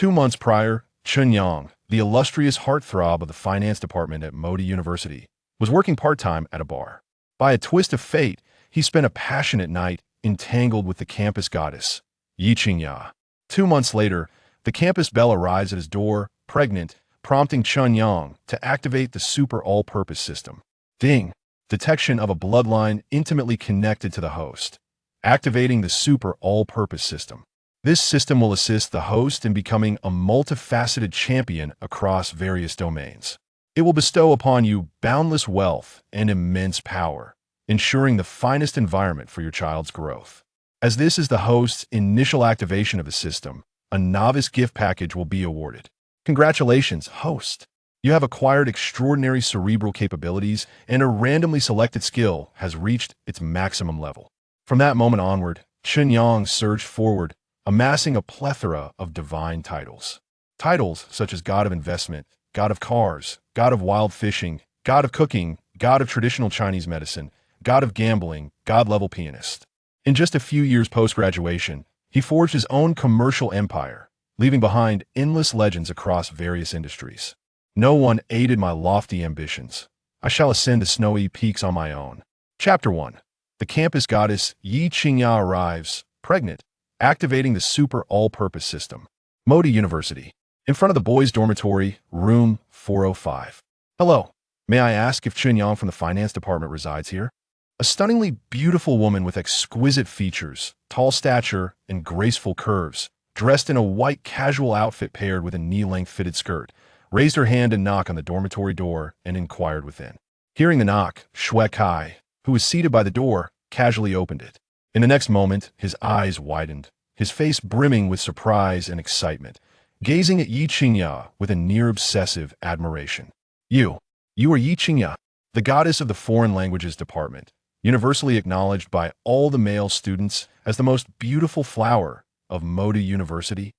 2 months prior, Chen Yang, the illustrious heartthrob of the finance department at Modi University, was working part-time at a bar. By a twist of fate, he spent a passionate night entangled with the campus goddess, Yi Qingya. 2 months later, the campus Belle arrives at his door, pregnant, prompting Chen Yang to activate the super all-purpose system. Ding! Detection of a bloodline intimately connected to the host. Activating the super all-purpose system. This system will assist the host in becoming a multifaceted champion across various domains. It will bestow upon you boundless wealth and immense power, ensuring the finest environment for your child's growth. As this is the host's initial activation of the system, a novice gift package will be awarded. Congratulations, host! You have acquired extraordinary cerebral capabilities, and a randomly selected skill has reached its maximum level. From that moment onward, Chen Yang surged forward, amassing a plethora of divine titles. Titles such as God of Investment, God of Cars, God of Wild Fishing, God of Cooking, God of Traditional Chinese Medicine, God of Gambling, God-level Pianist. In just a few years post-graduation, he forged his own commercial empire, leaving behind endless legends across various industries. No one aided my lofty ambitions. I shall ascend the snowy peaks on my own. Chapter 1. The campus goddess Yi Qingya arrives, pregnant, activating the super all-purpose system. Modi University. In front of the boys' dormitory, room 405. Hello. May I ask if Chen Yang from the finance department resides here? A stunningly beautiful woman with exquisite features, tall stature, and graceful curves, dressed in a white casual outfit paired with a knee-length fitted skirt, raised her hand and knocked on the dormitory door and inquired within. Hearing the knock, Shui Kai, who was seated by the door, casually opened it. In the next moment, his eyes widened, his face brimming with surprise and excitement, gazing at Yi Qingya with a near-obsessive admiration. You are Yi Qingya, the goddess of the foreign languages department, universally acknowledged by all the male students as the most beautiful flower of Modi University.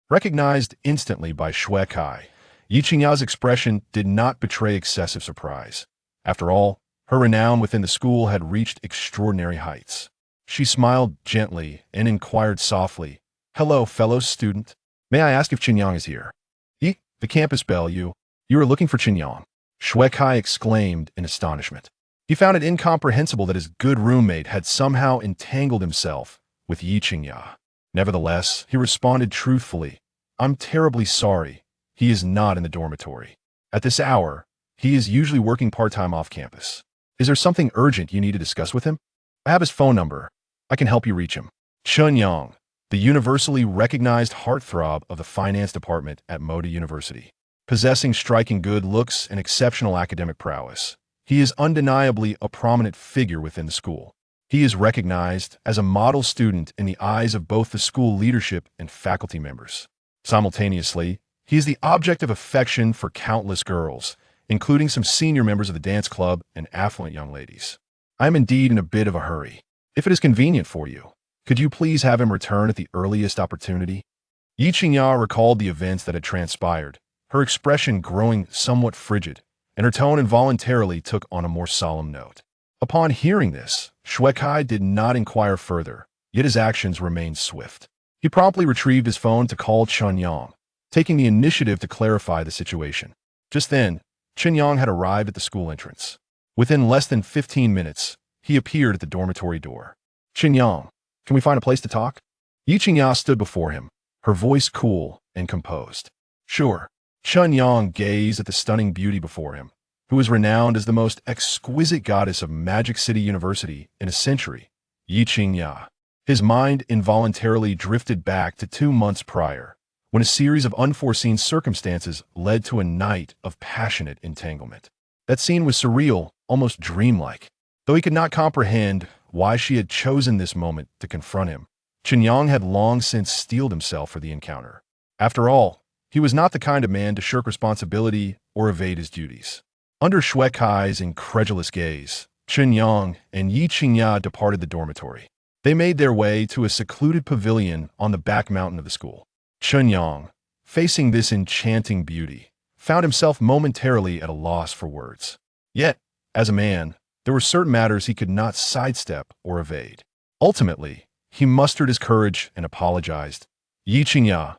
Recognized instantly by Shui Kai, Yi Qingya's expression did not betray excessive surprise. After all, her renown within the school had reached extraordinary heights. She smiled gently and inquired softly, "Hello, fellow student. May I ask if Chen Yang is here?" "The campus Belle, you are looking for Chen Yang," Shui Kai exclaimed in astonishment. He found it incomprehensible that his good roommate had somehow entangled himself with Yi Qingya. Nevertheless, he responded truthfully, "I'm terribly sorry. He is not in the dormitory. At this hour, he is usually working part-time off campus. Is there something urgent you need to discuss with him? I have his phone number. I can help you reach him." Chen Yang, the universally recognized heartthrob of the finance department at Modi University. Possessing striking good looks and exceptional academic prowess, he is undeniably a prominent figure within the school. He is recognized as a model student in the eyes of both the school leadership and faculty members. Simultaneously, he is the object of affection for countless girls, including some senior members of the dance club and affluent young ladies. I am indeed in a bit of a hurry. If it is convenient for you, could you please have him return at the earliest opportunity? Yi Qingya recalled the events that had transpired, her expression growing somewhat frigid, and her tone involuntarily took on a more solemn note. Upon hearing this, Shui Kai did not inquire further, yet his actions remained swift. He promptly retrieved his phone to call Chen Yang, taking the initiative to clarify the situation. Just then, Chen Yang had arrived at the school entrance. Within less than 15 minutes, he appeared at the dormitory door. "Chen Yang, can we find a place to talk?" Yi Qingya stood before him, her voice cool and composed. "Sure." Chen Yang gazed at the stunning beauty before him, who was renowned as the most exquisite goddess of Magic City University in a century, Yi Qingya. His mind involuntarily drifted back to 2 months prior, when a series of unforeseen circumstances led to a night of passionate entanglement. That scene was surreal, almost dreamlike. Though he could not comprehend why she had chosen this moment to confront him, Chen Yang had long since steeled himself for the encounter. After all, he was not the kind of man to shirk responsibility or evade his duties. Under Shui Kai's incredulous gaze, Chen Yang and Yi Qingya departed the dormitory. They made their way to a secluded pavilion on the back mountain of the school. Chen Yang, facing this enchanting beauty, found himself momentarily at a loss for words. Yet, as a man, there were certain matters he could not sidestep or evade. Ultimately, he mustered his courage and apologized. "Yi Qingya,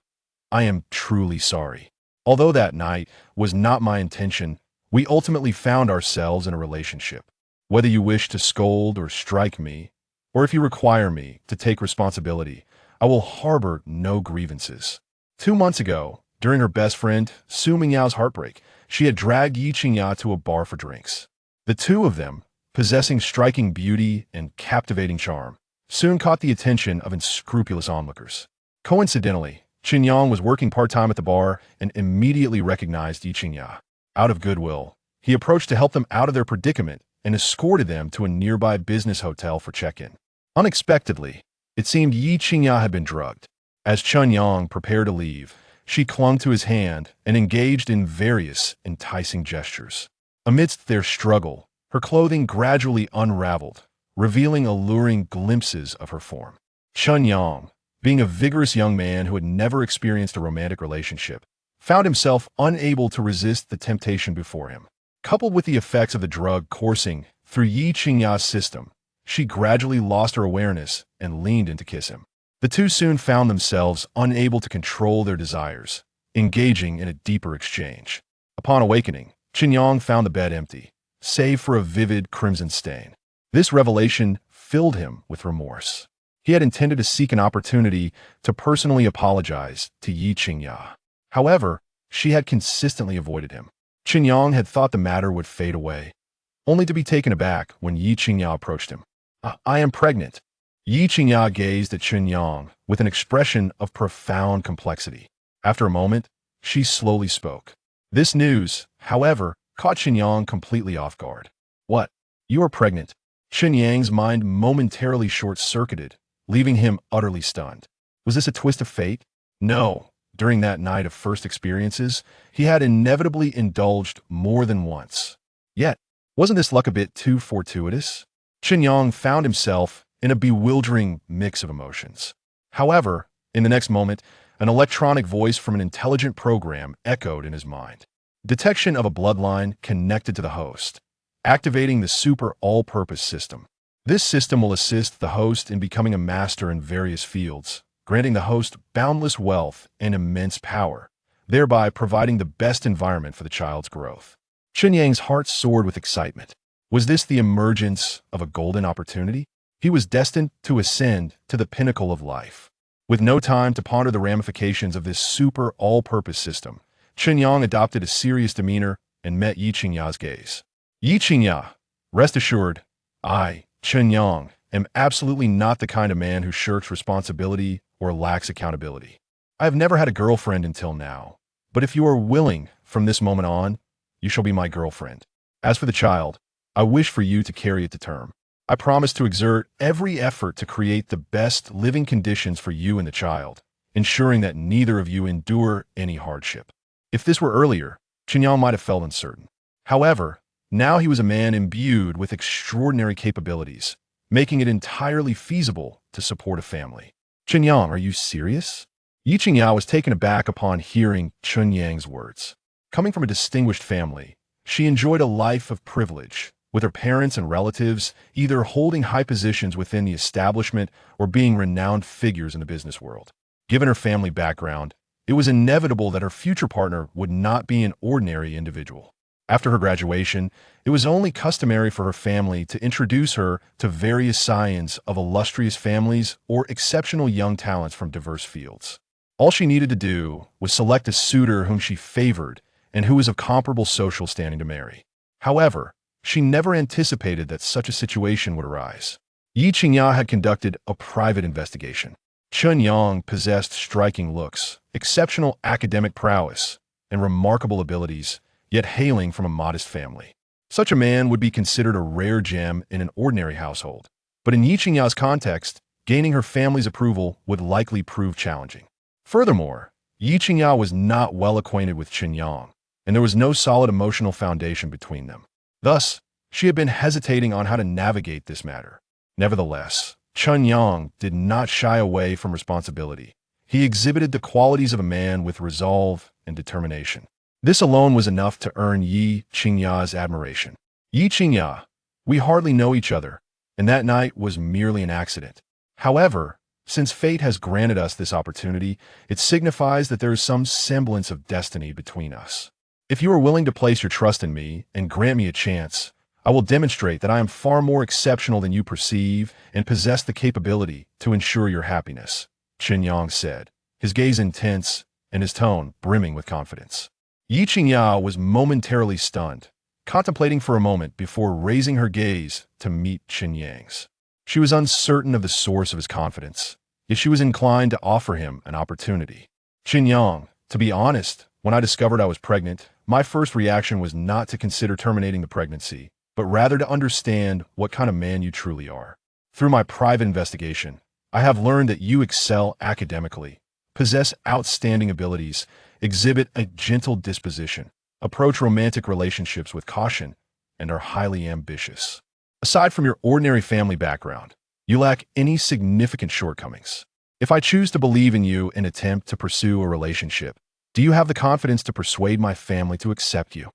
I am truly sorry. Although that night was not my intention, we ultimately found ourselves in a relationship. Whether you wish to scold or strike me, or if you require me to take responsibility, I will harbor no grievances. 2 months ago, during her best friend Su Mingyao's heartbreak, she had dragged Yi Qingya to a bar for drinks. The two of them, possessing striking beauty and captivating charm, soon caught the attention of unscrupulous onlookers. Coincidentally, Chen Yang was working part-time at the bar and immediately recognized Yi Qingya. Out of goodwill, he approached to help them out of their predicament and escorted them to a nearby business hotel for check-in. Unexpectedly, it seemed Yi Qingya had been drugged. As Chen Yang prepared to leave, she clung to his hand and engaged in various enticing gestures. Amidst their struggle, her clothing gradually unraveled, revealing alluring glimpses of her form. Chen Yang, being a vigorous young man who had never experienced a romantic relationship, found himself unable to resist the temptation before him. Coupled with the effects of the drug coursing through Yi Qingya's system, she gradually lost her awareness and leaned in to kiss him. The two soon found themselves unable to control their desires, engaging in a deeper exchange. Upon awakening, Chen Yang found the bed empty, save for a vivid crimson stain. This revelation filled him with remorse. He had intended to seek an opportunity to personally apologize to Yi Qingya. However, she had consistently avoided him. Chen Yang had thought the matter would fade away, only to be taken aback when Yi Qingya approached him. I am pregnant. Yi Qingya gazed at Chen Yang with an expression of profound complexity. After a moment, she slowly spoke. This news, however, caught Chen Yang completely off guard. What? You are pregnant? Chen Yang's mind momentarily short-circuited, leaving him utterly stunned. Was this a twist of fate? No. During that night of first experiences, he had inevitably indulged more than once. Yet, wasn't this luck a bit too fortuitous? Chen Yang found himself in a bewildering mix of emotions. However, in the next moment, an electronic voice from an intelligent program echoed in his mind. Detection of a bloodline connected to the host, activating the super all-purpose system. This system will assist the host in becoming a master in various fields, granting the host boundless wealth and immense power, thereby providing the best environment for the child's growth. Chen Yang's heart soared with excitement. Was this the emergence of a golden opportunity? He was destined to ascend to the pinnacle of life. With no time to ponder the ramifications of this super all-purpose system, Chen Yang adopted a serious demeanor and met Yi Qingya's gaze. Yi Qingya, rest assured, I, Chen Yang, am absolutely not the kind of man who shirks responsibility or lacks accountability. I have never had a girlfriend until now, but if you are willing, from this moment on, you shall be my girlfriend. As for the child, I wish for you to carry it to term. I promise to exert every effort to create the best living conditions for you and the child, ensuring that neither of you endure any hardship. If this were earlier, Chen Yang might have felt uncertain. However, now he was a man imbued with extraordinary capabilities, making it entirely feasible to support a family. Chen Yang, are you serious? Yi Qingya was taken aback upon hearing Chen Yang's words. Coming from a distinguished family, she enjoyed a life of privilege, with her parents and relatives either holding high positions within the establishment or being renowned figures in the business world. Given her family background, it was inevitable that her future partner would not be an ordinary individual. After her graduation, it was only customary for her family to introduce her to various scions of illustrious families or exceptional young talents from diverse fields. All she needed to do was select a suitor whom she favored and who was of comparable social standing to marry. However, she never anticipated that such a situation would arise. Yi Qingya had conducted a private investigation. Chen Yang possessed striking looks, exceptional academic prowess, and remarkable abilities, yet hailing from a modest family. Such a man would be considered a rare gem in an ordinary household. But in Yi Qingya's context, gaining her family's approval would likely prove challenging. Furthermore, Yi Qingya was not well acquainted with Chen Yang, and there was no solid emotional foundation between them. Thus, she had been hesitating on how to navigate this matter. Nevertheless, Chen Yang did not shy away from responsibility. He exhibited the qualities of a man with resolve and determination. This alone was enough to earn Yi Qingya's admiration. Yi Qingya, we hardly know each other, and that night was merely an accident. However, Since fate has granted us this opportunity, it signifies that there is some semblance of destiny between us. If you are willing to place your trust in me and grant me a chance, I will demonstrate that I am far more exceptional than you perceive and possess the capability to ensure your happiness, Chen Yang said, his gaze intense and his tone brimming with confidence. Yi Qingya was momentarily stunned, contemplating for a moment before raising her gaze to meet Chen Yang's. She was uncertain of the source of his confidence, yet she was inclined to offer him an opportunity. Chen Yang, to be honest, when I discovered I was pregnant, my first reaction was not to consider terminating the pregnancy, but rather to understand what kind of man you truly are. Through my private investigation, I have learned that you excel academically, possess outstanding abilities, exhibit a gentle disposition, approach romantic relationships with caution, and are highly ambitious. Aside from your ordinary family background, you lack any significant shortcomings. If I choose to believe in you and attempt to pursue a relationship, do you have the confidence to persuade my family to accept you?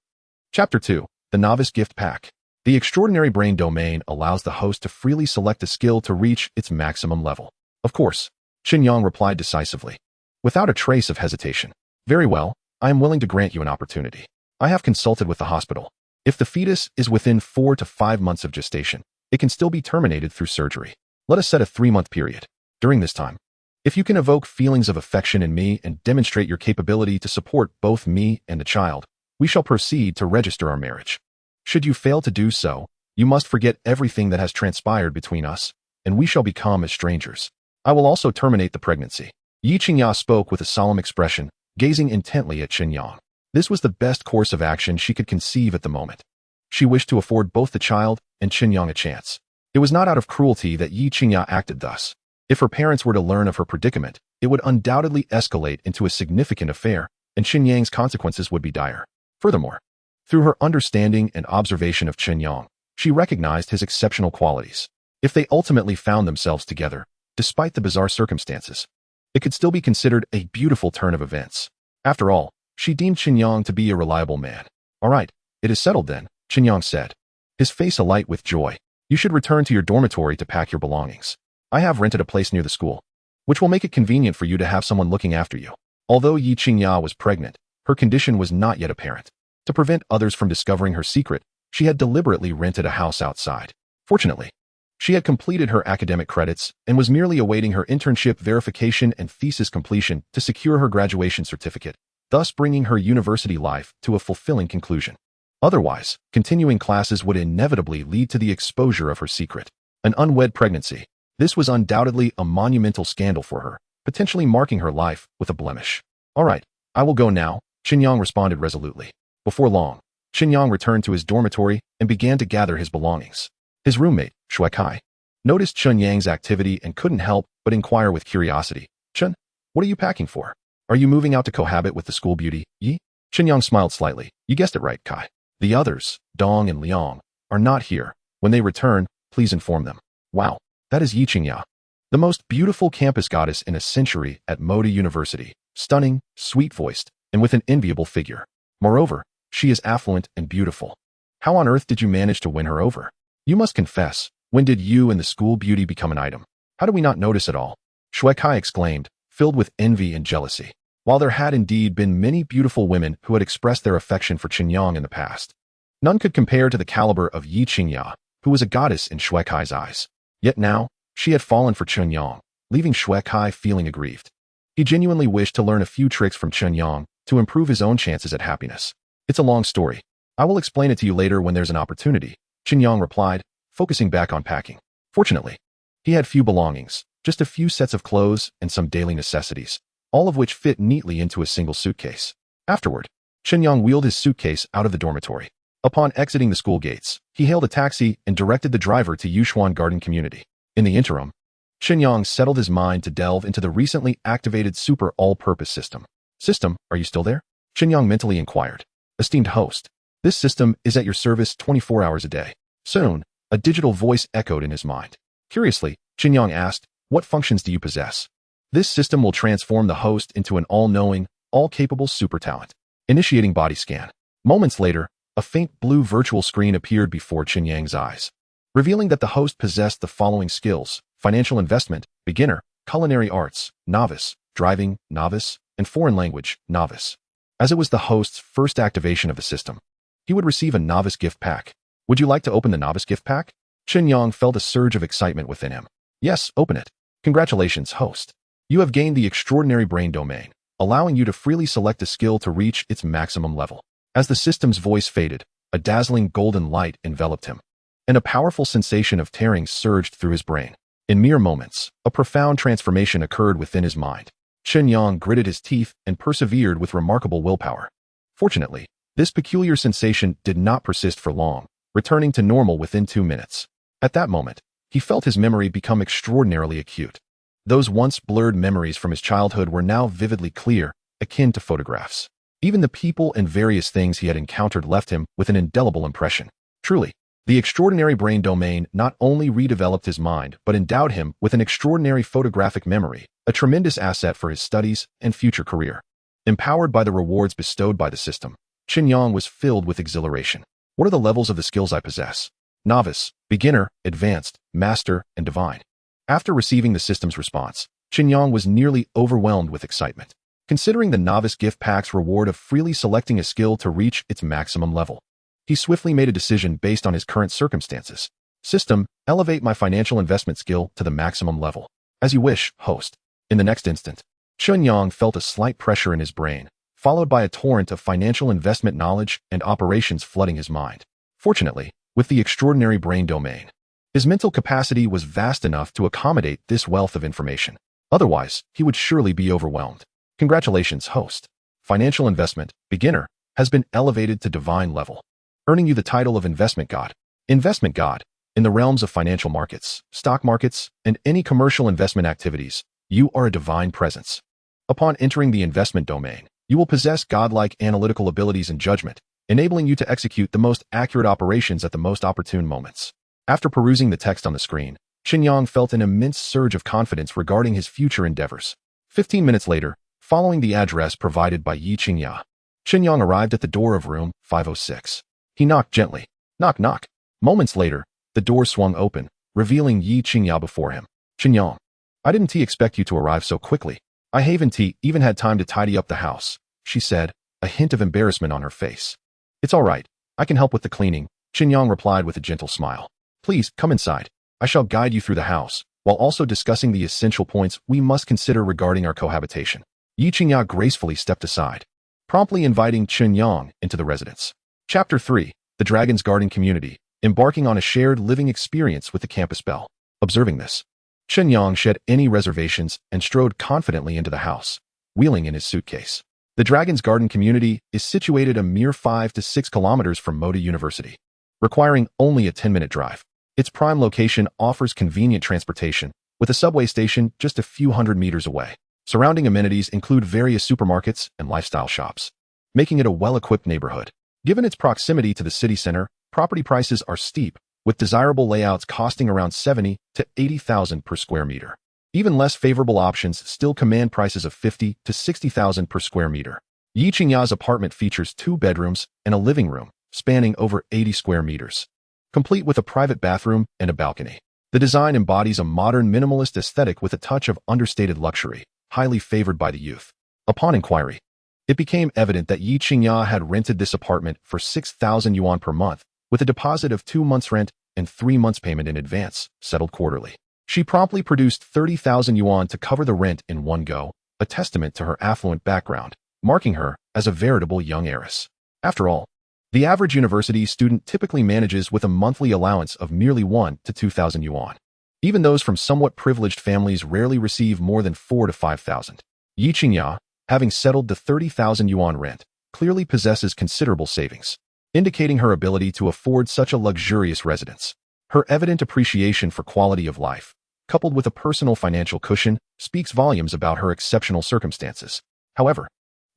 Chapter 2. The Novice Gift Pack. The extraordinary brain domain allows the host to freely select a skill to reach its maximum level. Of course, Chen Yang replied decisively, without a trace of hesitation. Very well, I am willing to grant you an opportunity. I have consulted with the hospital. If the fetus is within 4 to 5 months of gestation, it can still be terminated through surgery. Let us set a 3-month period. During this time, if you can evoke feelings of affection in me and demonstrate your capability to support both me and the child, we shall proceed to register our marriage. Should you fail to do so, you must forget everything that has transpired between us, and we shall become as strangers. I will also terminate the pregnancy. Yi Qingya spoke with a solemn expression, gazing intently at Chen Yang. This was the best course of action she could conceive at the moment. She wished to afford both the child and Chen Yang a chance. It was not out of cruelty that Yi Qingya acted thus. If her parents were to learn of her predicament, it would undoubtedly escalate into a significant affair, and Chen Yang's consequences would be dire. Furthermore, through her understanding and observation of Chen Yang, she recognized his exceptional qualities. If they ultimately found themselves together, despite the bizarre circumstances, it could still be considered a beautiful turn of events. After all, she deemed Chen Yang to be a reliable man. All right, it is settled then, Chen Yang said, his face alight with joy. You should return to your dormitory to pack your belongings. I have rented a place near the school, which will make it convenient for you to have someone looking after you. Although Yi Qingya was pregnant, her condition was not yet apparent. To prevent others from discovering her secret, she had deliberately rented a house outside. Fortunately, she had completed her academic credits and was merely awaiting her internship verification and thesis completion to secure her graduation certificate, thus bringing her university life to a fulfilling conclusion. Otherwise, continuing classes would inevitably lead to the exposure of her secret. An unwed pregnancy. This was undoubtedly a monumental scandal for her, potentially marking her life with a blemish. All right, I will go now, Chen Yang responded resolutely. Before long, Chen Yang returned to his dormitory and began to gather his belongings. His roommate, Shui Kai, noticed Chen Yang's activity and couldn't help but inquire with curiosity. Chen, what are you packing for? Are you moving out to cohabit with the school beauty, Yi? Chen Yang smiled slightly. You guessed it right, Kai. The others, Dong and Liang, are not here. When they return, please inform them. Wow, that is Yi Qingya, the most beautiful campus goddess in a century at Moda University. Stunning, sweet-voiced, and with an enviable figure. Moreover, she is affluent and beautiful. How on earth did you manage to win her over? You must confess, when did you and the school beauty become an item? How do we not notice it all? Shui Kai exclaimed, filled with envy and jealousy. While there had indeed been many beautiful women who had expressed their affection for Chen Yang in the past, none could compare to the caliber of Yi Qingya, who was a goddess in Shui Kai's eyes. Yet now, she had fallen for Chen Yang, leaving Shui Kai feeling aggrieved. He genuinely wished to learn a few tricks from Chen Yang to improve his own chances at happiness. It's a long story. I will explain it to you later when there's an opportunity, Chen Yang replied, focusing back on packing. Fortunately, he had few belongings, just a few sets of clothes and some daily necessities, all of which fit neatly into a single suitcase. Afterward, Chen Yang wheeled his suitcase out of the dormitory. Upon exiting the school gates, he hailed a taxi and directed the driver to Yushuan Garden Community. In the interim, Chen Yang settled his mind to delve into the recently activated Super All-Purpose System. System, are you still there? Chen Yang mentally inquired. Esteemed host, this system is at your service 24 hours a day. Soon, a digital voice echoed in his mind. Curiously, Chen Yang asked, what functions do you possess? This system will transform the host into an all-knowing, all-capable super talent. Initiating body scan. Moments later, a faint blue virtual screen appeared before Chen Yang's eyes, revealing that the host possessed the following skills: financial investment, beginner, culinary arts, novice, driving, novice, and foreign language, novice. As it was the host's first activation of the system, he would receive a novice gift pack. Would you like to open the novice gift pack? Chen Yang felt a surge of excitement within him. Yes, open it. Congratulations, host. You have gained the extraordinary brain domain, allowing you to freely select a skill to reach its maximum level. As the system's voice faded, a dazzling golden light enveloped him, and a powerful sensation of tearing surged through his brain. In mere moments, a profound transformation occurred within his mind. Chen Yang gritted his teeth and persevered with remarkable willpower. Fortunately, this peculiar sensation did not persist for long, returning to normal within 2 minutes. At that moment, he felt his memory become extraordinarily acute. Those once blurred memories from his childhood were now vividly clear, akin to photographs. Even the people and various things he had encountered left him with an indelible impression. Truly, the extraordinary brain domain not only redeveloped his mind but endowed him with an extraordinary photographic memory, a tremendous asset for his studies and future career. Empowered by the rewards bestowed by the system, Chen Yang was filled with exhilaration. What are the levels of the skills I possess? Novice, beginner, advanced, master, and divine. After receiving the system's response, Chen Yang was nearly overwhelmed with excitement. Considering the novice gift pack's reward of freely selecting a skill to reach its maximum level, he swiftly made a decision based on his current circumstances. System, elevate my financial investment skill to the maximum level. As you wish, host. In the next instant, Chen Yang felt a slight pressure in his brain, followed by a torrent of financial investment knowledge and operations flooding his mind. Fortunately, with the extraordinary brain domain, his mental capacity was vast enough to accommodate this wealth of information. Otherwise, he would surely be overwhelmed. Congratulations, host. Financial investment, beginner, has been elevated to divine level, earning you the title of investment god. Investment god. In the realms of financial markets, stock markets, and any commercial investment activities, you are a divine presence. Upon entering the investment domain, you will possess godlike analytical abilities and judgment, enabling you to execute the most accurate operations at the most opportune moments. After perusing the text on the screen, Chen Yang felt an immense surge of confidence regarding his future endeavors. 15 minutes later, following the address provided by Yi Qingya, Chen Yang arrived at the door of room 506. He knocked gently. Knock, knock. Moments later, the door swung open, revealing Yi Qingya before him. Chen Yang, I didn't expect you to arrive so quickly. I haven't even had time to tidy up the house, she said, a hint of embarrassment on her face. It's all right. I can help with the cleaning, Chen Yang replied with a gentle smile. Please, come inside. I shall guide you through the house, while also discussing the essential points we must consider regarding our cohabitation. Yi Qingya gracefully stepped aside, promptly inviting Chen Yang into the residence. Chapter 3. The Dragon's Garden Community, embarking on a shared living experience with the campus Belle. Observing this, Chen Yang shed any reservations and strode confidently into the house, wheeling in his suitcase. The Dragon's Garden Community is situated a mere 5 to 6 kilometers from Moda University, requiring only a 10-minute drive. Its prime location offers convenient transportation, with a subway station just a few hundred meters away. Surrounding amenities include various supermarkets and lifestyle shops, making it a well-equipped neighborhood. Given its proximity to the city center, property prices are steep, with desirable layouts costing around 70 to 80,000 per square meter. Even less favorable options still command prices of 50 to 60,000 per square meter. Yi Qingya's apartment features 2 bedrooms and a living room, spanning over 80 square meters, complete with a private bathroom and a balcony. The design embodies a modern minimalist aesthetic with a touch of understated luxury, highly favored by the youth. Upon inquiry, it became evident that Yi Qingya had rented this apartment for 6,000 yuan per month, with a deposit of 2 months' rent and 3 months' payment in advance, settled quarterly. She promptly produced 30,000 yuan to cover the rent in one go, a testament to her affluent background, marking her as a veritable young heiress. After all, the average university student typically manages with a monthly allowance of merely 1 to 2,000 yuan. Even those from somewhat privileged families rarely receive more than 4 to 5,000. Yi Qingya, having settled the 30,000 yuan rent, clearly possesses considerable savings, indicating her ability to afford such a luxurious residence. Her evident appreciation for quality of life, coupled with a personal financial cushion, speaks volumes about her exceptional circumstances. However,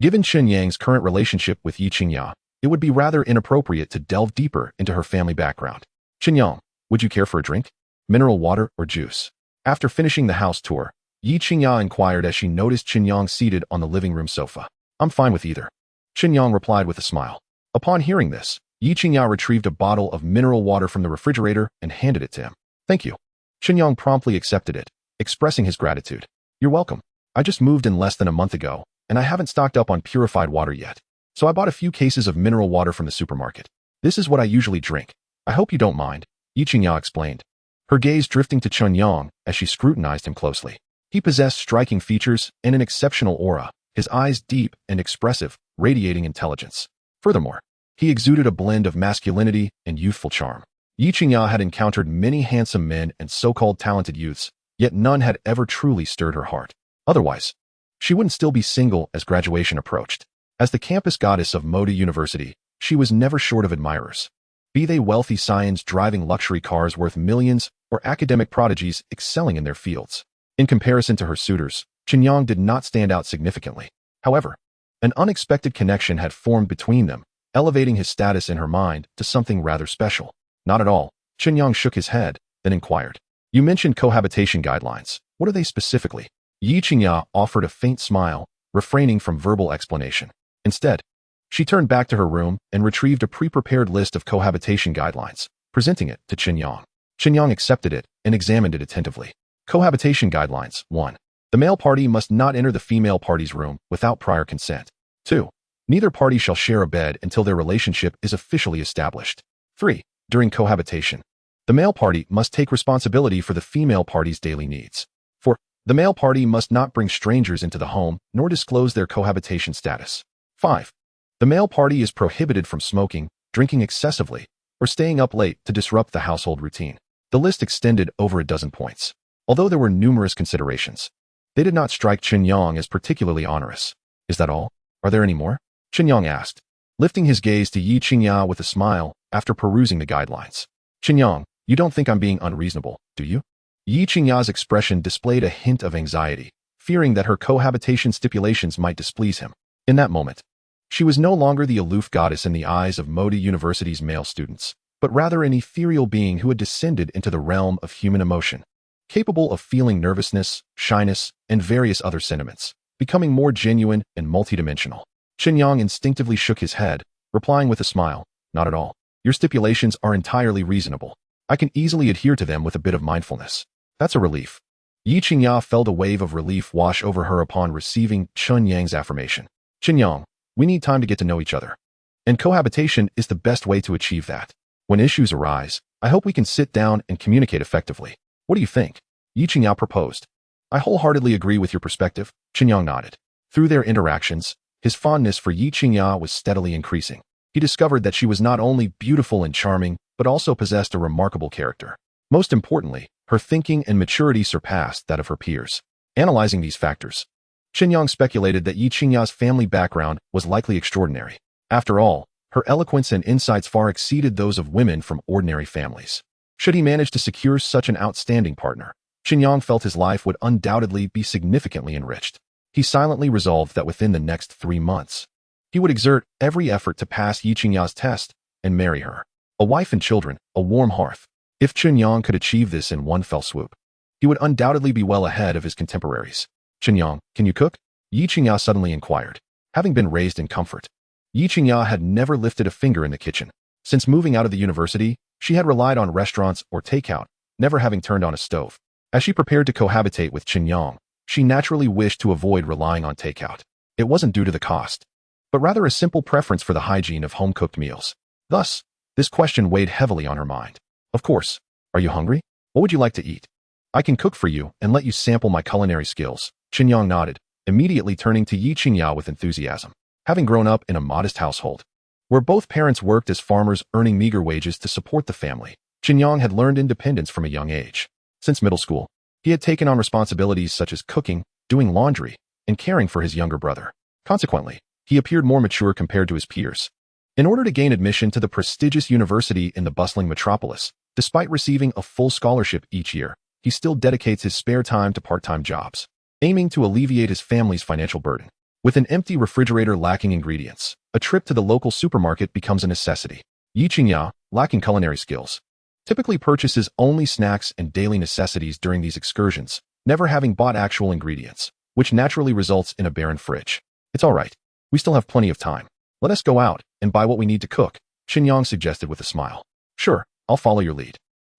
given Chen Yang's current relationship with Yi Qingya, it would be rather inappropriate to delve deeper into her family background. Chen Yang, would you care for a drink? Mineral water or juice? After finishing the house tour, Yi Qingya inquired as she noticed Chen Yang seated on the living room sofa. I'm fine with either, Chen Yang replied with a smile. Upon hearing this, Yi Qingya retrieved a bottle of mineral water from the refrigerator and handed it to him. Thank you. Chen Yang promptly accepted it, expressing his gratitude. You're welcome. I just moved in less than a month ago, and I haven't stocked up on purified water yet. So I bought a few cases of mineral water from the supermarket. This is what I usually drink. I hope you don't mind, Chen Yang explained, her gaze drifting to Chen Yang as she scrutinized him closely. He possessed striking features and an exceptional aura, his eyes deep and expressive, radiating intelligence. Furthermore, he exuded a blend of masculinity and youthful charm. Chen Yang had encountered many handsome men and so-called talented youths, yet none had ever truly stirred her heart. Otherwise, she wouldn't still be single as graduation approached. As the campus goddess of Moda University, she was never short of admirers. Be they wealthy scions driving luxury cars worth millions or academic prodigies excelling in their fields. In comparison to her suitors, Chen Yang did not stand out significantly. However, an unexpected connection had formed between them, elevating his status in her mind to something rather special. Not at all, Chen Yang shook his head, then inquired. You mentioned cohabitation guidelines. What are they specifically? Chen Yang offered a faint smile, refraining from verbal explanation. Instead, she turned back to her room and retrieved a pre-prepared list of cohabitation guidelines, presenting it to Chen Yang. Chen Yang accepted it and examined it attentively. Cohabitation guidelines. 1. The male party must not enter the female party's room without prior consent. 2. Neither party shall share a bed until their relationship is officially established. 3. During cohabitation, the male party must take responsibility for the female party's daily needs. 4. The male party must not bring strangers into the home nor disclose their cohabitation status. 5. The male party is prohibited from smoking, drinking excessively, or staying up late to disrupt the household routine. The list extended over a dozen points. Although there were numerous considerations, they did not strike Chen Yang as particularly onerous. Is that all? Are there any more? Chen Yang asked, lifting his gaze to Chen Yang with a smile after perusing the guidelines. Chen Yang, you don't think I'm being unreasonable, do you? Chen Yang's expression displayed a hint of anxiety, fearing that her cohabitation stipulations might displease him. In that moment, she was no longer the aloof goddess in the eyes of Moda University's male students, but rather an ethereal being who had descended into the realm of human emotion, capable of feeling nervousness, shyness, and various other sentiments, becoming more genuine and multidimensional. Chen Yang instinctively shook his head, replying with a smile, not at all. Your stipulations are entirely reasonable. I can easily adhere to them with a bit of mindfulness. That's a relief. Chen Yang felt a wave of relief wash over her upon receiving Chen Yang's affirmation. Chen Yang, we need time to get to know each other. And cohabitation is the best way to achieve that. When issues arise, I hope we can sit down and communicate effectively. What do you think? Chen Yang proposed. I wholeheartedly agree with your perspective, Chen Yang nodded. Through their interactions, his fondness for Chen Yang was steadily increasing. He discovered that she was not only beautiful and charming, but also possessed a remarkable character. Most importantly, her thinking and maturity surpassed that of her peers. Analyzing these factors, Chen Yang speculated that Chen Yang's family background was likely extraordinary. After all, her eloquence and insights far exceeded those of women from ordinary families. Should he manage to secure such an outstanding partner, Chen Yang felt his life would undoubtedly be significantly enriched. He silently resolved that within the next 3 months, he would exert every effort to pass Chen Yang's test and marry her. A wife and children, a warm hearth. If Chen Yang could achieve this in one fell swoop, he would undoubtedly be well ahead of his contemporaries. Chen Yang, can you cook? Chen Yang suddenly inquired. Having been raised in comfort, Chen Yang had never lifted a finger in the kitchen. Since moving out of the university, she had relied on restaurants or takeout, never having turned on a stove. As she prepared to cohabitate with Chen Yang, she naturally wished to avoid relying on takeout. It wasn't due to the cost, but rather a simple preference for the hygiene of home-cooked meals. Thus, this question weighed heavily on her mind. Of course. Are you hungry? What would you like to eat? I can cook for you and let you sample my culinary skills. Chen Yang nodded, immediately turning to Chen Yang with enthusiasm. Having grown up in a modest household, where both parents worked as farmers earning meager wages to support the family, Chen Yang had learned independence from a young age. Since middle school, he had taken on responsibilities such as cooking, doing laundry, and caring for his younger brother. Consequently, he appeared more mature compared to his peers. In order to gain admission to the prestigious university in the bustling metropolis, despite receiving a full scholarship each year, he still dedicates his spare time to part-time jobs, aiming to alleviate his family's financial burden. With an empty refrigerator lacking ingredients, a trip to the local supermarket becomes a necessity. Chen Yang, lacking culinary skills, typically purchases only snacks and daily necessities during these excursions, never having bought actual ingredients, which naturally results in a barren fridge. It's all right. We still have plenty of time. Let us go out and buy what we need to cook, Chen Yang suggested with a smile. Sure, I'll follow your lead.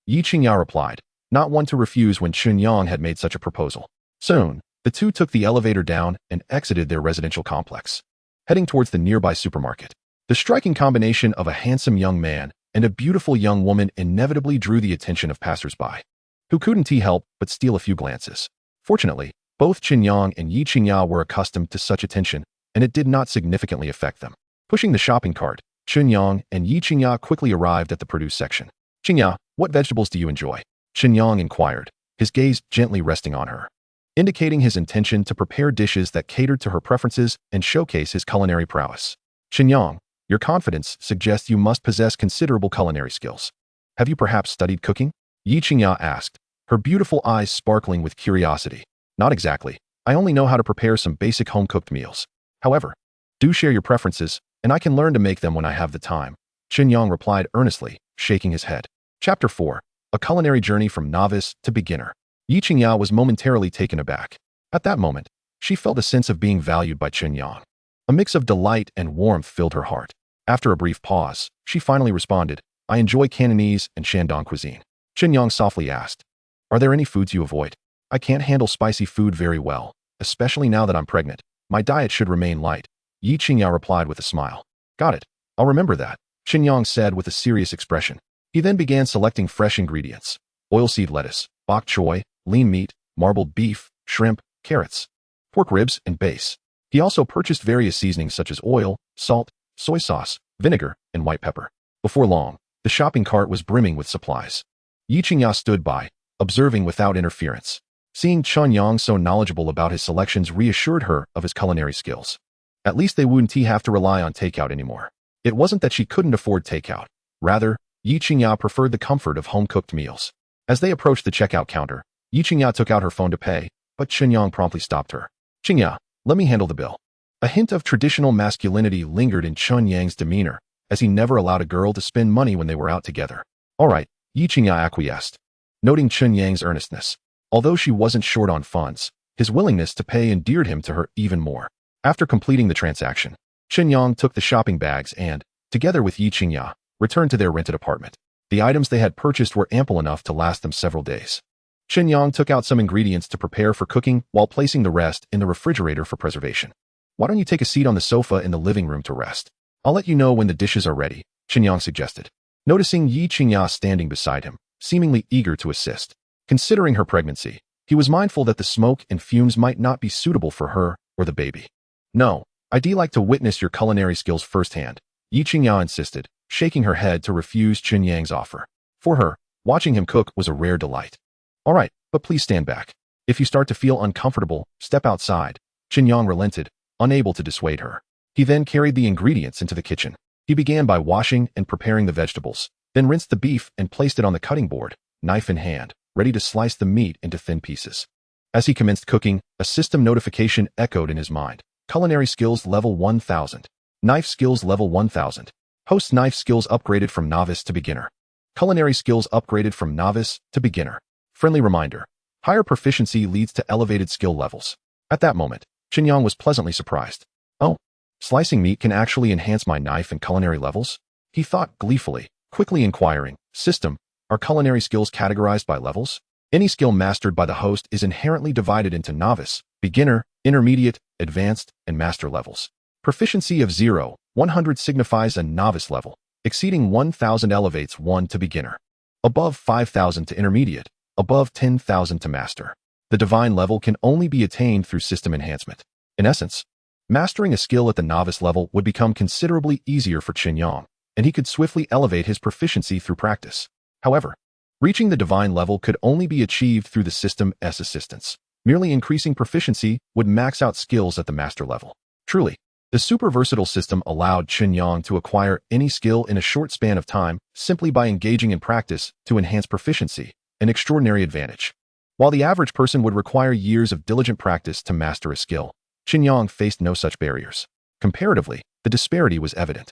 Chen Yang replied, not one to refuse when Chen Yang had made such a proposal. Soon, The two took the elevator down and exited their residential complex, heading towards the nearby supermarket. The striking combination of a handsome young man and a beautiful young woman inevitably drew the attention of passers-by, who couldn't help but steal a few glances. Fortunately, both Chen Yang and Yi Qingya were accustomed to such attention, and it did not significantly affect them. Pushing the shopping cart, Chen Yang and Yi Qingya quickly arrived at the produce section. "Qingya, what vegetables do you enjoy?" Chen Yang inquired, his gaze gently resting on her, indicating his intention to prepare dishes that catered to her preferences and showcase his culinary prowess. "Chen Yang, your confidence suggests you must possess considerable culinary skills. Have you perhaps studied cooking?" Yi Qingya asked, her beautiful eyes sparkling with curiosity. "Not exactly. I only know how to prepare some basic home-cooked meals. However, do share your preferences, and I can learn to make them when I have the time," Chen Yang replied earnestly, shaking his head. Chapter 4. A Culinary Journey from Novice to Beginner. Yi Qingya was momentarily taken aback. At that moment, she felt a sense of being valued by Chen Yang. A mix of delight and warmth filled her heart. After a brief pause, she finally responded, "I enjoy Cantonese and Shandong cuisine." Chen Yang softly asked, "Are there any foods you avoid?" "I can't handle spicy food very well, especially now that I'm pregnant. My diet should remain light," Yi Qingya replied with a smile. "Got it. I'll remember that," Chen Yang said with a serious expression. He then began selecting fresh ingredients: oilseed lettuce, bok choy, lean meat, marbled beef, shrimp, carrots, pork ribs, and base. He also purchased various seasonings such as oil, salt, soy sauce, vinegar, and white pepper. Before long, the shopping cart was brimming with supplies. Yi Qingya stood by, observing without interference. Seeing Chen Yang so knowledgeable about his selections reassured her of his culinary skills. At least they wouldn't have to rely on takeout anymore. It wasn't that she couldn't afford takeout. Rather, Yi Qingya preferred the comfort of home-cooked meals. As they approached the checkout counter, Yi Qingya took out her phone to pay, but Chen Yang promptly stopped her. "Qingya, let me handle the bill." A hint of traditional masculinity lingered in Chen Yang's demeanor, as he never allowed a girl to spend money when they were out together. "All right," Yi Qingya acquiesced, noting Chen Yang's earnestness. Although she wasn't short on funds, his willingness to pay endeared him to her even more. After completing the transaction, Chen Yang took the shopping bags and, together with Yi Qingya, returned to their rented apartment. The items they had purchased were ample enough to last them several days. Chen Yang took out some ingredients to prepare for cooking while placing the rest in the refrigerator for preservation. "Why don't you take a seat on the sofa in the living room to rest? I'll let you know when the dishes are ready," Chen Yang suggested. Noticing Yi Qingya standing beside him, seemingly eager to assist. Considering her pregnancy, he was mindful that the smoke and fumes might not be suitable for her or the baby. "No, I'd like to witness your culinary skills firsthand," Yi Qingya insisted, shaking her head to refuse Chen Yang's offer. For her, watching him cook was a rare delight. "All right, but please stand back. If you start to feel uncomfortable, step outside," Chen Yang relented, unable to dissuade her. He then carried the ingredients into the kitchen. He began by washing and preparing the vegetables, then rinsed the beef and placed it on the cutting board, knife in hand, ready to slice the meat into thin pieces. As he commenced cooking, a system notification echoed in his mind. Culinary skills level 1000. Knife skills level 1000. Host knife skills upgraded from novice to beginner. Culinary skills upgraded from novice to beginner. Friendly reminder. Higher proficiency leads to elevated skill levels. At that moment, Chen Yang was pleasantly surprised. "Oh, slicing meat can actually enhance my knife and culinary levels?" he thought gleefully, quickly inquiring, "System, are culinary skills categorized by levels?" Any skill mastered by the host is inherently divided into novice, beginner, intermediate, advanced, and master levels. Proficiency of 0-100 signifies a novice level. Exceeding 1000 elevates one to beginner. Above 5000 to intermediate. Above 10,000 to master. The divine level can only be attained through system enhancement. In essence, mastering a skill at the novice level would become considerably easier for Chen Yang, and he could swiftly elevate his proficiency through practice. However, reaching the divine level could only be achieved through the system's assistance. Merely increasing proficiency would max out skills at the master level. Truly, the super versatile system allowed Chen Yang to acquire any skill in a short span of time simply by engaging in practice to enhance proficiency, an extraordinary advantage. While the average person would require years of diligent practice to master a skill, Chen Yang faced no such barriers. Comparatively, the disparity was evident.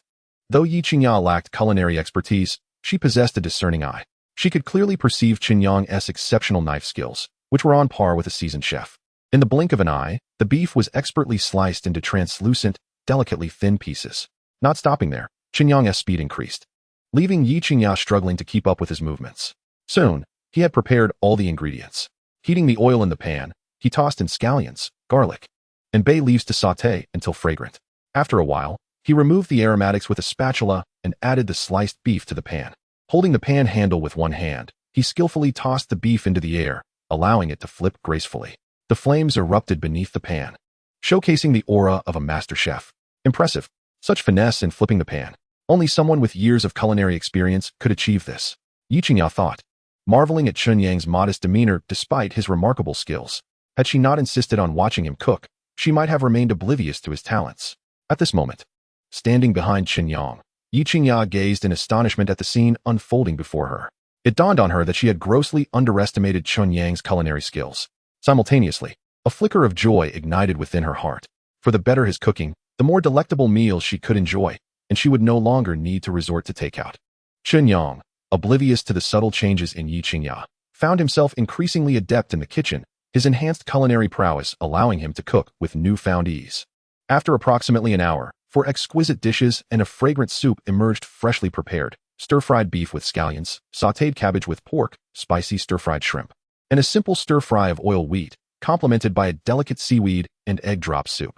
Though Yi Qingya lacked culinary expertise, she possessed a discerning eye. She could clearly perceive Chen Yang's exceptional knife skills, which were on par with a seasoned chef. In the blink of an eye, the beef was expertly sliced into translucent, delicately thin pieces. Not stopping there, Chen Yang's speed increased, leaving Yi Qingya struggling to keep up with his movements. Soon, he had prepared all the ingredients. Heating the oil in the pan, He tossed in scallions, garlic, and bay leaves to sauté until fragrant. After a while, he removed the aromatics with a spatula and added the sliced beef to the pan. Holding the pan handle with one hand, he skillfully tossed the beef into the air, allowing it to flip gracefully. The flames erupted beneath the pan, showcasing the aura of a master chef. Impressive. Such finesse in flipping the pan. Only someone with years of culinary experience could achieve this, Yi Qingya thought, marveling at Chen Yang's modest demeanor despite his remarkable skills. Had she not insisted on watching him cook, she might have remained oblivious to his talents. At this moment, standing behind Chen Yang, Yi Qingya gazed in astonishment at the scene unfolding before her. It dawned on her that she had grossly underestimated Chen Yang's culinary skills. Simultaneously, a flicker of joy ignited within her heart. For the better his cooking, the more delectable meals she could enjoy, and she would no longer need to resort to takeout. Chen Yang, oblivious to the subtle changes in Yi Qingya, found himself increasingly adept in the kitchen, his enhanced culinary prowess allowing him to cook with newfound ease. After approximately an hour, four exquisite dishes and a fragrant soup emerged freshly prepared: stir-fried beef with scallions, sautéed cabbage with pork, spicy stir-fried shrimp, and a simple stir-fry of oil wheat, complemented by a delicate seaweed and egg drop soup.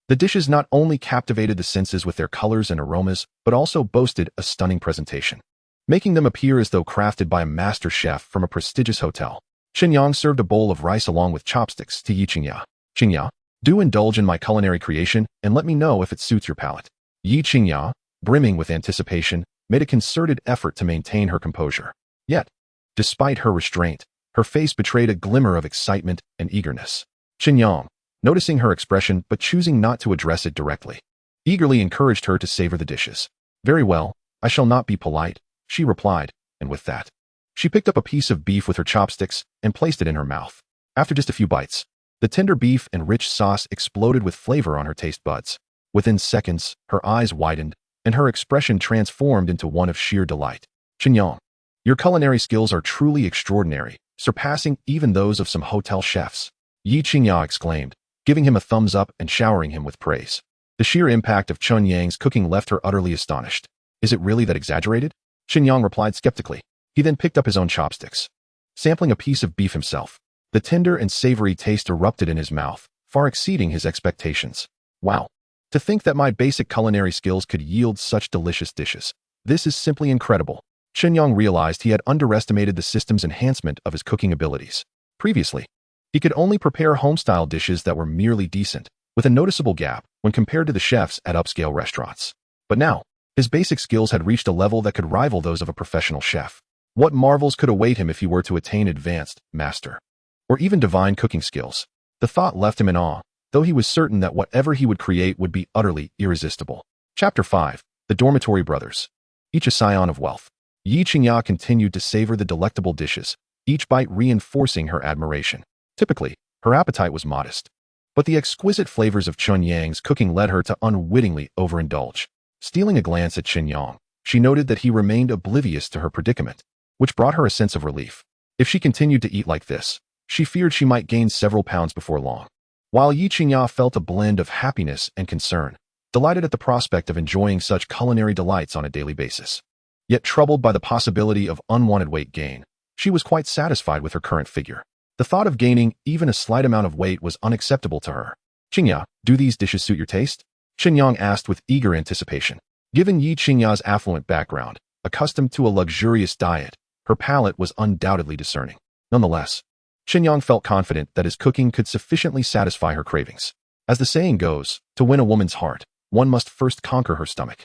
The dishes not only captivated the senses with their colors and aromas, but also boasted a stunning presentation, making them appear as though crafted by a master chef from a prestigious hotel. Chen Yang served a bowl of rice along with chopsticks to Yi Qingya. Qingya, do indulge in my culinary creation and let me know if it suits your palate. Yi Qingya, brimming with anticipation, made a concerted effort to maintain her composure. Yet, despite her restraint, her face betrayed a glimmer of excitement and eagerness. Chen Yang, noticing her expression but choosing not to address it directly, eagerly encouraged her to savor the dishes. Very well, I shall not be polite, she replied, and with that, she picked up a piece of beef with her chopsticks and placed it in her mouth. After just a few bites, the tender beef and rich sauce exploded with flavor on her taste buds. Within seconds, her eyes widened, and her expression transformed into one of sheer delight. Chen Yang, your culinary skills are truly extraordinary, surpassing even those of some hotel chefs, Yi Qingya exclaimed, giving him a thumbs up and showering him with praise. The sheer impact of Chen Yang's cooking left her utterly astonished. Is it really that exaggerated? Chen Yang replied skeptically. He then picked up his own chopsticks. Sampling a piece of beef himself, the tender and savory taste erupted in his mouth, far exceeding his expectations. Wow. To think that my basic culinary skills could yield such delicious dishes. This is simply incredible. Chen Yang realized he had underestimated the system's enhancement of his cooking abilities. Previously, he could only prepare home-style dishes that were merely decent, with a noticeable gap when compared to the chefs at upscale restaurants. But now, his basic skills had reached a level that could rival those of a professional chef. What marvels could await him if he were to attain advanced, master, or even divine cooking skills? The thought left him in awe, though he was certain that whatever he would create would be utterly irresistible. Chapter 5. The Dormitory Brothers. Each a scion of wealth, Yi Qingya continued to savor the delectable dishes, each bite reinforcing her admiration. Typically, her appetite was modest, but the exquisite flavors of Chen Yang's cooking led her to unwittingly overindulge. Stealing a glance at Chen Yang, she noted that he remained oblivious to her predicament, which brought her a sense of relief. If she continued to eat like this, she feared she might gain several pounds before long. While Yi Qingya felt a blend of happiness and concern, delighted at the prospect of enjoying such culinary delights on a daily basis. Yet troubled by the possibility of unwanted weight gain, she was quite satisfied with her current figure. The thought of gaining even a slight amount of weight was unacceptable to her. Qingya, do these dishes suit your taste? Chen Yang asked with eager anticipation. Given Yi Qingya's affluent background, accustomed to a luxurious diet, her palate was undoubtedly discerning. Nonetheless, Chen Yang felt confident that his cooking could sufficiently satisfy her cravings. As the saying goes, to win a woman's heart, one must first conquer her stomach.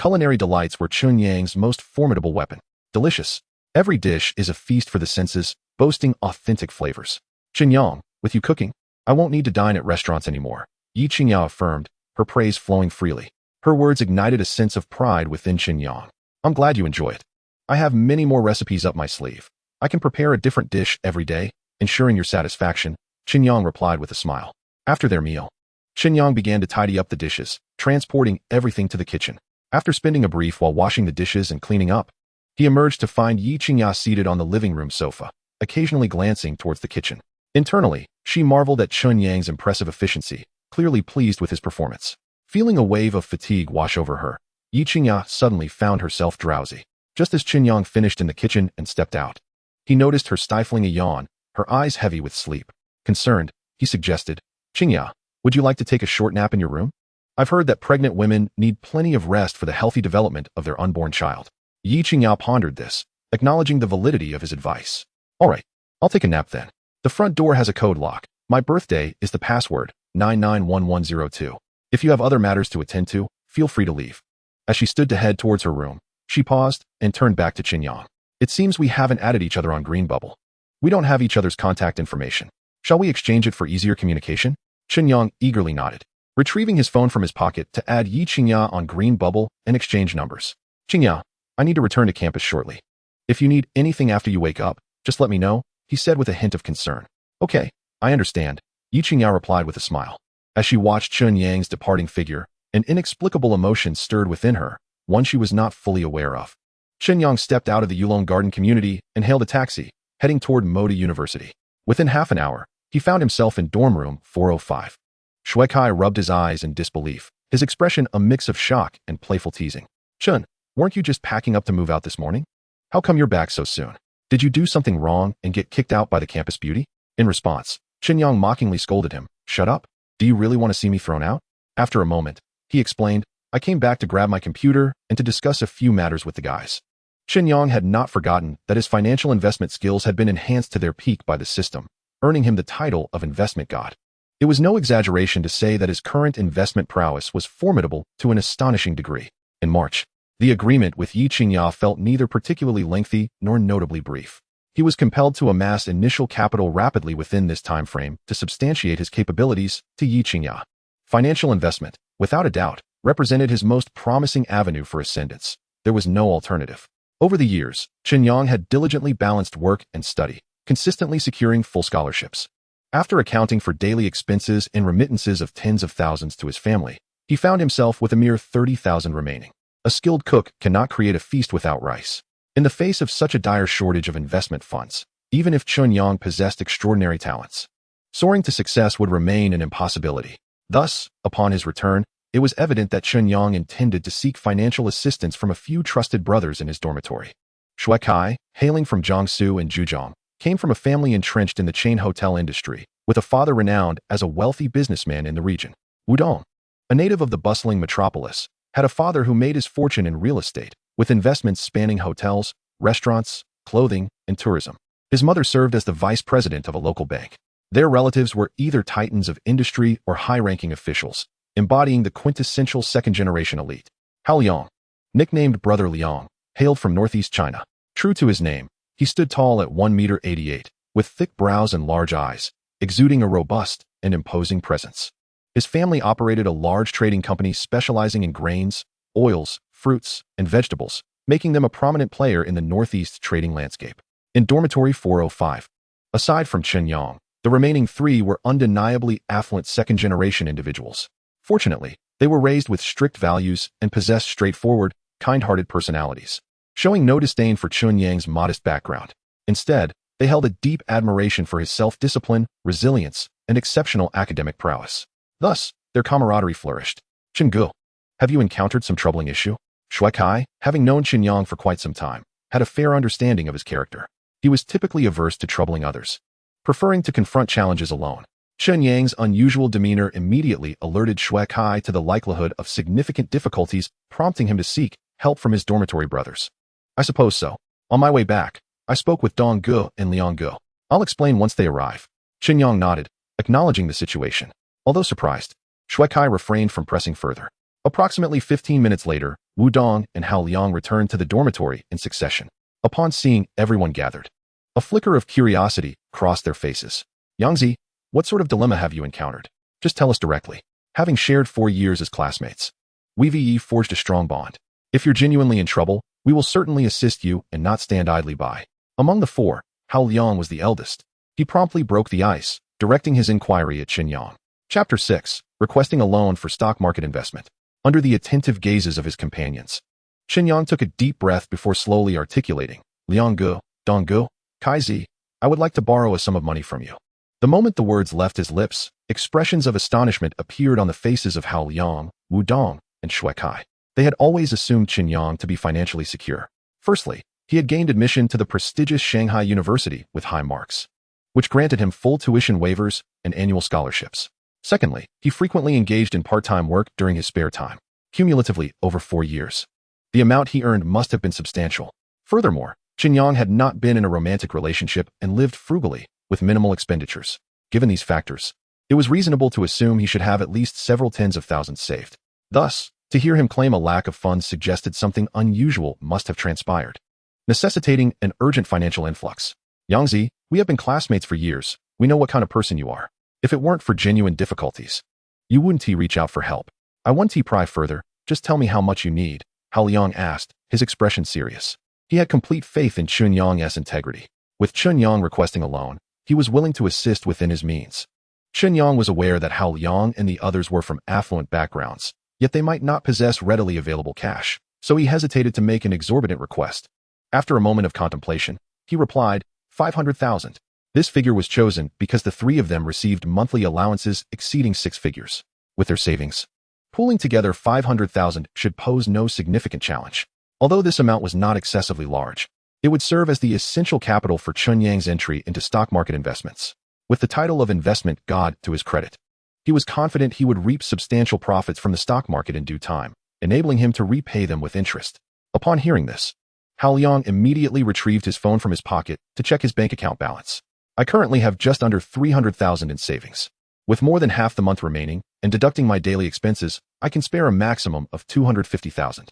Culinary delights were Chen Yang's most formidable weapon. Delicious. Every dish is a feast for the senses, boasting authentic flavors. Chen Yang, with you cooking, I won't need to dine at restaurants anymore, Yi Qingya affirmed, her praise flowing freely. Her words ignited a sense of pride within Chen Yang. I'm glad you enjoy it. I have many more recipes up my sleeve. I can prepare a different dish every day, ensuring your satisfaction, Chen Yang replied with a smile. After their meal, Chen Yang began to tidy up the dishes, transporting everything to the kitchen. After spending a brief while washing the dishes and cleaning up, he emerged to find Yi Qingya seated on the living room sofa, occasionally glancing towards the kitchen. Internally, she marveled at Chen Yang's impressive efficiency, clearly pleased with his performance. Feeling a wave of fatigue wash over her, Yi Qingya suddenly found herself drowsy. Just as Chen Yang finished in the kitchen and stepped out, he noticed her stifling a yawn, her eyes heavy with sleep. Concerned, he suggested. "Qingya, would you like to take a short nap in your room? I've heard that pregnant women need plenty of rest for the healthy development of their unborn child." Yi Qingya pondered this, acknowledging the validity of his advice. "All right, I'll take a nap then. The front door has a code lock. My birthday is the password, 991102. If you have other matters to attend to, feel free to leave." As she stood to head towards her room, she paused and turned back to Chen Yang. "It seems we haven't added each other on Green Bubble. We don't have each other's contact information. Shall we exchange it for easier communication?" Chen Yang eagerly nodded, retrieving his phone from his pocket to add Yi Qingya on Green Bubble and exchange numbers. "Qingya, I need to return to campus shortly. If you need anything after you wake up, just let me know," he said with a hint of concern. "Okay, I understand," Yi Qingya replied with a smile. As she watched Chen Yang's departing figure, an inexplicable emotion stirred within her, one she was not fully aware of. Chen Yang stepped out of the Yulong Garden community and hailed a taxi, heading toward Modi University. Within half an hour, he found himself in dorm room 405. Shui Kai rubbed his eyes in disbelief, his expression a mix of shock and playful teasing. "Chen, weren't you just packing up to move out this morning? How come you're back so soon? Did you do something wrong and get kicked out by the campus beauty?" In response, Chen Yang mockingly scolded him. "Shut up. Do you really want to see me thrown out?" After a moment, he explained, "I came back to grab my computer and to discuss a few matters with the guys." Chen Yang had not forgotten that his financial investment skills had been enhanced to their peak by the system, earning him the title of investment god. It was no exaggeration to say that his current investment prowess was formidable to an astonishing degree. In March, the agreement with Yi Qingya felt neither particularly lengthy nor notably brief. He was compelled to amass initial capital rapidly within this time frame to substantiate his capabilities to Yi Qingya. Financial investment, without a doubt, represented his most promising avenue for ascendance. There was no alternative. Over the years, Chen Yang had diligently balanced work and study, consistently securing full scholarships. After accounting for daily expenses and remittances of tens of thousands to his family, he found himself with a mere 30,000 remaining. A skilled cook cannot create a feast without rice. In the face of such a dire shortage of investment funds, even if Chen Yang possessed extraordinary talents, soaring to success would remain an impossibility. Thus, upon his return, it was evident that Chen Yang intended to seek financial assistance from a few trusted brothers in his dormitory. Shui Kai, hailing from Jiangsu and Zhejiang, came from a family entrenched in the chain hotel industry, with a father renowned as a wealthy businessman in the region. Wu Dong, a native of the bustling metropolis, had a father who made his fortune in real estate, with investments spanning hotels, restaurants, clothing, and tourism. His mother served as the vice president of a local bank. Their relatives were either titans of industry or high-ranking officials, embodying the quintessential second-generation elite. Hao Liang, nicknamed Brother Liang, hailed from northeast China. True to his name, he stood tall at 1.88 meters, with thick brows and large eyes, exuding a robust and imposing presence. His family operated a large trading company specializing in grains, oils, fruits, and vegetables, making them a prominent player in the northeast trading landscape. In dormitory 405, aside from Chen Yang, the remaining three were undeniably affluent second-generation individuals. Fortunately, they were raised with strict values and possessed straightforward, kind-hearted personalities, showing no disdain for Chen Yang's modest background. Instead, they held a deep admiration for his self-discipline, resilience, and exceptional academic prowess. Thus, their camaraderie flourished. "Chen Gu, have you encountered some troubling issue?" Shui Kai, having known Chen Yang for quite some time, had a fair understanding of his character. He was typically averse to troubling others, preferring to confront challenges alone. Chen Yang's unusual demeanor immediately alerted Shui Kai to the likelihood of significant difficulties, prompting him to seek help from his dormitory brothers. "I suppose so. On my way back, I spoke with Dong Gu and Liang Gu. I'll explain once they arrive." Chen Yang nodded, acknowledging the situation. Although surprised, Shui Kai refrained from pressing further. Approximately 15 minutes later, Wu Dong and Hao Liang returned to the dormitory in succession. Upon seeing everyone gathered, a flicker of curiosity crossed their faces. "Yangzi, what sort of dilemma have you encountered? Just tell us directly." Having shared 4 years as classmates, we forged a strong bond. "If you're genuinely in trouble, we will certainly assist you and not stand idly by." Among the four, Hao Liang was the eldest. He promptly broke the ice, directing his inquiry at Chen Yang. Chapter 6, requesting a loan for stock market investment. Under the attentive gazes of his companions, Chen Yang took a deep breath before slowly articulating, "Liang Gu, Dong Gu, Kai Zi, I would like to borrow a sum of money from you." The moment the words left his lips, expressions of astonishment appeared on the faces of Hao Liang, Wu Dong, and Shui Kai. They had always assumed Chen Yang to be financially secure. Firstly, he had gained admission to the prestigious Shanghai University with high marks. which granted him full tuition waivers and annual scholarships. Secondly, he frequently engaged in part-time work during his spare time, cumulatively over 4 years. The amount he earned must have been substantial. Furthermore, Chen Yang had not been in a romantic relationship and lived frugally, with minimal expenditures. Given these factors, it was reasonable to assume he should have at least several tens of thousands saved. Thus, to hear him claim a lack of funds suggested something unusual must have transpired, necessitating an urgent financial influx. Yangzi, we have been classmates for years. We know what kind of person you are. If it weren't for genuine difficulties, you wouldn't reach out for help. I wouldn't pry further. Just tell me how much you need, Hao Liang asked, his expression serious. He had complete faith in Chen Yang's integrity. With Chen Yang requesting a loan, he was willing to assist within his means. Chen Yang was aware that Hao Liang and the others were from affluent backgrounds, yet they might not possess readily available cash, so he hesitated to make an exorbitant request. After a moment of contemplation, he replied, 500,000. This figure was chosen because the three of them received monthly allowances exceeding 6 figures. With their savings, pooling together 500,000 should pose no significant challenge. Although this amount was not excessively large, it would serve as the essential capital for Chen Yang's entry into stock market investments. With the title of investment god to his credit, he was confident he would reap substantial profits from the stock market in due time, enabling him to repay them with interest. Upon hearing this, Hao Liang immediately retrieved his phone from his pocket to check his bank account balance. I currently have just under 300,000 in savings. With more than half the month remaining, and deducting my daily expenses, I can spare a maximum of 250,000.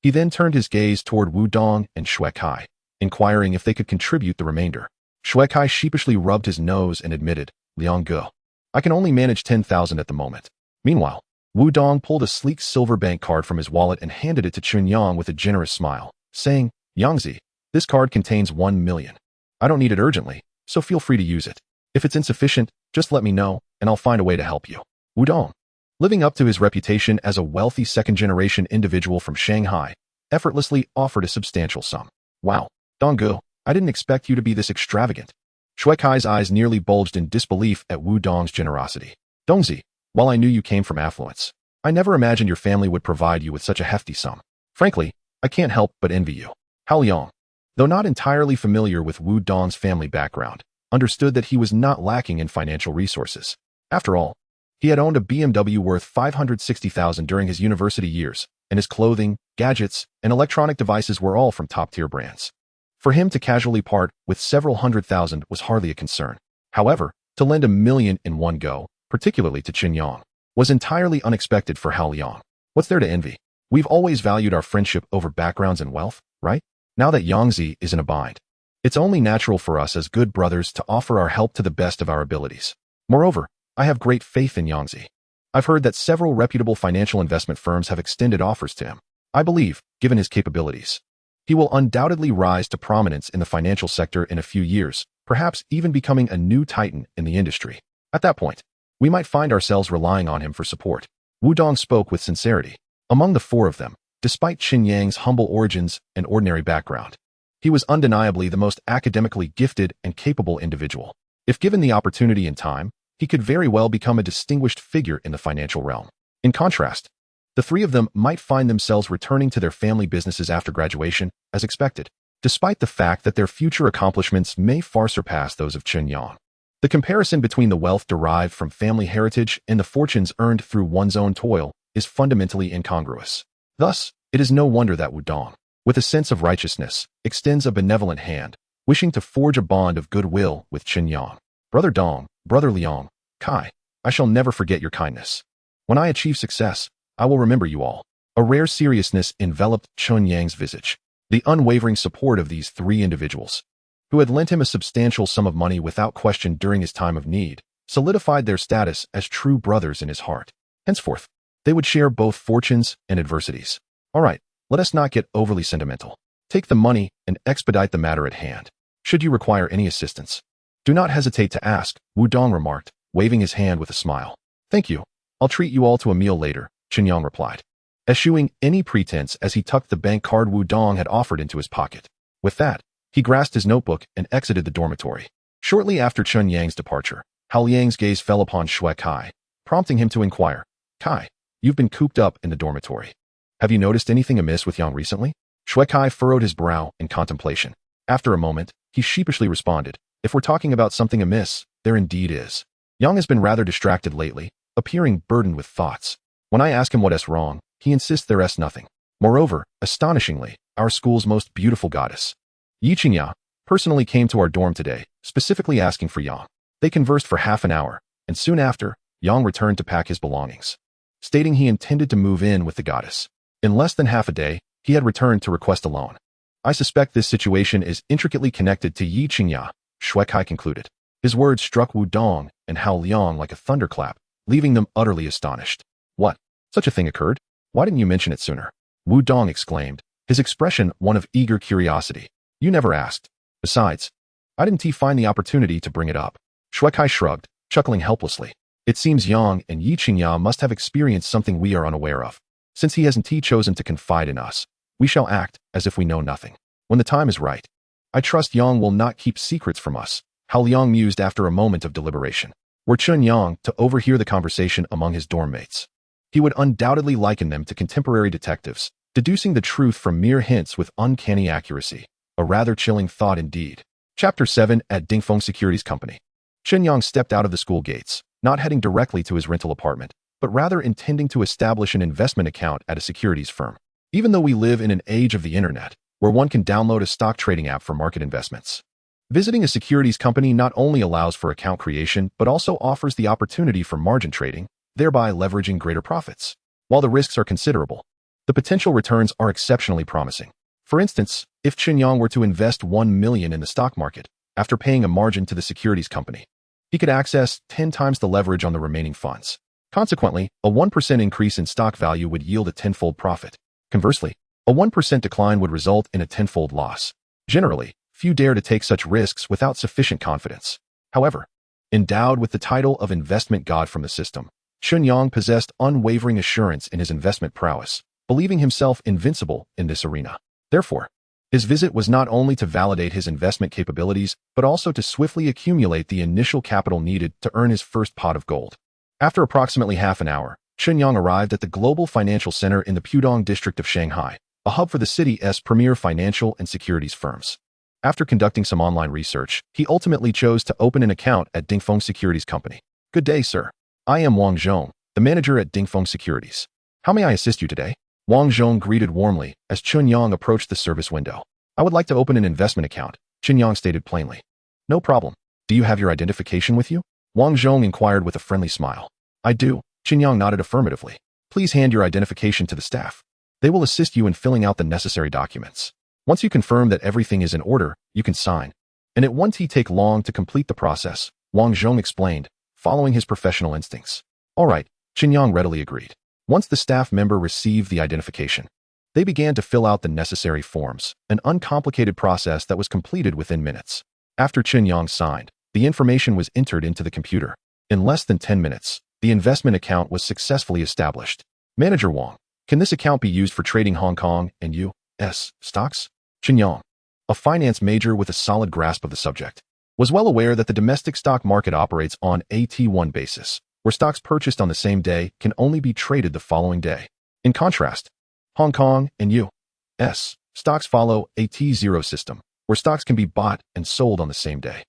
He then turned his gaze toward Wu Dong and Shui Kai, inquiring if they could contribute the remainder. Shui Kai sheepishly rubbed his nose and admitted, Liang Ge, I can only manage 10,000 at the moment. Meanwhile, Wu Dong pulled a sleek silver bank card from his wallet and handed it to Chen Yang with a generous smile, saying, Yangzi, this card contains 1 million. I don't need it urgently, so feel free to use it. If it's insufficient, just let me know, and I'll find a way to help you. Wu Dong, living up to his reputation as a wealthy second-generation individual from Shanghai, effortlessly offered a substantial sum. Wow, Donggu, I didn't expect you to be this extravagant. Shui Kai's eyes nearly bulged in disbelief at Wu Dong's generosity. Dongzi, while I knew you came from affluence, I never imagined your family would provide you with such a hefty sum. Frankly, I can't help but envy you. Hao Liang, though not entirely familiar with Wu Dong's family background, understood that he was not lacking in financial resources. After all, he had owned a BMW worth 560,000 during his university years, and his clothing, gadgets, and electronic devices were all from top-tier brands. For him to casually part with several 100,000 was hardly a concern. However, to lend 1 million in one go, particularly to Chen Yang, was entirely unexpected for Hao Liang. What's there to envy? We've always valued our friendship over backgrounds and wealth, right? Now that Yangzi is in a bind, it's only natural for us as good brothers to offer our help to the best of our abilities. Moreover, I have great faith in Yangzi. I've heard that several reputable financial investment firms have extended offers to him. I believe, given his capabilities, he will undoubtedly rise to prominence in the financial sector in a few years, perhaps even becoming a new titan in the industry. At that point, we might find ourselves relying on him for support. Wu Dong spoke with sincerity. Among the four of them, despite Chen Yang's humble origins and ordinary background, he was undeniably the most academically gifted and capable individual. If given the opportunity and time, he could very well become a distinguished figure in the financial realm. In contrast, the three of them might find themselves returning to their family businesses after graduation, as expected, despite the fact that their future accomplishments may far surpass those of Chen Yang. The comparison between the wealth derived from family heritage and the fortunes earned through one's own toil is fundamentally incongruous. Thus, it is no wonder that Wu Dong, with a sense of righteousness, extends a benevolent hand, wishing to forge a bond of goodwill with Chen Yang. Brother Dong, Brother Liang, Kai, I shall never forget your kindness. When I achieve success, I will remember you all. A rare seriousness enveloped Chen Yang's visage. The unwavering support of these three individuals, who had lent him a substantial sum of money without question during his time of need, solidified their status as true brothers in his heart. Henceforth, they would share both fortunes and adversities. All right, let us not get overly sentimental. Take the money and expedite the matter at hand. Should you require any assistance, do not hesitate to ask, Wu Dong remarked, waving his hand with a smile. Thank you. I'll treat you all to a meal later, Chen Yang replied, eschewing any pretense as he tucked the bank card Wu Dong had offered into his pocket. With that, he grasped his notebook and exited the dormitory. Shortly after Chen Yang's departure, Hao Liang's gaze fell upon Shui Kai, prompting him to inquire, Kai, you've been cooped up in the dormitory. Have you noticed anything amiss with Yang recently? Shui Kai furrowed his brow in contemplation. After a moment, he sheepishly responded, If we're talking about something amiss, there indeed is. Yang has been rather distracted lately, appearing burdened with thoughts. When I ask him what's wrong, he insists there's nothing. Moreover, astonishingly, our school's most beautiful goddess, Chen Yang, personally came to our dorm today, specifically asking for Yang. They conversed for half an hour, and soon after, Yang returned to pack his belongings, stating he intended to move in with the goddess. In less than half a day, he had returned to request a loan. I suspect this situation is intricately connected to Chen Yang, Shui Kai concluded. His words struck Wu Dong and Hao Liang like a thunderclap, leaving them utterly astonished. What? Such a thing occurred? Why didn't you mention it sooner? Wu Dong exclaimed, his expression one of eager curiosity. You never asked. Besides, I didn't find the opportunity to bring it up. Shui Kai shrugged, chuckling helplessly. It seems Yang and Chen Yang must have experienced something we are unaware of. Since he hasn't chosen to confide in us, we shall act as if we know nothing. When the time is right, I trust Yang will not keep secrets from us, Hao Liang mused after a moment of deliberation. Were Chen Yang to overhear the conversation among his dorm mates, he would undoubtedly liken them to contemporary detectives, deducing the truth from mere hints with uncanny accuracy. A rather chilling thought indeed. Chapter 7 at Dingfeng Securities Company. Chen Yang stepped out of the school gates, not heading directly to his rental apartment, but rather intending to establish an investment account at a securities firm. Even though we live in an age of the internet, where one can download a stock trading app for market investments, visiting a securities company not only allows for account creation, but also offers the opportunity for margin trading, thereby leveraging greater profits. While the risks are considerable, the potential returns are exceptionally promising. For instance, if Chen Yang were to invest 1 million in the stock market, after paying a margin to the securities company, he could access 10 times the leverage on the remaining funds. Consequently, a 1% increase in stock value would yield a 10-fold profit. Conversely, a 1% decline would result in a 10-fold loss. Generally, few dare to take such risks without sufficient confidence. However, endowed with the title of investment god from the system, Chen Yang possessed unwavering assurance in his investment prowess, believing himself invincible in this arena. Therefore, his visit was not only to validate his investment capabilities, but also to swiftly accumulate the initial capital needed to earn his first pot of gold. After approximately half an hour, Chen Yang arrived at the Global Financial Center in the Pudong district of Shanghai, a hub for the city's premier financial and securities firms. After conducting some online research, he ultimately chose to open an account at Dingfeng Securities Company. Good day, sir. I am Wang Zhong, the manager at Dingfeng Securities. How may I assist you today? Wang Zhong greeted warmly as Chen Yang approached the service window. I would like to open an investment account, Chen Yang stated plainly. No problem. Do you have your identification with you? Wang Zhong inquired with a friendly smile. I do. Chen Yang nodded affirmatively. Please hand your identification to the staff. They will assist you in filling out the necessary documents. Once you confirm that everything is in order, you can sign. And it won't take long to complete the process, Wang Zhong explained, following his professional instincts. All right, Chen Yang readily agreed. Once the staff member received the identification, they began to fill out the necessary forms, an uncomplicated process that was completed within minutes. After Chen Yang signed, the information was entered into the computer. In less than 10 minutes, the investment account was successfully established. Manager Wang, can this account be used for trading Hong Kong and U.S. stocks? Chen Yang, a finance major with a solid grasp of the subject, was well aware that the domestic stock market operates on a T1 basis, where stocks purchased on the same day can only be traded the following day. In contrast, Hong Kong and U.S. stocks follow a T0 system, where stocks can be bought and sold on the same day.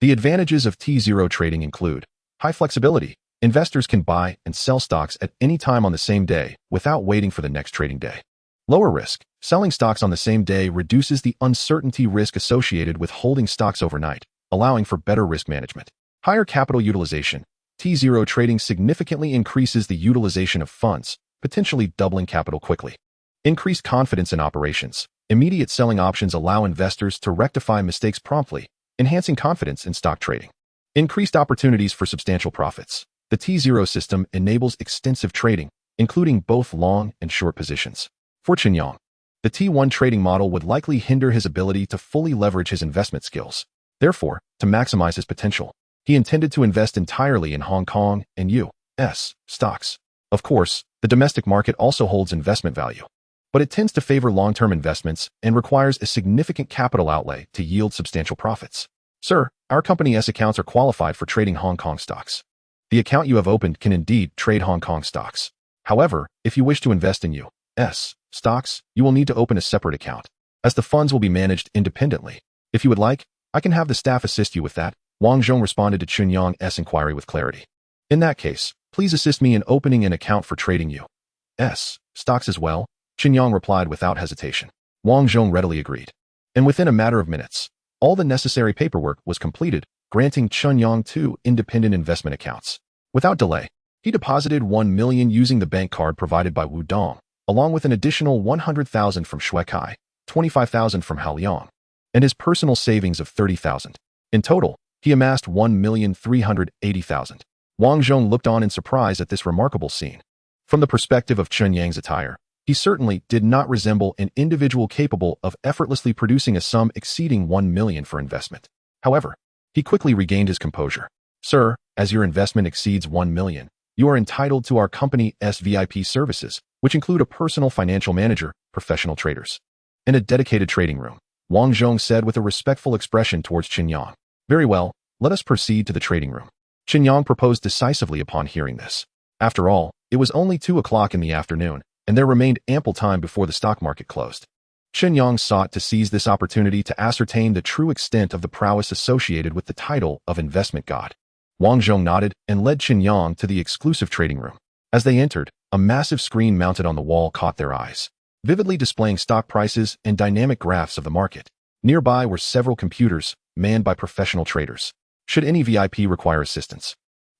The advantages of T0 trading include high flexibility. Investors can buy and sell stocks at any time on the same day without waiting for the next trading day. Lower risk. Selling stocks on the same day reduces the uncertainty risk associated with holding stocks overnight, allowing for better risk management. Higher capital utilization. T0 trading significantly increases the utilization of funds, potentially doubling capital quickly. Increased confidence in operations. Immediate selling options allow investors to rectify mistakes promptly, enhancing confidence in stock trading. Increased opportunities for substantial profits. The T0 system enables extensive trading, including both long and short positions. For Chen Yang, the T1 trading model would likely hinder his ability to fully leverage his investment skills. Therefore, to maximize his potential, he intended to invest entirely in Hong Kong and U.S. stocks. Of course, the domestic market also holds investment value, but it tends to favor long-term investments and requires a significant capital outlay to yield substantial profits. Sir, our company's accounts are qualified for trading Hong Kong stocks. The account you have opened can indeed trade Hong Kong stocks. However, if you wish to invest in U.S. stocks, you will need to open a separate account, as the funds will be managed independently. If you would like, I can have the staff assist you with that. Wang Zhong responded to Chen Yang's inquiry with clarity. In that case, please assist me in opening an account for trading U.S. stocks as well, Chen Yang replied without hesitation. Wang Zhong readily agreed. And within a matter of minutes, all the necessary paperwork was completed, granting Chen Yang 2 independent investment accounts. Without delay, he deposited 1 million using the bank card provided by Wu Dong, along with an additional 100,000 from Shui Kai, 25,000 from Hao Liang, and his personal savings of 30,000. In total, he amassed 1,380,000. Wang Zhong looked on in surprise at this remarkable scene. From the perspective of Chen Yang's attire, he certainly did not resemble an individual capable of effortlessly producing a sum exceeding 1 million for investment. However, he quickly regained his composure. Sir, as your investment exceeds 1 million, you are entitled to our company's VIP services, which include a personal financial manager, professional traders, and a dedicated trading room, Wang Zhong said with a respectful expression towards Chen Yang. Very well, let us proceed to the trading room. Chen Yang proposed decisively upon hearing this. After all, it was only 2 o'clock in the afternoon, and there remained ample time before the stock market closed. Chen Yang sought to seize this opportunity to ascertain the true extent of the prowess associated with the title of investment god. Wang Zhong nodded and led Chen Yang to the exclusive trading room. As they entered, a massive screen mounted on the wall caught their eyes, vividly displaying stock prices and dynamic graphs of the market. Nearby were several computers, manned by professional traders. Should any VIP require assistance,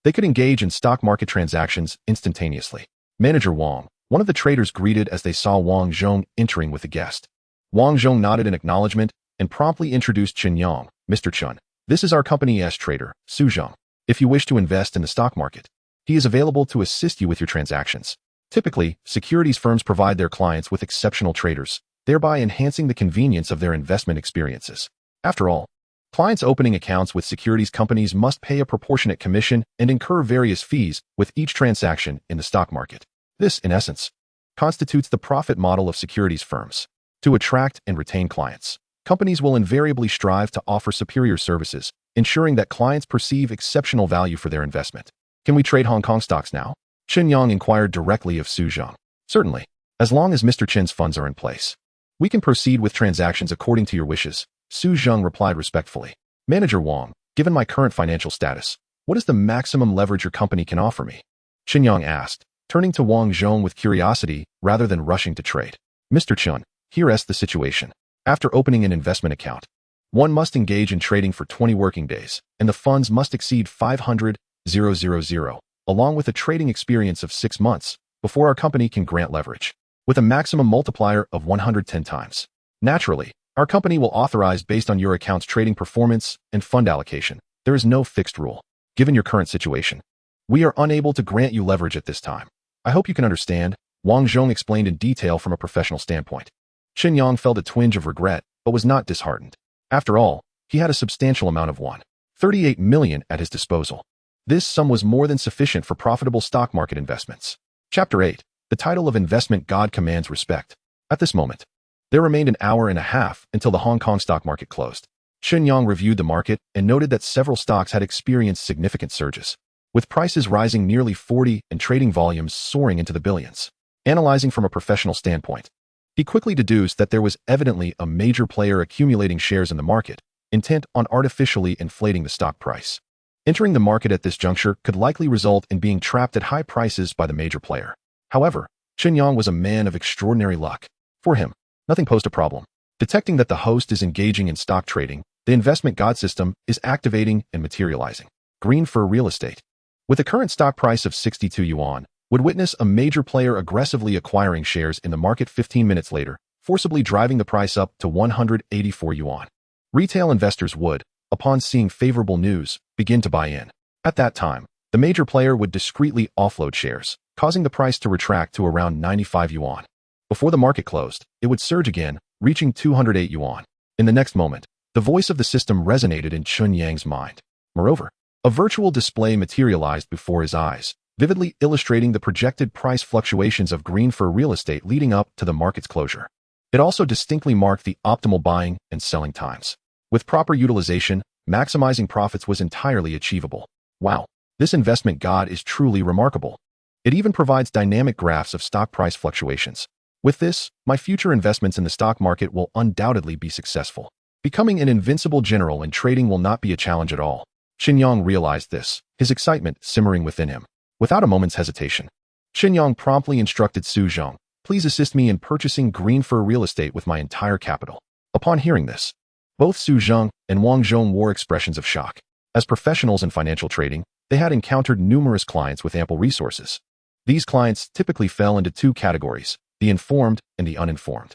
they could engage in stock market transactions instantaneously. Manager Wang, one of the traders, greeted as they saw Wang Zhong entering with a guest. Wang Zhong nodded in acknowledgement and promptly introduced Chen Yang. Mr. Chen, this is our company's trader, Su Zhong. If you wish to invest in the stock market, he is available to assist you with your transactions. Typically, securities firms provide their clients with exceptional traders, thereby enhancing the convenience of their investment experiences. After all, clients opening accounts with securities companies must pay a proportionate commission and incur various fees with each transaction in the stock market. This, in essence, constitutes the profit model of securities firms. To attract and retain clients, companies will invariably strive to offer superior services, ensuring that clients perceive exceptional value for their investment. Can we trade Hong Kong stocks now? Chen Yang inquired directly of Su Zhong. Certainly, as long as Mr. Chen's funds are in place. We can proceed with transactions according to your wishes, Su Zhong replied respectfully. Manager Wang, given my current financial status, what is the maximum leverage your company can offer me? Chen Yang asked, turning to Wang Zhong with curiosity rather than rushing to trade. Mr. Chen, here's the situation. After opening an investment account, one must engage in trading for 20 working days, and the funds must exceed 500,000, along with a trading experience of 6 months, before our company can grant leverage, with a maximum multiplier of 110 times. Naturally, our company will authorize based on your account's trading performance and fund allocation. There is no fixed rule. Given your current situation, we are unable to grant you leverage at this time. I hope you can understand, Wang Zhong explained in detail from a professional standpoint. Chen Yang felt a twinge of regret, but was not disheartened. After all, he had a substantial amount of 138 million at his disposal. This sum was more than sufficient for profitable stock market investments. Chapter 8. The title of investment god commands respect. At this moment, there remained an hour and a half until the Hong Kong stock market closed. Chen Yang reviewed the market and noted that several stocks had experienced significant surges, with prices rising nearly 40 and trading volumes soaring into the billions. Analyzing from a professional standpoint, he quickly deduced that there was evidently a major player accumulating shares in the market, intent on artificially inflating the stock price. Entering the market at this juncture could likely result in being trapped at high prices by the major player. However, Chen Yang was a man of extraordinary luck. For him, nothing posed a problem. Detecting that the host is engaging in stock trading, the investment god system is activating and materializing. Green for real estate. With a current stock price of 62 yuan, would witness a major player aggressively acquiring shares in the market 15 minutes later, forcibly driving the price up to 184 yuan. Retail investors would, upon seeing favorable news, begin to buy in. At that time, the major player would discreetly offload shares, causing the price to retract to around 95 yuan. Before the market closed, it would surge again, reaching 208 yuan. In the next moment, the voice of the system resonated in Chen Yang's mind. Moreover, a virtual display materialized before his eyes, vividly illustrating the projected price fluctuations of green for real estate leading up to the market's closure. It also distinctly marked the optimal buying and selling times. With proper utilization, maximizing profits was entirely achievable. Wow, this investment god is truly remarkable. It even provides dynamic graphs of stock price fluctuations. With this, my future investments in the stock market will undoubtedly be successful. Becoming an invincible general in trading will not be a challenge at all. Chen Yang realized this, his excitement simmering within him. Without a moment's hesitation, Chen Yang promptly instructed Su Zhong, "Please assist me in purchasing green fur real estate with my entire capital." Upon hearing this, both Su Zhong and Wang Zhong wore expressions of shock. As professionals in financial trading, they had encountered numerous clients with ample resources. These clients typically fell into two categories: the informed and the uninformed.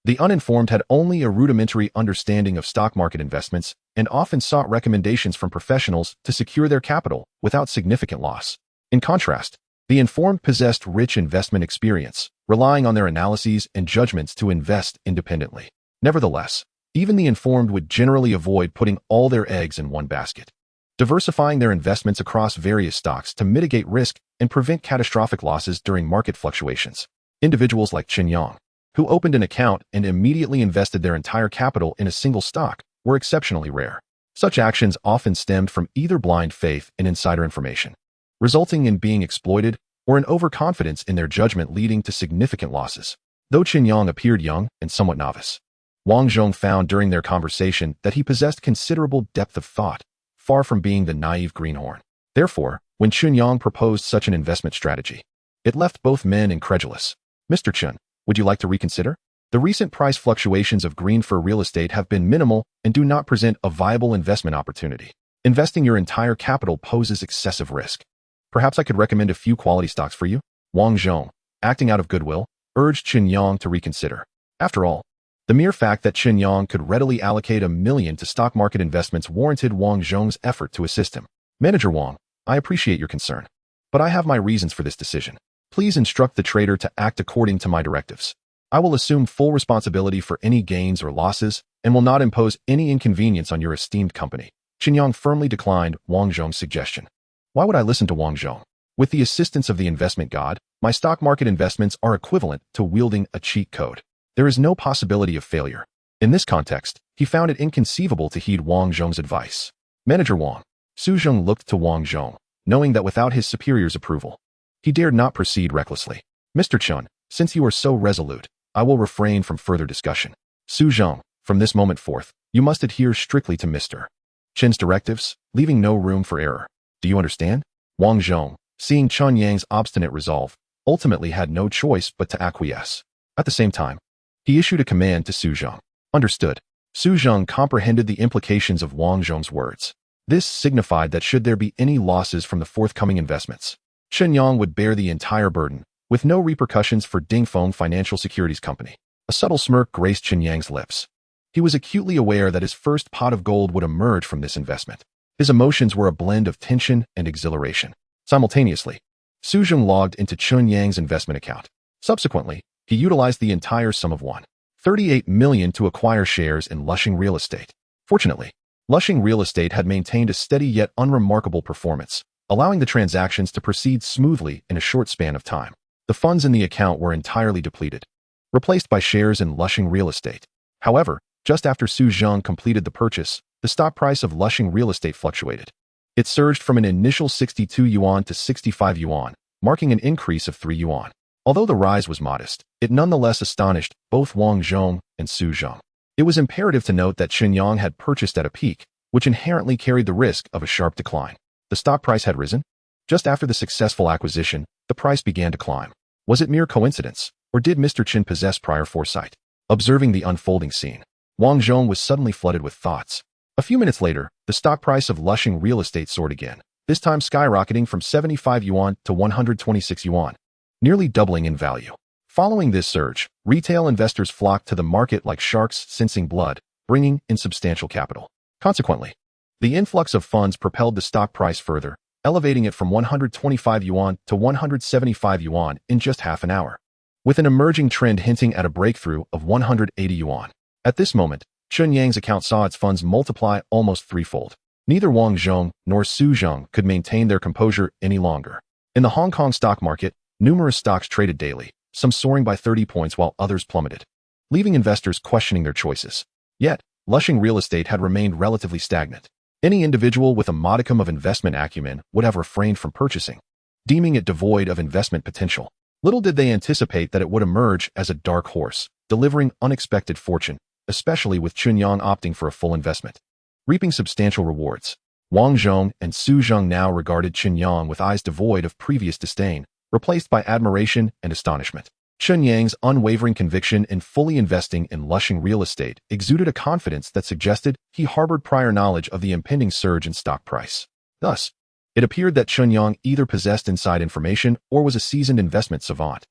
The uninformed had only a rudimentary understanding of stock market investments and often sought recommendations from professionals to secure their capital without significant loss. In contrast, the informed possessed rich investment experience, relying on their analyses and judgments to invest independently. Nevertheless, even the informed would generally avoid putting all their eggs in one basket, diversifying their investments across various stocks to mitigate risk and prevent catastrophic losses during market fluctuations. Individuals like Chen Yang, who opened an account and immediately invested their entire capital in a single stock, were exceptionally rare. Such actions often stemmed from either blind faith in insider information, resulting in being exploited, or an overconfidence in their judgment leading to significant losses. Though Chen Yang appeared young and somewhat novice, Wang Zhong found during their conversation that he possessed considerable depth of thought, far from being the naive greenhorn. Therefore, when Chen Yang proposed such an investment strategy, it left both men incredulous. "Mr. Chen, would you like to reconsider? The recent price fluctuations of green fur real estate have been minimal and do not present a viable investment opportunity. Investing your entire capital poses excessive risk. Perhaps I could recommend a few quality stocks for you." Wang Zhong, acting out of goodwill, urged Chen Yang to reconsider. After all, the mere fact that Chen Yang could readily allocate $1 million to stock market investments warranted Wang Zhong's effort to assist him. "Manager Wang, I appreciate your concern, but I have my reasons for this decision. Please instruct the trader to act according to my directives. I will assume full responsibility for any gains or losses and will not impose any inconvenience on your esteemed company." Chen Yang firmly declined Wang Zhong's suggestion. "Why would I listen to Wang Zhong? With the assistance of the investment god, my stock market investments are equivalent to wielding a cheat code. There is no possibility of failure." In this context, he found it inconceivable to heed Wang Zhong's advice. "Manager Wang." Su Zhong looked to Wang Zhong, knowing that without his superior's approval, he dared not proceed recklessly. "Mr. Chen, since you are so resolute, I will refrain from further discussion. Su Zhong, from this moment forth, you must adhere strictly to Mr. Chen's directives, leaving no room for error. Do you understand?" Wang Zhong, seeing Chen Yang's obstinate resolve, ultimately had no choice but to acquiesce. At the same time, he issued a command to Su Zhong. "Understood." Su Zhong comprehended the implications of Wang Zhong's words. This signified that should there be any losses from the forthcoming investments, Chen Yang would bear the entire burden, with no repercussions for Dingfeng Financial Securities Company. A subtle smirk graced Chen Yang's lips. He was acutely aware that his first pot of gold would emerge from this investment. His emotions were a blend of tension and exhilaration. Simultaneously, Su Zhong logged into Chen Yang's investment account. Subsequently, he utilized the entire sum of $1.38 million to acquire shares in Lushing Real Estate. Fortunately, Lushing Real Estate had maintained a steady yet unremarkable performance, allowing the transactions to proceed smoothly in a short span of time. The funds in the account were entirely depleted, replaced by shares in Lushing Real Estate. However, just after Su Zhong completed the purchase, the stock price of Lushing Real Estate fluctuated. It surged from an initial 62 yuan to 65 yuan, marking an increase of 3 yuan. Although the rise was modest, it nonetheless astonished both Wang Zhong and Su Zhong. It was imperative to note that Chen Yang had purchased at a peak, which inherently carried the risk of a sharp decline. The stock price had risen. Just after the successful acquisition, the price began to climb. Was it mere coincidence, or did Mr. Chen possess prior foresight? Observing the unfolding scene, Wang Zhong was suddenly flooded with thoughts. A few minutes later, the stock price of Lushing Real Estate soared again, this time skyrocketing from 75 yuan to 126 yuan, nearly doubling in value. Following this surge, retail investors flocked to the market like sharks sensing blood, bringing in substantial capital. Consequently, the influx of funds propelled the stock price further, elevating it from 125 yuan to 175 yuan in just half an hour, with an emerging trend hinting at a breakthrough of 180 yuan. At this moment, Chen Yang's account saw its funds multiply almost threefold. Neither Wang Zhong nor Su Zhong could maintain their composure any longer. In the Hong Kong stock market, numerous stocks traded daily, some soaring by 30 points while others plummeted, leaving investors questioning their choices. Yet, Lushing Real Estate had remained relatively stagnant. Any individual with a modicum of investment acumen would have refrained from purchasing, deeming it devoid of investment potential. Little did they anticipate that it would emerge as a dark horse, delivering unexpected fortune especially with Chen Yang opting for a full investment, reaping substantial rewards. Wang Zhong and Su Zheng now regarded Chen Yang with eyes devoid of previous disdain, replaced by admiration and astonishment. Chen Yang's unwavering conviction in fully investing in Lushing real estate exuded a confidence that suggested he harbored prior knowledge of the impending surge in stock price. Thus, it appeared that Chen Yang either possessed inside information or was a seasoned investment savant.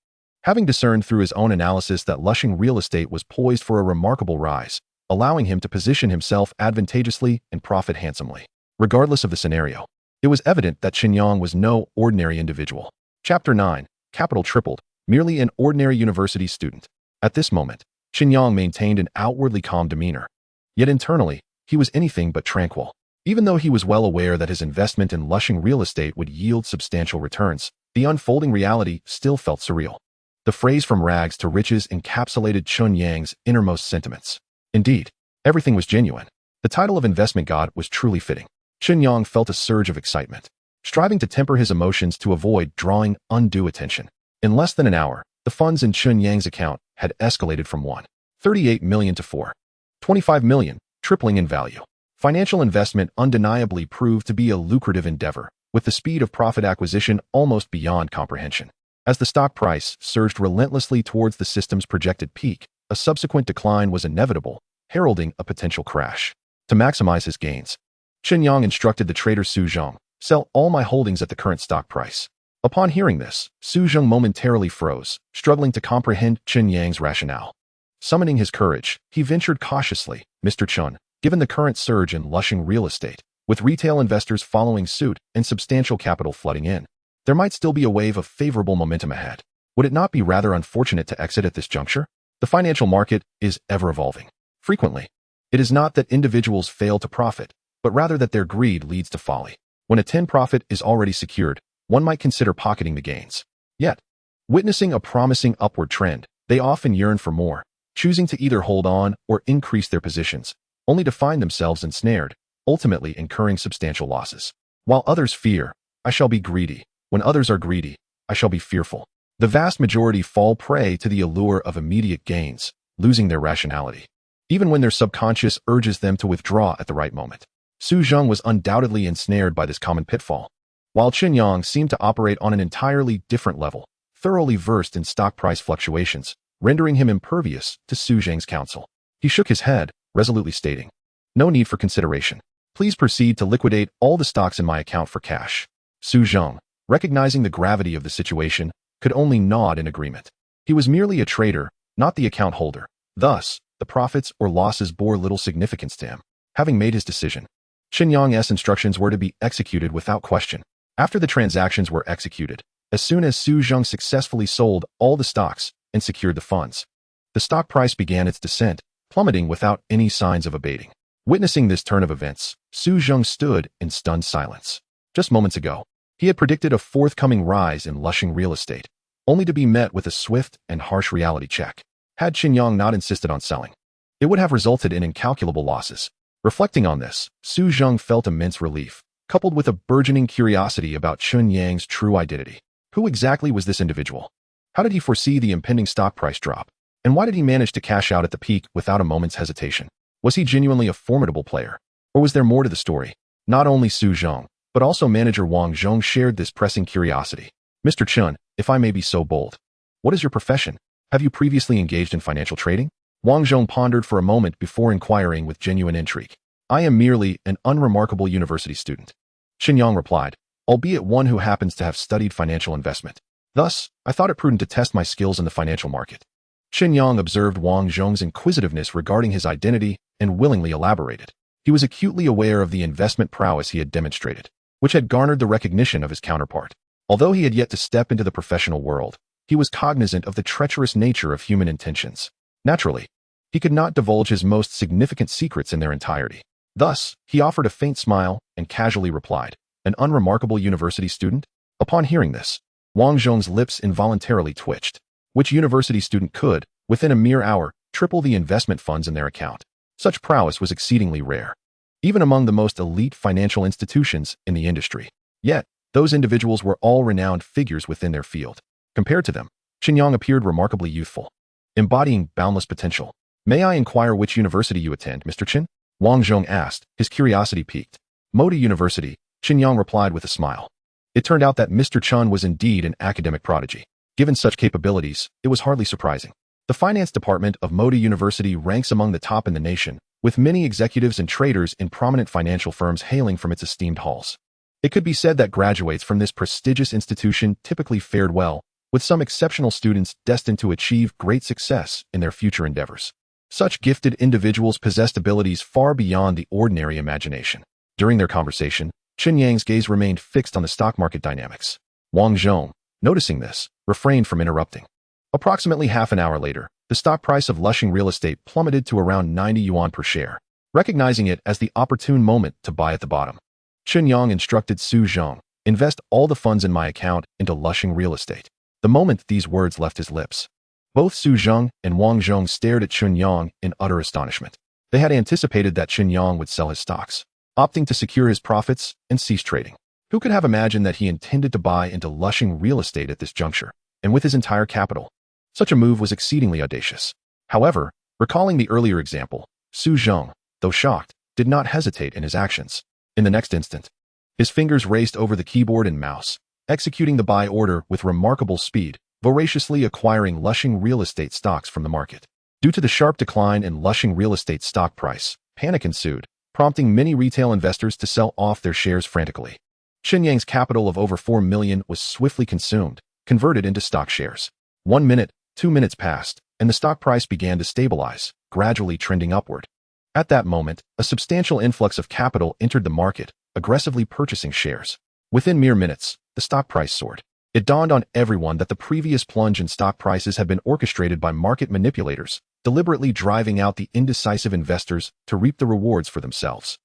Having discerned through his own analysis that Lushing real estate was poised for a remarkable rise, allowing him to position himself advantageously and profit handsomely. Regardless of the scenario, it was evident that Chen Yang was no ordinary individual. Chapter 9. Capital tripled. Merely an ordinary university student. At this moment, Chen Yang maintained an outwardly calm demeanor. Yet internally, he was anything but tranquil. Even though he was well aware that his investment in Lushing real estate would yield substantial returns, the unfolding reality still felt surreal. The phrase "from rags to riches" encapsulated Chen Yang's innermost sentiments. Indeed, everything was genuine. The title of investment god was truly fitting. Chen Yang felt a surge of excitement, striving to temper his emotions to avoid drawing undue attention. In less than an hour, the funds in Chen Yang's account had escalated from 1.38 million to 4.25 million, tripling in value. Financial investment undeniably proved to be a lucrative endeavor, with the speed of profit acquisition almost beyond comprehension. As the stock price surged relentlessly towards the system's projected peak, a subsequent decline was inevitable, heralding a potential crash. To maximize his gains, Chen Yang instructed the trader Su Zheng, "Sell all my holdings at the current stock price." Upon hearing this, Su Zheng momentarily froze, struggling to comprehend Chen Yang's rationale. Summoning his courage, he ventured cautiously, "Mr. Chen, given the current surge in Lushing real estate, with retail investors following suit and substantial capital flooding in, there might still be a wave of favorable momentum ahead. Would it not be rather unfortunate to exit at this juncture? The financial market is ever evolving. Frequently, it is not that individuals fail to profit, but rather that their greed leads to folly. When a 10 profit is already secured, one might consider pocketing the gains. Yet, witnessing a promising upward trend, they often yearn for more, choosing to either hold on or increase their positions, only to find themselves ensnared, ultimately incurring substantial losses. While others fear, I shall be greedy. When others are greedy, I shall be fearful. The vast majority fall prey to the allure of immediate gains, losing their rationality, even when their subconscious urges them to withdraw at the right moment. Su Zheng was undoubtedly ensnared by this common pitfall, while Chen Yang seemed to operate on an entirely different level, thoroughly versed in stock price fluctuations, rendering him impervious to Su Zheng's counsel. He shook his head, resolutely stating, "No need for consideration. Please proceed to liquidate all the stocks in my account for cash." Su Zheng, recognizing the gravity of the situation, could only nod in agreement. He was merely a trader, not the account holder. Thus, the profits or losses bore little significance to him. Having made his decision, Chen Yang's instructions were to be executed without question. After the transactions were executed, as soon as Su Zheng successfully sold all the stocks and secured the funds, the stock price began its descent, plummeting without any signs of abating. Witnessing this turn of events, Su Zheng stood in stunned silence. Just moments ago, he had predicted a forthcoming rise in Lushing real estate, only to be met with a swift and harsh reality check. Had Chen Yang not insisted on selling, it would have resulted in incalculable losses. Reflecting on this, Su Zheng felt immense relief, coupled with a burgeoning curiosity about Chen Yang's true identity. Who exactly was this individual? How did he foresee the impending stock price drop? And why did he manage to cash out at the peak without a moment's hesitation? Was he genuinely a formidable player? Or was there more to the story? Not only Su Zheng, but also manager Wang Zhong shared this pressing curiosity. "Mr. Chen, if I may be so bold, what is your profession? Have you previously engaged in financial trading?" Wang Zhong pondered for a moment before inquiring with genuine intrigue. "I am merely an unremarkable university student," Chen Yang replied, "albeit one who happens to have studied financial investment. Thus, I thought it prudent to test my skills in the financial market." Chen Yang observed Wang Zhong's inquisitiveness regarding his identity and willingly elaborated. He was acutely aware of the investment prowess he had demonstrated, which had garnered the recognition of his counterpart. Although he had yet to step into the professional world, he was cognizant of the treacherous nature of human intentions. Naturally, he could not divulge his most significant secrets in their entirety. Thus, he offered a faint smile and casually replied, "An unremarkable university student?" Upon hearing this, Wang Zhong's lips involuntarily twitched. Which university student could, within a mere hour, triple the investment funds in their account? Such prowess was exceedingly rare, even among the most elite financial institutions in the industry. Yet, those individuals were all renowned figures within their field. Compared to them, Chen Yang appeared remarkably youthful, embodying boundless potential. May I inquire which university you attend, Mr. Chen? Wang Zhong asked, his curiosity piqued. Modi University, Chen Yang replied with a smile. It turned out that Mr. Chen was indeed an academic prodigy. Given such capabilities, it was hardly surprising. The finance department of Modi University ranks among the top in the nation, with many executives and traders in prominent financial firms hailing from its esteemed halls. It could be said that graduates from this prestigious institution typically fared well, with some exceptional students destined to achieve great success in their future endeavors. Such gifted individuals possessed abilities far beyond the ordinary imagination. During their conversation, Chen Yang's gaze remained fixed on the stock market dynamics. Wang Zhong, noticing this, refrained from interrupting. Approximately half an hour later, the stock price of Lushing Real Estate plummeted to around 90 yuan per share, recognizing it as the opportune moment to buy at the bottom. Chen Yang instructed Su Zhong, invest all the funds in my account into Lushing Real Estate. The moment these words left his lips, both Su Zhong and Wang Zhong stared at Chen Yang in utter astonishment. They had anticipated that Chen Yang would sell his stocks, opting to secure his profits and cease trading. Who could have imagined that he intended to buy into Lushing Real Estate at this juncture, and with his entire capital? Such a move was exceedingly audacious. However, recalling the earlier example, Su Zhong, though shocked, did not hesitate in his actions. In the next instant, his fingers raced over the keyboard and mouse, executing the buy order with remarkable speed, voraciously acquiring Lushing Real Estate stocks from the market. Due to the sharp decline in Lushing Real Estate stock price, panic ensued, prompting many retail investors to sell off their shares frantically. Chen Yang's capital of over 4 million was swiftly consumed, converted into stock shares. 1 minute, 2 minutes passed, and the stock price began to stabilize, gradually trending upward. At that moment, a substantial influx of capital entered the market, aggressively purchasing shares. Within mere minutes, the stock price soared. It dawned on everyone that the previous plunge in stock prices had been orchestrated by market manipulators, deliberately driving out the indecisive investors to reap the rewards for themselves.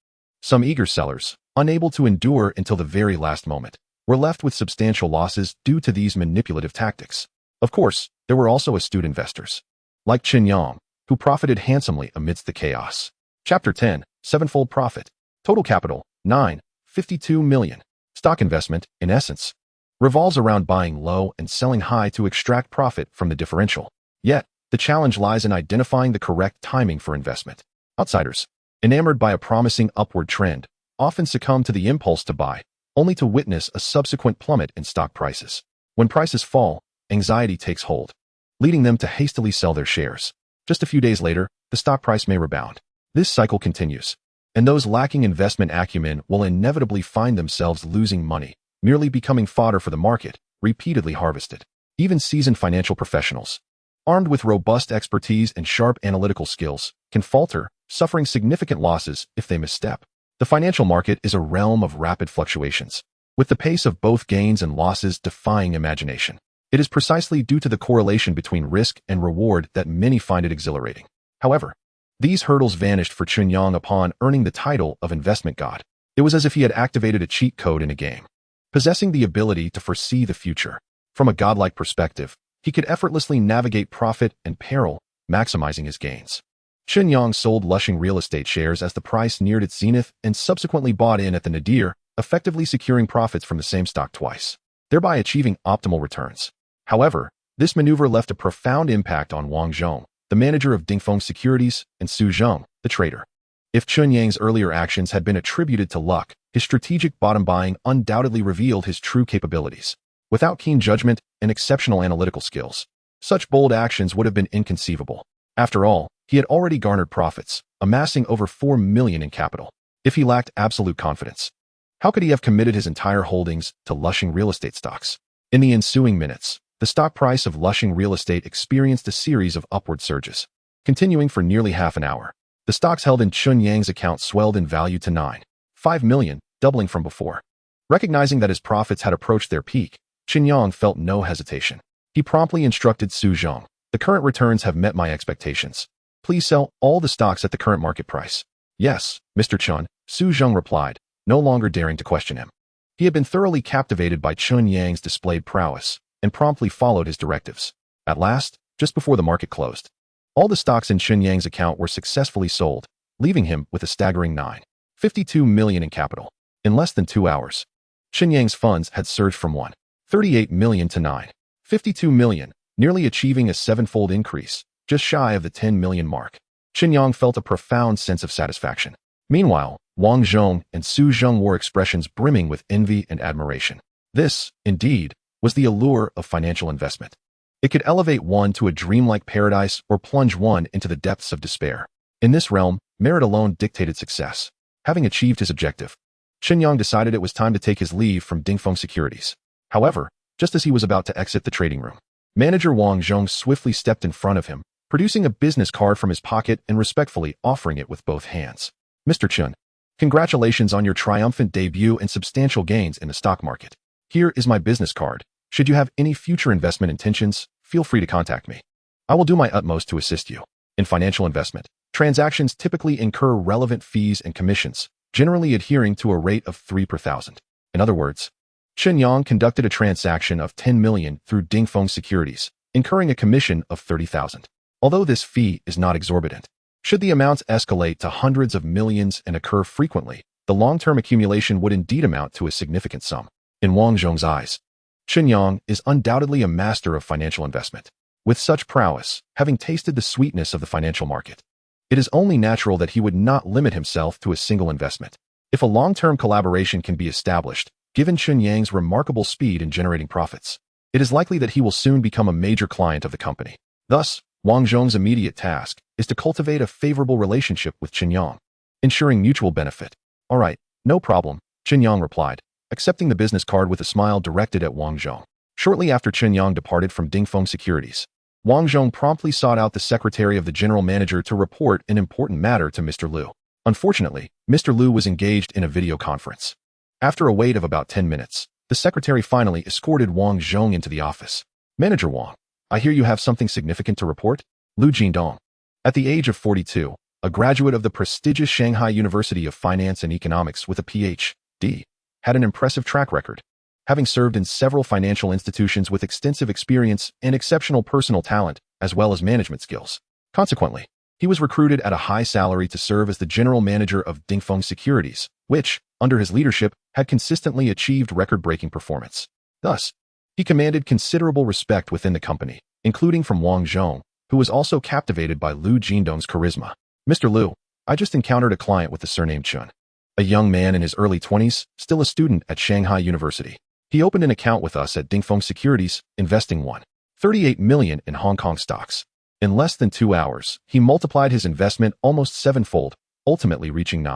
Some eager sellers, unable to endure until the very last moment, were left with substantial losses due to these manipulative tactics. Of course, there were also astute investors, like Chen Yang, who profited handsomely amidst the chaos. Chapter 10, Sevenfold Profit. Total capital, 52 million. Stock investment, in essence, revolves around buying low and selling high to extract profit from the differential. Yet, the challenge lies in identifying the correct timing for investment. Outsiders, enamored by a promising upward trend, often succumb to the impulse to buy, only to witness a subsequent plummet in stock prices. When prices fall, anxiety takes hold, leading them to hastily sell their shares. Just a few days later, the stock price may rebound. This cycle continues, and those lacking investment acumen will inevitably find themselves losing money, merely becoming fodder for the market, repeatedly harvested. Even seasoned financial professionals, armed with robust expertise and sharp analytical skills, can falter, suffering significant losses if they misstep. The financial market is a realm of rapid fluctuations, with the pace of both gains and losses defying imagination. It is precisely due to the correlation between risk and reward that many find it exhilarating. However, these hurdles vanished for Chen Yang upon earning the title of investment god. It was as if he had activated a cheat code in a game, possessing the ability to foresee the future. From a godlike perspective, he could effortlessly navigate profit and peril, maximizing his gains. Chen Yang sold Lushing Real Estate shares as the price neared its zenith and subsequently bought in at the nadir, effectively securing profits from the same stock twice, thereby achieving optimal returns. However, this maneuver left a profound impact on Wang Zhong, the manager of Dingfeng Securities, and Su Zhong, the trader. If Chen Yang's earlier actions had been attributed to luck, his strategic bottom buying undoubtedly revealed his true capabilities. Without keen judgment and exceptional analytical skills, such bold actions would have been inconceivable. After all, he had already garnered profits, amassing over 4 million in capital. If he lacked absolute confidence, how could he have committed his entire holdings to Lushing Real Estate stocks? In the ensuing minutes, the stock price of Lushing Real Estate experienced a series of upward surges. Continuing for nearly half an hour, the stocks held in Chen Yang's account swelled in value to 5 million, doubling from before. Recognizing that his profits had approached their peak, Chen Yang felt no hesitation. He promptly instructed Su Zhong, "The current returns have met my expectations. Please sell all the stocks at the current market price." "Yes, Mr. Chen," Su Zhong replied, no longer daring to question him. He had been thoroughly captivated by Chen Yang's displayed prowess, and promptly followed his directives. At last, just before the market closed, all the stocks in Chen Yang's account were successfully sold, leaving him with a staggering 52 million in capital. In less than 2 hours, Chen Yang's funds had surged from 38 million to 52 million, nearly achieving a sevenfold increase, just shy of the 10 million mark. Chen Yang felt a profound sense of satisfaction. Meanwhile, Wang Zhong and Su Zheng wore expressions brimming with envy and admiration. This, indeed, was the allure of financial investment. It could elevate one to a dreamlike paradise or plunge one into the depths of despair. In this realm, merit alone dictated success. Having achieved his objective, Chen Yang decided it was time to take his leave from Dingfeng Securities. However, just as he was about to exit the trading room, manager Wang Zhong swiftly stepped in front of him, producing a business card from his pocket and respectfully offering it with both hands. Mr. Chen, congratulations on your triumphant debut and substantial gains in the stock market. Here is my business card. Should you have any future investment intentions, feel free to contact me. I will do my utmost to assist you. In financial investment, transactions typically incur relevant fees and commissions, generally adhering to a rate of 3 per thousand. In other words, Chen Yang conducted a transaction of 10 million through Dingfeng Securities, incurring a commission of 30,000. Although this fee is not exorbitant, should the amounts escalate to hundreds of millions and occur frequently, the long-term accumulation would indeed amount to a significant sum. In Wang Zhong's eyes, Chen Yang is undoubtedly a master of financial investment. With such prowess, having tasted the sweetness of the financial market, it is only natural that he would not limit himself to a single investment. If a long-term collaboration can be established, given Chen Yang's remarkable speed in generating profits, it is likely that he will soon become a major client of the company. Thus, Wang Zhong's immediate task is to cultivate a favorable relationship with Chen Yang, ensuring mutual benefit. All right, no problem, Chen Yang replied, accepting the business card with a smile directed at Wang Zhong. Shortly after Chen Yang departed from Dingfeng Securities, Wang Zhong promptly sought out the secretary of the general manager to report an important matter to Mr. Liu. Unfortunately, Mr. Liu was engaged in a video conference. After a wait of about 10 minutes, the secretary finally escorted Wang Zhong into the office. Manager Wang, I hear you have something significant to report? Lu Jindong, at the age of 42, a graduate of the prestigious Shanghai University of Finance and Economics with a Ph.D., had an impressive track record, having served in several financial institutions with extensive experience and exceptional personal talent, as well as management skills. Consequently, he was recruited at a high salary to serve as the general manager of Dingfeng Securities, which, under his leadership, had consistently achieved record-breaking performance. Thus, he commanded considerable respect within the company, including from Wang Zhong, who was also captivated by Lu Jindong's charisma. Mr. Liu, I just encountered a client with the surname Chen. A young man in his early 20s, still a student at Shanghai University. He opened an account with us at Dingfeng Securities, investing 38 million in Hong Kong stocks. In less than 2 hours, he multiplied his investment almost sevenfold, ultimately reaching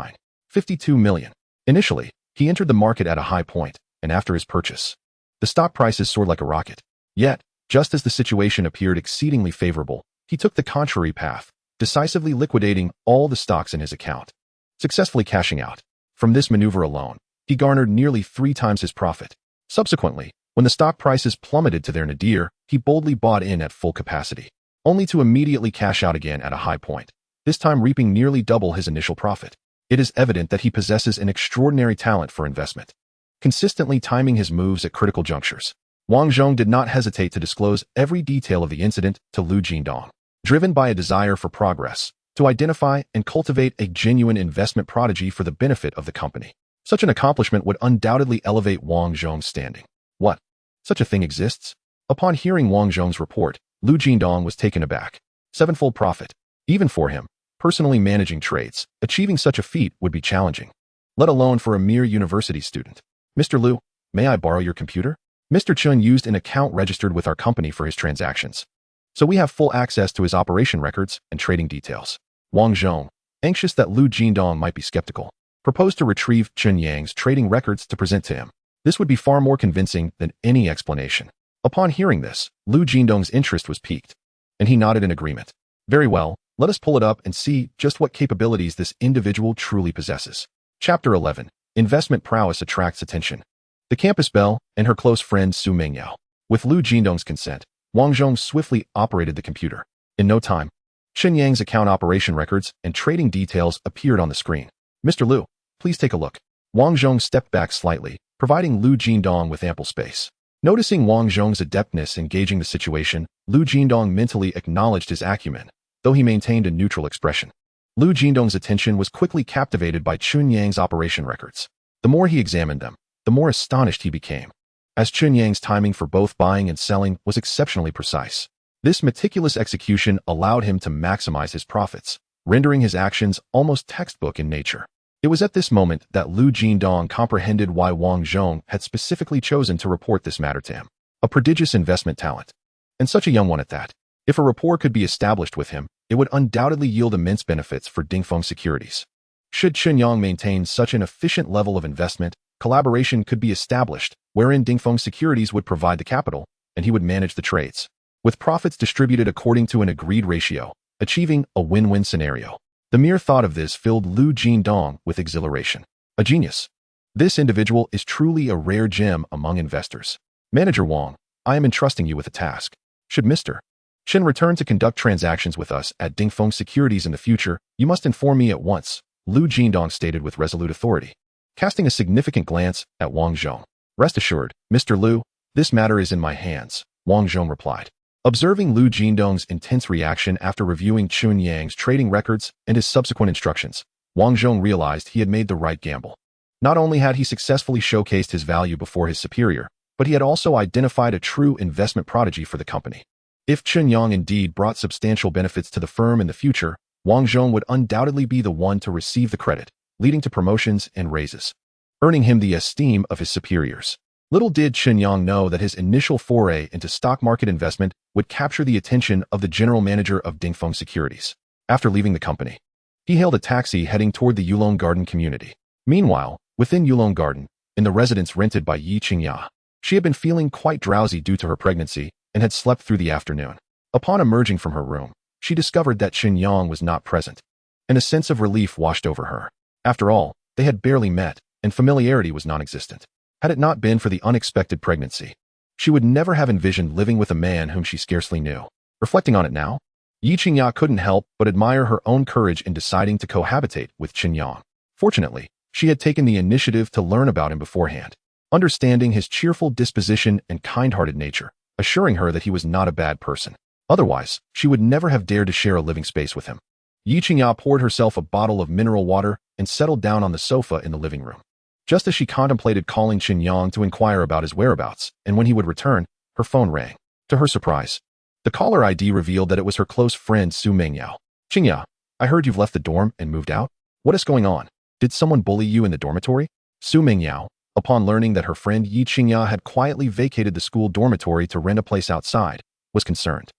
52 million. Initially, he entered the market at a high point, and after his purchase, the stock prices soared like a rocket. Yet, just as the situation appeared exceedingly favorable, he took the contrary path, decisively liquidating all the stocks in his account, successfully cashing out. From this maneuver alone, he garnered nearly 3 times his profit. Subsequently, when the stock prices plummeted to their nadir, he boldly bought in at full capacity, only to immediately cash out again at a high point, this time reaping nearly double his initial profit. It is evident that he possesses an extraordinary talent for investment, consistently timing his moves at critical junctures. Wang Zhong did not hesitate to disclose every detail of the incident to Lu Jindong, driven by a desire for progress, to identify and cultivate a genuine investment prodigy for the benefit of the company. Such an accomplishment would undoubtedly elevate Wang Zhong's standing. What? Such a thing exists? Upon hearing Wang Zhong's report, Lu Jindong was taken aback. Sevenfold profit. Even for him, personally managing trades, achieving such a feat would be challenging, let alone for a mere university student. Mr. Liu, may I borrow your computer? Mr. Chen used an account registered with our company for his transactions, so we have full access to his operation records and trading details. Wang Zhong, anxious that Lu Jindong might be skeptical, proposed to retrieve Chen Yang's trading records to present to him. This would be far more convincing than any explanation. Upon hearing this, Lu Jindong's interest was piqued, and he nodded in agreement. Very well, let us pull it up and see just what capabilities this individual truly possesses. Chapter 11. Investment prowess attracts attention. The campus Belle and her close friend Su Mengyao. With Lu Jindong's consent, Wang Zhong swiftly operated the computer. In no time, Chen Yang's account operation records and trading details appeared on the screen. Mr. Liu, please take a look. Wang Zhong stepped back slightly, providing Lu Jindong with ample space. Noticing Wang Zhong's adeptness in gauging the situation, Lu Jindong mentally acknowledged his acumen, though he maintained a neutral expression. Lu Jindong's attention was quickly captivated by Chen Yang's operation records. The more he examined them, the more astonished he became, as Chen Yang's timing for both buying and selling was exceptionally precise. This meticulous execution allowed him to maximize his profits, rendering his actions almost textbook in nature. It was at this moment that Lu Jindong comprehended why Wang Zhong had specifically chosen to report this matter to him. A prodigious investment talent, and such a young one at that. If a rapport could be established with him, it would undoubtedly yield immense benefits for Dingfeng Securities. Should Chen Yang maintain such an efficient level of investment, collaboration could be established, wherein Dingfeng Securities would provide the capital, and he would manage the trades, with profits distributed according to an agreed ratio, achieving a win-win scenario. The mere thought of this filled Lu Jindong with exhilaration. A genius. This individual is truly a rare gem among investors. Manager Wang, I am entrusting you with a task. Should Mr. Chen return to conduct transactions with us at Dingfeng Securities in the future, you must inform me at once, Lu Jindong stated with resolute authority, casting a significant glance at Wang Zhong. Rest assured, Mr. Lu, this matter is in my hands, Wang Zhong replied. Observing Lu Jindong's intense reaction after reviewing Chen Yang's trading records and his subsequent instructions, Wang Zhong realized he had made the right gamble. Not only had he successfully showcased his value before his superior, but he had also identified a true investment prodigy for the company. If Chen Yang indeed brought substantial benefits to the firm in the future, Wang Zhong would undoubtedly be the one to receive the credit, leading to promotions and raises, earning him the esteem of his superiors. Little did Chen Yang know that his initial foray into stock market investment would capture the attention of the general manager of Dingfeng Securities. After leaving the company, he hailed a taxi heading toward the Yulong Garden community. Meanwhile, within Yulong Garden, in the residence rented by Yi Qingya, she had been feeling quite drowsy due to her pregnancy and had slept through the afternoon. Upon emerging from her room, she discovered that Chen Yang was not present, and a sense of relief washed over her. After all, they had barely met, and familiarity was non-existent. Had it not been for the unexpected pregnancy, she would never have envisioned living with a man whom she scarcely knew. Reflecting on it now, Yi Qingya couldn't help but admire her own courage in deciding to cohabitate with Chen Yang. Fortunately, she had taken the initiative to learn about him beforehand, understanding his cheerful disposition and kind-hearted nature, assuring her that he was not a bad person. Otherwise, she would never have dared to share a living space with him. Yi Qingya poured herself a bottle of mineral water and settled down on the sofa in the living room. Just as she contemplated calling Chen Yang to inquire about his whereabouts and when he would return, her phone rang. To her surprise, the caller ID revealed that it was her close friend Su Mengyao. Qingya, I heard you've left the dorm and moved out. What is going on? Did someone bully you in the dormitory? Su Mengyao, upon learning that her friend Yi Qingya had quietly vacated the school dormitory to rent a place outside, was concerned.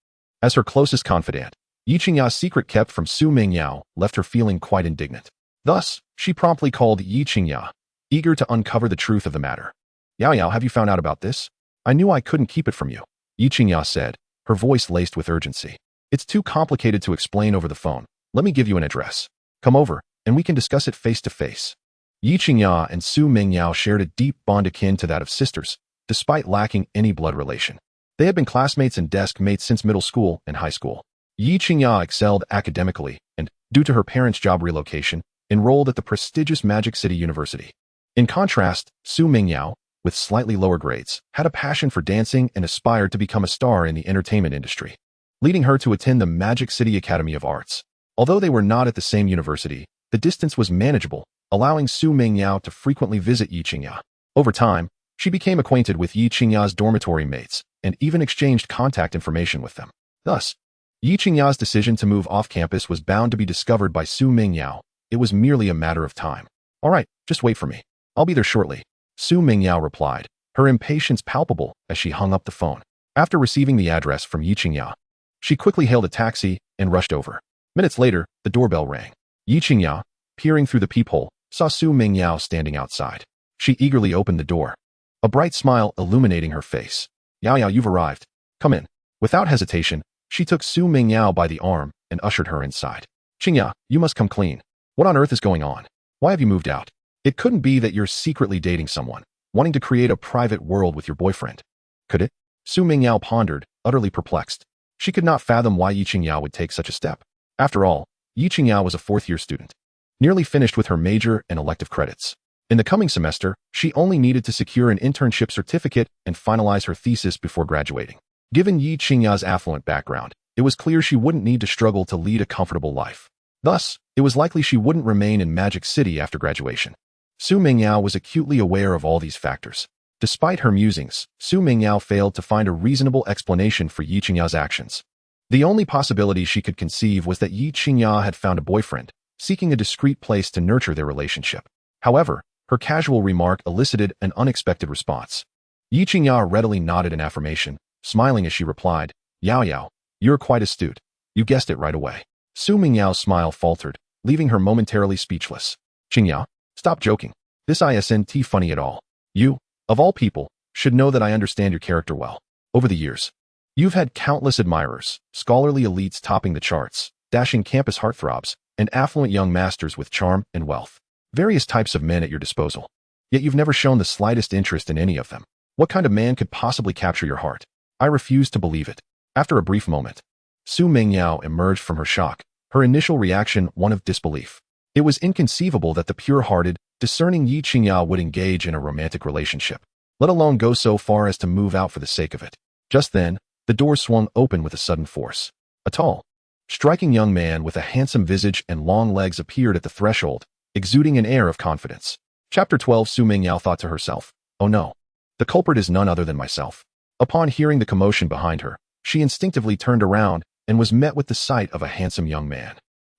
As her closest confidant, Yi Qingya's secret kept from Su Mengyao left her feeling quite indignant. Thus, she promptly called Yi Qingya, eager to uncover the truth of the matter. Yao, have you found out about this? I knew I couldn't keep it from you, Yi Qingya said, her voice laced with urgency. It's too complicated to explain over the phone. Let me give you an address. Come over, and we can discuss it face to face. Yi Qingya and Su Mengyao shared a deep bond akin to that of sisters, despite lacking any blood relation. They had been classmates and desk mates since middle school and high school. Yi Qingya excelled academically and, due to her parents' job relocation, enrolled at the prestigious Magic City University. In contrast, Su Mengyao, with slightly lower grades, had a passion for dancing and aspired to become a star in the entertainment industry, leading her to attend the Magic City Academy of Arts. Although they were not at the same university, the distance was manageable, allowing Su Mengyao to frequently visit Yi Qingya. Over time, she became acquainted with Yi Qingya's dormitory mates and even exchanged contact information with them. Thus, Yi Qingya's decision to move off campus was bound to be discovered by Su Mengyao. It was merely a matter of time. All right, just wait for me. I'll be there shortly, Su Mengyao replied, her impatience palpable as she hung up the phone. After receiving the address from Yi Qingya, she quickly hailed a taxi and rushed over. Minutes later, the doorbell rang. Yi Qingya, peering through the peephole, saw Su Mengyao standing outside. She eagerly opened the door, a bright smile illuminating her face. Yao, you've arrived. Come in. Without hesitation, she took Su Mengyao by the arm and ushered her inside. Qingya, you must come clean. What on earth is going on? Why have you moved out? It couldn't be that you're secretly dating someone, wanting to create a private world with your boyfriend. Could it? Su Mengyao pondered, utterly perplexed. She could not fathom why Yi Qingya would take such a step. After all, Yi Qingya was a fourth-year student, nearly finished with her major and elective credits. In the coming semester, she only needed to secure an internship certificate and finalize her thesis before graduating. Given Yi Qingya's affluent background, it was clear she wouldn't need to struggle to lead a comfortable life. Thus, it was likely she wouldn't remain in Magic City after graduation. Su Mengyao was acutely aware of all these factors. Despite her musings, Su Mengyao failed to find a reasonable explanation for Yi Qingya's actions. The only possibility she could conceive was that Yi Qingya had found a boyfriend, seeking a discreet place to nurture their relationship. However, her casual remark elicited an unexpected response. Yi Qingya readily nodded in affirmation, smiling as she replied, "Yao Yao, you're quite astute. You guessed it right away." Su Mingyao's smile faltered, leaving her momentarily speechless. "Qingya, stop joking. This isn't funny at all. You, of all people, should know that I understand your character well. Over the years, you've had countless admirers, scholarly elites topping the charts, dashing campus heartthrobs, and affluent young masters with charm and wealth. Various types of men at your disposal. Yet you've never shown the slightest interest in any of them. What kind of man could possibly capture your heart? I refuse to believe it." After a brief moment, Su Mingyao emerged from her shock, her initial reaction one of disbelief. It was inconceivable that the pure-hearted, discerning Yi Qingya would engage in a romantic relationship, let alone go so far as to move out for the sake of it. Just then, the door swung open with a sudden force. A tall, striking young man with a handsome visage and long legs appeared at the threshold, exuding an air of confidence. Chapter 12. Su Mingyao thought to herself, "Oh no. The culprit is none other than myself." Upon hearing the commotion behind her, she instinctively turned around and was met with the sight of a handsome young man,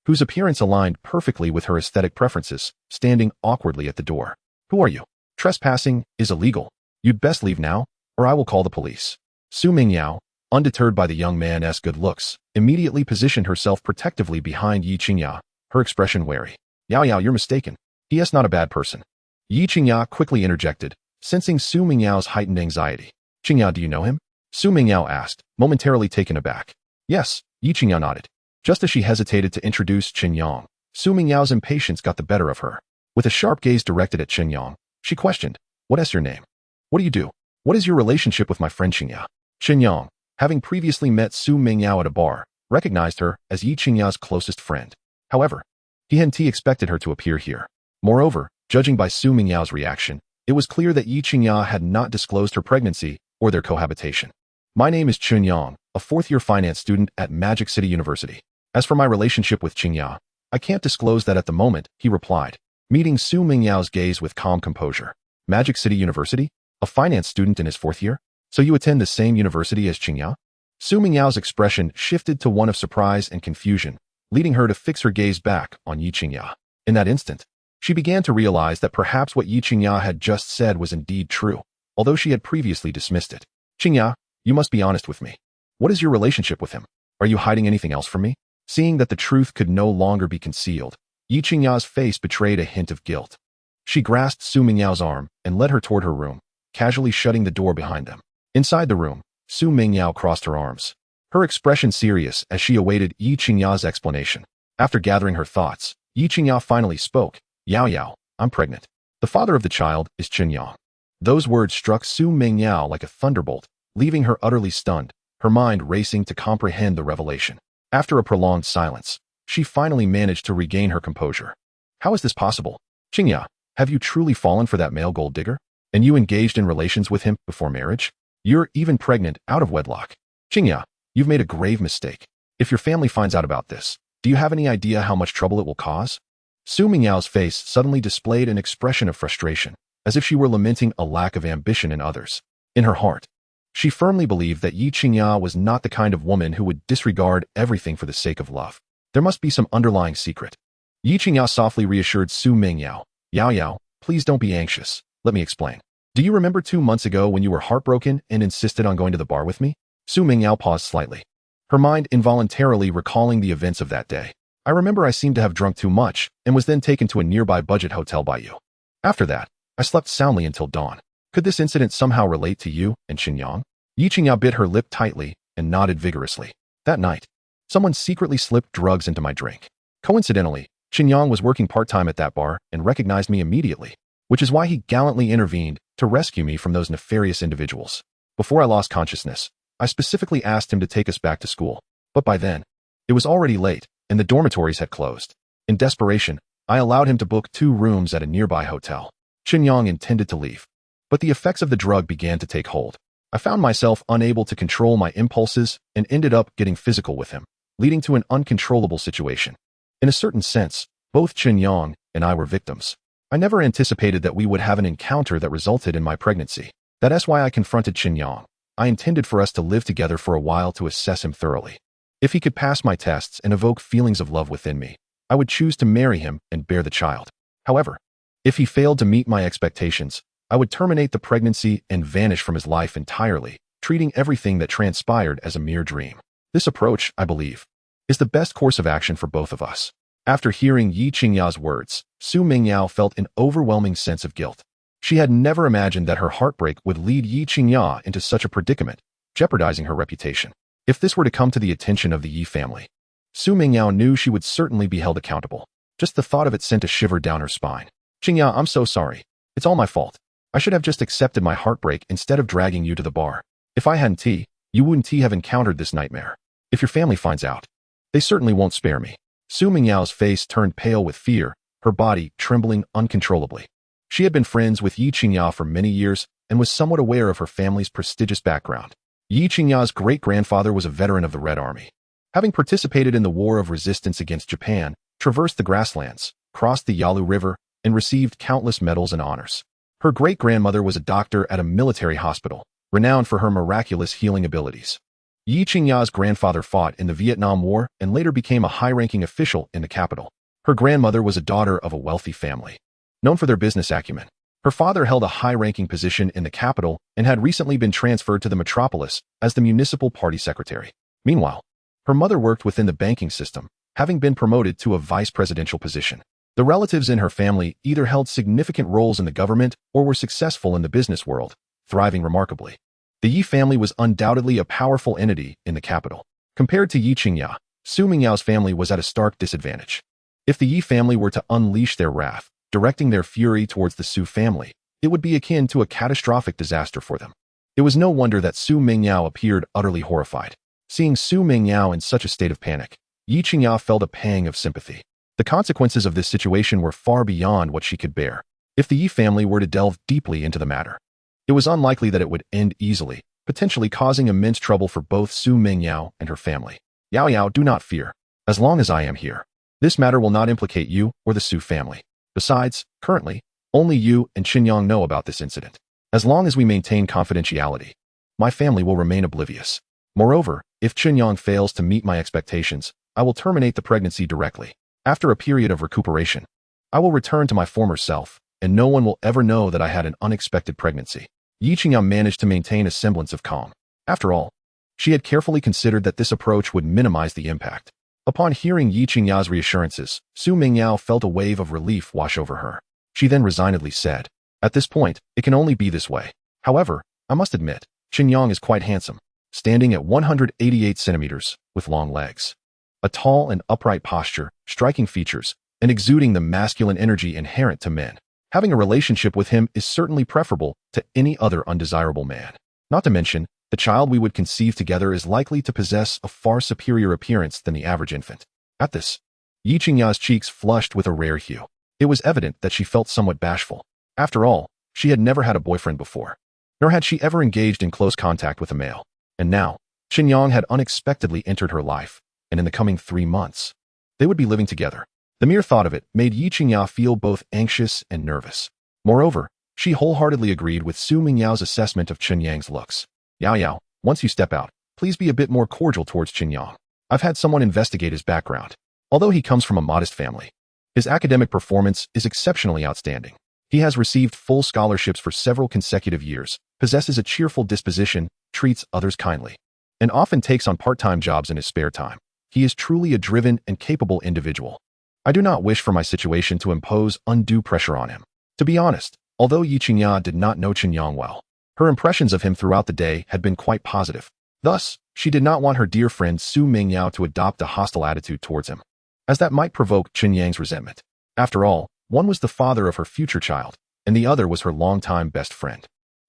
whose appearance aligned perfectly with her aesthetic preferences, standing awkwardly at the door. "Who are you? Trespassing is illegal. You'd best leave now, or I will call the police." Su Mingyao, undeterred by the young man's good looks, immediately positioned herself protectively behind Yi Qingya, her expression wary. "Yao Yao, you're mistaken. He is not a bad person." Yi Qingya quickly interjected, sensing Su Mingyao's heightened anxiety. "Qingya, do you know him?" Su Mingyao asked, momentarily taken aback. "Yes," Yi Qingya nodded. Just as she hesitated to introduce Chen Yang, Su Mingyao's impatience got the better of her. With a sharp gaze directed at Chen Yang, she questioned, "What is your name? What do you do? What is your relationship with my friend Qingya?" Chen Yang, having previously met Su Mingyao at a bar, recognized her as Yi Qingya's closest friend. However, he hadn't expected her to appear here. Moreover, judging by Su Mingyao's reaction, it was clear that Yi Qingya had not disclosed her pregnancy or their cohabitation. "My name is Chen Yang, a fourth-year finance student at Magic City University. As for my relationship with Qingya, I can't disclose that at the moment," he replied, meeting Su Mingyao's gaze with calm composure. "Magic City University? A finance student in his fourth year? So you attend the same university as Qingya?" Su Mingyao's expression shifted to one of surprise and confusion, leading her to fix her gaze back on Yi Qingya. In that instant, she began to realize that perhaps what Yi Qingya had just said was indeed true, although she had previously dismissed it. "Qingya, you must be honest with me. What is your relationship with him? Are you hiding anything else from me?" Seeing that the truth could no longer be concealed, Yi Qingya's face betrayed a hint of guilt. She grasped Su Mingyao's arm and led her toward her room, casually shutting the door behind them. Inside the room, Su Mingyao crossed her arms, her expression serious as she awaited Yi Qingya's explanation. After gathering her thoughts, Yi Qingya finally spoke. "Yao Yao, I'm pregnant. The father of the child is Chen Yang." Those words struck Su Mingyao like a thunderbolt, leaving her utterly stunned, her mind racing to comprehend the revelation. After a prolonged silence, she finally managed to regain her composure. "How is this possible? Qingya, have you truly fallen for that male gold digger? And you engaged in relations with him before marriage? You're even pregnant out of wedlock. Qingya, you've made a grave mistake. If your family finds out about this, do you have any idea how much trouble it will cause?" Su Mingyao's face suddenly displayed an expression of frustration, as if she were lamenting a lack of ambition in others. In her heart, she firmly believed that Yi Qingya was not the kind of woman who would disregard everything for the sake of love. There must be some underlying secret. Yi Qingya softly reassured Su Mingyao. "Yao Yao, please don't be anxious. Let me explain. Do you remember 2 months ago when you were heartbroken and insisted on going to the bar with me?" Su Mingyao paused slightly, her mind involuntarily recalling the events of that day. "I remember I seemed to have drunk too much and was then taken to a nearby budget hotel by you. After that, I slept soundly until dawn. Could this incident somehow relate to you and Chen Yang?" Yi Qingya bit her lip tightly and nodded vigorously. "That night, someone secretly slipped drugs into my drink. Coincidentally, Chen Yang was working part-time at that bar and recognized me immediately, which is why he gallantly intervened to rescue me from those nefarious individuals. Before I lost consciousness, I specifically asked him to take us back to school, but by then, it was already late and the dormitories had closed. In desperation, I allowed him to book 2 rooms at a nearby hotel. Chen Yang intended to leave, but the effects of the drug began to take hold. I found myself unable to control my impulses and ended up getting physical with him, leading to an uncontrollable situation. In a certain sense, both Chen Yang and I were victims. I never anticipated that we would have an encounter that resulted in my pregnancy. That's why I confronted Chen Yang. I intended for us to live together for a while to assess him thoroughly. If he could pass my tests and evoke feelings of love within me, I would choose to marry him and bear the child. However, if he failed to meet my expectations, I would terminate the pregnancy and vanish from his life entirely, treating everything that transpired as a mere dream. This approach, I believe, is the best course of action for both of us. After hearing Yi Qingya's words, Su Mingyao felt an overwhelming sense of guilt. She had never imagined that her heartbreak would lead Yi Qingya into such a predicament, jeopardizing her reputation. If this were to come to the attention of the Yi family, Su Mingyao knew she would certainly be held accountable. Just the thought of it sent a shiver down her spine. Qingya, I'm so sorry. It's all my fault. I should have just accepted my heartbreak instead of dragging you to the bar. If I hadn't you wouldn't have encountered this nightmare. If your family finds out, they certainly won't spare me. Su Mingyao's face turned pale with fear, her body trembling uncontrollably. She had been friends with Yi Qingya for many years and was somewhat aware of her family's prestigious background. Yi Qingya's great-grandfather was a veteran of the Red Army. Having participated in the War of Resistance against Japan, traversed the grasslands, crossed the Yalu River, and received countless medals and honors. Her great-grandmother was a doctor at a military hospital, renowned for her miraculous healing abilities. Yi Qingya's grandfather fought in the Vietnam War and later became a high-ranking official in the capital. Her grandmother was a daughter of a wealthy family, known for their business acumen. Her father held a high-ranking position in the capital and had recently been transferred to the metropolis as the municipal party secretary. Meanwhile, her mother worked within the banking system, having been promoted to a vice-presidential position. The relatives in her family either held significant roles in the government or were successful in the business world, thriving remarkably. The Yi family was undoubtedly a powerful entity in the capital. Compared to Yi Qingya, Su Mingyao's family was at a stark disadvantage. If the Yi family were to unleash their wrath, directing their fury towards the Su family, it would be akin to a catastrophic disaster for them. It was no wonder that Su Mingyao appeared utterly horrified. Seeing Su Mingyao in such a state of panic, Yi Qingya felt a pang of sympathy. The consequences of this situation were far beyond what she could bear. If the Yi family were to delve deeply into the matter, it was unlikely that it would end easily, potentially causing immense trouble for both Su Mingyao and her family. Yao Yao, do not fear. As long as I am here, this matter will not implicate you or the Su family. Besides, currently, only you and Chen Yang know about this incident. As long as we maintain confidentiality, my family will remain oblivious. Moreover, if Chen Yang fails to meet my expectations, I will terminate the pregnancy directly. After a period of recuperation, I will return to my former self, and no one will ever know that I had an unexpected pregnancy. Yi Qingya managed to maintain a semblance of calm. After all, she had carefully considered that this approach would minimize the impact. Upon hearing Yi Qingya's reassurances, Su Mingyao felt a wave of relief wash over her. She then resignedly said, "At this point, it can only be this way. However, I must admit, Chen Yang is quite handsome, standing at 188 centimeters, with long legs. A tall and upright posture, striking features, and exuding the masculine energy inherent to men. Having a relationship with him is certainly preferable to any other undesirable man. Not to mention, the child we would conceive together is likely to possess a far superior appearance than the average infant." At this, Yi Qingya's cheeks flushed with a rare hue. It was evident that she felt somewhat bashful. After all, she had never had a boyfriend before, nor had she ever engaged in close contact with a male. And now, Chen Yang had unexpectedly entered her life, and in the coming 3 months, they would be living together. The mere thought of it made Yi Qingya feel both anxious and nervous. Moreover, she wholeheartedly agreed with Su Mingyao's assessment of Chen Yang's looks. "Yao Yao, once you step out, please be a bit more cordial towards Chen Yang. I've had someone investigate his background. Although he comes from a modest family, his academic performance is exceptionally outstanding. He has received full scholarships for several consecutive years, possesses a cheerful disposition, treats others kindly, and often takes on part-time jobs in his spare time. He is truly a driven and capable individual. I do not wish for my situation to impose undue pressure on him." To be honest, although Yi Qingya did not know Chen Yang well, her impressions of him throughout the day had been quite positive. Thus, she did not want her dear friend Su Mingyao to adopt a hostile attitude towards him, as that might provoke Chen Yang's resentment. After all, one was the father of her future child, and the other was her longtime best friend.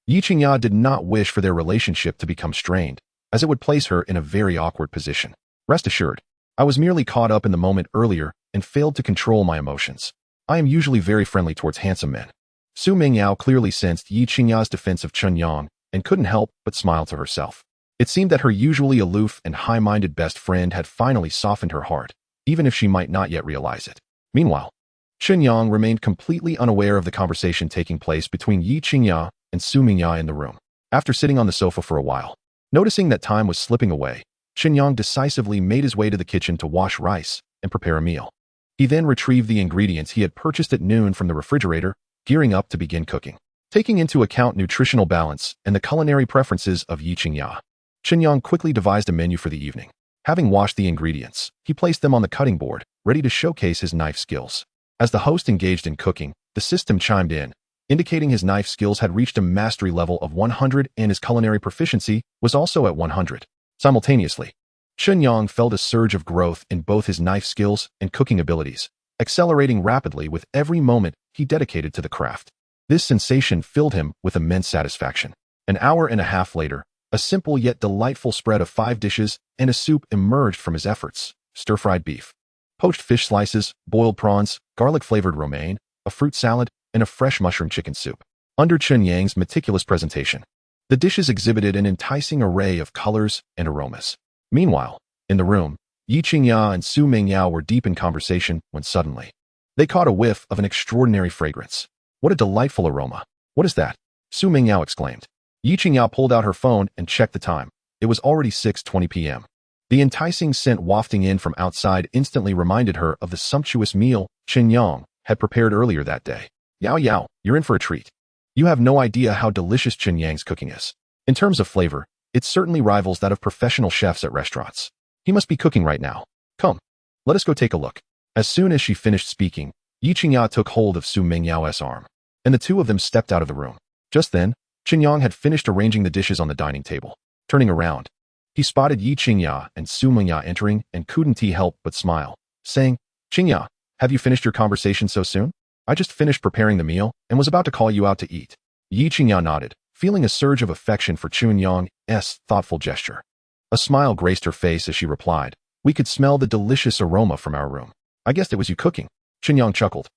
Yi Qingya did not wish for their relationship to become strained, as it would place her in a very awkward position. "Rest assured, I was merely caught up in the moment earlier and failed to control my emotions. I am usually very friendly towards handsome men." Su Mingyao clearly sensed Yi Qingya's defense of Chen Yang and couldn't help but smile to herself. It seemed that her usually aloof and high-minded best friend had finally softened her heart, even if she might not yet realize it. Meanwhile, Chen Yang remained completely unaware of the conversation taking place between Yi Qingya and Su Mingyao in the room. After sitting on the sofa for a while, noticing that time was slipping away, Chen Yang decisively made his way to the kitchen to wash rice and prepare a meal. He then retrieved the ingredients he had purchased at noon from the refrigerator, gearing up to begin cooking. Taking into account nutritional balance and the culinary preferences of Yi Qingya, Chen Yang quickly devised a menu for the evening. Having washed the ingredients, he placed them on the cutting board, ready to showcase his knife skills. As the host engaged in cooking, the system chimed in, indicating his knife skills had reached a mastery level of 100 and his culinary proficiency was also at 100. Simultaneously, Chen Yang felt a surge of growth in both his knife skills and cooking abilities, accelerating rapidly with every moment he dedicated to the craft. This sensation filled him with immense satisfaction. An hour and a half later, a simple yet delightful spread of 5 dishes and a soup emerged from his efforts: stir-fried beef, poached fish slices, boiled prawns, garlic-flavored romaine, a fruit salad, and a fresh mushroom chicken soup. Under Chen Yang's meticulous presentation, the dishes exhibited an enticing array of colors and aromas. Meanwhile, in the room, Yi Qingya and Su Mingyao were deep in conversation when suddenly, they caught a whiff of an extraordinary fragrance. What a delightful aroma! What is that? Su Mingyao exclaimed. Yi Qingya pulled out her phone and checked the time. It was already 6:20 p.m. The enticing scent wafting in from outside instantly reminded her of the sumptuous meal Chen Yang had prepared earlier that day. Yao Yao, you're in for a treat. You have no idea how delicious Chen Yang's cooking is. In terms of flavor, it certainly rivals that of professional chefs at restaurants. He must be cooking right now. Come, let us go take a look. As soon as she finished speaking, Yi Qingya took hold of Su Mingyao's arm, and the two of them stepped out of the room. Just then, Chen Yang had finished arranging the dishes on the dining table. Turning around, he spotted Yi Qingya and Su Mingyao entering and couldn't help but smile, saying, "Qingya, have you finished your conversation so soon? I just finished preparing the meal and was about to call you out to eat." Yi Qingya nodded, feeling a surge of affection for Chen Yang's thoughtful gesture. A smile graced her face as she replied, "We could smell the delicious aroma from our room. I guessed it was you cooking." Chen Yang chuckled.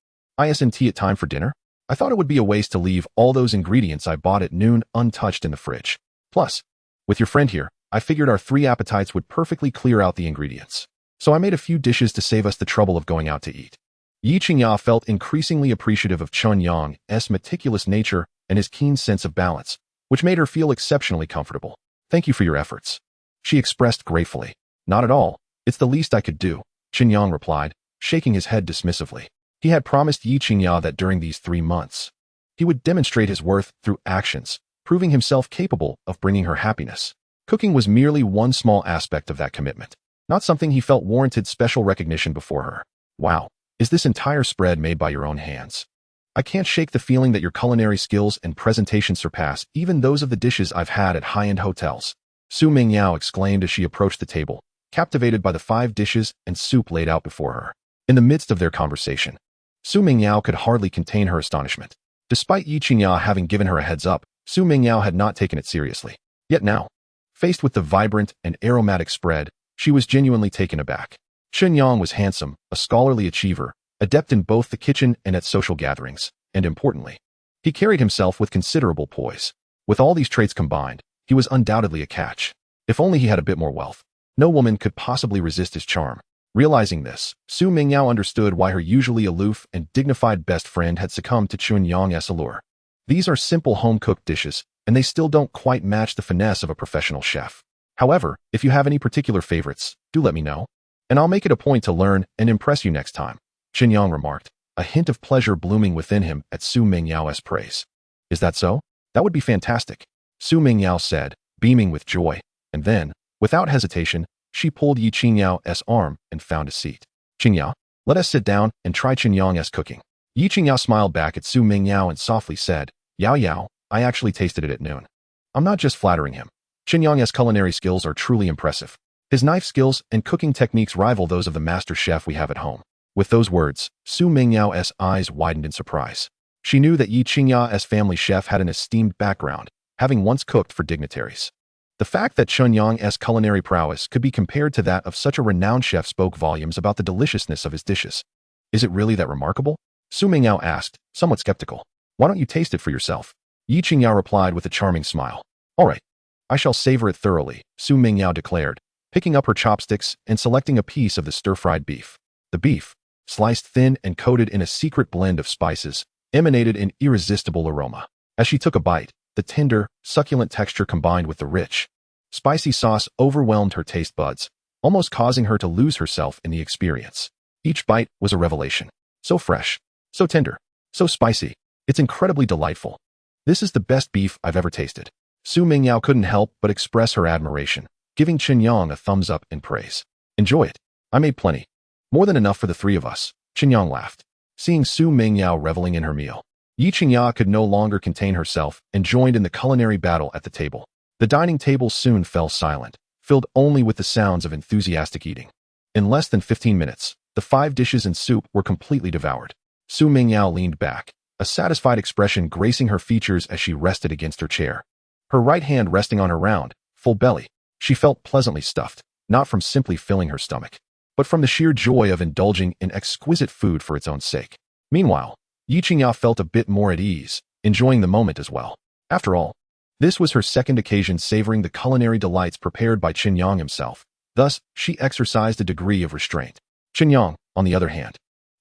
"Isn't it time for dinner? I thought it would be a waste to leave all those ingredients I bought at noon untouched in the fridge. Plus, with your friend here, I figured our 3 appetites would perfectly clear out the ingredients. So I made a few dishes to save us the trouble of going out to eat." Yi Qingya felt increasingly appreciative of Chen Yang's meticulous nature and his keen sense of balance, which made her feel exceptionally comfortable. "Thank you for your efforts," she expressed gratefully. "Not at all. It's the least I could do," Chen Yang replied, shaking his head dismissively. He had promised Yi Qingya that during these 3 months, he would demonstrate his worth through actions, proving himself capable of bringing her happiness. Cooking was merely one small aspect of that commitment, not something he felt warranted special recognition before her. "Wow, is this entire spread made by your own hands? I can't shake the feeling that your culinary skills and presentation surpass even those of the dishes I've had at high-end hotels," Su Mingyao exclaimed as she approached the table, captivated by the 5 dishes and soup laid out before her. In the midst of their conversation, Su Mingyao could hardly contain her astonishment. Despite Yi Qingya having given her a heads up, Su Mingyao had not taken it seriously. Yet now, faced with the vibrant and aromatic spread, she was genuinely taken aback. Chen Yang was handsome, a scholarly achiever, adept in both the kitchen and at social gatherings, and importantly, he carried himself with considerable poise. With all these traits combined, he was undoubtedly a catch. If only he had a bit more wealth. No woman could possibly resist his charm. Realizing this, Su Mingyao understood why her usually aloof and dignified best friend had succumbed to Chen Yang's allure. These are simple home-cooked dishes, and they still don't quite match the finesse of a professional chef. However, if you have any particular favorites, do let me know, and I'll make it a point to learn and impress you next time," Chen Yang remarked, a hint of pleasure blooming within him at Su Mingyao's praise. "Is that so? That would be fantastic," Su Mingyao said, beaming with joy, and then, without hesitation, she pulled Yi Qingyao's arm and found a seat. "Qingya, let us sit down and try Chen Yang's cooking." Yi Qingya smiled back at Su Mingyao and softly said, "Yao Yao, I actually tasted it at noon. I'm not just flattering him. Chen Yang's culinary skills are truly impressive. His knife skills and cooking techniques rival those of the master chef we have at home." With those words, Su Mingyao's eyes widened in surprise. She knew that Yi Qingyao's family chef had an esteemed background, having once cooked for dignitaries. The fact that Chen Yang's culinary prowess could be compared to that of such a renowned chef spoke volumes about the deliciousness of his dishes. "Is it really that remarkable?" Su Mingyao asked, somewhat skeptical. "Why don't you taste it for yourself?" Yi Qingya replied with a charming smile. "All right, I shall savor it thoroughly," Su Mingyao declared, picking up her chopsticks and selecting a piece of the stir-fried beef. The beef, sliced thin and coated in a secret blend of spices, emanated an irresistible aroma. As she took a bite, the tender, succulent texture combined with the rich, Spicy sauce overwhelmed her taste buds, almost causing her to lose herself in the experience. Each bite was a revelation. So fresh, so tender, so spicy. It's incredibly delightful. This is the best beef I've ever tasted. Su Mingyao couldn't help but express her admiration, giving Chen Yang a thumbs up in praise. Enjoy it. I made plenty. More than enough for the three of us. Chen Yang laughed, seeing Su Mingyao reveling in her meal. Yi Qingya could no longer contain herself and joined in the culinary battle at the table. The dining table soon fell silent, filled only with the sounds of enthusiastic eating. In less than 15 minutes, the 5 dishes and soup were completely devoured. Su Mingyao leaned back, a satisfied expression gracing her features as she rested against her chair. Her right hand resting on her round, full belly, she felt pleasantly stuffed, not from simply filling her stomach, but from the sheer joy of indulging in exquisite food for its own sake. Meanwhile, Yi Qingya felt a bit more at ease, enjoying the moment as well. After all, this was her second occasion savoring the culinary delights prepared by Chen Yang himself. Thus, she exercised a degree of restraint. Chen Yang, on the other hand,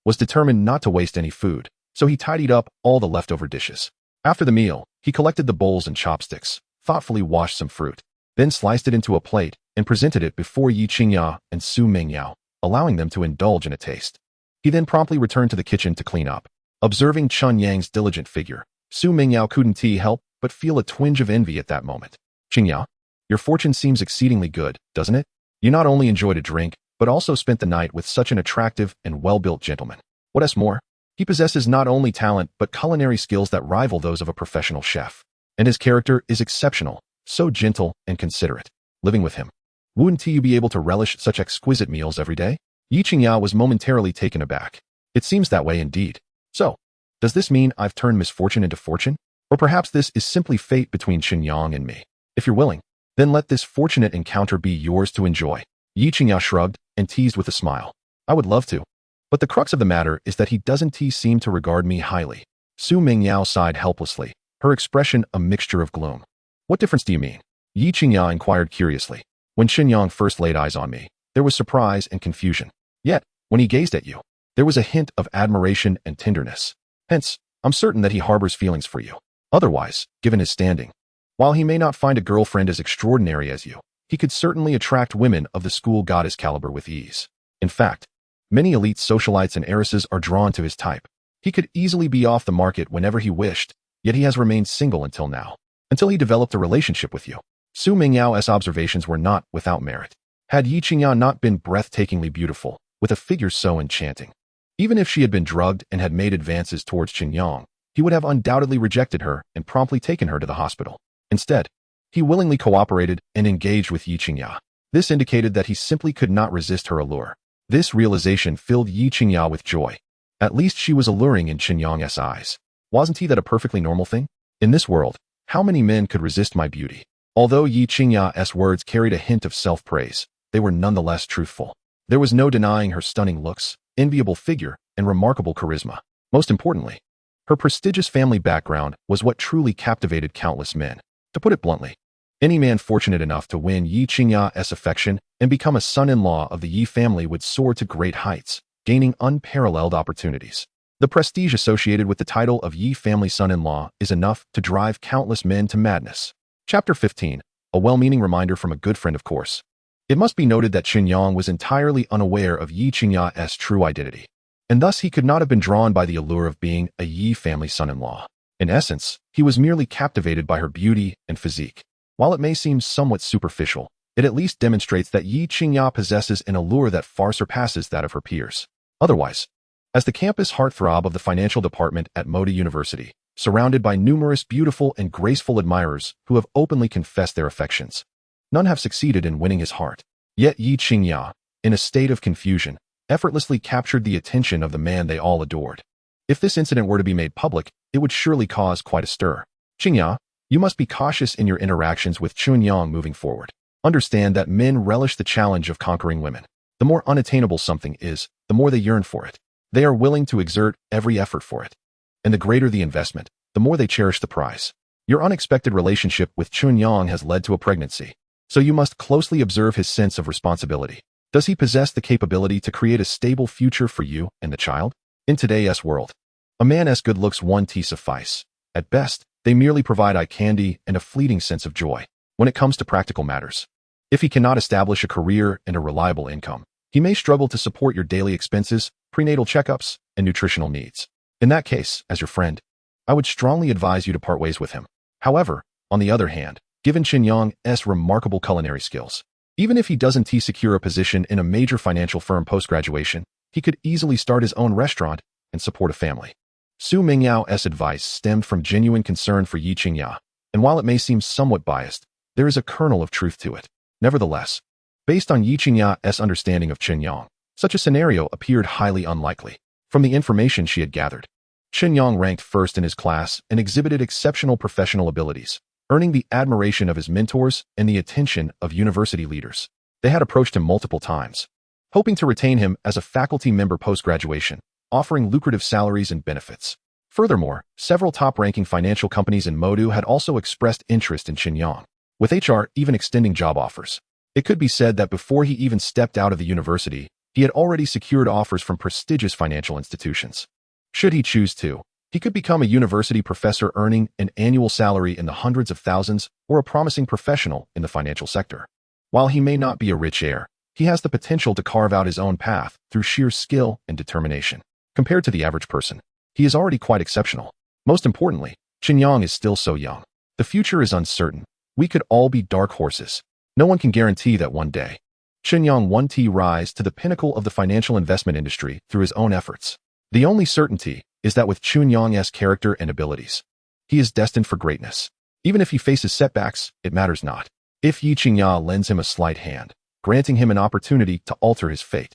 was determined not to waste any food, so he tidied up all the leftover dishes. After the meal, he collected the bowls and chopsticks, thoughtfully washed some fruit, then sliced it into a plate and presented it before Yi Qingya and Su Mingyao, allowing them to indulge in a taste. He then promptly returned to the kitchen to clean up. Observing Chen Yang's diligent figure, Su Mingyao couldn't help but feel a twinge of envy at that moment. Qingya, your fortune seems exceedingly good, doesn't it? You not only enjoyed a drink, but also spent the night with such an attractive and well-built gentleman. What else more? He possesses not only talent but culinary skills that rival those of a professional chef. And his character is exceptional, so gentle and considerate. Living with him, wouldn't you be able to relish such exquisite meals every day? Yi Qingya was momentarily taken aback. It seems that way indeed. So, does this mean I've turned misfortune into fortune? Or perhaps this is simply fate between Chen Yang and me. If you're willing, then let this fortunate encounter be yours to enjoy. Yi Qingya shrugged and teased with a smile. I would love to. But the crux of the matter is that he doesn't seem to regard me highly. Su Mingyao sighed helplessly, her expression a mixture of gloom. What difference do you mean? Yi Qingya inquired curiously. When Chen Yang first laid eyes on me, there was surprise and confusion. Yet, when he gazed at you, there was a hint of admiration and tenderness. Hence, I'm certain that he harbors feelings for you. Otherwise, given his standing, while he may not find a girlfriend as extraordinary as you, he could certainly attract women of the school goddess caliber with ease. In fact, many elite socialites and heiresses are drawn to his type. He could easily be off the market whenever he wished, yet he has remained single until now, until he developed a relationship with you. Su Mingyao's observations were not without merit. Had Yi Qingya not been breathtakingly beautiful, with a figure so enchanting, even if she had been drugged and had made advances towards Chen Yang, he would have undoubtedly rejected her and promptly taken her to the hospital. Instead, he willingly cooperated and engaged with Yi Qingya. This indicated that he simply could not resist her allure. This realization filled Yi Qingya with joy. At least she was alluring in Chen Yang's eyes. Wasn't he that a perfectly normal thing? In this world, how many men could resist my beauty? Although Yi Qingya's words carried a hint of self-praise, they were nonetheless truthful. There was no denying her stunning looks, enviable figure, and remarkable charisma. Most importantly, her prestigious family background was what truly captivated countless men. To put it bluntly, any man fortunate enough to win Yi Qingya's affection and become a son-in-law of the Yi family would soar to great heights, gaining unparalleled opportunities. The prestige associated with the title of Yi family son-in-law is enough to drive countless men to madness. Chapter 15. A well-meaning reminder from a good friend, of course. It must be noted that Chen Yang was entirely unaware of Yi Qingya's true identity, and thus he could not have been drawn by the allure of being a Yi family son-in-law. In essence, he was merely captivated by her beauty and physique. While it may seem somewhat superficial, it at least demonstrates that Yi Qingya possesses an allure that far surpasses that of her peers. Otherwise, as the campus heartthrob of the financial department at Modi University, surrounded by numerous beautiful and graceful admirers who have openly confessed their affections, none have succeeded in winning his heart. Yet Yi Qingya, in a state of confusion, effortlessly captured the attention of the man they all adored. If this incident were to be made public, it would surely cause quite a stir. Qingya, you must be cautious in your interactions with Chen Yang moving forward. Understand that men relish the challenge of conquering women. The more unattainable something is, the more they yearn for it. They are willing to exert every effort for it. And the greater the investment, the more they cherish the prize. Your unexpected relationship with Chen Yang has led to a pregnancy, so you must closely observe his sense of responsibility. Does he possess the capability to create a stable future for you and the child? In today's world, a man's good looks won't suffice. At best, they merely provide eye candy and a fleeting sense of joy. when it comes to practical matters. If he cannot establish a career and a reliable income, he may struggle to support your daily expenses, prenatal checkups, and nutritional needs. In that case, as your friend, I would strongly advise you to part ways with him. However, on the other hand, given Chen Yang's remarkable culinary skills, even if he doesn't secure a position in a major financial firm post-graduation, he could easily start his own restaurant and support a family. Su Mingyao's advice stemmed from genuine concern for Yi Qingya, and while it may seem somewhat biased, there is a kernel of truth to it. Nevertheless, based on Yi Qingya's understanding of Chen Yang, such a scenario appeared highly unlikely. From the information she had gathered, Chen Yang ranked first in his class and exhibited exceptional professional abilities, earning the admiration of his mentors and the attention of university leaders. They had approached him multiple times, hoping to retain him as a faculty member post-graduation, offering lucrative salaries and benefits. Furthermore, several top-ranking financial companies in Modu had also expressed interest in Chen Yang, with HR even extending job offers. It could be said that before he even stepped out of the university, he had already secured offers from prestigious financial institutions. Should he choose to, he could become a university professor earning an annual salary in the hundreds of thousands or a promising professional in the financial sector. While he may not be a rich heir, he has the potential to carve out his own path through sheer skill and determination. Compared to the average person, he is already quite exceptional. Most importantly, Chen Yang is still so young. The future is uncertain. We could all be dark horses. No one can guarantee that one day, Chen Yang won't rise to the pinnacle of the financial investment industry through his own efforts. The only certainty is that with Chen Yang's character and abilities, he is destined for greatness. Even if he faces setbacks, it matters not. If Yi Qingya lends him a slight hand, granting him an opportunity to alter his fate,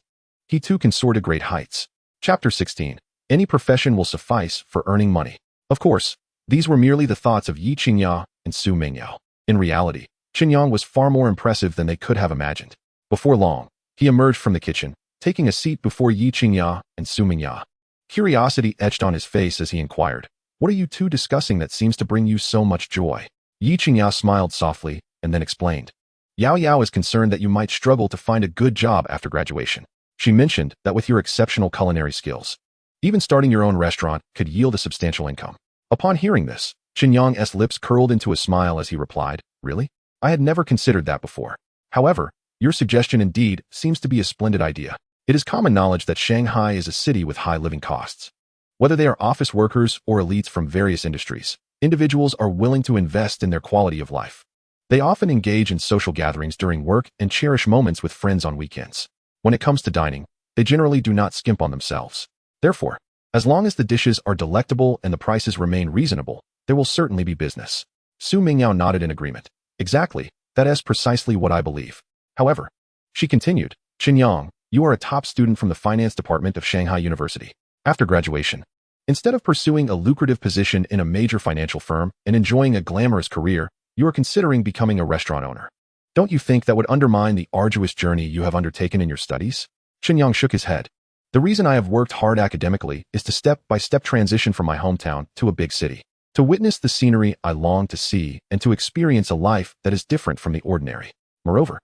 he too can soar to great heights. Chapter 16. Any profession will suffice for earning money. Of course, these were merely the thoughts of Yi Qingya and Su Mingyao. In reality, Chen Yang was far more impressive than they could have imagined. Before long, he emerged from the kitchen, taking a seat before Yi Qingya and Su Mingyao. Curiosity etched on his face as he inquired, "What are you two discussing that seems to bring you so much joy?" Yi Qingya smiled softly and then explained, "Yao Yao is concerned that you might struggle to find a good job after graduation. She mentioned that with your exceptional culinary skills, even starting your own restaurant could yield a substantial income." Upon hearing this, Chen Yang's lips curled into a smile as he replied, "Really? I had never considered that before. However, your suggestion indeed seems to be a splendid idea. It is common knowledge that Shanghai is a city with high living costs. Whether they are office workers or elites from various industries, individuals are willing to invest in their quality of life. They often engage in social gatherings during work and cherish moments with friends on weekends. When it comes to dining, they generally do not skimp on themselves. Therefore, as long as the dishes are delectable and the prices remain reasonable, there will certainly be business." Su Mingyao nodded in agreement. "Exactly, that is precisely what I believe." However, she continued, "Chen Yang, you are a top student from the finance department of Shanghai University. After graduation, instead of pursuing a lucrative position in a major financial firm and enjoying a glamorous career, you are considering becoming a restaurant owner. Don't you think that would undermine the arduous journey you have undertaken in your studies?" Chen Yang shook his head. "The reason I have worked hard academically is to step-by-step transition from my hometown to a big city, to witness the scenery I long to see and to experience a life that is different from the ordinary. Moreover,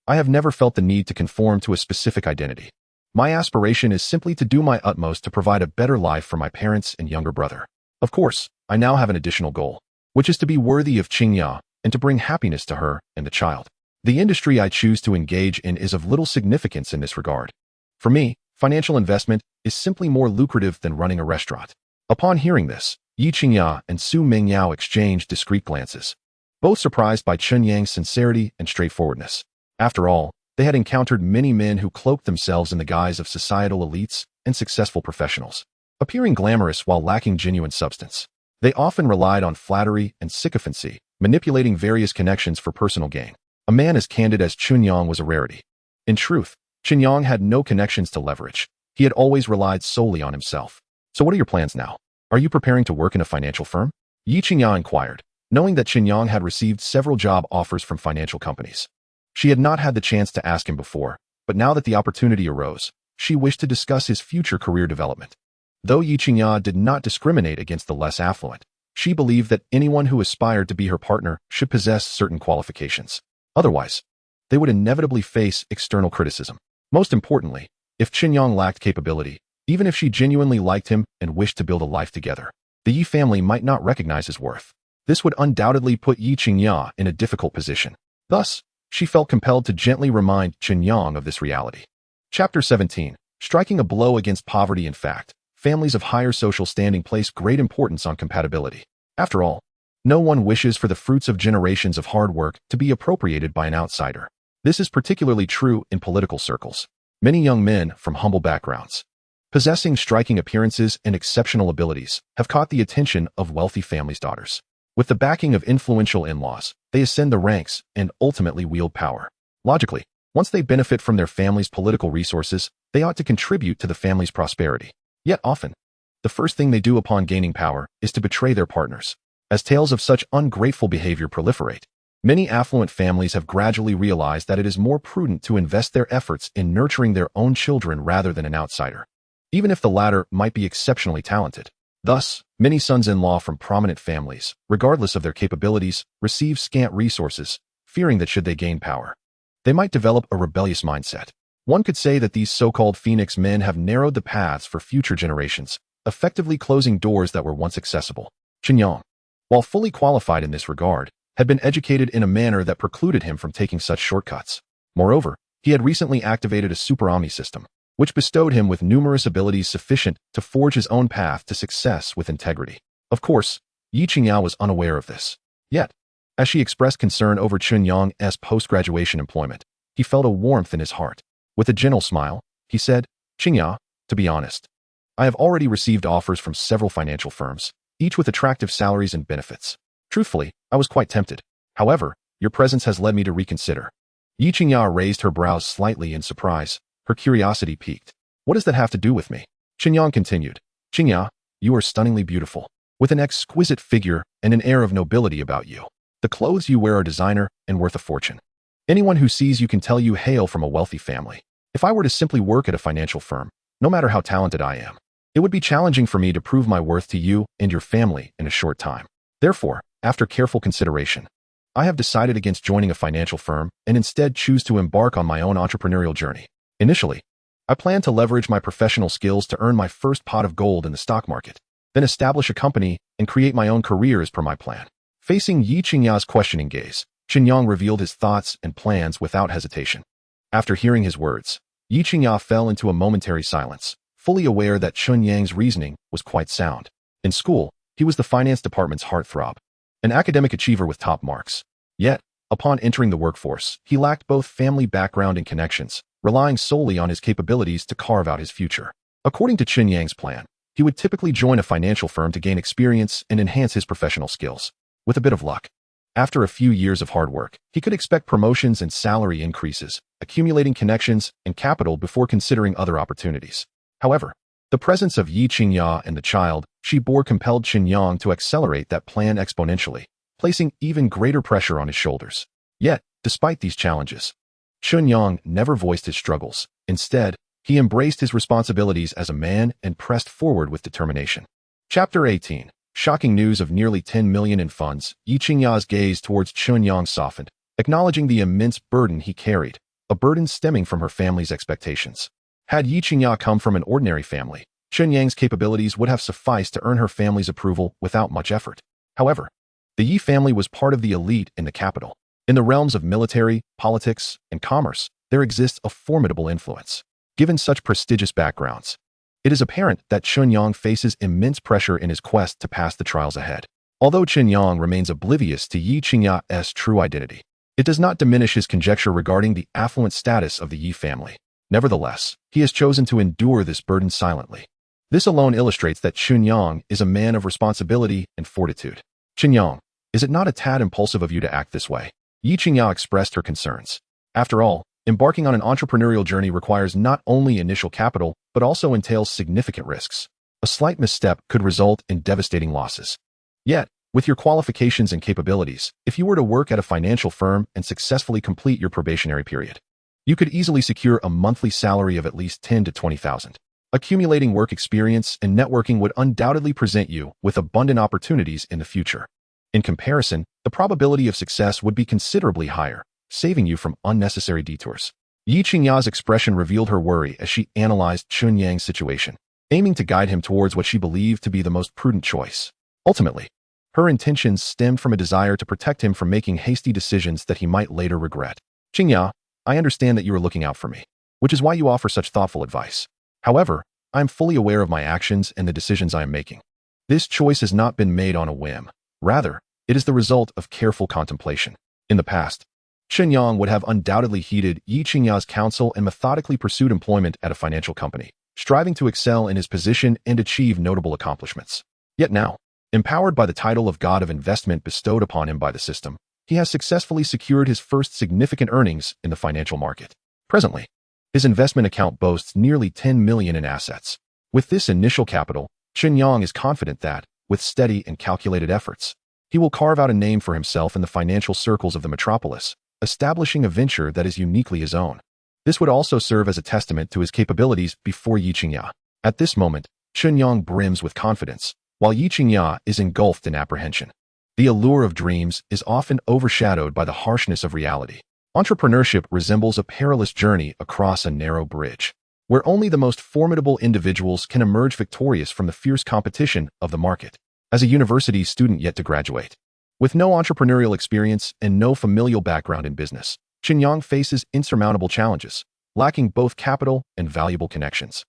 I have never felt the need to conform to a specific identity. My aspiration is simply to do my utmost to provide a better life for my parents and younger brother. Of course, I now have an additional goal, which is to be worthy of Qingya and to bring happiness to her and the child. The industry I choose to engage in is of little significance in this regard. For me, financial investment is simply more lucrative than running a restaurant." Upon hearing this, Yi Qingya and Su Mingyao exchanged discreet glances, both surprised by Chen Yang's sincerity and straightforwardness. After all, they had encountered many men who cloaked themselves in the guise of societal elites and successful professionals, appearing glamorous while lacking genuine substance. They often relied on flattery and sycophancy, manipulating various connections for personal gain. A man as candid as Chen Yang was a rarity. In truth, Chen Yang had no connections to leverage. He had always relied solely on himself. "So what are your plans now? Are you preparing to work in a financial firm?" Yi Qingya inquired, knowing that Chen Yang had received several job offers from financial companies. She had not had the chance to ask him before, but now that the opportunity arose, she wished to discuss his future career development. Though Yi Qingya did not discriminate against the less affluent, she believed that anyone who aspired to be her partner should possess certain qualifications. Otherwise, they would inevitably face external criticism. Most importantly, if Chen Yang lacked capability, even if she genuinely liked him and wished to build a life together, the Yi family might not recognize his worth. This would undoubtedly put Yi Qingya in a difficult position. Thus, she felt compelled to gently remind Chen Yang of this reality. Chapter 17. Striking a blow against poverty. In fact, families of higher social standing place great importance on compatibility. After all, no one wishes for the fruits of generations of hard work to be appropriated by an outsider. This is particularly true in political circles. Many young men from humble backgrounds, possessing striking appearances and exceptional abilities, have caught the attention of wealthy families' daughters. With the backing of influential in-laws, they ascend the ranks and ultimately wield power. Logically, once they benefit from their family's political resources, they ought to contribute to the family's prosperity. Yet often, the first thing they do upon gaining power is to betray their partners. As tales of such ungrateful behavior proliferate, many affluent families have gradually realized that it is more prudent to invest their efforts in nurturing their own children rather than an outsider, even if the latter might be exceptionally talented. Thus, many sons-in-law from prominent families, regardless of their capabilities, receive scant resources, fearing that should they gain power, they might develop a rebellious mindset. One could say that these so-called phoenix men have narrowed the paths for future generations, effectively closing doors that were once accessible. Chen Yang, while fully qualified in this regard, had been educated in a manner that precluded him from taking such shortcuts. Moreover, he had recently activated a super omni system, which bestowed him with numerous abilities sufficient to forge his own path to success with integrity. Of course, Yi Qingya was unaware of this. Yet, as she expressed concern over Chen Yang's post-graduation employment, he felt a warmth in his heart. With a gentle smile, he said, "Qingya, to be honest, I have already received offers from several financial firms, each with attractive salaries and benefits. Truthfully, I was quite tempted. However, your presence has led me to reconsider." Yi Qingya raised her brows slightly in surprise, her curiosity piqued. "What does that have to do with me?" Chen Yang continued. "Qingya, you are stunningly beautiful, with an exquisite figure and an air of nobility about you. The clothes you wear are designer and worth a fortune. Anyone who sees you can tell you hail from a wealthy family. If I were to simply work at a financial firm, no matter how talented I am, it would be challenging for me to prove my worth to you and your family in a short time. Therefore, after careful consideration, I have decided against joining a financial firm and instead choose to embark on my own entrepreneurial journey. Initially, I plan to leverage my professional skills to earn my first pot of gold in the stock market, then establish a company and create my own career as per my plan." Facing Yi Qingya's questioning gaze, Chen Yang revealed his thoughts and plans without hesitation. After hearing his words, Yi Qingya fell into a momentary silence, fully aware that Chen Yang's reasoning was quite sound. In school, he was the finance department's heartthrob, an academic achiever with top marks. Yet, upon entering the workforce, he lacked both family background and connections, relying solely on his capabilities to carve out his future. According to Chen Yang's plan, he would typically join a financial firm to gain experience and enhance his professional skills. With a bit of luck, after a few years of hard work, he could expect promotions and salary increases, accumulating connections and capital before considering other opportunities. However, the presence of Yi Qingya and the child she bore compelled Chen Yang to accelerate that plan exponentially, placing even greater pressure on his shoulders. Yet, despite these challenges, Chen Yang never voiced his struggles. Instead, he embraced his responsibilities as a man and pressed forward with determination. Chapter 18. Shocking news of nearly 10 million in funds. Yi Qingya's gaze towards Chen Yang softened, acknowledging the immense burden he carried, a burden stemming from her family's expectations. Had Yi Qingya come from an ordinary family, Chen Yang's capabilities would have sufficed to earn her family's approval without much effort. However, the Yi family was part of the elite in the capital. In the realms of military, politics, and commerce, there exists a formidable influence. Given such prestigious backgrounds, it is apparent that Chen Yang faces immense pressure in his quest to pass the trials ahead. Although Chen Yang remains oblivious to Yi Qingya's true identity, it does not diminish his conjecture regarding the affluent status of the Yi family. Nevertheless, he has chosen to endure this burden silently. This alone illustrates that Chen Yang is a man of responsibility and fortitude. "Chen Yang, is it not a tad impulsive of you to act this way?" Yi Qingya expressed her concerns. After all, embarking on an entrepreneurial journey requires not only initial capital, but also entails significant risks. A slight misstep could result in devastating losses. Yet, with your qualifications and capabilities, if you were to work at a financial firm and successfully complete your probationary period, you could easily secure a monthly salary of at least 10 to 20,000. Accumulating work experience and networking would undoubtedly present you with abundant opportunities in the future. In comparison, the probability of success would be considerably higher, saving you from unnecessary detours. Yi Qingya's expression revealed her worry as she analyzed Chen Yang's situation, aiming to guide him towards what she believed to be the most prudent choice. Ultimately, Her intentions stemmed from a desire to protect him from making hasty decisions that he might later regret. Chen Yang, I understand that you are looking out for me, which is why you offer such thoughtful advice. However, I am fully aware of my actions and the decisions I am making. This choice has not been made on a whim. Rather, it is the result of careful contemplation. In the past, Chen Yang would have undoubtedly heeded Yi Qingya's counsel and methodically pursued employment at a financial company, striving to excel in his position and achieve notable accomplishments. Yet now, empowered by the title of God of Investment bestowed upon him by the system, he has successfully secured his first significant earnings in the financial market. Presently, his investment account boasts nearly 10 million in assets. With this initial capital, Chen Yang is confident that, with steady and calculated efforts, he will carve out a name for himself in the financial circles of the metropolis, establishing a venture that is uniquely his own. This would also serve as a testament to his capabilities before Yi Qingya. At this moment, Chen Yang brims with confidence, while Yi Qingya is engulfed in apprehension. The allure of dreams is often overshadowed by the harshness of reality. Entrepreneurship resembles a perilous journey across a narrow bridge, where only the most formidable individuals can emerge victorious from the fierce competition of the market. As a university student yet to graduate, with no entrepreneurial experience and no familial background in business, Chen Yang faces insurmountable challenges, lacking both capital and valuable connections.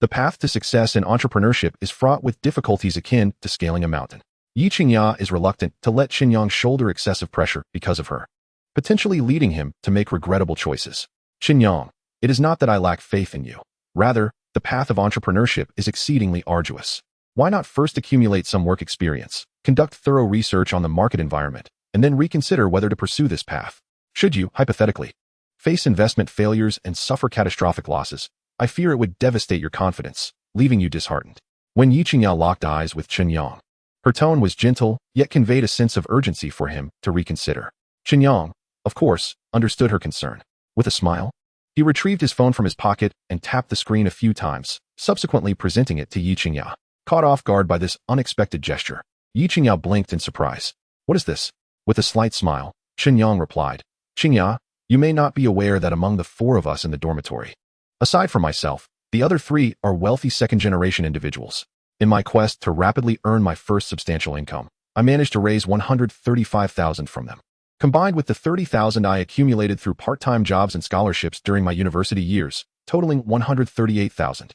The path to success in entrepreneurship is fraught with difficulties akin to scaling a mountain. Yi Qingya is reluctant to let Chen Yang shoulder excessive pressure because of her, potentially leading him to make regrettable choices. Chen Yang, it is not that I lack faith in you. Rather, the path of entrepreneurship is exceedingly arduous. Why not first accumulate some work experience, conduct thorough research on the market environment, and then reconsider whether to pursue this path? Should you, hypothetically, face investment failures and suffer catastrophic losses, I fear it would devastate your confidence, leaving you disheartened. When Yi Qingya locked eyes with Chen Yang, her tone was gentle, yet conveyed a sense of urgency for him to reconsider. Chen Yang, of course, understood her concern. With a smile, he retrieved his phone from his pocket and tapped the screen a few times, subsequently presenting it to Yi Qingya. Caught off guard by this unexpected gesture, Yi Qingya blinked in surprise. What is this? With a slight smile, Chen Yang replied, Qingya, you may not be aware that among the 4 of us in the dormitory, aside from myself, the other 3 are wealthy second-generation individuals. In my quest to rapidly earn my first substantial income, I managed to raise 135,000 from them. Combined with the 30,000 I accumulated through part-time jobs and scholarships during my university years, totaling 138,000.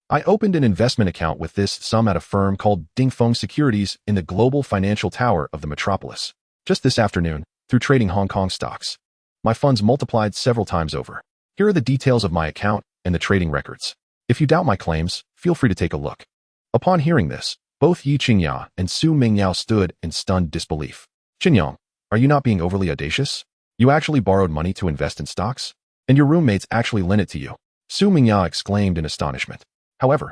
I opened an investment account with this sum at a firm called Dingfeng Securities in the global financial tower of the metropolis. Just this afternoon, through trading Hong Kong stocks, my funds multiplied several times over. Here are the details of my account and the trading records. If you doubt my claims, feel free to take a look. Upon hearing this, both Yi Qingya and Su Mingyao stood in stunned disbelief. Chen Yang, are you not being overly audacious? You actually borrowed money to invest in stocks? And your roommates actually lent it to you? Su Mingyao exclaimed in astonishment. However,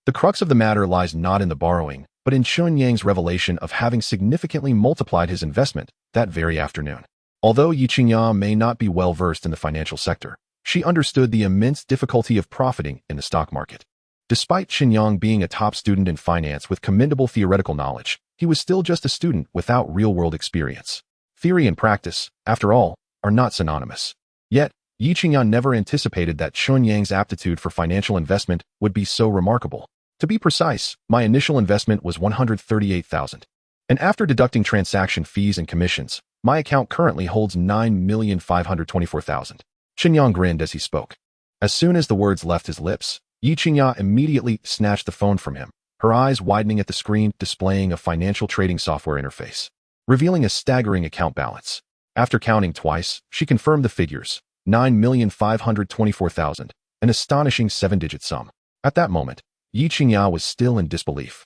the crux of the matter lies not in the borrowing, but in Chen Yang's revelation of having significantly multiplied his investment that very afternoon. Although Yi Qingya may not be well versed in the financial sector, she understood the immense difficulty of profiting in the stock market. Despite Chen Yang being a top student in finance with commendable theoretical knowledge, he was still just a student without real-world experience. Theory and practice, after all, are not synonymous. Yet, Yi Qingya never anticipated that Chen Yang's aptitude for financial investment would be so remarkable. To be precise, my initial investment was 138,000. And after deducting transaction fees and commissions, my account currently holds 9,524,000. Chen Yang grinned as he spoke. As soon as the words left his lips, Yi Qingya immediately snatched the phone from him, her eyes widening at the screen displaying a financial trading software interface, revealing a staggering account balance. After counting twice, she confirmed the figures, 9,524,000, an astonishing 7-digit sum. At that moment, Yi Qingya was still in disbelief,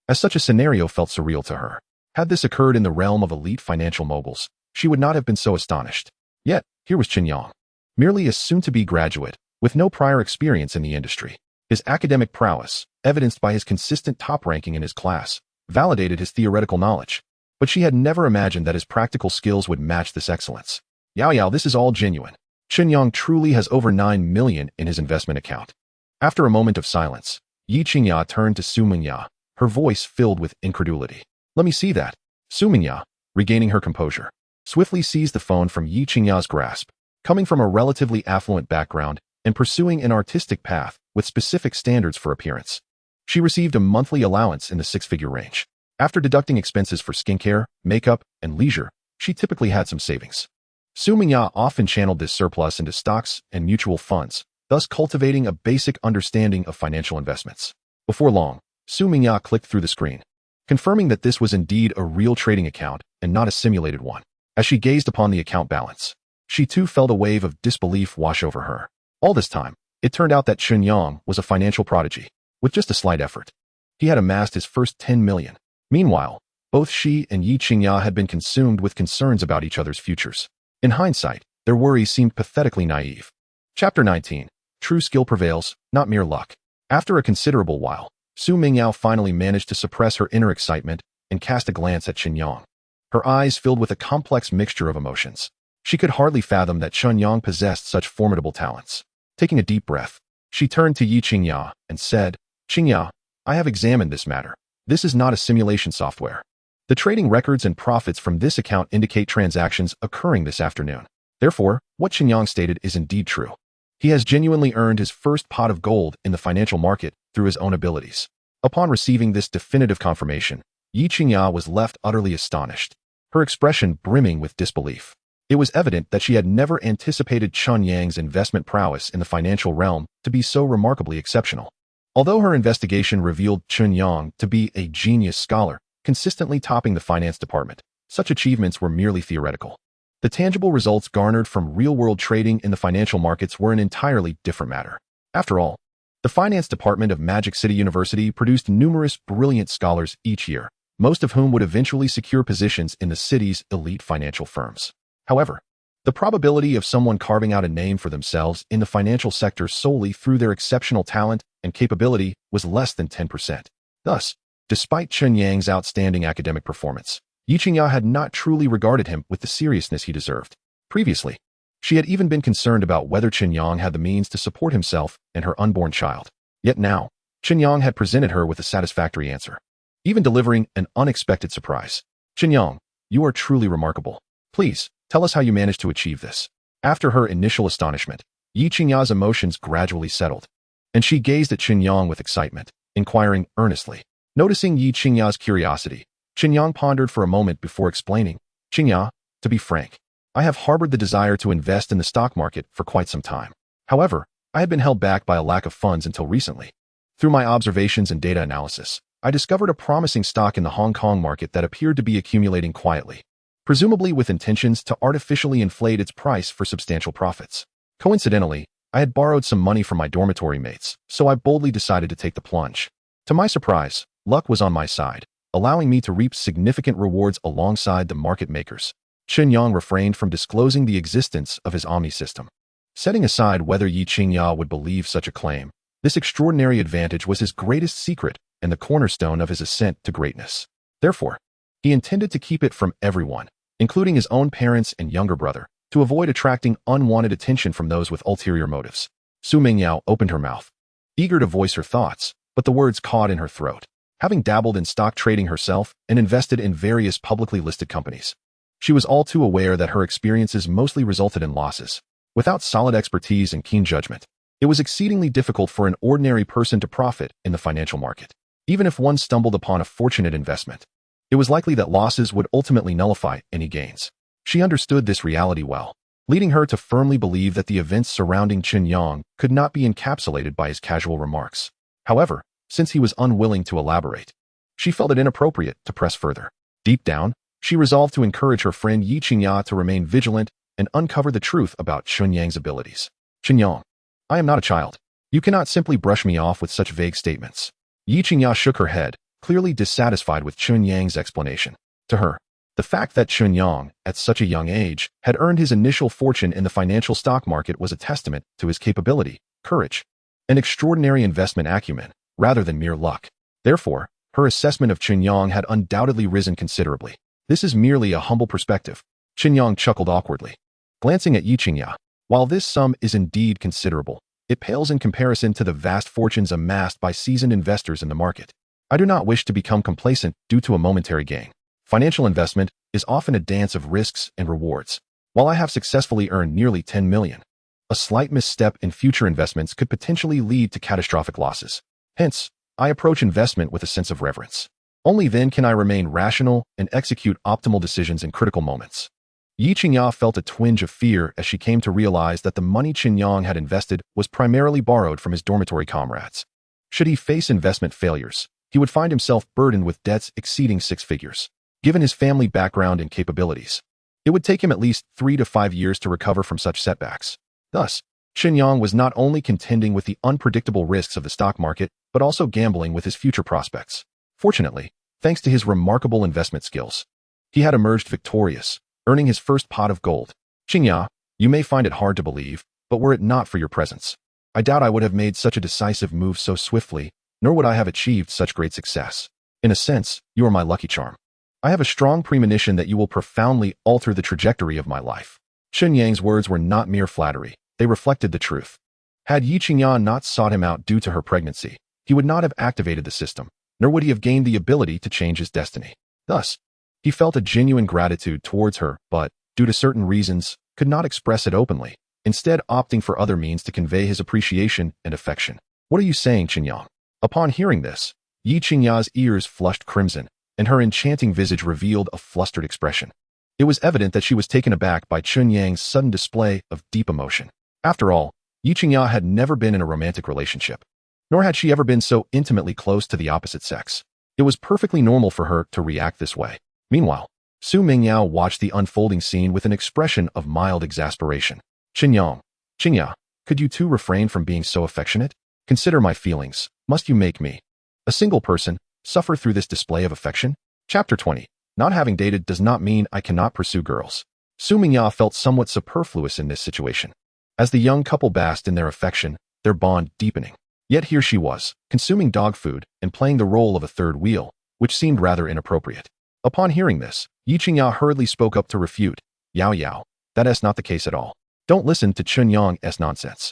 as such a scenario felt surreal to her. Had this occurred in the realm of elite financial moguls, she would not have been so astonished. Yet, here was Chen Yang, merely a soon-to-be graduate, with no prior experience in the industry. His academic prowess, evidenced by his consistent top ranking in his class, validated his theoretical knowledge. But she had never imagined that his practical skills would match this excellence. Yao, this is all genuine. Chen Yang truly has over 9 million in his investment account. After a moment of silence, Yi Qingya turned to Su Mingyao, her voice filled with incredulity. Let me see that. Su Mingyao, regaining her composure, swiftly seized the phone from Yi Qingya's grasp. Coming from a relatively affluent background and pursuing an artistic path with specific standards for appearance, she received a monthly allowance in the 6-figure range. After deducting expenses for skincare, makeup, and leisure, she typically had some savings. Su Mingya often channeled this surplus into stocks and mutual funds, thus cultivating a basic understanding of financial investments. Before long, Su Mingya clicked through the screen, confirming that this was indeed a real trading account and not a simulated one. As she gazed upon the account balance, she too felt a wave of disbelief wash over her. All this time, it turned out that Chen Yang was a financial prodigy. With just a slight effort, he had amassed his first 10 million. Meanwhile, both she and Yi Qingya had been consumed with concerns about each other's futures. In hindsight, their worries seemed pathetically naive. Chapter 19. True skill prevails, not mere luck. After a considerable while, Su Mingyao finally managed to suppress her inner excitement and cast a glance at Chen Yang. Her eyes filled with a complex mixture of emotions. She could hardly fathom that Chen Yang possessed such formidable talents. Taking a deep breath, she turned to Yi Qingya and said, "Qingya, I have examined this matter. This is not a simulation software. The trading records and profits from this account indicate transactions occurring this afternoon. Therefore, what Chen Yang stated is indeed true. He has genuinely earned his first pot of gold in the financial market through his own abilities." Upon receiving this definitive confirmation, Yi Qingya was left utterly astonished, her expression brimming with disbelief. It was evident that she had never anticipated Chen Yang's investment prowess in the financial realm to be so remarkably exceptional. Although her investigation revealed Chen Yang to be a genius scholar, consistently topping the finance department, such achievements were merely theoretical. The tangible results garnered from real-world trading in the financial markets were an entirely different matter. After all, the finance department of Magic City University produced numerous brilliant scholars each year, most of whom would eventually secure positions in the city's elite financial firms. However, the probability of someone carving out a name for themselves in the financial sector solely through their exceptional talent and capability was less than 10%. Thus, despite Chen Yang's outstanding academic performance, Yi Qingya had not truly regarded him with the seriousness he deserved. Previously, she had even been concerned about whether Chen Yang had the means to support himself and her unborn child. Yet now, Chen Yang had presented her with a satisfactory answer, even delivering an unexpected surprise. "Chen Yang, you are truly remarkable. Please, tell us how you managed to achieve this." After her initial astonishment, Yi Qingya's emotions gradually settled, and she gazed at Chen Yang with excitement, inquiring earnestly. Noticing Yi Qingya's curiosity, Chen Yang pondered for a moment before explaining, "Qingya, to be frank, I have harbored the desire to invest in the stock market for quite some time. However, I had been held back by a lack of funds until recently. Through my observations and data analysis, I discovered a promising stock in the Hong Kong market that appeared to be accumulating quietly, presumably with intentions to artificially inflate its price for substantial profits. Coincidentally, I had borrowed some money from my dormitory mates, so I boldly decided to take the plunge. To my surprise, luck was on my side, allowing me to reap significant rewards alongside the market makers." Chen Yang refrained from disclosing the existence of his Omni system. Setting aside whether Yi Qingya would believe such a claim, this extraordinary advantage was his greatest secret and the cornerstone of his ascent to greatness. Therefore, he intended to keep it from everyone, including his own parents and younger brother, to avoid attracting unwanted attention from those with ulterior motives. Su Mingyao opened her mouth, eager to voice her thoughts, but the words caught in her throat. Having dabbled in stock trading herself and invested in various publicly listed companies, she was all too aware that her experiences mostly resulted in losses. Without solid expertise and keen judgment, it was exceedingly difficult for an ordinary person to profit in the financial market. Even if one stumbled upon a fortunate investment, it was likely that losses would ultimately nullify any gains. She understood this reality well, leading her to firmly believe that the events surrounding Chen Yang could not be encapsulated by his casual remarks. However, since he was unwilling to elaborate, she felt it inappropriate to press further. Deep down, she resolved to encourage her friend Yi Qingya to remain vigilant and uncover the truth about Chen Yang's abilities. "Chen Yang, I am not a child. You cannot simply brush me off with such vague statements." Yi Qingya shook her head, clearly dissatisfied with Chen Yang's explanation. To her, the fact that Chen Yang, at such a young age, had earned his initial fortune in the financial stock market was a testament to his capability, courage, and extraordinary investment acumen, rather than mere luck. Therefore, her assessment of Chen Yang had undoubtedly risen considerably. "This is merely a humble perspective." Chen Yang chuckled awkwardly, glancing at Yi Qingya. "While this sum is indeed considerable, it pales in comparison to the vast fortunes amassed by seasoned investors in the market. I do not wish to become complacent due to a momentary gain. Financial investment is often a dance of risks and rewards. While I have successfully earned nearly 10 million, a slight misstep in future investments could potentially lead to catastrophic losses. Hence, I approach investment with a sense of reverence." Only then can I remain rational and execute optimal decisions in critical moments. Yi Qingya felt a twinge of fear as she came to realize that the money Chen Yang had invested was primarily borrowed from his dormitory comrades. Should he face investment failures, he would find himself burdened with debts exceeding 6 figures. Given his family background and capabilities, it would take him at least 3 to 5 years to recover from such setbacks. Thus, Chen Yang was not only contending with the unpredictable risks of the stock market, but also gambling with his future prospects. Fortunately, thanks to his remarkable investment skills, he had emerged victorious, earning his first pot of gold. Qingya, you may find it hard to believe, but were it not for your presence, I doubt I would have made such a decisive move so swiftly, nor would I have achieved such great success. In a sense, you are my lucky charm. I have a strong premonition that you will profoundly alter the trajectory of my life. Chen Yang's words were not mere flattery, they reflected the truth. Had Yi Qingya not sought him out due to her pregnancy, he would not have activated the system, nor would he have gained the ability to change his destiny. Thus, he felt a genuine gratitude towards her, but, due to certain reasons, could not express it openly, instead opting for other means to convey his appreciation and affection. What are you saying, Chen Yang? Upon hearing this, Yi Qingya's ears flushed crimson, and her enchanting visage revealed a flustered expression. It was evident that she was taken aback by Chen Yang's sudden display of deep emotion. After all, Yi Qingya had never been in a romantic relationship, nor had she ever been so intimately close to the opposite sex. It was perfectly normal for her to react this way. Meanwhile, Su Mingyao watched the unfolding scene with an expression of mild exasperation. Chen Yang, Qingya, could you two refrain from being so affectionate? Consider my feelings. Must you make me, a single person, suffer through this display of affection? Chapter 20. Not having dated does not mean I cannot pursue girls. Su Mingya felt somewhat superfluous in this situation. As the young couple basked in their affection, their bond deepening. Yet here she was, consuming dog food and playing the role of a third wheel, which seemed rather inappropriate. Upon hearing this, Yi Qingya hurriedly spoke up to refute. Yao Yao, that is not the case at all. Don't listen to Chen Yang's nonsense.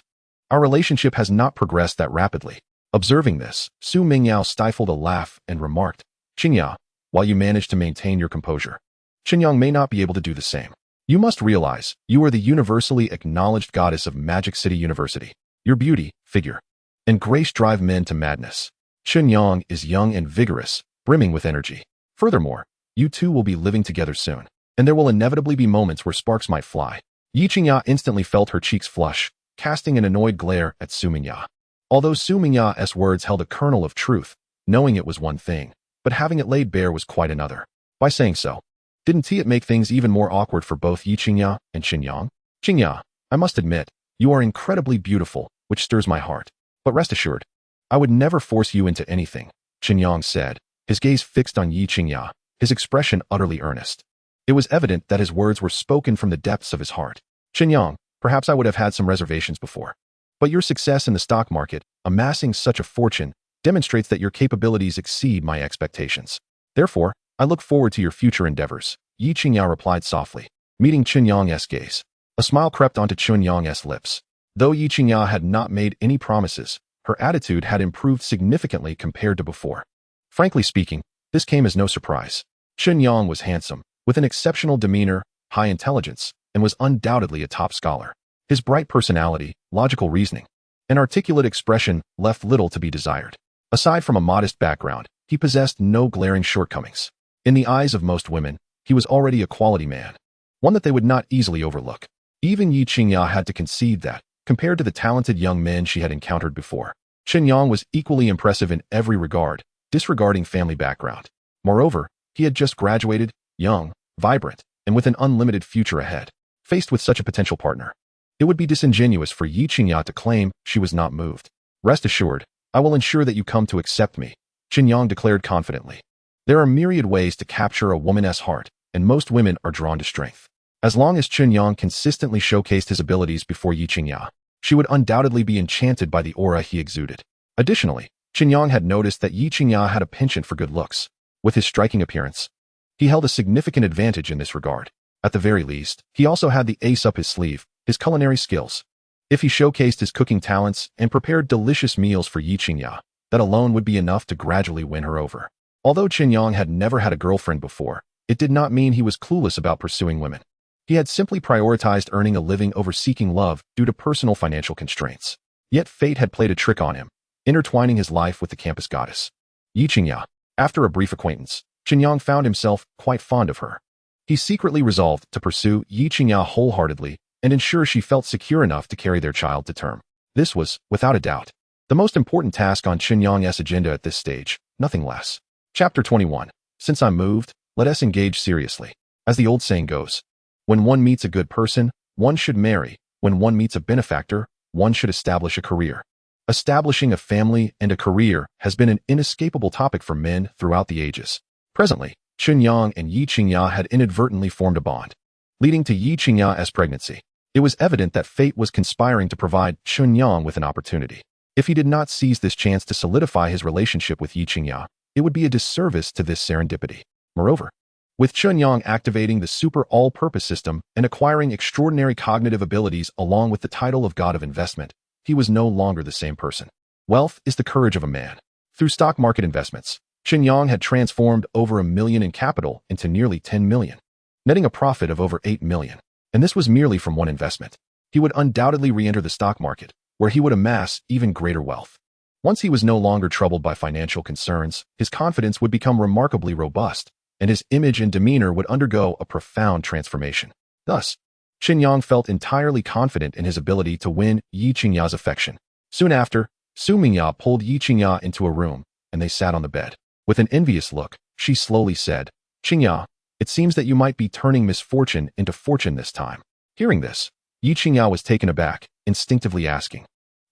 Our relationship has not progressed that rapidly. Observing this, Su Mingyao stifled a laugh and remarked, Qingya, while you manage to maintain your composure, Chen Yang may not be able to do the same. You must realize, you are the universally acknowledged goddess of Magic City University. Your beauty, figure, and grace drive men to madness. Chen Yang is young and vigorous, brimming with energy. Furthermore, you two will be living together soon, and there will inevitably be moments where sparks might fly. Yi Qingya instantly felt her cheeks flush, casting an annoyed glare at Su Mingya. Although Su Mingya's words held a kernel of truth, knowing it was one thing, but having it laid bare was quite another. By saying so, didn't it make things even more awkward for both Yi Qingya and Chen Yang? Qingya, I must admit, you are incredibly beautiful, which stirs my heart. But rest assured, I would never force you into anything, Chen Yang said, his gaze fixed on Yi Qingya, his expression utterly earnest. It was evident that his words were spoken from the depths of his heart. Chen Yang, perhaps I would have had some reservations before. But your success in the stock market, amassing such a fortune, demonstrates that your capabilities exceed my expectations. Therefore, I look forward to your future endeavors, Yi Qingya replied softly, meeting Chen Yang's gaze. A smile crept onto Chen Yang's lips. Though Yi Qingya had not made any promises, her attitude had improved significantly compared to before. Frankly speaking, this came as no surprise. Chen Yang was handsome, with an exceptional demeanor, high intelligence, and was undoubtedly a top scholar. His bright personality, logical reasoning, and articulate expression left little to be desired. Aside from a modest background, he possessed no glaring shortcomings. In the eyes of most women, he was already a quality man, one that they would not easily overlook. Even Yi Qingya had to concede that, compared to the talented young men she had encountered before, Chen Yang was equally impressive in every regard, disregarding family background. Moreover, he had just graduated, young, vibrant, and with an unlimited future ahead. Faced with such a potential partner, it would be disingenuous for Yi Qingya to claim she was not moved. Rest assured, I will ensure that you come to accept me, Chen Yang declared confidently. There are myriad ways to capture a woman's heart, and most women are drawn to strength. As long as Chen Yang consistently showcased his abilities before Yi Qingya, she would undoubtedly be enchanted by the aura he exuded. Additionally, Chen Yang had noticed that Yi Qingya had a penchant for good looks. With his striking appearance, he held a significant advantage in this regard. At the very least, he also had the ace up his sleeve, his culinary skills. If he showcased his cooking talents and prepared delicious meals for Yi Qingya, that alone would be enough to gradually win her over. Although Chen Yang had never had a girlfriend before, it did not mean he was clueless about pursuing women. He had simply prioritized earning a living over seeking love due to personal financial constraints. Yet fate had played a trick on him, intertwining his life with the campus goddess. Yi Qingya, After a brief acquaintance, Chen Yang found himself quite fond of her. He secretly resolved to pursue Yi Qingya wholeheartedly and ensure she felt secure enough to carry their child to term. This was, without a doubt, the most important task on Chen Yang's agenda at this stage, nothing less. Chapter 21. Since I'm moved, let us engage seriously. As the old saying goes, when one meets a good person, one should marry. When one meets a benefactor, one should establish a career. Establishing a family and a career has been an inescapable topic for men throughout the ages. Presently, Chen Yang and Yi Qingya had inadvertently formed a bond, leading to Yi Qingya's pregnancy. It was evident that fate was conspiring to provide Chen Yang with an opportunity. If he did not seize this chance to solidify his relationship with Yi Qingya, it would be a disservice to this serendipity. Moreover, with Chen Yang activating the super all-purpose system and acquiring extraordinary cognitive abilities along with the title of God of Investment, he was no longer the same person. Wealth is the courage of a man. Through stock market investments, Chen Yang had transformed over $1 million in capital into nearly 10 million, netting a profit of over 8 million. And this was merely from one investment. He would undoubtedly re-enter the stock market, where he would amass even greater wealth. Once he was no longer troubled by financial concerns, his confidence would become remarkably robust, and his image and demeanor would undergo a profound transformation. Thus, Chen Yang felt entirely confident in his ability to win Yi Qingya's affection. Soon after, Su Mingya pulled Yi Qingya into a room, and they sat on the bed. With an envious look, she slowly said, "Qingya, it seems that you might be turning misfortune into fortune this time." Hearing this, Yi Qingya was taken aback, instinctively asking,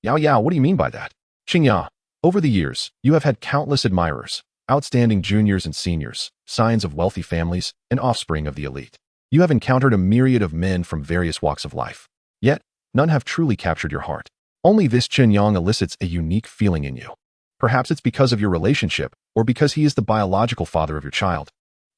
Yao, what do you mean by that? Qingya, over the years, you have had countless admirers, outstanding juniors and seniors, scions of wealthy families, and offspring of the elite. You have encountered a myriad of men from various walks of life. Yet, none have truly captured your heart. Only this Chen Yang elicits a unique feeling in you. Perhaps it's because of your relationship, or because he is the biological father of your child.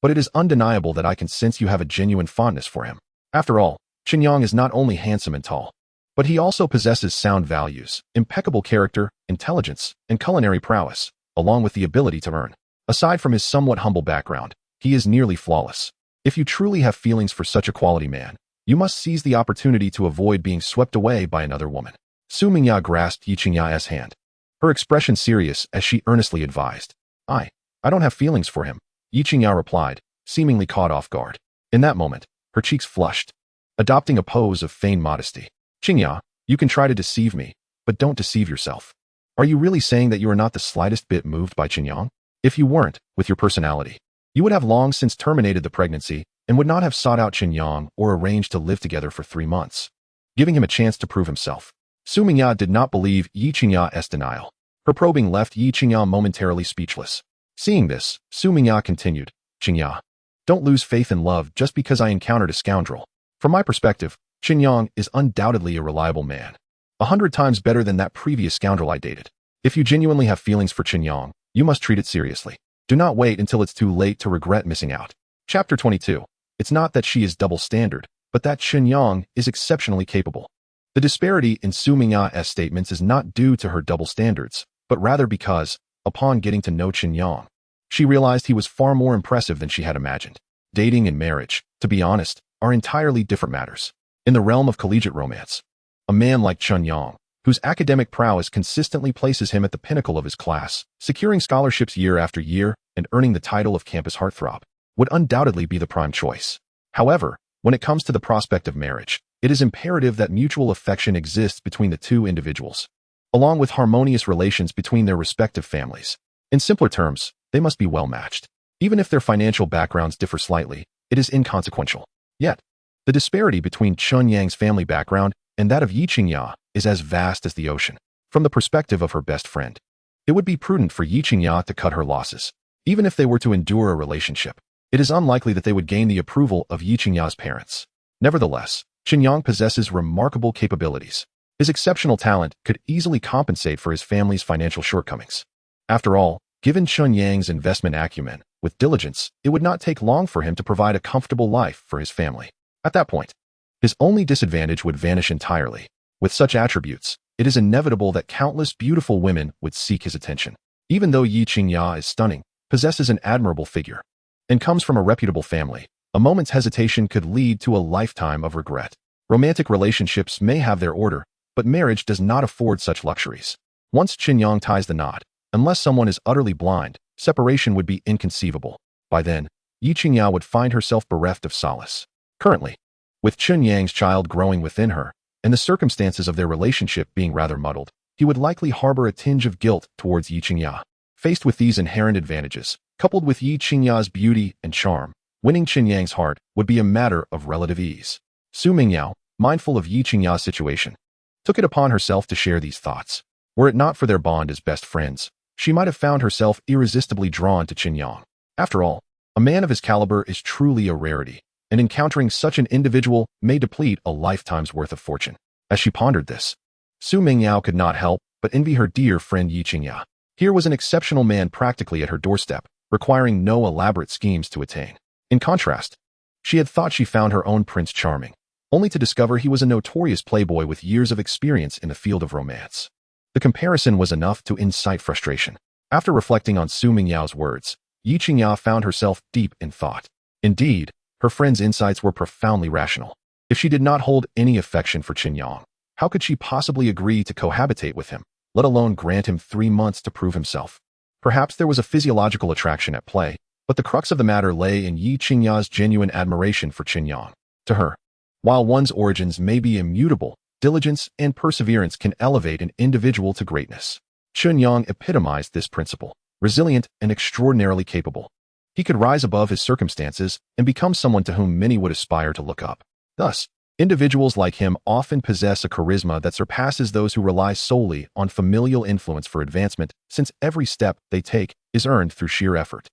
But it is undeniable that I can sense you have a genuine fondness for him. After all, Chen Yang is not only handsome and tall, but he also possesses sound values, impeccable character, intelligence, and culinary prowess, along with the ability to earn. Aside from his somewhat humble background, he is nearly flawless. If you truly have feelings for such a quality man, you must seize the opportunity to avoid being swept away by another woman. Su Mingya grasped Yi Qingya's hand, her expression serious as she earnestly advised. I don't have feelings for him, Yi Qingya replied, seemingly caught off guard. In that moment, her cheeks flushed, adopting a pose of feigned modesty. Qingya, you can try to deceive me, but don't deceive yourself. Are you really saying that you are not the slightest bit moved by Chen Yang? If you weren't, with your personality, you would have long since terminated the pregnancy and would not have sought out Chen Yang or arranged to live together for 3 months, giving him a chance to prove himself. Su Mingya did not believe Yi Qingya's denial. Her probing left Yi Qingya momentarily speechless. Seeing this, Su Mingya continued, Qingya, don't lose faith in love just because I encountered a scoundrel. From my perspective, Chen Yang is undoubtedly a reliable man. 100 times better than that previous scoundrel I dated. If you genuinely have feelings for Chen Yang, you must treat it seriously. Do not wait until it's too late to regret missing out. Chapter 22. It's not that she is double standard, but that Chen Yang is exceptionally capable. The disparity in Su Mingya's statements is not due to her double standards, but rather because, upon getting to know Chen Yang, she realized he was far more impressive than she had imagined. Dating and marriage, to be honest, are entirely different matters. In the realm of collegiate romance, a man like Chen Yang, whose academic prowess consistently places him at the pinnacle of his class, securing scholarships year after year and earning the title of campus heartthrob, would undoubtedly be the prime choice. However, when it comes to the prospect of marriage, it is imperative that mutual affection exists between the two individuals, along with harmonious relations between their respective families. In simpler terms, they must be well matched. Even if their financial backgrounds differ slightly, it is inconsequential. Yet, the disparity between Chen Yang's family background and that of Yi Qingya is as vast as the ocean. From the perspective of her best friend, it would be prudent for Yi Qingya to cut her losses. Even if they were to endure a relationship, it is unlikely that they would gain the approval of Yi Qingya's parents. Nevertheless, Chen Yang possesses remarkable capabilities. His exceptional talent could easily compensate for his family's financial shortcomings. After all, given Chen Yang's investment acumen, with diligence, it would not take long for him to provide a comfortable life for his family. At that point, his only disadvantage would vanish entirely. With such attributes, it is inevitable that countless beautiful women would seek his attention. Even though Yi Qingya is stunning, possesses an admirable figure, and comes from a reputable family, a moment's hesitation could lead to a lifetime of regret. Romantic relationships may have their order, but marriage does not afford such luxuries. Once Chen Yang ties the knot, unless someone is utterly blind, separation would be inconceivable. By then, Yi Qingya would find herself bereft of solace. Currently, with Chen Yang's child growing within her, and the circumstances of their relationship being rather muddled, he would likely harbor a tinge of guilt towards Yi Qingya. Faced with these inherent advantages, coupled with Yi Qingya's beauty and charm, winning Chen Yang's heart would be a matter of relative ease. Su Mingyao, mindful of Yi Qingya's situation, took it upon herself to share these thoughts. Were it not for their bond as best friends, she might have found herself irresistibly drawn to Chen Yang. After all, a man of his caliber is truly a rarity, and encountering such an individual may deplete a lifetime's worth of fortune. As she pondered this, Su Mingyao could not help but envy her dear friend Yi Qingya. Here was an exceptional man practically at her doorstep, requiring no elaborate schemes to attain. In contrast, she had thought she found her own Prince Charming, only to discover he was a notorious playboy with years of experience in the field of romance. The comparison was enough to incite frustration. After reflecting on Su Mingyao's words, Yi Qingya found herself deep in thought. Indeed, her friend's insights were profoundly rational. If she did not hold any affection for Chen Yang, how could she possibly agree to cohabitate with him, let alone grant him 3 months to prove himself? Perhaps there was a physiological attraction at play, but the crux of the matter lay in Yi Qingya's genuine admiration for Chen Yang. To her, while one's origins may be immutable, diligence and perseverance can elevate an individual to greatness. Chen Yang epitomized this principle, resilient and extraordinarily capable. He could rise above his circumstances and become someone to whom many would aspire to look up. Thus, individuals like him often possess a charisma that surpasses those who rely solely on familial influence for advancement, since every step they take is earned through sheer effort.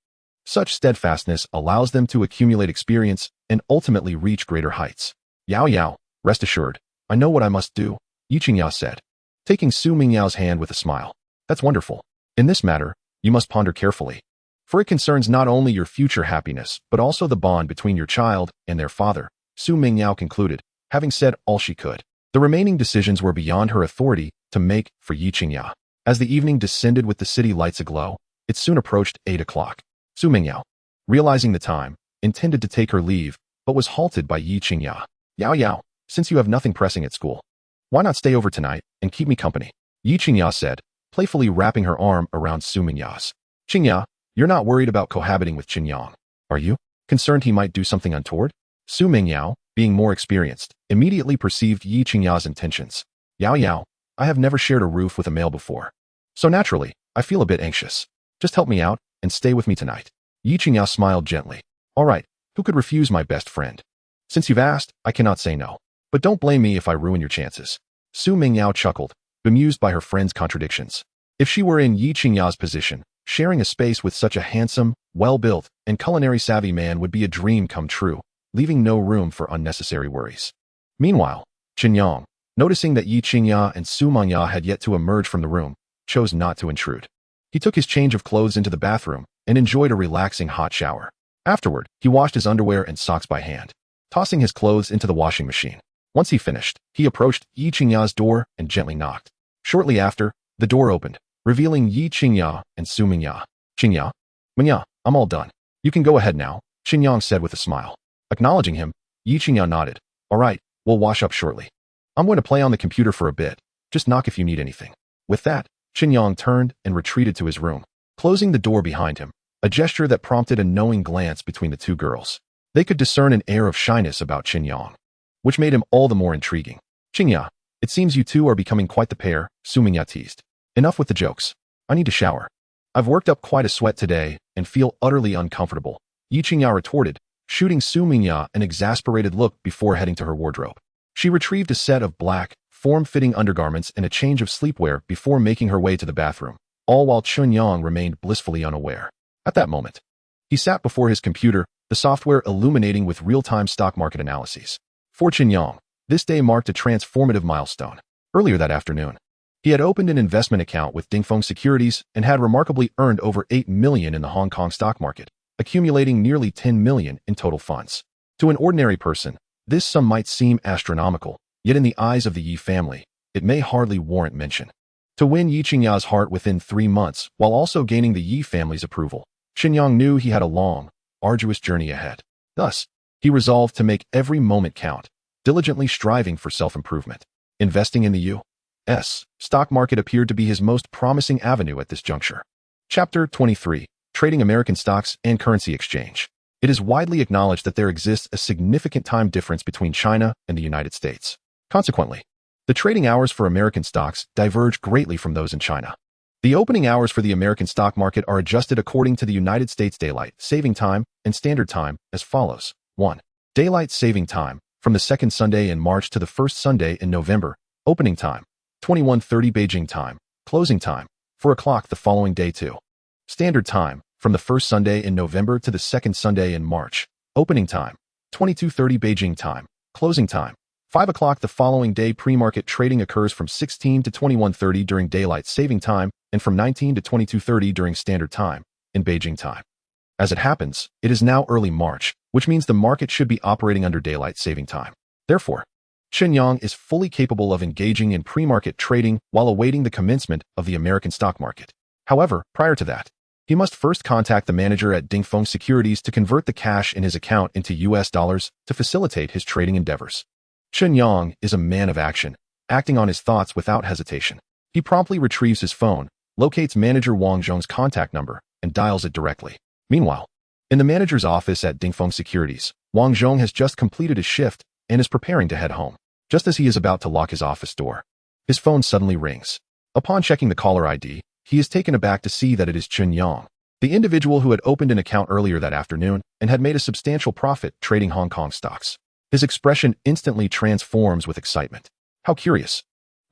Such steadfastness allows them to accumulate experience and ultimately reach greater heights. Yao Yao, rest assured, I know what I must do, Yi Qingya said, taking Su Mingyao's hand with a smile. That's wonderful. In this matter, you must ponder carefully, for it concerns not only your future happiness, but also the bond between your child and their father, Su Mingyao concluded, having said all she could. The remaining decisions were beyond her authority to make for Yi Qingya. As the evening descended with the city lights aglow, it soon approached 8 o'clock. Su Mingyao, realizing the time, intended to take her leave, but was halted by Yi Qingya. Yao Yao, since you have nothing pressing at school, why not stay over tonight and keep me company? Yi Qingya said, playfully wrapping her arm around Su Mingyao's. Qingya, you're not worried about cohabiting with Chen Yang, are you? Concerned he might do something untoward? Su Mingyao, being more experienced, immediately perceived Yi Qingya's intentions. Yao Yao, I have never shared a roof with a male before, so naturally, I feel a bit anxious. Just help me out and stay with me tonight. Yi Qingya smiled gently. All right, who could refuse my best friend? Since you've asked, I cannot say no. But don't blame me if I ruin your chances. Su Mingyao chuckled, bemused by her friend's contradictions. If she were in Yi Qingya's position, sharing a space with such a handsome, well-built, and culinary-savvy man would be a dream come true, leaving no room for unnecessary worries. Meanwhile, Chen Yang, noticing that Yi Qingya and Su Mingyao had yet to emerge from the room, chose not to intrude. He took his change of clothes into the bathroom and enjoyed a relaxing hot shower. Afterward, he washed his underwear and socks by hand, tossing his clothes into the washing machine. Once he finished, he approached Yi Qingya's door and gently knocked. Shortly after, the door opened, revealing Yi Qingya and Su Mingyao. Qingya, Mingyao, I'm all done. You can go ahead now, Chen Yang said with a smile. Acknowledging him, Yi Qingya nodded. All right, we'll wash up shortly. I'm going to play on the computer for a bit. Just knock if you need anything. With that, Chen Yang turned and retreated to his room, closing the door behind him, a gesture that prompted a knowing glance between the two girls. They could discern an air of shyness about Chen Yang, which made him all the more intriguing. Qingya, it seems you two are becoming quite the pair, Su Mingyao teased. Enough with the jokes. I need to shower. I've worked up quite a sweat today and feel utterly uncomfortable, Yi Qingya retorted, shooting Su Mingyao an exasperated look before heading to her wardrobe. She retrieved a set of black, form-fitting undergarments and a change of sleepwear before making her way to the bathroom, all while Chen Yang remained blissfully unaware. At that moment, he sat before his computer, the software illuminating with real-time stock market analyses. For Chen Yang, this day marked a transformative milestone. Earlier that afternoon, he had opened an investment account with Dingfeng Securities and had remarkably earned over 8 million in the Hong Kong stock market, accumulating nearly 10 million in total funds. To an ordinary person, this sum might seem astronomical, yet in the eyes of the Yi family, it may hardly warrant mention. To win Yi Qingya's heart within 3 months, while also gaining the Yi family's approval, Chen Yang knew he had a long, arduous journey ahead. Thus, he resolved to make every moment count, diligently striving for self-improvement. Investing in the U.S. stock market appeared to be his most promising avenue at this juncture. Chapter 23. trading American stocks and currency exchange. It is widely acknowledged that there exists a significant time difference between China and the United States. Consequently, the trading hours for American stocks diverge greatly from those in China. The opening hours for the American stock market are adjusted according to the United States Daylight Saving Time and Standard Time as follows. 1. Daylight Saving Time, from the second Sunday in March to the first Sunday in November. Opening time, 21:30 Beijing time. Closing time, 4 o'clock the following day. 2. Standard Time, from the first Sunday in November to the second Sunday in March. Opening time, 22:30 Beijing time. Closing time, 5 o'clock the following day. Pre-market trading occurs from 16 to 21:30 during Daylight Saving Time and from 19 to 22:30 during Standard Time in Beijing time. As it happens, it is now early March, which means the market should be operating under Daylight Saving Time. Therefore, Chen Yang is fully capable of engaging in pre-market trading while awaiting the commencement of the American stock market. However, prior to that, he must first contact the manager at Dingfeng Securities to convert the cash in his account into US dollars to facilitate his trading endeavors. Chen Yang is a man of action, acting on his thoughts without hesitation. He promptly retrieves his phone, locates manager Wang Zhong's contact number, and dials it directly. Meanwhile, in the manager's office at Dingfeng Securities, Wang Zhong has just completed his shift and is preparing to head home. Just as he is about to lock his office door, his phone suddenly rings. Upon checking the caller ID, he is taken aback to see that it is Chen Yang, the individual who had opened an account earlier that afternoon and had made a substantial profit trading Hong Kong stocks. His expression instantly transforms with excitement. How curious.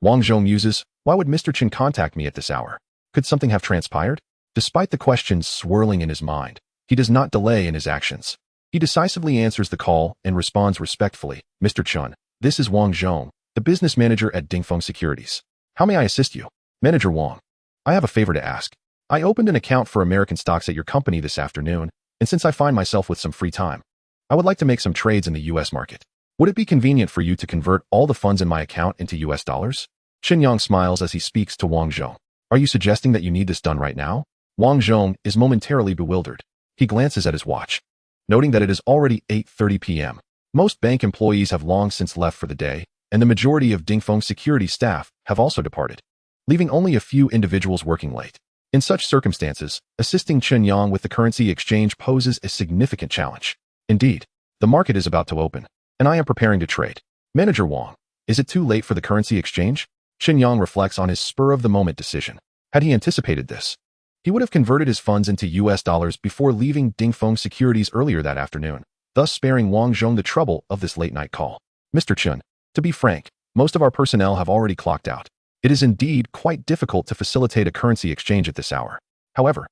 Wang Zhong muses, why would Mr. Chen contact me at this hour? Could something have transpired? Despite the questions swirling in his mind, he does not delay in his actions. He decisively answers the call and responds respectfully, Mr. Chen, this is Wang Zhong, the business manager at Dingfeng Securities. How may I assist you? Manager Wang, I have a favor to ask. I opened an account for American stocks at your company this afternoon, and since I find myself with some free time, I would like to make some trades in the US market. Would it be convenient for you to convert all the funds in my account into US dollars? Chen Yang smiles as he speaks to Wang Zhong. Are you suggesting that you need this done right now? Wang Zhong is momentarily bewildered. He glances at his watch, noting that it is already 8:30 p.m. Most bank employees have long since left for the day, and the majority of Dingfeng security staff have also departed, leaving only a few individuals working late. In such circumstances, assisting Chen Yang with the currency exchange poses a significant challenge. Indeed, the market is about to open, and I am preparing to trade. Manager Wang, is it too late for the currency exchange? Chen Yang reflects on his spur-of-the-moment decision. Had he anticipated this, he would have converted his funds into US dollars before leaving Dingfeng Securities earlier that afternoon, thus sparing Wang Zhong the trouble of this late-night call. Mr. Chen, to be frank, most of our personnel have already clocked out. It is indeed quite difficult to facilitate a currency exchange at this hour. However,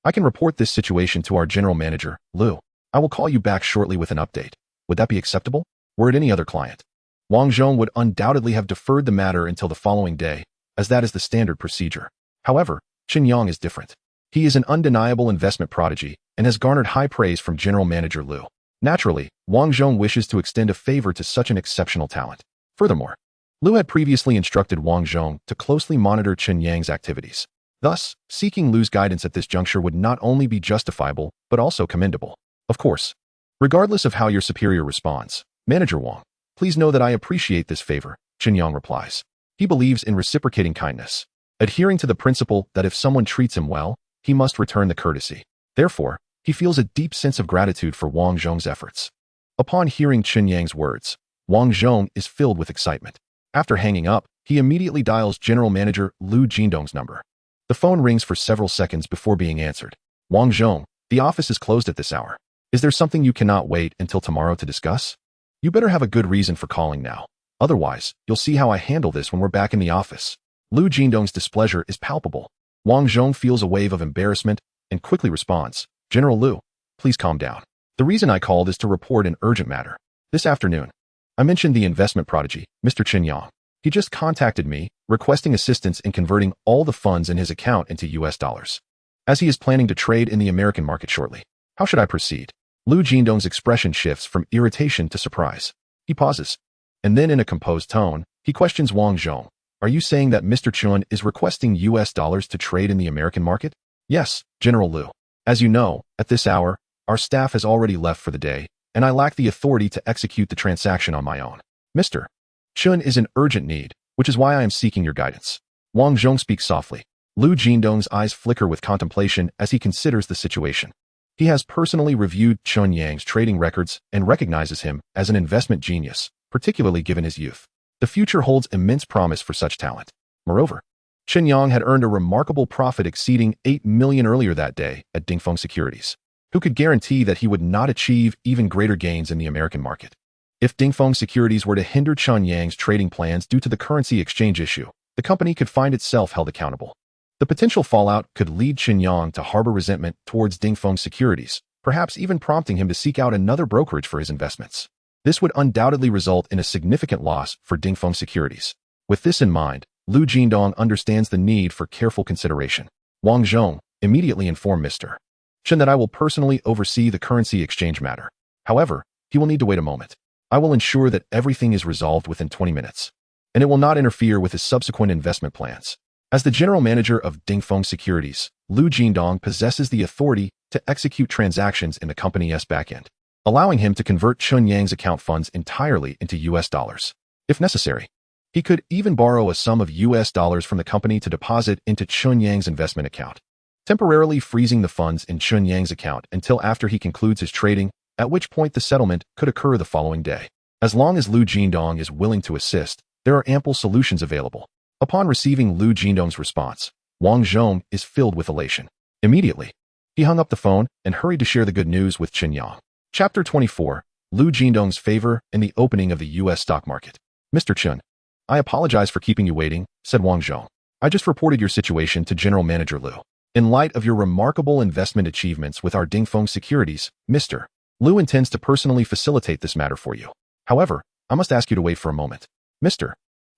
I can report this situation to our general manager, Liu. I will call you back shortly with an update. Would that be acceptable? Were it any other client, Wang Zhong would undoubtedly have deferred the matter until the following day, as that is the standard procedure. However, Chen Yang is different. He is an undeniable investment prodigy and has garnered high praise from General Manager Liu. Naturally, Wang Zhong wishes to extend a favor to such an exceptional talent. Furthermore, Liu had previously instructed Wang Zhong to closely monitor Chen Yang's activities. Thus, seeking Liu's guidance at this juncture would not only be justifiable, but also commendable. Of course, regardless of how your superior responds, Manager Wang, please know that I appreciate this favor, Chen Yang replies. He believes in reciprocating kindness, adhering to the principle that if someone treats him well, he must return the courtesy. Therefore, he feels a deep sense of gratitude for Wang Zhong's efforts. Upon hearing Chen Yang's words, Wang Zhong is filled with excitement. After hanging up, he immediately dials General Manager Liu Jindong's number. The phone rings for several seconds before being answered. Wang Zhong, the office is closed at this hour. Is there something you cannot wait until tomorrow to discuss? You better have a good reason for calling now. Otherwise, you'll see how I handle this when we're back in the office. Liu Jindong's displeasure is palpable. Wang Zhong feels a wave of embarrassment and quickly responds, General Liu, please calm down. The reason I called is to report an urgent matter. This afternoon, I mentioned the investment prodigy, Mr. Chen Yang. He just contacted me, requesting assistance in converting all the funds in his account into US dollars, as he is planning to trade in the American market shortly. How should I proceed? Liu Jindong's expression shifts from irritation to surprise. He pauses, and then in a composed tone, he questions Wang Zhong. Are you saying that Mr. Chen is requesting US dollars to trade in the American market? Yes, General Liu. As you know, at this hour, our staff has already left for the day, and I lack the authority to execute the transaction on my own. Mr. Chen is in urgent need, which is why I am seeking your guidance. Wang Zhong speaks softly. Lu Jindong's eyes flicker with contemplation as he considers the situation. He has personally reviewed Chen Yang's trading records and recognizes him as an investment genius, particularly given his youth. The future holds immense promise for such talent. Moreover, Chen Yang had earned a remarkable profit exceeding 8 million earlier that day at Dingfeng Securities. Who could guarantee that he would not achieve even greater gains in the American market? If Dingfeng Securities were to hinder Chen Yang's trading plans due to the currency exchange issue, the company could find itself held accountable. The potential fallout could lead Chen Yang to harbor resentment towards Dingfeng Securities, perhaps even prompting him to seek out another brokerage for his investments. This would undoubtedly result in a significant loss for Dingfeng Securities. With this in mind, Lu Jindong understands the need for careful consideration. Wang Zhong immediately informed Mr. Chen that I will personally oversee the currency exchange matter. However, he will need to wait a moment. I will ensure that everything is resolved within 20 minutes, and it will not interfere with his subsequent investment plans. As the general manager of Dingfeng Securities, Lu Jindong possesses the authority to execute transactions in the company's backend, allowing him to convert Chen Yang's account funds entirely into US dollars. If necessary, he could even borrow a sum of US dollars from the company to deposit into Chen Yang's investment account, temporarily freezing the funds in Chen Yang's account until after he concludes his trading, at which point the settlement could occur the following day. As long as Lu Jindong is willing to assist, there are ample solutions available. Upon receiving Lu Jindong's response, Wang Zhong is filled with elation. Immediately, he hung up the phone and hurried to share the good news with Chen Yang. Chapter 24, Lu Jindong's favor in the opening of the U.S. stock market. Mr. Chen, I apologize for keeping you waiting, said Wang Zhong. I just reported your situation to General Manager Lu. In light of your remarkable investment achievements with our Dingfeng Securities, Mr. Lu intends to personally facilitate this matter for you. However, I must ask you to wait for a moment. Mr.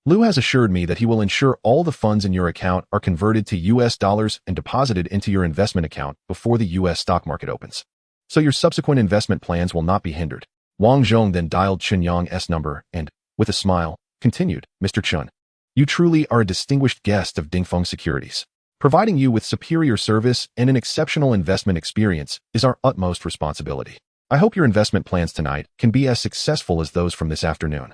Lu has assured me that he will ensure all the funds in your account are converted to US dollars and deposited into your investment account before the US stock market opens. So your subsequent investment plans will not be hindered. Wang Zhong then dialed Chen Yang's number and, with a smile, continued, Mr. Chen, you truly are a distinguished guest of Dingfeng Securities. Providing you with superior service and an exceptional investment experience is our utmost responsibility. I hope your investment plans tonight can be as successful as those from this afternoon.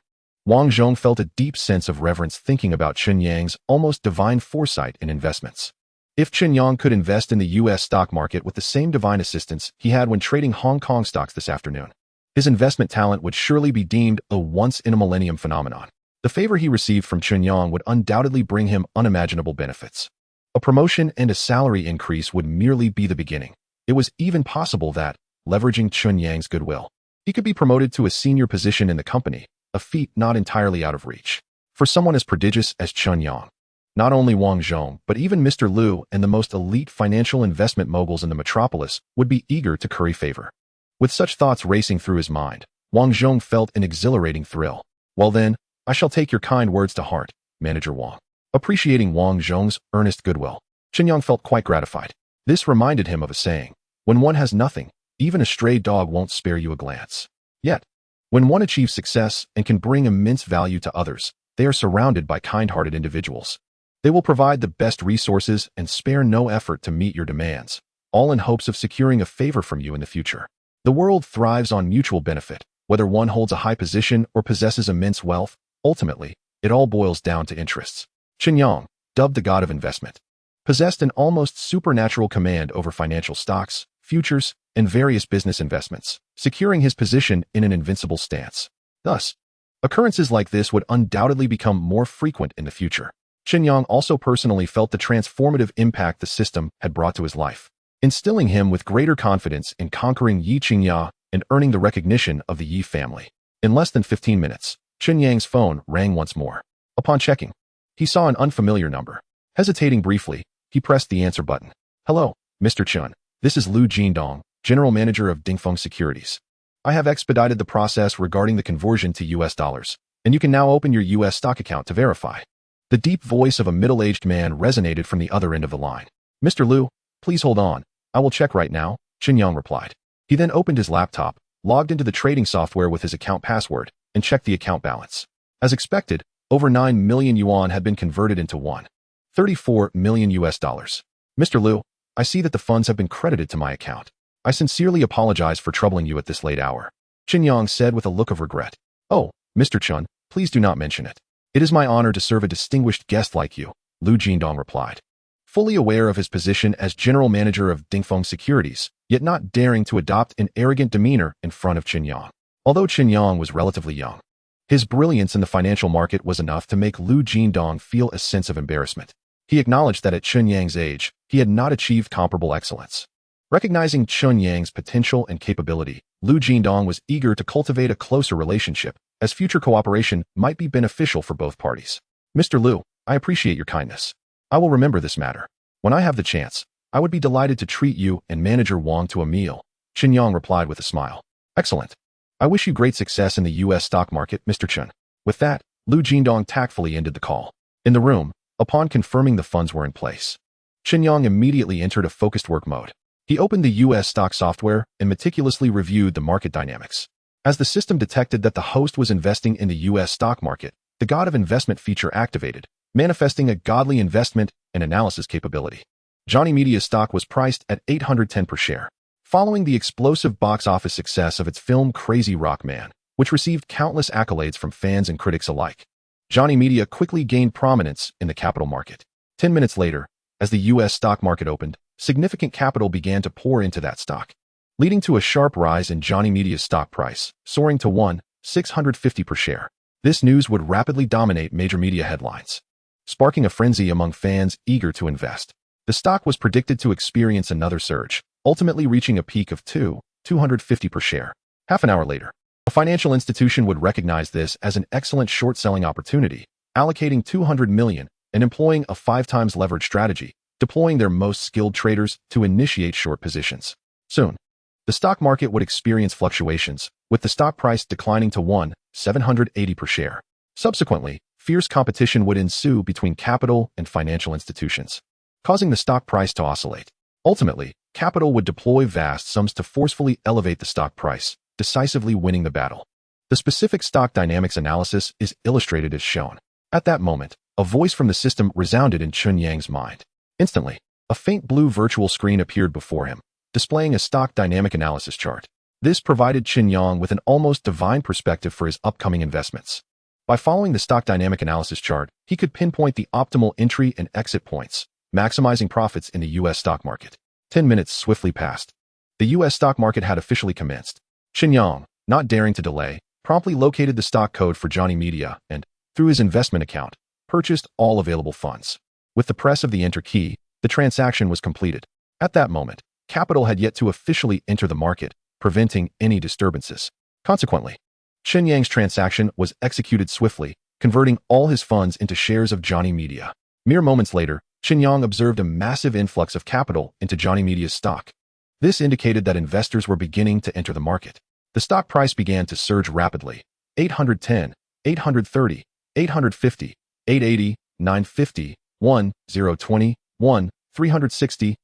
Wang Zhong felt a deep sense of reverence thinking about Chen Yang's almost divine foresight in investments. If Chen Yang could invest in the U.S. stock market with the same divine assistance he had when trading Hong Kong stocks this afternoon, his investment talent would surely be deemed a once-in-a-millennium phenomenon. The favor he received from Chen Yang would undoubtedly bring him unimaginable benefits. A promotion and a salary increase would merely be the beginning. It was even possible that, leveraging Chen Yang's goodwill, he could be promoted to a senior position in the company, a feat not entirely out of reach for someone as prodigious as Chen Yang. Not only Wang Zhong, but even Mr. Lu and the most elite financial investment moguls in the metropolis would be eager to curry favor. With such thoughts racing through his mind, Wang Zhong felt an exhilarating thrill. Well then, I shall take your kind words to heart, Manager Wang. Appreciating Wang Zhong's earnest goodwill, Chen Yang felt quite gratified. This reminded him of a saying, when one has nothing, even a stray dog won't spare you a glance. Yet, when one achieves success and can bring immense value to others, they are surrounded by kind-hearted individuals. They will provide the best resources and spare no effort to meet your demands, all in hopes of securing a favor from you in the future. The world thrives on mutual benefit. Whether one holds a high position or possesses immense wealth, ultimately, it all boils down to interests. Chen Yang, dubbed the god of investment, possessed an almost supernatural command over financial stocks, futures, and various business investments, securing his position in an invincible stance. Thus, occurrences like this would undoubtedly become more frequent in the future. Chen Yang also personally felt the transformative impact the system had brought to his life, instilling him with greater confidence in conquering Yi Qingya and earning the recognition of the Yi family. In less than 15 minutes, Chen Yang's phone rang once more. Upon checking, he saw an unfamiliar number. Hesitating briefly, he pressed the answer button. Hello, Mr. Chen. This is Lu Jindong, General Manager of Dingfeng Securities. I have expedited the process regarding the conversion to US dollars, and you can now open your US stock account to verify. The deep voice of a middle-aged man resonated from the other end of the line. Mr. Lu, please hold on. I will check right now, Chen Yang replied. He then opened his laptop, logged into the trading software with his account password, and checked the account balance. As expected, over 9 million yuan had been converted into 1.34 million US dollars. Mr. Lu, I see that the funds have been credited to my account. I sincerely apologize for troubling you at this late hour, Chen Yang said with a look of regret. Oh, Mr. Chen, please do not mention it. It is my honor to serve a distinguished guest like you, Lu Jindong replied. fully aware of his position as general manager of Dingfeng Securities, yet not daring to adopt an arrogant demeanor in front of Chen Yang. Although Chen Yang was relatively young, his brilliance in the financial market was enough to make Lu Jindong feel a sense of embarrassment. He acknowledged that at Chen Yang's age, he had not achieved comparable excellence. Recognizing Chen Yang's potential and capability, Lu Jindong was eager to cultivate a closer relationship, as future cooperation might be beneficial for both parties. Mr. Lu, I appreciate your kindness. I will remember this matter. When I have the chance, I would be delighted to treat you and Manager Wang to a meal, Chen Yang replied with a smile. Excellent. I wish you great success in the U.S. stock market, Mr. Chen. With that, Lu Jindong tactfully ended the call. In the room, upon confirming the funds were in place, Chen Yang immediately entered a focused work mode. He opened the U.S. stock software and meticulously reviewed the market dynamics. As the system detected that the host was investing in the U.S. stock market, the God of Investment feature activated, manifesting a godly investment and analysis capability. Johnny Media's stock was priced at $810 per share. Following the explosive box office success of its film Crazy Rock Man, which received countless accolades from fans and critics alike, Johnny Media quickly gained prominence in the capital market. 10 minutes later, as the U.S. stock market opened, significant capital began to pour into that stock, leading to a sharp rise in Johnny Media's stock price, soaring to $1,650 per share. This news would rapidly dominate major media headlines, sparking a frenzy among fans eager to invest. The stock was predicted to experience another surge, ultimately reaching a peak of $250 per share. Half an hour later, a financial institution would recognize this as an excellent short-selling opportunity, allocating $200 million and employing a 5x leverage strategy, deploying their most skilled traders to initiate short positions. Soon, the stock market would experience fluctuations, with the stock price declining to $1,780 per share. Subsequently, fierce competition would ensue between capital and financial institutions, causing the stock price to oscillate. Ultimately, capital would deploy vast sums to forcefully elevate the stock price, decisively winning the battle. The specific stock dynamics analysis is illustrated as shown. At that moment, a voice from the system resounded in Chen Yang's mind. Instantly, a faint blue virtual screen appeared before him, displaying a stock dynamic analysis chart. This provided Chen Yang with an almost divine perspective for his upcoming investments. By following the stock dynamic analysis chart, he could pinpoint the optimal entry and exit points, maximizing profits in the U.S. stock market. 10 minutes swiftly passed. The U.S. stock market had officially commenced. Chen Yang, not daring to delay, promptly located the stock code for Johnny Media and, through his investment account, purchased all available funds. With the press of the enter key, the transaction was completed. At that moment, capital had yet to officially enter the market, preventing any disturbances. Consequently, Chen Yang's transaction was executed swiftly, converting all his funds into shares of Johnny Media. Mere moments later, Chen Yang observed a massive influx of capital into Johnny Media's stock. This indicated that investors were beginning to enter the market. The stock price began to surge rapidly. 810, 830, 850, 880, 950, 1020, 360,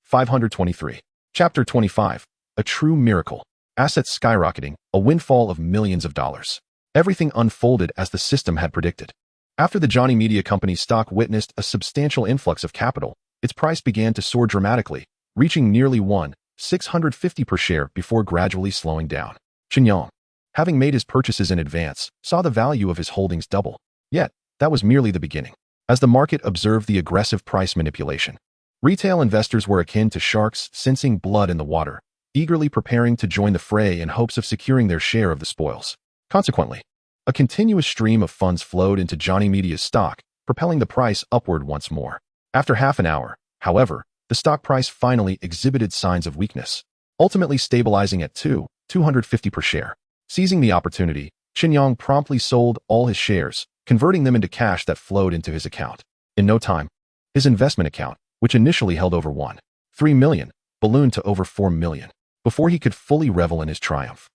523. Chapter 25. A true miracle. Assets skyrocketing, a windfall of millions of dollars. Everything unfolded as the system had predicted. After the Johnny Media Company's stock witnessed a substantial influx of capital, its price began to soar dramatically, reaching nearly $1,650 per share before gradually slowing down. Chen Yang, having made his purchases in advance, saw the value of his holdings double. Yet, that was merely the beginning. As the market observed the aggressive price manipulation, retail investors were akin to sharks sensing blood in the water, eagerly preparing to join the fray in hopes of securing their share of the spoils. Consequently, a continuous stream of funds flowed into Johnny Media's stock, propelling the price upward once more. After half an hour, however, the stock price finally exhibited signs of weakness, ultimately stabilizing at $250 per share. Seizing the opportunity, Chen Yang promptly sold all his shares, converting them into cash that flowed into his account. In no time, his investment account, which initially held over $1.3 million, ballooned to over $4 million. Before he could fully revel in his triumph,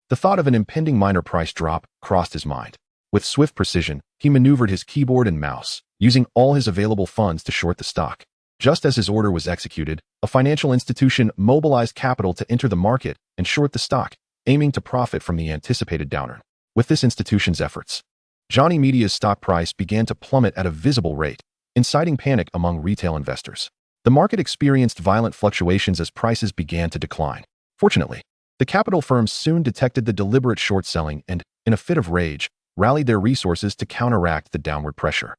the thought of an impending minor price drop crossed his mind. With swift precision, he maneuvered his keyboard and mouse, using all his available funds to short the stock. Just as his order was executed, a financial institution mobilized capital to enter the market and short the stock, aiming to profit from the anticipated downturn. With this institution's efforts, Johnny Media's stock price began to plummet at a visible rate, inciting panic among retail investors. The market experienced violent fluctuations as prices began to decline. Fortunately, the capital firms soon detected the deliberate short selling and, in a fit of rage, rallied their resources to counteract the downward pressure.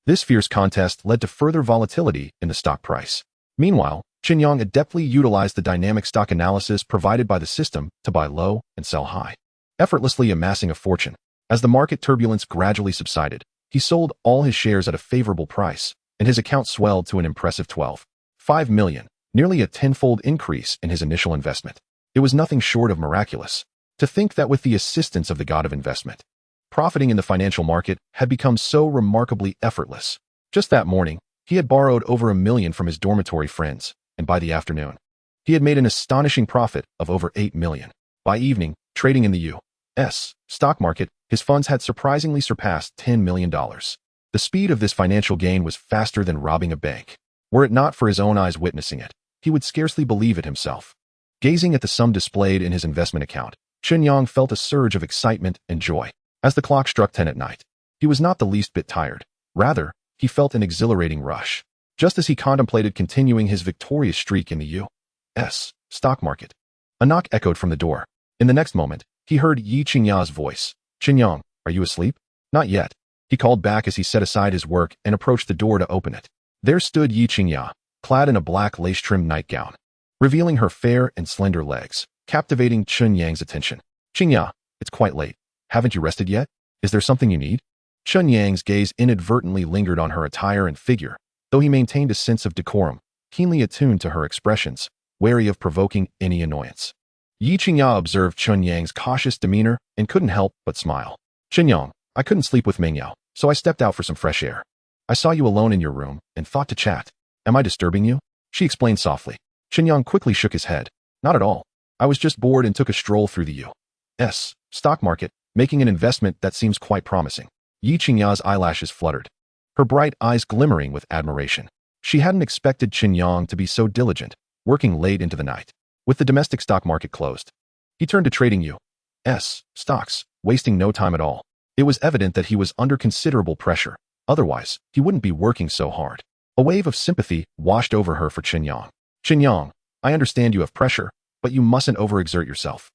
This fierce contest led to further volatility in the stock price. Meanwhile, Chen Yang adeptly utilized the dynamic stock analysis provided by the system to buy low and sell high, effortlessly amassing a fortune. As the market turbulence gradually subsided, he sold all his shares at a favorable price, and his account swelled to an impressive 12.5 million, nearly a tenfold increase in his initial investment. It was nothing short of miraculous. To think that with the assistance of the god of investment, profiting in the financial market had become so remarkably effortless. Just that morning, he had borrowed over $1 million from his dormitory friends, and by the afternoon, he had made an astonishing profit of over $8 million. By evening, trading in the U.S. stock market, his funds had surprisingly surpassed $10 million. The speed of this financial gain was faster than robbing a bank. Were it not for his own eyes witnessing it, he would scarcely believe it himself. Gazing at the sum displayed in his investment account, Chen Yang felt a surge of excitement and joy. As the clock struck 10 at night, he was not the least bit tired. Rather, he felt an exhilarating rush. Just as he contemplated continuing his victorious streak in the U.S. stock market, a knock echoed from the door. In the next moment, he heard Yi Qingya's voice. "Chen Yang, are you asleep?" "Not yet," he called back as he set aside his work and approached the door to open it. There stood Yi Qingya, clad in a black lace-trimmed nightgown, revealing her fair and slender legs, captivating Chen Yang's attention. "Qingya, it's quite late. Haven't you rested yet? Is there something you need?" Chen Yang's gaze inadvertently lingered on her attire and figure, though he maintained a sense of decorum, keenly attuned to her expressions, wary of provoking any annoyance. Yi Qingya observed Chen Yang's cautious demeanor and couldn't help but smile. "Chen Yang, I couldn't sleep with Meng Yao, so I stepped out for some fresh air. I saw you alone in your room and thought to chat. Am I disturbing you?" she explained softly. Chen Yang quickly shook his head. "Not at all. I was just bored and took a stroll through the U.S. stock market, making an investment that seems quite promising." Yi Qingya's eyelashes fluttered, her bright eyes glimmering with admiration. She hadn't expected Chen Yang to be so diligent, working late into the night. With the domestic stock market closed, he turned to trading U.S. stocks, wasting no time at all. It was evident that he was under considerable pressure. Otherwise, he wouldn't be working so hard. A wave of sympathy washed over her for Chen Yang. "Chen Yang, I understand you have pressure, but you mustn't overexert yourself.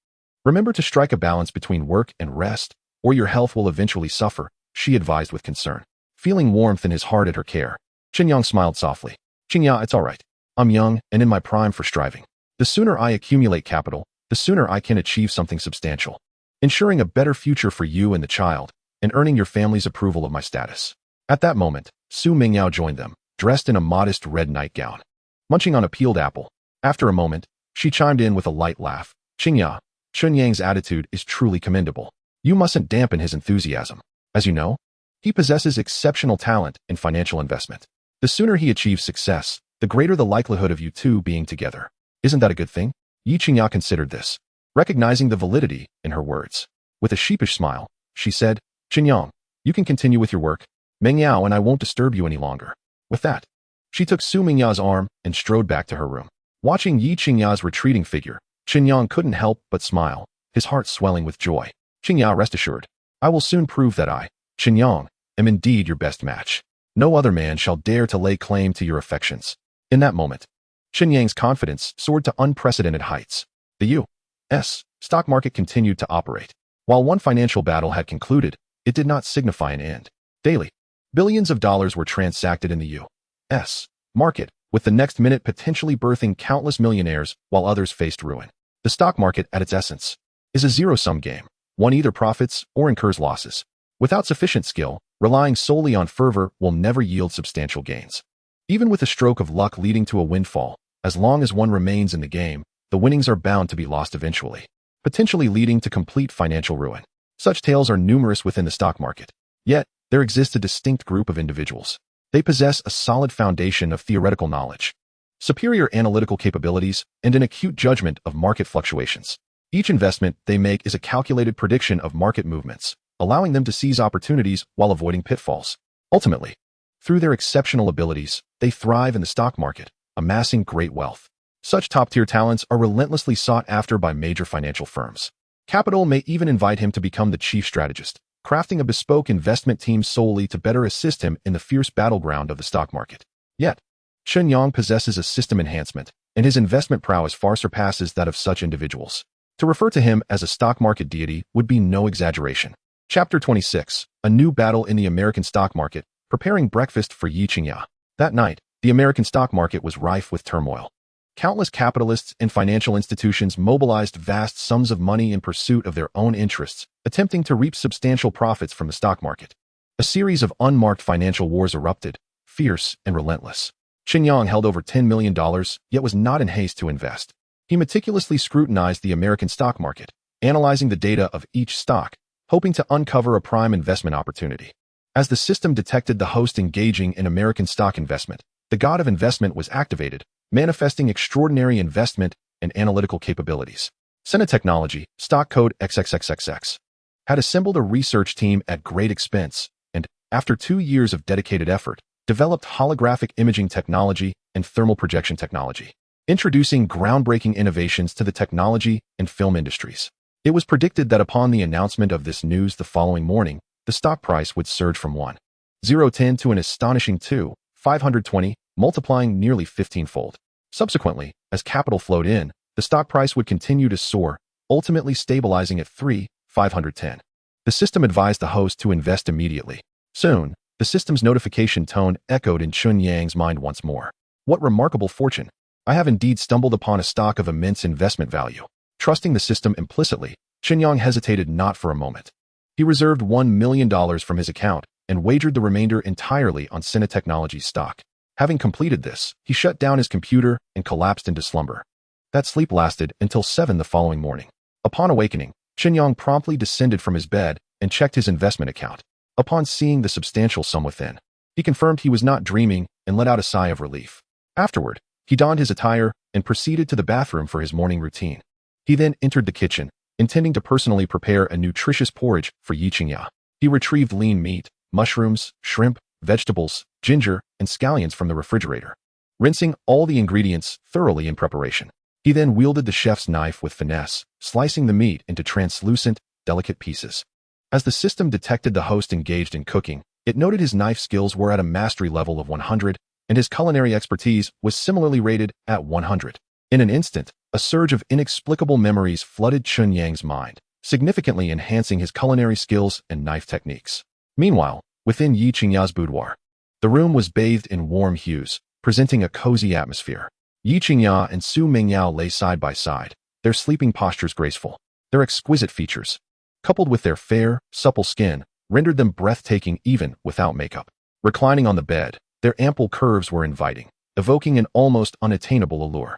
Remember to strike a balance between work and rest, or your health will eventually suffer," she advised with concern. Feeling warmth in his heart at her care, Chen Yang smiled softly. "Qingya, it's all right. I'm young and in my prime for striving. The sooner I accumulate capital, the sooner I can achieve something substantial, ensuring a better future for you and the child, and earning your family's approval of my status." At that moment, Su Mingyao joined them, dressed in a modest red nightgown, munching on a peeled apple. After a moment, she chimed in with a light laugh. "Qingya, Chen Yang's attitude is truly commendable. You mustn't dampen his enthusiasm. As you know, he possesses exceptional talent in financial investment. The sooner he achieves success, the greater the likelihood of you two being together. Isn't that a good thing?" Yi Qingya considered this, recognizing the validity in her words. With a sheepish smile, she said, "Chen Yang, you can continue with your work. Meng Yao and I won't disturb you any longer." With that, she took Su Mingyao's arm and strode back to her room. Watching Yi Qingya's retreating figure, Chen Yang couldn't help but smile, his heart swelling with joy. "Qingya, rest assured, I will soon prove that I, Chen Yang, am indeed your best match. No other man shall dare to lay claim to your affections." In that moment, Chen Yang's confidence soared to unprecedented heights. The U.S. stock market continued to operate. While one financial battle had concluded, it did not signify an end. Daily, billions of dollars were transacted in the U.S. market, with the next minute potentially birthing countless millionaires while others faced ruin. The stock market, at its essence, is a zero-sum game. One either profits or incurs losses. Without sufficient skill, relying solely on fervor will never yield substantial gains. Even with a stroke of luck leading to a windfall, as long as one remains in the game, the winnings are bound to be lost eventually, potentially leading to complete financial ruin. Such tales are numerous within the stock market. Yet, there exists a distinct group of individuals. They possess a solid foundation of theoretical knowledge, superior analytical capabilities, and an acute judgment of market fluctuations. Each investment they make is a calculated prediction of market movements, allowing them to seize opportunities while avoiding pitfalls. Ultimately, through their exceptional abilities, they thrive in the stock market, amassing great wealth. Such top-tier talents are relentlessly sought after by major financial firms. Capital may even invite him to become the chief strategist, crafting a bespoke investment team solely to better assist him in the fierce battleground of the stock market. Yet, Chen Yang possesses a system enhancement, and his investment prowess far surpasses that of such individuals. To refer to him as a stock market deity would be no exaggeration. Chapter 26, A New Battle in the American Stock Market. preparing breakfast for Yi Qingya. That night, the American stock market was rife with turmoil. Countless capitalists and financial institutions mobilized vast sums of money in pursuit of their own interests, attempting to reap substantial profits from the stock market. A series of unmarked financial wars erupted, fierce and relentless. Chen Yang held over $10 million, yet was not in haste to invest. He meticulously scrutinized the American stock market, analyzing the data of each stock, hoping to uncover a prime investment opportunity. As the system detected the host engaging in American stock investment, the god of investment was activated, manifesting extraordinary investment and analytical capabilities. Sena Technology, stock code XXXXX, had assembled a research team at great expense and, after 2 years of dedicated effort, developed holographic imaging technology and thermal projection technology, introducing groundbreaking innovations to the technology and film industries. It was predicted that upon the announcement of this news the following morning, the stock price would surge from 1,010 to an astonishing 2,520, multiplying nearly 15-fold. Subsequently, as capital flowed in, the stock price would continue to soar, ultimately stabilizing at 3,510. The system advised the host to invest immediately. Soon, the system's notification tone echoed in Chen Yang's mind once more. What remarkable fortune! I have indeed stumbled upon a stock of immense investment value. Trusting the system implicitly, Chen Yang hesitated not for a moment. He reserved $1 million from his account and wagered the remainder entirely on Sena Technologies stock. Having completed this, he shut down his computer and collapsed into slumber. That sleep lasted until 7 the following morning. Upon awakening, Chen Yang promptly descended from his bed and checked his investment account. Upon seeing the substantial sum within, he confirmed he was not dreaming and let out a sigh of relief. Afterward, he donned his attire and proceeded to the bathroom for his morning routine. He then entered the kitchen, intending to personally prepare a nutritious porridge for Yi Qingya. He retrieved lean meat, mushrooms, shrimp, vegetables, ginger, and scallions from the refrigerator, rinsing all the ingredients thoroughly in preparation. He then wielded the chef's knife with finesse, slicing the meat into translucent, delicate pieces. As the system detected the host engaged in cooking, it noted his knife skills were at a mastery level of 100, and his culinary expertise was similarly rated at 100. In an instant, a surge of inexplicable memories flooded Chen Yang's mind, significantly enhancing his culinary skills and knife techniques. Meanwhile, within Yi Qingya's boudoir, the room was bathed in warm hues, presenting a cozy atmosphere. Yi Qingya and Su Mingyao lay side by side, their sleeping postures graceful. Their exquisite features, coupled with their fair, supple skin, rendered them breathtaking even without makeup. Reclining on the bed, their ample curves were inviting, evoking an almost unattainable allure.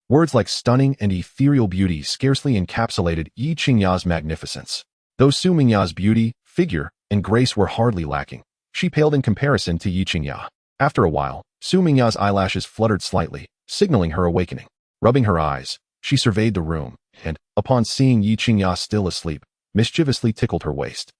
Words like stunning and ethereal beauty scarcely encapsulated Yi Qingya's magnificence. Though Su Mingya's beauty, figure, and grace were hardly lacking, she paled in comparison to Yi Qingya. After a while, Su Mingya's eyelashes fluttered slightly, signaling her awakening. Rubbing her eyes, she surveyed the room, and, upon seeing Yi Qingya still asleep, mischievously tickled her waist.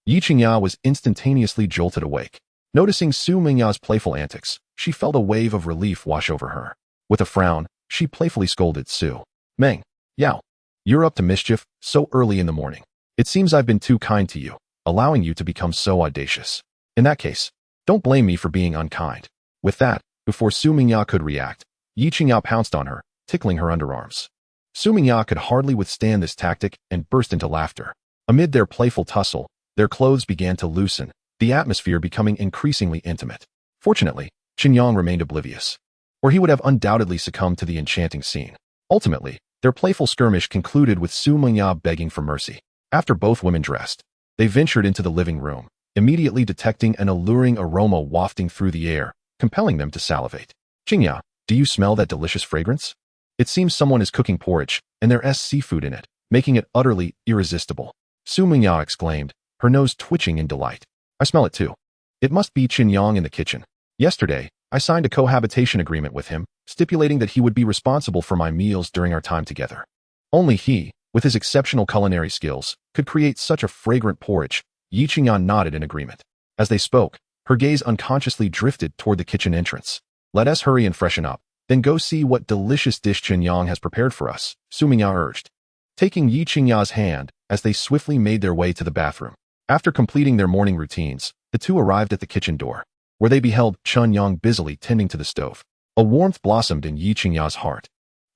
Yi Qingya was instantaneously jolted awake. Noticing Su Mingya's playful antics, she felt a wave of relief wash over her. With a frown, she playfully scolded Su Meng. Yao, you're up to mischief so early in the morning. It seems I've been too kind to you, allowing you to become so audacious. In that case, don't blame me for being unkind. With that, before Su Mingya could react, Yi Qingya pounced on her, tickling her underarms. Su Mingya could hardly withstand this tactic and burst into laughter. Amid their playful tussle, their clothes began to loosen, the atmosphere becoming increasingly intimate. Fortunately, Chen Yang remained oblivious, or he would have undoubtedly succumbed to the enchanting scene. Ultimately, their playful skirmish concluded with Su Mingya begging for mercy. After both women dressed, they ventured into the living room, immediately detecting an alluring aroma wafting through the air, compelling them to salivate. Qingya, do you smell that delicious fragrance? It seems someone is cooking porridge, and there's seafood in it, making it utterly irresistible. Su Mingya exclaimed, her nose twitching in delight. I smell it too. It must be Chen Yang in the kitchen. Yesterday, I signed a cohabitation agreement with him, stipulating that he would be responsible for my meals during our time together. Only he, with his exceptional culinary skills, could create such a fragrant porridge. Yi Qingya nodded in agreement. As they spoke, her gaze unconsciously drifted toward the kitchen entrance. Let us hurry and freshen up, then go see what delicious dish Chen Yang has prepared for us, Su Mingya urged. Taking Yi Qingya's hand, as they swiftly made their way to the bathroom. After completing their morning routines, the two arrived at the kitchen door, where they beheld Chen Yang busily tending to the stove. A warmth blossomed in Yi Qingya's heart.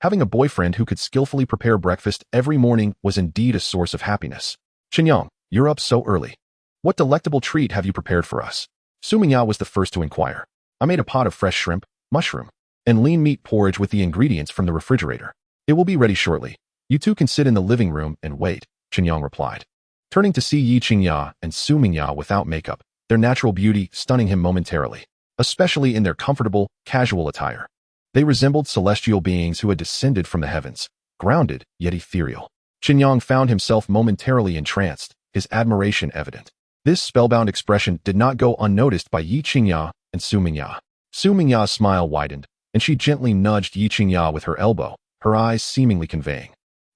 Having a boyfriend who could skillfully prepare breakfast every morning was indeed a source of happiness. Chen Yang, you're up so early. What delectable treat have you prepared for us? Su Mingya was the first to inquire. I made a pot of fresh shrimp, mushroom, and lean meat porridge with the ingredients from the refrigerator. It will be ready shortly. You two can sit in the living room and wait, Chen Yang replied. Turning to see Yi Qingya and Su Mingya without makeup, their natural beauty stunning him momentarily, especially in their comfortable, casual attire. They resembled celestial beings who had descended from the heavens, grounded yet ethereal. Chen Yang found himself momentarily entranced, his admiration evident. This spellbound expression did not go unnoticed by Yi Qingya and Su Mingya. Su Mingya's smile widened, and she gently nudged Yi Qingya with her elbow, her eyes seemingly conveying,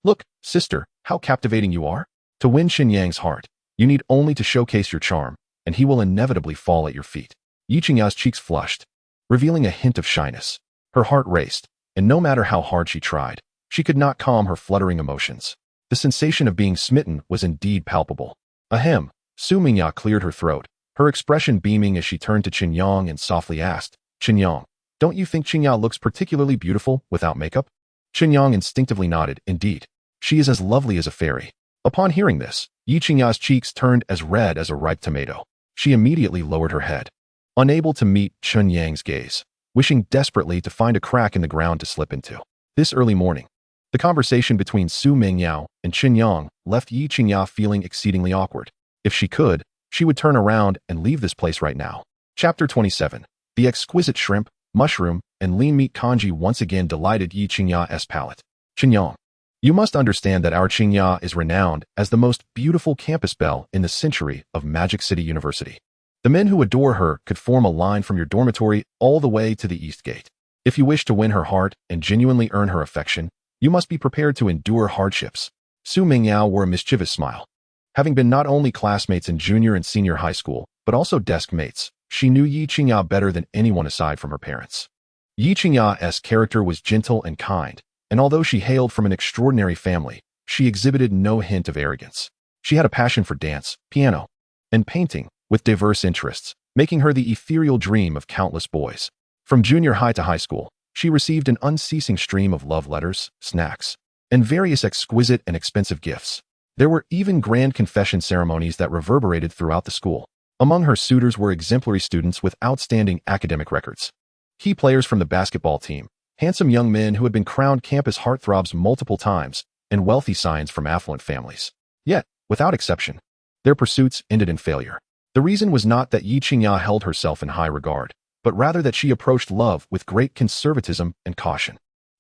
"Look, sister, how captivating you are." To win Chen Yang's heart, you need only to showcase your charm, and he will inevitably fall at your feet. Yi Qingya's cheeks flushed, revealing a hint of shyness. Her heart raced, and no matter how hard she tried, she could not calm her fluttering emotions. The sensation of being smitten was indeed palpable. Ahem, Su Mingya cleared her throat, her expression beaming as she turned to Chen Yang and softly asked, "Chen Yang, don't you think Qingya looks particularly beautiful without makeup?" Chen Yang instinctively nodded. Indeed, she is as lovely as a fairy. Upon hearing this, Yi Qingya's cheeks turned as red as a ripe tomato. She immediately lowered her head, unable to meet Chen Yang's gaze, wishing desperately to find a crack in the ground to slip into. This early morning, the conversation between Su Mingya and Chen Yang left Yi Qingya feeling exceedingly awkward. If she could, she would turn around and leave this place right now. Chapter 27. The exquisite shrimp, mushroom, and lean meat congee once again delighted Yi Qingya's palate. Chen Yang, you must understand that our Qingya is renowned as the most beautiful campus belle in the century of Magic City University. The men who adore her could form a line from your dormitory all the way to the East Gate. If you wish to win her heart and genuinely earn her affection, you must be prepared to endure hardships. Su Mingya wore a mischievous smile. Having been not only classmates in junior and senior high school, but also desk mates, she knew Yi Qingya better than anyone aside from her parents. Yi Qingya's character was gentle and kind, and although she hailed from an extraordinary family, she exhibited no hint of arrogance. She had a passion for dance, piano, and painting, with diverse interests, making her the ethereal dream of countless boys. From junior high to high school, she received an unceasing stream of love letters, snacks, and various exquisite and expensive gifts. There were even grand confession ceremonies that reverberated throughout the school. Among her suitors were exemplary students with outstanding academic records, key players from the basketball team, handsome young men who had been crowned campus heartthrobs multiple times, and wealthy scions from affluent families. Yet, without exception, their pursuits ended in failure. The reason was not that Yi Qingya held herself in high regard, but rather that she approached love with great conservatism and caution.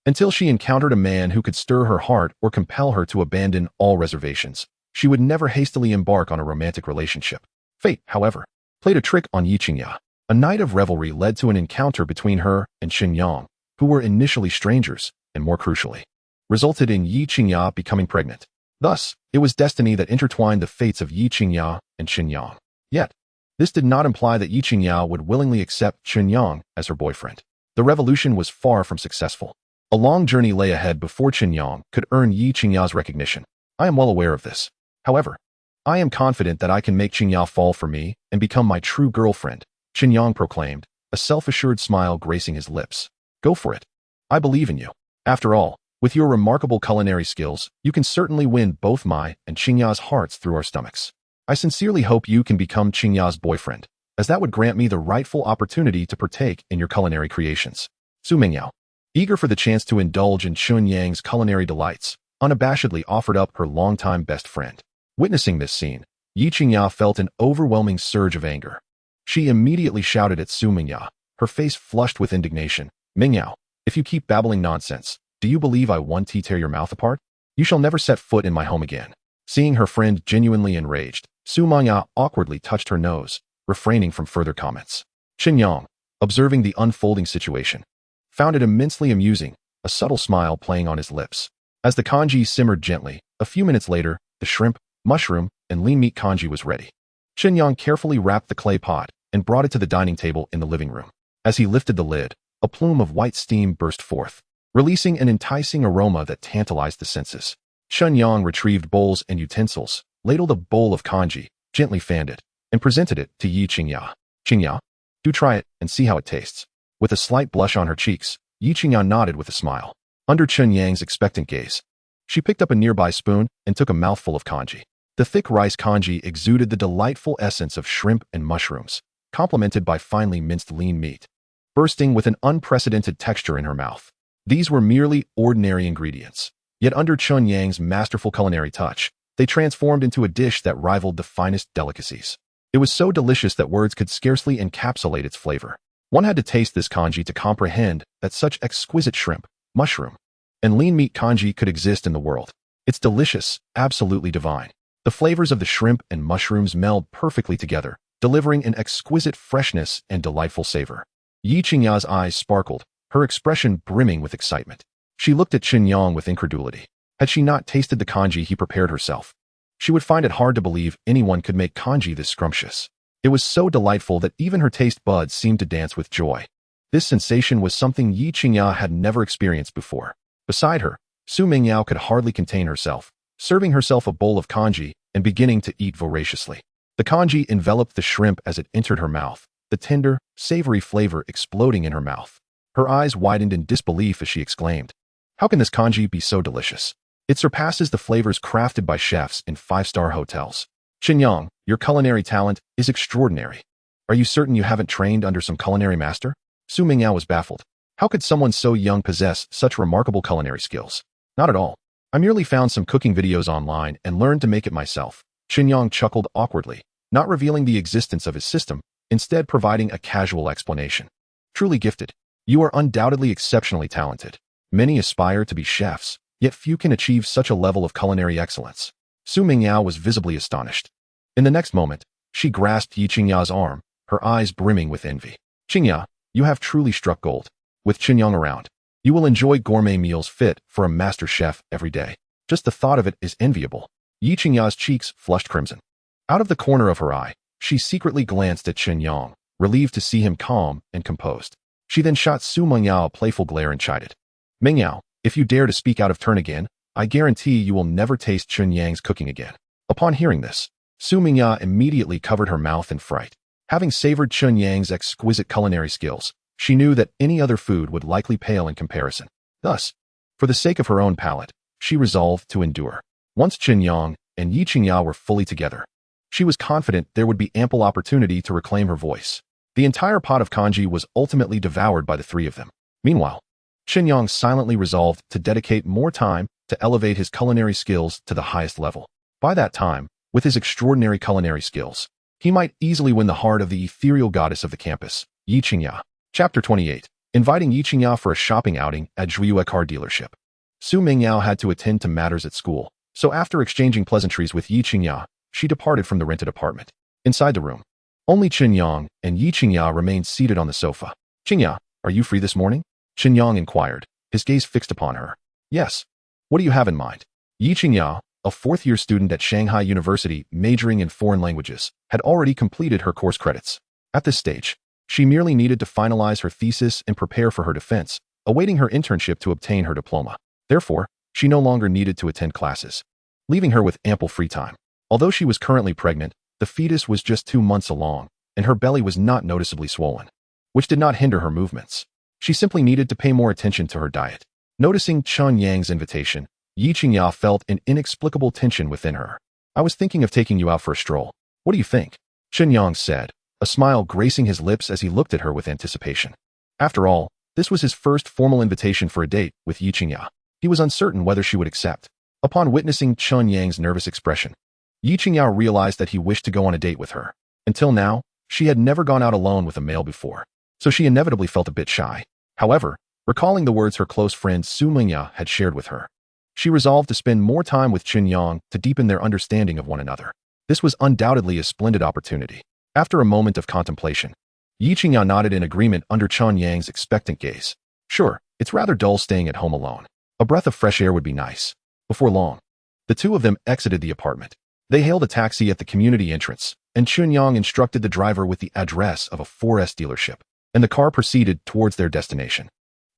Until she encountered a man who could stir her heart or compel her to abandon all reservations, she would never hastily embark on a romantic relationship. Fate, however, played a trick on Yi Qingya. A night of revelry led to an encounter between her and Chen Yang, who were initially strangers, and more crucially, resulted in Yi Qingya becoming pregnant. Thus, it was destiny that intertwined the fates of Yi Qingya and Chen Yang. Yet, this did not imply that Yi Qingya would willingly accept Chen Yang as her boyfriend. The revolution was far from successful. A long journey lay ahead before Chen Yang could earn Yi Qingya's recognition. I am well aware of this. However, I am confident that I can make Qingya fall for me and become my true girlfriend, Chen Yang proclaimed, a self-assured smile gracing his lips. Go for it. I believe in you. After all, with your remarkable culinary skills, you can certainly win both my and Qingya's hearts through our stomachs. I sincerely hope you can become Qingya's boyfriend, as that would grant me the rightful opportunity to partake in your culinary creations. Su Mingya, eager for the chance to indulge in Chen Yang's culinary delights, unabashedly offered up her longtime best friend. Witnessing this scene, Yi Qingya felt an overwhelming surge of anger. She immediately shouted at Su Mingya, her face flushed with indignation. Mingya, if you keep babbling nonsense, do you believe I want to tear your mouth apart? You shall never set foot in my home again. Seeing her friend genuinely enraged, Su Mingya awkwardly touched her nose, refraining from further comments. Chen Yang, observing the unfolding situation, found it immensely amusing, a subtle smile playing on his lips. As the congee simmered gently, a few minutes later, the shrimp, mushroom, and lean meat congee was ready. Chen Yang carefully wrapped the clay pot and brought it to the dining table in the living room. As he lifted the lid, a plume of white steam burst forth, releasing an enticing aroma that tantalized the senses. Chen Yang retrieved bowls and utensils, ladled a bowl of congee, gently fanned it, and presented it to Yi Qingya. Qingya, do try it and see how it tastes. With a slight blush on her cheeks, Yi Qingya nodded with a smile. Under Chen Yang's expectant gaze, she picked up a nearby spoon and took a mouthful of congee. The thick rice congee exuded the delightful essence of shrimp and mushrooms, complemented by finely minced lean meat, bursting with an unprecedented texture in her mouth. These were merely ordinary ingredients, yet under Chen Yang's masterful culinary touch, they transformed into a dish that rivaled the finest delicacies. It was so delicious that words could scarcely encapsulate its flavor. One had to taste this congee to comprehend that such exquisite shrimp, mushroom, and lean meat congee could exist in the world. It's delicious, absolutely divine. The flavors of the shrimp and mushrooms meld perfectly together, delivering an exquisite freshness and delightful savor. Yi Qingya's eyes sparkled, her expression brimming with excitement. She looked at Chen Yang with incredulity. Had she not tasted the congee he prepared herself, she would find it hard to believe anyone could make congee this scrumptious. It was so delightful that even her taste buds seemed to dance with joy. This sensation was something Yi Qingya had never experienced before. Beside her, Su Mingyao could hardly contain herself, serving herself a bowl of congee and beginning to eat voraciously. The congee enveloped the shrimp as it entered her mouth, the tender, savory flavor exploding in her mouth. Her eyes widened in disbelief as she exclaimed, "How can this congee be so delicious? It surpasses the flavors crafted by chefs in five-star hotels. Chen Yang, your culinary talent is extraordinary. Are you certain you haven't trained under some culinary master?" Su Mingyao was baffled. How could someone so young possess such remarkable culinary skills? Not at all. I merely found some cooking videos online and learned to make it myself. Chen Yang chuckled awkwardly, not revealing the existence of his system, instead providing a casual explanation. Truly gifted. You are undoubtedly exceptionally talented. Many aspire to be chefs, yet few can achieve such a level of culinary excellence. Su Mingyao was visibly astonished. In the next moment, she grasped Yi Qingya's arm, her eyes brimming with envy. "Qingya, you have truly struck gold. With Chen Yang around, you will enjoy gourmet meals fit for a master chef every day. Just the thought of it is enviable." Yi Qingya's cheeks flushed crimson. Out of the corner of her eye, she secretly glanced at Chen Yang, relieved to see him calm and composed. She then shot Su Mingyao a playful glare and chided. "Mingyao, if you dare to speak out of turn again, I guarantee you will never taste Chen Yang's cooking again." Upon hearing this, Su Mingyao immediately covered her mouth in fright. Having savored Chen Yang's exquisite culinary skills, she knew that any other food would likely pale in comparison. Thus, for the sake of her own palate, she resolved to endure. Once Chen Yang and Yi Qingya were fully together, she was confident there would be ample opportunity to reclaim her voice. The entire pot of congee was ultimately devoured by the three of them. Meanwhile, Chen Yang silently resolved to dedicate more time to elevate his culinary skills to the highest level. By that time, with his extraordinary culinary skills, he might easily win the heart of the ethereal goddess of the campus, Yi Qingya. Chapter 28. Inviting Yi Qingya for a shopping outing at Zhuiyue car dealership. Su Mingyao had to attend to matters at school, so after exchanging pleasantries with Yi Qingya, she departed from the rented apartment. Inside the room, only Chen Yang and Yi Qingya remained seated on the sofa. "Qingya, are you free this morning?" Chen Yang inquired, his gaze fixed upon her. "Yes. What do you have in mind?" Yi Qingya, a fourth-year student at Shanghai University majoring in foreign languages, had already completed her course credits. At this stage, she merely needed to finalize her thesis and prepare for her defense, awaiting her internship to obtain her diploma. Therefore, she no longer needed to attend classes, leaving her with ample free time. Although she was currently pregnant, the fetus was just 2 months along, and her belly was not noticeably swollen, which did not hinder her movements. She simply needed to pay more attention to her diet. Noticing Chen Yang's invitation, Yi Qingya felt an inexplicable tension within her. "I was thinking of taking you out for a stroll. What do you think?" Chen Yang said, a smile gracing his lips as he looked at her with anticipation. After all, this was his first formal invitation for a date with Yi Qingya. He was uncertain whether she would accept. Upon witnessing Chen Yang's nervous expression, Yi Qingya realized that he wished to go on a date with her. Until now, she had never gone out alone with a male before, so she inevitably felt a bit shy. However, recalling the words her close friend Su Mingyao had shared with her, she resolved to spend more time with Chen Yang to deepen their understanding of one another. This was undoubtedly a splendid opportunity. After a moment of contemplation, Yi Qingya nodded in agreement under Chen Yang's expectant gaze. "Sure, it's rather dull staying at home alone. A breath of fresh air would be nice." Before long, the two of them exited the apartment. They hailed a taxi at the community entrance, and Chen Yang instructed the driver with the address of a 4S dealership, and the car proceeded towards their destination.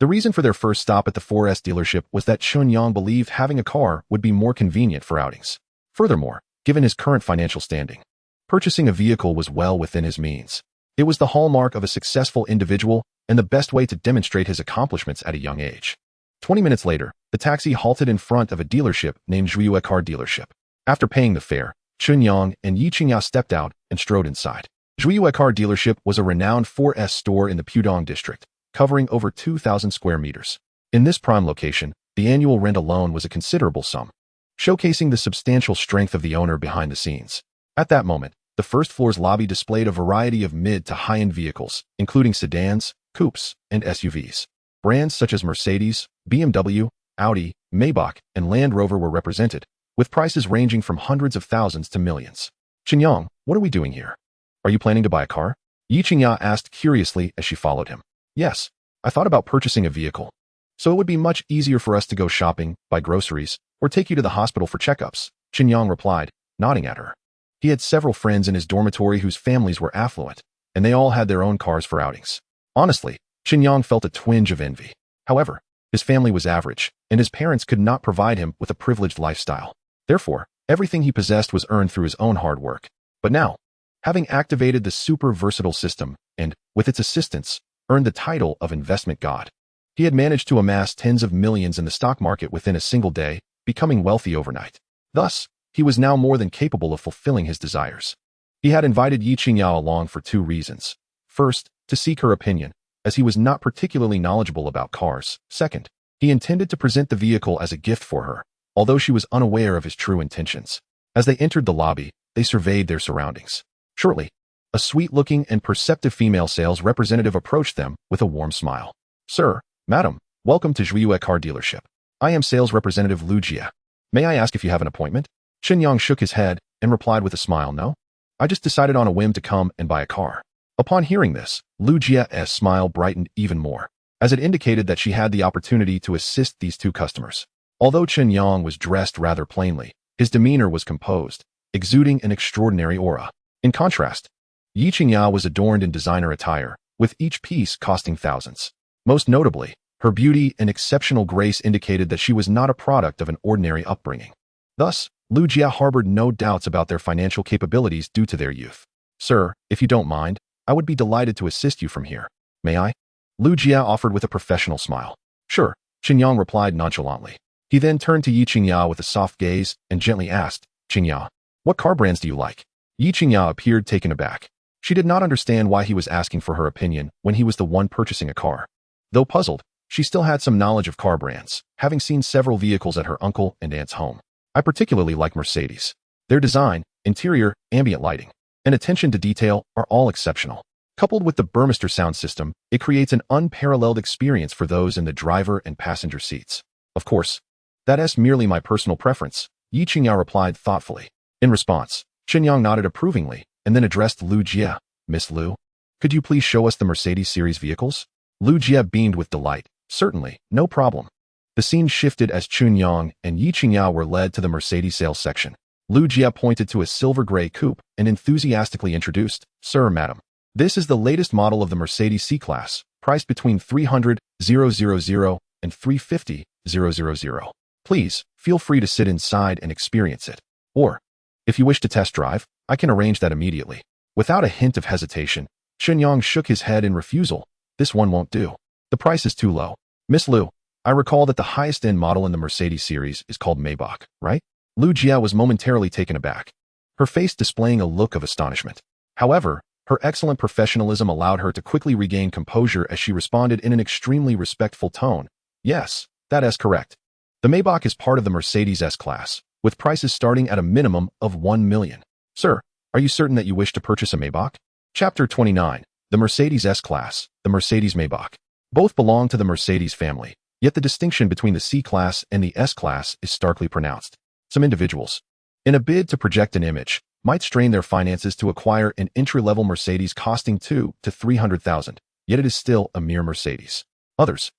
The reason for their first stop at the 4S dealership was that Chen Yang believed having a car would be more convenient for outings. Furthermore, given his current financial standing, purchasing a vehicle was well within his means. It was the hallmark of a successful individual and the best way to demonstrate his accomplishments at a young age. 20 minutes later, the taxi halted in front of a dealership named Zhuiyue car dealership. After paying the fare, Chen Yang and Yi Qingya stepped out and strode inside. Zhuiyue Car Dealership was a renowned 4S store in the Pudong district, covering over 2,000 square meters. In this prime location, the annual rent alone was a considerable sum, showcasing the substantial strength of the owner behind the scenes. At that moment, the first floor's lobby displayed a variety of mid to high-end vehicles, including sedans, coupes, and SUVs. Brands such as Mercedes, BMW, Audi, Maybach, and Land Rover were represented, with prices ranging from hundreds of thousands to millions. Chen Yang, what are we doing here? Are you planning to buy a car? Yi Qingya asked curiously as she followed him. Yes, I thought about purchasing a vehicle. So it would be much easier for us to go shopping, buy groceries, or take you to the hospital for checkups, Chen Yang replied, nodding at her. He had several friends in his dormitory whose families were affluent, and they all had their own cars for outings. Honestly, Chen Yang felt a twinge of envy. However, his family was average, and his parents could not provide him with a privileged lifestyle. Therefore, everything he possessed was earned through his own hard work. But now, having activated the super versatile system and, with its assistance, earned the title of investment god, he had managed to amass tens of millions in the stock market within a single day, becoming wealthy overnight. Thus, he was now more than capable of fulfilling his desires. He had invited Yi Qingya along for two reasons. First, to seek her opinion, as he was not particularly knowledgeable about cars. Second, he intended to present the vehicle as a gift for her, although she was unaware of his true intentions. As they entered the lobby, they surveyed their surroundings. Shortly, a sweet-looking and perceptive female sales representative approached them with a warm smile. Sir, Madam, welcome to Zhuiyue Car Dealership. I am sales representative Lu Jia. May I ask if you have an appointment? Chen Yang shook his head and replied with a smile, no. I just decided on a whim to come and buy a car. Upon hearing this, Lu Jia's smile brightened even more, as it indicated that she had the opportunity to assist these two customers. Although Chen Yang was dressed rather plainly, his demeanor was composed, exuding an extraordinary aura. In contrast, Yi Qingya was adorned in designer attire, with each piece costing thousands. Most notably, her beauty and exceptional grace indicated that she was not a product of an ordinary upbringing. Thus, Lu Jia harbored no doubts about their financial capabilities due to their youth. Sir, if you don't mind, I would be delighted to assist you from here. May I? Lu Jia offered with a professional smile. Sure, Chen Yang replied nonchalantly. He then turned to Yi Qingya with a soft gaze and gently asked, Qingya, what car brands do you like? Yi Qingya appeared taken aback. She did not understand why he was asking for her opinion when he was the one purchasing a car. Though puzzled, she still had some knowledge of car brands, having seen several vehicles at her uncle and aunt's home. I particularly like Mercedes. Their design, interior, ambient lighting, and attention to detail are all exceptional. Coupled with the Burmester sound system, it creates an unparalleled experience for those in the driver and passenger seats. Of course, that's merely my personal preference, Yi Qingya replied thoughtfully. In response, Chen Yang nodded approvingly and then addressed Lu Jia. Miss Lu, could you please show us the Mercedes series vehicles? Lu Jia beamed with delight. Certainly, no problem. The scene shifted as Chen Yang and Yi Qingya were led to the Mercedes sales section. Lu Jia pointed to a silver-gray coupe and enthusiastically introduced, Sir, Madam, this is the latest model of the Mercedes C-Class, priced between $300,000 and $350,000. Please, feel free to sit inside and experience it. Or, if you wish to test drive, I can arrange that immediately. Without a hint of hesitation, Chen Yang shook his head in refusal. This one won't do. The price is too low. Miss Lu, I recall that the highest-end model in the Mercedes series is called Maybach, right? Lu Jia was momentarily taken aback, her face displaying a look of astonishment. However, her excellent professionalism allowed her to quickly regain composure as she responded in an extremely respectful tone. Yes, that is correct. The Maybach is part of the Mercedes S-Class, with prices starting at a minimum of $1 million. Sir, are you certain that you wish to purchase a Maybach? Chapter 29. The Mercedes S-Class, the Mercedes Maybach. Both belong to the Mercedes family, yet the distinction between the C-Class and the S-Class is starkly pronounced. Some individuals, in a bid to project an image, might strain their finances to acquire an entry-level Mercedes costing $200,000 to $300,000, yet it is still a mere Mercedes. Others,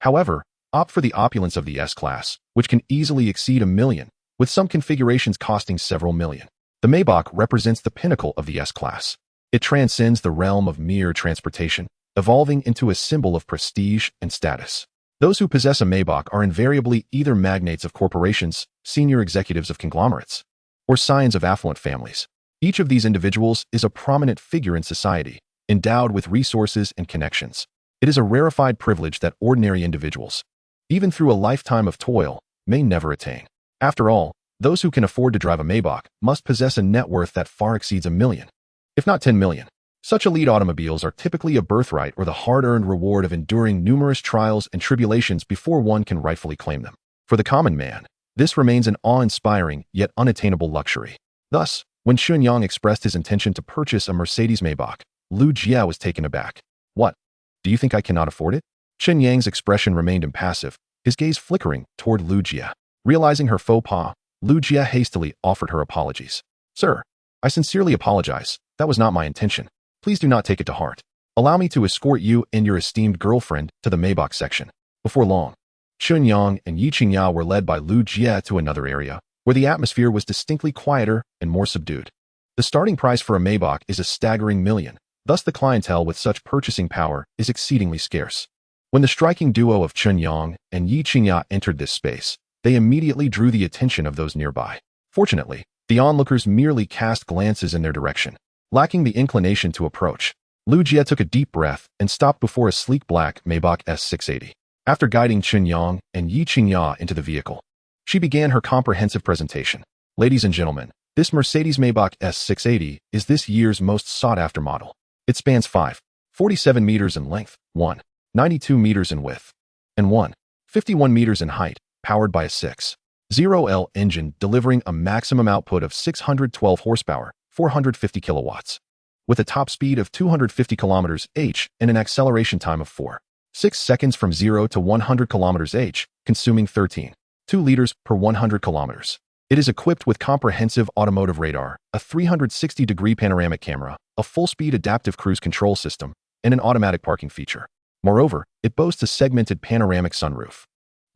however, opt for the opulence of the S-Class, which can easily exceed $1 million, with some configurations costing several million. The Maybach represents the pinnacle of the S-Class. It transcends the realm of mere transportation, evolving into a symbol of prestige and status. Those who possess a Maybach are invariably either magnates of corporations, senior executives of conglomerates, or scions of affluent families. Each of these individuals is a prominent figure in society, endowed with resources and connections. It is a rarefied privilege that ordinary individuals, even through a lifetime of toil, may never attain. After all, those who can afford to drive a Maybach must possess a net worth that far exceeds $1 million, if not $10 million. Such elite automobiles are typically a birthright or the hard-earned reward of enduring numerous trials and tribulations before one can rightfully claim them. For the common man, this remains an awe-inspiring yet unattainable luxury. Thus, when Chen Yang expressed his intention to purchase a Mercedes Maybach, Lu Jie was taken aback. What? Do you think I cannot afford it? Chen Yang's expression remained impassive, his gaze flickering toward Lu Jie. Realizing her faux pas, Lu Jie hastily offered her apologies. Sir, I sincerely apologize. That was not my intention. Please do not take it to heart. Allow me to escort you and your esteemed girlfriend to the Maybach section. Before long, Chen Yang and Yi Qingya were led by Lu Jie to another area, where the atmosphere was distinctly quieter and more subdued. The starting price for a Maybach is a staggering million, thus the clientele with such purchasing power is exceedingly scarce. When the striking duo of Chen Yang and Yi Qingya entered this space, they immediately drew the attention of those nearby. Fortunately, the onlookers merely cast glances in their direction. Lacking the inclination to approach, Lu Jie took a deep breath and stopped before a sleek black Maybach S680. After guiding Chen Yang and Yi Qingya into the vehicle, she began her comprehensive presentation. Ladies and gentlemen, this Mercedes Maybach S680 is this year's most sought-after model. It spans 5.47 meters in length, 1.92 meters in width, and 1.51 meters in height, powered by a 6.0L engine delivering a maximum output of 612 horsepower, 450 kilowatts, with a top speed of 250 km/h and an acceleration time of 4.6 seconds from 0 to 100 km/h, consuming 13.2 liters per 100 kilometers. It is equipped with comprehensive automotive radar, a 360-degree panoramic camera, a full-speed adaptive cruise control system, and an automatic parking feature. Moreover, it boasts a segmented panoramic sunroof.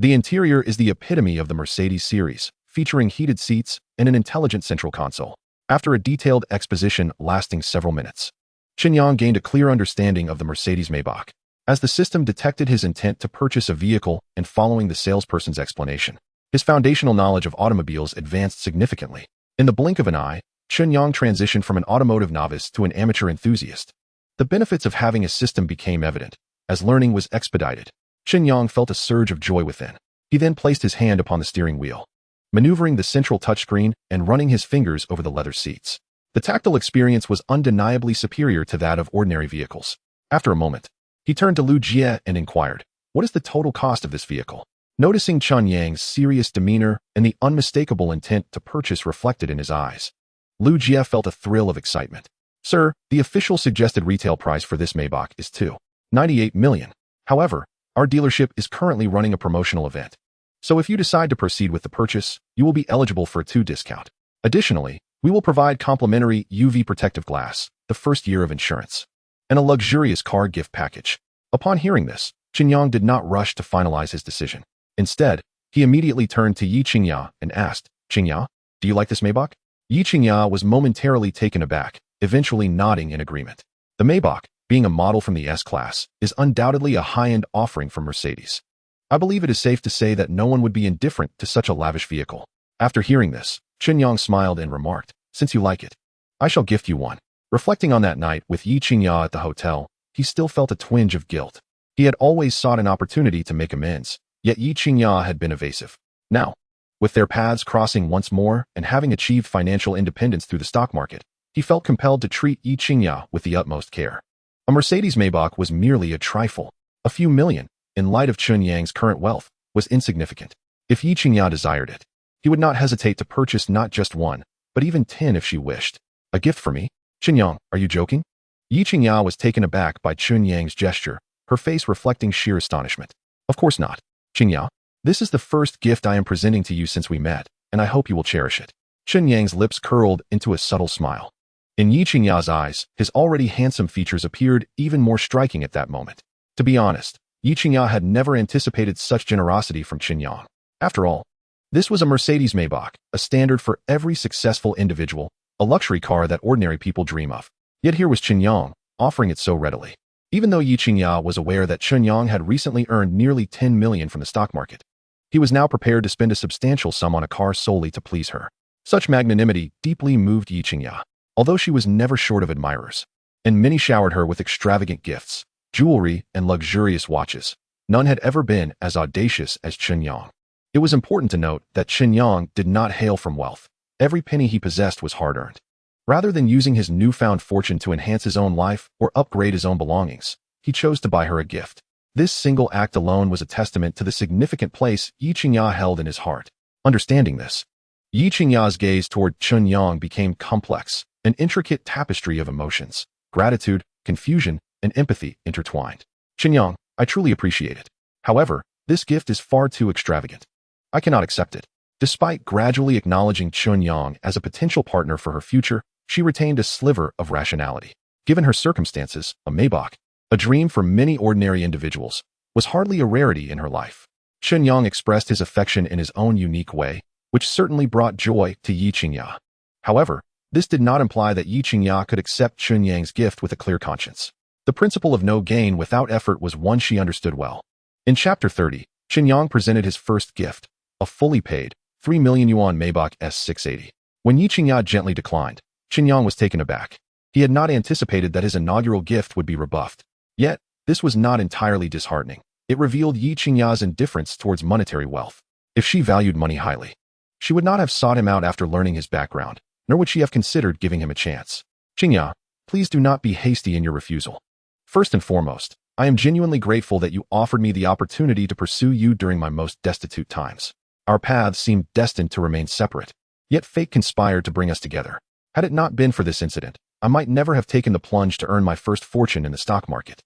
The interior is the epitome of the Mercedes series, featuring heated seats and an intelligent central console. After a detailed exposition lasting several minutes, Chen Yang gained a clear understanding of the Mercedes Maybach. As the system detected his intent to purchase a vehicle and following the salesperson's explanation, his foundational knowledge of automobiles advanced significantly. In the blink of an eye, Chen Yang transitioned from an automotive novice to an amateur enthusiast. The benefits of having a system became evident. As learning was expedited, Chen Yang felt a surge of joy within. He then placed his hand upon the steering wheel, maneuvering the central touchscreen and running his fingers over the leather seats. The tactile experience was undeniably superior to that of ordinary vehicles. After a moment, he turned to Lu Jie and inquired, "What is the total cost of this vehicle?" Noticing Chen Yang's serious demeanor and the unmistakable intent to purchase reflected in his eyes, Lu Jie felt a thrill of excitement. "Sir, the official suggested retail price for this Maybach is $2.98 million. However, our dealership is currently running a promotional event. So if you decide to proceed with the purchase, you will be eligible for a 2 discount. Additionally, we will provide complimentary UV protective glass, the first year of insurance, and a luxurious car gift package." Upon hearing this, Chen Yang did not rush to finalize his decision. Instead, he immediately turned to Yi Qingya and asked, "Qingya, do you like this Maybach?" Yi Qingya was momentarily taken aback, eventually nodding in agreement. The Maybach, being a model from the S-Class, is undoubtedly a high-end offering from Mercedes. I believe it is safe to say that no one would be indifferent to such a lavish vehicle. After hearing this, Chen Yang smiled and remarked, "Since you like it, I shall gift you one." Reflecting on that night with Yi Qingya at the hotel, he still felt a twinge of guilt. He had always sought an opportunity to make amends, yet Yi Qingya had been evasive. Now, with their paths crossing once more and having achieved financial independence through the stock market, he felt compelled to treat Yi Qingya with the utmost care. A Mercedes Maybach was merely a trifle. A few million, in light of Chen Yang's current wealth, was insignificant. If Yi Qingya desired it, he would not hesitate to purchase not just one, but even 10 if she wished. "A gift for me? Chen Yang, are you joking?" Yi Qingya was taken aback by Chen Yang's gesture, her face reflecting sheer astonishment. "Of course not. Qingya, this is the first gift I am presenting to you since we met, and I hope you will cherish it." Chen Yang's lips curled into a subtle smile. In Yi Qingya's eyes, his already handsome features appeared even more striking at that moment. To be honest, Yi Qingya had never anticipated such generosity from Chen Yang. After all, this was a Mercedes Maybach, a standard for every successful individual, a luxury car that ordinary people dream of. Yet here was Chen Yang, offering it so readily. Even though Yi Qingya was aware that Chen Yang had recently earned nearly 10 million from the stock market, he was now prepared to spend a substantial sum on a car solely to please her. Such magnanimity deeply moved Yi Qingya, although she was never short of admirers, and many showered her with extravagant gifts, jewelry, and luxurious watches. None had ever been as audacious as Chen Yang. It was important to note that Chen Yang did not hail from wealth. Every penny he possessed was hard-earned. Rather than using his newfound fortune to enhance his own life or upgrade his own belongings, he chose to buy her a gift. This single act alone was a testament to the significant place Yi Qingya held in his heart. Understanding this, Yi Qingya's gaze toward Chen Yang became complex, an intricate tapestry of emotions, gratitude, confusion, and empathy intertwined. Chen Yang, I truly appreciate it. However, this gift is far too extravagant. I cannot accept it. Despite gradually acknowledging Chen Yang as a potential partner for her future, she retained a sliver of rationality. Given her circumstances, a Maybach, a dream for many ordinary individuals, was hardly a rarity in her life. Chen Yang expressed his affection in his own unique way, which certainly brought joy to Yi Qingya. However, this did not imply that Yi Qingya could accept Chen Yang's gift with a clear conscience. The principle of no gain without effort was one she understood well. In Chapter 30, Chen Yang presented his first gift, a fully paid, 3 million yuan Maybach S680. When Yi Qingya gently declined, Chen Yang was taken aback. He had not anticipated that his inaugural gift would be rebuffed. Yet, this was not entirely disheartening. It revealed Yi Qingya's indifference towards monetary wealth. If she valued money highly, she would not have sought him out after learning his background, nor would she have considered giving him a chance. Qingya, please do not be hasty in your refusal. First and foremost, I am genuinely grateful that you offered me the opportunity to pursue you during my most destitute times. Our paths seemed destined to remain separate, yet fate conspired to bring us together. Had it not been for this incident, I might never have taken the plunge to earn my first fortune in the stock market.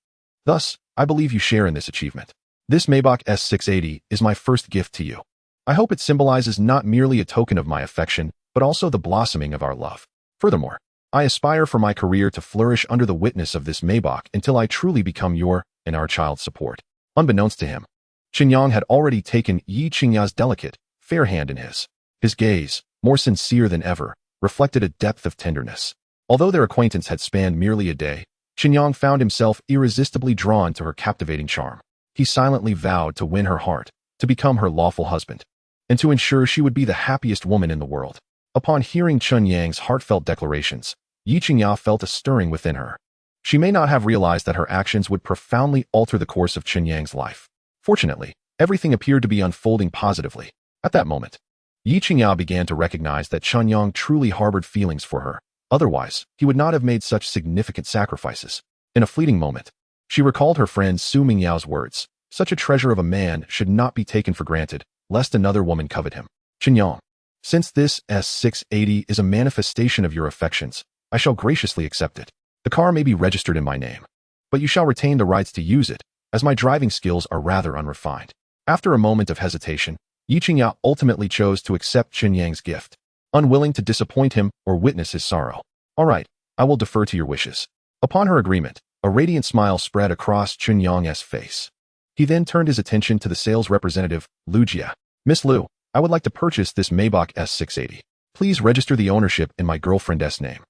Thus, I believe you share in this achievement. This Maybach S680 is my first gift to you. I hope it symbolizes not merely a token of my affection, but also the blossoming of our love. Furthermore, I aspire for my career to flourish under the witness of this Maybach until I truly become your and our child's support. Unbeknownst to him, Chen Yang had already taken Yi Qingya's delicate, fair hand in his. His gaze, more sincere than ever, reflected a depth of tenderness. Although their acquaintance had spanned merely a day, Chen Yang found himself irresistibly drawn to her captivating charm. He silently vowed to win her heart, to become her lawful husband, and to ensure she would be the happiest woman in the world. Upon hearing Chen Yang's heartfelt declarations, Yi Qingya felt a stirring within her. She may not have realized that her actions would profoundly alter the course of Chen Yang's life. Fortunately, everything appeared to be unfolding positively. At that moment, Yi Qingya began to recognize that Chen Yang truly harbored feelings for her. Otherwise, he would not have made such significant sacrifices. In a fleeting moment, she recalled her friend Su Mingyao's words, "Such a treasure of a man should not be taken for granted, lest another woman covet him." Chen Yang, since this S680 is a manifestation of your affections, I shall graciously accept it. The car may be registered in my name, but you shall retain the rights to use it, as my driving skills are rather unrefined. After a moment of hesitation, Yi Qingya ultimately chose to accept Chen Yang's gift, unwilling to disappoint him or witness his sorrow. All right, I will defer to your wishes. Upon her agreement, a radiant smile spread across Chen Yang's face. He then turned his attention to the sales representative, Lu Jia. "Miss Lu, I would like to purchase this Maybach S680. Please register the ownership in my girlfriend's name,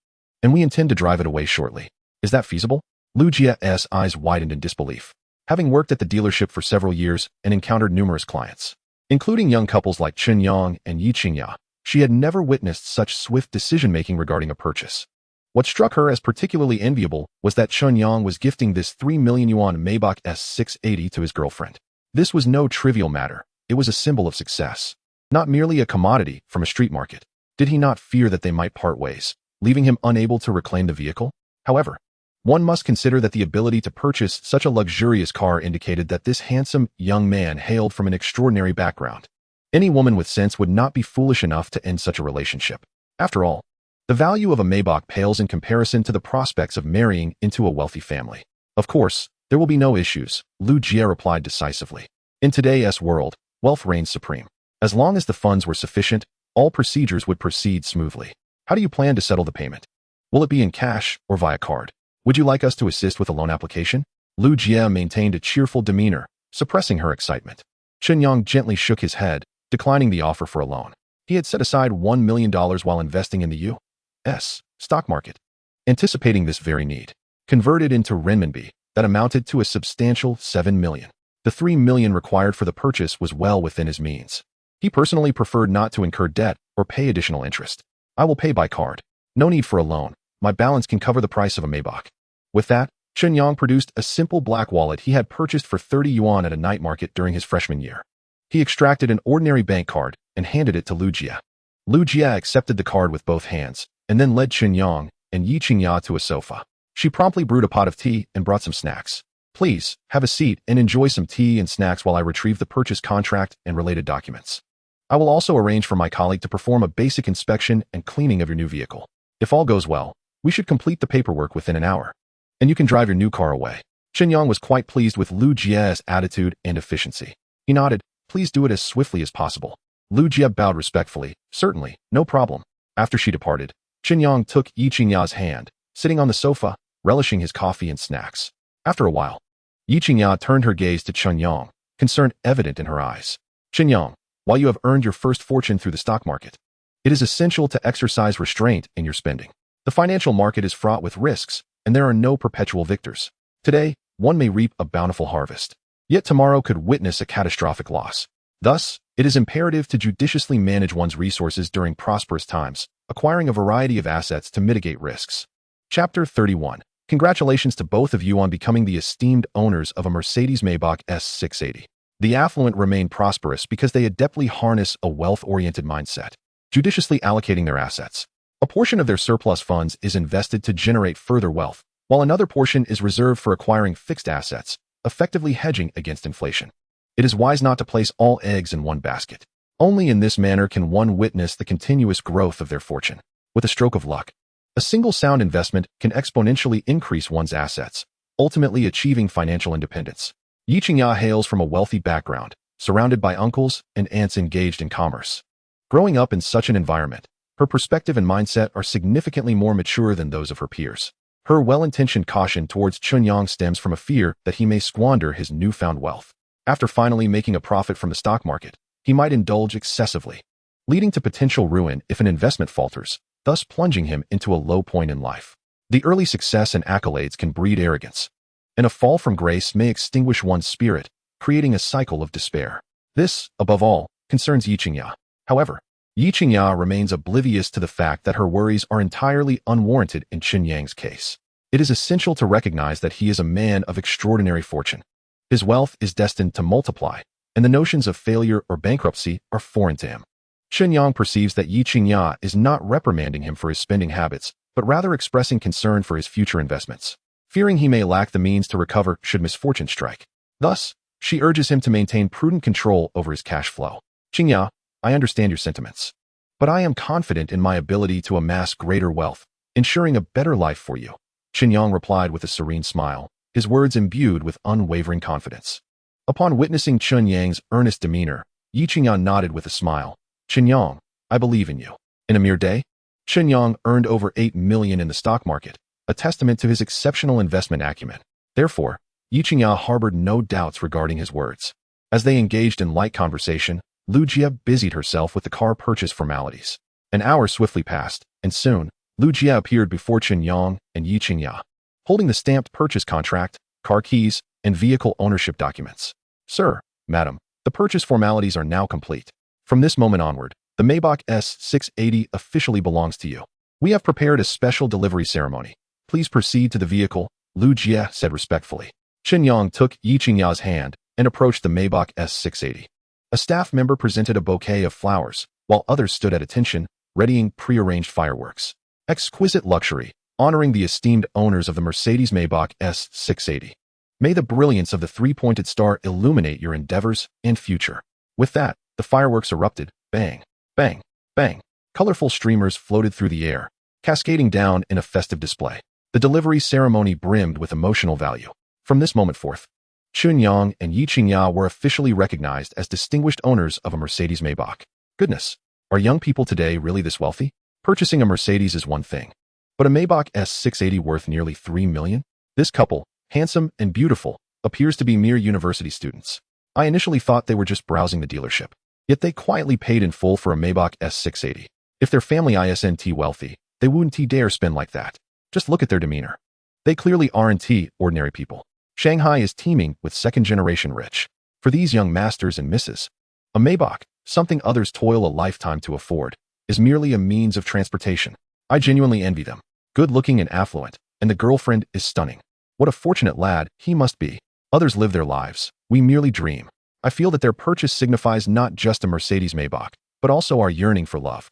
and we intend to drive it away shortly. Is that feasible?" Lu Jia's eyes widened in disbelief. Having worked at the dealership for several years and encountered numerous clients, including young couples like Chen Yang and Yi Qingya, she had never witnessed such swift decision-making regarding a purchase. What struck her as particularly enviable was that Chen Yang was gifting this 3 million yuan Maybach S680 to his girlfriend. This was no trivial matter. It was a symbol of success, not merely a commodity from a street market. Did he not fear that they might part ways, leaving him unable to reclaim the vehicle? However, one must consider that the ability to purchase such a luxurious car indicated that this handsome young man hailed from an extraordinary background. Any woman with sense would not be foolish enough to end such a relationship. After all, the value of a Maybach pales in comparison to the prospects of marrying into a wealthy family. Of course, there will be no issues, Lu Jia replied decisively. In today's world, wealth reigns supreme. As long as the funds were sufficient, all procedures would proceed smoothly. How do you plan to settle the payment? Will it be in cash or via card? Would you like us to assist with a loan application? Lu Jia maintained a cheerful demeanor, suppressing her excitement. Chen Yang gently shook his head, declining the offer for a loan. He had set aside $1 million while investing in the U.S. stock market, anticipating this very need. Converted into renminbi, that amounted to a substantial 7 million. The 3 million required for the purchase was well within his means. He personally preferred not to incur debt or pay additional interest. "I will pay by card. No need for a loan. My balance can cover the price of a Maybach." With that, Chen Yang produced a simple black wallet he had purchased for 30 yuan at a night market during his freshman year. He extracted an ordinary bank card and handed it to Lu Jia. Lu Jia accepted the card with both hands, and then led Chen Yang and Yi Qingya to a sofa. She promptly brewed a pot of tea and brought some snacks. Please, have a seat and enjoy some tea and snacks while I retrieve the purchase contract and related documents. I will also arrange for my colleague to perform a basic inspection and cleaning of your new vehicle. If all goes well, we should complete the paperwork within an hour, and you can drive your new car away. Chen Yang was quite pleased with Lu Jie's attitude and efficiency. He nodded, please do it as swiftly as possible. Lu Jie bowed respectfully, certainly, no problem. After she departed, Chen Yang took Yi Qingya's hand, sitting on the sofa, relishing his coffee and snacks. After a while, Yi Qingya turned her gaze to Chen Yang, concern evident in her eyes. Chen Yang, while you have earned your first fortune through the stock market, it is essential to exercise restraint in your spending. The financial market is fraught with risks, and there are no perpetual victors. Today, one may reap a bountiful harvest, yet tomorrow could witness a catastrophic loss. Thus, it is imperative to judiciously manage one's resources during prosperous times, acquiring a variety of assets to mitigate risks. Chapter 31. Congratulations to both of you on becoming the esteemed owners of a Mercedes-Maybach S680. The affluent remain prosperous because they adeptly harness a wealth-oriented mindset, judiciously allocating their assets. A portion of their surplus funds is invested to generate further wealth, while another portion is reserved for acquiring fixed assets, effectively hedging against inflation. It is wise not to place all eggs in one basket. Only in this manner can one witness the continuous growth of their fortune. With a stroke of luck, a single sound investment can exponentially increase one's assets, ultimately achieving financial independence. Yi Qingya hails from a wealthy background, surrounded by uncles and aunts engaged in commerce. Growing up in such an environment, her perspective and mindset are significantly more mature than those of her peers. Her well-intentioned caution towards Chen Yang stems from a fear that he may squander his newfound wealth. After finally making a profit from the stock market, he might indulge excessively, leading to potential ruin if an investment falters, thus plunging him into a low point in life. The early success and accolades can breed arrogance, and a fall from grace may extinguish one's spirit, creating a cycle of despair. This, above all, concerns Yi Qingya. However, Yi Qingya remains oblivious to the fact that her worries are entirely unwarranted in Chen Yang's case. It is essential to recognize that he is a man of extraordinary fortune. His wealth is destined to multiply, and the notions of failure or bankruptcy are foreign to him. Chen Yang perceives that Yi Qingya is not reprimanding him for his spending habits, but rather expressing concern for his future investments, fearing he may lack the means to recover should misfortune strike. Thus, she urges him to maintain prudent control over his cash flow. Qingya, I understand your sentiments, but I am confident in my ability to amass greater wealth, ensuring a better life for you. Chen Yang replied with a serene smile, his words imbued with unwavering confidence. Upon witnessing Chen Yang's earnest demeanor, Yi Qingya nodded with a smile. Chen Yang, I believe in you. In a mere day, Chen Yang earned over 8 million in the stock market, a testament to his exceptional investment acumen. Therefore, Yi Qingya harbored no doubts regarding his words. As they engaged in light conversation, Lu Jie busied herself with the car purchase formalities. An hour swiftly passed, and soon, Lu Jie appeared before Chen Yang and Yi Qingya, holding the stamped purchase contract, car keys, and vehicle ownership documents. Sir, madam, the purchase formalities are now complete. From this moment onward, the Maybach S680 officially belongs to you. We have prepared a special delivery ceremony. Please proceed to the vehicle, Lu Jie said respectfully. Chen Yang took Yi Qingya's hand and approached the Maybach S680. A staff member presented a bouquet of flowers, while others stood at attention, readying pre-arranged fireworks. Exquisite luxury, honoring the esteemed owners of the Mercedes-Maybach S680. May the brilliance of the three-pointed star illuminate your endeavors and future. With that, the fireworks erupted, bang, bang, bang. Colorful streamers floated through the air, cascading down in a festive display. The delivery ceremony brimmed with emotional value. From this moment forth, Chen Yang and Yi Qingya were officially recognized as distinguished owners of a Mercedes-Maybach. Goodness, are young people today really this wealthy? Purchasing a Mercedes is one thing, but a Maybach S680 worth nearly 3 million? This couple, handsome and beautiful, appears to be mere university students. I initially thought they were just browsing the dealership, yet they quietly paid in full for a Maybach S680. If their family isn't wealthy, they wouldn't dare spend like that. Just look at their demeanor. They clearly aren't ordinary people. Shanghai is teeming with second-generation rich. For these young masters and misses, a Maybach, something others toil a lifetime to afford, is merely a means of transportation. I genuinely envy them. Good-looking and affluent, and the girlfriend is stunning. What a fortunate lad he must be. Others live their lives. We merely dream. I feel that their purchase signifies not just a Mercedes Maybach, but also our yearning for love.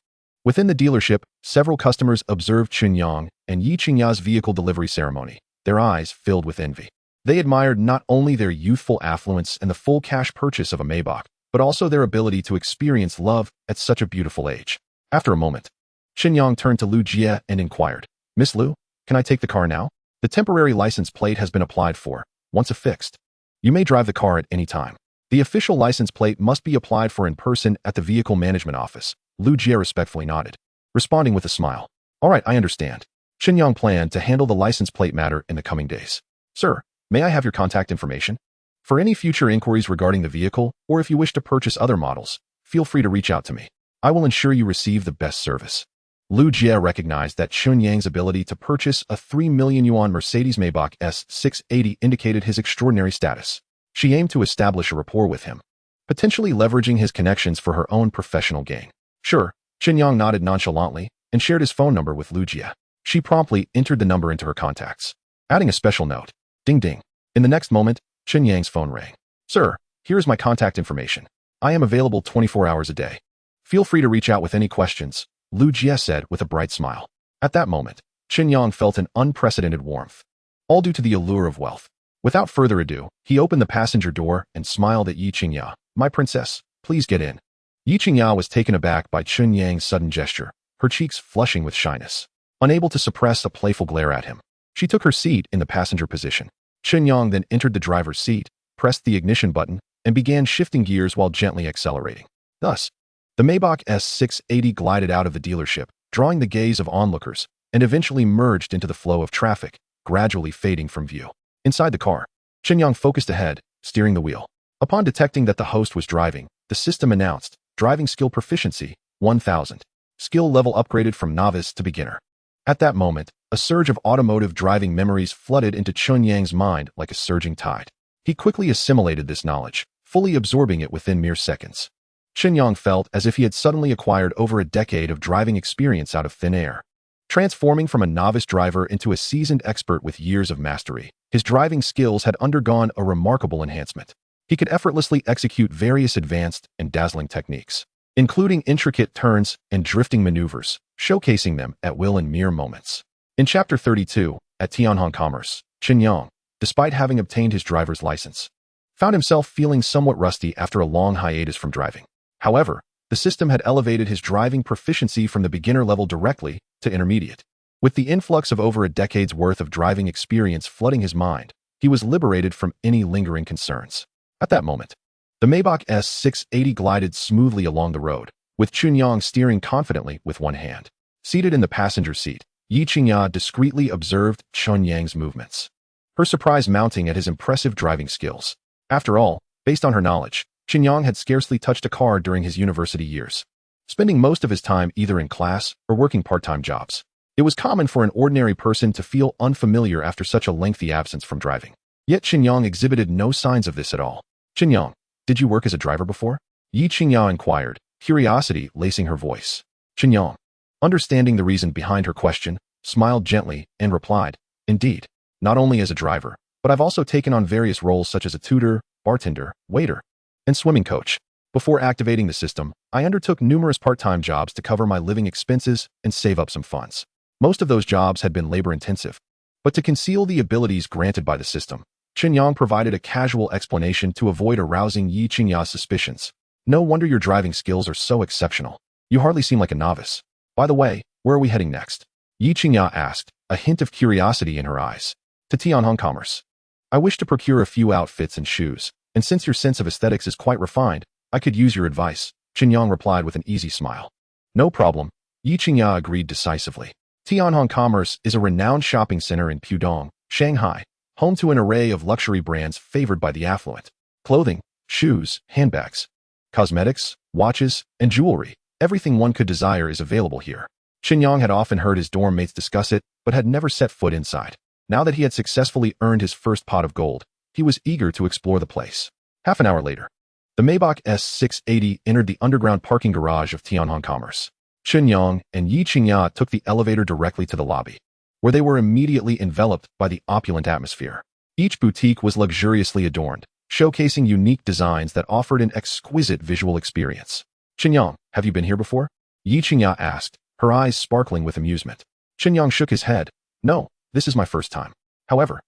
Within the dealership, several customers observed Chen Yang and Yi Qingya's vehicle delivery ceremony, their eyes filled with envy. They admired not only their youthful affluence and the full cash purchase of a Maybach, but also their ability to experience love at such a beautiful age. After a moment, Chen Yang turned to Lu Jie and inquired, "Miss Lu, can I take the car now? The temporary license plate has been applied for. Once affixed, you may drive the car at any time. The official license plate must be applied for in person at the vehicle management office." Lu Jie respectfully nodded, responding with a smile. "All right, I understand." Chen Yang planned to handle the license plate matter in the coming days. "Sir, may I have your contact information? For any future inquiries regarding the vehicle, or if you wish to purchase other models, feel free to reach out to me. I will ensure you receive the best service." Lu Jie recognized that Chen Yang's ability to purchase a 3 million yuan Mercedes Maybach S680 indicated his extraordinary status. She aimed to establish a rapport with him, potentially leveraging his connections for her own professional gain. "Sure." Chen Yang nodded nonchalantly and shared his phone number with Lu Jie. She promptly entered the number into her contacts, adding a special note. Ding ding. In the next moment, Chen Yang's phone rang. "Sir, here is my contact information. I am available 24 hours a day. Feel free to reach out with any questions," Lu Jie said with a bright smile. At that moment, Chen Yang felt an unprecedented warmth, all due to the allure of wealth. Without further ado, he opened the passenger door and smiled at Yi Qingya. "My princess, please get in." Yi Qingya was taken aback by Chen Yang's sudden gesture, her cheeks flushing with shyness. Unable to suppress a playful glare at him, she took her seat in the passenger position. Chen Yang then entered the driver's seat, pressed the ignition button, and began shifting gears while gently accelerating. Thus, the Maybach S680 glided out of the dealership, drawing the gaze of onlookers, and eventually merged into the flow of traffic, gradually fading from view. Inside the car, Chen Yang focused ahead, steering the wheel. Upon detecting that the host was driving, the system announced, "Driving skill proficiency, 1000. Skill level upgraded from novice to beginner." At that moment, a surge of automotive driving memories flooded into Chen Yang's mind like a surging tide. He quickly assimilated this knowledge, fully absorbing it within mere seconds. Chen Yang felt as if he had suddenly acquired over a decade of driving experience out of thin air. Transforming from a novice driver into a seasoned expert with years of mastery, his driving skills had undergone a remarkable enhancement. He could effortlessly execute various advanced and dazzling techniques, including intricate turns and drifting maneuvers, showcasing them at will in mere moments. In Chapter 32, at Tianhong Commerce, Chen Yang, despite having obtained his driver's license, found himself feeling somewhat rusty after a long hiatus from driving. However, the system had elevated his driving proficiency from the beginner level directly to intermediate. With the influx of over a decade's worth of driving experience flooding his mind, he was liberated from any lingering concerns. At that moment, the Maybach S680 glided smoothly along the road, with Chen Yang steering confidently with one hand. Seated in the passenger seat, Yi Qingya discreetly observed Chen Yang's movements, her surprise mounting at his impressive driving skills. After all, based on her knowledge, Chen Yang had scarcely touched a car during his university years, spending most of his time either in class or working part-time jobs. It was common for an ordinary person to feel unfamiliar after such a lengthy absence from driving. Yet Chen Yang exhibited no signs of this at all. "Chen Yang, did you work as a driver before?" Yi Qingya inquired, curiosity lacing her voice. Chen Yang, understanding the reason behind her question, smiled gently and replied, "Indeed, not only as a driver, but I've also taken on various roles such as a tutor, bartender, waiter, and swimming coach. Before activating the system, I undertook numerous part-time jobs to cover my living expenses and save up some funds. Most of those jobs had been labor-intensive, but to conceal the abilities granted by the system, Chen Yang provided a casual explanation to avoid arousing Yi Qingya's suspicions. "No wonder your driving skills are so exceptional. You hardly seem like a novice. By the way, where are we heading next?" Yi Qingya asked, a hint of curiosity in her eyes. "To Tianhong Commerce. I wish to procure a few outfits and shoes, and since your sense of aesthetics is quite refined, I could use your advice," Chen Yang replied with an easy smile. "No problem," Yi Qingya agreed decisively. Tianhong Commerce is a renowned shopping center in Pudong, Shanghai, home to an array of luxury brands favored by the affluent. Clothing, shoes, handbags, cosmetics, watches, and jewelry, everything one could desire is available here. Chen Yang had often heard his dorm mates discuss it, but had never set foot inside. Now that he had successfully earned his first pot of gold, he was eager to explore the place. Half an hour later, the Maybach S680 entered the underground parking garage of Tianhong Commerce. Chen Yang and Yi Qingya took the elevator directly to the lobby, where they were immediately enveloped by the opulent atmosphere. Each boutique was luxuriously adorned, showcasing unique designs that offered an exquisite visual experience. "Chen Yang, have you been here before?" Yi Qingya asked, her eyes sparkling with amusement. Chen Yang shook his head. No, this is my first time. However,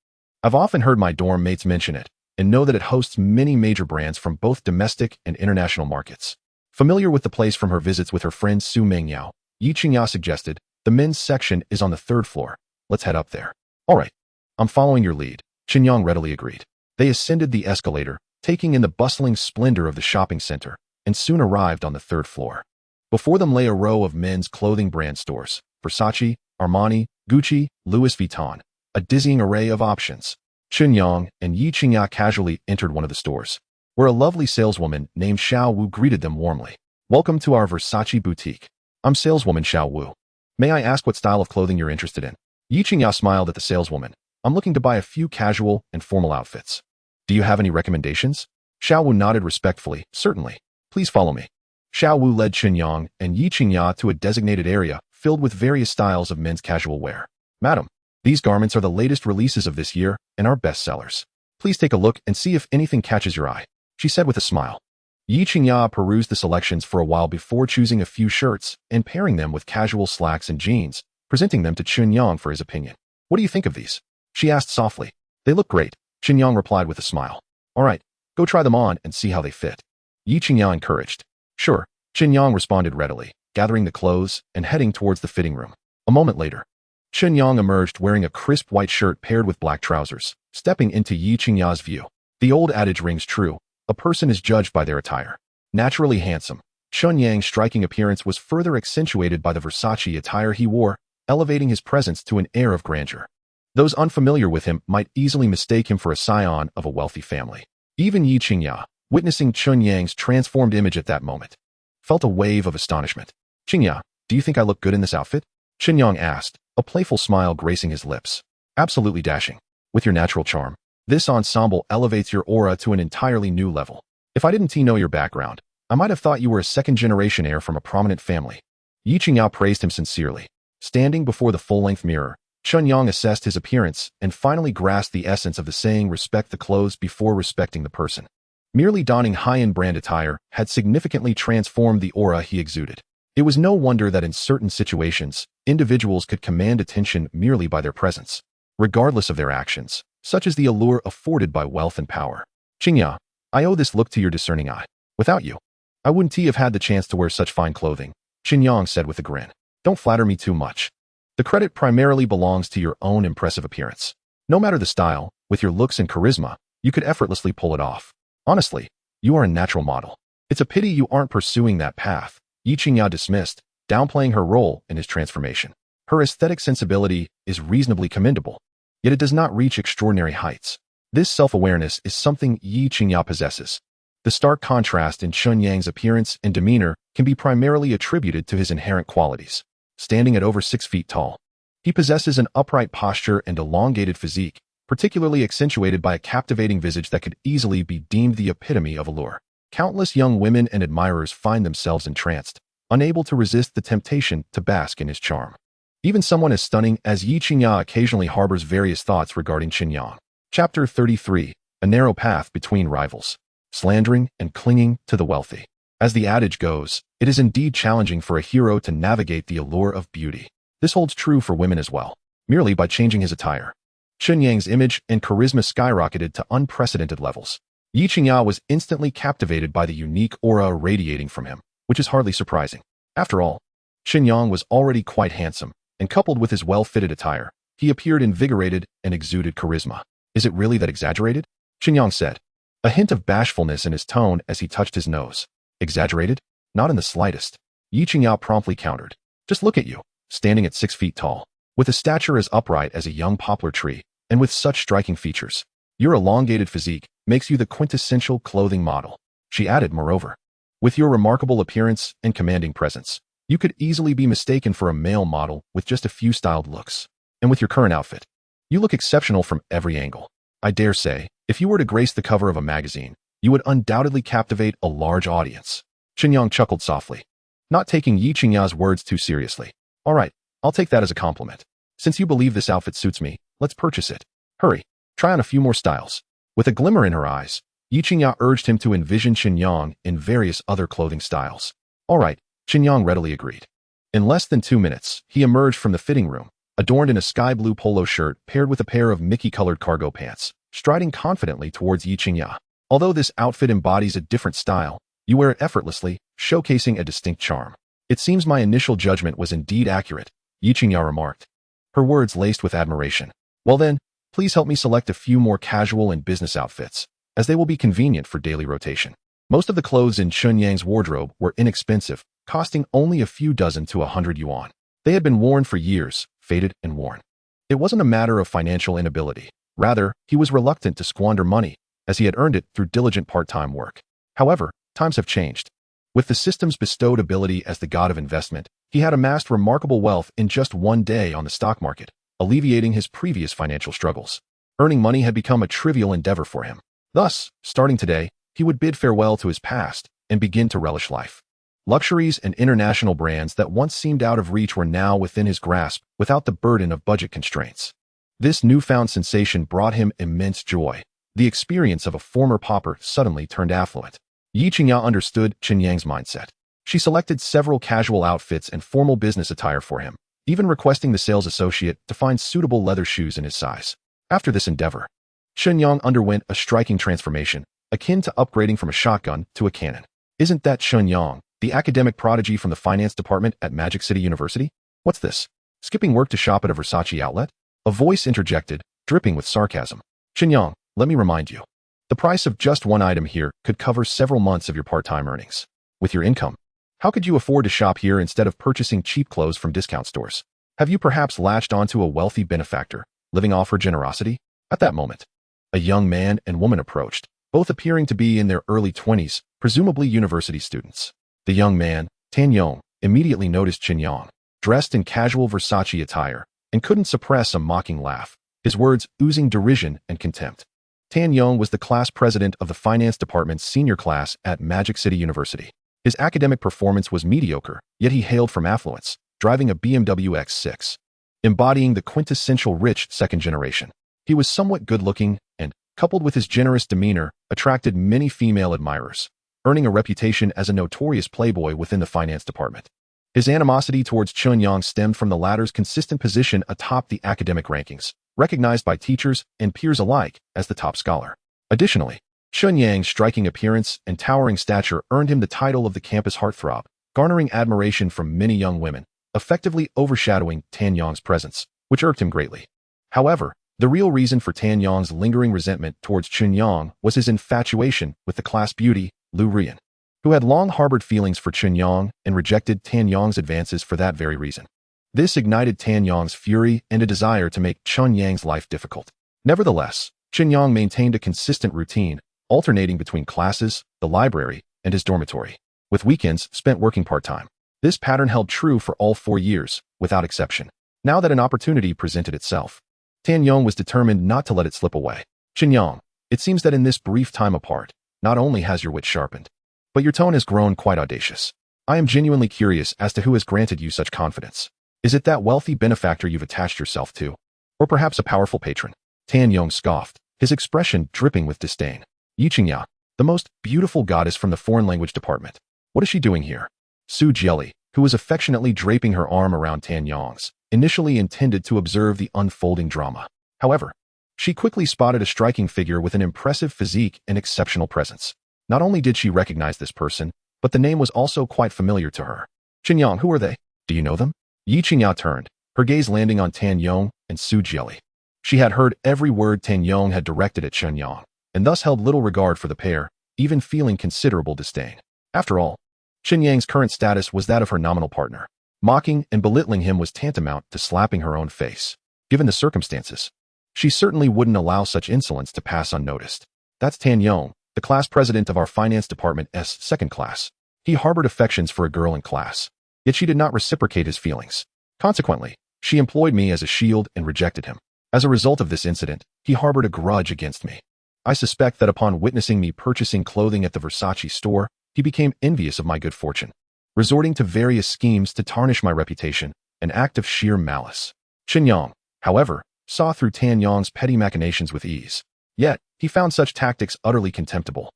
I've often heard my dorm mates mention it, and know that it hosts many major brands from both domestic and international markets. Familiar with the place from her visits with her friend Su Mengyao, Yi Qingya suggested, the men's section is on the 3rd floor. Let's head up there. All right. I'm following your lead. Chen Yang readily agreed. They ascended the escalator, taking in the bustling splendor of the shopping center, and soon arrived on the 3rd floor. Before them lay a row of men's clothing brand stores, Versace, Armani, Gucci, Louis Vuitton, a dizzying array of options. Chen Yang and Yi Qingya casually entered one of the stores, where a lovely saleswoman named Xiao Wu greeted them warmly. Welcome to our Versace boutique. I'm saleswoman Xiao Wu. May I ask what style of clothing you're interested in? Yi Qingya smiled at the saleswoman. I'm looking to buy a few casual and formal outfits. Do you have any recommendations? Xiao Wu nodded respectfully. Certainly. Please follow me. Xiao Wu led Chen Yang and Yi Qingya to a designated area filled with various styles of men's casual wear. Madam, these garments are the latest releases of this year and are bestsellers. Please take a look and see if anything catches your eye, she said with a smile. Yi Qingya perused the selections for a while before choosing a few shirts and pairing them with casual slacks and jeans, presenting them to Chen Yang for his opinion. What do you think of these? She asked softly. They look great, Chen Yang replied with a smile. All right, go try them on and see how they fit. Yi Qingya encouraged. Sure, Chen Yang responded readily, gathering the clothes and heading towards the fitting room. A moment later, Chen Yang emerged wearing a crisp white shirt paired with black trousers, stepping into Yi Qingya's view. The old adage rings true, a person is judged by their attire. Naturally handsome, Chen Yang's striking appearance was further accentuated by the Versace attire he wore, elevating his presence to an air of grandeur. Those unfamiliar with him might easily mistake him for a scion of a wealthy family. Even Yi Qingya, witnessing Chen Yang's transformed image at that moment, felt a wave of astonishment. Qingya, do you think I look good in this outfit? Chen Yang asked, a playful smile gracing his lips. Absolutely dashing. With your natural charm, this ensemble elevates your aura to an entirely new level. If I didn't know your background, I might have thought you were a second-generation heir from a prominent family. Yi Qingya praised him sincerely. Standing before the full-length mirror, Chen Yang assessed his appearance and finally grasped the essence of the saying respect the clothes before respecting the person. Merely donning high-end brand attire had significantly transformed the aura he exuded. It was no wonder that in certain situations, individuals could command attention merely by their presence, regardless of their actions, such as the allure afforded by wealth and power. Qingya, I owe this look to your discerning eye. Without you, I wouldn't have had the chance to wear such fine clothing, Chen Yang said with a grin. Don't flatter me too much. The credit primarily belongs to your own impressive appearance. No matter the style, with your looks and charisma, you could effortlessly pull it off. Honestly, you are a natural model. It's a pity you aren't pursuing that path, Yi Qingya dismissed, downplaying her role in his transformation. Her aesthetic sensibility is reasonably commendable, yet it does not reach extraordinary heights. This self-awareness is something Yi Qingya possesses. The stark contrast in Chen Yang's appearance and demeanor can be primarily attributed to his inherent qualities. Standing at over 6 feet tall, he possesses an upright posture and elongated physique, particularly accentuated by a captivating visage that could easily be deemed the epitome of allure. Countless young women and admirers find themselves entranced, unable to resist the temptation to bask in his charm. Even someone as stunning as Yi Qingya occasionally harbors various thoughts regarding Chen Yang. Chapter 33, A Narrow Path Between Rivals. Slandering and clinging to the wealthy. As the adage goes, it is indeed challenging for a hero to navigate the allure of beauty. This holds true for women as well. Merely by changing his attire, Chen Yang's image and charisma skyrocketed to unprecedented levels. Yi Qingya was instantly captivated by the unique aura radiating from him, which is hardly surprising. After all, Chen Yang was already quite handsome, and coupled with his well-fitted attire, he appeared invigorated and exuded charisma. Is it really that exaggerated? Chen Yang said, a hint of bashfulness in his tone as he touched his nose. Exaggerated? Not in the slightest. Yi Qingya promptly countered. Just look at you, standing at 6 feet tall, with a stature as upright as a young poplar tree, and with such striking features. Your elongated physique makes you the quintessential clothing model. She added, moreover, with your remarkable appearance and commanding presence, you could easily be mistaken for a male model with just a few styled looks. And with your current outfit, you look exceptional from every angle. I dare say, if you were to grace the cover of a magazine, you would undoubtedly captivate a large audience. Chen Yang chuckled softly, not taking Yi Qingya's words too seriously. All right, I'll take that as a compliment. Since you believe this outfit suits me, let's purchase it. Hurry, try on a few more styles. With a glimmer in her eyes, Yi Qingya urged him to envision Chen Yang in various other clothing styles. All right, Chen Yang readily agreed. In less than 2 minutes, he emerged from the fitting room, adorned in a sky-blue polo shirt paired with a pair of Mickey-colored cargo pants, striding confidently towards Yi Qingya. Although this outfit embodies a different style, you wear it effortlessly, showcasing a distinct charm. It seems my initial judgment was indeed accurate, Yi Qingya remarked, her words laced with admiration. Well then, please help me select a few more casual and business outfits, as they will be convenient for daily rotation. Most of the clothes in Chen Yang's wardrobe were inexpensive, costing only a few dozen to 100 yuan. They had been worn for years, faded and worn. It wasn't a matter of financial inability. Rather, he was reluctant to squander money, as he had earned it through diligent part-time work. However, times have changed. With the system's bestowed ability as the god of investment, he had amassed remarkable wealth in just one day on the stock market, alleviating his previous financial struggles. Earning money had become a trivial endeavor for him. Thus, starting today, he would bid farewell to his past and begin to relish life. Luxuries and international brands that once seemed out of reach were now within his grasp without the burden of budget constraints. This newfound sensation brought him immense joy. The experience of a former pauper suddenly turned affluent. Yi Qingya understood Chen Yang's mindset. She selected several casual outfits and formal business attire for him, even requesting the sales associate to find suitable leather shoes in his size. After this endeavor, Chen Yang underwent a striking transformation, akin to upgrading from a shotgun to a cannon. Isn't that Chen Yang, the academic prodigy from the finance department at Magic City University? What's this? Skipping work to shop at a Versace outlet? A voice interjected, dripping with sarcasm. Chen Yang, let me remind you. The price of just one item here could cover several months of your part-time earnings. With your income, how could you afford to shop here instead of purchasing cheap clothes from discount stores? Have you perhaps latched onto a wealthy benefactor, living off her generosity? At that moment, a young man and woman approached, both appearing to be in their early 20s, presumably university students. The young man, Tan Yong, immediately noticed Chen Yang, dressed in casual Versace attire, and couldn't suppress a mocking laugh, his words oozing derision and contempt. Tan Yong was the class president of the finance department's senior class at Magic City University. His academic performance was mediocre, yet he hailed from affluence, driving a BMW X6, embodying the quintessential rich second generation. He was somewhat good-looking and, coupled with his generous demeanor, attracted many female admirers, earning a reputation as a notorious playboy within the finance department. His animosity towards Chen Yang stemmed from the latter's consistent position atop the academic rankings, recognized by teachers and peers alike as the top scholar. Additionally, Chen Yang's striking appearance and towering stature earned him the title of the campus heartthrob, garnering admiration from many young women, effectively overshadowing Tan Yang's presence, which irked him greatly. However, the real reason for Tan Yang's lingering resentment towards Chen Yang was his infatuation with the class beauty, Lu Rian, who had long harbored feelings for Chen Yang and rejected Tan Yang's advances for that very reason. This ignited Tan Yang's fury and a desire to make Chen Yang's life difficult. Nevertheless, Chen Yang maintained a consistent routine, alternating between classes, the library, and his dormitory, with weekends spent working part-time. This pattern held true for all 4 years, without exception. Now that an opportunity presented itself, Tan Yang was determined not to let it slip away. Chen Yang, it seems that in this brief time apart, not only has your wit sharpened, but your tone has grown quite audacious. I am genuinely curious as to who has granted you such confidence. Is it that wealthy benefactor you've attached yourself to? Or perhaps a powerful patron? Tan Yang scoffed, his expression dripping with disdain. Yi Qingya, the most beautiful goddess from the foreign language department. What is she doing here? Su Jieli, who was affectionately draping her arm around Tan Yang's, initially intended to observe the unfolding drama. However, she quickly spotted a striking figure with an impressive physique and exceptional presence. Not only did she recognize this person, but the name was also quite familiar to her. Chen Yang, who are they? Do you know them? Yi Qingya turned, her gaze landing on Tan Yong and Su Jieli. She had heard every word Tan Yong had directed at Chen Yang, and thus held little regard for the pair, even feeling considerable disdain. After all, Chen Yang's current status was that of her nominal partner. Mocking and belittling him was tantamount to slapping her own face. Given the circumstances, she certainly wouldn't allow such insolence to pass unnoticed. That's Tan Yong, the class president of our finance department's second class. He harbored affections for a girl in class, yet she did not reciprocate his feelings. Consequently, she employed me as a shield and rejected him. As a result of this incident, he harbored a grudge against me. I suspect that upon witnessing me purchasing clothing at the Versace store, he became envious of my good fortune, resorting to various schemes to tarnish my reputation, an act of sheer malice. Chen Yang, however, saw through Tan Yong's petty machinations with ease. Yet, he found such tactics utterly contemptible.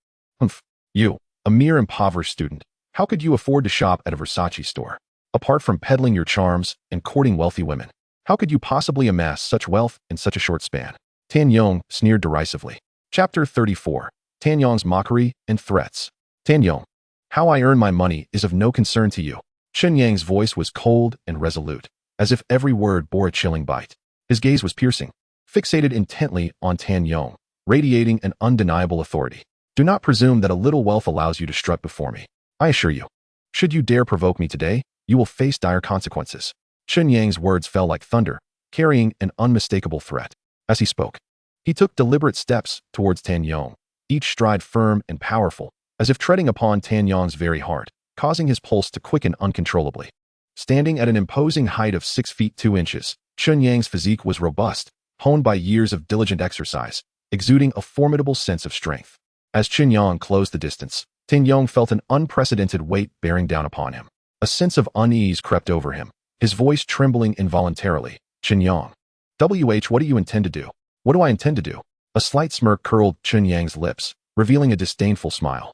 You, a mere impoverished student, How could you afford to shop at a Versace store? Apart from peddling your charms and courting wealthy women, how could you possibly amass such wealth in such a short span? Tan Yang sneered derisively. Chapter 34. Tan Yang's Mockery and Threats. Tan Yang, how I earn my money is of no concern to you. Chen Yang's voice was cold and resolute, as if every word bore a chilling bite. His gaze was piercing, fixated intently on Tan Yang, radiating an undeniable authority. Do not presume that a little wealth allows you to strut before me. I assure you, should you dare provoke me today, you will face dire consequences. Chen Yang's words fell like thunder, carrying an unmistakable threat. As he spoke, he took deliberate steps towards Tan Yang, each stride firm and powerful, as if treading upon Tan Yang's very heart, causing his pulse to quicken uncontrollably. Standing at an imposing height of 6 feet 2 inches, Chen Yang's physique was robust, honed by years of diligent exercise, exuding a formidable sense of strength. As Chen Yang closed the distance, Tan Yang felt an unprecedented weight bearing down upon him. A sense of unease crept over him, his voice trembling involuntarily. Chen Yang. What do you intend to do? What do I intend to do? A slight smirk curled Chen Yang's lips, revealing a disdainful smile.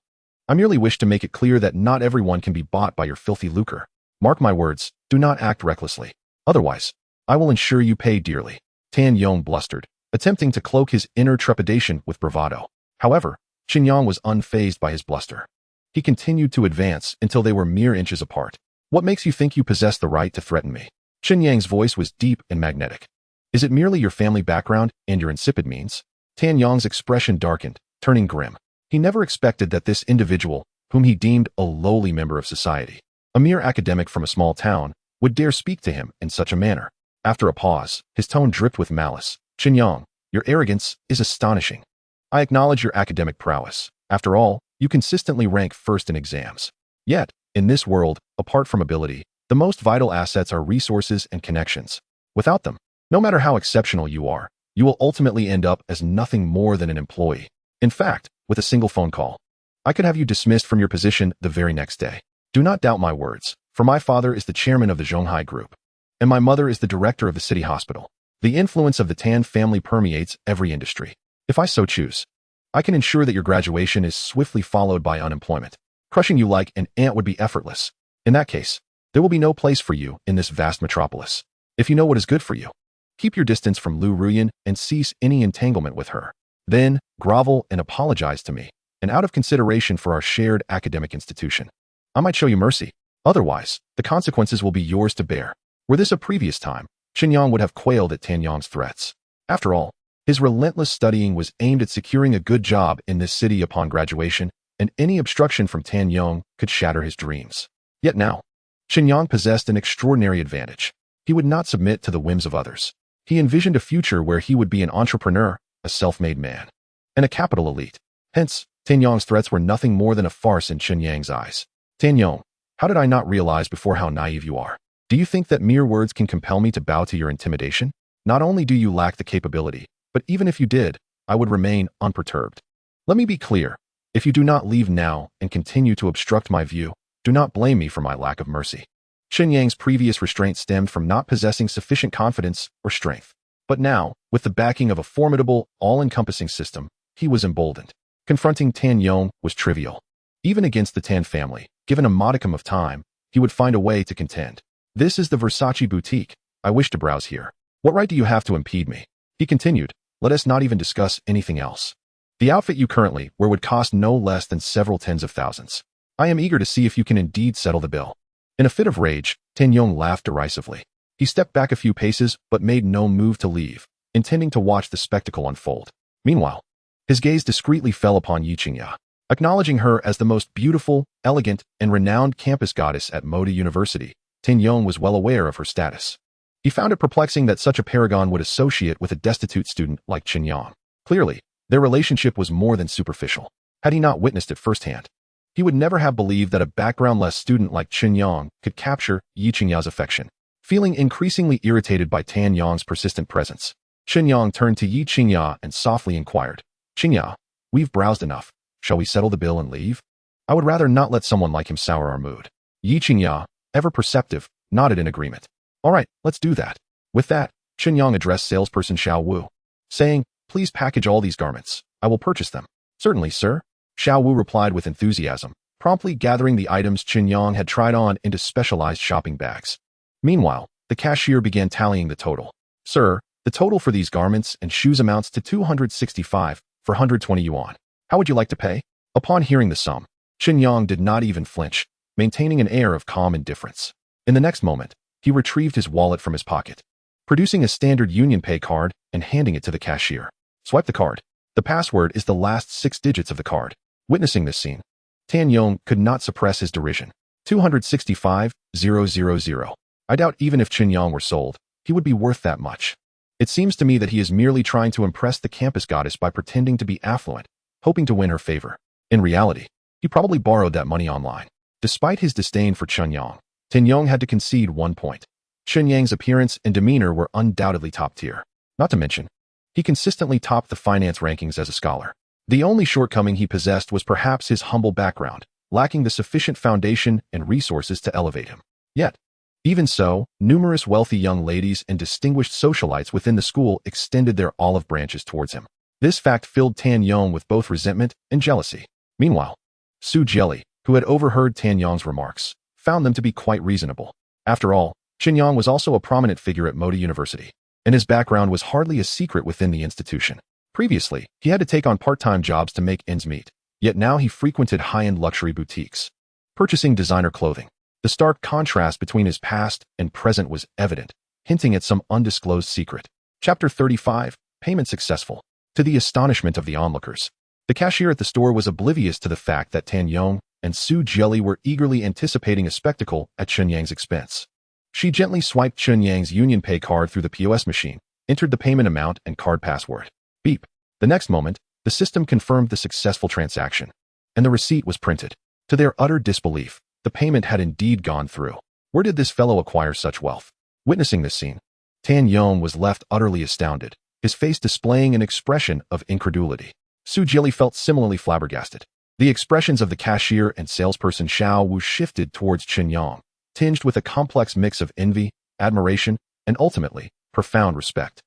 I merely wish to make it clear that not everyone can be bought by your filthy lucre. Mark my words, do not act recklessly. Otherwise, I will ensure you pay dearly. Tan Yang blustered, attempting to cloak his inner trepidation with bravado. However, Chen Yang was unfazed by his bluster. He continued to advance until they were mere inches apart. What makes you think you possess the right to threaten me? Chen Yang's voice was deep and magnetic. Is it merely your family background and your insipid means? Tan Yang's expression darkened, turning grim. He never expected that this individual, whom he deemed a lowly member of society, a mere academic from a small town, would dare speak to him in such a manner. After a pause, his tone dripped with malice. Chen Yang, your arrogance is astonishing. I acknowledge your academic prowess. After all, you consistently rank first in exams. Yet, in this world, apart from ability, the most vital assets are resources and connections. Without them, no matter how exceptional you are, you will ultimately end up as nothing more than an employee. In fact, with a single phone call, I could have you dismissed from your position the very next day. Do not doubt my words, for my father is the chairman of the Zhonghai Group, and my mother is the director of the city hospital. The influence of the Tan family permeates every industry. If I so choose, I can ensure that your graduation is swiftly followed by unemployment. Crushing you like an ant would be effortless. In that case, there will be no place for you in this vast metropolis. If you know what is good for you, keep your distance from Lu Ruyan and cease any entanglement with her. Then, grovel and apologize to me, and out of consideration for our shared academic institution, I might show you mercy. Otherwise, the consequences will be yours to bear. Were this a previous time, Chen Yang would have quailed at Tan Yang's threats. After all, his relentless studying was aimed at securing a good job in this city upon graduation, and any obstruction from Tan Yang could shatter his dreams. Yet now, Chen Yang possessed an extraordinary advantage. He would not submit to the whims of others. He envisioned a future where he would be an entrepreneur, a self-made man, and a capital elite. Hence, Tan Yang's threats were nothing more than a farce in Chen Yang's eyes. Tan Yang, how did I not realize before how naive you are? Do you think that mere words can compel me to bow to your intimidation? Not only do you lack the capability, but even if you did, I would remain unperturbed. Let me be clear. If you do not leave now and continue to obstruct my view, do not blame me for my lack of mercy. Chen Yang's previous restraint stemmed from not possessing sufficient confidence or strength. But now, with the backing of a formidable, all-encompassing system, he was emboldened. Confronting Tan Yang was trivial. Even against the Tan family, given a modicum of time, he would find a way to contend. This is the Versace boutique. I wish to browse here. What right do you have to impede me? He continued, let us not even discuss anything else. The outfit you currently wear would cost no less than several tens of thousands. I am eager to see if you can indeed settle the bill. In a fit of rage, Tan Yang laughed derisively. He stepped back a few paces but made no move to leave, intending to watch the spectacle unfold. Meanwhile, his gaze discreetly fell upon Yi Qingya. Acknowledging her as the most beautiful, elegant, and renowned campus goddess at Moda University, Tan Yang was well aware of her status. He found it perplexing that such a paragon would associate with a destitute student like Chen Yang. Clearly, their relationship was more than superficial. Had he not witnessed it firsthand, he would never have believed that a background-less student like Chen Yang could capture Yi Qingya's affection. Feeling increasingly irritated by Tan Yang's persistent presence, Chen Yang turned to Yi Qingya and softly inquired, Qingya, we've browsed enough. Shall we settle the bill and leave? I would rather not let someone like him sour our mood. Yi Qingya, ever perceptive, nodded in agreement. All right, let's do that. With that, Chen Yang addressed salesperson Xiao Wu, saying, please package all these garments. I will purchase them. Certainly, sir. Xiao Wu replied with enthusiasm, promptly gathering the items Chen Yang had tried on into specialized shopping bags. Meanwhile, the cashier began tallying the total. "Sir, the total for these garments and shoes amounts to 265 for 120 yuan. How would you like to pay?" Upon hearing the sum, Chen Yang did not even flinch, maintaining an air of calm indifference. In the next moment, he retrieved his wallet from his pocket, producing a standard UnionPay card and handing it to the cashier. "Swipe the card. The password is the last 6 digits of the card." Witnessing this scene, Tan Yong could not suppress his derision. 265,000. I doubt even if Chen Yang were sold, he would be worth that much. It seems to me that he is merely trying to impress the campus goddess by pretending to be affluent, hoping to win her favor. In reality, he probably borrowed that money online. Despite his disdain for Chen Yang, Tan Yong had to concede one point. Chen Yang's appearance and demeanor were undoubtedly top tier. Not to mention, he consistently topped the finance rankings as a scholar. The only shortcoming he possessed was perhaps his humble background, lacking the sufficient foundation and resources to elevate him. Yet, even so, numerous wealthy young ladies and distinguished socialites within the school extended their olive branches towards him. This fact filled Tan Yong with both resentment and jealousy. Meanwhile, Su Jelly, who had overheard Tan Yong's remarks, found them to be quite reasonable. After all, Chen Yang was also a prominent figure at Moda University, and his background was hardly a secret within the institution. Previously, he had to take on part-time jobs to make ends meet, yet now he frequented high-end luxury boutiques, purchasing designer clothing. The stark contrast between his past and present was evident, hinting at some undisclosed secret. Chapter 35, Payment Successful. To the astonishment of the onlookers, the cashier at the store was oblivious to the fact that Tan Yong and Su Jelly were eagerly anticipating a spectacle at Chen Yang's expense. She gently swiped Chen Yang's UnionPay card through the POS machine, entered the payment amount and card password. Beep. The next moment, the system confirmed the successful transaction, and the receipt was printed. To their utter disbelief, the payment had indeed gone through. Where did this fellow acquire such wealth? Witnessing this scene, Tan Yong was left utterly astounded, his face displaying an expression of incredulity. Su Jili felt similarly flabbergasted. The expressions of the cashier and salesperson Xiao Wu shifted towards Chen Yang, tinged with a complex mix of envy, admiration, and ultimately, profound respect.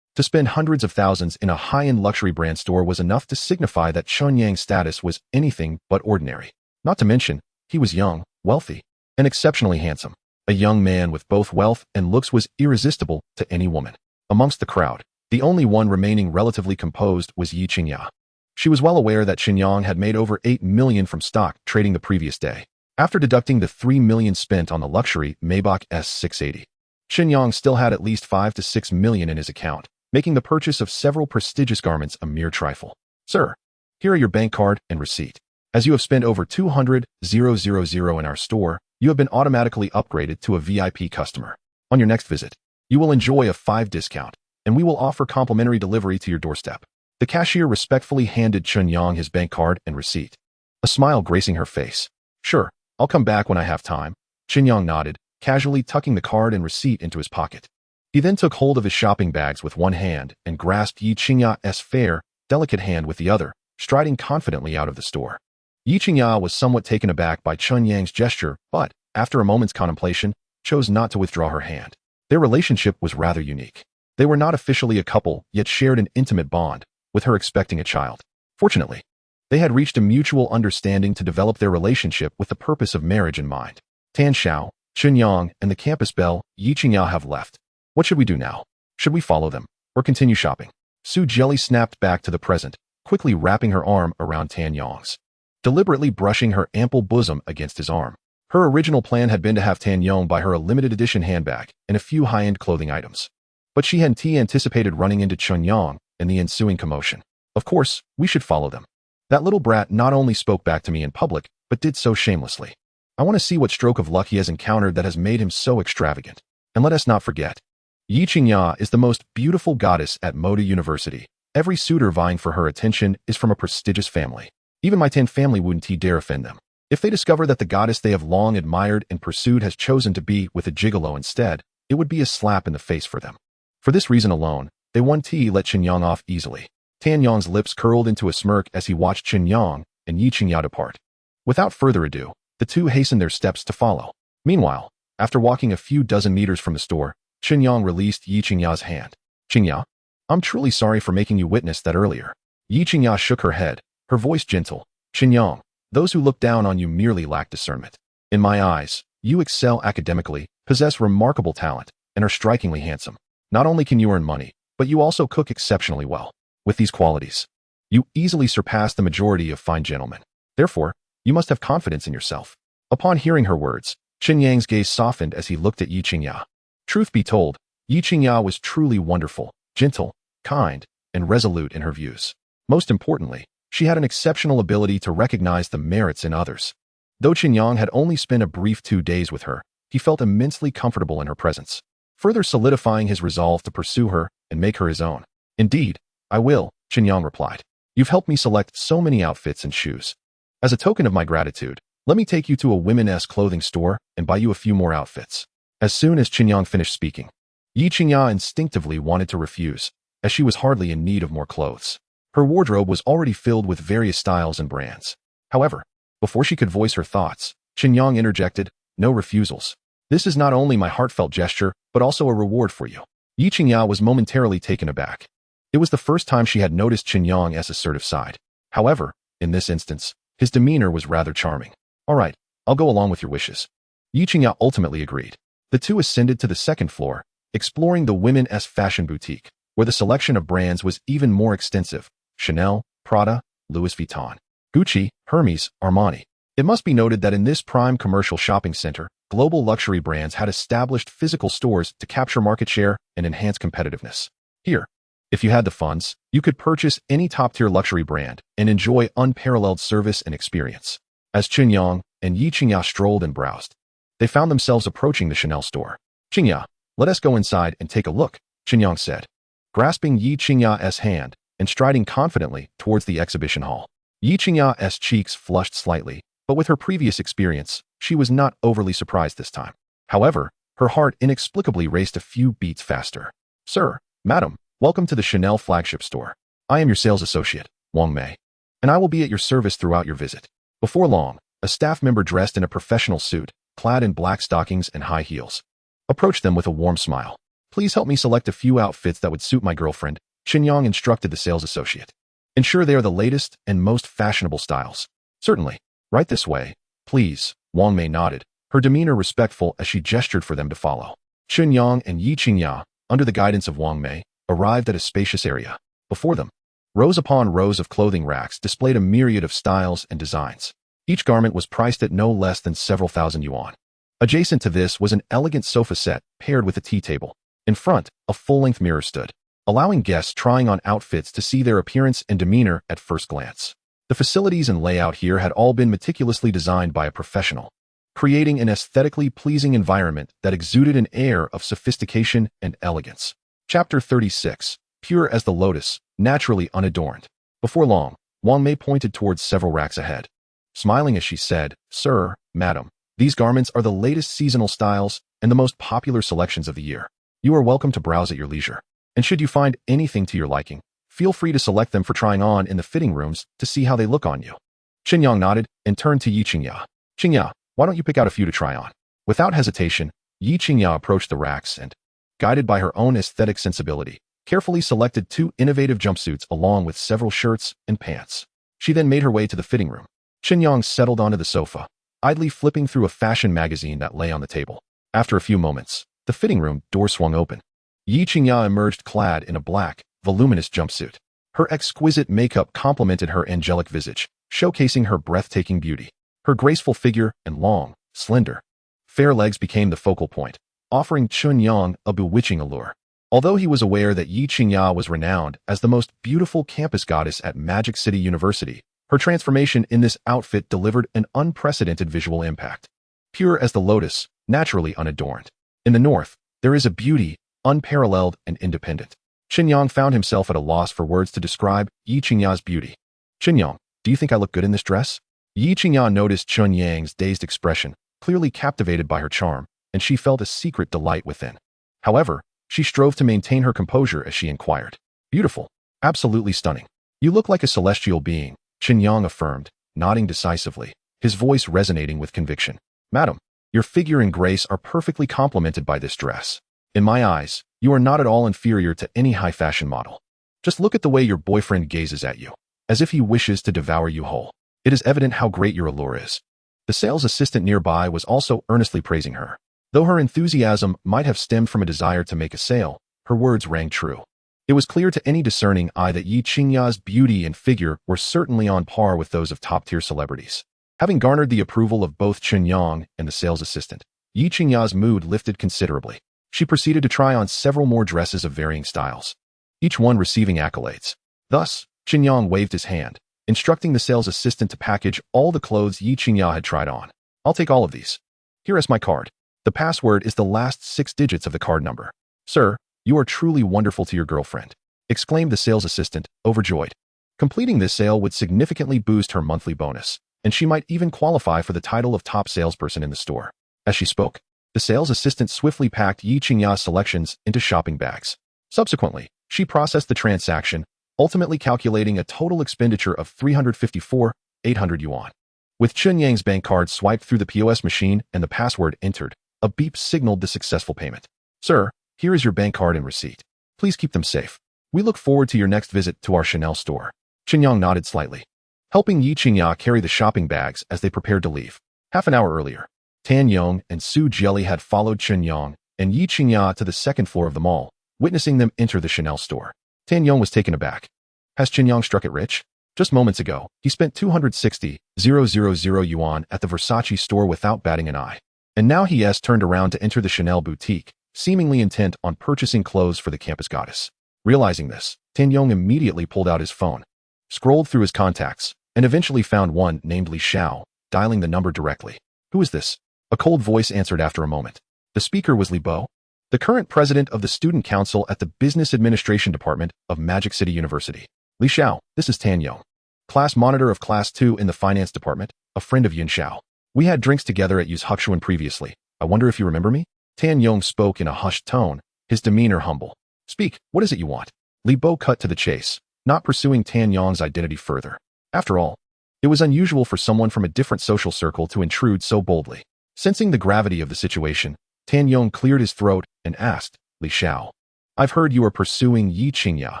To spend hundreds of thousands in a high-end luxury brand store was enough to signify that Chen Yang's status was anything but ordinary. Not to mention, he was young, wealthy, and exceptionally handsome. A young man with both wealth and looks was irresistible to any woman. Amongst the crowd, the only one remaining relatively composed was Yi Qingya. She was well aware that Chen Yang had made over 8 million from stock trading the previous day. After deducting the 3 million spent on the luxury Maybach S680, Chen Yang still had at least 5 to 6 million in his account, making the purchase of several prestigious garments a mere trifle. "Sir, here are your bank card and receipt. As you have spent over 200,000 in our store, you have been automatically upgraded to a VIP customer. On your next visit, you will enjoy a 5% discount, and we will offer complimentary delivery to your doorstep." The cashier respectfully handed Chen Yang his bank card and receipt, a smile gracing her face. "Sure, I'll come back when I have time." Chen Yang nodded, casually tucking the card and receipt into his pocket. He then took hold of his shopping bags with one hand and grasped Yi Qingya's fair, delicate hand with the other, striding confidently out of the store. Yi Qingya was somewhat taken aback by Chen Yang's gesture, but, after a moment's contemplation, chose not to withdraw her hand. Their relationship was rather unique. They were not officially a couple, yet shared an intimate bond, with her expecting a child. Fortunately, they had reached a mutual understanding to develop their relationship with the purpose of marriage in mind. Tan Xiao, Chen Yang, and the campus belle, Yi Qingya, have left. What should we do now? Should we follow them, or continue shopping? Su Jelly snapped back to the present, quickly wrapping her arm around Tan Yong's, deliberately brushing her ample bosom against his arm. Her original plan had been to have Tan Yong buy her a limited edition handbag and a few high-end clothing items. But she hadn't anticipated running into Chen Yang and the ensuing commotion. "Of course, we should follow them. That little brat not only spoke back to me in public, but did so shamelessly. I want to see what stroke of luck he has encountered that has made him so extravagant. And let us not forget, Yi Qingya is the most beautiful goddess at Moda University. Every suitor vying for her attention is from a prestigious family. Even my Tan family wouldn't dare offend them. If they discover that the goddess they have long admired and pursued has chosen to be with a gigolo instead, it would be a slap in the face for them. For this reason alone, they let Chen Yang off easily." Tan Yong's lips curled into a smirk as he watched Chen Yang and Yi Qingya depart. Without further ado, the two hastened their steps to follow. Meanwhile, after walking a few dozen meters from the store, Chen Yang released Yi Qingya's hand. "Qingya, I'm truly sorry for making you witness that earlier." Yi Qingya shook her head, her voice gentle. "Chen Yang, Those who look down on you merely lack discernment. In my eyes, you excel academically, possess remarkable talent, and are strikingly handsome. Not only can you earn money, but you also cook exceptionally well. With these qualities, you easily surpass the majority of fine gentlemen. Therefore, you must have confidence in yourself." Upon hearing her words, Chen Yang's gaze softened as he looked at Yi Qingya. Truth be told, Yi Qingya was truly wonderful, gentle, kind, and resolute in her views. Most importantly, she had an exceptional ability to recognize the merits in others. Though Chen Yang had only spent a brief 2 days with her, he felt immensely comfortable in her presence, further solidifying his resolve to pursue her and make her his own. "Indeed, I will," Chen Yang replied. "You've helped me select so many outfits and shoes. As a token of my gratitude, let me take you to a women's clothing store and buy you a few more outfits." As soon as Chen Yang finished speaking, Yi Qingya instinctively wanted to refuse, as she was hardly in need of more clothes. Her wardrobe was already filled with various styles and brands. However, before she could voice her thoughts, Chen Yang interjected, "No refusals. This is not only my heartfelt gesture, but also a reward for you." Yi Qingya was momentarily taken aback. It was the first time she had noticed Chen Yang's assertive side. However, in this instance, his demeanor was rather charming. "All right, I'll go along with your wishes." Yi Qingya ultimately agreed. The two ascended to the second floor, exploring the women's fashion boutique, where the selection of brands was even more extensive: Chanel, Prada, Louis Vuitton, Gucci, Hermes, Armani. It must be noted that in this prime commercial shopping center, global luxury brands had established physical stores to capture market share and enhance competitiveness. Here, if you had the funds, you could purchase any top-tier luxury brand and enjoy unparalleled service and experience. As Chen Yang and Yi Qingya strolled and browsed, they found themselves approaching the Chanel store. "Qingya, let us go inside and take a look," Chen Yang said, grasping Yi Qingya's hand and striding confidently towards the exhibition hall. Yi Qingya's cheeks flushed slightly, but with her previous experience, she was not overly surprised this time. However, her heart inexplicably raced a few beats faster. "Sir, madam, welcome to the Chanel flagship store. I am your sales associate, Wang Mei, and I will be at your service throughout your visit." Before long, a staff member dressed in a professional suit, clad in black stockings and high heels, approached them with a warm smile. "Please help me select a few outfits that would suit my girlfriend," Chen Yang instructed the sales associate. "Ensure they are the latest and most fashionable styles." "Certainly. Right this way, please," Wang Mei nodded, her demeanor respectful as she gestured for them to follow. Chen Yang and Yi Qingya, under the guidance of Wang Mei, arrived at a spacious area. Before them, rows upon rows of clothing racks displayed a myriad of styles and designs. Each garment was priced at no less than several thousand yuan. Adjacent to this was an elegant sofa set paired with a tea table. In front, a full-length mirror stood, allowing guests trying on outfits to see their appearance and demeanor at first glance. The facilities and layout here had all been meticulously designed by a professional, creating an aesthetically pleasing environment that exuded an air of sophistication and elegance. Chapter 36, Pure as the Lotus, Naturally Unadorned. Before long, Wang Mei pointed towards several racks ahead. Smiling as she said, "Sir, madam, these garments are the latest seasonal styles and the most popular selections of the year. You are welcome to browse at your leisure. And should you find anything to your liking, feel free to select them for trying on in the fitting rooms to see how they look on you." Chen Yang nodded and turned to Yi Qingya. "Qingya, why don't you pick out a few to try on?" Without hesitation, Yi Qingya approached the racks and, guided by her own aesthetic sensibility, carefully selected 2 innovative jumpsuits along with several shirts and pants. She then made her way to the fitting room. Chen Yang settled onto the sofa, idly flipping through a fashion magazine that lay on the table. After a few moments, the fitting room door swung open. Yi Qingya emerged clad in a black, voluminous jumpsuit. Her exquisite makeup complemented her angelic visage, showcasing her breathtaking beauty. Her graceful figure and long, slender, fair legs became the focal point, offering Chen Yang a bewitching allure. Although he was aware that Yi Qingya was renowned as the most beautiful campus goddess at Magic City University, her transformation in this outfit delivered an unprecedented visual impact. Pure as the lotus, naturally unadorned. In the north, there is a beauty, unparalleled and independent. Chen Yang found himself at a loss for words to describe Yi Qingya's beauty. "Chen Yang, do you think I look good in this dress?" Yi Qingya noticed Chen Yang's dazed expression, clearly captivated by her charm, and she felt a secret delight within. However, she strove to maintain her composure as she inquired. "Beautiful. Absolutely stunning. You look like a celestial being," Chen Yang affirmed, nodding decisively, his voice resonating with conviction. "Madam, your figure and grace are perfectly complemented by this dress. In my eyes, you are not at all inferior to any high-fashion model. Just look at the way your boyfriend gazes at you, as if he wishes to devour you whole." It is evident how great your allure is. The sales assistant nearby was also earnestly praising her. Though her enthusiasm might have stemmed from a desire to make a sale, her words rang true. It was clear to any discerning eye that Yi Qingya's beauty and figure were certainly on par with those of top-tier celebrities. Having garnered the approval of both Chen Yang and the sales assistant, Yi Qingya's mood lifted considerably. She proceeded to try on several more dresses of varying styles, each one receiving accolades. Thus, Chen Yang waved his hand, instructing the sales assistant to package all the clothes Yi Qingya had tried on. I'll take all of these. Here is my card. The password is the last 6 digits of the card number. Sir, you are truly wonderful to your girlfriend, exclaimed the sales assistant, overjoyed. Completing this sale would significantly boost her monthly bonus, and she might even qualify for the title of top salesperson in the store. As she spoke, the sales assistant swiftly packed Yi Qingya's selections into shopping bags. Subsequently, she processed the transaction, ultimately calculating a total expenditure of 354,800 yuan. With Chen Yang's bank card swiped through the POS machine and the password entered, a beep signaled the successful payment. Sir, here is your bank card and receipt. Please keep them safe. We look forward to your next visit to our Chanel store. Chen Yang nodded slightly, helping Yi Qingya carry the shopping bags as they prepared to leave. Half an hour earlier, Tan Yong and Su Jelly had followed Chen Yang and Yi Qingya to the second floor of the mall, witnessing them enter the Chanel store. Tan Yong was taken aback. Has Chen Yang struck it rich? Just moments ago, he spent 260,000 yuan at the Versace store without batting an eye. And now he has turned around to enter the Chanel boutique, seemingly intent on purchasing clothes for the campus goddess. Realizing this, Tan Yong immediately pulled out his phone, scrolled through his contacts, and eventually found one named Li Xiao, dialing the number directly. Who is this? A cold voice answered after a moment. The speaker was Li Bo, the current president of the student council at the Business Administration Department of Magic City University. Li Xiao, this is Tan Yong, class monitor of Class 2 in the finance department, a friend of Yin Xiao. We had drinks together at Yu's Huxuan previously. I wonder if you remember me? Tan Yong spoke in a hushed tone, his demeanor humble. Speak, what is it you want? Li Bo cut to the chase, not pursuing Tan Yong's identity further. After all, it was unusual for someone from a different social circle to intrude so boldly. Sensing the gravity of the situation, Tan Yong cleared his throat and asked, Li Xiao, I've heard you are pursuing Yi Qingya,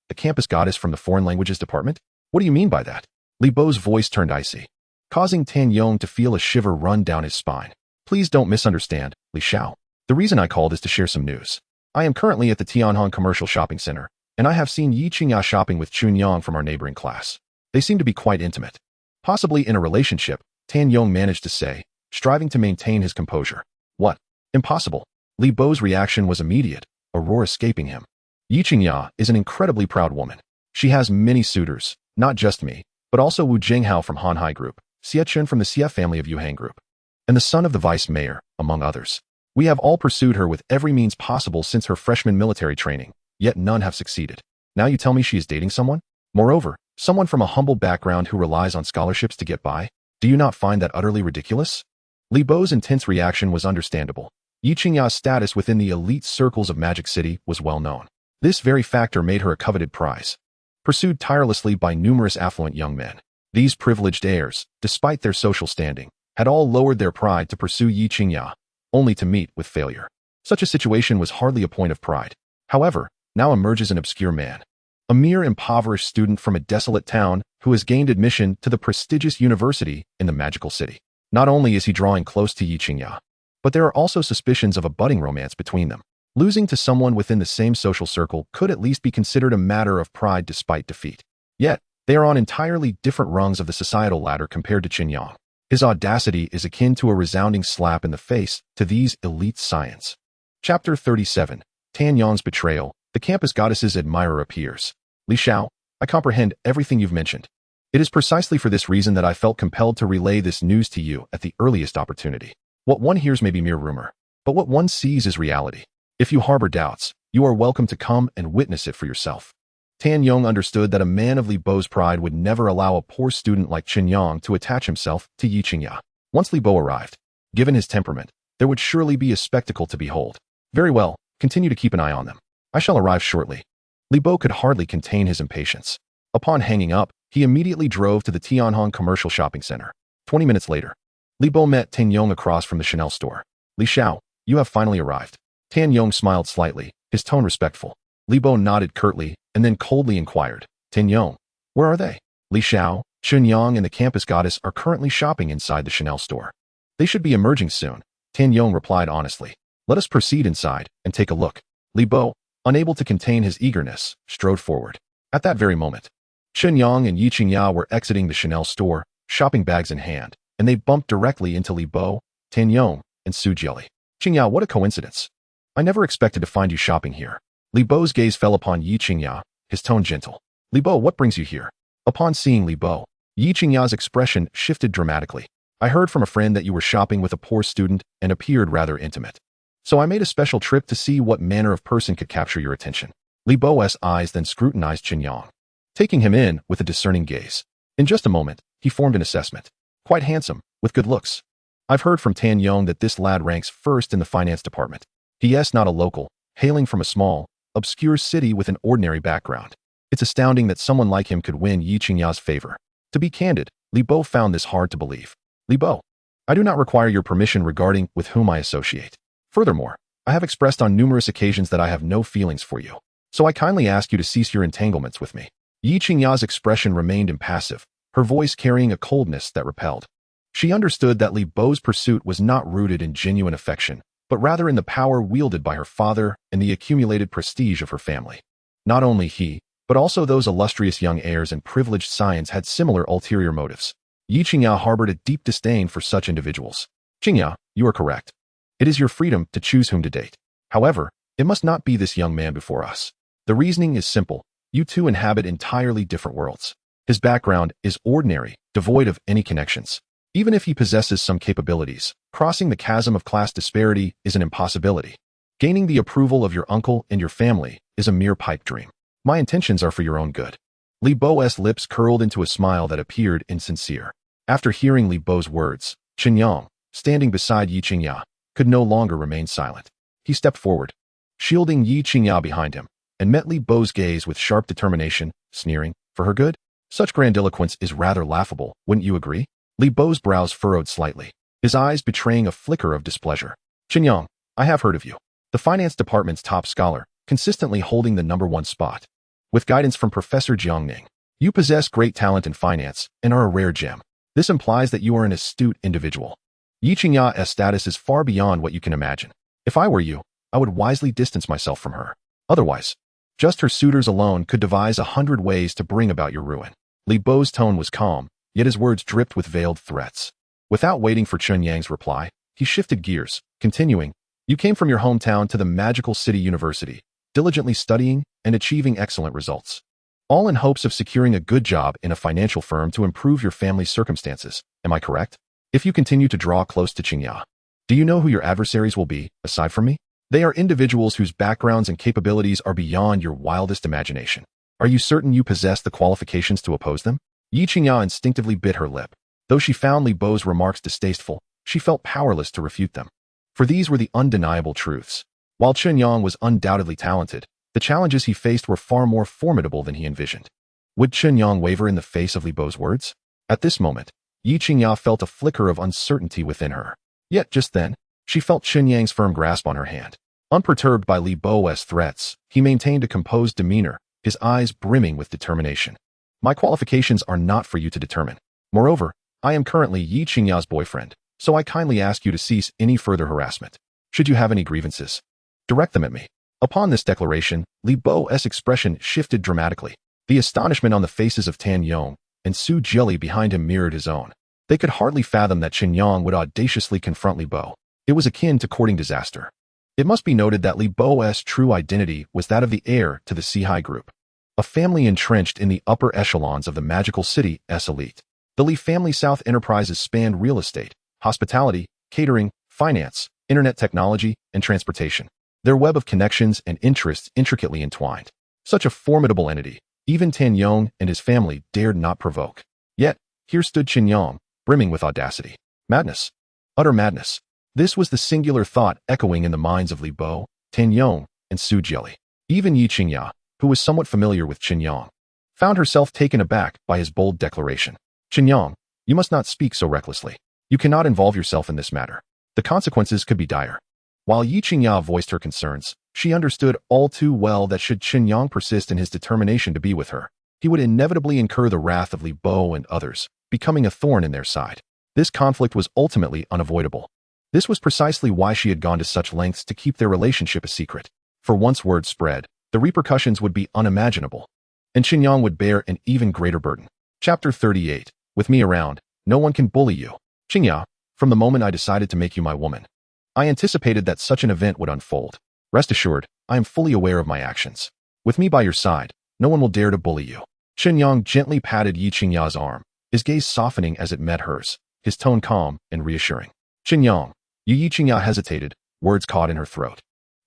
the campus goddess from the foreign languages department? What do you mean by that? Li Bo's voice turned icy, causing Tan Yong to feel a shiver run down his spine. Please don't misunderstand, Li Xiao. The reason I called is to share some news. I am currently at the Tianhong Commercial Shopping Center, and I have seen Yi Qingya shopping with Chen Yang from our neighboring class. They seem to be quite intimate. Possibly in a relationship, Tan Yong managed to say, striving to maintain his composure. What? Impossible. Li Bo's reaction was immediate, a roar escaping him. Yi Qingya is an incredibly proud woman. She has many suitors, not just me, but also Wu Jinghao from Hanhai Group, Xie Chen from the Xie family of Yuhang Group, and the son of the vice mayor, among others. We have all pursued her with every means possible since her freshman military training, yet none have succeeded. Now you tell me she is dating someone? Moreover, someone from a humble background who relies on scholarships to get by? Do you not find that utterly ridiculous? Li Bo's intense reaction was understandable. Yi Qingya's status within the elite circles of Magic City was well known. This very factor made her a coveted prize, pursued tirelessly by numerous affluent young men. These privileged heirs, despite their social standing, had all lowered their pride to pursue Yi Qingya, only to meet with failure. Such a situation was hardly a point of pride. However, now emerges an obscure man, a mere impoverished student from a desolate town who has gained admission to the prestigious university in the magical city. Not only is he drawing close to Yi Qingya, but there are also suspicions of a budding romance between them. Losing to someone within the same social circle could at least be considered a matter of pride despite defeat. Yet, they are on entirely different rungs of the societal ladder compared to Chen Yang. His audacity is akin to a resounding slap in the face to these elite science. Chapter 37. Tan Yang's Betrayal. The campus goddess's admirer appears. Li Xiao, I comprehend everything you've mentioned. It is precisely for this reason that I felt compelled to relay this news to you at the earliest opportunity. What one hears may be mere rumor, but what one sees is reality. If you harbor doubts, you are welcome to come and witness it for yourself. Tan Yong understood that a man of Li Bo's pride would never allow a poor student like Chen Yang to attach himself to Yi Qingya. Once Li Bo arrived, given his temperament, there would surely be a spectacle to behold. Very well, continue to keep an eye on them. I shall arrive shortly. Li Bo could hardly contain his impatience. Upon hanging up, he immediately drove to the Tianhong Commercial Shopping Center. 20 minutes later, Li Bo met Tan Yong across from the Chanel store. Li Xiao, you have finally arrived. Tan Yong smiled slightly, his tone respectful. Li Bo nodded curtly and then coldly inquired, Tan Yong, where are they? Li Xiao, Chen Yang and the campus goddess are currently shopping inside the Chanel store. They should be emerging soon, Tan Yong replied honestly. Let us proceed inside and take a look. Li Bo, unable to contain his eagerness, strode forward. At that very moment, Chen Yang and Yi Qingya were exiting the Chanel store, shopping bags in hand, and they bumped directly into Li Bo, Tan Yong, and Su Jieli. Qingya, what a coincidence. I never expected to find you shopping here. Li Bo's gaze fell upon Yi Qingya, his tone gentle. Li Bo, what brings you here? Upon seeing Li Bo, Yi Qingya's expression shifted dramatically. I heard from a friend that you were shopping with a poor student and appeared rather intimate. So I made a special trip to see what manner of person could capture your attention. Li Bo's eyes then scrutinized Chen Yang, taking him in with a discerning gaze. In just a moment, he formed an assessment. Quite handsome, with good looks. I've heard from Tan Yong that this lad ranks first in the finance department. He is not a local, hailing from a small, obscure city with an ordinary background. It's astounding that someone like him could win Yi Qingya's favor. To be candid, Li Bo found this hard to believe. Li Bo, I do not require your permission regarding with whom I associate. Furthermore, I have expressed on numerous occasions that I have no feelings for you. So I kindly ask you to cease your entanglements with me. Yi Qingya's expression remained impassive, her voice carrying a coldness that repelled. She understood that Li Bo's pursuit was not rooted in genuine affection, but rather in the power wielded by her father and the accumulated prestige of her family. Not only he, but also those illustrious young heirs and privileged scions had similar ulterior motives. Yi Qingya harbored a deep disdain for such individuals. Qingya, you are correct. It is your freedom to choose whom to date. However, it must not be this young man before us. The reasoning is simple. You two inhabit entirely different worlds. His background is ordinary, devoid of any connections. Even if he possesses some capabilities, crossing the chasm of class disparity is an impossibility. Gaining the approval of your uncle and your family is a mere pipe dream. My intentions are for your own good. Li Bo's lips curled into a smile that appeared insincere. After hearing Li Bo's words, Chen Yang, standing beside Yi Qingya, could no longer remain silent. He stepped forward, shielding Yi Qingya behind him, and met Li Bo's gaze with sharp determination, sneering, for her good? Such grandiloquence is rather laughable, wouldn't you agree? Li Bo's brows furrowed slightly, his eyes betraying a flicker of displeasure. Chen Yang, I have heard of you. The finance department's top scholar, consistently holding the '1 spot. With guidance from Professor Jiangning, you possess great talent in finance and are a rare gem. This implies that you are an astute individual. Yi Qingya's status is far beyond what you can imagine. If I were you, I would wisely distance myself from her. Otherwise, just her suitors alone could devise 100 ways to bring about your ruin. Li Bo's tone was calm, yet his words dripped with veiled threats. Without waiting for Chen Yang's reply, he shifted gears, continuing, You came from your hometown to the magical city university, diligently studying and achieving excellent results, all in hopes of securing a good job in a financial firm to improve your family's circumstances. Am I correct? If you continue to draw close to Qingya, do you know who your adversaries will be, aside from me? They are individuals whose backgrounds and capabilities are beyond your wildest imagination. Are you certain you possess the qualifications to oppose them? Yi Qingya instinctively bit her lip. Though she found Li Bo's remarks distasteful, she felt powerless to refute them. For these were the undeniable truths. While Chen Yang was undoubtedly talented, the challenges he faced were far more formidable than he envisioned. Would Chen Yang waver in the face of Li Bo's words? At this moment, Yi Qingya felt a flicker of uncertainty within her. Yet just then, she felt Chen Yang's firm grasp on her hand. Unperturbed by Li Bo's threats, he maintained a composed demeanor, his eyes brimming with determination. My qualifications are not for you to determine. Moreover, I am currently Yi Qingya's boyfriend, so I kindly ask you to cease any further harassment. Should you have any grievances, direct them at me. Upon this declaration, Li Bo's expression shifted dramatically. The astonishment on the faces of Tan Yong and Su Jieli behind him mirrored his own. They could hardly fathom that Chen Yang would audaciously confront Li Bo. It was akin to courting disaster. It must be noted that Li Bo's true identity was that of the heir to the Sihai Group, a family entrenched in the upper echelons of the magical city's elite. The Li family South enterprises spanned real estate, hospitality, catering, finance, internet technology, and transportation. Their web of connections and interests intricately entwined. Such a formidable entity, even Tan Yong and his family dared not provoke. Yet, here stood Chen Yang, brimming with audacity. Madness. Utter madness. This was the singular thought echoing in the minds of Li Bo, Tan Yong, and Su Jieli. Even Yi Qingya, who was somewhat familiar with Chen Yang, found herself taken aback by his bold declaration. Chen Yang, you must not speak so recklessly. You cannot involve yourself in this matter. The consequences could be dire. While Yi Qingya voiced her concerns, she understood all too well that should Chen Yang persist in his determination to be with her, he would inevitably incur the wrath of Li Bo and others, becoming a thorn in their side. This conflict was ultimately unavoidable. This was precisely why she had gone to such lengths to keep their relationship a secret. For once word spread, the repercussions would be unimaginable, and Chen Yang would bear an even greater burden. Chapter 38. With me around, no one can bully you. Chen Yang, from the moment I decided to make you my woman, I anticipated that such an event would unfold. Rest assured, I am fully aware of my actions. With me by your side, no one will dare to bully you. Chen Yang gently patted Yi Qingya's arm, his gaze softening as it met hers, his tone calm and reassuring. Chen Yang. Yi Qingya hesitated, words caught in her throat.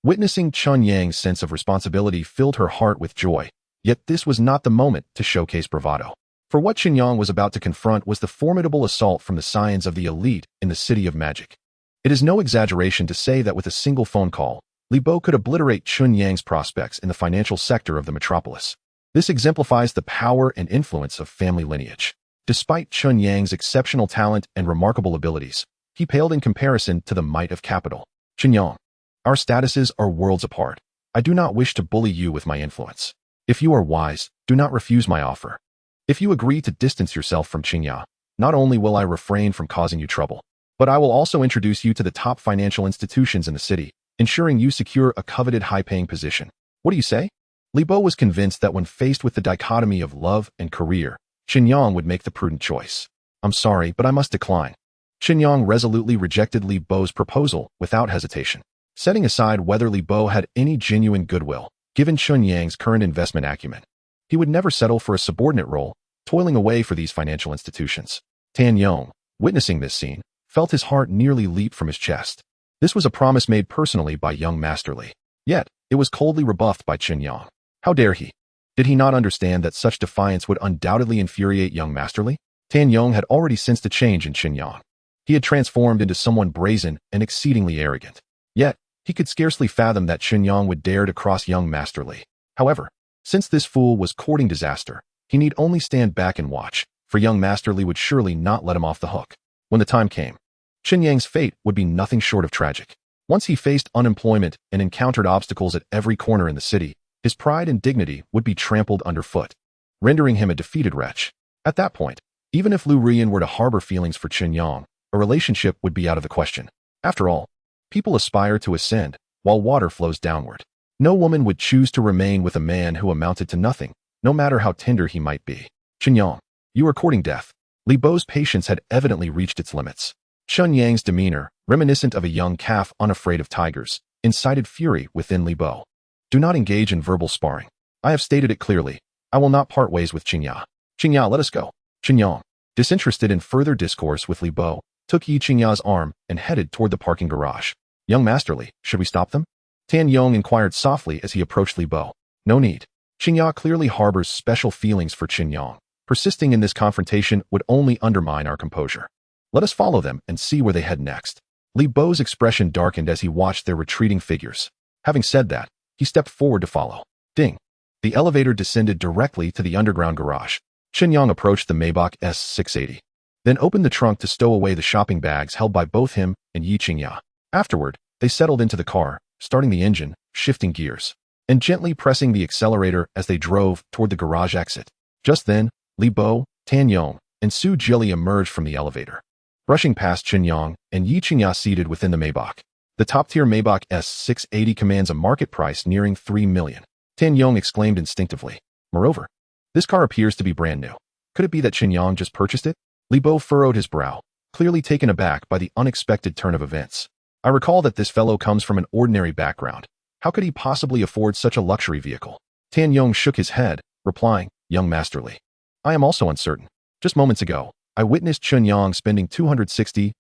Witnessing Chen Yang's sense of responsibility filled her heart with joy, yet this was not the moment to showcase bravado. For what Chen Yang was about to confront was the formidable assault from the scions of the elite in the City of Magic. It is no exaggeration to say that with a single phone call, Li Bo could obliterate Chen Yang's prospects in the financial sector of the metropolis. This exemplifies the power and influence of family lineage. Despite Chen Yang's exceptional talent and remarkable abilities, he paled in comparison to the might of capital. Chen Yang, our statuses are worlds apart. I do not wish to bully you with my influence. If you are wise, do not refuse my offer. If you agree to distance yourself from Qingya, not only will I refrain from causing you trouble, but I will also introduce you to the top financial institutions in the city, ensuring you secure a coveted high-paying position. What do you say? Li Bo was convinced that when faced with the dichotomy of love and career, Chen Yang would make the prudent choice. I'm sorry, but I must decline. Chen Yang resolutely rejected Li Bo's proposal without hesitation. Setting aside whether Li Bo had any genuine goodwill, given Chen Yang's current investment acumen, he would never settle for a subordinate role, toiling away for these financial institutions. Tan Yong, witnessing this scene, felt his heart nearly leap from his chest. This was a promise made personally by young Master Li. Yet, it was coldly rebuffed by Chen Yang. How dare he? Did he not understand that such defiance would undoubtedly infuriate young Master Li? Tan Yong had already sensed a change in Chen Yang. He had transformed into someone brazen and exceedingly arrogant. Yet, he could scarcely fathom that Chen Yang would dare to cross young Master Li. However, since this fool was courting disaster, he need only stand back and watch, for young Master Li would surely not let him off the hook. When the time came, Chen Yang's fate would be nothing short of tragic. Once he faced unemployment and encountered obstacles at every corner in the city, his pride and dignity would be trampled underfoot, rendering him a defeated wretch. At that point, even if Lu Rian were to harbor feelings for Chen Yang, a relationship would be out of the question. After all, people aspire to ascend, while water flows downward. No woman would choose to remain with a man who amounted to nothing, no matter how tender he might be. Chen Yang, you are courting death. Li Bo's patience had evidently reached its limits. Chen Yang's demeanor, reminiscent of a young calf unafraid of tigers, incited fury within Li Bo. Do not engage in verbal sparring. I have stated it clearly. I will not part ways with Qingya. Qingya, let us go. Chen Yang, disinterested in further discourse with Li Bo, took Yi Qingya's arm and headed toward the parking garage. Young Master Li, should we stop them? Tan Yong inquired softly as he approached Li Bo. No need. Qingya clearly harbors special feelings for Chen Yang. Persisting in this confrontation would only undermine our composure. Let us follow them and see where they head next. Li Bo's expression darkened as he watched their retreating figures. Having said that, he stepped forward to follow. Ding! The elevator descended directly to the underground garage. Chen Yang approached the Maybach S680, then opened the trunk to stow away the shopping bags held by both him and Yi Qingya. Afterward, they settled into the car, starting the engine, shifting gears, and gently pressing the accelerator as they drove toward the garage exit. Just then, Li Bo, Tan Yong, and Su Jili emerged from the elevator, brushing past Chen Yang and Yi Qingya seated within the Maybach. The top-tier Maybach S680 commands a market price nearing 3 million. Tan Yong exclaimed instinctively. Moreover, this car appears to be brand new. Could it be that Chen Yang just purchased it? Li Bo furrowed his brow, clearly taken aback by the unexpected turn of events. I recall that this fellow comes from an ordinary background. How could he possibly afford such a luxury vehicle? Tan Yong shook his head, replying, Young Master Li, I am also uncertain. Just moments ago, I witnessed Chen Yang spending 260,000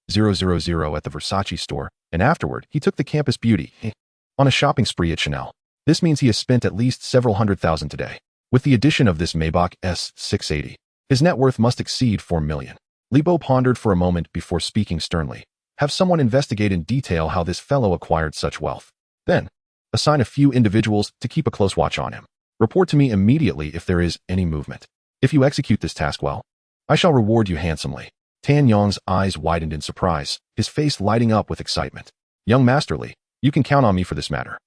at the Versace store, and afterward, he took the campus beauty on a shopping spree at Chanel. This means he has spent at least several $100,000 today. With the addition of this Maybach S680, his net worth must exceed 4 million. Li Bo pondered for a moment before speaking sternly. Have someone investigate in detail how this fellow acquired such wealth. Then, assign a few individuals to keep a close watch on him. Report to me immediately if there is any movement. If you execute this task well, I shall reward you handsomely. Tan Yong's eyes widened in surprise, his face lighting up with excitement. Young Master Li, you can count on me for this matter.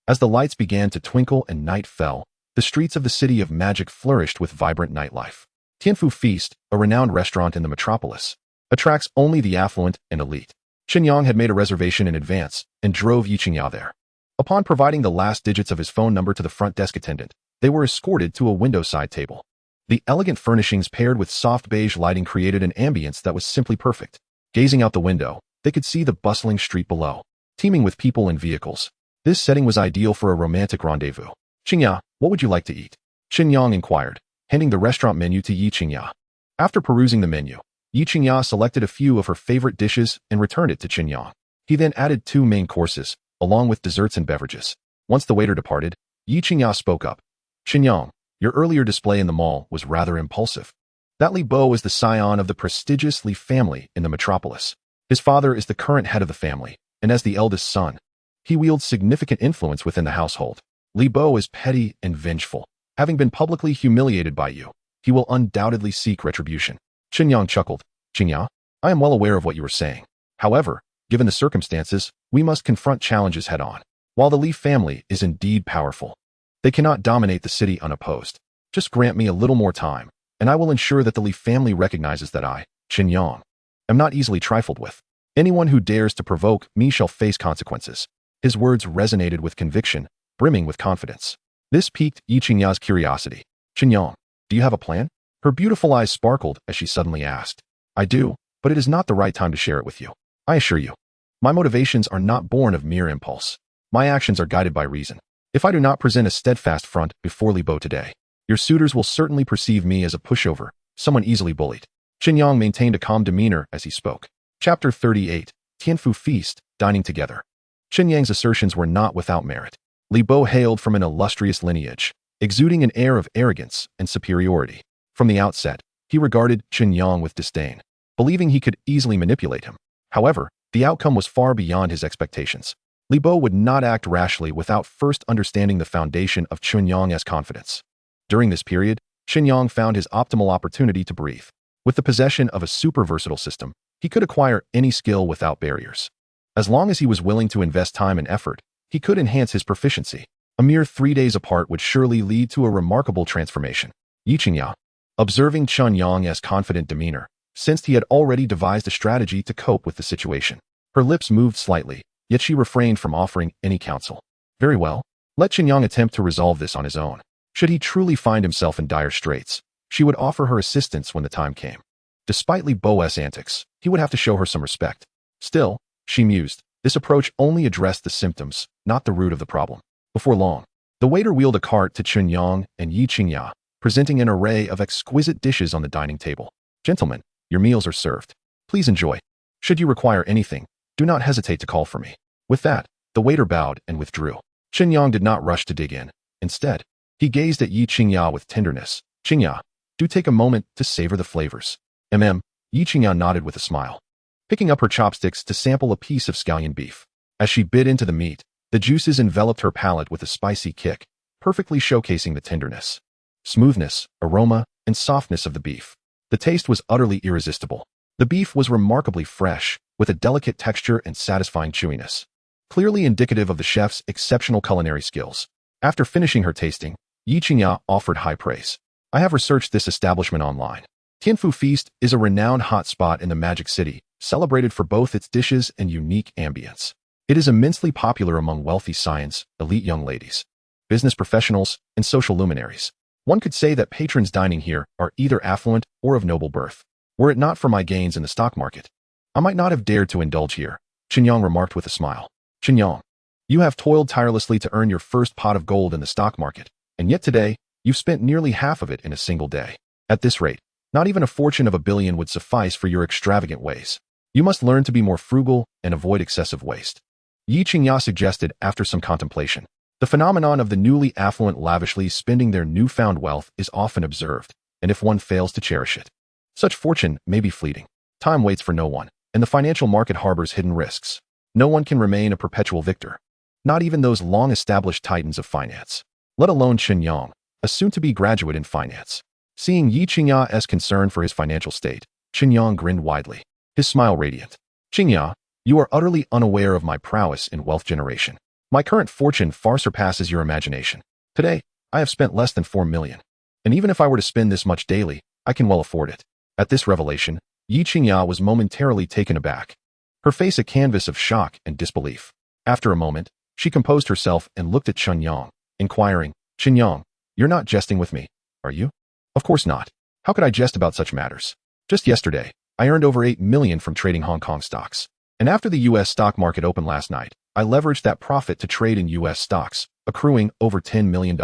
As the lights began to twinkle and night fell, The streets of the city of magic flourished with vibrant nightlife. Tianfu Feast, a renowned restaurant in the metropolis, attracts only the affluent and elite. Chen Yang had made a reservation in advance and drove Yiqingya there. Upon providing the last digits of his phone number to the front desk attendant, they were escorted to a window-side table. The elegant furnishings paired with soft beige lighting created an ambience that was simply perfect. Gazing out the window, they could see the bustling street below, teeming with people and vehicles. This setting was ideal for a romantic rendezvous. "Qingya, what would you like to eat?" Chen Yang inquired, handing the restaurant menu to Yiqingya. After perusing the menu, Yiqingya selected a few of her favorite dishes and returned it to Chen Yang. He then added 2 main courses, along with desserts and beverages. Once the waiter departed, Yiqingya spoke up. "Chen Yang, your earlier display in the mall was rather impulsive. That Li Bo is the scion of the prestigious Li family in the metropolis. His father is the current head of the family, and as the eldest son, he wields significant influence within the household. Li Bo is petty and vengeful. Having been publicly humiliated by you, he will undoubtedly seek retribution." Chen Yang chuckled. "Qingya, I am well aware of what you are saying. However, given the circumstances, we must confront challenges head-on. While the Li family is indeed powerful, they cannot dominate the city unopposed. Just grant me a little more time, and I will ensure that the Li family recognizes that I, Chen Yang, am not easily trifled with. Anyone who dares to provoke me shall face consequences." His words resonated with conviction, brimming with confidence. This piqued Yiqingya's curiosity. "Chen Yang, do you have a plan?" Her beautiful eyes sparkled as she suddenly asked. "I do, but it is not the right time to share it with you. I assure you, my motivations are not born of mere impulse. My actions are guided by reason. If I do not present a steadfast front before Li Bo today, your suitors will certainly perceive me as a pushover, someone easily bullied." Chen Yang maintained a calm demeanor as he spoke. Chapter 38, Tianfu Feast, Dining Together. Chen Yang's assertions were not without merit. Li Bo hailed from an illustrious lineage, exuding an air of arrogance and superiority. From the outset, he regarded Chen Yang with disdain, believing he could easily manipulate him. However, the outcome was far beyond his expectations. Li Bo would not act rashly without first understanding the foundation of Chen Yang's confidence. During this period, Chen Yang found his optimal opportunity to breathe. With the possession of a super versatile system, he could acquire any skill without barriers. As long as he was willing to invest time and effort, he could enhance his proficiency. A mere 3 days apart would surely lead to a remarkable transformation. Yiqingya, observing Chen Yang's confident demeanor, sensed he had already devised a strategy to cope with the situation. Her lips moved slightly, yet she refrained from offering any counsel. Very well, let Chen Yang attempt to resolve this on his own. Should he truly find himself in dire straits, she would offer her assistance when the time came. Despite Li Bo's antics, he would have to show her some respect. Still, she mused, this approach only addressed the symptoms, not the root of the problem. Before long, the waiter wheeled a cart to Chen Yang and Yiqingya, presenting an array of exquisite dishes on the dining table. "Gentlemen, your meals are served. Please enjoy. Should you require anything, do not hesitate to call for me." With that, the waiter bowed and withdrew. Chen Yang did not rush to dig in. Instead, he gazed at Yiqingya with tenderness. "Qingya, do take a moment to savor the flavors." Yiqingya nodded with a smile, picking up her chopsticks to sample a piece of scallion beef. As she bit into the meat, the juices enveloped her palate with a spicy kick, perfectly showcasing the tenderness, smoothness, aroma, and softness of the beef. The taste was utterly irresistible. The beef was remarkably fresh, with a delicate texture and satisfying chewiness, clearly indicative of the chef's exceptional culinary skills. After finishing her tasting, Yiqingya offered high praise. "I have researched this establishment online. Tianfu Feast is a renowned hotspot in the Magic City, celebrated for both its dishes and unique ambience. It is immensely popular among wealthy scions, elite young ladies, business professionals, and social luminaries. One could say that patrons dining here are either affluent or of noble birth. Were it not for my gains in the stock market, I might not have dared to indulge here," Chen Yang remarked with a smile. "Chen Yang, you have toiled tirelessly to earn your first pot of gold in the stock market, and yet today, you've spent nearly half of it in a single day. At this rate, not even a fortune of $1 billion would suffice for your extravagant ways. You must learn to be more frugal and avoid excessive waste." Yiqingya suggested after some contemplation. The phenomenon of the newly affluent lavishly spending their newfound wealth is often observed, and if one fails to cherish it, such fortune may be fleeting. Time waits for no one, and the financial market harbors hidden risks. No one can remain a perpetual victor, not even those long-established titans of finance, let alone Chen Yang, a soon-to-be graduate in finance. Seeing Yiqingya's concern for his financial state, Chen Yang grinned widely, his smile radiant. "Qingya, you are utterly unaware of my prowess in wealth generation. My current fortune far surpasses your imagination. Today, I have spent less than 4 million. And even if I were to spend this much daily, I can well afford it. At this revelation, Yi Qingya was momentarily taken aback, her face a canvas of shock and disbelief. After a moment, she composed herself and looked at Chen Yang, inquiring, Chen Yang, you're not jesting with me, are you? Of course not. How could I jest about such matters? Just yesterday, I earned over 8 million from trading Hong Kong stocks. And after the US stock market opened last night, I leveraged that profit to trade in US stocks, accruing over $10 million.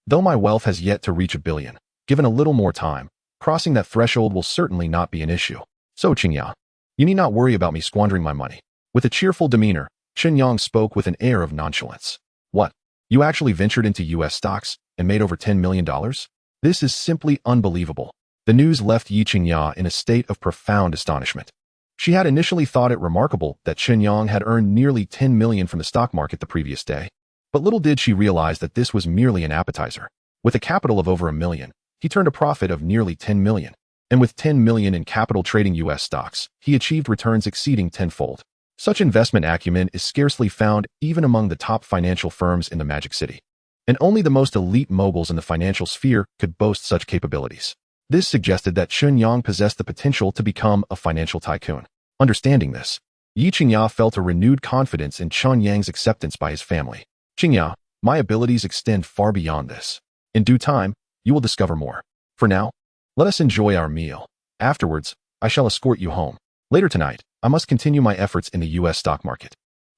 Though my wealth has yet to reach $1 billion, given a little more time, crossing that threshold will certainly not be an issue. So Qingya, you need not worry about me squandering my money. With a cheerful demeanor, Chen Yang spoke with an air of nonchalance. What? You actually ventured into US stocks and made over $10 million? This is simply unbelievable. The news left Yi Qingya in a state of profound astonishment. She had initially thought it remarkable that Chen Yang had earned nearly 10 million from the stock market the previous day. But little did she realize that this was merely an appetizer. With a capital of over $1 million, he turned a profit of nearly 10 million. And with 10 million in capital trading US stocks, he achieved returns exceeding tenfold. Such investment acumen is scarcely found even among the top financial firms in the Magic City. And only the most elite moguls in the financial sphere could boast such capabilities. This suggested that Chen Yang possessed the potential to become a financial tycoon. Understanding this, Yi Qingya felt a renewed confidence in Chen Yang's acceptance by his family. Qingya, my abilities extend far beyond this. In due time, you will discover more. For now, let us enjoy our meal. Afterwards, I shall escort you home. Later tonight, I must continue my efforts in the US stock market.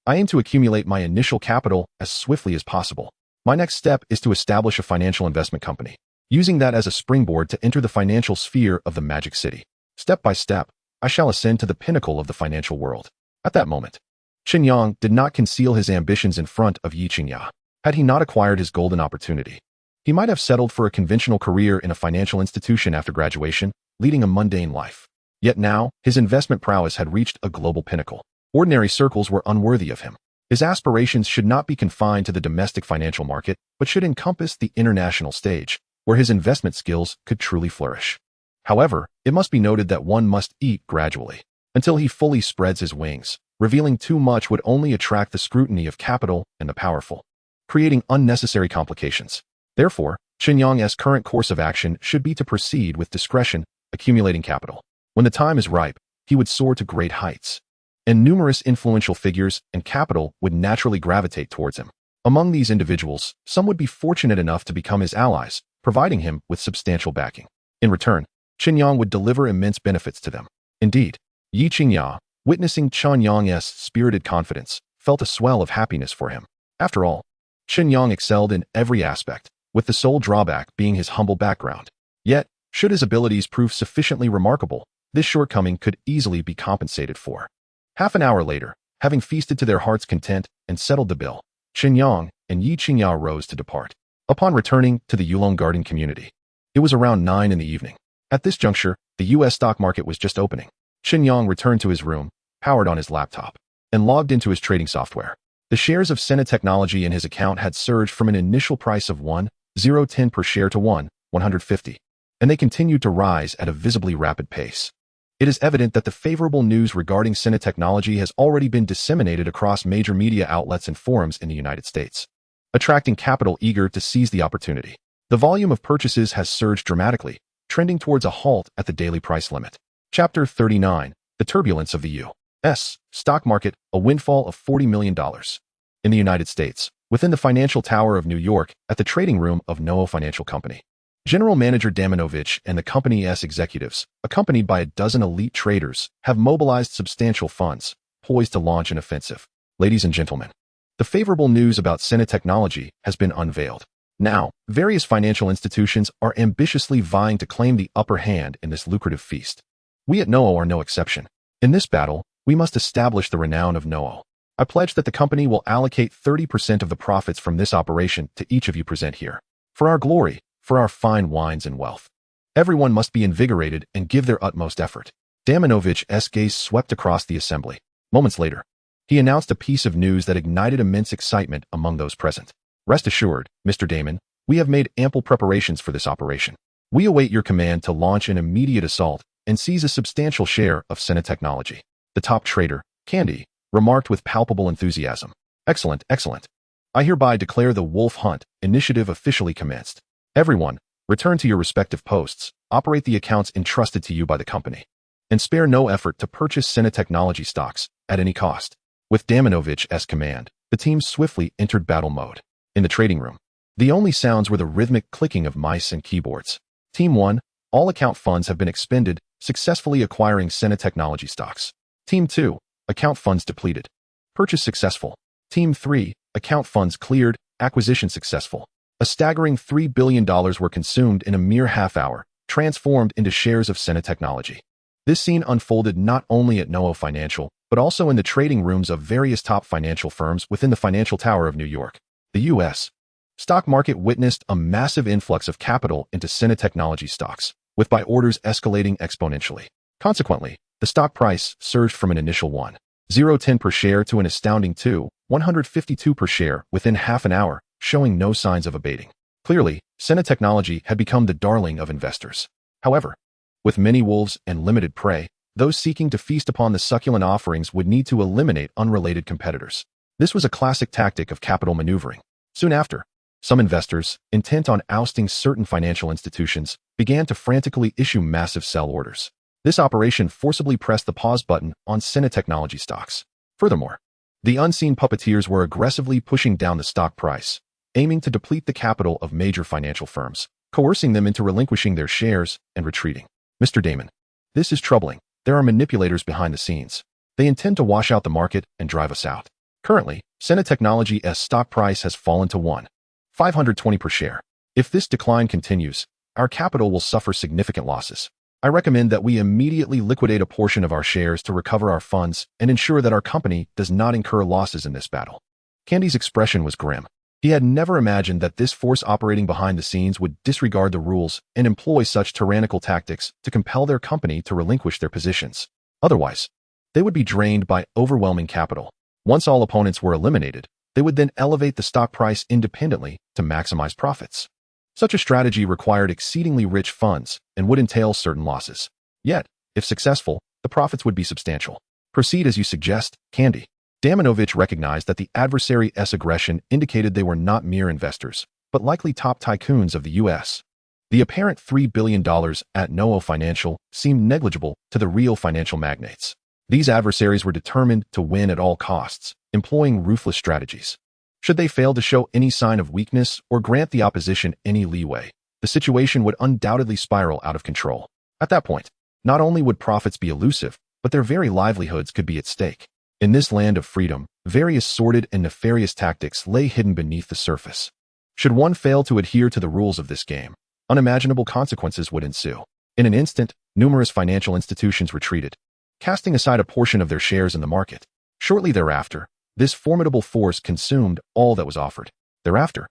I aim to accumulate my initial capital as swiftly as possible. My next step is to establish a financial investment company, using that as a springboard to enter the financial sphere of the Magic City. Step by step, I shall ascend to the pinnacle of the financial world. At that moment, Chen Yang did not conceal his ambitions in front of Yi Qingya. Had he not acquired his golden opportunity, he might have settled for a conventional career in a financial institution after graduation, leading a mundane life. Yet now, his investment prowess had reached a global pinnacle. Ordinary circles were unworthy of him. His aspirations should not be confined to the domestic financial market, but should encompass the international stage, where his investment skills could truly flourish. However, it must be noted that one must eat gradually, until he fully spreads his wings. Revealing too much would only attract the scrutiny of capital and the powerful, creating unnecessary complications. Therefore, Chen Yang's current course of action should be to proceed with discretion, accumulating capital. When the time is ripe, he would soar to great heights, and numerous influential figures and capital would naturally gravitate towards him. Among these individuals, some would be fortunate enough to become his allies, providing him with substantial backing. In return, Chen Yang would deliver immense benefits to them. Indeed, Yi Qingya, witnessing Chen Yang's spirited confidence, felt a swell of happiness for him. After all, Chen Yang excelled in every aspect, with the sole drawback being his humble background. Yet, should his abilities prove sufficiently remarkable, this shortcoming could easily be compensated for. Half an hour later, having feasted to their heart's content and settled the bill, Chen Yang and Yi Qingya rose to depart. Upon returning to the Yulong Garden community, it was around 9 in the evening. At this juncture, the US stock market was just opening. Chen Yang returned to his room, powered on his laptop, and logged into his trading software. The shares of Sena Technology in his account had surged from an initial price of 1,010 per share to 1,150, and they continued to rise at a visibly rapid pace. It is evident that the favorable news regarding Sena Technology has already been disseminated across major media outlets and forums in the United States, attracting capital eager to seize the opportunity. The volume of purchases has surged dramatically, trending towards a halt at the daily price limit. Chapter 39, The Turbulence of the U.S. Stock Market, a windfall of $40 million. In the United States, within the Financial Tower of New York, at the trading room of Noah Financial Company, General Manager Daminovich and the company's executives, accompanied by a dozen elite traders, have mobilized substantial funds, poised to launch an offensive. Ladies and gentlemen, the favorable news about Sena Technology has been unveiled. Now, various financial institutions are ambitiously vying to claim the upper hand in this lucrative feast. We at Noah are no exception. In this battle, we must establish the renown of Noah. I pledge that the company will allocate 30% of the profits from this operation to each of you present here. For our glory, for our fine wines and wealth. Everyone must be invigorated and give their utmost effort. Damanovich's gaze swept across the assembly. Moments later, he announced a piece of news that ignited immense excitement among those present. Rest assured, Mr. Damon, we have made ample preparations for this operation. We await your command to launch an immediate assault and seize a substantial share of Sena Technology. The top trader, Candy, remarked with palpable enthusiasm. Excellent, excellent. I hereby declare the Wolf Hunt initiative officially commenced. Everyone, return to your respective posts, operate the accounts entrusted to you by the company, and spare no effort to purchase Sena Technology stocks at any cost. With Damanovich's command, the team swiftly entered battle mode. In the trading room, the only sounds were the rhythmic clicking of mice and keyboards. Team 1, all account funds have been expended, successfully acquiring Sena Technology stocks. Team 2, account funds depleted. Purchase successful. Team 3, account funds cleared, acquisition successful. A staggering $3 billion were consumed in a mere half hour, transformed into shares of Sena Technology. This scene unfolded not only at NOO Financial, but also in the trading rooms of various top financial firms within the Financial Tower of New York. The U.S. stock market witnessed a massive influx of capital into Sena Technology stocks, with buy orders escalating exponentially. Consequently, the stock price surged from an initial 1.010 per share to an astounding 2.152 per share within half an hour, showing no signs of abating. Clearly, Sena Technology had become the darling of investors. However, with many wolves and limited prey, those seeking to feast upon the succulent offerings would need to eliminate unrelated competitors. This was a classic tactic of capital maneuvering. Soon after, some investors, intent on ousting certain financial institutions, began to frantically issue massive sell orders. This operation forcibly pressed the pause button on Sena Technology stocks. Furthermore, the unseen puppeteers were aggressively pushing down the stock price, aiming to deplete the capital of major financial firms, coercing them into relinquishing their shares and retreating. Mr. Damon, this is troubling. There are manipulators behind the scenes. They intend to wash out the market and drive us out. Currently, Sena Technology's stock price has fallen to 1.520 per share. If this decline continues, our capital will suffer significant losses. I recommend that we immediately liquidate a portion of our shares to recover our funds and ensure that our company does not incur losses in this battle. Candy's expression was grim. He had never imagined that this force operating behind the scenes would disregard the rules and employ such tyrannical tactics to compel their company to relinquish their positions. Otherwise, they would be drained by overwhelming capital. Once all opponents were eliminated, they would then elevate the stock price independently to maximize profits. Such a strategy required exceedingly rich funds and would entail certain losses. Yet, if successful, the profits would be substantial. Proceed as you suggest, Candy. Damanovich recognized that the adversary's aggression indicated they were not mere investors, but likely top tycoons of the U.S. The apparent $3 billion at NOO Financial seemed negligible to the real financial magnates. These adversaries were determined to win at all costs, employing ruthless strategies. Should they fail to show any sign of weakness or grant the opposition any leeway, the situation would undoubtedly spiral out of control. At that point, not only would profits be elusive, but their very livelihoods could be at stake. In this land of freedom, various sordid and nefarious tactics lay hidden beneath the surface. Should one fail to adhere to the rules of this game, unimaginable consequences would ensue. In an instant, numerous financial institutions retreated, casting aside a portion of their shares in the market. Shortly thereafter, this formidable force consumed all that was offered. Thereafter,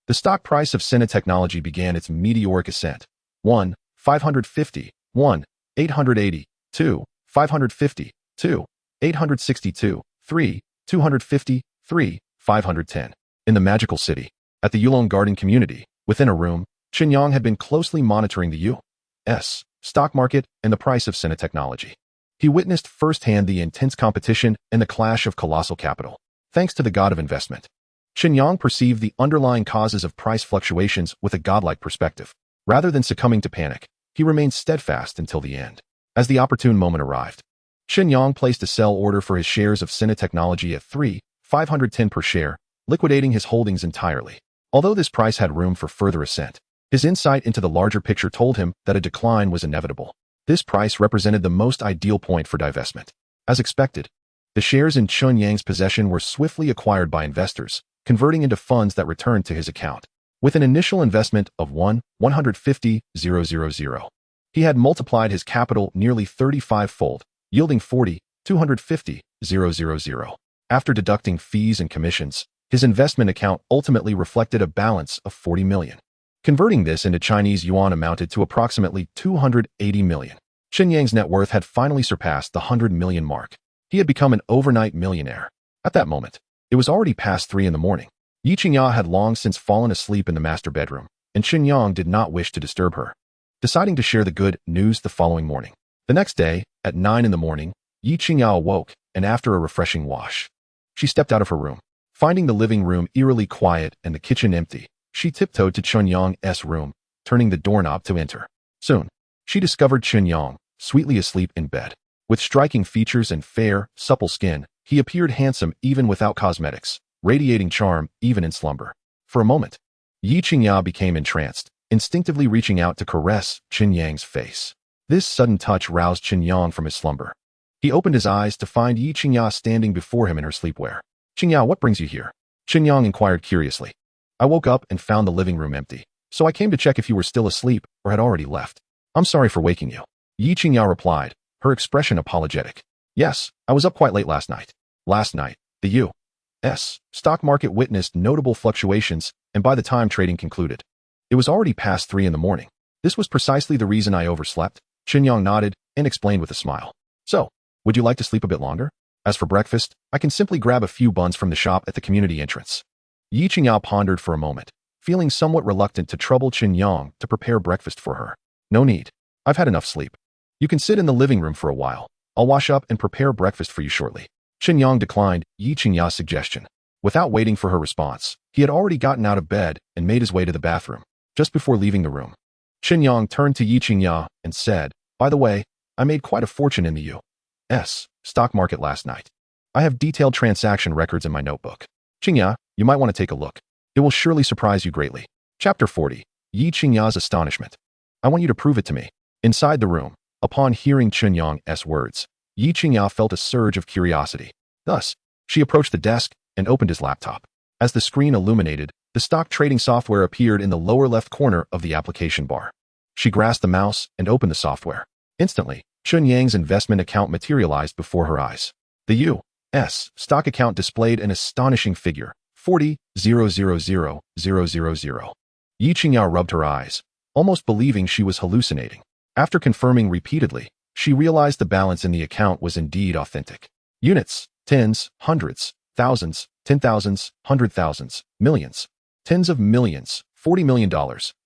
the stock price of Sena Technology began its meteoric ascent. 1.550, 1.880, 2.550, 2.862, 3.250, 3.510. In the magical city, at the Yulong Garden community, within a room, Chen Yang had been closely monitoring the U.S. stock market and the price of Sena Technology. He witnessed firsthand the intense competition and the clash of colossal capital. Thanks to the god of investment, Chen Yang perceived the underlying causes of price fluctuations with a godlike perspective. Rather than succumbing to panic, he remained steadfast until the end. As the opportune moment arrived, Chen Yang placed a sell order for his shares of Sena Technology at 3.510 per share, liquidating his holdings entirely. Although this price had room for further ascent, his insight into the larger picture told him that a decline was inevitable. This price represented the most ideal point for divestment. As expected, the shares in Chen Yang's possession were swiftly acquired by investors, converting into funds that returned to his account. With an initial investment of 150,000, he had multiplied his capital nearly 35-fold, yielding 40,250,000. After deducting fees and commissions, his investment account ultimately reflected a balance of 40 million. Converting this into Chinese yuan amounted to approximately 280 million. Chen Yang's net worth had finally surpassed the 100 million mark. He had become an overnight millionaire. At that moment, it was already past 3 in the morning. Yi Qingya had long since fallen asleep in the master bedroom, and Chen Yang did not wish to disturb her, deciding to share the good news the following morning. The next day, at 9 in the morning, Yi Qingya awoke, and after a refreshing wash, she stepped out of her room. Finding the living room eerily quiet and the kitchen empty, she tiptoed to Chen Yang's room, turning the doorknob to enter. Soon, she discovered Chen Yang, sweetly asleep in bed. With striking features and fair, supple skin, he appeared handsome even without cosmetics, radiating charm even in slumber. For a moment, Yi Qingya became entranced, instinctively reaching out to caress Chen Yang's face. This sudden touch roused Chen Yang from his slumber. He opened his eyes to find Yi Qingya standing before him in her sleepwear. "Qingya, what brings you here?" Chen Yang inquired curiously. "I woke up and found the living room empty, so I came to check if you were still asleep or had already left." "I'm sorry for waking you," Yi Qingya replied, her expression apologetic. "Yes, I was up quite late last night." Last night, the U.S. stock market witnessed notable fluctuations, and by the time trading concluded, it was already past 3 in the morning. "This was precisely the reason I overslept," Chen Yang nodded and explained with a smile. "So, would you like to sleep a bit longer? As for breakfast, I can simply grab a few buns from the shop at the community entrance." Yi Qingya pondered for a moment, feeling somewhat reluctant to trouble Chen Yang to prepare breakfast for her. "No need. I've had enough sleep. You can sit in the living room for a while. I'll wash up and prepare breakfast for you shortly." Chen Yang declined Yi Qingya's suggestion. Without waiting for her response, he had already gotten out of bed and made his way to the bathroom. Just before leaving the room, Chen Yang turned to Yi Qingya and said, "By the way, I made quite a fortune in the U.S. stock market last night. I have detailed transaction records in my notebook. Qingya, you might want to take a look. It will surely surprise you greatly." Chapter 40. Yi Qingya's Astonishment. "I want you to prove it to me." Inside the room, upon hearing Chen Yang's words, Yi Qingya felt a surge of curiosity. Thus, she approached the desk and opened his laptop. As the screen illuminated, the stock trading software appeared in the lower left corner of the application bar. She grasped the mouse and opened the software. Instantly, Chen Yang's investment account materialized before her eyes. The U.S. stock account displayed an astonishing figure, 40,000,000. Yi Qingya rubbed her eyes, almost believing she was hallucinating. After confirming repeatedly, she realized the balance in the account was indeed authentic. Units, tens, hundreds, thousands, 10,000s, 100,000s, millions, tens of millions, $40 million,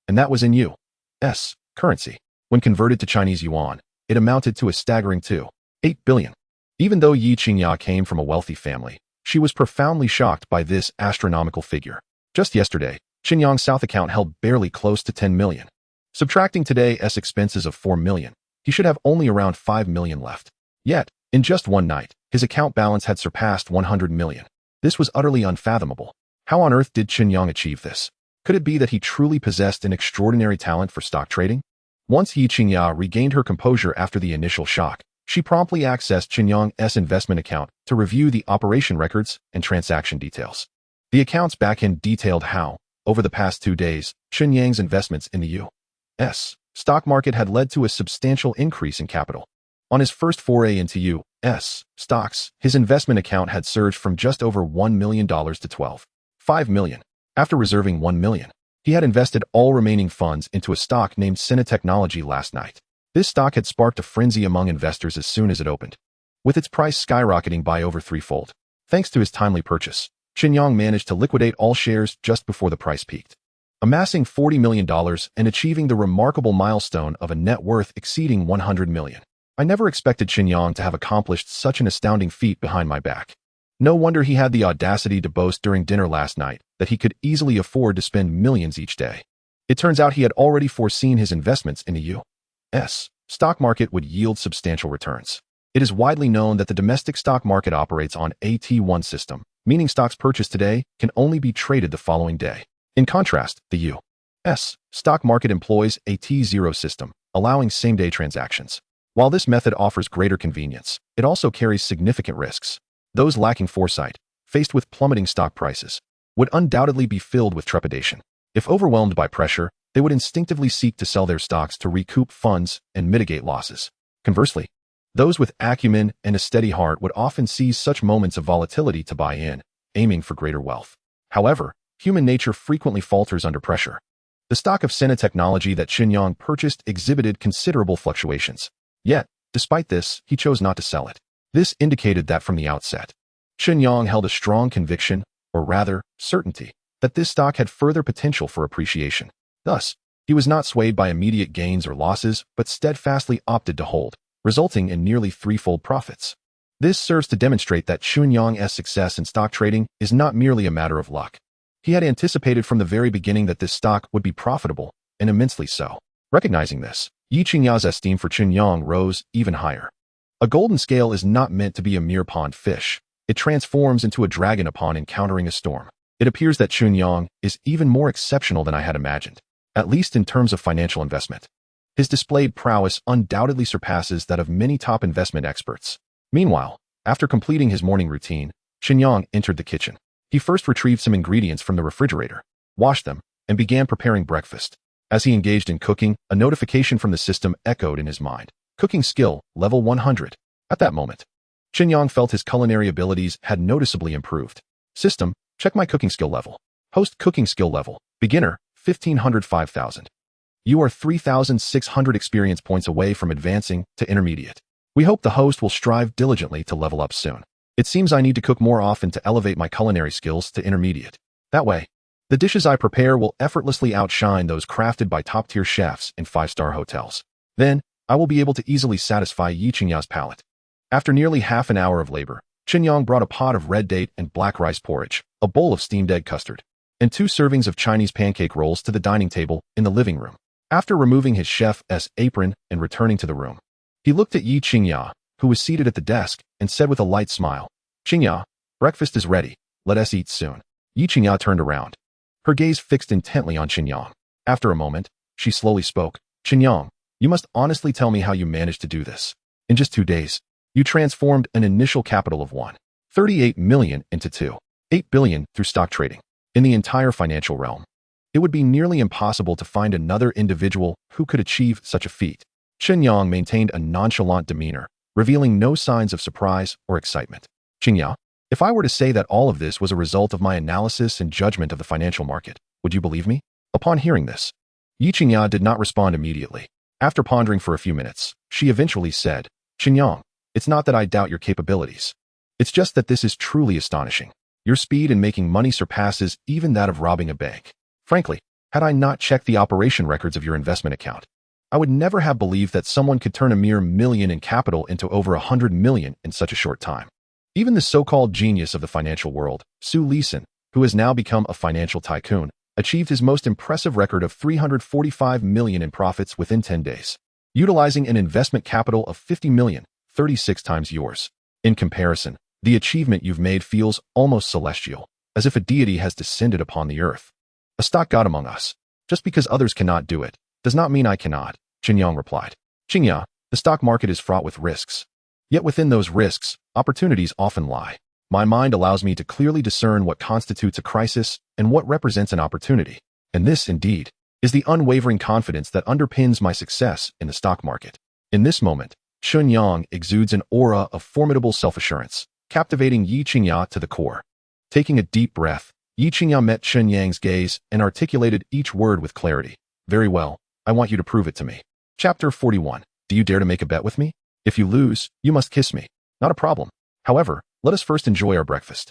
and that was in U.S. currency. When converted to Chinese yuan, it amounted to a staggering 2.8 billion. Even though Yi Qingya came from a wealthy family, she was profoundly shocked by this astronomical figure. Just yesterday, Chen Yang's South account held barely close to 10 million. Subtracting today's expenses of 4 million, he should have only around 5 million left. Yet, in just one night, his account balance had surpassed 100 million. This was utterly unfathomable. How on earth did Chen Yang achieve this? Could it be that he truly possessed an extraordinary talent for stock trading? Once Yi Qingya regained her composure after the initial shock, she promptly accessed Chen Yang's investment account to review the operation records and transaction details. The account's backend detailed how, over the past 2 days, Chen Yang's investments in the U.S. stock market had led to a substantial increase in capital. On his first foray into U.S. stocks, his investment account had surged from just over $1 million to 12.5 million. After reserving 1 million, he had invested all remaining funds into a stock named Sina Technology last night. This stock had sparked a frenzy among investors as soon as it opened, with its price skyrocketing by over threefold. Thanks to his timely purchase, Chen Yang managed to liquidate all shares just before the price peaked, amassing $40 million and achieving the remarkable milestone of a net worth exceeding 100 million. I never expected Chen Yang to have accomplished such an astounding feat behind my back. No wonder he had the audacity to boast during dinner last night that he could easily afford to spend millions each day. It turns out he had already foreseen his investments in the U.S. stock market would yield substantial returns. It is widely known that the domestic stock market operates on a T1 system, meaning stocks purchased today can only be traded the following day. In contrast, the U.S. stock market employs a T0 system, allowing same-day transactions. While this method offers greater convenience, it also carries significant risks. Those lacking foresight, faced with plummeting stock prices, would undoubtedly be filled with trepidation. If overwhelmed by pressure, they would instinctively seek to sell their stocks to recoup funds and mitigate losses. Conversely, those with acumen and a steady heart would often seize such moments of volatility to buy in, aiming for greater wealth. However, human nature frequently falters under pressure. The stock of Sina Technology that Chen Yang purchased exhibited considerable fluctuations. Yet, despite this, he chose not to sell it. This indicated that from the outset, Chen Yang held a strong conviction, or rather, certainty, that this stock had further potential for appreciation. Thus, he was not swayed by immediate gains or losses, but steadfastly opted to hold, resulting in nearly threefold profits. This serves to demonstrate that Chen Yang's success in stock trading is not merely a matter of luck. He had anticipated from the very beginning that this stock would be profitable, and immensely so. Recognizing this, Qingya's esteem for Chen Yang rose even higher. A golden scale is not meant to be a mere pond fish. It transforms into a dragon upon encountering a storm. It appears that Chen Yang is even more exceptional than I had imagined, at least in terms of financial investment. His displayed prowess undoubtedly surpasses that of many top investment experts. Meanwhile, after completing his morning routine, Chen Yang entered the kitchen. He first retrieved some ingredients from the refrigerator, washed them, and began preparing breakfast. As he engaged in cooking, a notification from the system echoed in his mind. Cooking skill, level 100. At that moment, Chen Yang felt his culinary abilities had noticeably improved. System, check my cooking skill level. Host cooking skill level, beginner, 1505,000. You are 3,600 experience points away from advancing to intermediate. We hope the host will strive diligently to level up soon. It seems I need to cook more often to elevate my culinary skills to intermediate. That way, the dishes I prepare will effortlessly outshine those crafted by top-tier chefs in 5-star hotels. Then, I will be able to easily satisfy Qingya's palate. After nearly half an hour of labor, Chen Yang brought a pot of red date and black rice porridge, a bowl of steamed egg custard, and 2 servings of Chinese pancake rolls to the dining table in the living room. After removing his chef's apron and returning to the room, he looked at Qingya, who was seated at the desk, and said with a light smile, "Qingya, breakfast is ready. Let us eat soon." Qingya turned around, her gaze fixed intently on Chen Yang. After a moment, she slowly spoke, "Chen Yang, you must honestly tell me how you managed to do this. In just 2 days, you transformed an initial capital of 1.38 million into 2.8 billion through stock trading. In the entire financial realm, it would be nearly impossible to find another individual who could achieve such a feat." Chen Yang maintained a nonchalant demeanor, revealing no signs of surprise or excitement. "Qingya, if I were to say that all of this was a result of my analysis and judgment of the financial market, would you believe me?" Upon hearing this, Qingya did not respond immediately. After pondering for a few minutes, she eventually said, "Chen Yang, it's not that I doubt your capabilities. It's just that this is truly astonishing. Your speed in making money surpasses even that of robbing a bank. Frankly, had I not checked the operation records of your investment account, I would never have believed that someone could turn a mere million in capital into over 100 million in such a short time." Even the so-called genius of the financial world, Su Lisan, who has now become a financial tycoon, achieved his most impressive record of 345 million in profits within 10 days, utilizing an investment capital of 50 million, 36 times yours. In comparison, the achievement you've made feels almost celestial, as if a deity has descended upon the earth. A stock god among us. Just because others cannot do it, does not mean I cannot, Chen Yang replied. "Qingya, the stock market is fraught with risks. Yet within those risks, opportunities often lie. My mind allows me to clearly discern what constitutes a crisis and what represents an opportunity. And this, indeed, is the unwavering confidence that underpins my success in the stock market." In this moment, Chen Yang exudes an aura of formidable self-assurance, captivating Qingya to the core. Taking a deep breath, Qingya met Chen Yang's gaze and articulated each word with clarity. "Very well, I want you to prove it to me." Chapter 41. Do you dare to make a bet with me? If you lose, you must kiss me. Not a problem. However, let us first enjoy our breakfast.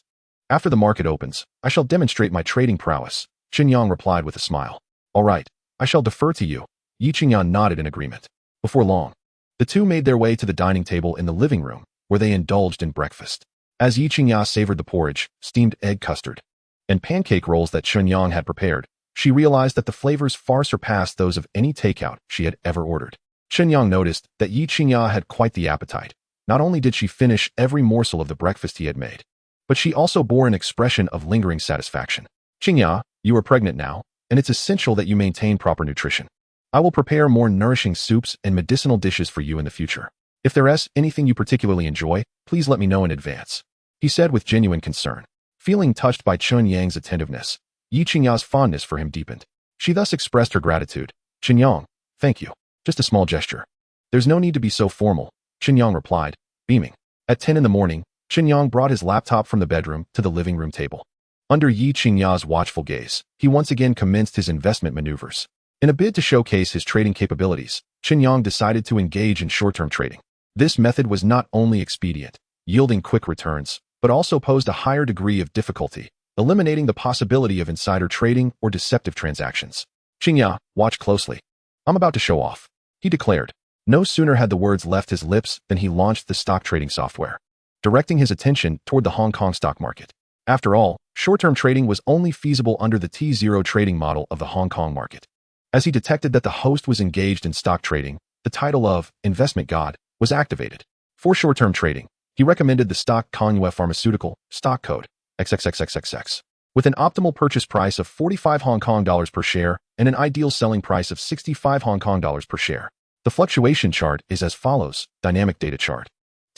After the market opens, I shall demonstrate my trading prowess, Chen Yang replied with a smile. "All right, I shall defer to you." Qingya nodded in agreement. Before long, the two made their way to the dining table in the living room, where they indulged in breakfast. As Qingya savored the porridge, steamed egg custard, and pancake rolls that Chen Yang had prepared, she realized that the flavors far surpassed those of any takeout she had ever ordered. Chen Yang noticed that Qingya had quite the appetite. Not only did she finish every morsel of the breakfast he had made, but she also bore an expression of lingering satisfaction. "Qingya, you are pregnant now, and it's essential that you maintain proper nutrition. I will prepare more nourishing soups and medicinal dishes for you in the future. If there is anything you particularly enjoy, please let me know in advance," he said with genuine concern. Feeling touched by Chen Yang's attentiveness, Qingya's fondness for him deepened. She thus expressed her gratitude. "Chen Yang, thank you. Just a small gesture." "There's no need to be so formal," Chen Yang replied, beaming. At 10 in the morning, Chen Yang brought his laptop from the bedroom to the living room table. Under Qingya's watchful gaze, he once again commenced his investment maneuvers. In a bid to showcase his trading capabilities, Chen Yang decided to engage in short-term trading. This method was not only expedient, yielding quick returns, but also posed a higher degree of difficulty, eliminating the possibility of insider trading or deceptive transactions. "Qingya, watch closely. I'm about to show off," he declared. No sooner had the words left his lips than he launched the stock trading software. directing his attention toward the Hong Kong stock market. After all, short-term trading was only feasible under the T0 trading model of the Hong Kong market. As he detected that the host was engaged in stock trading, the title of investment god was activated. For short-term trading, he recommended the stock Congyue Pharmaceutical, stock code XXXXXX, with an optimal purchase price of 45 Hong Kong dollars per share and an ideal selling price of 65 Hong Kong dollars per share. The fluctuation chart is as follows: dynamic data chart.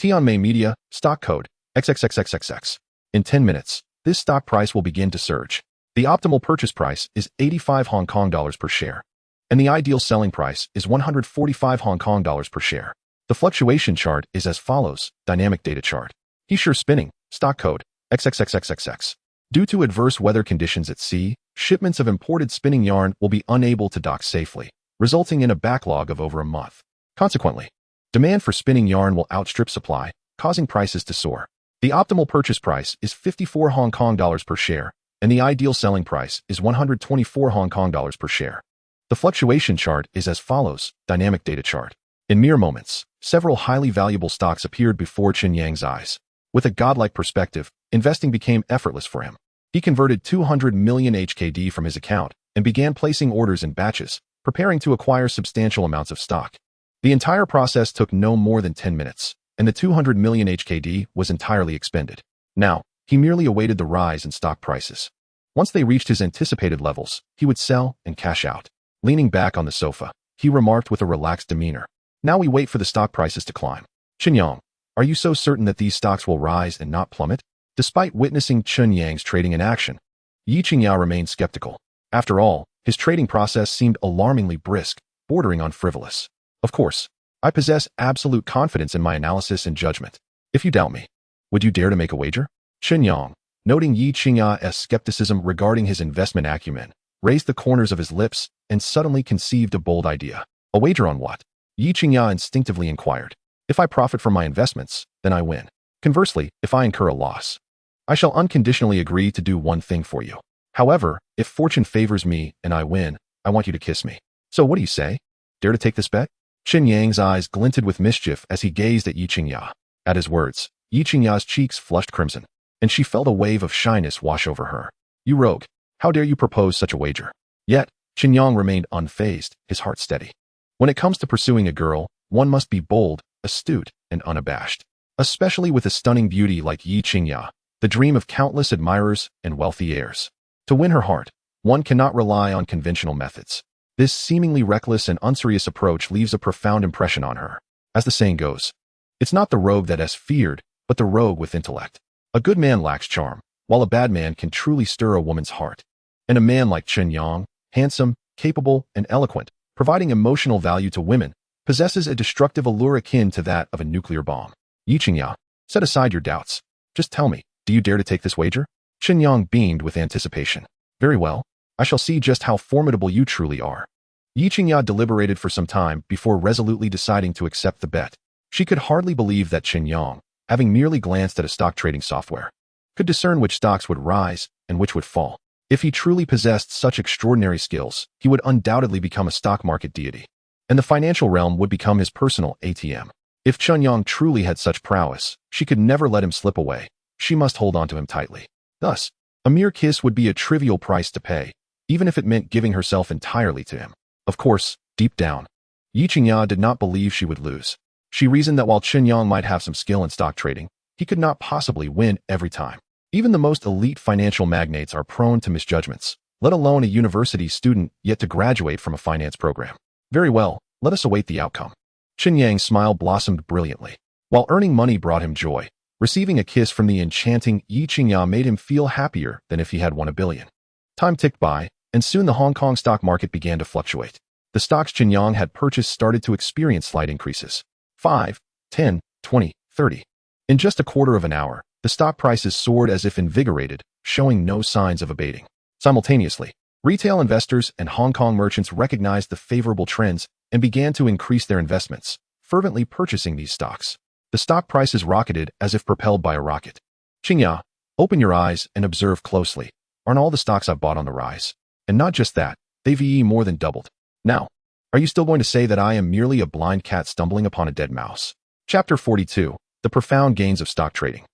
Tianmei Media, stock code XXXXXX. In 10 minutes, this stock price will begin to surge. The optimal purchase price is 85 Hong Kong dollars per share, and the ideal selling price is 145 Hong Kong dollars per share. The fluctuation chart is as follows: dynamic data chart. Hearsure Spinning, stock code XXXXXX. Due to adverse weather conditions at sea, shipments of imported spinning yarn will be unable to dock safely, resulting in a backlog of over a month. Consequently, demand for spinning yarn will outstrip supply, causing prices to soar. The optimal purchase price is 54 Hong Kong dollars per share, and the ideal selling price is 124 Hong Kong dollars per share. The fluctuation chart is as follows: dynamic data chart. In mere moments, several highly valuable stocks appeared before Chen Yang's eyes. With a godlike perspective, investing became effortless for him. He converted 200 million HKD from his account and began placing orders in batches, preparing to acquire substantial amounts of stock. The entire process took no more than 10 minutes, and the 200 million HKD was entirely expended. Now, he merely awaited the rise in stock prices. Once they reached his anticipated levels, he would sell and cash out. Leaning back on the sofa, he remarked with a relaxed demeanor, "Now we wait for the stock prices to climb." Chen Yang, are you so certain that these stocks will rise and not plummet? Despite witnessing Chen Yang's trading in action, Yi Qingya remained skeptical. After all, his trading process seemed alarmingly brisk, bordering on frivolous. Of course, I possess absolute confidence in my analysis and judgment. If you doubt me, would you dare to make a wager? Chen Yang, noting Yi Qingya's skepticism regarding his investment acumen, raised the corners of his lips and suddenly conceived a bold idea. A wager on what? Yi Qingya instinctively inquired. If I profit from my investments, then I win. Conversely, if I incur a loss, I shall unconditionally agree to do one thing for you. However, if fortune favors me and I win, I want you to kiss me. So what do you say? Dare to take this bet? Chen Yang's eyes glinted with mischief as he gazed at Yi Qingya. At his words, Yi Qingya's cheeks flushed crimson, and she felt a wave of shyness wash over her. You rogue, how dare you propose such a wager? Yet, Chen Yang remained unfazed, his heart steady. When it comes to pursuing a girl, one must be bold, astute, and unabashed. Especially with a stunning beauty like Yi Qingya, the dream of countless admirers and wealthy heirs. To win her heart, one cannot rely on conventional methods. This seemingly reckless and unserious approach leaves a profound impression on her. As the saying goes, it's not the rogue that is feared, but the rogue with intellect. A good man lacks charm, while a bad man can truly stir a woman's heart. And a man like Chen Yang, handsome, capable, and eloquent, providing emotional value to women, possesses a destructive allure akin to that of a nuclear bomb. Yi Qingya, set aside your doubts. Just tell me, do you dare to take this wager? Chen Yang beamed with anticipation. Very well, I shall see just how formidable you truly are. Yi Qingya deliberated for some time before resolutely deciding to accept the bet. She could hardly believe that Chen Yang, having merely glanced at a stock trading software, could discern which stocks would rise and which would fall. If he truly possessed such extraordinary skills, he would undoubtedly become a stock market deity, and the financial realm would become his personal ATM. If Chen Yang truly had such prowess, she could never let him slip away. She must hold on to him tightly. Thus, a mere kiss would be a trivial price to pay, even if it meant giving herself entirely to him. Of course, deep down, Yi Qingya did not believe she would lose. She reasoned that while Chen Yang might have some skill in stock trading, he could not possibly win every time. Even the most elite financial magnates are prone to misjudgments, let alone a university student yet to graduate from a finance program. Very well, let us await the outcome. Chen Yang's smile blossomed brilliantly. While earning money brought him joy, receiving a kiss from the enchanting Yi Qingya made him feel happier than if he had won $1 billion. Time ticked by, and soon the Hong Kong stock market began to fluctuate. The stocks Chen Yang had purchased started to experience slight increases. 5, 10, 20, 30. In just a quarter of an hour, the stock prices soared as if invigorated, showing no signs of abating. Simultaneously, retail investors and Hong Kong merchants recognized the favorable trends and began to increase their investments, fervently purchasing these stocks. The stock prices rocketed as if propelled by a rocket. Qingya, open your eyes and observe closely. Aren't all the stocks I've bought on the rise? And not just that, they've more than doubled. Now, are you still going to say that I am merely a blind cat stumbling upon a dead mouse? Chapter 42, the profound gains of stock trading.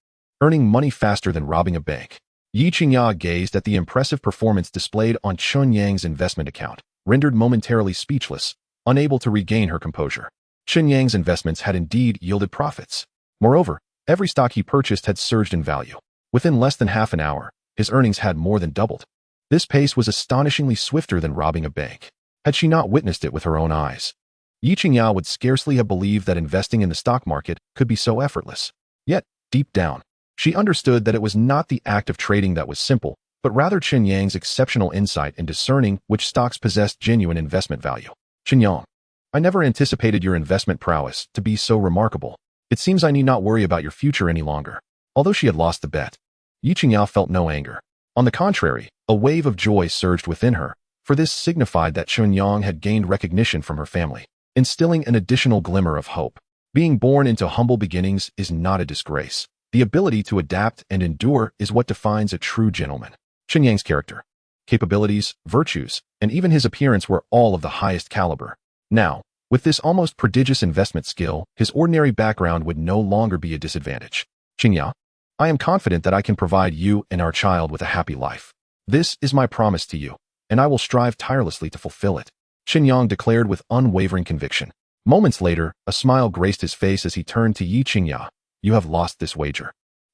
Earning money faster than robbing a bank. Yi Qingya gazed at the impressive performance displayed on Chen Yang's investment account, rendered momentarily speechless, unable to regain her composure. Chen Yang's investments had indeed yielded profits. Moreover, every stock he purchased had surged in value. Within less than half an hour, his earnings had more than doubled. This pace was astonishingly swifter than robbing a bank. Had she not witnessed it with her own eyes, Yi Qingya would scarcely have believed that investing in the stock market could be so effortless. Yet, deep down, she understood that it was not the act of trading that was simple, but rather Chen Yang's exceptional insight in discerning which stocks possessed genuine investment value. Chen Yang, I never anticipated your investment prowess to be so remarkable. It seems I need not worry about your future any longer. Although she had lost the bet, Yi Qingya felt no anger. On the contrary, a wave of joy surged within her, for this signified that Chen Yang had gained recognition from her family, instilling an additional glimmer of hope. Being born into humble beginnings is not a disgrace. The ability to adapt and endure is what defines a true gentleman. Chen Yang's character, capabilities, virtues, and even his appearance were all of the highest caliber. Now, with this almost prodigious investment skill, his ordinary background would no longer be a disadvantage. Qingya, I am confident that I can provide you and our child with a happy life. This is my promise to you, and I will strive tirelessly to fulfill it, Chen Yang declared with unwavering conviction. Moments later, a smile graced his face as he turned to Yi Qingya. You have lost this wager.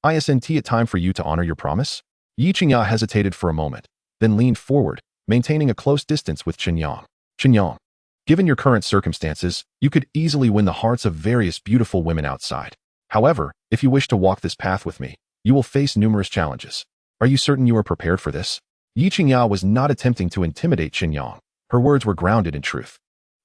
Isn't it time for you to honor your promise? Yi Qingya hesitated for a moment, then leaned forward, maintaining a close distance with Chen Yang. Chen Yang, given your current circumstances, you could easily win the hearts of various beautiful women outside. However, if you wish to walk this path with me, you will face numerous challenges. Are you certain you are prepared for this? Yi Qingya was not attempting to intimidate Chen Yang. Her words were grounded in truth.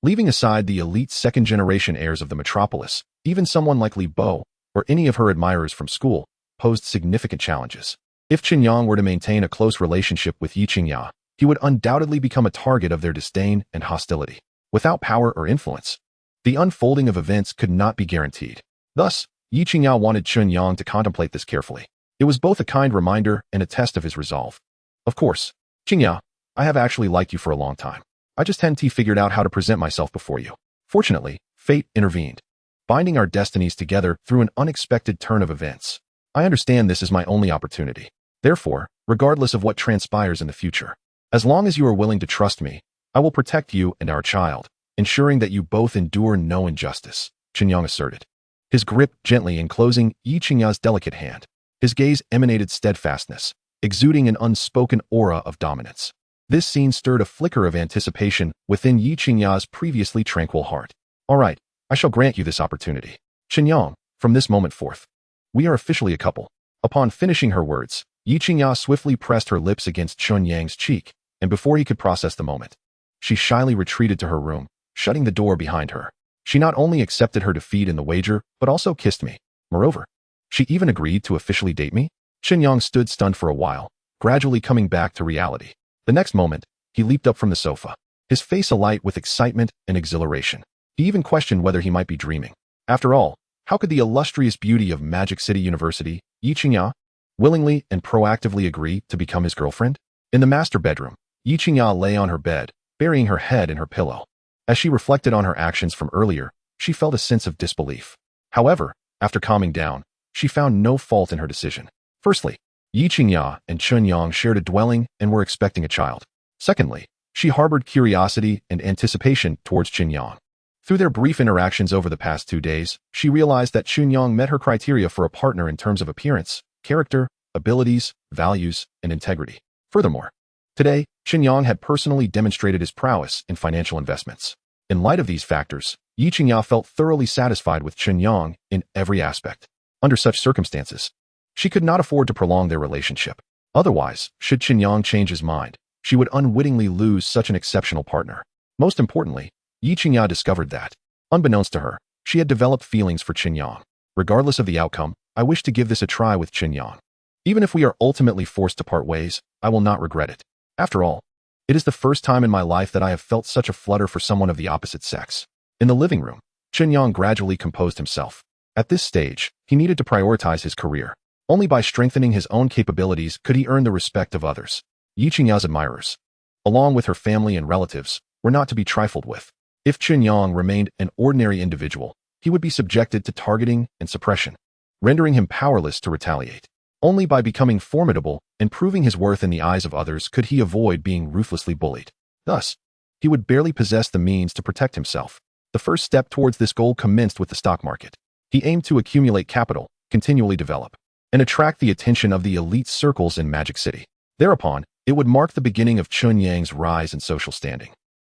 Leaving aside the elite second-generation heirs of the metropolis, even someone like Belle, or any of her admirers from school, posed significant challenges. If Chen Yang were to maintain a close relationship with Yi Qingya, he would undoubtedly become a target of their disdain and hostility. Without power or influence, the unfolding of events could not be guaranteed. Thus, Yi Qingya wanted Chen Yang to contemplate this carefully. It was both a kind reminder and a test of his resolve. Of course, Qingya, I have actually liked you for a long time. I just hadn't figured out how to present myself before you. Fortunately, fate intervened, binding our destinies together through an unexpected turn of events. I understand this is my only opportunity. Therefore, regardless of what transpires in the future, as long as you are willing to trust me, I will protect you and our child, ensuring that you both endure no injustice, Chen Yang asserted. His grip gently enclosing Yi Qingya's delicate hand. His gaze emanated steadfastness, exuding an unspoken aura of dominance. This scene stirred a flicker of anticipation within Yi Qingya's previously tranquil heart. All right, I shall grant you this opportunity. Chen Yang, from this moment forth, we are officially a couple. Upon finishing her words, Yi Qingya swiftly pressed her lips against Chen Yang's cheek, and before he could process the moment, she shyly retreated to her room, shutting the door behind her. She not only accepted her defeat in the wager, but also kissed me. Moreover, she even agreed to officially date me. Chen Yang stood stunned for a while, gradually coming back to reality. The next moment, he leaped up from the sofa, his face alight with excitement and exhilaration. He even questioned whether he might be dreaming. After all, how could the illustrious beauty of Magic City University, Yi Qingya, willingly and proactively agree to become his girlfriend? In the master bedroom, Yi Qingya lay on her bed, burying her head in her pillow. As she reflected on her actions from earlier, she felt a sense of disbelief. However, after calming down, she found no fault in her decision. Firstly, Yi Qingya and Chen Yang shared a dwelling and were expecting a child. Secondly, she harbored curiosity and anticipation towards Chen Yang. Through their brief interactions over the past 2 days, she realized that Chen Yang met her criteria for a partner in terms of appearance, character, abilities, values, and integrity. Furthermore, today, Chen Yang had personally demonstrated his prowess in financial investments. In light of these factors, Yi Qingya felt thoroughly satisfied with Chen Yang in every aspect. Under such circumstances, she could not afford to prolong their relationship. Otherwise, should Chen Yang change his mind, she would unwittingly lose such an exceptional partner. Most importantly, Yi Qingya discovered that, unbeknownst to her, she had developed feelings for Chen Yang. Regardless of the outcome, I wish to give this a try with Chen Yang. Even if we are ultimately forced to part ways, I will not regret it. After all, it is the first time in my life that I have felt such a flutter for someone of the opposite sex. In the living room, Chen Yang gradually composed himself. At this stage, he needed to prioritize his career. Only by strengthening his own capabilities could he earn the respect of others. Yi Qingya's admirers, along with her family and relatives, were not to be trifled with. If Chen Yang remained an ordinary individual, he would be subjected to targeting and suppression. rendering him powerless to retaliate. Only by becoming formidable and proving his worth in the eyes of others could he avoid being ruthlessly bullied. Thus, he would barely possess the means to protect himself. The first step towards this goal commenced with the stock market. He aimed to accumulate capital, continually develop, and attract the attention of the elite circles in Magic City. Thereupon, it would mark the beginning of Chen Yang's rise in social standing.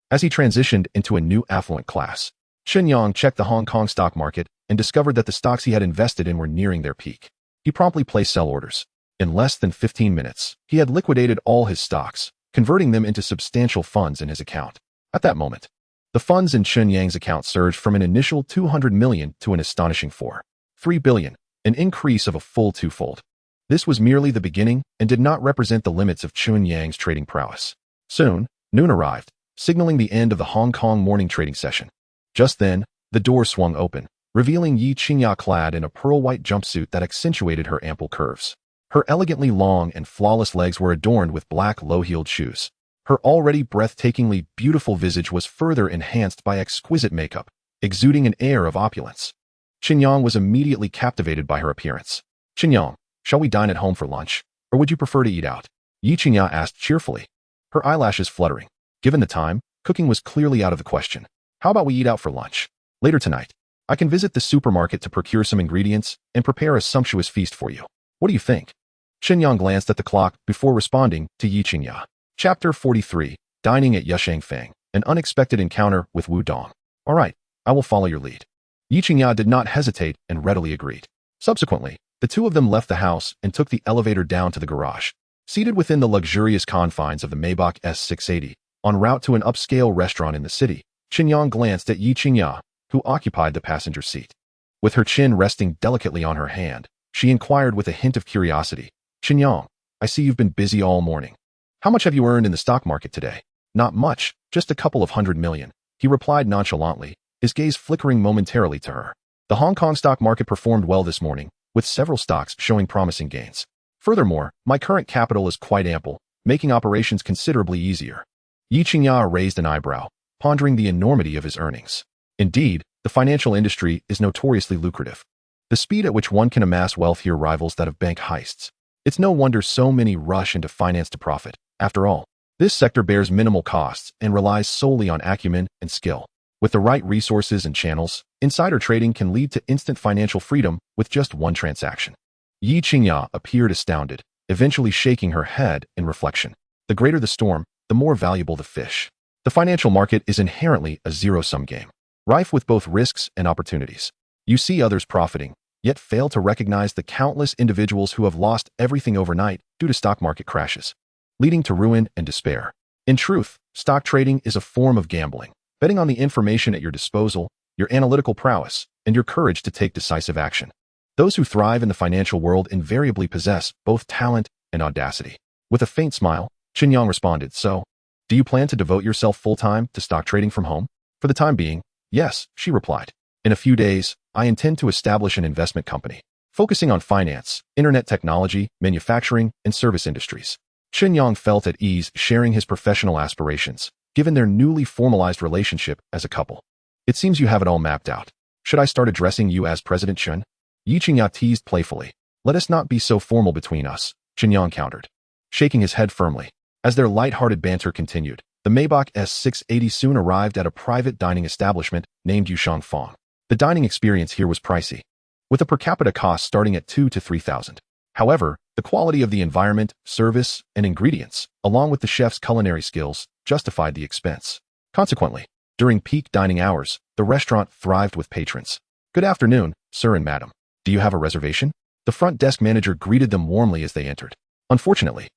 As he transitioned into a new affluent class, Chen Yang checked the Hong Kong stock market and discovered that the stocks he had invested in were nearing their peak. He promptly placed sell orders. In less than 15 minutes, he had liquidated all his stocks, converting them into substantial funds in his account. At that moment, the funds in Chen Yang's account surged from an initial 200 million to an astonishing 3 billion, an increase of a full twofold. This was merely the beginning and did not represent the limits of Chen Yang's trading prowess. Soon, noon arrived, signaling the end of the Hong Kong morning trading session. Just then, the door swung open, revealing Yi Qingya clad in a pearl-white jumpsuit that accentuated her ample curves. Her elegantly long and flawless legs were adorned with black low-heeled shoes. Her already breathtakingly beautiful visage was further enhanced by exquisite makeup, exuding an air of opulence. Chen Yang was immediately captivated by her appearance. "Chen Yang, shall we dine at home for lunch, or would you prefer to eat out?" Yi Qingya asked cheerfully, her eyelashes fluttering. Given the time, cooking was clearly out of the question. "How about we eat out for lunch? Later tonight, I can visit the supermarket to procure some ingredients and prepare a sumptuous feast for you. What do you think?" Chen Yang glanced at the clock before responding to Yi Qingya. Chapter 43, Dining at Yusheng Feng, an unexpected encounter with Wu Dong. "All right, I will follow your lead." Yi Qingya did not hesitate and readily agreed. Subsequently, the two of them left the house and took the elevator down to the garage. Seated within the luxurious confines of the Maybach S680, en route to an upscale restaurant in the city, Chen Yang glanced at Yi Qingya, who occupied the passenger seat. With her chin resting delicately on her hand, she inquired with a hint of curiosity, "Chen Yang, I see you've been busy all morning. How much have you earned in the stock market today?" "Not much, just a couple of 100 million, he replied nonchalantly, his gaze flickering momentarily to her. The Hong Kong stock market performed well this morning, with several stocks showing promising gains. Furthermore, my current capital is quite ample, making operations considerably easier." Yi Qingya raised an eyebrow, pondering the enormity of his earnings. Indeed, the financial industry is notoriously lucrative. The speed at which one can amass wealth here rivals that of bank heists. It's no wonder so many rush into finance to profit. After all, this sector bears minimal costs and relies solely on acumen and skill. With the right resources and channels, insider trading can lead to instant financial freedom with just one transaction. Yi Qingya appeared astounded, eventually shaking her head in reflection. The greater the storm, the more valuable the fish. The financial market is inherently a zero-sum game, rife with both risks and opportunities. You see others profiting, yet fail to recognize the countless individuals who have lost everything overnight due to stock market crashes, leading to ruin and despair. In truth, stock trading is a form of gambling, betting on the information at your disposal, your analytical prowess, and your courage to take decisive action. Those who thrive in the financial world invariably possess both talent and audacity. With a faint smile, Chen Yang responded, "So, do you plan to devote yourself full-time to stock trading from home?" "For the time being, yes," she replied. "In a few days, I intend to establish an investment company, focusing on finance, internet technology, manufacturing, and service industries." Chen Yang felt at ease sharing his professional aspirations, given their newly formalized relationship as a couple. "It seems you have it all mapped out. Should I start addressing you as President Chen?" Yi Qingya teased playfully. "Let us not be so formal between us," Chen Yang countered, shaking his head firmly. As their light-hearted banter continued, the Maybach S680 soon arrived at a private dining establishment named Yushang Fong. The dining experience here was pricey, with a per capita cost starting at 2,000 to 3,000. However, the quality of the environment, service, and ingredients, along with the chef's culinary skills, justified the expense. Consequently, during peak dining hours, the restaurant thrived with patrons. "Good afternoon, sir and madam. Do you have a reservation?" The front desk manager greeted them warmly as they entered. "Unfortunately,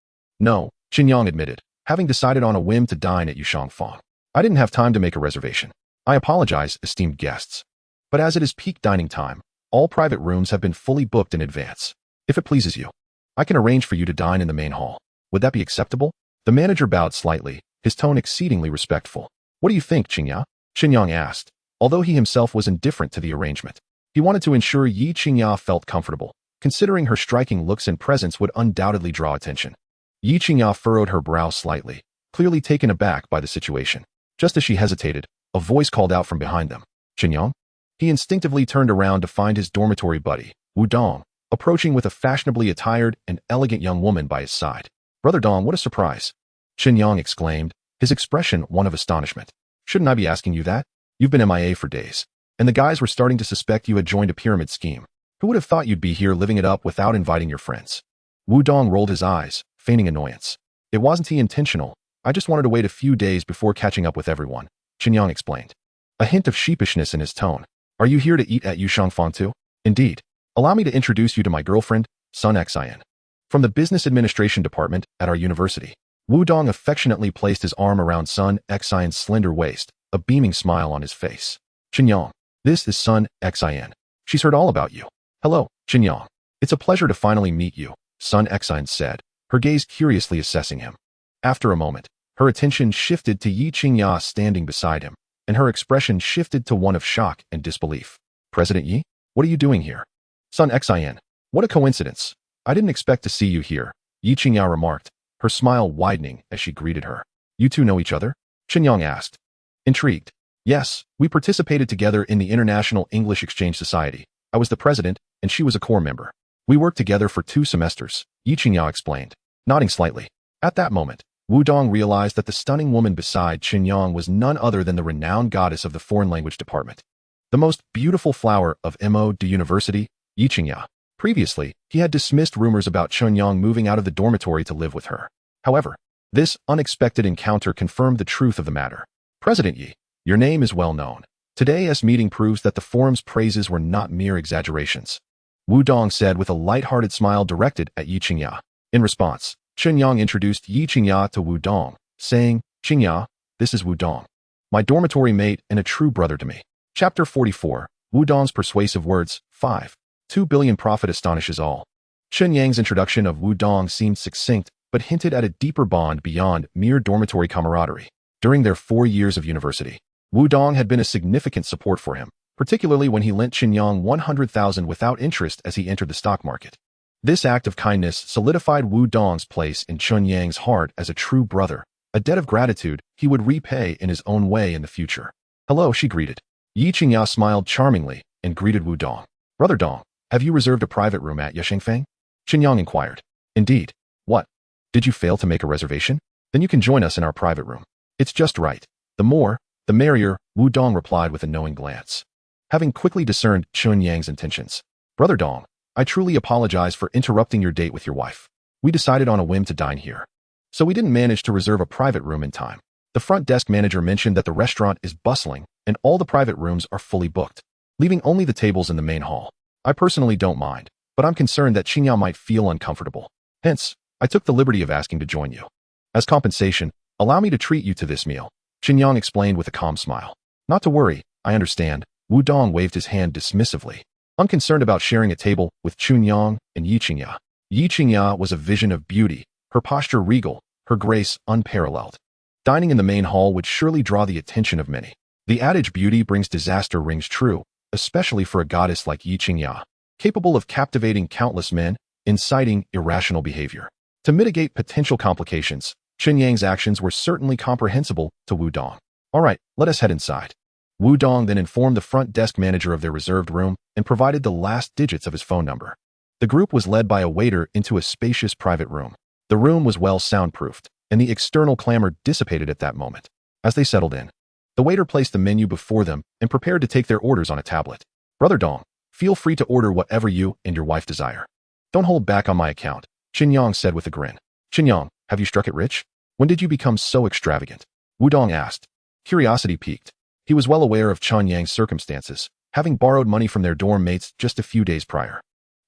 no," Chen Yang admitted, having decided on a whim to dine at Yushang Fong. "I didn't have time to make a reservation. I apologize, esteemed guests. But as it is peak dining time, all private rooms have been fully booked in advance. If it pleases you, I can arrange for you to dine in the main hall. Would that be acceptable?" The manager bowed slightly, his tone exceedingly respectful. "What do you think, Qingya?" Chen Yang asked, although he himself was indifferent to the arrangement. He wanted to ensure Yi Qingya felt comfortable, considering her striking looks and presence would undoubtedly draw attention. Yi Qingya furrowed her brow slightly, clearly taken aback by the situation. Just as she hesitated, a voice called out from behind them. "Chen Yang?" He instinctively turned around to find his dormitory buddy, Wu Dong, approaching with a fashionably attired and elegant young woman by his side. "Brother Dong, what a surprise!" Chen Yang exclaimed, his expression one of astonishment. "Shouldn't I be asking you that? You've been MIA for days, and the guys were starting to suspect you had joined a pyramid scheme. Who would have thought you'd be here living it up without inviting your friends?" Wu Dong rolled his eyes, feigning annoyance. "It wasn't intentional. I just wanted to wait a few days before catching up with everyone," Chen Yang explained, a hint of sheepishness in his tone. "Are you here to eat at Yushangfang too?" "Indeed. Allow me to introduce you to my girlfriend, Sun Xin. From the Business Administration Department at our university." Wu Dong affectionately placed his arm around Sun Xin's slender waist, a beaming smile on his face. "Chen Yang, this is Sun Xin. She's heard all about you." "Hello, Chen Yang. It's a pleasure to finally meet you," Sun Xin said, her gaze curiously assessing him. After a moment, her attention shifted to Yi Qingya standing beside him, and her expression shifted to one of shock and disbelief. "President Yi, what are you doing here?" "Sun Xin, what a coincidence. I didn't expect to see you here," Yi Qingya remarked, her smile widening as she greeted her. "You two know each other?" Chen Yang asked. Intrigued. "Yes, we participated together in the International English Exchange Society. I was the president, and she was a core member. We worked together for 2 semesters, Yi Qingya explained, nodding slightly. At that moment, Wu Dong realized that the stunning woman beside Chen Yang was none other than the renowned goddess of the foreign language department. The most beautiful flower of MO University, Yi Qingya. Previously, he had dismissed rumors about Chen Yang moving out of the dormitory to live with her. However, this unexpected encounter confirmed the truth of the matter. "President Yi, your name is well known. Today's meeting proves that the forum's praises were not mere exaggerations," Wu Dong said with a light-hearted smile directed at Yi Qingya. In response, Chen Yang introduced Yi Qingya to Wu Dong, saying, "Qingya, this is Wu Dong, my dormitory mate and a true brother to me." Chapter 44, Wu Dong's Persuasive Words, 5. 2 billion profit astonishes all. Chen Yang's introduction of Wu Dong seemed succinct, but hinted at a deeper bond beyond mere dormitory camaraderie. During their 4 years of university, Wu Dong had been a significant support for him, particularly when he lent Chen Yang 100,000 without interest as he entered the stock market. This act of kindness solidified Wu Dong's place in Chen Yang's heart as a true brother, a debt of gratitude he would repay in his own way in the future. "Hello," she greeted. Yi Qingya smiled charmingly and greeted Wu Dong. "Brother Dong, have you reserved a private room at Yashengfeng?" Chen Yang inquired. "Indeed. What? Did you fail to make a reservation? Then you can join us in our private room. It's just right. The more, the merrier," Wu Dong replied with a knowing glance. Having quickly discerned Chen Yang's intentions, "Brother Dong, I truly apologize for interrupting your date with your wife. We decided on a whim to dine here, so we didn't manage to reserve a private room in time. The front desk manager mentioned that the restaurant is bustling and all the private rooms are fully booked, leaving only the tables in the main hall. I personally don't mind, but I'm concerned that Qingya might feel uncomfortable. Hence, I took the liberty of asking to join you. As compensation, allow me to treat you to this meal," Chen Yang explained with a calm smile. "Not to worry, I understand." Wu Dong waved his hand dismissively, unconcerned about sharing a table with Chen Yang and Yi Qingya. Yi Qingya was a vision of beauty, her posture regal, her grace unparalleled. Dining in the main hall would surely draw the attention of many. The adage "beauty brings disaster" rings true, especially for a goddess like Yi Qingya, capable of captivating countless men, inciting irrational behavior. To mitigate potential complications, Chen Yang's actions were certainly comprehensible to Wu Dong. "All right, let us head inside." Wu Dong then informed the front desk manager of their reserved room and provided the last digits of his phone number. The group was led by a waiter into a spacious private room. The room was well soundproofed, and the external clamor dissipated at that moment. As they settled in, the waiter placed the menu before them and prepared to take their orders on a tablet. "Brother Dong, feel free to order whatever you and your wife desire. Don't hold back on my account," Chen Yang said with a grin. "Chen Yang, have you struck it rich? When did you become so extravagant?" Wu Dong asked. Curiosity piqued. He was well aware of Chen Yang's circumstances, having borrowed money from their dorm mates just a few days prior.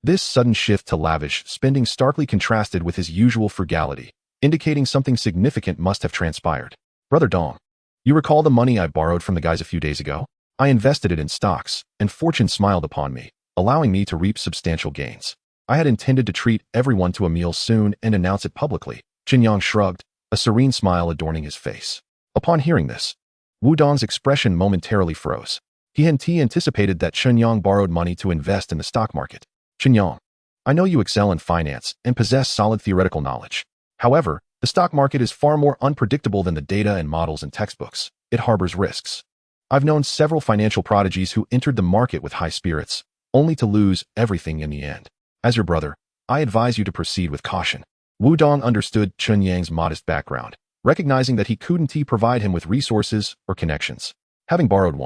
This sudden shift to lavish spending starkly contrasted with his usual frugality, indicating something significant must have transpired. "Brother Dong, you recall the money I borrowed from the guys a few days ago? I invested it in stocks, and fortune smiled upon me, allowing me to reap substantial gains. I had intended to treat everyone to a meal soon and announce it publicly." Chen Yang shrugged, a serene smile adorning his face. Upon hearing this, Wu Dong's expression momentarily froze. He had anticipated that Chen Yang borrowed money to invest in the stock market. "Chen Yang, I know you excel in finance and possess solid theoretical knowledge. However, the stock market is far more unpredictable than the data and models in textbooks. It harbors risks. I've known several financial prodigies who entered the market with high spirits, only to lose everything in the end. As your brother, I advise you to proceed with caution. Wu Dong understood Chen Yang's modest background, recognizing that he couldn't provide him with resources or connections. Having borrowed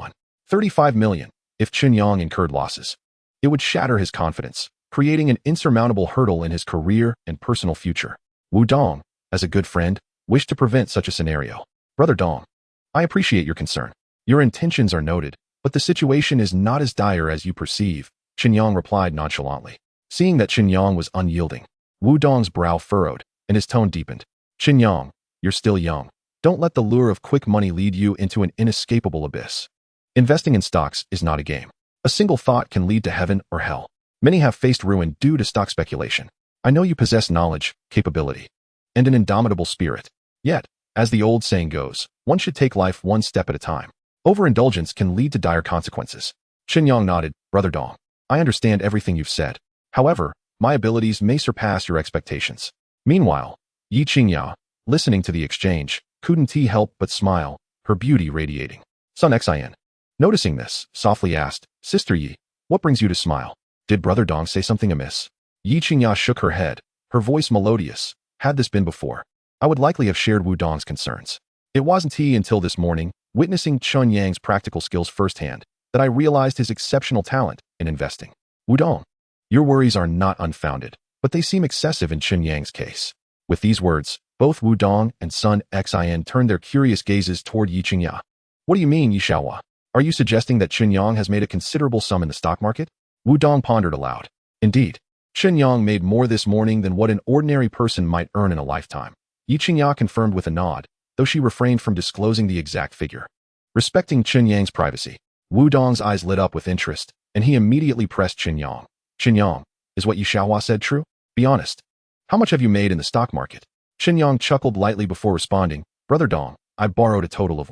35 million, if Chen Yang incurred losses, it would shatter his confidence, creating an insurmountable hurdle in his career and personal future. Wu Dong, as a good friend, wished to prevent such a scenario. Brother Dong, I appreciate your concern. Your intentions are noted, but the situation is not as dire as you perceive, Chen Yang replied nonchalantly. Seeing that Chen Yang was unyielding, Wu Dong's brow furrowed, and his tone deepened. Chen Yang, you're still young. Don't let the lure of quick money lead you into an inescapable abyss. Investing in stocks is not a game. A single thought can lead to heaven or hell. Many have faced ruin due to stock speculation. I know you possess knowledge, capability, and an indomitable spirit. Yet, as the old saying goes, one should take life one step at a time. Overindulgence can lead to dire consequences. Chen Yang nodded. Brother Dong, I understand everything you've said. However, my abilities may surpass your expectations. Meanwhile, Yi Qingya, listening to the exchange, couldn't help but smile, her beauty radiating. Sun Xin, noticing this, softly asked, Sister Yi, what brings you to smile? Did Brother Dong say something amiss? Yi Qingya shook her head, her voice melodious. Had this been before, I would likely have shared Wu Dong's concerns. It wasn't until this morning, witnessing Chen Yang's practical skills firsthand, that I realized his exceptional talent in investing. Wu Dong, your worries are not unfounded, but they seem excessive in Chen Yang's case. With these words, both Wu Dong and Sun Xin turned their curious gazes toward Yi Qingya. What do you mean, Yi Xiaohua? Are you suggesting that Chen Yang has made a considerable sum in the stock market? Wu Dong pondered aloud. Indeed, Chen Yang made more this morning than what an ordinary person might earn in a lifetime. Yi Qingya confirmed with a nod, though she refrained from disclosing the exact figure. Respecting Chen Yang's privacy, Wu Dong's eyes lit up with interest, and he immediately pressed Chen Yang. Chen Yang, is what Yi Xiaohua said true? Be honest. How much have you made in the stock market? Chen Yang chuckled lightly before responding, Brother Dong, I borrowed a total of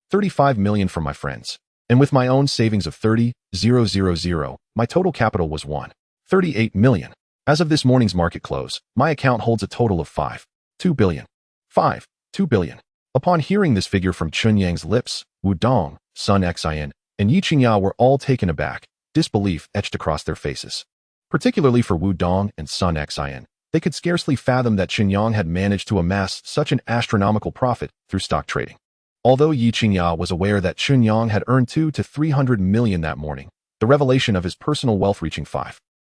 35 million from my friends. And with my own savings of 30,000, my total capital was 38 million. As of this morning's market close, my account holds a total of 2 billion. 2 billion. Upon hearing this figure from Chen Yang's lips, Wu Dong, Sun Xin, and Yi Qingya were all taken aback, disbelief etched across their faces. Particularly for Wu Dong and Sun Xin, they could scarcely fathom that Chen Yang had managed to amass such an astronomical profit through stock trading. Although Yi Qingya was aware that Chen Yang had earned 200 to 300 million that morning, the revelation of his personal wealth reaching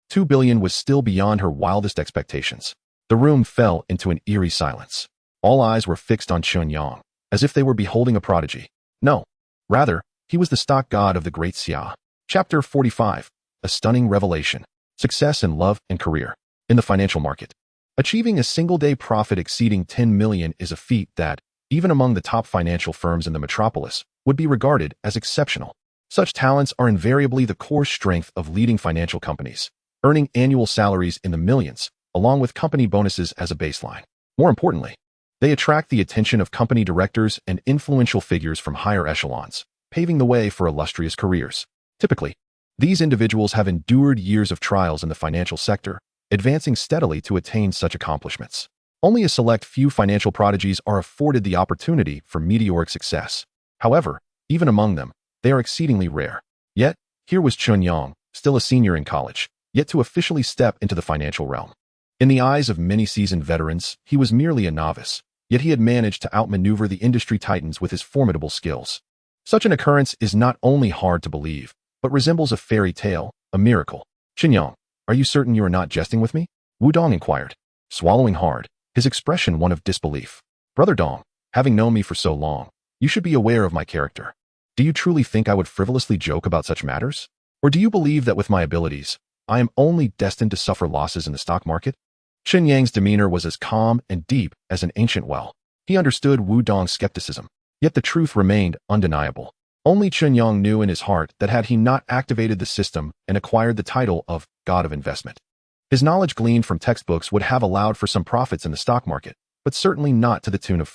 2 billion was still beyond her wildest expectations. The room fell into an eerie silence. All eyes were fixed on Chen Yang, as if they were beholding a prodigy. No, rather, he was the stock god of the great Xia. Chapter 45. A stunning revelation. Success in love and career. In the financial market, achieving a single-day profit exceeding 10 million is a feat that, even among the top financial firms in the metropolis, would be regarded as exceptional. Such talents are invariably the core strength of leading financial companies, earning annual salaries in the millions, along with company bonuses as a baseline. More importantly, they attract the attention of company directors and influential figures from higher echelons, paving the way for illustrious careers. Typically, these individuals have endured years of trials in the financial sector, advancing steadily to attain such accomplishments. Only a select few financial prodigies are afforded the opportunity for meteoric success. However, even among them, they are exceedingly rare. Yet, here was Chen Yang, still a senior in college, yet to officially step into the financial realm. In the eyes of many seasoned veterans, he was merely a novice, yet he had managed to outmaneuver the industry titans with his formidable skills. Such an occurrence is not only hard to believe, but resembles a fairy tale, a miracle. Chen Yang, are you certain you are not jesting with me? Wu Dong inquired, swallowing hard, his expression one of disbelief. Brother Dong, having known me for so long, you should be aware of my character. Do you truly think I would frivolously joke about such matters? Or do you believe that with my abilities, I am only destined to suffer losses in the stock market? Chen Yang's demeanor was as calm and deep as an ancient well. He understood Wu Dong's skepticism, yet the truth remained undeniable. Only Chen Yang knew in his heart that had he not activated the system and acquired the title of God of Investment, his knowledge gleaned from textbooks would have allowed for some profits in the stock market, but certainly not to the tune of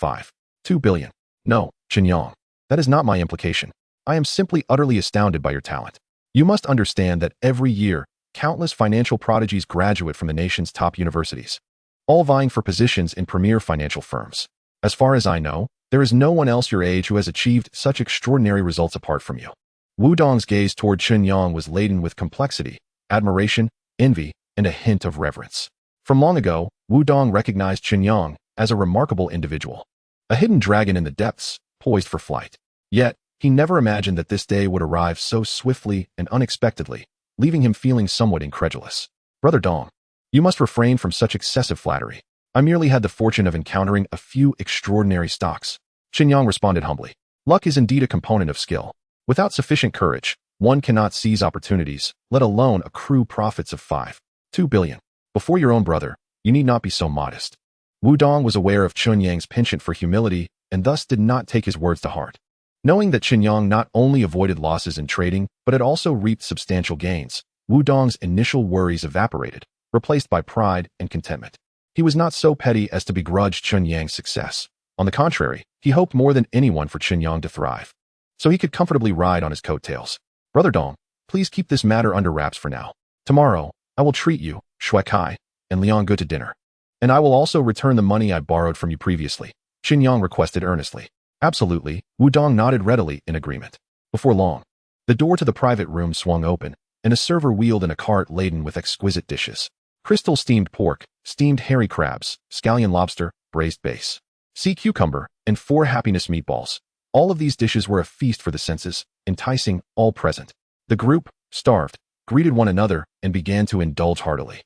2 billion. No, Chen Yang, that is not my implication. I am simply utterly astounded by your talent. You must understand that every year, countless financial prodigies graduate from the nation's top universities, all vying for positions in premier financial firms. As far as I know, there is no one else your age who has achieved such extraordinary results apart from you. Wu Dong's gaze toward Chen Yang was laden with complexity, admiration, envy, and a hint of reverence. From long ago, Wudong recognized Chen Yang as a remarkable individual, a hidden dragon in the depths, poised for flight. Yet, he never imagined that this day would arrive so swiftly and unexpectedly, leaving him feeling somewhat incredulous. Brother Dong, you must refrain from such excessive flattery. I merely had the fortune of encountering a few extraordinary stocks. Chen Yang responded humbly. Luck is indeed a component of skill. Without sufficient courage, one cannot seize opportunities, let alone accrue profits of 5.2 billion. Before your own brother, you need not be so modest. Wudong was aware of Chen Yang's penchant for humility and thus did not take his words to heart. Knowing that Chen Yang not only avoided losses in trading, but had also reaped substantial gains, Wudong's initial worries evaporated, replaced by pride and contentment. He was not so petty as to begrudge Chen Yang's success. On the contrary, he hoped more than anyone for Chen Yang to thrive, so he could comfortably ride on his coattails. Brother Dong, please keep this matter under wraps for now. Tomorrow, I will treat you, Shui Kai, and Liang Gu to dinner. And I will also return the money I borrowed from you previously, Chen Yang requested earnestly. Absolutely, Wudong nodded readily in agreement. Before long, the door to the private room swung open, and a server wheeled in a cart laden with exquisite dishes. Crystal steamed pork, steamed hairy crabs, scallion lobster, braised bass, sea cucumber, and 4 happiness meatballs. All of these dishes were a feast for the senses, enticing all present. The group, starved, greeted one another and began to indulge heartily.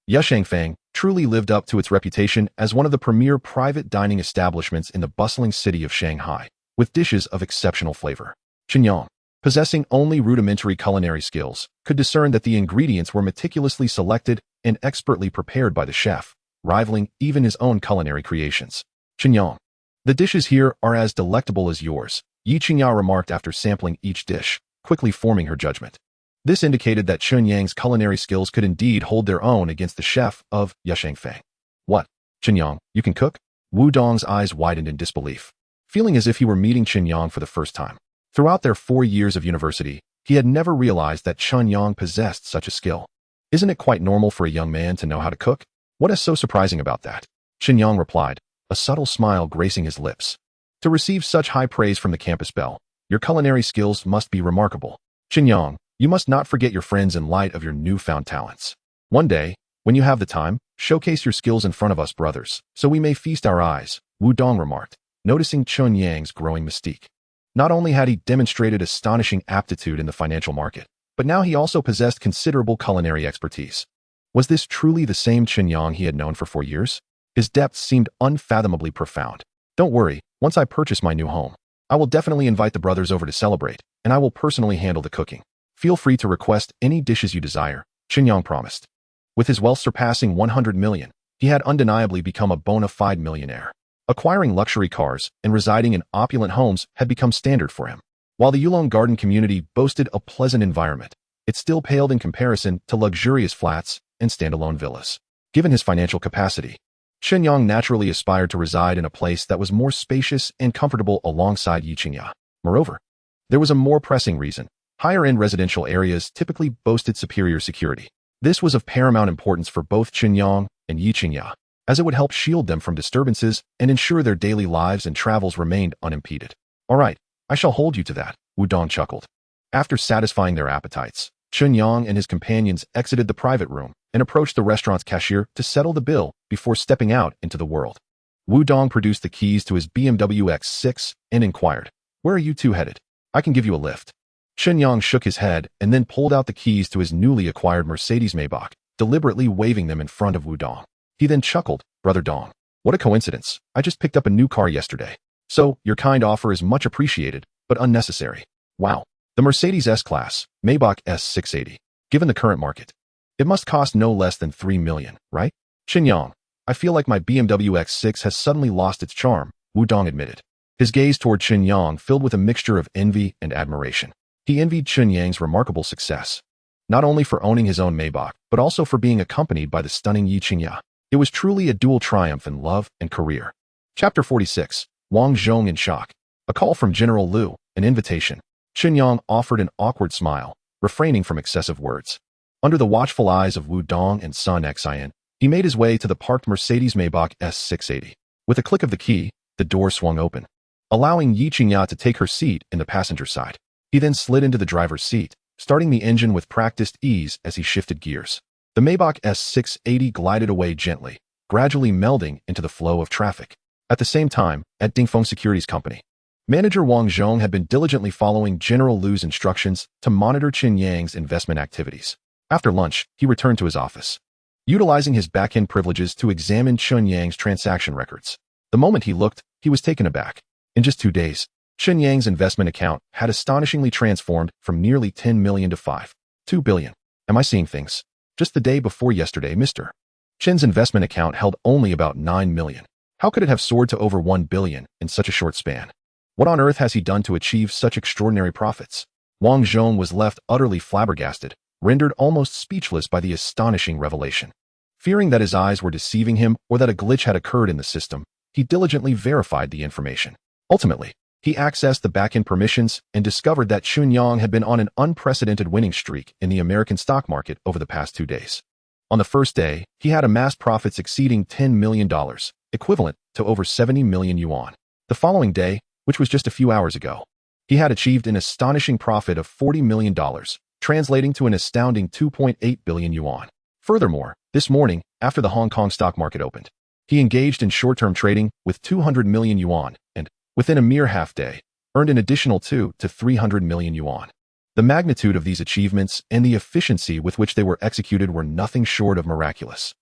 Yashangfang truly lived up to its reputation as one of the premier private dining establishments in the bustling city of Shanghai, with dishes of exceptional flavor. Chen Yang, possessing only rudimentary culinary skills, could discern that the ingredients were meticulously selected and expertly prepared by the chef, rivaling even his own culinary creations. Chen Yang, the dishes here are as delectable as yours, Yi Qingya remarked after sampling each dish, quickly forming her judgment. This indicated that Chen Yang's culinary skills could indeed hold their own against the chef of Yashangfang. What? Chen Yang, you can cook? Wudong's eyes widened in disbelief, feeling as if he were meeting Chen Yang for the first time. Throughout their 4 years of university, he had never realized that Chen Yang possessed such a skill. Isn't it quite normal for a young man to know how to cook? What is so surprising about that? Chen Yang replied, a subtle smile gracing his lips. To receive such high praise from the campus belle, your culinary skills must be remarkable. Chen Yang, you must not forget your friends in light of your newfound talents. One day, when you have the time, showcase your skills in front of us brothers, so we may feast our eyes, Wudong remarked, noticing Chen Yang's growing mystique. Not only had he demonstrated astonishing aptitude in the financial market, but now he also possessed considerable culinary expertise. Was this truly the same Chen Yang he had known for 4 years? His depths seemed unfathomably profound. Don't worry, once I purchase my new home, I will definitely invite the brothers over to celebrate, and I will personally handle the cooking. Feel free to request any dishes you desire, Chen Yang promised. With his wealth surpassing 100 million, he had undeniably become a bona fide millionaire. Acquiring luxury cars and residing in opulent homes had become standard for him. While the Yulong Garden community boasted a pleasant environment, it still paled in comparison to luxurious flats and standalone villas. Given his financial capacity, Chen Yang naturally aspired to reside in a place that was more spacious and comfortable alongside Yi Qingya. Moreover, there was a more pressing reason. Higher-end residential areas typically boasted superior security. This was of paramount importance for both Chen Yang and Yi Qingya, as it would help shield them from disturbances and ensure their daily lives and travels remained unimpeded. All right, I shall hold you to that, Wudong chuckled. After satisfying their appetites, Chen Yang and his companions exited the private room and approached the restaurant's cashier to settle the bill before stepping out into the world. Wudong produced the keys to his BMW X6 and inquired, "Where are you two headed? I can give you a lift." Chen Yang shook his head and then pulled out the keys to his newly acquired Mercedes Maybach, deliberately waving them in front of Wudong. He then chuckled, "Brother Dong, what a coincidence. I just picked up a new car yesterday. So, your kind offer is much appreciated, but unnecessary." Wow. The Mercedes S-Class, Maybach S680. Given the current market, it must cost no less than 3 million, right? Chen Yang, I feel like my BMW X6 has suddenly lost its charm, Wudong admitted. His gaze toward Chen Yang filled with a mixture of envy and admiration. He envied Chen Yang's remarkable success, not only for owning his own Maybach, but also for being accompanied by the stunning Yi Qingya. It was truly a dual triumph in love and career. Chapter 46, Wang Zhong in shock. A call from General Liu, an invitation. Chen Yang offered an awkward smile, refraining from excessive words. Under the watchful eyes of Wudong and Sun Xian, he made his way to the parked Mercedes Maybach S680. With a click of the key, the door swung open, allowing Yi Qingya to take her seat in the passenger side. He then slid into the driver's seat, starting the engine with practiced ease as he shifted gears. The Maybach S680 glided away gently, gradually melding into the flow of traffic. At the same time, at Dingfeng Securities Company, manager Wang Zhong had been diligently following General Lu's instructions to monitor Chen Yang's investment activities. After lunch, he returned to his office, utilizing his back-end privileges to examine Chen Yang's transaction records. The moment he looked, he was taken aback. In just 2 days, Chen Yang's investment account had astonishingly transformed from nearly 10 million to 5.2 billion. Am I seeing things? Just the day before yesterday, Mr. Chen's investment account held only about 9 million. How could it have soared to over 1 billion in such a short span? What on earth has he done to achieve such extraordinary profits? Wang Zhong was left utterly flabbergasted, rendered almost speechless by the astonishing revelation. Fearing that his eyes were deceiving him or that a glitch had occurred in the system, he diligently verified the information. Ultimately, he accessed the back-end permissions and discovered that Chen Yang had been on an unprecedented winning streak in the American stock market over the past 2 days. On the first day, he had amassed profits exceeding $10 million, equivalent to over 70 million yuan. The following day, which was just a few hours ago, he had achieved an astonishing profit of $40 million, translating to an astounding 2.8 billion yuan. Furthermore, this morning, after the Hong Kong stock market opened, he engaged in short-term trading with 200 million yuan and, within a mere half-day, earned an additional 2 to 300 million yuan. The magnitude of these achievements and the efficiency with which they were executed were nothing short of miraculous.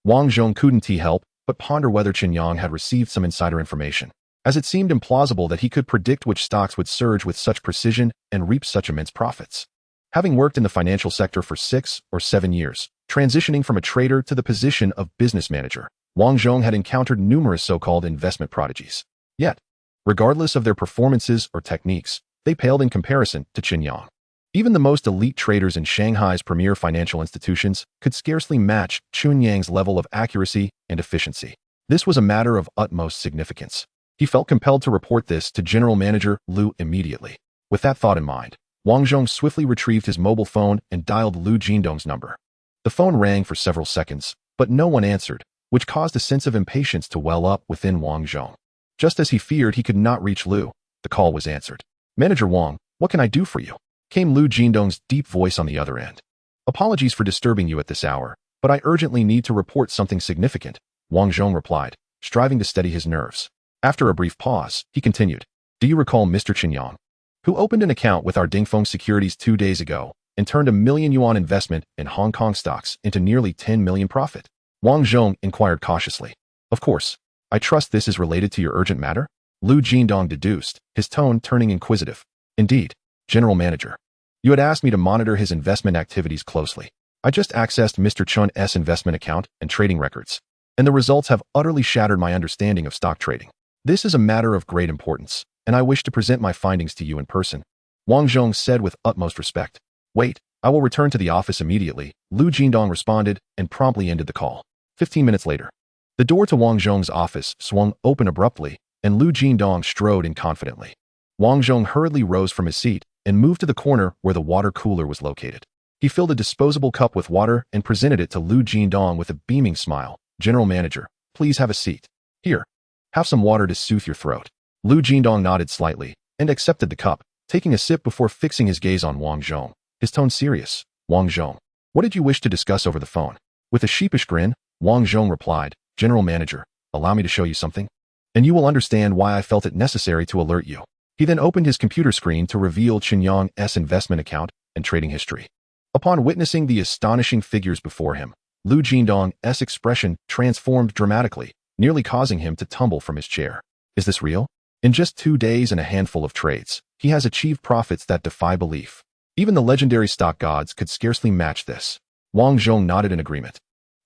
Wang Zhong couldn't help but ponder whether Chen Yang had received some insider information, as it seemed implausible that he could predict which stocks would surge with such precision and reap such immense profits. Having worked in the financial sector for 6 or 7 years, transitioning from a trader to the position of business manager, Wang Zhong had encountered numerous so-called investment prodigies. Yet, regardless of their performances or techniques, they paled in comparison to Chen Yang. Even the most elite traders in Shanghai's premier financial institutions could scarcely match Chen Yang's level of accuracy and efficiency. This was a matter of utmost significance. He felt compelled to report this to General Manager Lu immediately. With that thought in mind, Wang Zhong swiftly retrieved his mobile phone and dialed Lu Jindong's number. The phone rang for several seconds, but no one answered, which caused a sense of impatience to well up within Wang Zhong. Just as he feared he could not reach Lu, the call was answered. "Manager Wang, what can I do for you?" came Lu Jindong's deep voice on the other end. "Apologies for disturbing you at this hour, but I urgently need to report something significant," Wang Zhong replied, striving to steady his nerves. After a brief pause, he continued, "Do you recall Mr. Chen Yang, who opened an account with our Dingfeng Securities 2 days ago and turned a million yuan investment in Hong Kong stocks into nearly 10 million profit?" Wang Zhong inquired cautiously. "Of course. I trust this is related to your urgent matter?" Lu Jindong deduced, his tone turning inquisitive. "Indeed, General Manager. You had asked me to monitor his investment activities closely. I just accessed Mr. Chen's investment account and trading records, and the results have utterly shattered my understanding of stock trading. This is a matter of great importance, and I wish to present my findings to you in person," Wang Zhong said with utmost respect. "Wait, I will return to the office immediately," Lu Jindong responded and promptly ended the call. 15 minutes later, the door to Wang Zhong's office swung open abruptly, and Lu Jindong strode in confidently. Wang Zhong hurriedly rose from his seat and moved to the corner where the water cooler was located. He filled a disposable cup with water and presented it to Lu Jindong with a beaming smile. "General Manager, please have a seat. Here, have some water to soothe your throat." Lu Jindong nodded slightly and accepted the cup, taking a sip before fixing his gaze on Wang Zhong, his tone serious. "Wang Zhong, what did you wish to discuss over the phone?" With a sheepish grin, Wang Zhong replied, "General Manager, allow me to show you something, and you will understand why I felt it necessary to alert you." He then opened his computer screen to reveal Chen Yang's investment account and trading history. Upon witnessing the astonishing figures before him, Lu Jindong's expression transformed dramatically, nearly causing him to tumble from his chair. "Is this real? In just 2 days and a handful of trades, he has achieved profits that defy belief. Even the legendary stock gods could scarcely match this." Wang Zhong nodded in agreement.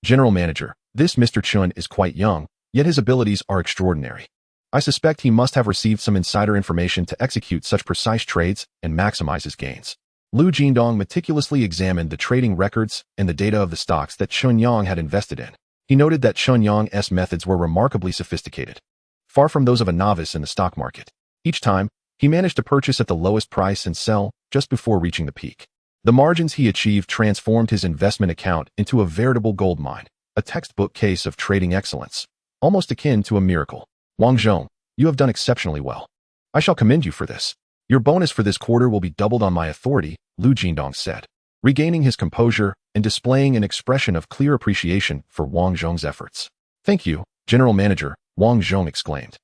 "General Manager, this Mr. Chen is quite young, yet his abilities are extraordinary. I suspect he must have received some insider information to execute such precise trades and maximize his gains." Lu Jindong meticulously examined the trading records and the data of the stocks that Chen Yang had invested in. He noted that Chen Yang's methods were remarkably sophisticated, far from those of a novice in the stock market. Each time, he managed to purchase at the lowest price and sell just before reaching the peak. The margins he achieved transformed his investment account into a veritable gold mine, a textbook case of trading excellence, almost akin to a miracle. "Wang Zhong, you have done exceptionally well. I shall commend you for this." Your bonus for this quarter will be doubled on my authority, Lu Jindong said, regaining his composure and displaying an expression of clear appreciation for Wang Zhong's efforts. Thank you, General Manager, Wang Zhong exclaimed,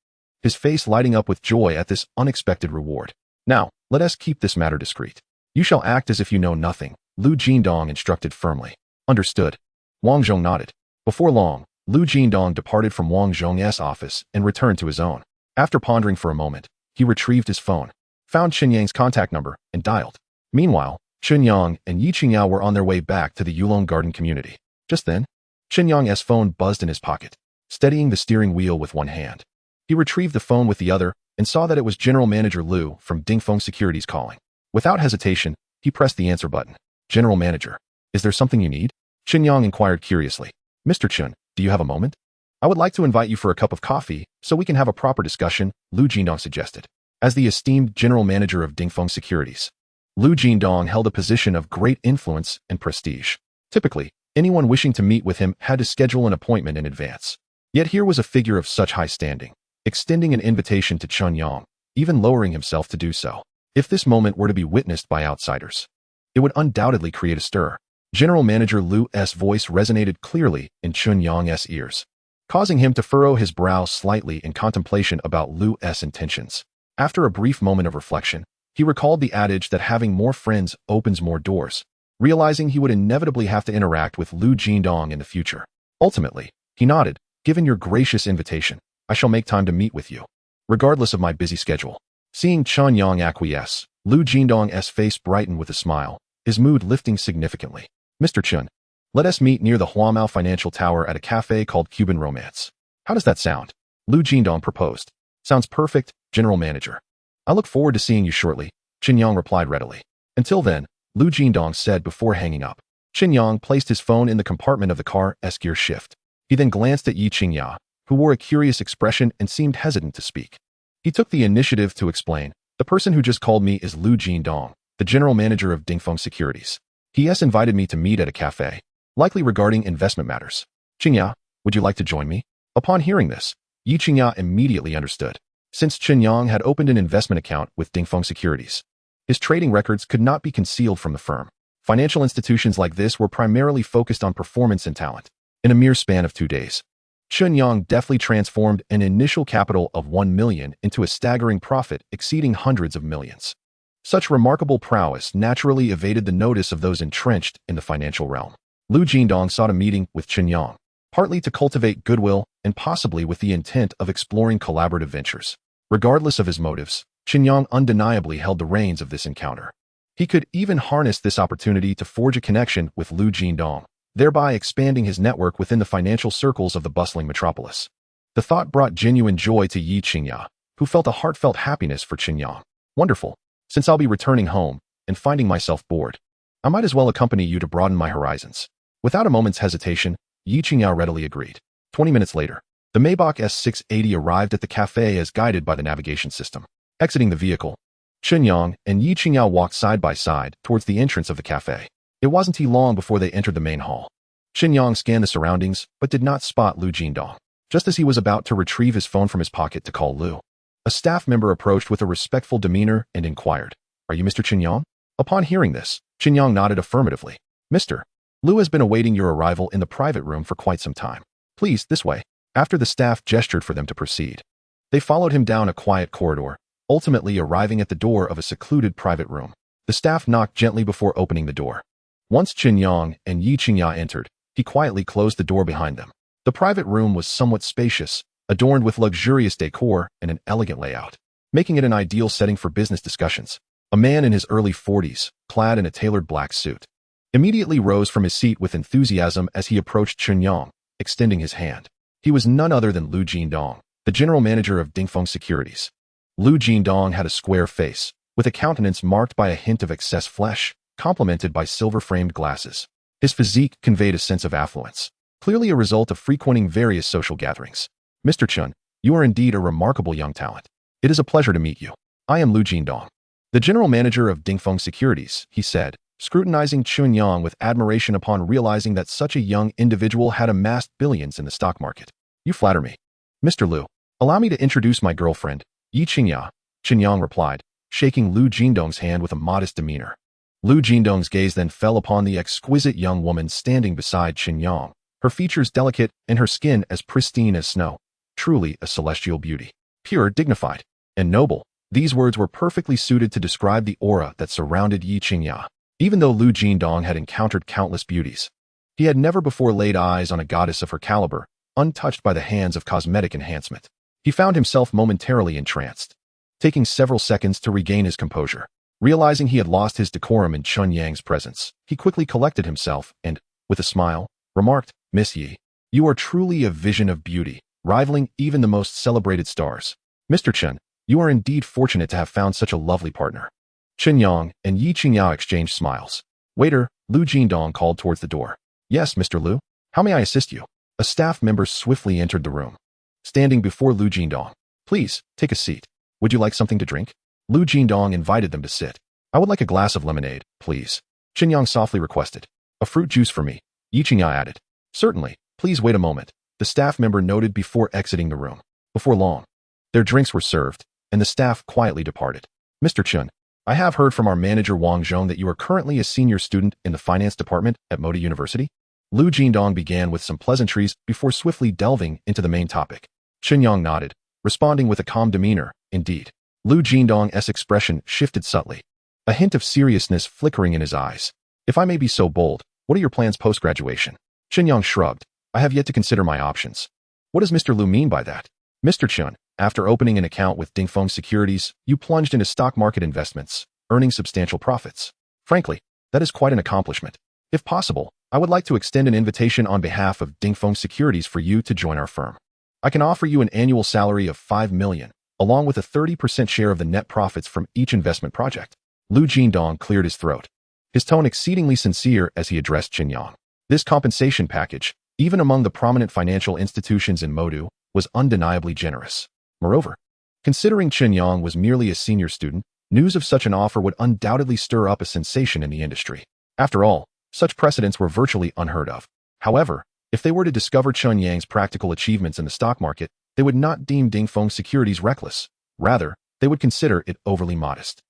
his face lighting up with joy at this unexpected reward. Now, let us keep this matter discreet. You shall act as if you know nothing, Lu Jindong instructed firmly. Understood. Wang Zhong nodded. Before long, Lu Jindong departed from Wang Zhong's office and returned to his own. After pondering for a moment, he retrieved his phone, found Chen Yang's contact number, and dialed. Meanwhile, Chen Yang and Yi Qingyao were on their way back to the Yulong Garden community. Just then, Chen Yang's phone buzzed in his pocket, steadying the steering wheel with one hand. He retrieved the phone with the other and saw that it was General Manager Lu from Dingfeng Securities calling. Without hesitation, he pressed the answer button. General Manager, is there something you need? Chen Yang inquired curiously. Mr. Chen, do you have a moment? I would like to invite you for a cup of coffee so we can have a proper discussion, Lu Jindong suggested. As the esteemed General Manager of Dingfeng Securities, Lu Jindong held a position of great influence and prestige. Typically, anyone wishing to meet with him had to schedule an appointment in advance. Yet here was a figure of such high standing, extending an invitation to Chen Yang, even lowering himself to do so. If this moment were to be witnessed by outsiders, it would undoubtedly create a stir. General Manager Lu's voice resonated clearly in Chen Yang's ears, causing him to furrow his brow slightly in contemplation about Lu's intentions. After a brief moment of reflection, he recalled the adage that having more friends opens more doors, realizing he would inevitably have to interact with Lu Jindong in the future. Ultimately, he nodded. Given your gracious invitation, I shall make time to meet with you, regardless of my busy schedule. Seeing Chen Yang acquiesce, Lu Jindong's face brightened with a smile, his mood lifting significantly. Mr. Chen, let us meet near the Huamao Financial Tower at a cafe called Cuban Romance. How does that sound? Lu Jindong proposed. Sounds perfect, General Manager. I look forward to seeing you shortly, Chen Yang replied readily. Until then, Lu Jindong said before hanging up. Chen Yang placed his phone in the compartment of the car's gear shift. He then glanced at Yi Qingyao, who wore a curious expression and seemed hesitant to speak. He took the initiative to explain, the person who just called me is Lu Jindong, the General Manager of Dingfeng Securities. He has invited me to meet at a cafe, likely regarding investment matters. Qingyao, would you like to join me? Upon hearing this, Yi Qingyao immediately understood. Since Chen Yang had opened an investment account with Dingfeng Securities, his trading records could not be concealed from the firm. Financial institutions like this were primarily focused on performance and talent. In a mere span of 2 days, Chen Yang deftly transformed an initial capital of 1 million into a staggering profit exceeding hundreds of millions. Such remarkable prowess naturally evaded the notice of those entrenched in the financial realm. Lu Jindong sought a meeting with Chen Yang, partly to cultivate goodwill and possibly with the intent of exploring collaborative ventures. Regardless of his motives, Chen Yang undeniably held the reins of this encounter. He could even harness this opportunity to forge a connection with Lu Jindong, thereby expanding his network within the financial circles of the bustling metropolis. The thought brought genuine joy to Yi Qingyao, who felt a heartfelt happiness for Chen Yang. Wonderful. Since I'll be returning home and finding myself bored, I might as well accompany you to broaden my horizons. Without a moment's hesitation, Yi Qingyao readily agreed. 20 minutes later, the Maybach S680 arrived at the cafe as guided by the navigation system. Exiting the vehicle, Chen Yang and Yi Qingyao walked side by side towards the entrance of the cafe. It wasn't long before they entered the main hall. Chen Yang scanned the surroundings, but did not spot Lu Jindong. Just as he was about to retrieve his phone from his pocket to call Lu, a staff member approached with a respectful demeanor and inquired, "Are you Mr. Chen Yang?" Upon hearing this, Chen Yang nodded affirmatively. "Mr. Lu has been awaiting your arrival in the private room for quite some time. Please, this way." After the staff gestured for them to proceed, they followed him down a quiet corridor, ultimately arriving at the door of a secluded private room. The staff knocked gently before opening the door. Once Chen Yang and Yi Qingyao entered, he quietly closed the door behind them. The private room was somewhat spacious, adorned with luxurious decor and an elegant layout, making it an ideal setting for business discussions. A man in his early 40s, clad in a tailored black suit, immediately rose from his seat with enthusiasm as he approached Chen Yang, extending his hand. He was none other than Lu Jindong, the general manager of Dingfeng Securities. Lu Jindong had a square face, with a countenance marked by a hint of excess flesh, complemented by silver-framed glasses. His physique conveyed a sense of affluence, clearly a result of frequenting various social gatherings. "Mr. Chen, you are indeed a remarkable young talent. It is a pleasure to meet you. I am Lu Jindong, the general manager of Dingfeng Securities," he said, scrutinizing Chen Yang with admiration upon realizing that such a young individual had amassed billions in the stock market. "You flatter me. Mr. Lu, allow me to introduce my girlfriend, Yi Qingyao," Chen Yang replied, shaking Lu Jindong's hand with a modest demeanor. Lu Jindong's gaze then fell upon the exquisite young woman standing beside Chen Yang, her features delicate and her skin as pristine as snow. Truly a celestial beauty. Pure, dignified, and noble. These words were perfectly suited to describe the aura that surrounded Yi Qingya. Even though Lu Jindong had encountered countless beauties, he had never before laid eyes on a goddess of her caliber, untouched by the hands of cosmetic enhancement. He found himself momentarily entranced, taking several seconds to regain his composure. Realizing he had lost his decorum in Chen Yang's presence, he quickly collected himself and, with a smile, remarked, "Miss Yi, you are truly a vision of beauty, rivaling even the most celebrated stars. Mr. Chen, you are indeed fortunate to have found such a lovely partner." Chen Yang and Yi Qingya exchanged smiles. "Waiter," Lu Jindong called towards the door. "Yes, Mr. Lu, how may I assist you?" A staff member swiftly entered the room, standing before Lu Jindong. "Please, take a seat. Would you like something to drink?" Lu Jindong invited them to sit. "I would like a glass of lemonade, please," Chen Yang softly requested. "A fruit juice for me," Yi Qingya added. "Certainly, please wait a moment," the staff member noted before exiting the room. Before long, their drinks were served, and the staff quietly departed. "Mr. Chen, I have heard from our manager Wang Zhong that you are currently a senior student in the finance department at Modi University." Lu Jindong began with some pleasantries before swiftly delving into the main topic. Chen Yang nodded, responding with a calm demeanor. "Indeed." Lu Jindong's expression shifted subtly, a hint of seriousness flickering in his eyes. "If I may be so bold, what are your plans post-graduation?" Chen Yang shrugged. "I have yet to consider my options." "What does Mr. Lu mean by that?" "Mr. Chen, after opening an account with Dingfeng Securities, you plunged into stock market investments, earning substantial profits. Frankly, that is quite an accomplishment. If possible, I would like to extend an invitation on behalf of Dingfeng Securities for you to join our firm. I can offer you an annual salary of 5 million, along with a 30% share of the net profits from each investment project." Lu Jindong cleared his throat, his tone exceedingly sincere as he addressed Chen Yang. This compensation package, even among the prominent financial institutions in Modu, was undeniably generous. Moreover, considering Chen Yang was merely a senior student, news of such an offer would undoubtedly stir up a sensation in the industry. After all, such precedents were virtually unheard of. However, if they were to discover Chen Yang's practical achievements in the stock market, they would not deem Dingfeng Securities reckless. Rather, they would consider it overly modest.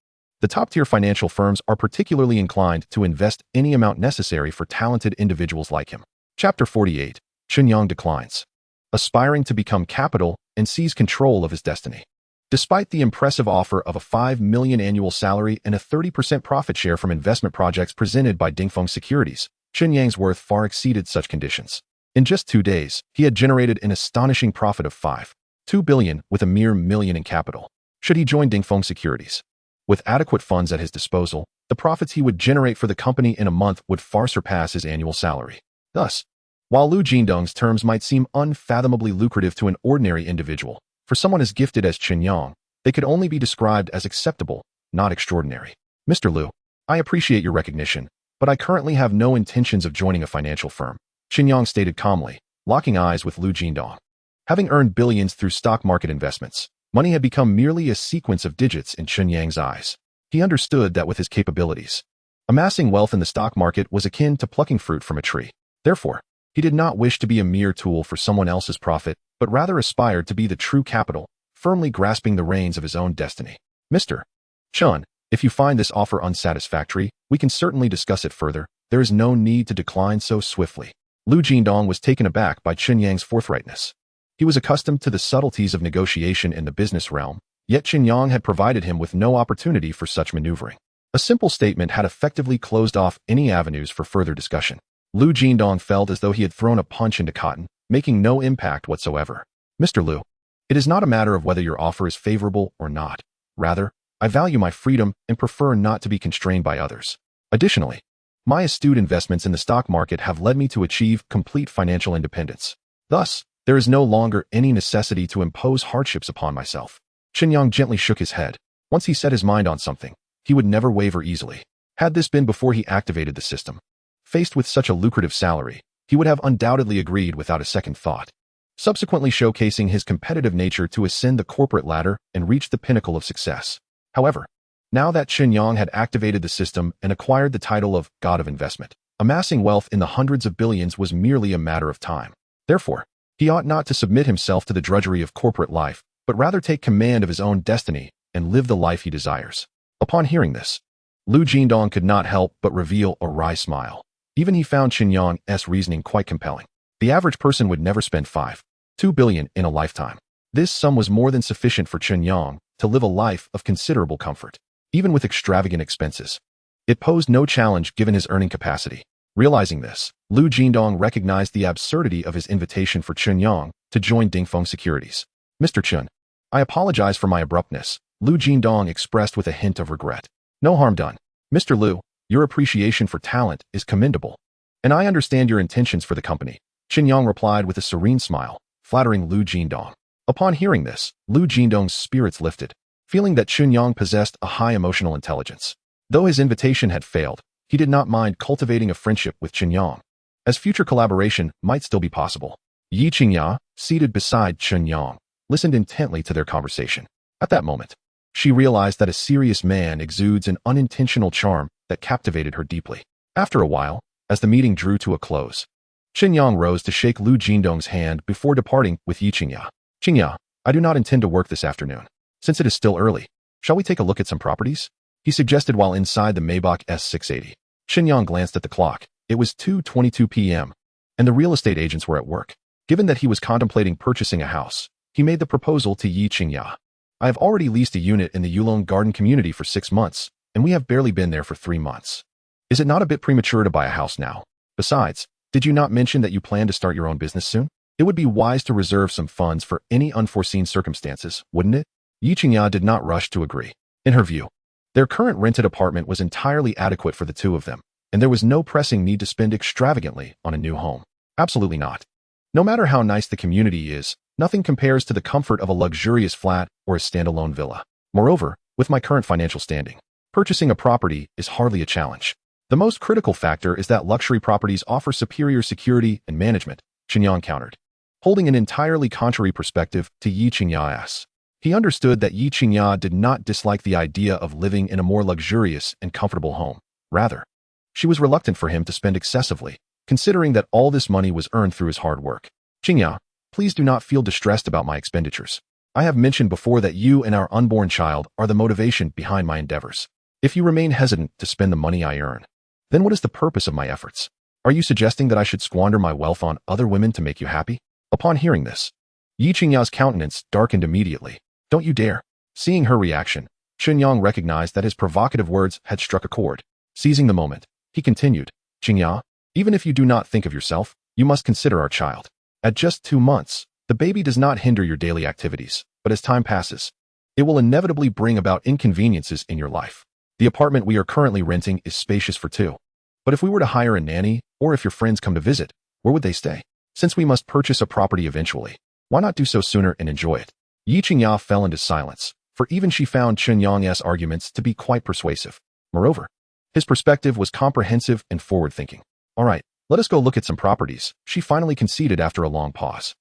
The top-tier financial firms are particularly inclined to invest any amount necessary for talented individuals like him. Chapter 48. Chen Yang declines. Aspiring to become capital and seize control of his destiny. Despite the impressive offer of a 5 million annual salary and a 30% profit share from investment projects presented by Dingfeng Securities, Chen Yang's worth far exceeded such conditions. In just 2 days, he had generated an astonishing profit of 5.2 billion with a mere million in capital. Should he join Dingfeng Securities? With adequate funds at his disposal, the profits he would generate for the company in a month would far surpass his annual salary. Thus, while Lu Jindong's terms might seem unfathomably lucrative to an ordinary individual, for someone as gifted as Chen Yang, they could only be described as acceptable, not extraordinary. "Mr. Lu, I appreciate your recognition, but I currently have no intentions of joining a financial firm," Chen Yang stated calmly, locking eyes with Lu Jindong. Having earned billions through stock market investments, money had become merely a sequence of digits in Chen Yang's eyes. He understood that with his capabilities, amassing wealth in the stock market was akin to plucking fruit from a tree. Therefore, he did not wish to be a mere tool for someone else's profit, but rather aspired to be the true capital, firmly grasping the reins of his own destiny. "Mr. Chen, if you find this offer unsatisfactory, we can certainly discuss it further. There is no need to decline so swiftly." Lu Jindong was taken aback by Chen Yang's forthrightness. He was accustomed to the subtleties of negotiation in the business realm, yet Chen Yang had provided him with no opportunity for such maneuvering. A simple statement had effectively closed off any avenues for further discussion. Lu Jindong felt as though he had thrown a punch into cotton, making no impact whatsoever. "Mr. Lu, it is not a matter of whether your offer is favorable or not. Rather, I value my freedom and prefer not to be constrained by others. Additionally, my astute investments in the stock market have led me to achieve complete financial independence. Thus, there is no longer any necessity to impose hardships upon myself." Chen Yang gently shook his head. Once he set his mind on something, he would never waver easily. Had this been before he activated the system, faced with such a lucrative salary, he would have undoubtedly agreed without a second thought, subsequently showcasing his competitive nature to ascend the corporate ladder and reach the pinnacle of success. However, now that Chen Yang had activated the system and acquired the title of God of Investment, amassing wealth in the hundreds of billions was merely a matter of time. Therefore, he ought not to submit himself to the drudgery of corporate life, but rather take command of his own destiny and live the life he desires. Upon hearing this, Lu Jindong could not help but reveal a wry smile. Even he found Chen Yang's reasoning quite compelling. The average person would never spend 2 billion in a lifetime. This sum was more than sufficient for Chen Yang to live a life of considerable comfort, even with extravagant expenses. It posed no challenge given his earning capacity. Realizing this, Lu Jindong recognized the absurdity of his invitation for Chen Yang to join Dingfeng Securities. Mr. Chen, I apologize for my abruptness, Lu Jindong expressed with a hint of regret. No harm done. Mr. Lu, your appreciation for talent is commendable, and I understand your intentions for the company, Chen Yang replied with a serene smile, flattering Lu Jindong. Upon hearing this, Lu Jindong's spirits lifted, feeling that Chen Yang possessed a high emotional intelligence. Though his invitation had failed, he did not mind cultivating a friendship with Chen Yang, as future collaboration might still be possible. Yi Qingya, seated beside Chen Yang, listened intently to their conversation. At that moment, she realized that a serious man exudes an unintentional charm that captivated her deeply. After a while, as the meeting drew to a close, Chen Yang rose to shake Lu Jindong's hand before departing with Yi Qingya. Qingya, I do not intend to work this afternoon. Since it is still early, shall we take a look at some properties? He suggested while inside the Maybach S680. Chen Yang glanced at the clock. It was 2:22 p.m., and the real estate agents were at work. Given that he was contemplating purchasing a house, he made the proposal to Yi Qingya. I have already leased a unit in the Yulong Garden community for 6 months, and we have barely been there for 3 months. Is it not a bit premature to buy a house now? Besides, did you not mention that you plan to start your own business soon? It would be wise to reserve some funds for any unforeseen circumstances, wouldn't it? Yi Qingya did not rush to agree. In her view, their current rented apartment was entirely adequate for the two of them, and there was no pressing need to spend extravagantly on a new home. Absolutely not. No matter how nice the community is, nothing compares to the comfort of a luxurious flat or a standalone villa. Moreover, with my current financial standing, purchasing a property is hardly a challenge. The most critical factor is that luxury properties offer superior security and management, Chen Yang countered, holding an entirely contrary perspective to Yi Qingya's. He understood that Yi Qingya did not dislike the idea of living in a more luxurious and comfortable home. Rather, she was reluctant for him to spend excessively, considering that all this money was earned through his hard work. Qingya, please do not feel distressed about my expenditures. I have mentioned before that you and our unborn child are the motivation behind my endeavors. If you remain hesitant to spend the money I earn, then what is the purpose of my efforts? Are you suggesting that I should squander my wealth on other women to make you happy? Upon hearing this, Yi Qingya's countenance darkened immediately. Don't you dare. Seeing her reaction, Chen Yang recognized that his provocative words had struck a chord. Seizing the moment, he continued, Qingya, even if you do not think of yourself, you must consider our child. At just 2 months, the baby does not hinder your daily activities, but as time passes, it will inevitably bring about inconveniences in your life. The apartment we are currently renting is spacious for 2. But if we were to hire a nanny, or if your friends come to visit, where would they stay? Since we must purchase a property eventually, why not do so sooner and enjoy it? Yi Qingya fell into silence, for even she found Chen Yang's arguments to be quite persuasive. Moreover, his perspective was comprehensive and forward-thinking. All right, let us go look at some properties, she finally conceded after a long pause.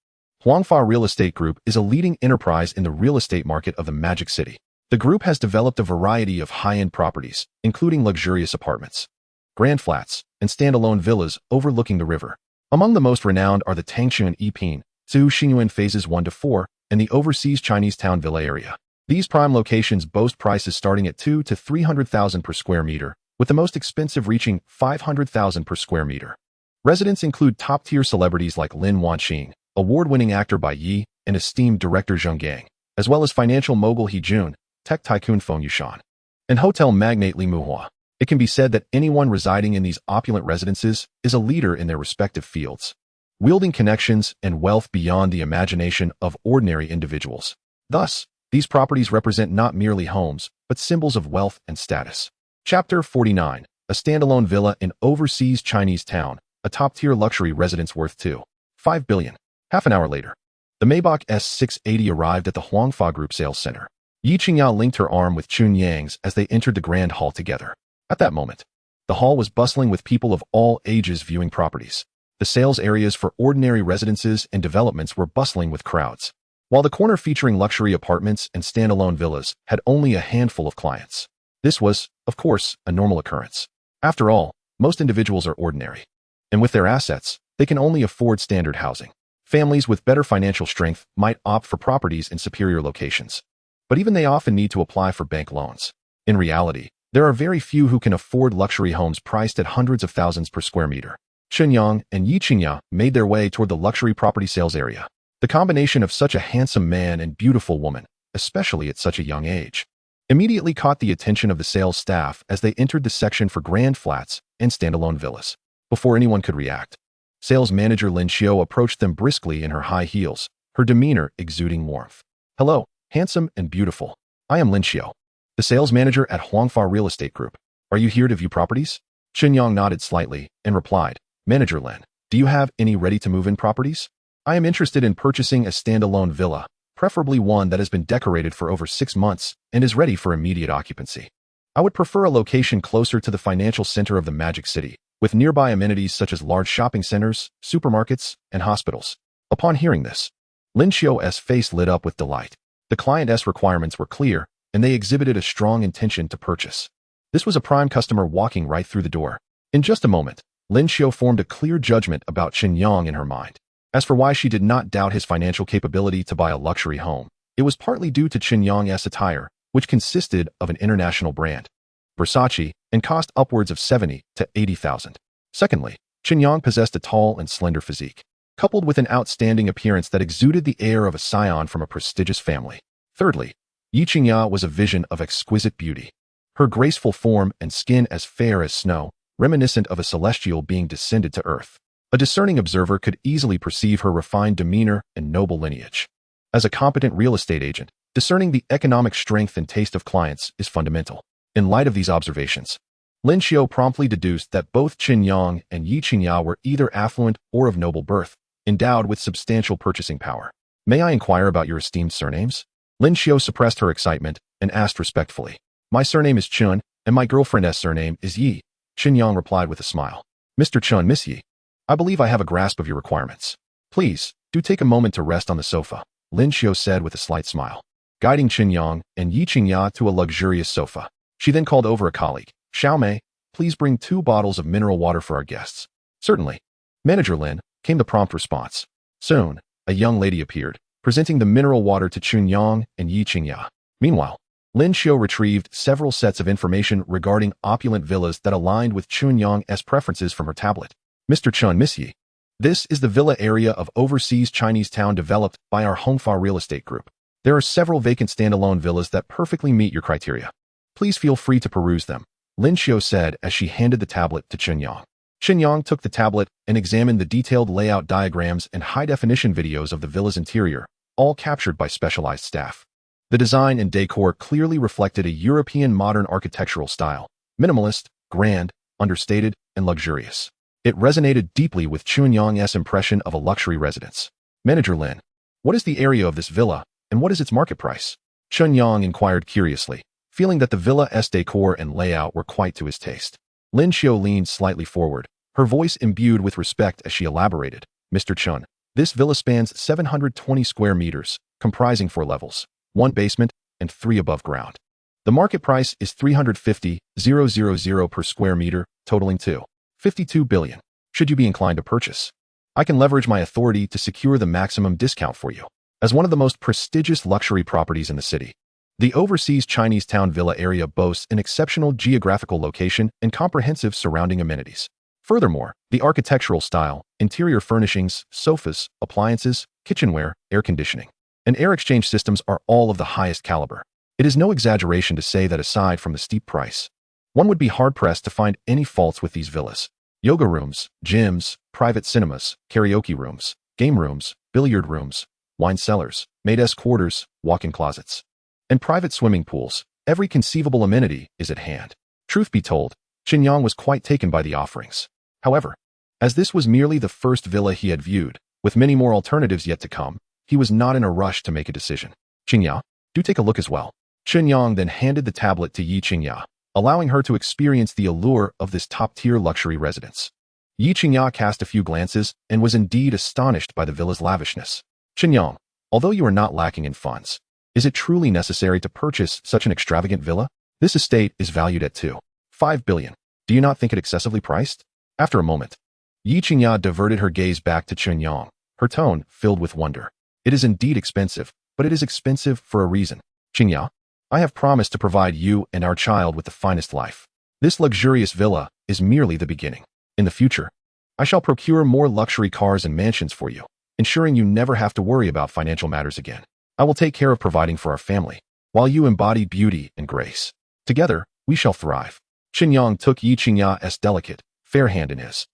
Huangfa Real Estate Group is a leading enterprise in the real estate market of the Magic City. The group has developed a variety of high-end properties, including luxurious apartments, grand flats, and standalone villas overlooking the river. Among the most renowned are the Tangxuan Yiping, Zhu Xingyuan Phases 1 to 4, and the overseas Chinese town villa area. These prime locations boast prices starting at 200,000 to 300,000 per square meter, with the most expensive reaching 500,000 per square meter. Residents include top-tier celebrities like Lin Wanqing, award-winning actor Bai Yi, and esteemed director Zheng Gang, as well as financial mogul He Jun, tech tycoon Feng Yushan, and hotel magnate Li Muhua. It can be said that anyone residing in these opulent residences is a leader in their respective fields, wielding connections and wealth beyond the imagination of ordinary individuals. Thus, these properties represent not merely homes, but symbols of wealth and status. Chapter 49. A standalone villa in overseas Chinese town, a top-tier luxury residence worth 2.5 billion. Half an hour later, the Maybach S680 arrived at the Huangfa Group Sales Center. Yi Qingya linked her arm with Chen Yang's as they entered the grand hall together. At that moment, the hall was bustling with people of all ages viewing properties. The sales areas for ordinary residences and developments were bustling with crowds, while the corner featuring luxury apartments and standalone villas had only a handful of clients. This was, of course, a normal occurrence. After all, most individuals are ordinary, and with their assets, they can only afford standard housing. Families with better financial strength might opt for properties in superior locations. but even they often need to apply for bank loans. In reality, there are very few who can afford luxury homes priced at hundreds of thousands per square meter. Chen Yang and Yi Qingya made their way toward the luxury property sales area. The combination of such a handsome man and beautiful woman, especially at such a young age, immediately caught the attention of the sales staff as they entered the section for grand flats and standalone villas. Before anyone could react, sales manager Lin Xiu approached them briskly in her high heels, her demeanor exuding warmth. "Hello, handsome and beautiful. I am Lin Xiu, the sales manager at Huangfa Real Estate Group. Are you here to view properties?" Chen Yang nodded slightly and replied, "Manager Lin, do you have any ready-to-move-in properties? I am interested in purchasing a standalone villa, preferably one that has been decorated for over 6 months and is ready for immediate occupancy. I would prefer a location closer to the financial center of the Magic City, with nearby amenities such as large shopping centers, supermarkets, and hospitals." Upon hearing this, Lin Xiu's face lit up with delight. The client's requirements were clear, and they exhibited a strong intention to purchase. This was a prime customer walking right through the door. In just a moment, Lin Xiu formed a clear judgment about Chen Yang in her mind. As for why she did not doubt his financial capability to buy a luxury home, it was partly due to Chen Yang's attire, which consisted of an international brand, Versace, and cost upwards of 70 to 80,000. Secondly, Chen Yang possessed a tall and slender physique, coupled with an outstanding appearance that exuded the air of a scion from a prestigious family. Thirdly, Yi Qingya was a vision of exquisite beauty. Her graceful form and skin as fair as snow, reminiscent of a celestial being descended to earth. A discerning observer could easily perceive her refined demeanor and noble lineage. As a competent real estate agent, discerning the economic strength and taste of clients is fundamental. In light of these observations, Lin Xiu promptly deduced that both Chen Yang and Yi Qingya were either affluent or of noble birth, endowed with substantial purchasing power. "May I inquire about your esteemed surnames?" Lin Xiu suppressed her excitement and asked respectfully. "My surname is Chen, and my girlfriend's surname is Yi," Chen Yang replied with a smile. "Mr. Chen, Miss Yi, I believe I have a grasp of your requirements. Please, do take a moment to rest on the sofa," Lin Xiu said with a slight smile. Guiding Chen Yang and Yi Qingya to a luxurious sofa, she then called over a colleague. "Xiaomei, please bring 2 bottles of mineral water for our guests." "Certainly, Manager Lin," came the prompt response. Soon, a young lady appeared, presenting the mineral water to Chen Yang and Yi Qingya. Meanwhile, Lin Xiu retrieved several sets of information regarding opulent villas that aligned with Chen Yang's preferences from her tablet. "Mr. Chen, Miss Yi, this is the villa area of overseas Chinese town developed by our Hongfa Real Estate Group. There are several vacant standalone villas that perfectly meet your criteria. Please feel free to peruse them," Lin Xiu said as she handed the tablet to Chen Yang. Chen Yang took the tablet and examined the detailed layout diagrams and high-definition videos of the villa's interior, all captured by specialized staff. The design and decor clearly reflected a European modern architectural style, minimalist, grand, understated, and luxurious. It resonated deeply with Chen Yang's impression of a luxury residence. "Manager Lin, what is the area of this villa, and what is its market price?" Chen Yang inquired curiously, feeling that the villa's decor and layout were quite to his taste. Lin Xiu leaned slightly forward, her voice imbued with respect as she elaborated. "Mr. Chen, this villa spans 720 square meters, comprising 4 levels, 1 basement, and 3 above ground. The market price is 350,000 per square meter, totaling 2.52 billion. Should you be inclined to purchase, I can leverage my authority to secure the maximum discount for you. As one of the most prestigious luxury properties in the city, the overseas Chinese town villa area boasts an exceptional geographical location and comprehensive surrounding amenities. Furthermore, the architectural style, interior furnishings, sofas, appliances, kitchenware, air conditioning, and air exchange systems are all of the highest caliber. It is no exaggeration to say that aside from the steep price, one would be hard-pressed to find any faults with these villas. Yoga rooms, gyms, private cinemas, karaoke rooms, game rooms, billiard rooms, wine cellars, maid's quarters, walk-in closets, and private swimming pools. Every conceivable amenity is at hand." Truth be told, Chen Yang was quite taken by the offerings. However, as this was merely the first villa he had viewed, with many more alternatives yet to come, he was not in a rush to make a decision. "Qingya, do take a look as well." Chen Yang then handed the tablet to Yi Qingya, allowing her to experience the allure of this top-tier luxury residence. Yi Qingya cast a few glances and was indeed astonished by the villa's lavishness. "Chen Yang, although you are not lacking in funds, is it truly necessary to purchase such an extravagant villa? This estate is valued at 2.5 billion. Do you not think it excessively priced?" After a moment, Yi Qingya diverted her gaze back to Chen Yang, her tone filled with wonder. "It is indeed expensive, but it is expensive for a reason. Qingya, I have promised to provide you and our child with the finest life. This luxurious villa is merely the beginning. In the future, I shall procure more luxury cars and mansions for you, ensuring you never have to worry about financial matters again. I will take care of providing for our family, while you embody beauty and grace. Together, we shall thrive. Chen Yang took Yi Qingya's delicate, fair hand in his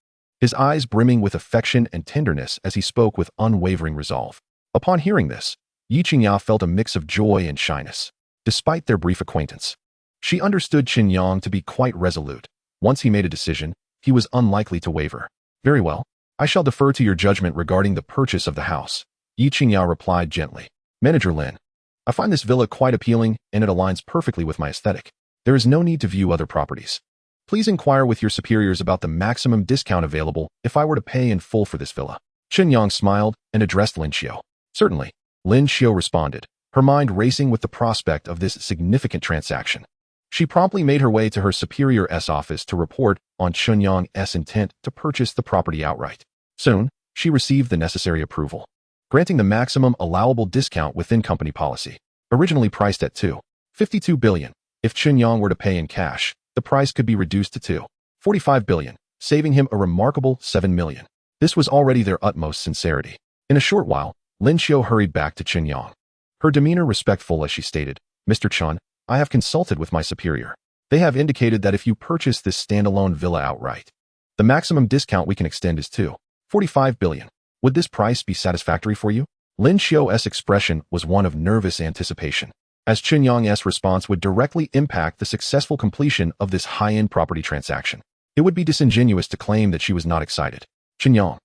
eyes brimming with affection and tenderness as he spoke with unwavering resolve. Upon hearing this, Yi Qingya felt a mix of joy and shyness. Despite their brief acquaintance, she understood Chen Yang to be quite resolute. Once he made a decision, he was unlikely to waver. Very well, I shall defer to your judgment regarding the purchase of the house, Yi Qingya replied gently. Manager Lin, I find this villa quite appealing and it aligns perfectly with my aesthetic. There is no need to view other properties. Please inquire with your superiors about the maximum discount available if I were to pay in full for this villa. Chen Yang smiled and addressed Lin Xiu. Certainly, Lin Xiu responded, her mind racing with the prospect of this significant transaction. She promptly made her way to her superior's office to report on Chen Yang's intent to purchase the property outright. Soon, she received the necessary approval, granting the maximum allowable discount within company policy. Originally priced at 2.52 billion, if Chen Yang were to pay in cash, the price could be reduced to 2.45 billion, saving him a remarkable 7 million. This was already their utmost sincerity. In a short while, Lin Xiu hurried back to Chen Yang, her demeanor respectful as she stated, Mr. Chen, I have consulted with my superior. They have indicated that if you purchase this standalone villa outright, the maximum discount we can extend is 2.45 billion. Would this price be satisfactory for you? Lin Xiu's expression was one of nervous anticipation, as Chen Yang's response would directly impact the successful completion of this high-end property transaction. It would be disingenuous to claim that she was not excited. Chen Yang,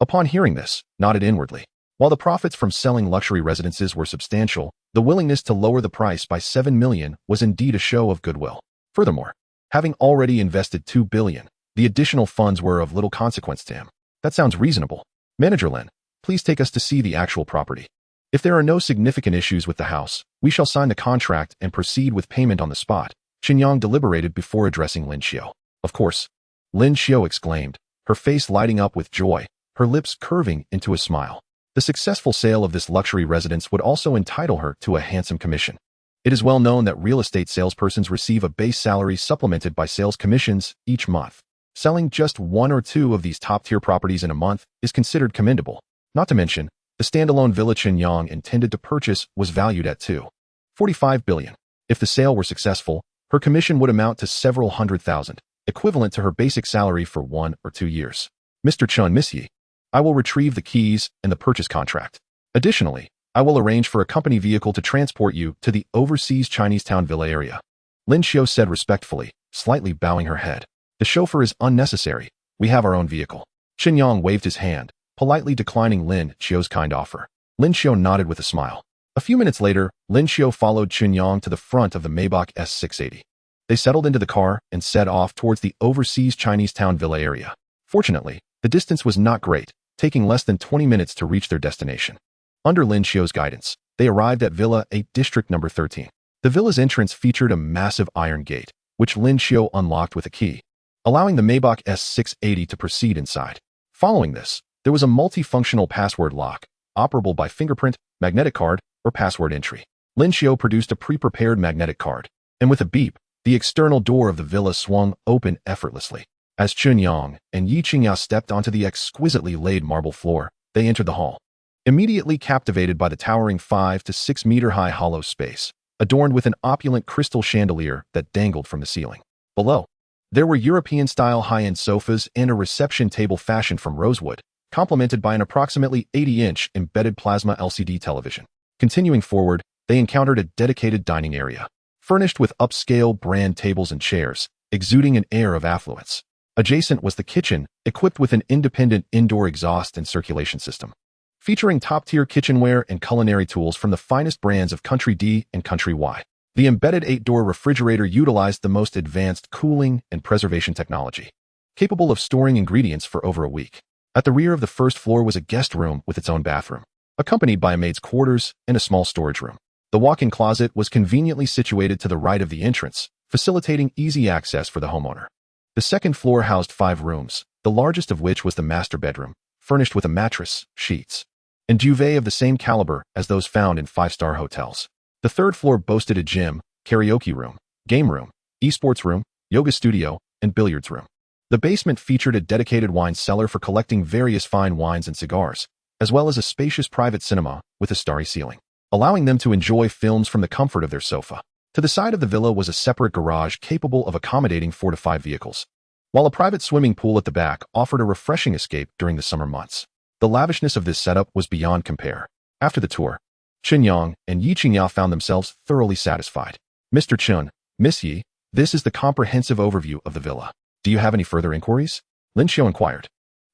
upon hearing this, nodded inwardly. While the profits from selling luxury residences were substantial, the willingness to lower the price by 7 million was indeed a show of goodwill. Furthermore, having already invested 2 billion, the additional funds were of little consequence to him. That sounds reasonable. Manager Lin, please take us to see the actual property. If there are no significant issues with the house, we shall sign the contract and proceed with payment on the spot. Chen Yang deliberated before addressing Lin Xiu. Of course, Lin Xiu exclaimed, her face lighting up with joy, her lips curving into a smile. The successful sale of this luxury residence would also entitle her to a handsome commission. It is well known that real estate salespersons receive a base salary supplemented by sales commissions each month. Selling just one or two of these top-tier properties in a month is considered commendable. Not to mention, the standalone villa Chen Yang intended to purchase was valued at 2.45 billion. If the sale were successful, her commission would amount to several hundred thousand, equivalent to her basic salary for 1 or 2 years. Mr. Chen, Miss Yi, I will retrieve the keys and the purchase contract. Additionally, I will arrange for a company vehicle to transport you to the overseas Chinese-town villa area. Lin Xiu said respectfully, slightly bowing her head. The chauffeur is unnecessary. We have our own vehicle. Chen Yang waved his hand, politely declining Lin Xiu's kind offer. Lin Xiu nodded with a smile. A few minutes later, Lin Xiu followed Chen Yang to the front of the Maybach S680. They settled into the car and set off towards the overseas Chinese-town villa area. Fortunately, the distance was not great, taking less than 20 minutes to reach their destination. Under Lin Xiu's guidance, they arrived at Villa 8 District Number 13. The villa's entrance featured a massive iron gate, which Lin Xiu unlocked with a key, allowing the Maybach S680 to proceed inside. Following this, there was a multifunctional password lock, operable by fingerprint, magnetic card, or password entry. Lin Xiu produced a pre-prepared magnetic card, and with a beep, the external door of the villa swung open effortlessly. As Chen Yang and Yi Qingya stepped onto the exquisitely laid marble floor, they entered the hall, immediately captivated by the towering 5 to 6 meter high hollow space, adorned with an opulent crystal chandelier that dangled from the ceiling. Below, there were European-style high-end sofas and a reception table fashioned from rosewood, complemented by an approximately 80-inch embedded plasma LCD television. Continuing forward, they encountered a dedicated dining area, furnished with upscale brand tables and chairs, exuding an air of affluence. Adjacent was the kitchen, equipped with an independent indoor exhaust and circulation system, featuring top-tier kitchenware and culinary tools from the finest brands of Country D and Country Y. The embedded 8-door refrigerator utilized the most advanced cooling and preservation technology, capable of storing ingredients for over a week. At the rear of the first floor was a guest room with its own bathroom, accompanied by a maid's quarters and a small storage room. The walk-in closet was conveniently situated to the right of the entrance, facilitating easy access for the homeowner. The second floor housed 5 rooms, the largest of which was the master bedroom, furnished with a mattress, sheets, and duvet of the same caliber as those found in 5-star hotels. The third floor boasted a gym, karaoke room, game room, esports room, yoga studio, and billiards room. The basement featured a dedicated wine cellar for collecting various fine wines and cigars, as well as a spacious private cinema with a starry ceiling, allowing them to enjoy films from the comfort of their sofa. To the side of the villa was a separate garage capable of accommodating 4 to 5 vehicles, while a private swimming pool at the back offered a refreshing escape during the summer months. The lavishness of this setup was beyond compare. After the tour, Chen Yang and Yi Qingya found themselves thoroughly satisfied. Mr. Chen, Miss Yi, this is the comprehensive overview of the villa. Do you have any further inquiries? Lin Xiao inquired.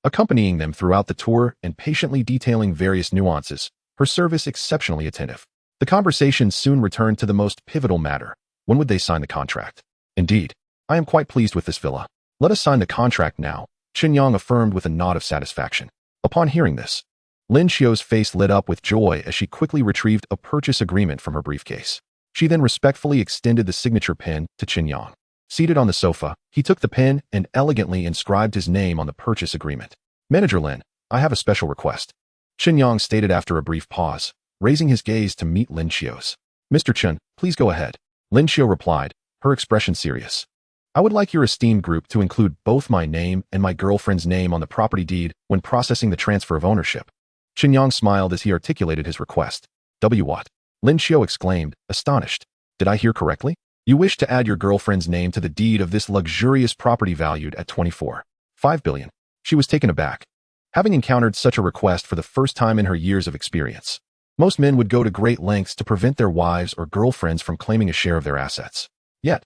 Accompanying them throughout the tour and patiently detailing various nuances, her service exceptionally attentive. The conversation soon returned to the most pivotal matter. When would they sign the contract? Indeed, I am quite pleased with this villa. Let us sign the contract now, Chen Yang affirmed with a nod of satisfaction. Upon hearing this, Lin Xiao's face lit up with joy as she quickly retrieved a purchase agreement from her briefcase. She then respectfully extended the signature pen to Chen Yang. Seated on the sofa, he took the pen and elegantly inscribed his name on the purchase agreement. Manager Lin, I have a special request, Chen Yang stated after a brief pause, raising his gaze to meet Lin Xiao's. Mr. Chen, please go ahead, Lin Xiao replied, her expression serious. I would like your esteemed group to include both my name and my girlfriend's name on the property deed when processing the transfer of ownership. Chen Yang smiled as he articulated his request. What? Lin Xiao exclaimed, astonished. Did I hear correctly? You wish to add your girlfriend's name to the deed of this luxurious property valued at 24.5 billion. She was taken aback, having encountered such a request for the first time in her years of experience. Most men would go to great lengths to prevent their wives or girlfriends from claiming a share of their assets. Yet,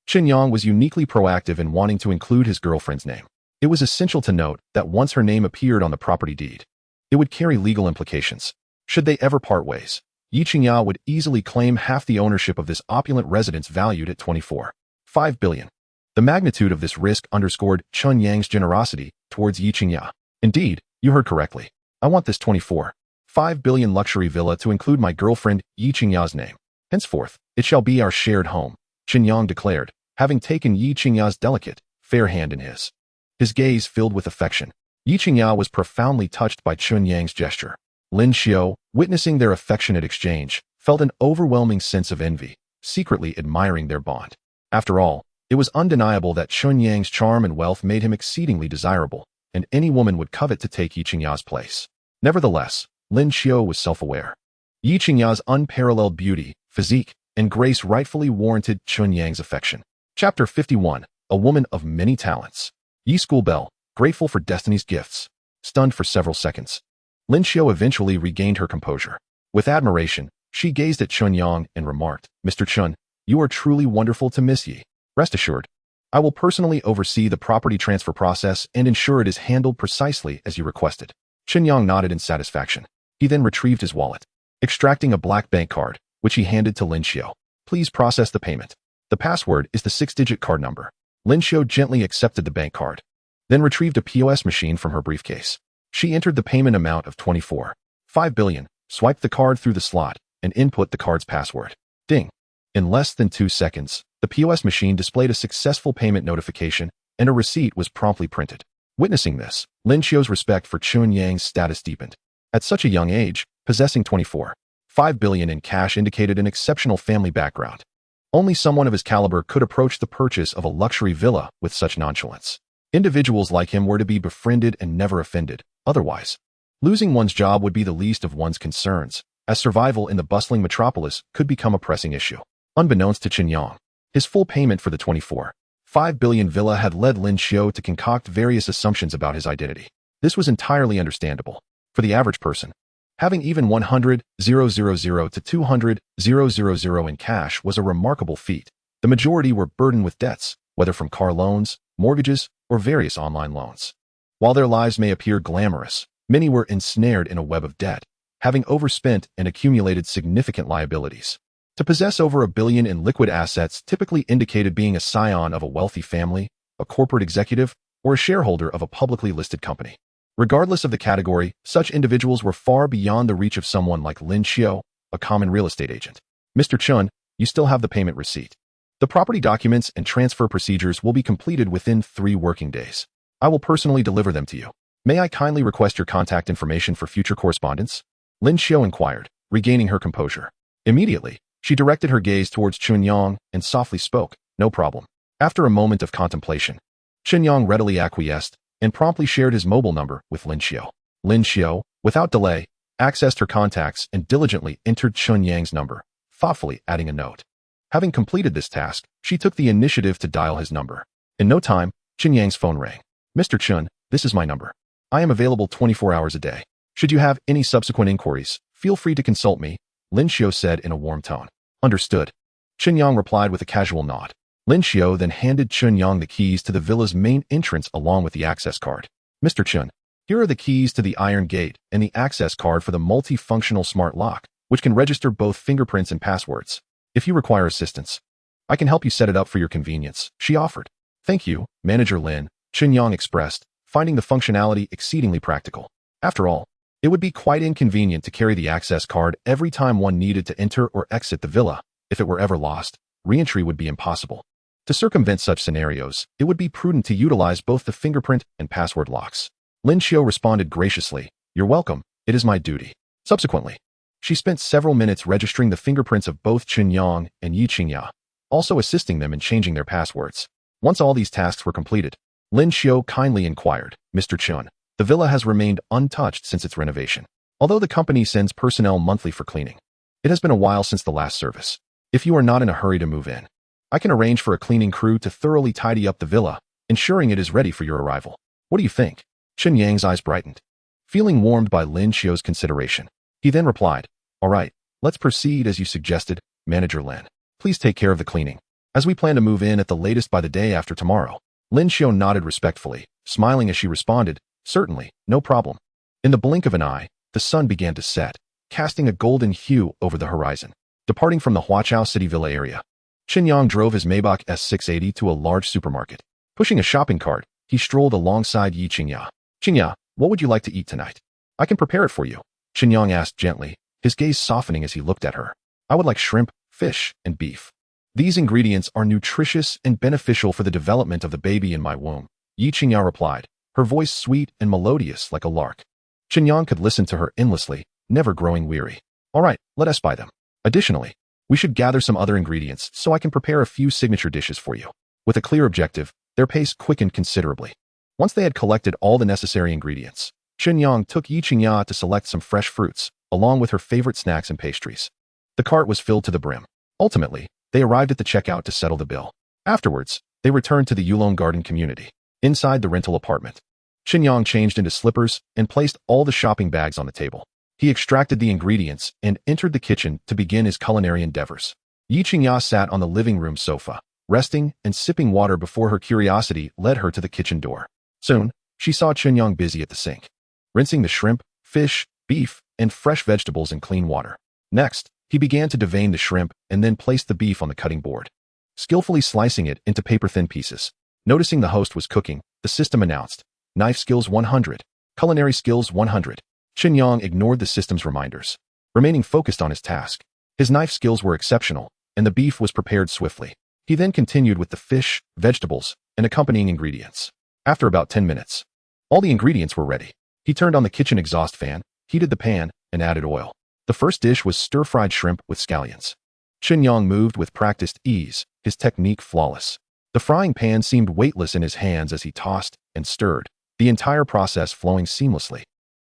Chen Yang was uniquely proactive in wanting to include his girlfriend's name. It was essential to note that once her name appeared on the property deed, it would carry legal implications. Should they ever part ways, Yi Qingya would easily claim half the ownership of this opulent residence valued at 24.5 billion. The magnitude of this risk underscored Chen Yang's generosity towards Yi Qingya. Indeed, you heard correctly. I want this 24.5 billion luxury villa to include my girlfriend Yi Qingya's name. Henceforth, it shall be our shared home, Chen Yang declared, having taken Yi Qingya's delicate, fair hand in his. His gaze filled with affection. Yi Qingya was profoundly touched by Chen Yang's gesture. Lin Xiao, witnessing their affectionate exchange, felt an overwhelming sense of envy, secretly admiring their bond. After all, it was undeniable that Chen Yang's charm and wealth made him exceedingly desirable, and any woman would covet to take Yi Qingya's place. Nevertheless, Lin Xiao was self-aware. Yi Qingya's unparalleled beauty, physique, and grace rightfully warranted Chen Yang's affection. Chapter 51, A Woman of Many Talents. Yi School Belle, grateful for destiny's gifts. Stunned for several seconds, Lin Xiao eventually regained her composure. With admiration, she gazed at Chen Yang and remarked, Mr. Chen, you are truly wonderful to Miss Yi. Rest assured, I will personally oversee the property transfer process and ensure it is handled precisely as you requested. Chen Yang nodded in satisfaction. He then retrieved his wallet, extracting a black bank card, which he handed to Lin Xiao. Please process the payment. The password is the 6-digit card number. Lin Xiao gently accepted the bank card, then retrieved a POS machine from her briefcase. She entered the payment amount of 24.5 billion, swiped the card through the slot, and input the card's password. Ding! In less than 2 seconds, the POS machine displayed a successful payment notification, and a receipt was promptly printed. Witnessing this, Lin Xiao's respect for Chen Yang's status deepened. At such a young age, possessing 24.5 billion in cash indicated an exceptional family background. Only someone of his caliber could approach the purchase of a luxury villa with such nonchalance. Individuals like him were to be befriended and never offended. Otherwise, losing one's job would be the least of one's concerns, as survival in the bustling metropolis could become a pressing issue. Unbeknownst to Chen Yang, his full payment for the 24.5 billion villa had led Lin Xiao to concoct various assumptions about his identity. This was entirely understandable. For the average person, having even 100,000 to 200,000 in cash was a remarkable feat. The majority were burdened with debts, whether from car loans, mortgages, or various online loans. While their lives may appear glamorous, many were ensnared in a web of debt, having overspent and accumulated significant liabilities. To possess over $1 billion in liquid assets typically indicated being a scion of a wealthy family, a corporate executive, or a shareholder of a publicly listed company. Regardless of the category, such individuals were far beyond the reach of someone like Lin Xiao, a common real estate agent. Mr. Chen, you still have the payment receipt. The property documents and transfer procedures will be completed within 3 working days. I will personally deliver them to you. May I kindly request your contact information for future correspondence? Lin Xiao inquired, regaining her composure. Immediately, She directed her gaze towards Chen Yang and softly spoke, "No problem." After a moment of contemplation, Chen Yang readily acquiesced and promptly shared his mobile number with Lin Xiu. Lin Xiu, without delay, accessed her contacts and diligently entered Chen Yang's number, thoughtfully adding a note. Having completed this task, she took the initiative to dial his number. In no time, Chen Yang's phone rang. "Mr. Chen, this is my number. I am available 24 hours a day. Should you have any subsequent inquiries, feel free to consult me," Lin Xiu said in a warm tone. "Understood." Chen Yang replied with a casual nod. Lin Xiu then handed Chen Yang the keys to the villa's main entrance along with the access card. "Mr. Chen, here are the keys to the iron gate and the access card for the multifunctional smart lock, which can register both fingerprints and passwords. If you require assistance, I can help you set it up for your convenience," she offered. "Thank you, Manager Lin," Chen Yang expressed, finding the functionality exceedingly practical. After all, it would be quite inconvenient to carry the access card every time one needed to enter or exit the villa. If it were ever lost, re-entry would be impossible. To circumvent such scenarios, it would be prudent to utilize both the fingerprint and password locks. Lin Xiu responded graciously, "You're welcome, it is my duty." Subsequently, she spent several minutes registering the fingerprints of both Chen Yang and Yi Qingya, also assisting them in changing their passwords. Once all these tasks were completed, Lin Xiu kindly inquired, "Mr. Chen, the villa has remained untouched since its renovation. Although the company sends personnel monthly for cleaning, it has been a while since the last service. If you are not in a hurry to move in, I can arrange for a cleaning crew to thoroughly tidy up the villa, ensuring it is ready for your arrival. What do you think?" Chen Yang's eyes brightened, feeling warmed by Lin Xiu's consideration. He then replied, "All right, let's proceed as you suggested, Manager Lin. Please take care of the cleaning, as we plan to move in at the latest by the day after tomorrow." Lin Xiu nodded respectfully, smiling as she responded, "Certainly, no problem." In the blink of an eye, the sun began to set, casting a golden hue over the horizon. Departing from the Huachao City Villa area, Chen Yang drove his Maybach S680 to a large supermarket. Pushing a shopping cart, he strolled alongside Yi Qingya. "Qingya, what would you like to eat tonight? I can prepare it for you," Chen Yang asked gently, his gaze softening as he looked at her. "I would like shrimp, fish, and beef. These ingredients are nutritious and beneficial for the development of the baby in my womb," Yi Qingya replied, her voice sweet and melodious like a lark. Chen Yang could listen to her endlessly, never growing weary. "All right, let us buy them. Additionally, we should gather some other ingredients so I can prepare a few signature dishes for you." With a clear objective, their pace quickened considerably. Once they had collected all the necessary ingredients, Chen Yang took Yi Qingya to select some fresh fruits, along with her favorite snacks and pastries. The cart was filled to the brim. Ultimately, they arrived at the checkout to settle the bill. Afterwards, they returned to the Yulong Garden community. Inside the rental apartment, Chen Yang changed into slippers and placed all the shopping bags on the table. He extracted the ingredients and entered the kitchen to begin his culinary endeavors. Yi Qingya sat on the living room sofa, resting and sipping water before her curiosity led her to the kitchen door. Soon, she saw Chen Yang busy at the sink, rinsing the shrimp, fish, beef, and fresh vegetables in clean water. Next, he began to devein the shrimp and then placed the beef on the cutting board, skillfully slicing it into paper-thin pieces. Noticing the host was cooking, the system announced, "Knife skills 100, culinary skills 100. Chen Yang ignored the system's reminders, remaining focused on his task. His knife skills were exceptional, and the beef was prepared swiftly. He then continued with the fish, vegetables, and accompanying ingredients. After about 10 minutes, all the ingredients were ready. He turned on the kitchen exhaust fan, heated the pan, and added oil. The first dish was stir-fried shrimp with scallions. Chen Yang moved with practiced ease, his technique flawless. The frying pan seemed weightless in his hands as he tossed and stirred, the entire process flowing seamlessly,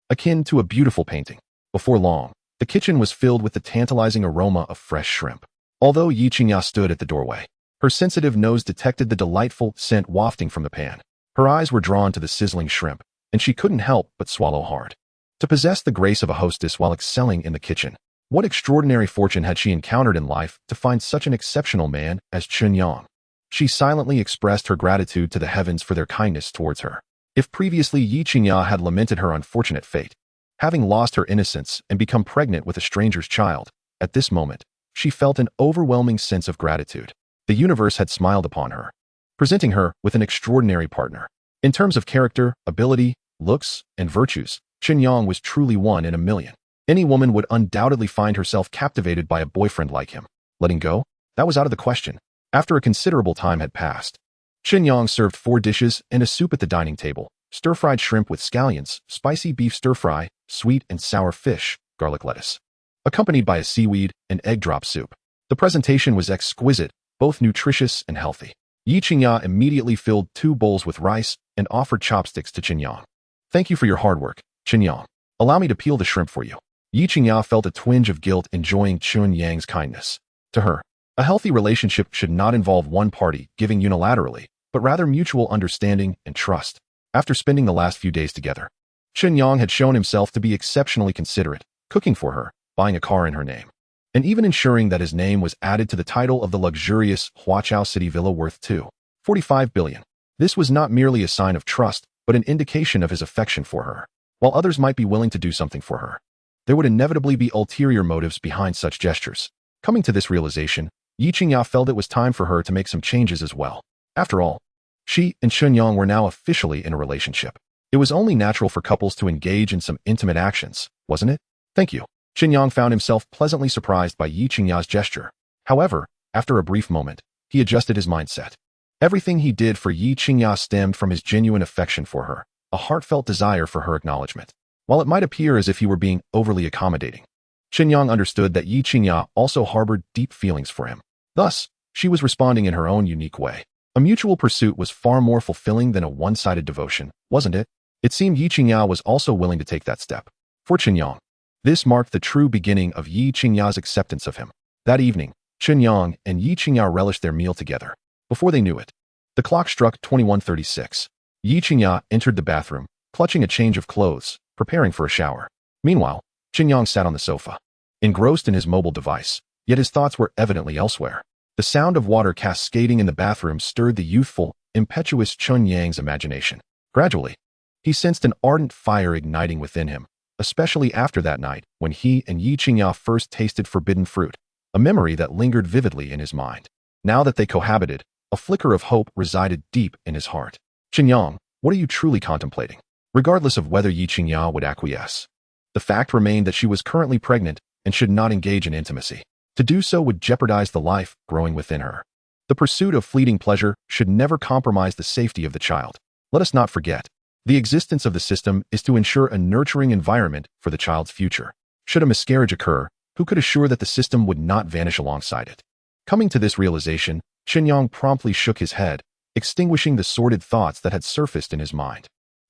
akin to a beautiful painting. Before long, the kitchen was filled with the tantalizing aroma of fresh shrimp. Although Yi Qingya stood at the doorway, her sensitive nose detected the delightful scent wafting from the pan. Her eyes were drawn to the sizzling shrimp, and she couldn't help but swallow hard. To possess the grace of a hostess while excelling in the kitchen, what extraordinary fortune had she encountered in life to find such an exceptional man as Chen Yang? She silently expressed her gratitude to the heavens for their kindness towards her. If previously Yi Qingya had lamented her unfortunate fate, having lost her innocence and become pregnant with a stranger's child, at this moment, she felt an overwhelming sense of gratitude. The universe had smiled upon her, presenting her with an extraordinary partner. In terms of character, ability, looks, and virtues, Chen Yang was truly one in a million. Any woman would undoubtedly find herself captivated by a boyfriend like him. Letting go? That was out of the question. After a considerable time had passed, Chen Yang served 4 dishes and a soup at the dining table: stir-fried shrimp with scallions, spicy beef stir-fry, sweet and sour fish, garlic lettuce, accompanied by a seaweed and egg drop soup. The presentation was exquisite, both nutritious and healthy. Yi Qingya immediately filled 2 bowls with rice and offered chopsticks to Chen Yang. "Thank you for your hard work, Chen Yang. Allow me to peel the shrimp for you." Yi Qingya felt a twinge of guilt enjoying Chen Yang's kindness. To her, a healthy relationship should not involve one party giving unilaterally, but rather mutual understanding and trust. After spending the last few days together, Chen Yang had shown himself to be exceptionally considerate, cooking for her, buying a car in her name, and even ensuring that his name was added to the title of the luxurious Huaqiao City villa worth $2.45 billion. This was not merely a sign of trust, but an indication of his affection for her. While others might be willing to do something for her, there would inevitably be ulterior motives behind such gestures. Coming to this realization, Yi Qingya felt it was time for her to make some changes as well. After all, she and Chen Yang were now officially in a relationship. It was only natural for couples to engage in some intimate actions, wasn't it? "Thank you." Chen Yang found himself pleasantly surprised by Yi Qingya's gesture. However, after a brief moment, he adjusted his mindset. Everything he did for Yi Qingya stemmed from his genuine affection for her, a heartfelt desire for her acknowledgement. While it might appear as if he were being overly accommodating, Chen Yang understood that Yi Qingya also harbored deep feelings for him. Thus, she was responding in her own unique way. A mutual pursuit was far more fulfilling than a one-sided devotion, wasn't it? It seemed Yi Qingya was also willing to take that step. For Chen Yang, this marked the true beginning of Yi Qingya's acceptance of him. That evening, Chen Yang and Yi Qingya relished their meal together. Before they knew it, the clock struck 21:36. Yi Qingya entered the bathroom, clutching a change of clothes, preparing for a shower. Meanwhile, Chen Yang sat on the sofa, engrossed in his mobile device, yet his thoughts were evidently elsewhere. The sound of water cascading in the bathroom stirred the youthful, impetuous Chen Yang's imagination. Gradually, he sensed an ardent fire igniting within him, especially after that night when he and Yi Qingya first tasted forbidden fruit, a memory that lingered vividly in his mind. Now that they cohabited, a flicker of hope resided deep in his heart. "Chen Yang, what are you truly contemplating?" Regardless of whether Yi Qingya would acquiesce, the fact remained that she was currently pregnant and should not engage in intimacy. To do so would jeopardize the life growing within her. The pursuit of fleeting pleasure should never compromise the safety of the child. Let us not forget, the existence of the system is to ensure a nurturing environment for the child's future. Should a miscarriage occur, who could assure that the system would not vanish alongside it? Coming to this realization, Chen Yang promptly shook his head, extinguishing the sordid thoughts that had surfaced in his mind.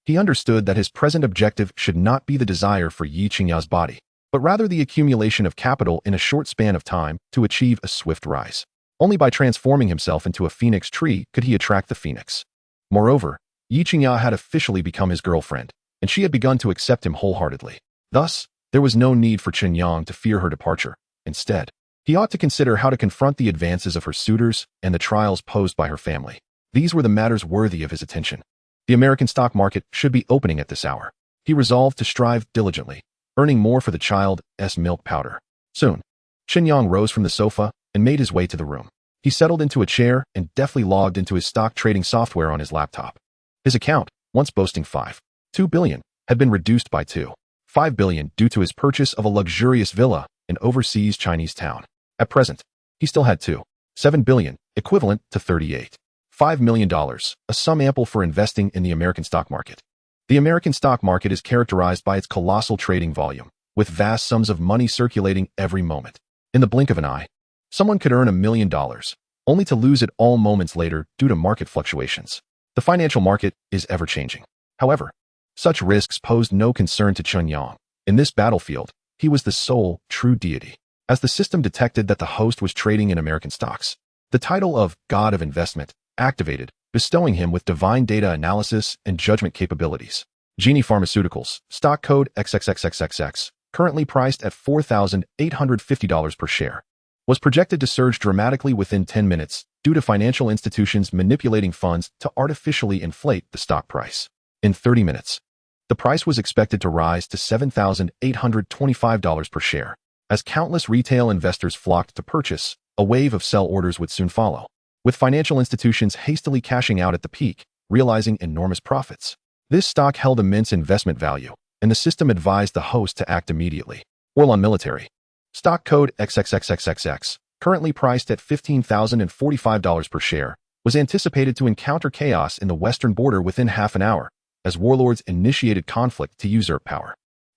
He understood that his present objective should not be the desire for Yi Qingya's body, but rather the accumulation of capital in a short span of time to achieve a swift rise. Only by transforming himself into a phoenix tree could he attract the phoenix. Moreover, Yi Qingya had officially become his girlfriend, and she had begun to accept him wholeheartedly. Thus, there was no need for Chen Yang to fear her departure. Instead, he ought to consider how to confront the advances of her suitors and the trials posed by her family. These were the matters worthy of his attention. The American stock market should be opening at this hour. He resolved to strive diligently, earning more for the child's milk powder. Soon, Chen Yang rose from the sofa and made his way to the room. He settled into a chair and deftly logged into his stock trading software on his laptop. His account, once boasting $5.2 billion, had been reduced by $2.5 billion due to his purchase of a luxurious villa in overseas Chinese town. At present, he still had $2.7 billion, equivalent to $38.5 million, a sum ample for investing in the American stock market. The American stock market is characterized by its colossal trading volume, with vast sums of money circulating every moment. In the blink of an eye, someone could earn $1 million, only to lose it all moments later due to market fluctuations. The financial market is ever-changing. However, such risks posed no concern to Chen Yang. In this battlefield, he was the sole, true deity. As the system detected that the host was trading in American stocks, the title of God of Investment activated, bestowing him with divine data analysis and judgment capabilities. Genie Pharmaceuticals, stock code XXXXXX, currently priced at $4,850 per share, was projected to surge dramatically within 10 minutes due to financial institutions manipulating funds to artificially inflate the stock price. In 30 minutes, the price was expected to rise to $7,825 per share. As countless retail investors flocked to purchase, a wave of sell orders would soon follow, with financial institutions hastily cashing out at the peak, realizing enormous profits. This stock held immense investment value, and the system advised the host to act immediately. Orlon Military, stock code XXXXXX, currently priced at $15,045 per share, was anticipated to encounter chaos in the western border within half an hour, as warlords initiated conflict to usurp power.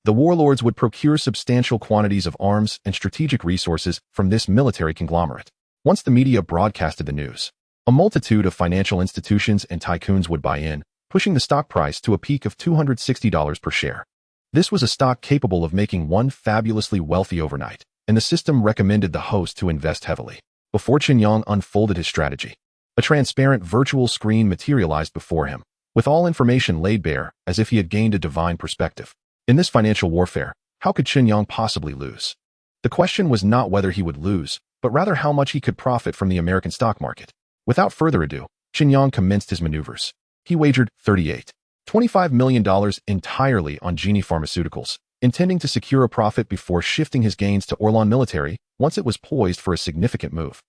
The warlords would procure substantial quantities of arms and strategic resources from this military conglomerate. Once the media broadcasted the news, a multitude of financial institutions and tycoons would buy in, pushing the stock price to a peak of $260 per share. This was a stock capable of making one fabulously wealthy overnight, and the system recommended the host to invest heavily. Before Chen Yang unfolded his strategy, a transparent virtual screen materialized before him, with all information laid bare as if he had gained a divine perspective. In this financial warfare, how could Chen Yang possibly lose? The question was not whether he would lose, but rather how much he could profit from the American stock market. Without further ado, Chen Yang commenced his maneuvers. He wagered $25 million entirely on Genie Pharmaceuticals, intending to secure a profit before shifting his gains to Orlan Military once it was poised for a significant move,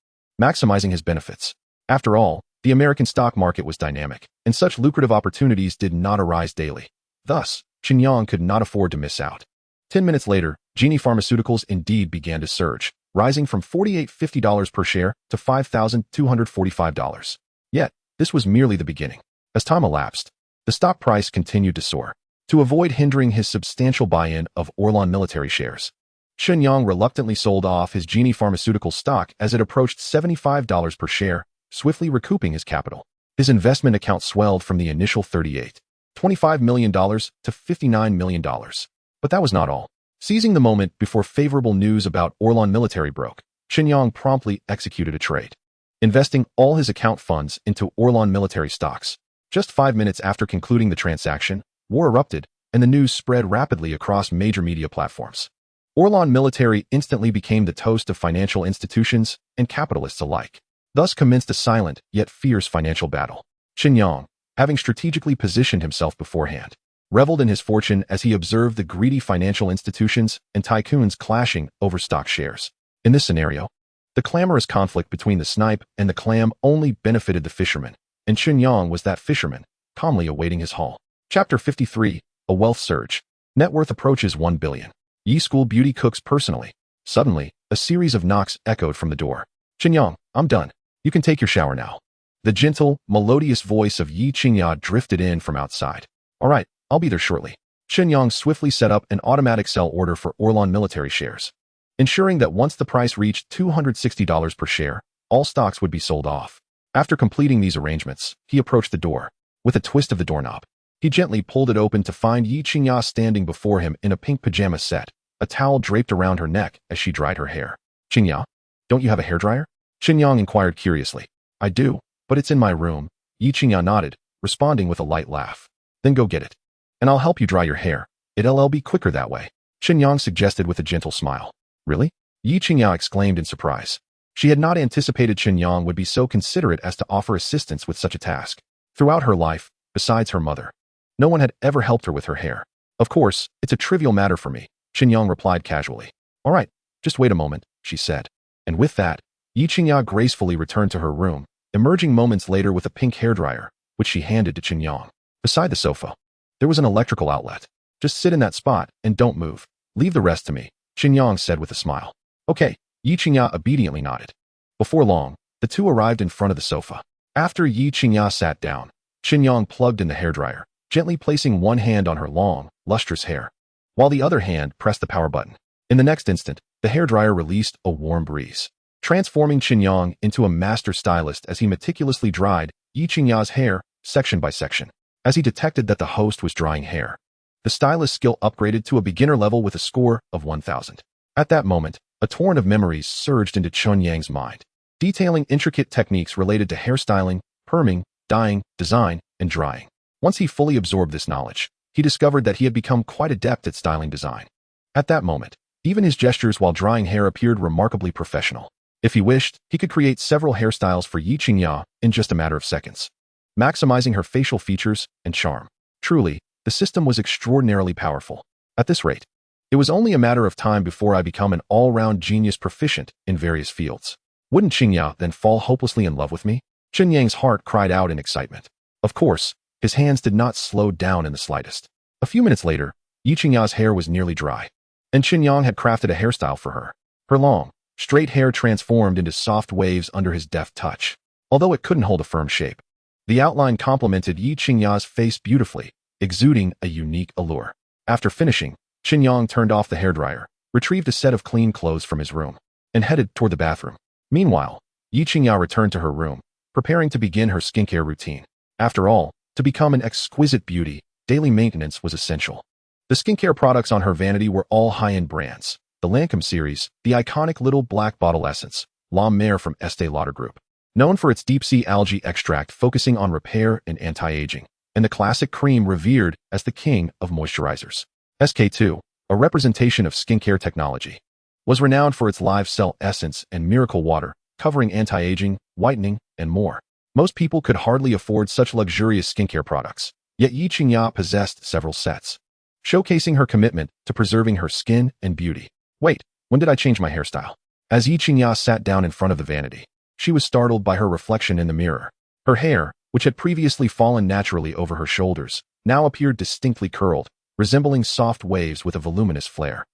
maximizing his benefits. After all, the American stock market was dynamic, and such lucrative opportunities did not arise daily. Thus, Chen Yang could not afford to miss out. 10 minutes later, Genie Pharmaceuticals indeed began to surge, rising from $48.50 per share to $5,245. Yet, this was merely the beginning. As time elapsed, the stock price continued to soar. To avoid hindering his substantial buy-in of Orlan Military shares, Chen Yang reluctantly sold off his Genie Pharmaceutical stock as it approached $75 per share, swiftly recouping his capital. His investment account swelled from the initial $25 million to $59 million. But that was not all. Seizing the moment before favorable news about Orlan Military broke, Chen Yang promptly executed a trade, investing all his account funds into Orlan Military stocks. Just 5 minutes after concluding the transaction, war erupted, and the news spread rapidly across major media platforms. Orlan Military instantly became the toast of financial institutions and capitalists alike. Thus commenced a silent yet fierce financial battle. Chen Yang, having strategically positioned himself beforehand, reveled in his fortune as he observed the greedy financial institutions and tycoons clashing over stock shares. In this scenario, the clamorous conflict between the snipe and the clam only benefited the fisherman, and Chen Yang was that fisherman, calmly awaiting his haul. Chapter 53, A Wealth Surge. Net worth approaches 1 billion. Yi School Beauty cooks personally. Suddenly, a series of knocks echoed from the door. Chen Yang, I'm done. You can take your shower now. The gentle, melodious voice of Yi Qingya drifted in from outside. All right, I'll be there shortly. Chen Yang swiftly set up an automatic sell order for Orlan Military shares, ensuring that once the price reached $260 per share, all stocks would be sold off. After completing these arrangements, he approached the door. With a twist of the doorknob, he gently pulled it open to find Yi Qingya standing before him in a pink pajama set, a towel draped around her neck as she dried her hair. Qingya, don't you have a hairdryer? Chen Yang inquired curiously. I do, but it's in my room. Yi Qingya nodded, responding with a light laugh. Then go get it. And I'll help you dry your hair. It'll be quicker that way. Chen Yang suggested with a gentle smile. Really? Yi Qingya exclaimed in surprise. She had not anticipated Chen Yang would be so considerate as to offer assistance with such a task. Throughout her life, besides her mother, no one had ever helped her with her hair. Of course, it's a trivial matter for me, Chen Yang replied casually. All right, just wait a moment, she said. And with that, Yi Qingya gracefully returned to her room, emerging moments later with a pink hairdryer, which she handed to Chen Yang. Beside the sofa, there was an electrical outlet. Just sit in that spot and don't move. Leave the rest to me, Chen Yang said with a smile. Okay, Yi Qingya obediently nodded. Before long, the two arrived in front of the sofa. After Yi Qingya sat down, Chen Yang plugged in the hairdryer, gently placing one hand on her long, lustrous hair, while the other hand pressed the power button. In the next instant, the hairdryer released a warm breeze, transforming Chen Yang into a master stylist as he meticulously dried Yi Qingya's hair section by section. As he detected that the host was drying hair, the stylist's skill upgraded to a beginner level with a score of 1,000. At that moment, a torrent of memories surged into Chen Yang's mind, detailing intricate techniques related to hairstyling, perming, dyeing, design, and drying. Once he fully absorbed this knowledge, he discovered that he had become quite adept at styling design. At that moment, even his gestures while drying hair appeared remarkably professional. If he wished, he could create several hairstyles for Yi Qingya in just a matter of seconds, maximizing her facial features and charm. Truly, the system was extraordinarily powerful. At this rate, it was only a matter of time before I become an all-round genius proficient in various fields. Wouldn't Qingya then fall hopelessly in love with me? Chen Yang's heart cried out in excitement. Of course, his hands did not slow down in the slightest. A few minutes later, Yi Qingya's hair was nearly dry, and Chen Yang had crafted a hairstyle for her. Her long, straight hair transformed into soft waves under his deft touch. Although it couldn't hold a firm shape, the outline complemented Yi Qingya's face beautifully, exuding a unique allure. After finishing, Chen Yang turned off the hairdryer, retrieved a set of clean clothes from his room, and headed toward the bathroom. Meanwhile, Yi Qingya returned to her room, preparing to begin her skincare routine. After all, to become an exquisite beauty, daily maintenance was essential. The skincare products on her vanity were all high-end brands. The Lancôme series, the iconic little black bottle essence, La Mer from Estee Lauder Group, known for its deep-sea algae extract focusing on repair and anti-aging, and the classic cream revered as the king of moisturizers. SK2, a representation of skincare technology, was renowned for its live cell essence and miracle water, covering anti-aging, whitening, and more. Most people could hardly afford such luxurious skincare products, yet Yi Qingya possessed several sets, showcasing her commitment to preserving her skin and beauty. Wait, when did I change my hairstyle? As Yi Qingya sat down in front of the vanity, she was startled by her reflection in the mirror. Her hair, which had previously fallen naturally over her shoulders, now appeared distinctly curled, resembling soft waves with a voluminous flare.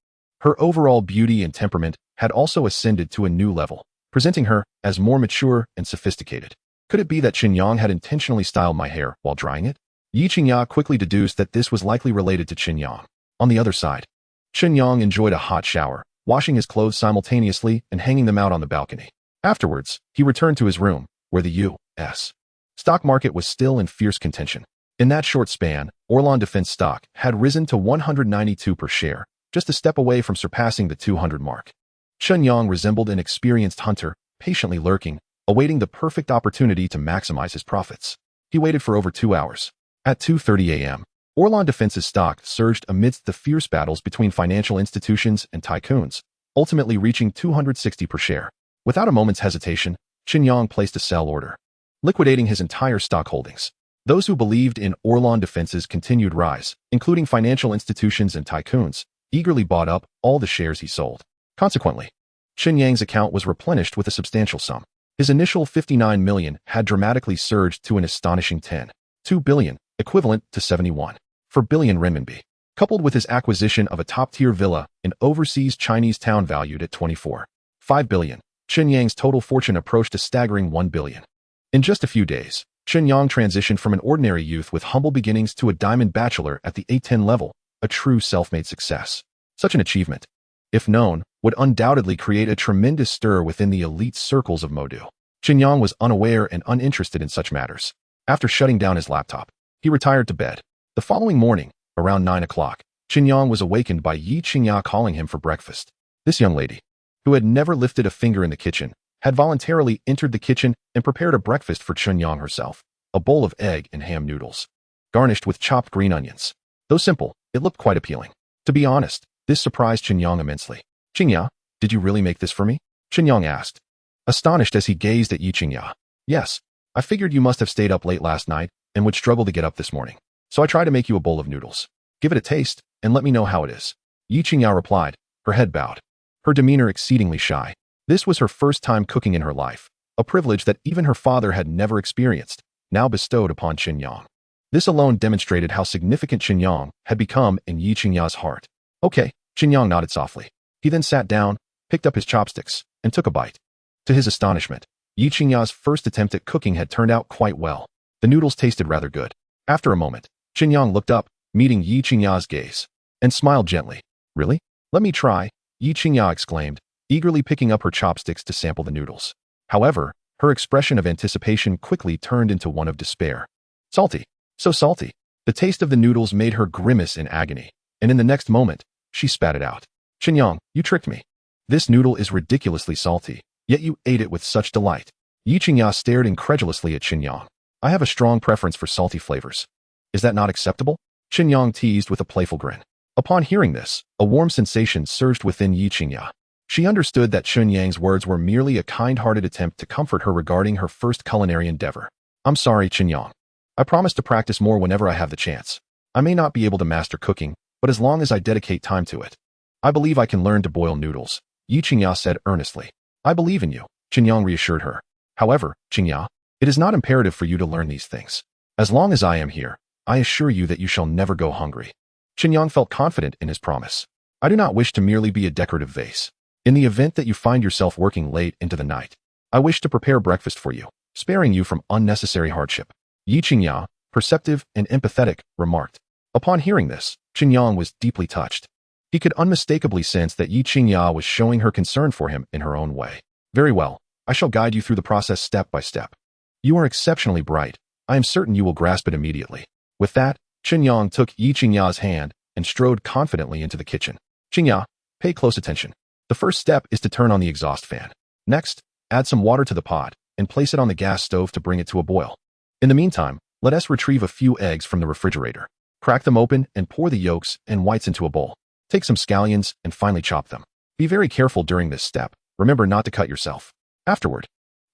Her overall beauty and temperament had also ascended to a new level, presenting her as more mature and sophisticated. Could it be that Chen Yang had intentionally styled my hair while drying it? Yi Qingya quickly deduced that this was likely related to Chen Yang. On the other side, Chen Yang enjoyed a hot shower, washing his clothes simultaneously and hanging them out on the balcony. Afterwards, he returned to his room, where the U.S. stock market was still in fierce contention. In that short span, Orlan Defense stock had risen to 192 per share, just a step away from surpassing the 200 mark. Chen Yang resembled an experienced hunter, patiently lurking, awaiting the perfect opportunity to maximize his profits. He waited for over 2 hours. At 2:30 a.m., Orlan Defense's stock surged amidst the fierce battles between financial institutions and tycoons, ultimately reaching 260 per share. Without a moment's hesitation, Chen Yang placed a sell order, liquidating his entire stock holdings. Those who believed in Orlan Defense's continued rise, including financial institutions and tycoons, eagerly bought up all the shares he sold. Consequently, Chen Yang's account was replenished with a substantial sum. His initial 59 million had dramatically surged to an astonishing 10.2 billion, equivalent to 71.4 billion renminbi. Coupled with his acquisition of a top-tier villa in overseas Chinese town valued at 24.5 billion, Chen Yang's total fortune approached a staggering 1 billion. In just a few days, Chen Yang transitioned from an ordinary youth with humble beginnings to a diamond bachelor at the A10 level, a true self-made success. Such an achievement, if known, would undoubtedly create a tremendous stir within the elite circles of Modu. Chen Yang was unaware and uninterested in such matters. After shutting down his laptop, he retired to bed. The following morning, around 9 o'clock, Chen Yang was awakened by Yi Qingya calling him for breakfast. This young lady, who had never lifted a finger in the kitchen, had voluntarily entered the kitchen and prepared a breakfast for Chen Yang herself, a bowl of egg and ham noodles, garnished with chopped green onions. Though simple, it looked quite appealing. To be honest, this surprised Chen Yang immensely. "Qingya, did you really make this for me?" Chen Yang asked, astonished as he gazed at Yi Qingya. "Yes, I figured you must have stayed up late last night and would struggle to get up this morning. So I tried to make you a bowl of noodles. Give it a taste and let me know how it is." Yi Qingya replied, her head bowed, her demeanor exceedingly shy. This was her first time cooking in her life, a privilege that even her father had never experienced, now bestowed upon Chen Yang. This alone demonstrated how significant Chen Yang had become in Yi Qingya's heart. "Okay," Chen Yang nodded softly. He then sat down, picked up his chopsticks, and took a bite. To his astonishment, Yi Qingya's first attempt at cooking had turned out quite well. The noodles tasted rather good. After a moment, Chen Yang looked up, meeting Yi Qingya's gaze, and smiled gently. "Really? Let me try," Yi Qingya exclaimed, eagerly picking up her chopsticks to sample the noodles. However, her expression of anticipation quickly turned into one of despair. "Salty. So salty." The taste of the noodles made her grimace in agony, and in the next moment, she spat it out. "Chen Yang, you tricked me. This noodle is ridiculously salty, yet you ate it with such delight." Yi Qingya stared incredulously at Chen Yang. "I have a strong preference for salty flavors. Is that not acceptable?" Chen Yang teased with a playful grin. Upon hearing this, a warm sensation surged within Yi Qingya. She understood that Chen Yang's words were merely a kind-hearted attempt to comfort her regarding her first culinary endeavor. "I'm sorry, Chen Yang. I promise to practice more whenever I have the chance. I may not be able to master cooking, but as long as I dedicate time to it, I believe I can learn to boil noodles," Yi Qingya said earnestly. "I believe in you," Chen Yang reassured her. "However, Qingya, it is not imperative for you to learn these things. As long as I am here, I assure you that you shall never go hungry." Chen Yang felt confident in his promise. "I do not wish to merely be a decorative vase. In the event that you find yourself working late into the night, I wish to prepare breakfast for you, sparing you from unnecessary hardship," Yi Qingya, perceptive and empathetic, remarked. Upon hearing this, Chen Yang was deeply touched. He could unmistakably sense that Yi Qingya was showing her concern for him in her own way. Very well, I shall guide you through the process step by step. You are exceptionally bright. I am certain you will grasp it immediately. With that, Chen Yang took Yi Qingya's hand and strode confidently into the kitchen. Qingya, pay close attention. The first step is to turn on the exhaust fan. Next, add some water to the pot and place it on the gas stove to bring it to a boil. In the meantime, let us retrieve a few eggs from the refrigerator. Crack them open and pour the yolks and whites into a bowl. Take some scallions and finely chop them. Be very careful during this step. Remember not to cut yourself. Afterward,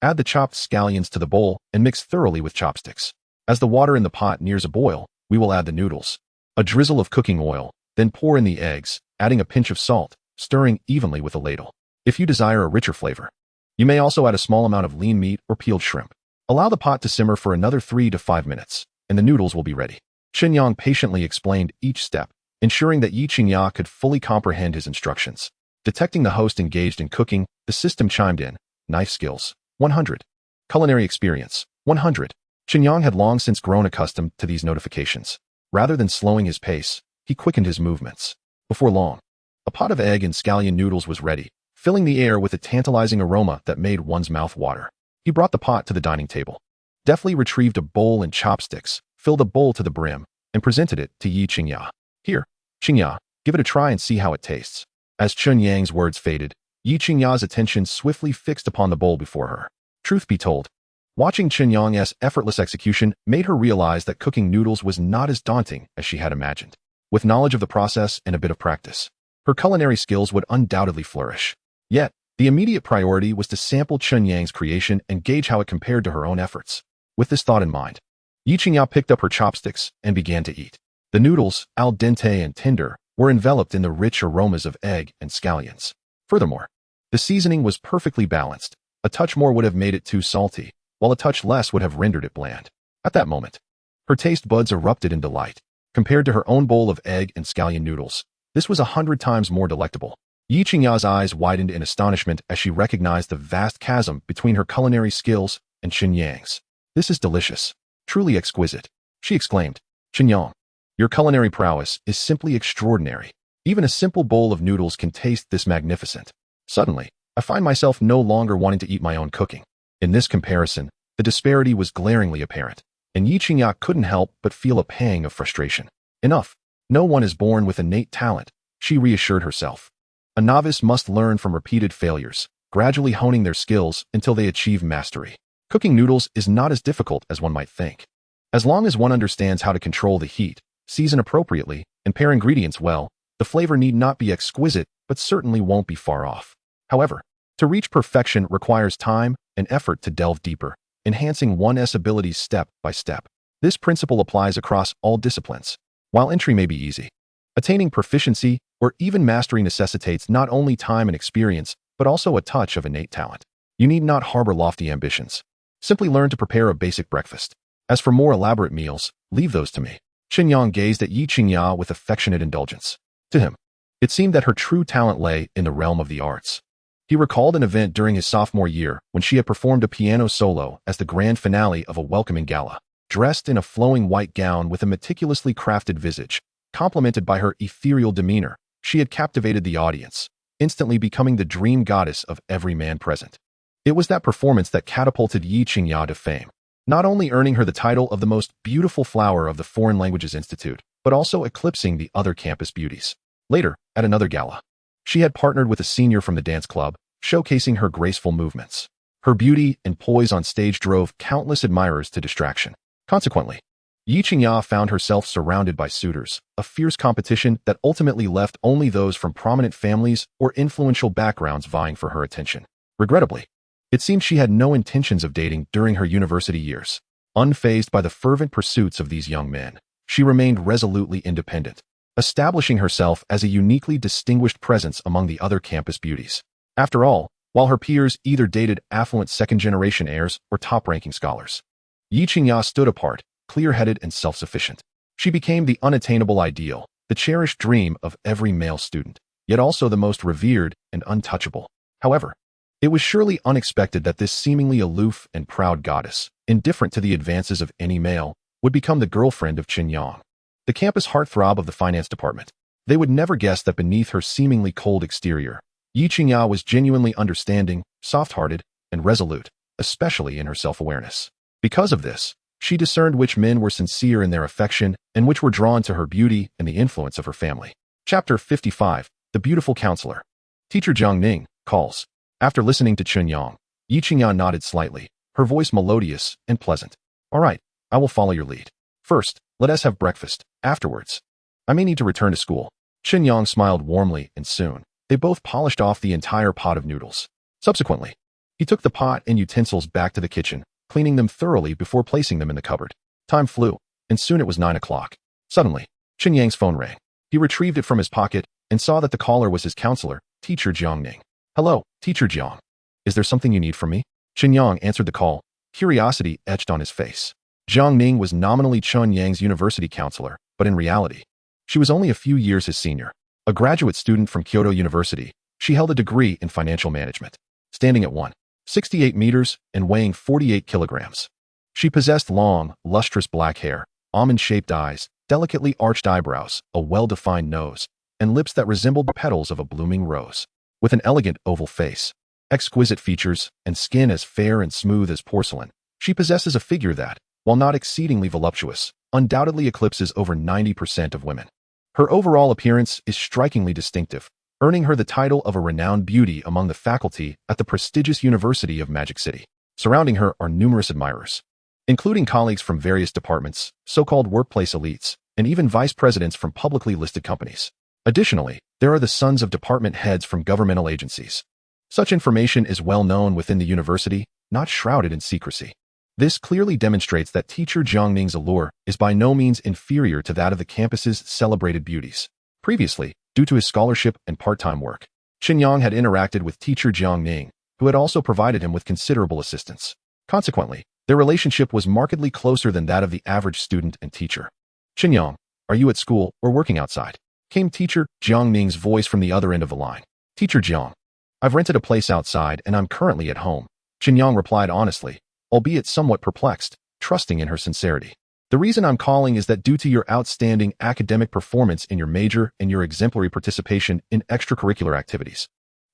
add the chopped scallions to the bowl and mix thoroughly with chopsticks. As the water in the pot nears a boil, we will add the noodles. A drizzle of cooking oil, then pour in the eggs, adding a pinch of salt, stirring evenly with a ladle. If you desire a richer flavor, you may also add a small amount of lean meat or peeled shrimp. Allow the pot to simmer for another 3 to 5 minutes, and the noodles will be ready. Chen Yang patiently explained each step, ensuring that Yi Qingya could fully comprehend his instructions. Detecting the host engaged in cooking, the system chimed in. Knife skills, 100. Culinary experience, 100. Chen Yang had long since grown accustomed to these notifications. Rather than slowing his pace, he quickened his movements. Before long, a pot of egg and scallion noodles was ready, filling the air with a tantalizing aroma that made one's mouth water. He brought the pot to the dining table, deftly retrieved a bowl and chopsticks, filled a bowl to the brim, and presented it to Yi Qingya. Here, Qingya, give it a try and see how it tastes. As Chen Yang's words faded, Yi Qingya's attention swiftly fixed upon the bowl before her. Truth be told, watching Chen Yang's effortless execution made her realize that cooking noodles was not as daunting as she had imagined. With knowledge of the process and a bit of practice, her culinary skills would undoubtedly flourish. Yet, the immediate priority was to sample Chen Yang's creation and gauge how it compared to her own efforts. With this thought in mind, Yi Qingya picked up her chopsticks and began to eat. The noodles, al dente and tender, were enveloped in the rich aromas of egg and scallions. Furthermore, the seasoning was perfectly balanced. A touch more would have made it too salty, while a touch less would have rendered it bland. At that moment, her taste buds erupted in delight. Compared to her own bowl of egg and scallion noodles, this was 100 times more delectable. Yi Qingya's eyes widened in astonishment as she recognized the vast chasm between her culinary skills and Chen Yang's. This is delicious. Truly exquisite, she exclaimed. Chen Yang, your culinary prowess is simply extraordinary. Even a simple bowl of noodles can taste this magnificent. Suddenly, I find myself no longer wanting to eat my own cooking. In this comparison, the disparity was glaringly apparent, and Yi Qingya couldn't help but feel a pang of frustration. Enough. No one is born with innate talent, she reassured herself. A novice must learn from repeated failures, gradually honing their skills until they achieve mastery. Cooking noodles is not as difficult as one might think. As long as one understands how to control the heat, season appropriately, and pair ingredients well, the flavor need not be exquisite, but certainly won't be far off. However, to reach perfection requires time and effort to delve deeper, enhancing one's abilities step by step. This principle applies across all disciplines. While entry may be easy, attaining proficiency or even mastery necessitates not only time and experience, but also a touch of innate talent. You need not harbor lofty ambitions. Simply learn to prepare a basic breakfast. As for more elaborate meals, leave those to me. Chen Yang gazed at Yi Qingya with affectionate indulgence. To him, it seemed that her true talent lay in the realm of the arts. He recalled an event during his sophomore year when she had performed a piano solo as the grand finale of a welcoming gala. Dressed in a flowing white gown with a meticulously crafted visage, complemented by her ethereal demeanor, she had captivated the audience, instantly becoming the dream goddess of every man present. It was that performance that catapulted Yi Qingya to fame, not only earning her the title of the most beautiful flower of the Foreign Languages Institute, but also eclipsing the other campus beauties. Later, at another gala, she had partnered with a senior from the dance club, showcasing her graceful movements. Her beauty and poise on stage drove countless admirers to distraction. Consequently, Yi Qingya found herself surrounded by suitors, a fierce competition that ultimately left only those from prominent families or influential backgrounds vying for her attention. Regrettably, it seemed she had no intentions of dating during her university years. Unfazed by the fervent pursuits of these young men, she remained resolutely independent, establishing herself as a uniquely distinguished presence among the other campus beauties. After all, while her peers either dated affluent second-generation heirs or top-ranking scholars, Yi Qingya stood apart, clear-headed and self-sufficient. She became the unattainable ideal, the cherished dream of every male student, yet also the most revered and untouchable. However, it was surely unexpected that this seemingly aloof and proud goddess, indifferent to the advances of any male, would become the girlfriend of Chen Yang, the campus heartthrob of the finance department. They would never guess that beneath her seemingly cold exterior, Yi Qingya was genuinely understanding, soft-hearted, and resolute, especially in her self-awareness. Because of this, she discerned which men were sincere in their affection and which were drawn to her beauty and the influence of her family. Chapter 55. The Beautiful Counselor. Teacher Jiang Ning calls. After listening to Chen Yang, Yi Qingya nodded slightly, her voice melodious and pleasant. All right, I will follow your lead. First, let us have breakfast. Afterwards, I may need to return to school. Chen Yang smiled warmly, and soon, they both polished off the entire pot of noodles. Subsequently, he took the pot and utensils back to the kitchen, cleaning them thoroughly before placing them in the cupboard. Time flew, and soon it was 9 o'clock. Suddenly, Chen Yang's phone rang. He retrieved it from his pocket and saw that the caller was his counselor, Teacher Jiang Ning. Hello, Teacher Jiang. Is there something you need from me? Chen Yang answered the call, curiosity etched on his face. Jiang Ning was nominally Chen Yang's university counselor, but in reality, she was only a few years his senior. A graduate student from Kyoto University, she held a degree in financial management. Standing at 1.68 meters and weighing 48 kilograms. She possessed long, lustrous black hair, almond-shaped eyes, delicately arched eyebrows, a well-defined nose, and lips that resembled the petals of a blooming rose. With an elegant oval face, exquisite features, and skin as fair and smooth as porcelain, she possesses a figure that, while not exceedingly voluptuous, undoubtedly eclipses over 90% of women. Her overall appearance is strikingly distinctive, earning her the title of a renowned beauty among the faculty at the prestigious University of Magic City. Surrounding her are numerous admirers, including colleagues from various departments, so-called workplace elites, and even vice presidents from publicly listed companies. Additionally, there are the sons of department heads from governmental agencies. Such information is well known within the university, not shrouded in secrecy. This clearly demonstrates that Teacher Jiang Ning's allure is by no means inferior to that of the campus's celebrated beauties. Previously, due to his scholarship and part-time work, Chen Yang had interacted with Teacher Jiang Ning, who had also provided him with considerable assistance. Consequently, their relationship was markedly closer than that of the average student and teacher. Chen Yang, are you at school or working outside? Came Teacher Jiang Ning's voice from the other end of the line. Teacher Jiang, I've rented a place outside and I'm currently at home. Chen Yang replied honestly, albeit somewhat perplexed, trusting in her sincerity. The reason I'm calling is that due to your outstanding academic performance in your major and your exemplary participation in extracurricular activities,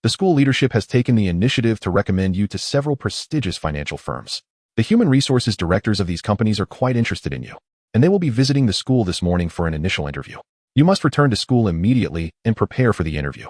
the school leadership has taken the initiative to recommend you to several prestigious financial firms. The human resources directors of these companies are quite interested in you, and they will be visiting the school this morning for an initial interview. You must return to school immediately and prepare for the interview.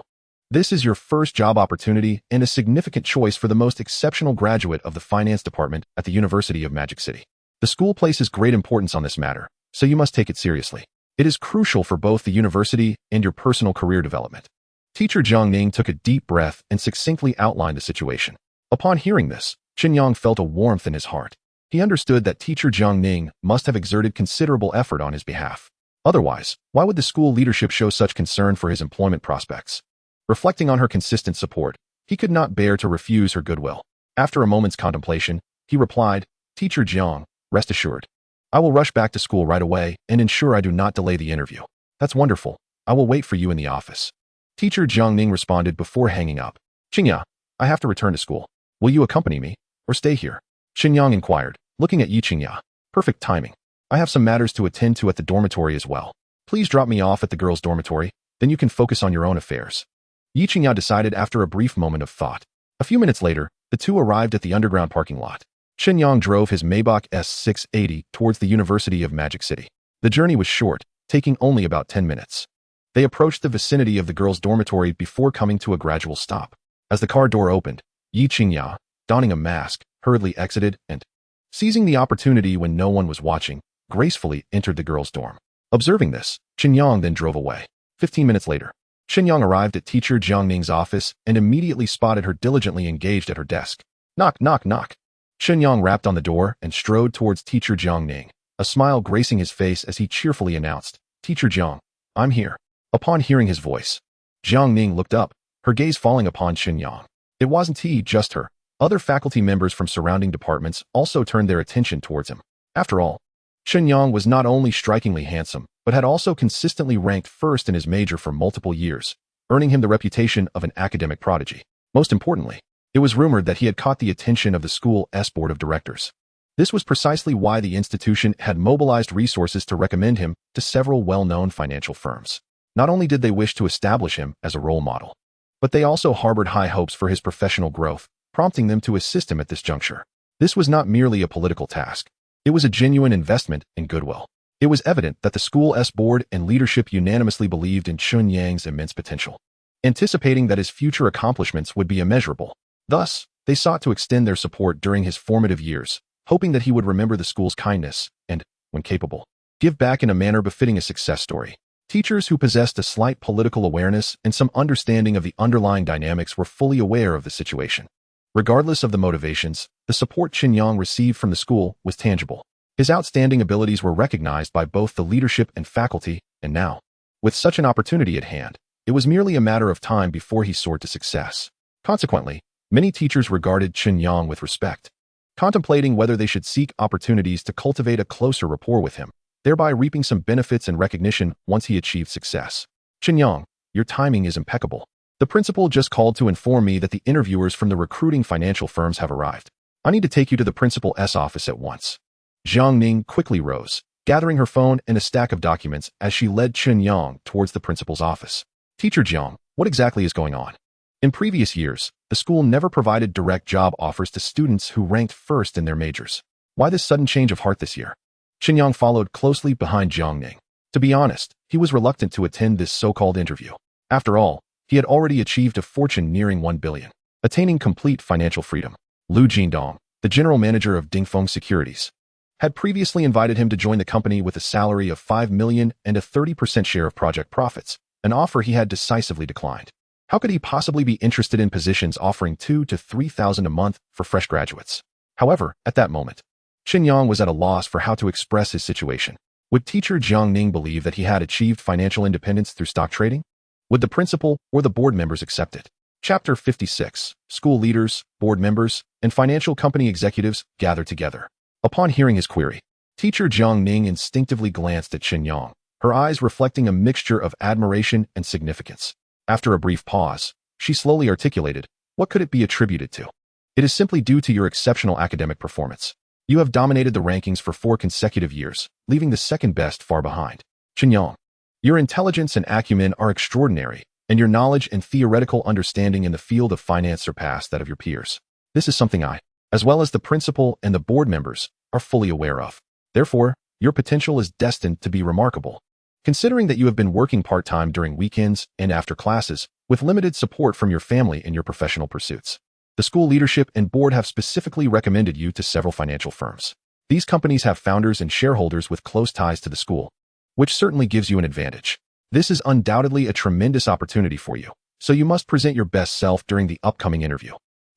This is your first job opportunity and a significant choice for the most exceptional graduate of the finance department at the University of Magic City. The school places great importance on this matter, so you must take it seriously. It is crucial for both the university and your personal career development. Teacher Jiang Ning took a deep breath and succinctly outlined the situation. Upon hearing this, Chen Yang felt a warmth in his heart. He understood that Teacher Jiang Ning must have exerted considerable effort on his behalf. Otherwise, why would the school leadership show such concern for his employment prospects? Reflecting on her consistent support, he could not bear to refuse her goodwill. After a moment's contemplation, he replied, Teacher Jiang, rest assured. I will rush back to school right away and ensure I do not delay the interview. That's wonderful. I will wait for you in the office. Teacher Jiang Ning responded before hanging up. Qingya, I have to return to school. Will you accompany me, or stay here? Chen Yang inquired, looking at Yi Qingya. Perfect timing. I have some matters to attend to at the dormitory as well. Please drop me off at the girls' dormitory, then you can focus on your own affairs. Yi Qingya decided after a brief moment of thought. A few minutes later, the two arrived at the underground parking lot. Chen Yang drove his Maybach S680 towards the University of Magic City. The journey was short, taking only about 10 minutes. They approached the vicinity of the girls' dormitory before coming to a gradual stop. As the car door opened, Yi Qingya, donning a mask, hurriedly exited and, seizing the opportunity when no one was watching, gracefully entered the girls' dorm. Observing this, Chen Yang then drove away. 15 minutes later, Chen Yang arrived at Teacher Jiang Ning's office and immediately spotted her diligently engaged at her desk. Knock, knock, knock. Chen Yang rapped on the door and strode towards Teacher Jiang Ning, a smile gracing his face as he cheerfully announced, Teacher Jiang, I'm here. Upon hearing his voice, Jiang Ning looked up, her gaze falling upon Chen Yang. It wasn't he, just her. Other faculty members from surrounding departments also turned their attention towards him. After all, Chen Yang was not only strikingly handsome, but had also consistently ranked first in his major for multiple years, earning him the reputation of an academic prodigy. Most importantly, it was rumored that he had caught the attention of the school's board of directors. This was precisely why the institution had mobilized resources to recommend him to several well-known financial firms. Not only did they wish to establish him as a role model, but they also harbored high hopes for his professional growth, prompting them to assist him at this juncture. This was not merely a political task. It was a genuine investment in goodwill. It was evident that the school's board and leadership unanimously believed in Chen Yang's immense potential, anticipating that his future accomplishments would be immeasurable. Thus, they sought to extend their support during his formative years, hoping that he would remember the school's kindness and, when capable, give back in a manner befitting a success story. Teachers who possessed a slight political awareness and some understanding of the underlying dynamics were fully aware of the situation. Regardless of the motivations, the support Chen Yang received from the school was tangible. His outstanding abilities were recognized by both the leadership and faculty, and now, with such an opportunity at hand, it was merely a matter of time before he soared to success. Consequently, many teachers regarded Chen Yang with respect, contemplating whether they should seek opportunities to cultivate a closer rapport with him, thereby reaping some benefits and recognition once he achieved success. Chen Yang, your timing is impeccable. The principal just called to inform me that the interviewers from the recruiting financial firms have arrived. I need to take you to the principal's office at once. Jiang Ning quickly rose, gathering her phone and a stack of documents as she led Chen Yang towards the principal's office. Teacher Jiang, what exactly is going on? In previous years, the school never provided direct job offers to students who ranked first in their majors. Why this sudden change of heart this year? Chen Yang followed closely behind Jiang Ning. To be honest, he was reluctant to attend this so-called interview. After all, he had already achieved a fortune nearing 1 billion, attaining complete financial freedom. Lu Jindong, the general manager of Dingfeng Securities, had previously invited him to join the company with a salary of 5 million and a 30% share of project profits, an offer he had decisively declined. How could he possibly be interested in positions offering 2,000 to 3,000 a month for fresh graduates? However, at that moment, Chen Yang was at a loss for how to express his situation. Would teacher Jiang Ning believe that he had achieved financial independence through stock trading? Would the principal or the board members accept it? Chapter 56. School leaders, board members, and financial company executives gather together. Upon hearing his query, teacher Jiang Ning instinctively glanced at Chen Yang, her eyes reflecting a mixture of admiration and significance. After a brief pause, she slowly articulated, what could it be attributed to? It is simply due to your exceptional academic performance. You have dominated the rankings for 4 consecutive years, leaving the second best far behind. Chen Yang, your intelligence and acumen are extraordinary, and your knowledge and theoretical understanding in the field of finance surpass that of your peers. This is something I, as well as the principal and the board members, are fully aware of. Therefore, your potential is destined to be remarkable. Considering that you have been working part-time during weekends and after classes, with limited support from your family in your professional pursuits, the school leadership and board have specifically recommended you to several financial firms. These companies have founders and shareholders with close ties to the school, which certainly gives you an advantage. This is undoubtedly a tremendous opportunity for you, so you must present your best self during the upcoming interview.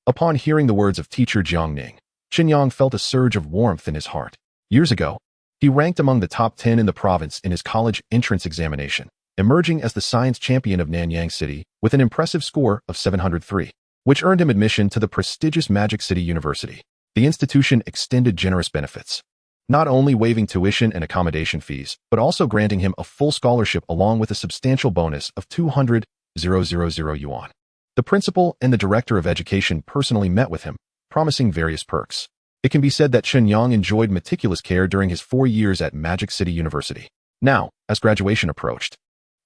Upon hearing the words of teacher Jiang Ning, Chen Yang felt a surge of warmth in his heart. Years ago, he ranked among the top 10 in the province in his college entrance examination, emerging as the science champion of Nanyang City with an impressive score of 703, which earned him admission to the prestigious Magic City University. The institution extended generous benefits, not only waiving tuition and accommodation fees, but also granting him a full scholarship along with a substantial bonus of 200,000 yuan. The principal and the director of education personally met with him, promising various perks. It can be said that Chen Yang enjoyed meticulous care during his 4 years at Magic City University. Now, as graduation approached,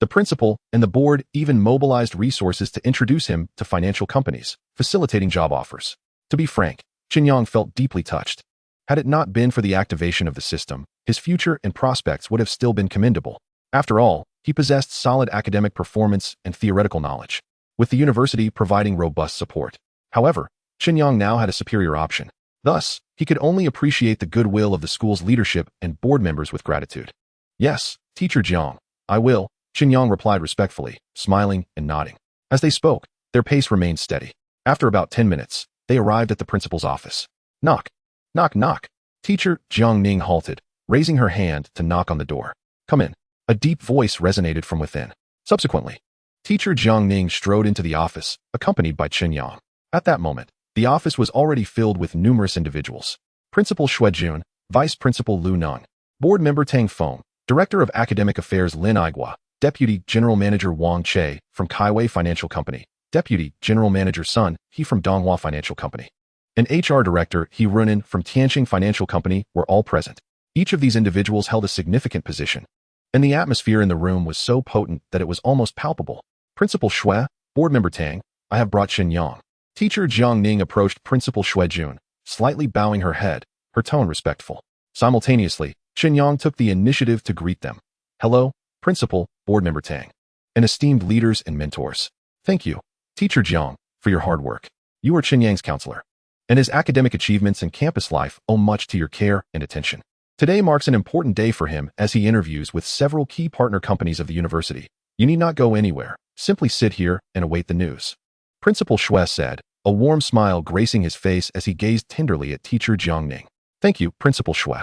the principal and the board even mobilized resources to introduce him to financial companies, facilitating job offers. To be frank, Chen Yang felt deeply touched. Had it not been for the activation of the system, his future and prospects would have still been commendable. After all, he possessed solid academic performance and theoretical knowledge, with the university providing robust support. However, Chen Yang now had a superior option. Thus, he could only appreciate the goodwill of the school's leadership and board members with gratitude. Yes, teacher Jiang, I will, Chen Yang replied respectfully, smiling and nodding. As they spoke, their pace remained steady. After about 10 minutes, they arrived at the principal's office. Knock. Knock, knock. Teacher Jiang Ning halted, raising her hand to knock on the door. Come in. A deep voice resonated from within. Subsequently, teacher Jiang Ning strode into the office, accompanied by Chen Yang. At that moment, the office was already filled with numerous individuals. Principal Xue Jun, Vice Principal Lu Neng, Board Member Tang Feng, Director of Academic Affairs Lin Aigua, Deputy General Manager Wang Che from Kaiwei Financial Company, Deputy General Manager Sun He from Donghua Financial Company, and HR Director He Runin from Tianqing Financial Company were all present. Each of these individuals held a significant position, and the atmosphere in the room was so potent that it was almost palpable. Principal Shui, Board Member Tang, I have brought Chen Yang. Teacher Jiang Ning approached Principal Shui Jun, slightly bowing her head, her tone respectful. Simultaneously, Chen Yang took the initiative to greet them. Hello, Principal, Board Member Tang, and esteemed leaders and mentors. Thank you, Teacher Jiang, for your hard work. You are Chen Yang's counselor, and his academic achievements and campus life owe much to your care and attention. Today marks an important day for him as he interviews with several key partner companies of the university. You need not go anywhere. Simply sit here and await the news. Principal Shui said, a warm smile gracing his face as he gazed tenderly at Teacher Jiang Ning. Thank you, Principal Shui.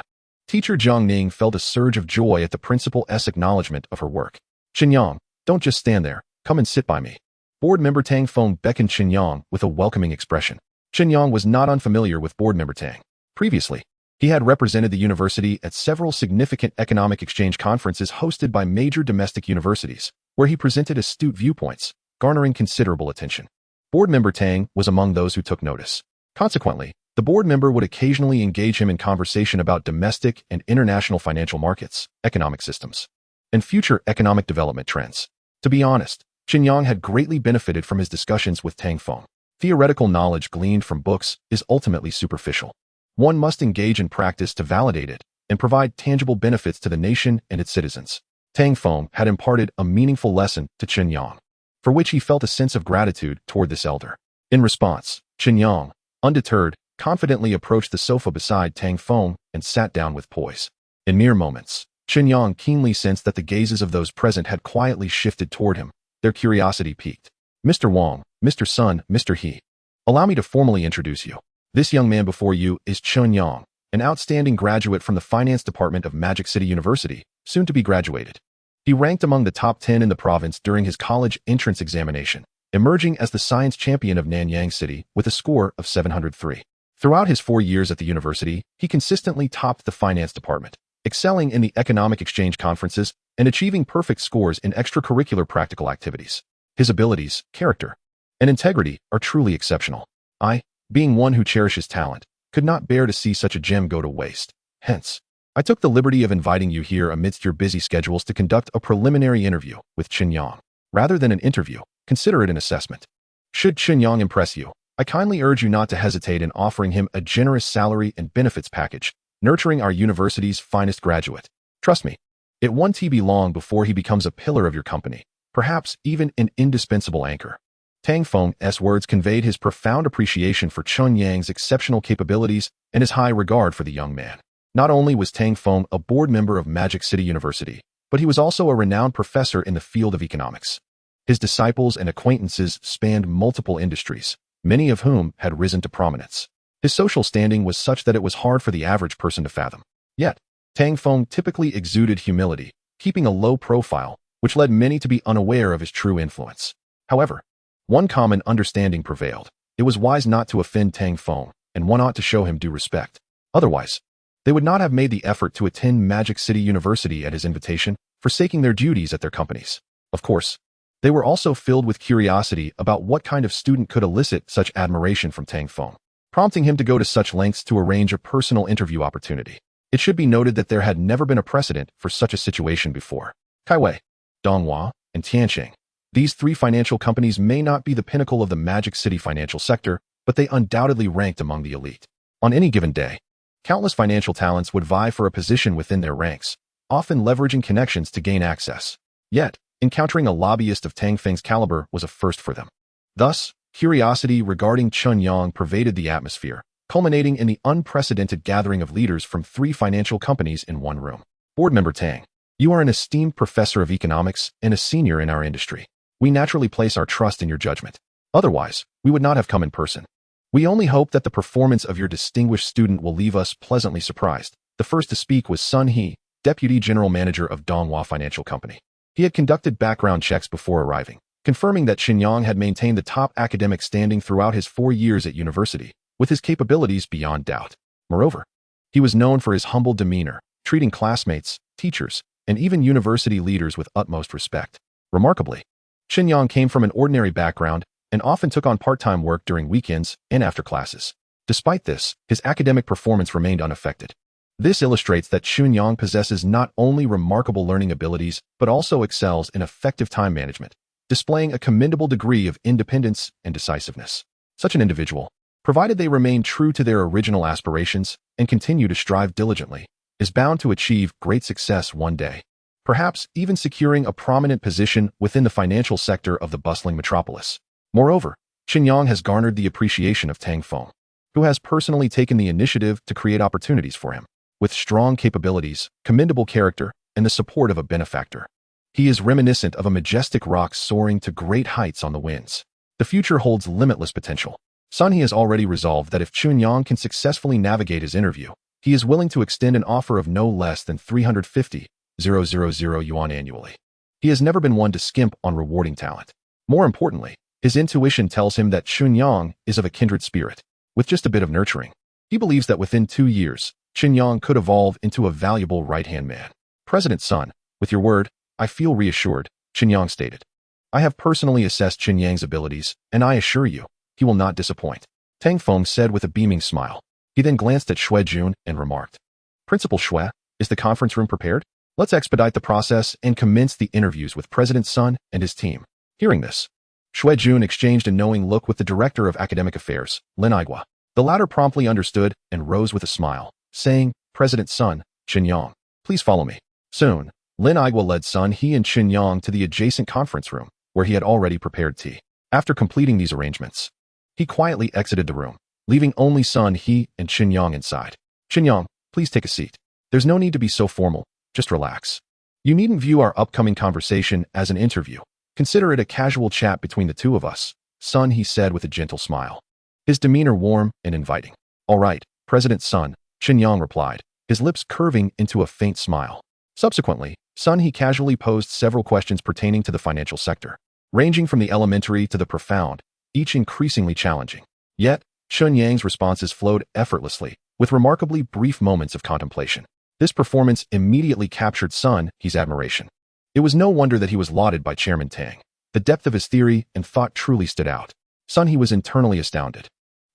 Teacher Jiang Ning felt a surge of joy at the principal's acknowledgement of her work. Chen Yang, don't just stand there. Come and sit by me. Board Member Tang Feng beckoned Chen Yang with a welcoming expression. Chen Yang was not unfamiliar with Board Member Tang. Previously, he had represented the university at several significant economic exchange conferences hosted by major domestic universities, where he presented astute viewpoints, garnering considerable attention. Board Member Tang was among those who took notice. Consequently, the board member would occasionally engage him in conversation about domestic and international financial markets, economic systems, and future economic development trends. To be honest, Chen Yang had greatly benefited from his discussions with Tang Feng. Theoretical knowledge gleaned from books is ultimately superficial. One must engage in practice to validate it and provide tangible benefits to the nation and its citizens. Tang Feng had imparted a meaningful lesson to Chen Yang, for which he felt a sense of gratitude toward this elder. In response, Chen Yang, undeterred, confidently approached the sofa beside Tang Feng and sat down with poise. In mere moments, Chen Yang keenly sensed that the gazes of those present had quietly shifted toward him, their curiosity piqued. Mr. Wang, Mr. Sun, Mr. He. Allow me to formally introduce you. This young man before you is Chen Yang, an outstanding graduate from the finance department of Magic City University, soon to be graduated. He ranked among the top 10 in the province during his college entrance examination, emerging as the science champion of Nanyang City with a score of 703. Throughout his 4 years at the university, he consistently topped the finance department, excelling in the economic exchange conferences and achieving perfect scores in extracurricular practical activities. His abilities, character, and integrity are truly exceptional. I, being one who cherishes talent, could not bear to see such a gem go to waste. Hence, I took the liberty of inviting you here amidst your busy schedules to conduct a preliminary interview with Chen Yang. Rather than an interview, consider it an assessment. Should Chen Yang impress you, I kindly urge you not to hesitate in offering him a generous salary and benefits package, nurturing our university's finest graduate. Trust me, it won't be long before he becomes a pillar of your company, perhaps even an indispensable anchor. Tang Feng's words conveyed his profound appreciation for Chen Yang's exceptional capabilities and his high regard for the young man. Not only was Tang Feng a board member of Magic City University, but he was also a renowned professor in the field of economics. His disciples and acquaintances spanned multiple industries, many of whom had risen to prominence. His social standing was such that it was hard for the average person to fathom. Yet, Tang Feng typically exuded humility, keeping a low profile, which led many to be unaware of his true influence. However, one common understanding prevailed. It was wise not to offend Tang Feng, and one ought to show him due respect. Otherwise, they would not have made the effort to attend Magic City University at his invitation, forsaking their duties at their companies. Of course, they were also filled with curiosity about what kind of student could elicit such admiration from Tang Feng, prompting him to go to such lengths to arrange a personal interview opportunity. It should be noted that there had never been a precedent for such a situation before. Kaiwei, Donghua, and Tianqing. These three financial companies may not be the pinnacle of the Magic City financial sector, but they undoubtedly ranked among the elite. On any given day, countless financial talents would vie for a position within their ranks, often leveraging connections to gain access. Yet, encountering a lobbyist of Tang Feng's caliber was a first for them. Thus, curiosity regarding Chen Yang pervaded the atmosphere, culminating in the unprecedented gathering of leaders from three financial companies in one room. Board Member Tang, you are an esteemed professor of economics and a senior in our industry. We naturally place our trust in your judgment. Otherwise, we would not have come in person. We only hope that the performance of your distinguished student will leave us pleasantly surprised. The first to speak was Sun He, Deputy General Manager of Donghua Financial Company. He had conducted background checks before arriving, confirming that Chen Yang had maintained the top academic standing throughout his 4 years at university, with his capabilities beyond doubt. Moreover, he was known for his humble demeanor, treating classmates, teachers, and even university leaders with utmost respect. Remarkably, Chen Yang came from an ordinary background and often took on part-time work during weekends and after classes. Despite this, his academic performance remained unaffected. This illustrates that Chen Yang possesses not only remarkable learning abilities, but also excels in effective time management, displaying a commendable degree of independence and decisiveness. Such an individual, provided they remain true to their original aspirations and continue to strive diligently, is bound to achieve great success one day, perhaps even securing a prominent position within the financial sector of the bustling metropolis. Moreover, Chen Yang has garnered the appreciation of Tang Feng, who has personally taken the initiative to create opportunities for him. With strong capabilities, commendable character, and the support of a benefactor, he is reminiscent of a majestic rock soaring to great heights on the winds. The future holds limitless potential. Sun He has already resolved that if Chen Yang can successfully navigate his interview, he is willing to extend an offer of no less than 350,000 yuan annually. He has never been one to skimp on rewarding talent. More importantly, his intuition tells him that Chen Yang is of a kindred spirit. With just a bit of nurturing, he believes that within 2 years, Chen Yang could evolve into a valuable right-hand man. President Sun, with your word, I feel reassured, Chen Yang stated. I have personally assessed Chen Yang's abilities, and I assure you, he will not disappoint. Tang Feng said with a beaming smile. He then glanced at Shui Jun and remarked, Principal Shui, is the conference room prepared? Let's expedite the process and commence the interviews with President Sun and his team. Hearing this, Shui Jun exchanged a knowing look with the Director of Academic Affairs, Lin Aigua. The latter promptly understood and rose with a smile, saying, President Sun, Chen Yang, please follow me. Soon, Lin Aigua led Sun He and Chen Yang to the adjacent conference room, where he had already prepared tea. After completing these arrangements, he quietly exited the room, leaving only Sun He and Chen Yang inside. Chen Yang, please take a seat. There's no need to be so formal, just relax. You needn't view our upcoming conversation as an interview. Consider it a casual chat between the two of us, Sun He said with a gentle smile, his demeanor warm and inviting. All right, President Sun, Chen Yang replied, his lips curving into a faint smile. Subsequently, Sun He casually posed several questions pertaining to the financial sector, ranging from the elementary to the profound, each increasingly challenging. Yet, Chen Yang's responses flowed effortlessly, with remarkably brief moments of contemplation. This performance immediately captured Sun He's admiration. It was no wonder that he was lauded by Chairman Tang. The depth of his theory and thought truly stood out. Sun He was internally astounded.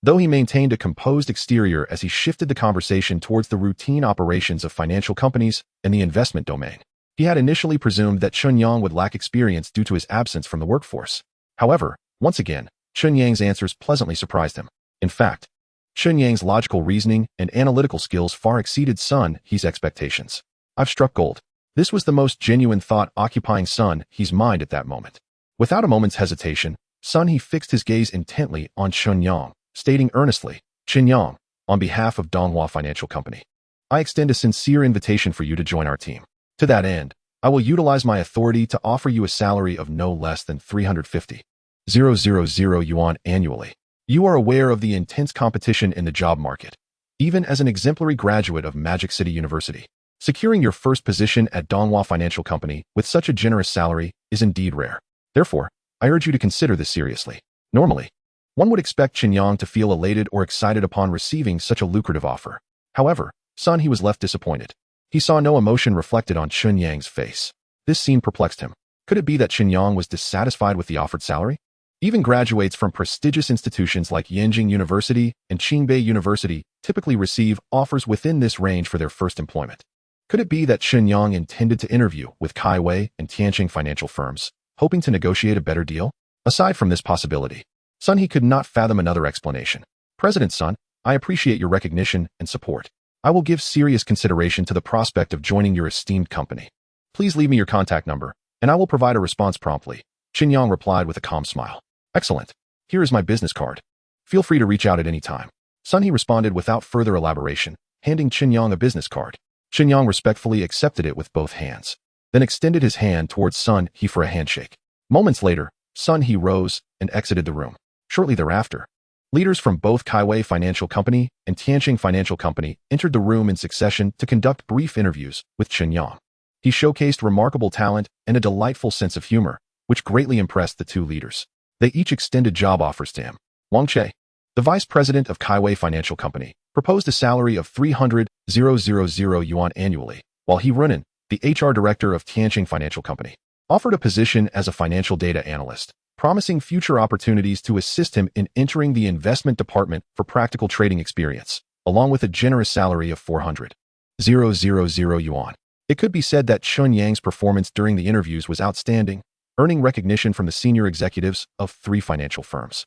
Though he maintained a composed exterior as he shifted the conversation towards the routine operations of financial companies and the investment domain, he had initially presumed that Chen Yang would lack experience due to his absence from the workforce. However, once again, Chen Yang's answers pleasantly surprised him. In fact, Chen Yang's logical reasoning and analytical skills far exceeded Sun He's expectations. I've struck gold. This was the most genuine thought occupying Sun He's mind at that moment. Without a moment's hesitation, Sun He fixed his gaze intently on Chen Yang, stating earnestly, Chen Yang, on behalf of Donghua Financial Company, I extend a sincere invitation for you to join our team. To that end, I will utilize my authority to offer you a salary of no less than 350,000 yuan annually. You are aware of the intense competition in the job market. Even as an exemplary graduate of Magic City University, securing your first position at Donghua Financial Company with such a generous salary is indeed rare. Therefore, I urge you to consider this seriously. Normally, one would expect Chen Yang to feel elated or excited upon receiving such a lucrative offer. However, Sun He was left disappointed. He saw no emotion reflected on Chen Yang's face. This scene perplexed him. Could it be that Chen Yang was dissatisfied with the offered salary? Even graduates from prestigious institutions like Yanjing University and Qingbei University typically receive offers within this range for their first employment. Could it be that Chen Yang intended to interview with Kaiwei and Tianqing financial firms, hoping to negotiate a better deal? Aside from this possibility, Sun He could not fathom another explanation. President Sun, I appreciate your recognition and support. I will give serious consideration to the prospect of joining your esteemed company. Please leave me your contact number, and I will provide a response promptly, Chen Yang replied with a calm smile. Excellent. Here is my business card. Feel free to reach out at any time. Sun He responded without further elaboration, handing Chen Yang a business card. Chen Yang respectfully accepted it with both hands, then extended his hand towards Sun He for a handshake. Moments later, Sun He rose and exited the room. Shortly thereafter, leaders from both Kaiwei Financial Company and Tianqing Financial Company entered the room in succession to conduct brief interviews with Chen Yang. He showcased remarkable talent and a delightful sense of humor, which greatly impressed the two leaders. They each extended job offers to him. Wang Che, the vice president of Kaiwei Financial Company, proposed a salary of 300,000 yuan annually, while He Runan, the HR director of Tianqing Financial Company, offered a position as a financial data analyst, promising future opportunities to assist him in entering the investment department for practical trading experience, along with a generous salary of 400,000 yuan. It could be said that Chen Yang's performance during the interviews was outstanding, earning recognition from the senior executives of 3 financial firms,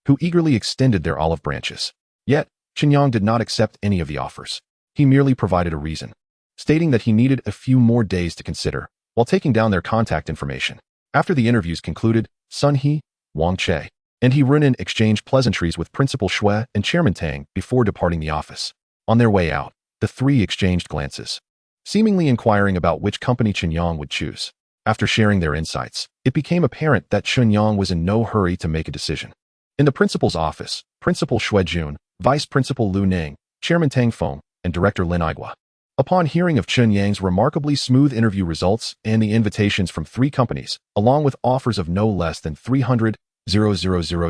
who eagerly extended their olive branches. Yet, Chen Yang did not accept any of the offers. He merely provided a reason, stating that he needed a few more days to consider, while taking down their contact information. After the interviews concluded, Sun He, Wang Che, and He Runan exchanged pleasantries with Principal Shui and Chairman Tang before departing the office. On their way out, the 3 exchanged glances, seemingly inquiring about which company Chen Yang would choose. After sharing their insights, it became apparent that Chen Yang was in no hurry to make a decision. In the principal's office, Principal Shui Jun, Vice Principal Lu Ning, Chairman Tang Feng, and Director Lin Aigua, upon hearing of Chen Yang's remarkably smooth interview results and the invitations from 3 companies, along with offers of no less than 300,000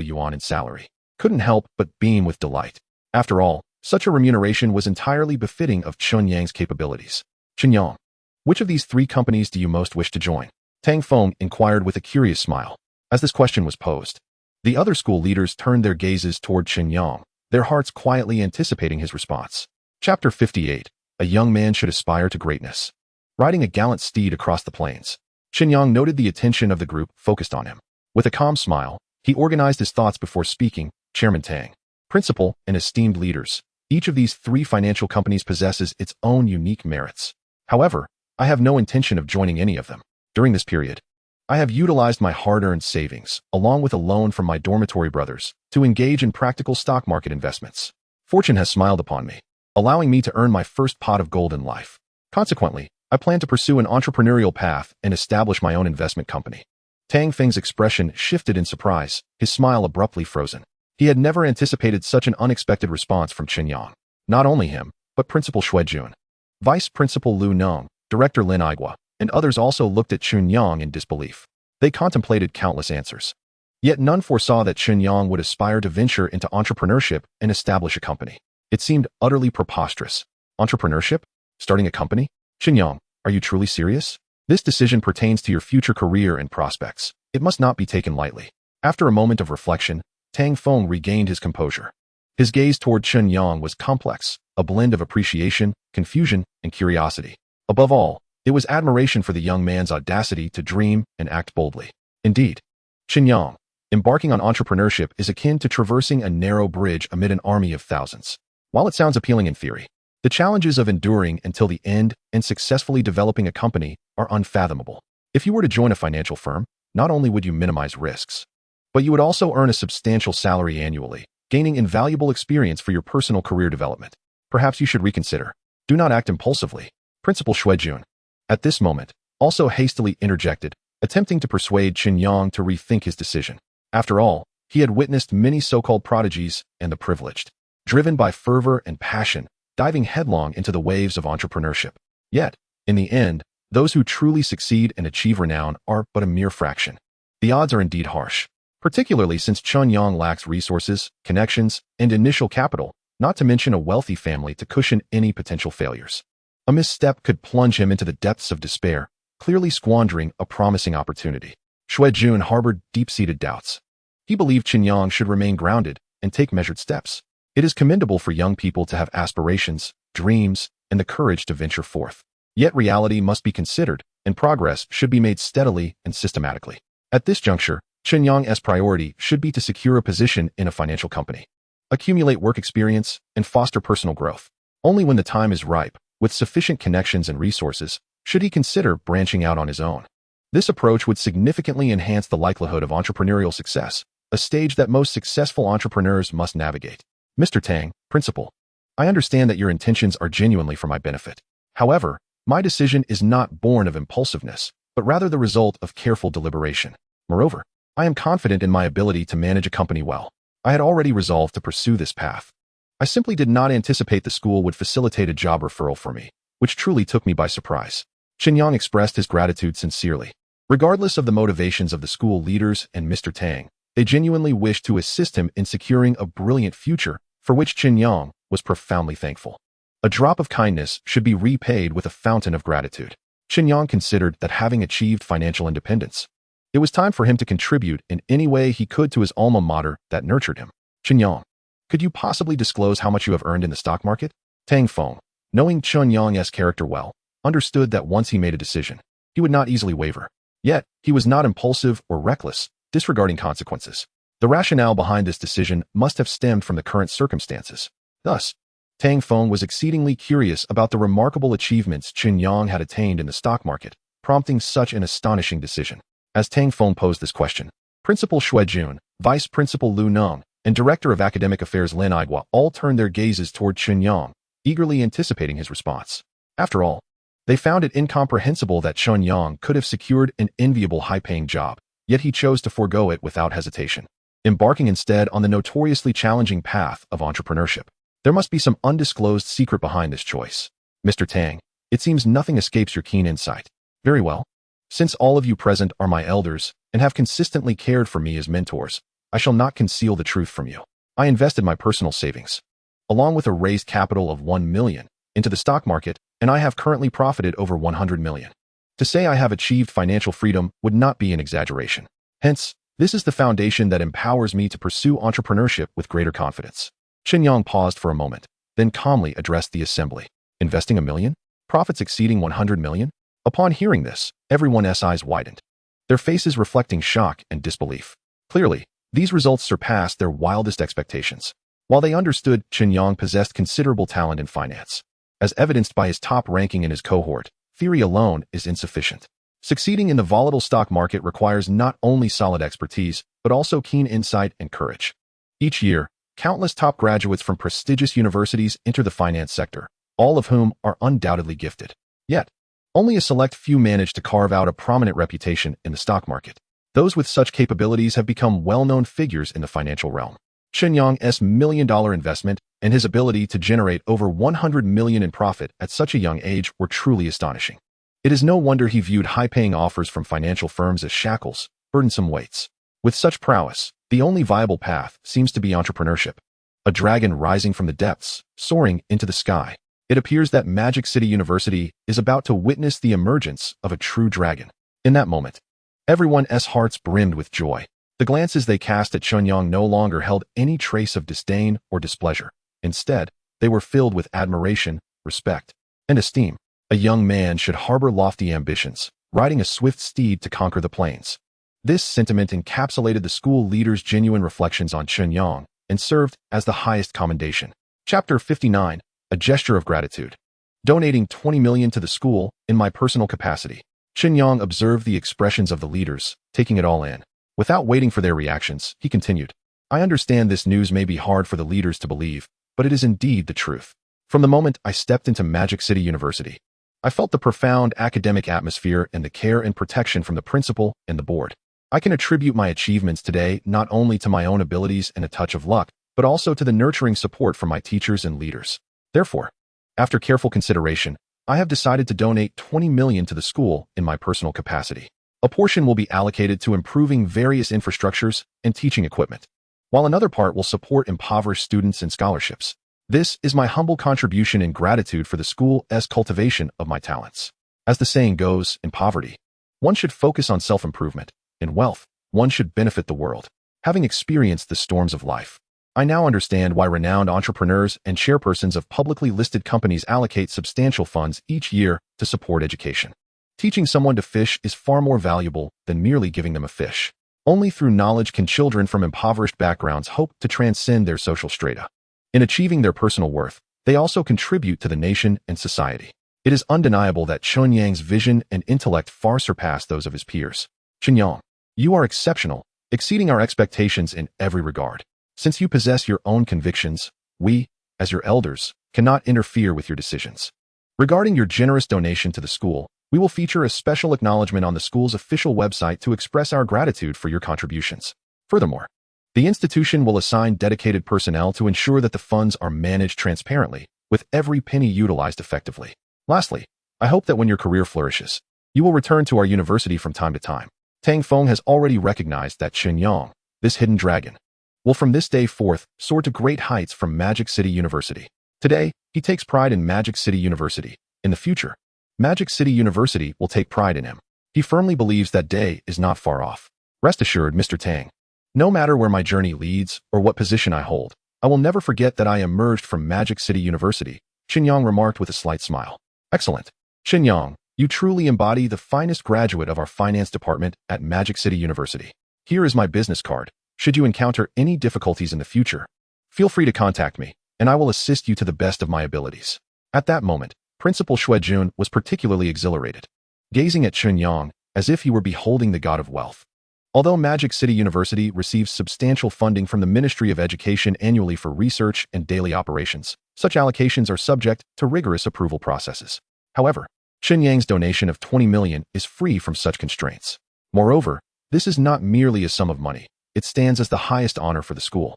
yuan in salary, couldn't help but beam with delight. After all, such a remuneration was entirely befitting of Chen Yang's capabilities. Chen Yang, which of these 3 companies do you most wish to join? Tang Feng inquired with a curious smile. As this question was posed, the other school leaders turned their gazes toward Chen Yang, their hearts quietly anticipating his response. Chapter 58. A young man should aspire to greatness. Riding a gallant steed across the plains, Chen Yang noted the attention of the group focused on him. With a calm smile, he organized his thoughts before speaking. Chairman Tang, principal, and esteemed leaders, each of these 3 financial companies possesses its own unique merits. However, I have no intention of joining any of them. During this period, I have utilized my hard-earned savings, along with a loan from my dormitory brothers, to engage in practical stock market investments. Fortune has smiled upon me, allowing me to earn my first pot of gold in life. Consequently, I plan to pursue an entrepreneurial path and establish my own investment company. Tang Feng's expression shifted in surprise, his smile abruptly frozen. He had never anticipated such an unexpected response from Chen Yang. Not only him, but Principal Shui Jun, Vice Principal Lu Nong, Director Lin Aigua, and others also looked at Chen Yang in disbelief. They contemplated countless answers. Yet none foresaw that Chen Yang would aspire to venture into entrepreneurship and establish a company. It seemed utterly preposterous. Entrepreneurship? Starting a company? Chen Yang, are you truly serious? This decision pertains to your future career and prospects. It must not be taken lightly. After a moment of reflection, Tang Feng regained his composure. His gaze toward Chen Yang was complex, a blend of appreciation, confusion, and curiosity. Above all, it was admiration for the young man's audacity to dream and act boldly. Indeed, Chen Yang, embarking on entrepreneurship is akin to traversing a narrow bridge amid an army of thousands. While it sounds appealing in theory, the challenges of enduring until the end and successfully developing a company are unfathomable. If you were to join a financial firm, not only would you minimize risks, but you would also earn a substantial salary annually, gaining invaluable experience for your personal career development. Perhaps you should reconsider. Do not act impulsively. Principal Shui Jun, at this moment, also hastily interjected, attempting to persuade Chen Yang to rethink his decision. After all, he had witnessed many so-called prodigies and the privileged, driven by fervor and passion, diving headlong into the waves of entrepreneurship. Yet, in the end, those who truly succeed and achieve renown are but a mere fraction. The odds are indeed harsh, particularly since Chen Yang lacks resources, connections, and initial capital, not to mention a wealthy family to cushion any potential failures. A misstep could plunge him into the depths of despair, clearly squandering a promising opportunity. Shui Jun harbored deep-seated doubts. He believed Chen Yang should remain grounded and take measured steps. It is commendable for young people to have aspirations, dreams, and the courage to venture forth. Yet reality must be considered, and progress should be made steadily and systematically. At this juncture, Chen Yang's priority should be to secure a position in a financial company, accumulate work experience, and foster personal growth. Only when the time is ripe, with sufficient connections and resources, should he consider branching out on his own. This approach would significantly enhance the likelihood of entrepreneurial success, a stage that most successful entrepreneurs must navigate. Mr. Tang, Principal, I understand that your intentions are genuinely for my benefit. However, my decision is not born of impulsiveness, but rather the result of careful deliberation. Moreover, I am confident in my ability to manage a company well. I had already resolved to pursue this path. I simply did not anticipate the school would facilitate a job referral for me, which truly took me by surprise. Chen Yang expressed his gratitude sincerely. Regardless of the motivations of the school leaders and Mr. Tang, they genuinely wished to assist him in securing a brilliant future, for which Chen Yang was profoundly thankful. A drop of kindness should be repaid with a fountain of gratitude. Chen Yang considered that having achieved financial independence, it was time for him to contribute in any way he could to his alma mater that nurtured him. Chen Yang, could you possibly disclose how much you have earned in the stock market? Tang Feng, knowing Chen Yang's character well, understood that once he made a decision, he would not easily waver. Yet, he was not impulsive or reckless, disregarding consequences. The rationale behind this decision must have stemmed from the current circumstances. Thus, Tang Feng was exceedingly curious about the remarkable achievements Chen Yang had attained in the stock market, prompting such an astonishing decision. As Tang Feng posed this question, Principal Shui Jun, Vice Principal Lu Neng, and Director of Academic Affairs Lin Aigua all turned their gazes toward Chen Yang, eagerly anticipating his response. After all, they found it incomprehensible that Chen Yang could have secured an enviable high-paying job, yet he chose to forego it without hesitation, embarking instead on the notoriously challenging path of entrepreneurship. There must be some undisclosed secret behind this choice. Mr. Tang, it seems nothing escapes your keen insight. Very well. Since all of you present are my elders and have consistently cared for me as mentors, I shall not conceal the truth from you. I invested my personal savings, along with a raised capital of 1 million, into the stock market, and I have currently profited over 100 million. To say I have achieved financial freedom would not be an exaggeration. Hence, this is the foundation that empowers me to pursue entrepreneurship with greater confidence. Chen Yang paused for a moment, then calmly addressed the assembly. Investing 1 million? Profits exceeding 100 million? Upon hearing this, everyone's eyes widened, their faces reflecting shock and disbelief. Clearly, these results surpassed their wildest expectations. While they understood Chen Yang possessed considerable talent in finance, as evidenced by his top ranking in his cohort, theory alone is insufficient. Succeeding in the volatile stock market requires not only solid expertise, but also keen insight and courage. Each year, countless top graduates from prestigious universities enter the finance sector, all of whom are undoubtedly gifted. Yet, only a select few manage to carve out a prominent reputation in the stock market. Those with such capabilities have become well-known figures in the financial realm. Chen Yang's million-dollar investment and his ability to generate over 100 million in profit at such a young age were truly astonishing. It is no wonder he viewed high-paying offers from financial firms as shackles, burdensome weights. With such prowess, the only viable path seems to be entrepreneurship. A dragon rising from the depths, soaring into the sky. It appears that Magic City University is about to witness the emergence of a true dragon. In that moment, everyone's hearts brimmed with joy. The glances they cast at Chen Yang no longer held any trace of disdain or displeasure. Instead, they were filled with admiration, respect, and esteem. A young man should harbor lofty ambitions, riding a swift steed to conquer the plains. This sentiment encapsulated the school leader's genuine reflections on Chen Yang and served as the highest commendation. Chapter 59. A gesture of gratitude. Donating 20 million to the school in my personal capacity. Chen Yang observed the expressions of the leaders, taking it all in. Without waiting for their reactions, he continued, I understand this news may be hard for the leaders to believe, but it is indeed the truth. From the moment I stepped into Magic City University, I felt the profound academic atmosphere and the care and protection from the principal and the board. I can attribute my achievements today not only to my own abilities and a touch of luck, but also to the nurturing support from my teachers and leaders. Therefore, after careful consideration, I have decided to donate 20 million to the school in my personal capacity. A portion will be allocated to improving various infrastructures and teaching equipment, while another part will support impoverished students and scholarships. This is my humble contribution in gratitude for the school's cultivation of my talents. As the saying goes, in poverty, one should focus on self-improvement. In wealth, one should benefit the world. Having experienced the storms of life, I now understand why renowned entrepreneurs and chairpersons of publicly listed companies allocate substantial funds each year to support education. Teaching someone to fish is far more valuable than merely giving them a fish. Only through knowledge can children from impoverished backgrounds hope to transcend their social strata. In achieving their personal worth, they also contribute to the nation and society. It is undeniable that Chen Yang's vision and intellect far surpass those of his peers. Chen Yang, you are exceptional, exceeding our expectations in every regard. Since you possess your own convictions, we, as your elders, cannot interfere with your decisions. Regarding your generous donation to the school, we will feature a special acknowledgement on the school's official website to express our gratitude for your contributions. Furthermore, the institution will assign dedicated personnel to ensure that the funds are managed transparently, with every penny utilized effectively. Lastly, I hope that when your career flourishes, you will return to our university from time to time. Tang Feng has already recognized that Chen Yang, this hidden dragon, will from this day forth soar to great heights from Magic City University. Today, he takes pride in Magic City University. In the future, Magic City University will take pride in him. He firmly believes that day is not far off. Rest assured, Mr. Tang, no matter where my journey leads or what position I hold, I will never forget that I emerged from Magic City University Chen Yang remarked with a slight smile. Excellent. Chen Yang, you truly embody the finest graduate of our finance department at Magic City University. Here is my business card. Should you encounter any difficulties in the future, feel free to contact me, and I will assist you to the best of my abilities. At that moment, Principal Shuejun was particularly exhilarated, gazing at Chen Yang as if he were beholding the god of wealth. Although Magic City University receives substantial funding from the Ministry of Education annually for research and daily operations, such allocations are subject to rigorous approval processes. However, Chen Yang's donation of 20 million is free from such constraints. Moreover, this is not merely a sum of money. It stands as the highest honor for the school,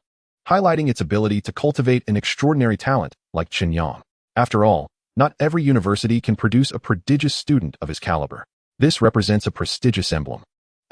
highlighting its ability to cultivate an extraordinary talent like Chen Yang. After all, not every university can produce a prodigious student of his caliber. This represents a prestigious emblem,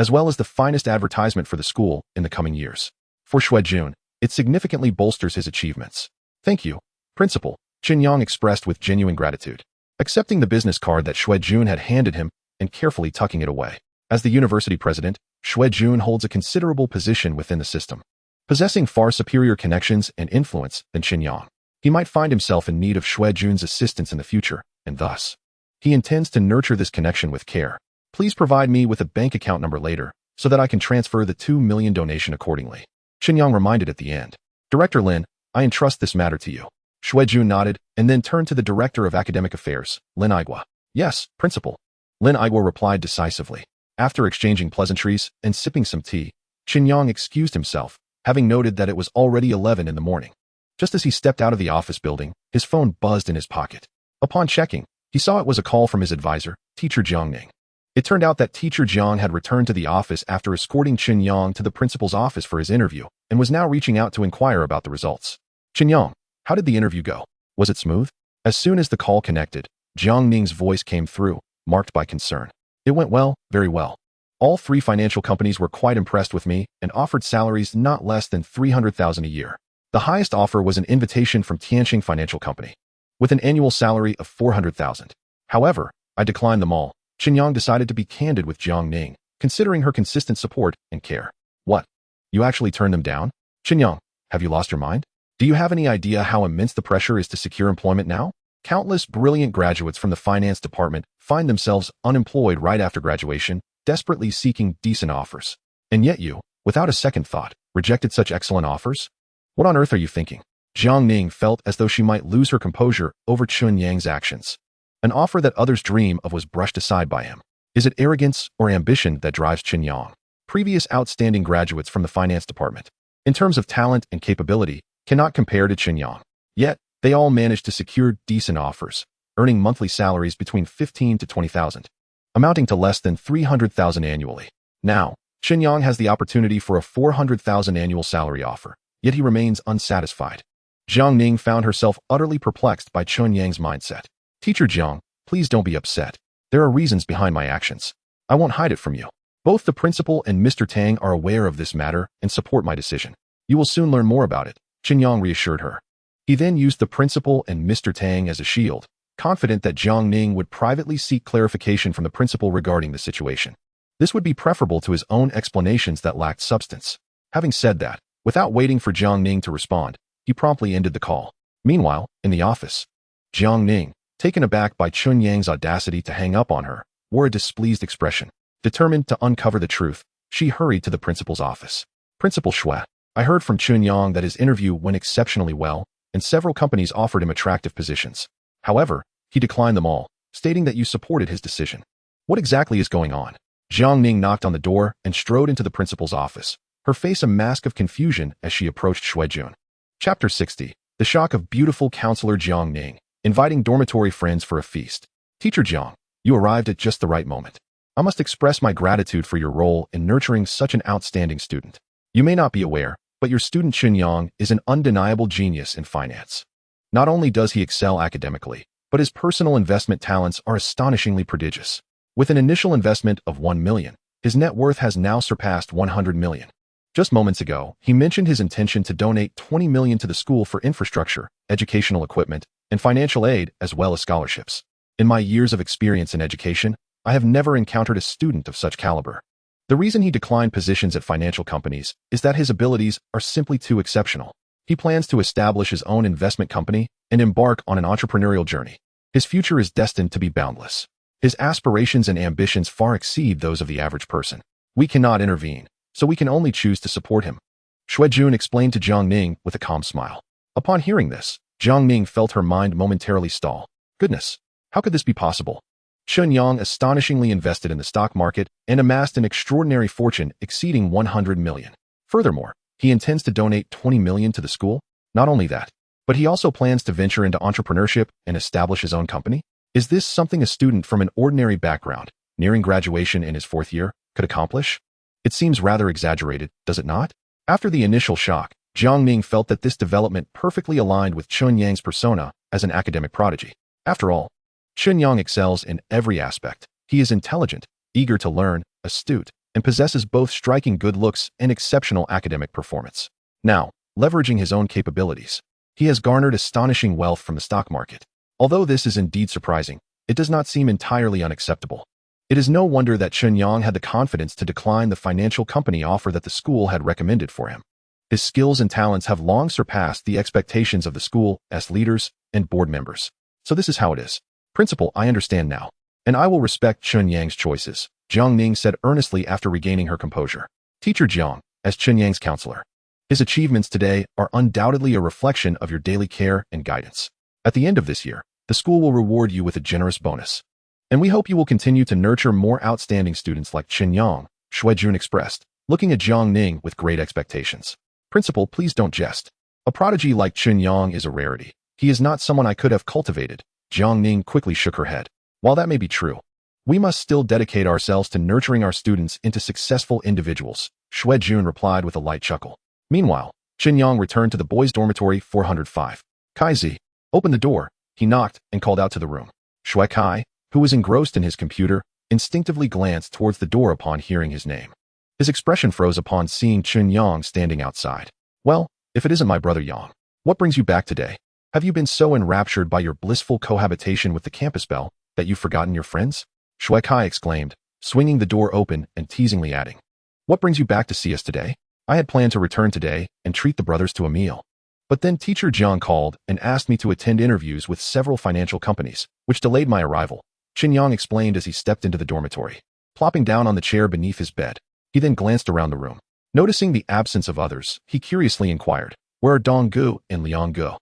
as well as the finest advertisement for the school in the coming years. For Shuejun, it significantly bolsters his achievements. Thank you, Principal, Chen Yang expressed with genuine gratitude, accepting the business card that Shuejun had handed him and carefully tucking it away. As the university president, Shuejun holds a considerable position within the system, possessing far superior connections and influence than Chen Yang. He might find himself in need of Shuejun's assistance in the future, and thus, he intends to nurture this connection with care. Please provide me with a bank account number later so that I can transfer the 2 million donation accordingly. Chen Yang reminded at the end. Director Lin, I entrust this matter to you. Shuejun nodded and then turned to the Director of Academic Affairs, Lin Aigua. Yes, Principal. Lin Aigua replied decisively. After exchanging pleasantries and sipping some tea, Chen Yang excused himself, having noted that it was already 11 in the morning. Just as he stepped out of the office building, his phone buzzed in his pocket. Upon checking, he saw it was a call from his advisor, Teacher Jiang Ning. It turned out that Teacher Jiang had returned to the office after escorting Chen Yang to the principal's office for his interview and was now reaching out to inquire about the results. Chen Yang, how did the interview go? Was it smooth? As soon as the call connected, Jiang Ning's voice came through, marked by concern. It went well, very well. All 3 financial companies were quite impressed with me and offered salaries not less than 300,000 a year. The highest offer was an invitation from Tianqing Financial Company, with an annual salary of 400,000. However, I declined them all. Chen Yang decided to be candid with Jiang Ning, considering her consistent support and care. What? You actually turned them down? Chen Yang, have you lost your mind? Do you have any idea how immense the pressure is to secure employment now? Countless brilliant graduates from the finance department find themselves unemployed right after graduation, desperately seeking decent offers. And yet you, without a second thought, rejected such excellent offers? What on earth are you thinking? Jiang Ning felt as though she might lose her composure over Chen Yang's actions. An offer that others dream of was brushed aside by him. Is it arrogance or ambition that drives Chen Yang? Previous outstanding graduates from the finance department, in terms of talent and capability, cannot compare to Chen Yang. Yet, they all managed to secure decent offers, earning monthly salaries between 15 to 20,000, amounting to less than 300,000 annually. Now, Chen Yang has the opportunity for a 400,000 annual salary offer, yet he remains unsatisfied. Jiang Ning found herself utterly perplexed by Chen Yang's mindset. Teacher Jiang, please don't be upset. There are reasons behind my actions. I won't hide it from you. Both the principal and Mr. Tang are aware of this matter and support my decision. You will soon learn more about it, Chen Yang reassured her. He then used the principal and Mr. Tang as a shield, confident that Jiang Ning would privately seek clarification from the principal regarding the situation. This would be preferable to his own explanations that lacked substance. Having said that, without waiting for Jiang Ning to respond, he promptly ended the call. Meanwhile, in the office, Jiang Ning, taken aback by Chen Yang's audacity to hang up on her, wore a displeased expression. Determined to uncover the truth, she hurried to the principal's office. Principal Shui, I heard from Chen Yang that his interview went exceptionally well, and several companies offered him attractive positions. However, he declined them all, stating that you supported his decision. What exactly is going on? Jiang Ning knocked on the door and strode into the principal's office, her face a mask of confusion as she approached Shuejun. Chapter 60. The shock of beautiful counselor Jiang Ning, inviting dormitory friends for a feast. Teacher Jiang, you arrived at just the right moment. I must express my gratitude for your role in nurturing such an outstanding student. You may not be aware, but your student Chen Yang is an undeniable genius in finance. Not only does he excel academically, but his personal investment talents are astonishingly prodigious. With an initial investment of 1 million, his net worth has now surpassed 100 million. Just moments ago, he mentioned his intention to donate 20 million to the school for infrastructure, educational equipment, and financial aid, as well as scholarships. In my years of experience in education, I have never encountered a student of such caliber. The reason he declined positions at financial companies is that his abilities are simply too exceptional. He plans to establish his own investment company and embark on an entrepreneurial journey. His future is destined to be boundless. His aspirations and ambitions far exceed those of the average person. We cannot intervene, so we can only choose to support him, Shuejun explained to Jiang Ning with a calm smile. Upon hearing this, Jiang Ning felt her mind momentarily stall. Goodness, how could this be possible? Chen Yang astonishingly invested in the stock market and amassed an extraordinary fortune exceeding 100 million. Furthermore, he intends to donate 20 million to the school. Not only that, but he also plans to venture into entrepreneurship and establish his own company. Is this something a student from an ordinary background, nearing graduation in his 4th year, could accomplish? It seems rather exaggerated, does it not? After the initial shock, Jiang Ning felt that this development perfectly aligned with Chen Yang's persona as an academic prodigy. After all, Chen Yang excels in every aspect. He is intelligent, eager to learn, astute, and possesses both striking good looks and exceptional academic performance. Now, leveraging his own capabilities, he has garnered astonishing wealth from the stock market. Although this is indeed surprising, it does not seem entirely unacceptable. It is no wonder that Chen Yang had the confidence to decline the financial company offer that the school had recommended for him. His skills and talents have long surpassed the expectations of the school as leaders and board members. So this is how it is. Principal, I understand now, and I will respect Chen Yang's choices, Jiang Ning said earnestly after regaining her composure. Teacher Jiang, as Chen Yang's counselor, his achievements today are undoubtedly a reflection of your daily care and guidance. At the end of this year, the school will reward you with a generous bonus. And we hope you will continue to nurture more outstanding students like Chen Yang, Shuejun expressed, looking at Jiang Ning with great expectations. Principal, please don't jest. A prodigy like Chen Yang is a rarity. He is not someone I could have cultivated. Jiang Ning quickly shook her head. While that may be true, we must still dedicate ourselves to nurturing our students into successful individuals, Shuejun replied with a light chuckle. Meanwhile, Chen Yang returned to the boys' dormitory 405. Kaizi, open the door, he knocked and called out to the room. Shui Kai, who was engrossed in his computer, instinctively glanced towards the door upon hearing his name. His expression froze upon seeing Chen Yang standing outside. Well, if it isn't my brother Yang, what brings you back today? Have you been so enraptured by your blissful cohabitation with the campus Belle that you've forgotten your friends? Shui Kai exclaimed, swinging the door open and teasingly adding. What brings you back to see us today? I had planned to return today and treat the brothers to a meal. But then teacher Jiang called and asked me to attend interviews with several financial companies, which delayed my arrival, Chen Yang explained as he stepped into the dormitory. Plopping down on the chair beneath his bed, he then glanced around the room. Noticing the absence of others, he curiously inquired, where are Dong Gu and Liang Gu?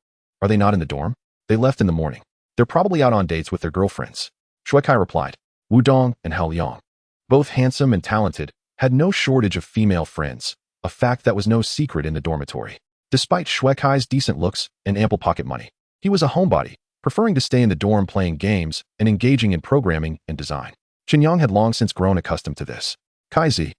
Are they not in the dorm? They left in the morning. They're probably out on dates with their girlfriends. Shui Kai replied. Wu Dong and Hao Liang, both handsome and talented, had no shortage of female friends, a fact that was no secret in the dormitory. Despite Shui Kai's decent looks and ample pocket money, he was a homebody, preferring to stay in the dorm playing games and engaging in programming and design. Chen Yang had long since grown accustomed to this. Kaizi,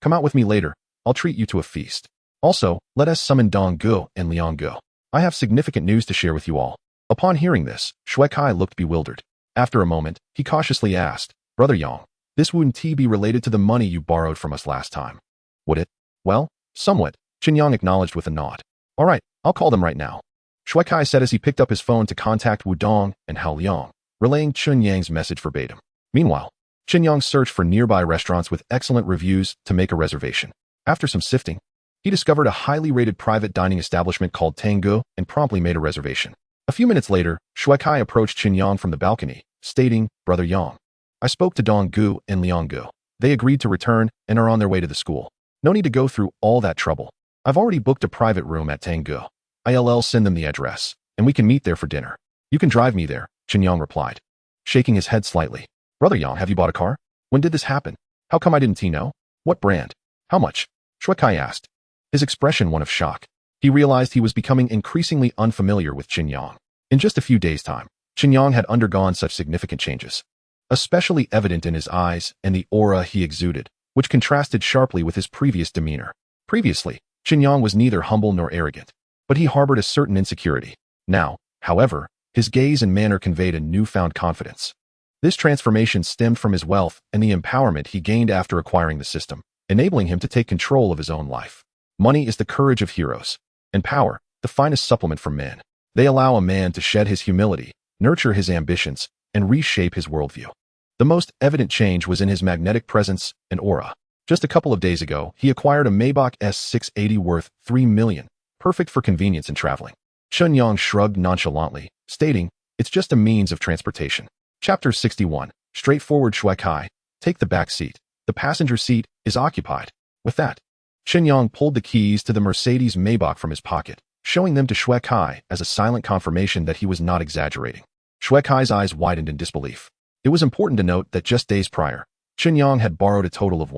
come out with me later. I'll treat you to a feast. Also, let us summon Dong Gu and Liang Gu. I have significant news to share with you all. Upon hearing this, Shui Kai looked bewildered. After a moment, he cautiously asked, Brother Yang, this wouldn't be related to the money you borrowed from us last time, would it? Well, somewhat, Chen Yang acknowledged with a nod. All right, I'll call them right now. Shui Kai said as he picked up his phone to contact Wu Dong and Hao Liang, relaying Chen Yang's message verbatim. Meanwhile, Chen Yang searched for nearby restaurants with excellent reviews to make a reservation. After some sifting, he discovered a highly rated private dining establishment called Tango and promptly made a reservation. A few minutes later, Shui Kai approached Chen Yang from the balcony, stating, Brother Yang, I spoke to Dong Gu and Liang Gu. They agreed to return and are on their way to the school. No need to go through all that trouble. I've already booked a private room at Tango. I'll send them the address, and we can meet there for dinner. You can drive me there, Chen Yang replied, shaking his head slightly. Brother Yang, have you bought a car? When did this happen? How come I didn't know? What brand? How much? Shui Kai asked, his expression one of shock. He realized he was becoming increasingly unfamiliar with Chen Yang. In just a few days' time, Chen Yang had undergone such significant changes, especially evident in his eyes and the aura he exuded, which contrasted sharply with his previous demeanor. Previously, Chen Yang was neither humble nor arrogant, but he harbored a certain insecurity. Now, however, his gaze and manner conveyed a newfound confidence. This transformation stemmed from his wealth and the empowerment he gained after acquiring the system, enabling him to take control of his own life. Money is the courage of heroes, and power, the finest supplement for men. They allow a man to shed his humility, nurture his ambitions, and reshape his worldview. The most evident change was in his magnetic presence and aura. Just a couple of days ago, he acquired a Maybach S680 worth $3 million, perfect for convenience in traveling. Chen Yang shrugged nonchalantly, stating, "It's just a means of transportation." Chapter 61. Straightforward. Shui Kai, take the back seat. The passenger seat is occupied. With that, Chen Yang pulled the keys to the Mercedes Maybach from his pocket, showing them to Shui Kai as a silent confirmation that he was not exaggerating. Shui Kai's eyes widened in disbelief. It was important to note that just days prior, Chen Yang had borrowed a total of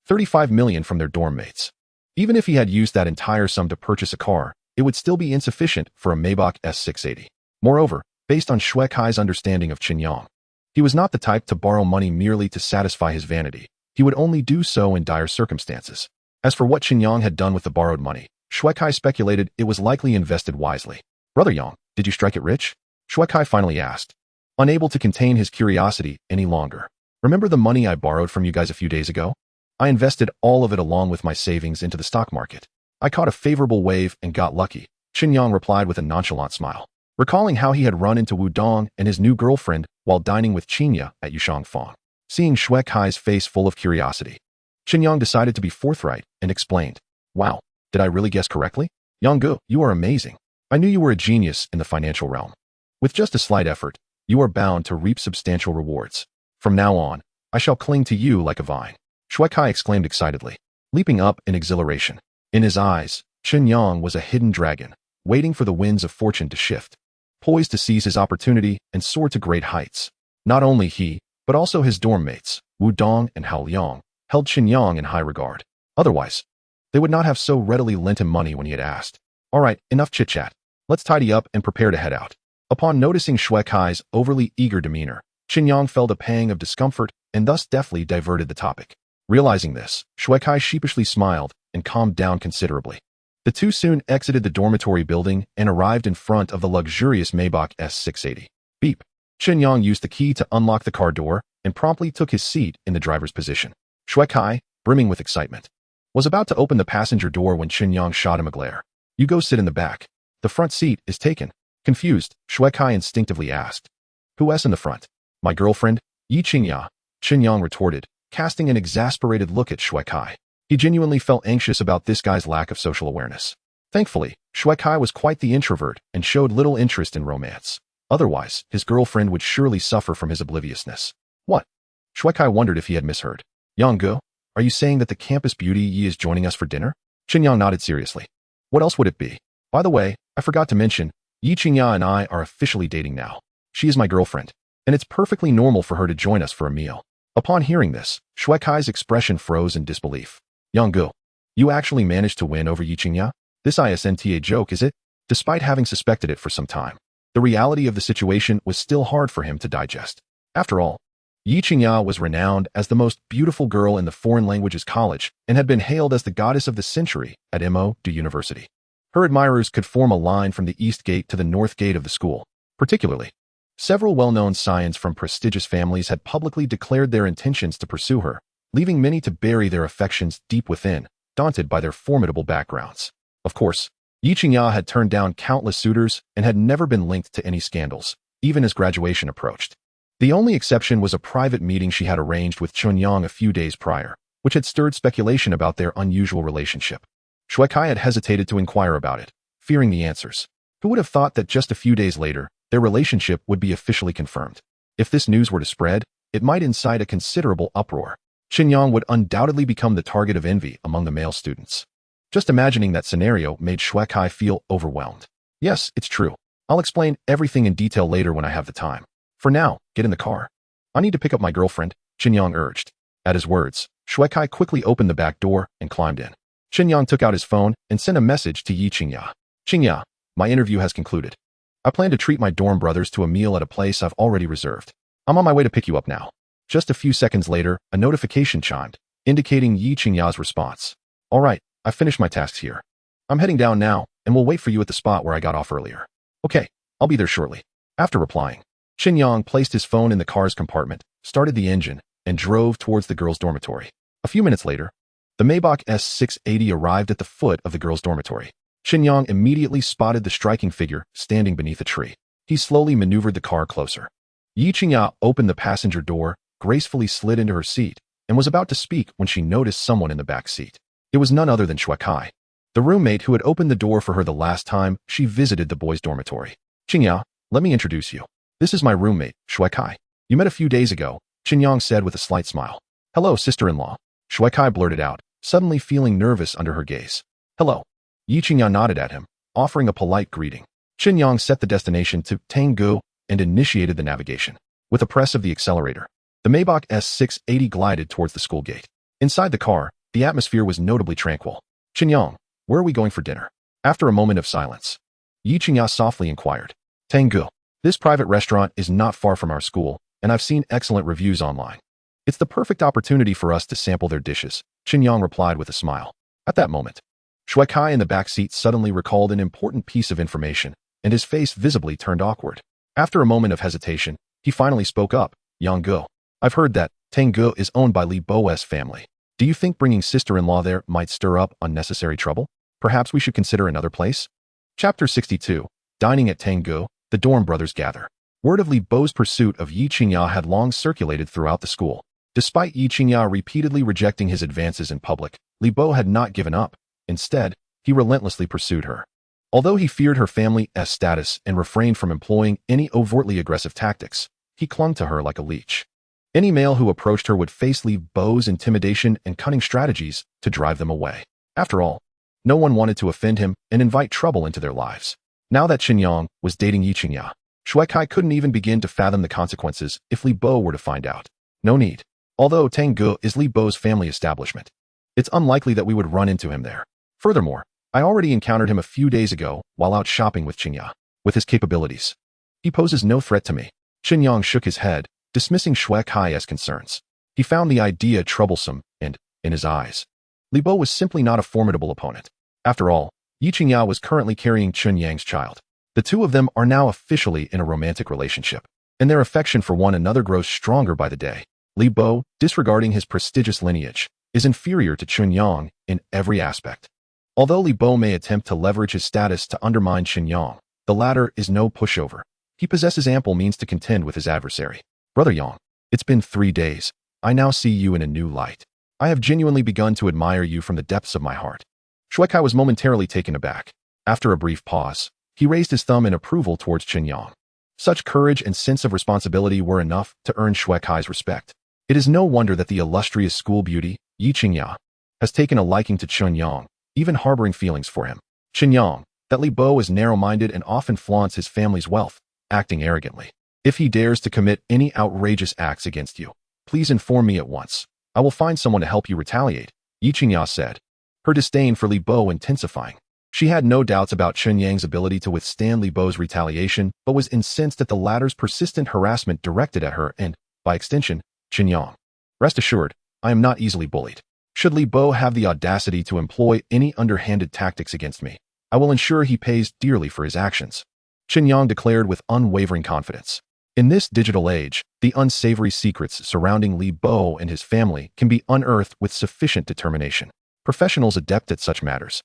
$35 million from their dorm mates. Even if he had used that entire sum to purchase a car, it would still be insufficient for a Maybach S680. Moreover, based on Shui Kai's understanding of Chen Yang, he was not the type to borrow money merely to satisfy his vanity. He would only do so in dire circumstances. As for what Chen Yang had done with the borrowed money, Shui Kai speculated it was likely invested wisely. "Brother Yang, did you strike it rich?" Shui Kai finally asked, unable to contain his curiosity any longer. "Remember the money I borrowed from you guys a few days ago? I invested all of it along with my savings into the stock market. I caught a favorable wave and got lucky," Chen Yang replied with a nonchalant smile, recalling how he had run into Wu Dong and his new girlfriend while dining with Qinya at Yushangfang. Seeing Shui Kai's face full of curiosity, Chen Yang decided to be forthright and explained, "Wow, did I really guess correctly? Yang, you are amazing. I knew you were a genius in the financial realm. With just a slight effort, you are bound to reap substantial rewards. From now on, I shall cling to you like a vine," Shui Kai exclaimed excitedly, leaping up in exhilaration. In his eyes, Chen Yang was a hidden dragon, waiting for the winds of fortune to shift, poised to seize his opportunity and soar to great heights. Not only he, but also his dorm mates, Wu Dong and Hao Liang, held Chen Yang in high regard. Otherwise, they would not have so readily lent him money when he had asked. "All right, enough chit-chat. Let's tidy up and prepare to head out." Upon noticing Shui Kai's overly eager demeanor, Chen Yang felt a pang of discomfort and thus deftly diverted the topic. Realizing this, Shui Kai sheepishly smiled and calmed down considerably. The two soon exited the dormitory building and arrived in front of the luxurious Maybach S680. Beep. Chen Yang used the key to unlock the car door and promptly took his seat in the driver's position. Shui Kai, brimming with excitement, was about to open the passenger door when Chen Yang shot him a glare. "You go sit in the back. The front seat is taken." Confused, Shui Kai instinctively asked, "Who's in the front?" "My girlfriend, Yi Qingya," Chen Yang retorted, casting an exasperated look at Shui Kai. He genuinely felt anxious about this guy's lack of social awareness. Thankfully, Shui Kai was quite the introvert and showed little interest in romance. Otherwise, his girlfriend would surely suffer from his obliviousness. "What?" Shui Kai wondered if he had misheard. "Yang, are you saying that the campus beauty Yi is joining us for dinner?" Chen Yang nodded seriously. "What else would it be? By the way, I forgot to mention, Yi Qingya and I are officially dating now. She is my girlfriend, and it's perfectly normal for her to join us for a meal." Upon hearing this, Shui Kai's expression froze in disbelief. "Yang, you actually managed to win over Yi Qingya? This isn't a joke, is it?" Despite having suspected it for some time, the reality of the situation was still hard for him to digest. After all, Yi Qingya was renowned as the most beautiful girl in the foreign languages college and had been hailed as the goddess of the century at MO University. Her admirers could form a line from the east gate to the north gate of the school. Particularly, several well-known scions from prestigious families had publicly declared their intentions to pursue her, leaving many to bury their affections deep within, daunted by their formidable backgrounds. Of course, Yi Qingya had turned down countless suitors and had never been linked to any scandals, even as graduation approached. The only exception was a private meeting she had arranged with Chen Yang a few days prior, which had stirred speculation about their unusual relationship. Shui Kai had hesitated to inquire about it, fearing the answers. Who would have thought that just a few days later, their relationship would be officially confirmed? If this news were to spread, it might incite a considerable uproar. Chen Yang would undoubtedly become the target of envy among the male students. Just imagining that scenario made Shui Kai feel overwhelmed. "Yes, it's true. I'll explain everything in detail later when I have the time. For now, get in the car. I need to pick up my girlfriend," Chen Yang urged. At his words, Shui Kai quickly opened the back door and climbed in. Chen Yang took out his phone and sent a message to Yi Qingya. "Qingya, my interview has concluded. I plan to treat my dorm brothers to a meal at a place I've already reserved. I'm on my way to pick you up now." Just a few seconds later, a notification chimed, indicating Yi Qingya's response. "All right, I've finished my tasks here. I'm heading down now, and will wait for you at the spot where I got off earlier." "Okay, I'll be there shortly." After replying, Chen Yang placed his phone in the car's compartment, started the engine, and drove towards the girls' dormitory. A few minutes later, the Maybach S680 arrived at the foot of the girls' dormitory. Chen Yang immediately spotted the striking figure standing beneath a tree. He slowly maneuvered the car closer. Yi Qingya opened the passenger door, gracefully slid into her seat, and was about to speak when she noticed someone in the back seat. It was none other than Shui Kai. the roommate who had opened the door for her the last time she visited the boys' dormitory. Chen Yang, let me introduce you. This is my roommate, Shui Kai. You met a few days ago, Chen Yang said with a slight smile. Hello, sister-in-law. Shui Kai blurted out, suddenly feeling nervous under her gaze. Hello. Yi Qingya nodded at him, offering a polite greeting. Chen Yang set the destination to Tanggu and initiated the navigation. With a press of the accelerator, the Maybach S680 glided towards the school gate. Inside the car, the atmosphere was notably tranquil. Chen Yang, where are we going for dinner? After a moment of silence, Yi Qingya softly inquired. Tanggu. This private restaurant is not far from our school, and I've seen excellent reviews online. It's the perfect opportunity for us to sample their dishes, Chen Yang replied with a smile. At that moment, Shui Kai in the back seat suddenly recalled an important piece of information, and his face visibly turned awkward. After a moment of hesitation, he finally spoke up. Yang, I've heard that Tanggu is owned by Li Bo's family. Do you think bringing sister-in-law there might stir up unnecessary trouble? Perhaps we should consider another place? Chapter 62. Dining at Tanggu, the Dorm brothers gather. Word of Li Bo's pursuit of Yi Qingya had long circulated throughout the school. Despite Yi Qingya repeatedly rejecting his advances in public, Li Bo had not given up. Instead, he relentlessly pursued her. Although he feared her family's status and refrained from employing any overtly aggressive tactics, he clung to her like a leech. Any male who approached her would face Li Bo's intimidation and cunning strategies to drive them away. After all, no one wanted to offend him and invite trouble into their lives. Now that Chen Yang was dating Yi Qingya, Shui Kai couldn't even begin to fathom the consequences if Li Bo were to find out. No need. Although Tanggu is Li Bo's family establishment, it's unlikely that we would run into him there. Furthermore, I already encountered him a few days ago while out shopping with Qingya. With his capabilities, he poses no threat to me. Chen Yang shook his head, dismissing Shui Kai's concerns. He found the idea troublesome and, in his eyes, Li Bo was simply not a formidable opponent. After all, Yi Qingya was currently carrying Chen Yang's child. The two of them are now officially in a romantic relationship, and their affection for one another grows stronger by the day. Li Bo, disregarding his prestigious lineage, is inferior to Chen Yang in every aspect. Although Li Bo may attempt to leverage his status to undermine Chen Yang, the latter is no pushover. He possesses ample means to contend with his adversary. Brother Yang, it's been 3 days. I now see you in a new light. I have genuinely begun to admire you from the depths of my heart. Shui Kai was momentarily taken aback. After a brief pause, he raised his thumb in approval towards Chen Yang. Such courage and sense of responsibility were enough to earn Shui Kai's respect. It is no wonder that the illustrious school beauty, Yi Qingya, has taken a liking to Chen Yang, even harboring feelings for him. Chen Yang, that Li Bo is narrow-minded and often flaunts his family's wealth, acting arrogantly. If he dares to commit any outrageous acts against you, please inform me at once. I will find someone to help you retaliate, Yi Qingya said, her disdain for Li Bo intensifying. She had no doubts about Chen Yang's ability to withstand Li Bo's retaliation, but was incensed at the latter's persistent harassment directed at her and, by extension, Chen Yang. Rest assured, I am not easily bullied. Should Li Bo have the audacity to employ any underhanded tactics against me, I will ensure he pays dearly for his actions, Chen Yang declared with unwavering confidence. In this digital age, the unsavory secrets surrounding Li Bo and his family can be unearthed with sufficient determination. Professionals adept at such matters,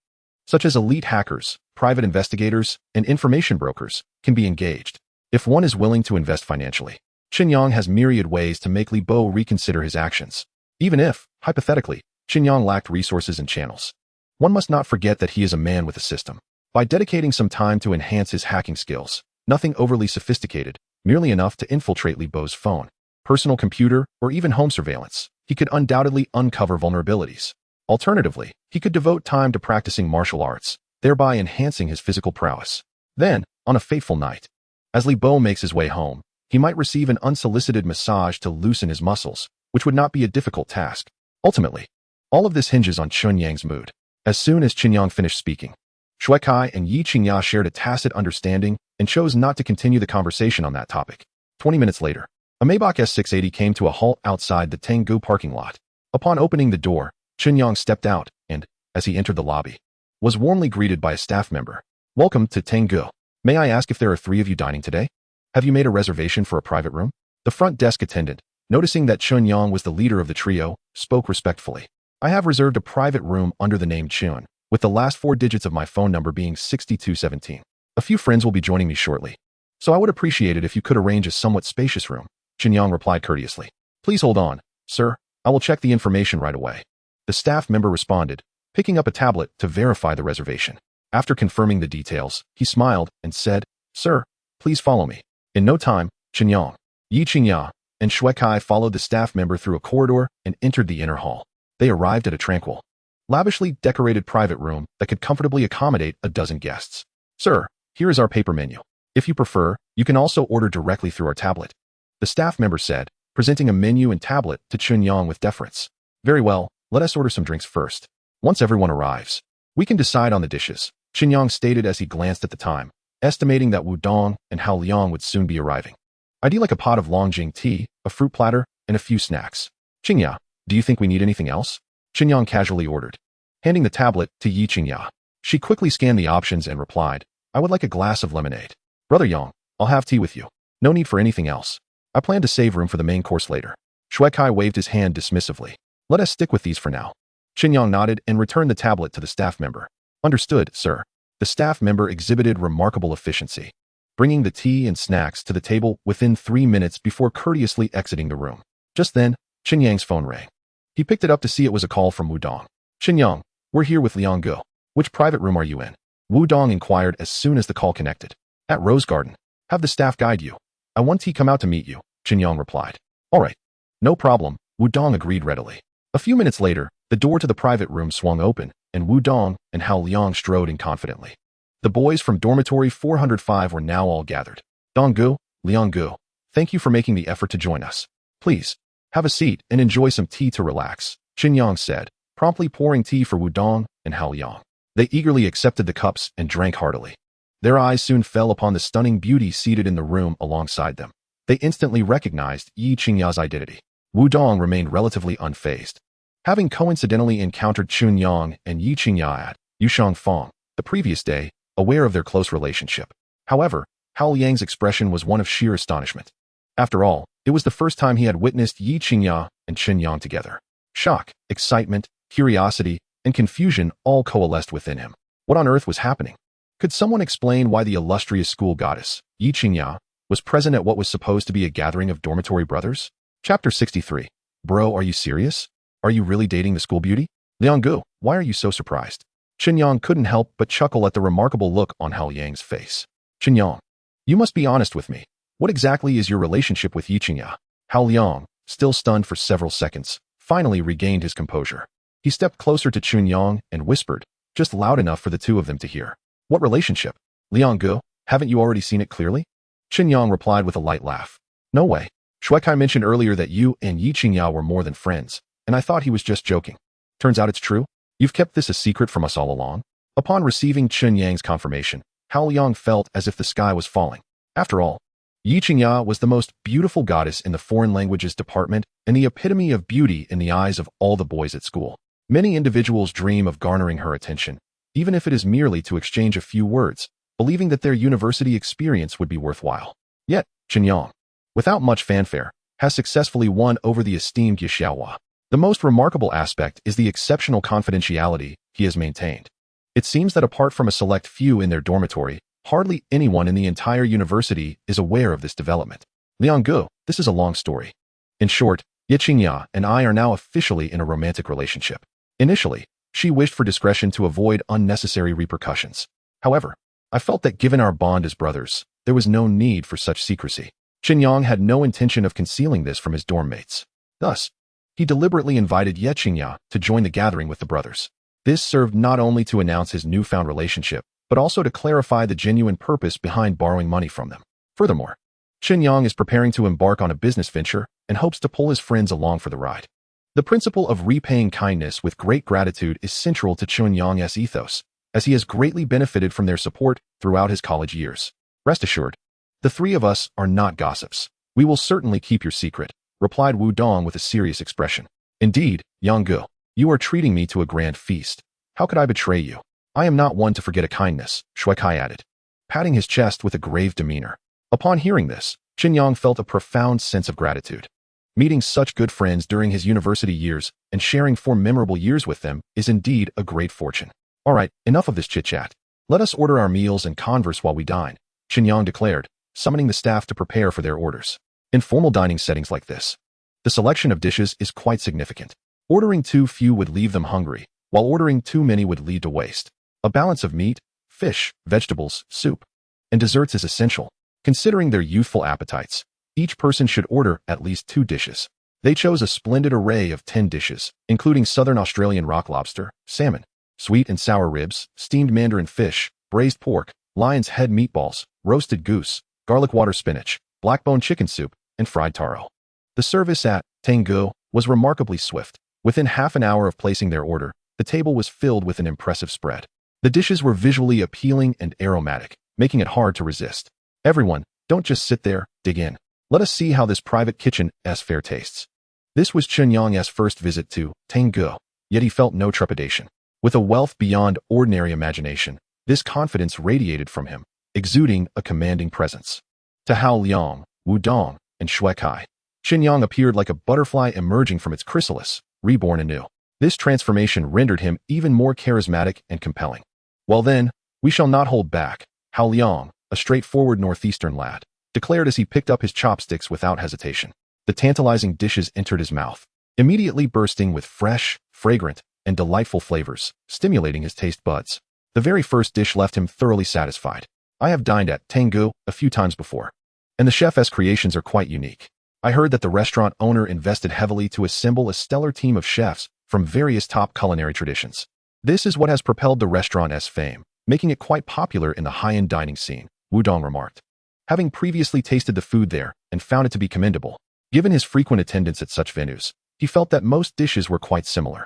such as elite hackers, private investigators, and information brokers, can be engaged. If one is willing to invest financially, Chen Yang has myriad ways to make Li Bo reconsider his actions. Even if, hypothetically, Chen Yang lacked resources and channels, one must not forget that he is a man with a system. By dedicating some time to enhance his hacking skills, nothing overly sophisticated, merely enough to infiltrate Li Bo's phone, personal computer, or even home surveillance, he could undoubtedly uncover vulnerabilities. Alternatively, he could devote time to practicing martial arts, thereby enhancing his physical prowess. Then, on a fateful night, as Li Bo makes his way home, he might receive an unsolicited massage to loosen his muscles, which would not be a difficult task. Ultimately, all of this hinges on Chen Yang's mood. As soon as Chen Yang finished speaking, Shui Kai and Yi Qingya shared a tacit understanding and chose not to continue the conversation on that topic. 20 minutes later, a Maybach S680 came to a halt outside the Tanggu parking lot. Upon opening the door, Chen Yang stepped out and, as he entered the lobby, was warmly greeted by a staff member. Welcome to Tanggu. May I ask if there are 3 of you dining today? Have you made a reservation for a private room? The front desk attendant, noticing that Chen Yang was the leader of the trio, spoke respectfully. I have reserved a private room under the name Chen, with the last 4 digits of my phone number being 6217. A few friends will be joining me shortly, so I would appreciate it if you could arrange a somewhat spacious room, Chen Yang replied courteously. Please hold on, sir. I will check the information right away. The staff member responded, picking up a tablet to verify the reservation. After confirming the details, he smiled and said, "Sir, please follow me." In no time, Chen Yang, Yi Qingya, and Shui Kai followed the staff member through a corridor and entered the inner hall. They arrived at a tranquil, lavishly decorated private room that could comfortably accommodate a dozen guests. "Sir, here is our paper menu. If you prefer, you can also order directly through our tablet," the staff member said, presenting a menu and tablet to Chen Yang with deference. "Very well, let us order some drinks first. Once everyone arrives, we can decide on the dishes," Chen Yang stated as he glanced at the time, estimating that Wu Dong and Hao Liang would soon be arriving. "I'd like a pot of Longjing tea, a fruit platter, and a few snacks. Qingya, do you think we need anything else?" Chen Yang casually ordered, handing the tablet to Yi Qingya. She quickly scanned the options and replied, "I would like a glass of lemonade." "Brother Yang, I'll have tea with you. No need for anything else. I plan to save room for the main course later." Shui Kai waved his hand dismissively. "Let us stick with these for now." Chen Yang nodded and returned the tablet to the staff member. "Understood, sir." The staff member exhibited remarkable efficiency, bringing the tea and snacks to the table within 3 minutes before courteously exiting the room. Just then, Chen Yang's phone rang. He picked it up to see it was a call from Wu Dong. "Chen Yang, we're here with Liang Gu. Which private room are you in?" Wu Dong inquired as soon as the call connected. "At Rose Garden. Have the staff guide you. I want he come out to meet you," Chen Yang replied. "All right. No problem," Wu Dong agreed readily. A few minutes later, the door to the private room swung open, and Wu Dong and Hao Liang strode in confidently. The boys from dormitory 405 were now all gathered. "Dong Gu, Liang Gu, thank you for making the effort to join us. Please, have a seat and enjoy some tea to relax," Chen Yang said, promptly pouring tea for Wu Dong and Hao Liang. They eagerly accepted the cups and drank heartily. Their eyes soon fell upon the stunning beauty seated in the room alongside them. They instantly recognized Yi Qingya's identity. Wu Dong remained relatively unfazed, having coincidentally encountered Chen Yang and Yi Qingya at Yushang Fong the previous day, aware of their close relationship. However, Hao Liang's expression was one of sheer astonishment. After all, it was the first time he had witnessed Yi Qingya and Chen Yang together. Shock, excitement, curiosity, and confusion all coalesced within him. What on earth was happening? Could someone explain why the illustrious school goddess, Yi Qingya, was present at what was supposed to be a gathering of dormitory brothers? Chapter 63. Bro, are you serious? Are you really dating the school beauty? Liang Gu, why are you so surprised? Chen Yang couldn't help but chuckle at the remarkable look on Hao Liang's face. "Chen Yang, you must be honest with me. What exactly is your relationship with Yi Qingya?" Hao Liang, still stunned for several seconds, finally regained his composure. He stepped closer to Chen Yang and whispered, just loud enough for the two of them to hear. "What relationship? Liang Gu, haven't you already seen it clearly?" Chen Yang replied with a light laugh. "No way. Shui Kai mentioned earlier that you and Yi Qingya were more than friends, and I thought he was just joking. Turns out it's true. You've kept this a secret from us all along." Upon receiving Chen Yang's confirmation, Hao Liang felt as if the sky was falling. After all, Yi Qingya was the most beautiful goddess in the foreign languages department and the epitome of beauty in the eyes of all the boys at school. Many individuals dream of garnering her attention, even if it is merely to exchange a few words, believing that their university experience would be worthwhile. Yet, Chen Yang, without much fanfare, has successfully won over the esteemed Ye Xiaohua. The most remarkable aspect is the exceptional confidentiality he has maintained. It seems that apart from a select few in their dormitory, hardly anyone in the entire university is aware of this development. Liang Gu, this is a long story. In short, Ye Qingya and I are now officially in a romantic relationship. Initially, she wished for discretion to avoid unnecessary repercussions. However, I felt that given our bond as brothers, there was no need for such secrecy. Chen Yang had no intention of concealing this from his dorm mates. Thus, he deliberately invited Ye Qingya to join the gathering with the brothers. This served not only to announce his newfound relationship, but also to clarify the genuine purpose behind borrowing money from them. Furthermore, Chen Yang is preparing to embark on a business venture and hopes to pull his friends along for the ride. The principle of repaying kindness with great gratitude is central to Chen Yang's ethos, as he has greatly benefited from their support throughout his college years. Rest assured, the three of us are not gossips. We will certainly keep your secret, replied Wu Dong with a serious expression. Indeed, Yang Gu, you are treating me to a grand feast. How could I betray you? I am not one to forget a kindness, Shui Kai added, patting his chest with a grave demeanor. Upon hearing this, Chen Yang felt a profound sense of gratitude. Meeting such good friends during his university years and sharing 4 memorable years with them is indeed a great fortune. All right, enough of this chit-chat. Let us order our meals and converse while we dine, Chen Yang declared, summoning the staff to prepare for their orders. In formal dining settings like this, the selection of dishes is quite significant. Ordering too few would leave them hungry, while ordering too many would lead to waste. A balance of meat, fish, vegetables, soup, and desserts is essential. Considering their youthful appetites, each person should order at least 2 dishes. They chose a splendid array of 10 dishes, including Southern Australian rock lobster, salmon, sweet and sour ribs, steamed mandarin fish, braised pork, lion's head meatballs, roasted goose, garlic water spinach, blackbone chicken soup, and fried taro. The service at Tengu was remarkably swift. Within half an hour of placing their order, the table was filled with an impressive spread. The dishes were visually appealing and aromatic, making it hard to resist. Everyone, don't just sit there, dig in. Let us see how this private kitchen's fare tastes. This was Chen Yang's first visit to Tengu, yet he felt no trepidation. With a wealth beyond ordinary imagination, this confidence radiated from him, exuding a commanding presence. To Hao Liang, Wu Dong, and Shui Kai, Chen Yang appeared like a butterfly emerging from its chrysalis, reborn anew. This transformation rendered him even more charismatic and compelling. Well then, we shall not hold back. Hao Liang, a straightforward northeastern lad, declared as he picked up his chopsticks without hesitation. The tantalizing dishes entered his mouth, immediately bursting with fresh, fragrant, and delightful flavors, stimulating his taste buds. The very first dish left him thoroughly satisfied. I have dined at Tengu a few times before, and the chef's creations are quite unique. I heard that the restaurant owner invested heavily to assemble a stellar team of chefs from various top culinary traditions. This is what has propelled the restaurant's fame, making it quite popular in the high-end dining scene, Wu Dong remarked. Having previously tasted the food there and found it to be commendable, given his frequent attendance at such venues, he felt that most dishes were quite similar.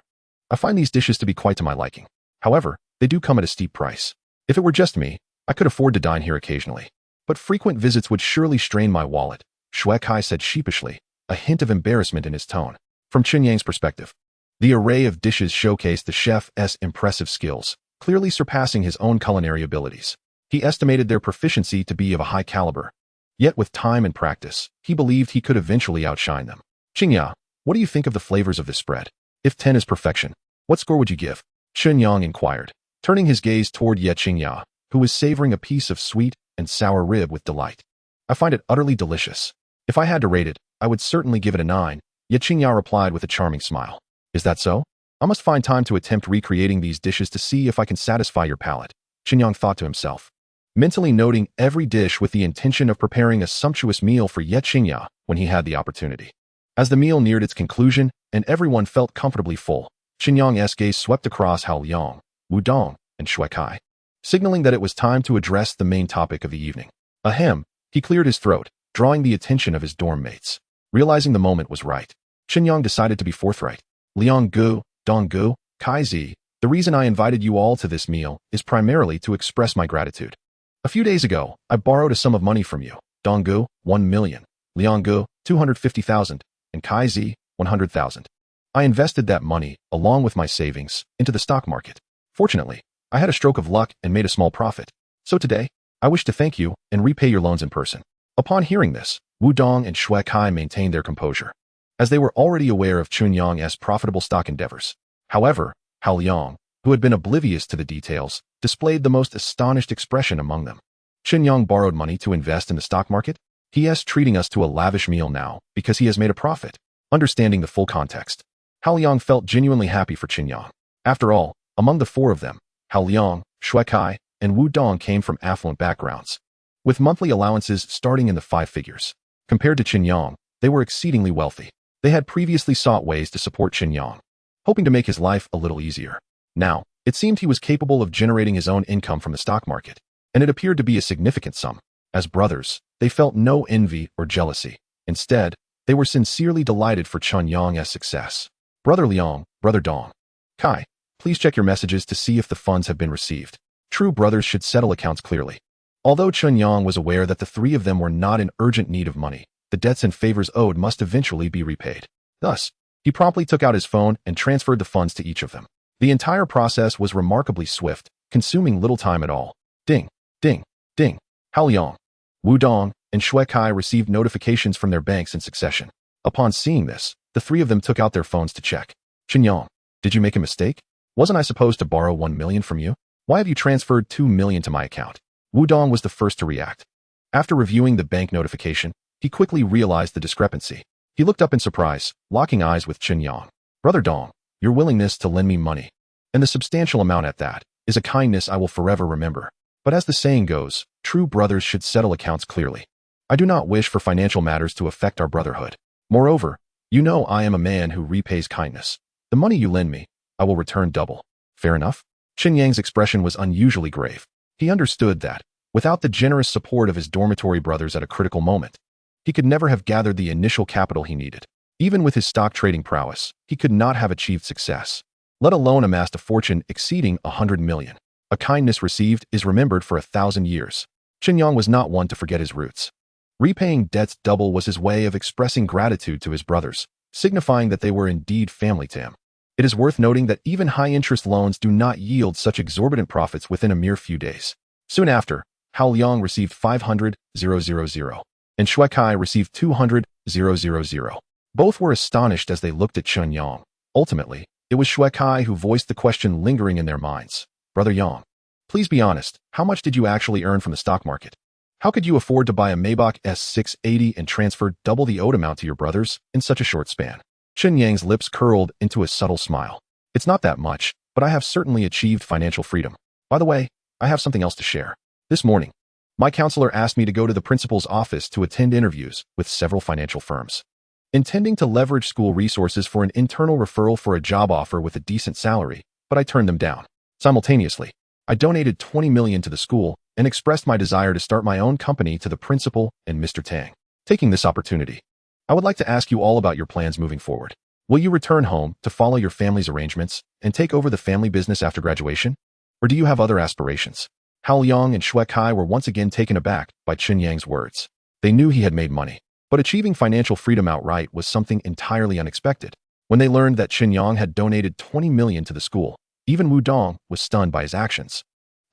I find these dishes to be quite to my liking. However, they do come at a steep price. If it were just me, I could afford to dine here occasionally. But frequent visits would surely strain my wallet, Shui Kai said sheepishly, a hint of embarrassment in his tone. From Chen Yang's perspective, the array of dishes showcased the chef's impressive skills, clearly surpassing his own culinary abilities. He estimated their proficiency to be of a high caliber. Yet with time and practice, he believed he could eventually outshine them. Qingya, what do you think of the flavors of this spread? If 10 is perfection, what score would you give? Chen Yang inquired, turning his gaze toward Ye Qingya, who was savoring a piece of sweet and sour rib with delight. I find it utterly delicious. If I had to rate it, I would certainly give it a 9, Ye Qingya replied with a charming smile. Is that so? I must find time to attempt recreating these dishes to see if I can satisfy your palate, Chen Yang thought to himself, mentally noting every dish with the intention of preparing a sumptuous meal for Ye Qingya when he had the opportunity. As the meal neared its conclusion and everyone felt comfortably full, Chen Yang's gaze swept across Hao Liang, Wu Dong, and Shui Kai, signaling that it was time to address the main topic of the evening. Ahem, he cleared his throat, drawing the attention of his dorm mates. Realizing the moment was right, Chen Yang decided to be forthright. Liang Gu, Dong Gu, Kai Zi, the reason I invited you all to this meal is primarily to express my gratitude. A few days ago, I borrowed a sum of money from you, Dong Gu, 1 million, Liang Gu, 250,000, and Kai Zi, 100,000. I invested that money, along with my savings, into the stock market. Fortunately, I had a stroke of luck and made a small profit. So today, I wish to thank you and repay your loans in person. Upon hearing this, Wu Dong and Shui Kai maintained their composure, as they were already aware of Chen Yang's profitable stock endeavors. However, Hao Liang, who had been oblivious to the details, displayed the most astonished expression among them. Chen Yang borrowed money to invest in the stock market? He is treating us to a lavish meal now because he has made a profit. Understanding the full context, Hao Liang felt genuinely happy for Chen Yang. After all, among the 4 of them, Hao Liang, Shui Kai, and Wu Dong came from affluent backgrounds, with monthly allowances starting in the 5 figures. Compared to Chen Yang, they were exceedingly wealthy. They had previously sought ways to support Chen Yang, hoping to make his life a little easier. Now, it seemed he was capable of generating his own income from the stock market, and it appeared to be a significant sum. As brothers, they felt no envy or jealousy. Instead, they were sincerely delighted for Chen Yang's success. Brother Liang, Brother Dong, Kai, please check your messages to see if the funds have been received. True brothers should settle accounts clearly. Although Chen Yang was aware that the 3 of them were not in urgent need of money, the debts and favors owed must eventually be repaid. Thus, he promptly took out his phone and transferred the funds to each of them. The entire process was remarkably swift, consuming little time at all. Ding, ding, ding. Hao Liang, Wu Dong, and Shui Kai received notifications from their banks in succession. Upon seeing this, the 3 of them took out their phones to check. Chen Yang, did you make a mistake? Wasn't I supposed to borrow 1 million from you? Why have you transferred 2 million to my account? Wu Dong was the first to react. After reviewing the bank notification, he quickly realized the discrepancy. He looked up in surprise, locking eyes with Chen Yang. Brother Dong, your willingness to lend me money and the substantial amount at that is a kindness I will forever remember. But as the saying goes, true brothers should settle accounts clearly. I do not wish for financial matters to affect our brotherhood. Moreover, you know I am a man who repays kindness. The money you lend me, I will return double. Fair enough? Chen Yang's expression was unusually grave. He understood that, without the generous support of his dormitory brothers at a critical moment, he could never have gathered the initial capital he needed. Even with his stock trading prowess, he could not have achieved success, let alone amassed a fortune exceeding 100 million. A kindness received is remembered for 1,000 years. Chen Yang was not one to forget his roots. Repaying debts double was his way of expressing gratitude to his brothers, signifying that they were indeed family to him. It is worth noting that even high-interest loans do not yield such exorbitant profits within a mere few days. Soon after, Hao Liang received 500,000, and Shui Kai received 200,000. Both were astonished as they looked at Chen Yang. Ultimately, it was Shui Kai who voiced the question lingering in their minds. Brother Yang, please be honest, how much did you actually earn from the stock market? How could you afford to buy a Maybach S680 and transfer double the owed amount to your brothers in such a short span? Chen Yang's lips curled into a subtle smile. It's not that much, but I have certainly achieved financial freedom. By the way, I have something else to share. This morning, my counselor asked me to go to the principal's office to attend interviews with several financial firms, intending to leverage school resources for an internal referral for a job offer with a decent salary, but I turned them down. Simultaneously, I donated 20 million to the school and expressed my desire to start my own company to the principal and Mr. Tang. Taking this opportunity, I would like to ask you all about your plans moving forward. Will you return home to follow your family's arrangements and take over the family business after graduation? Or do you have other aspirations? Hao Liang and Shui Kai were once again taken aback by Chen Yang's words. They knew he had made money, but achieving financial freedom outright was something entirely unexpected. When they learned that Chen Yang had donated 20 million to the school, even Wu Dong was stunned by his actions.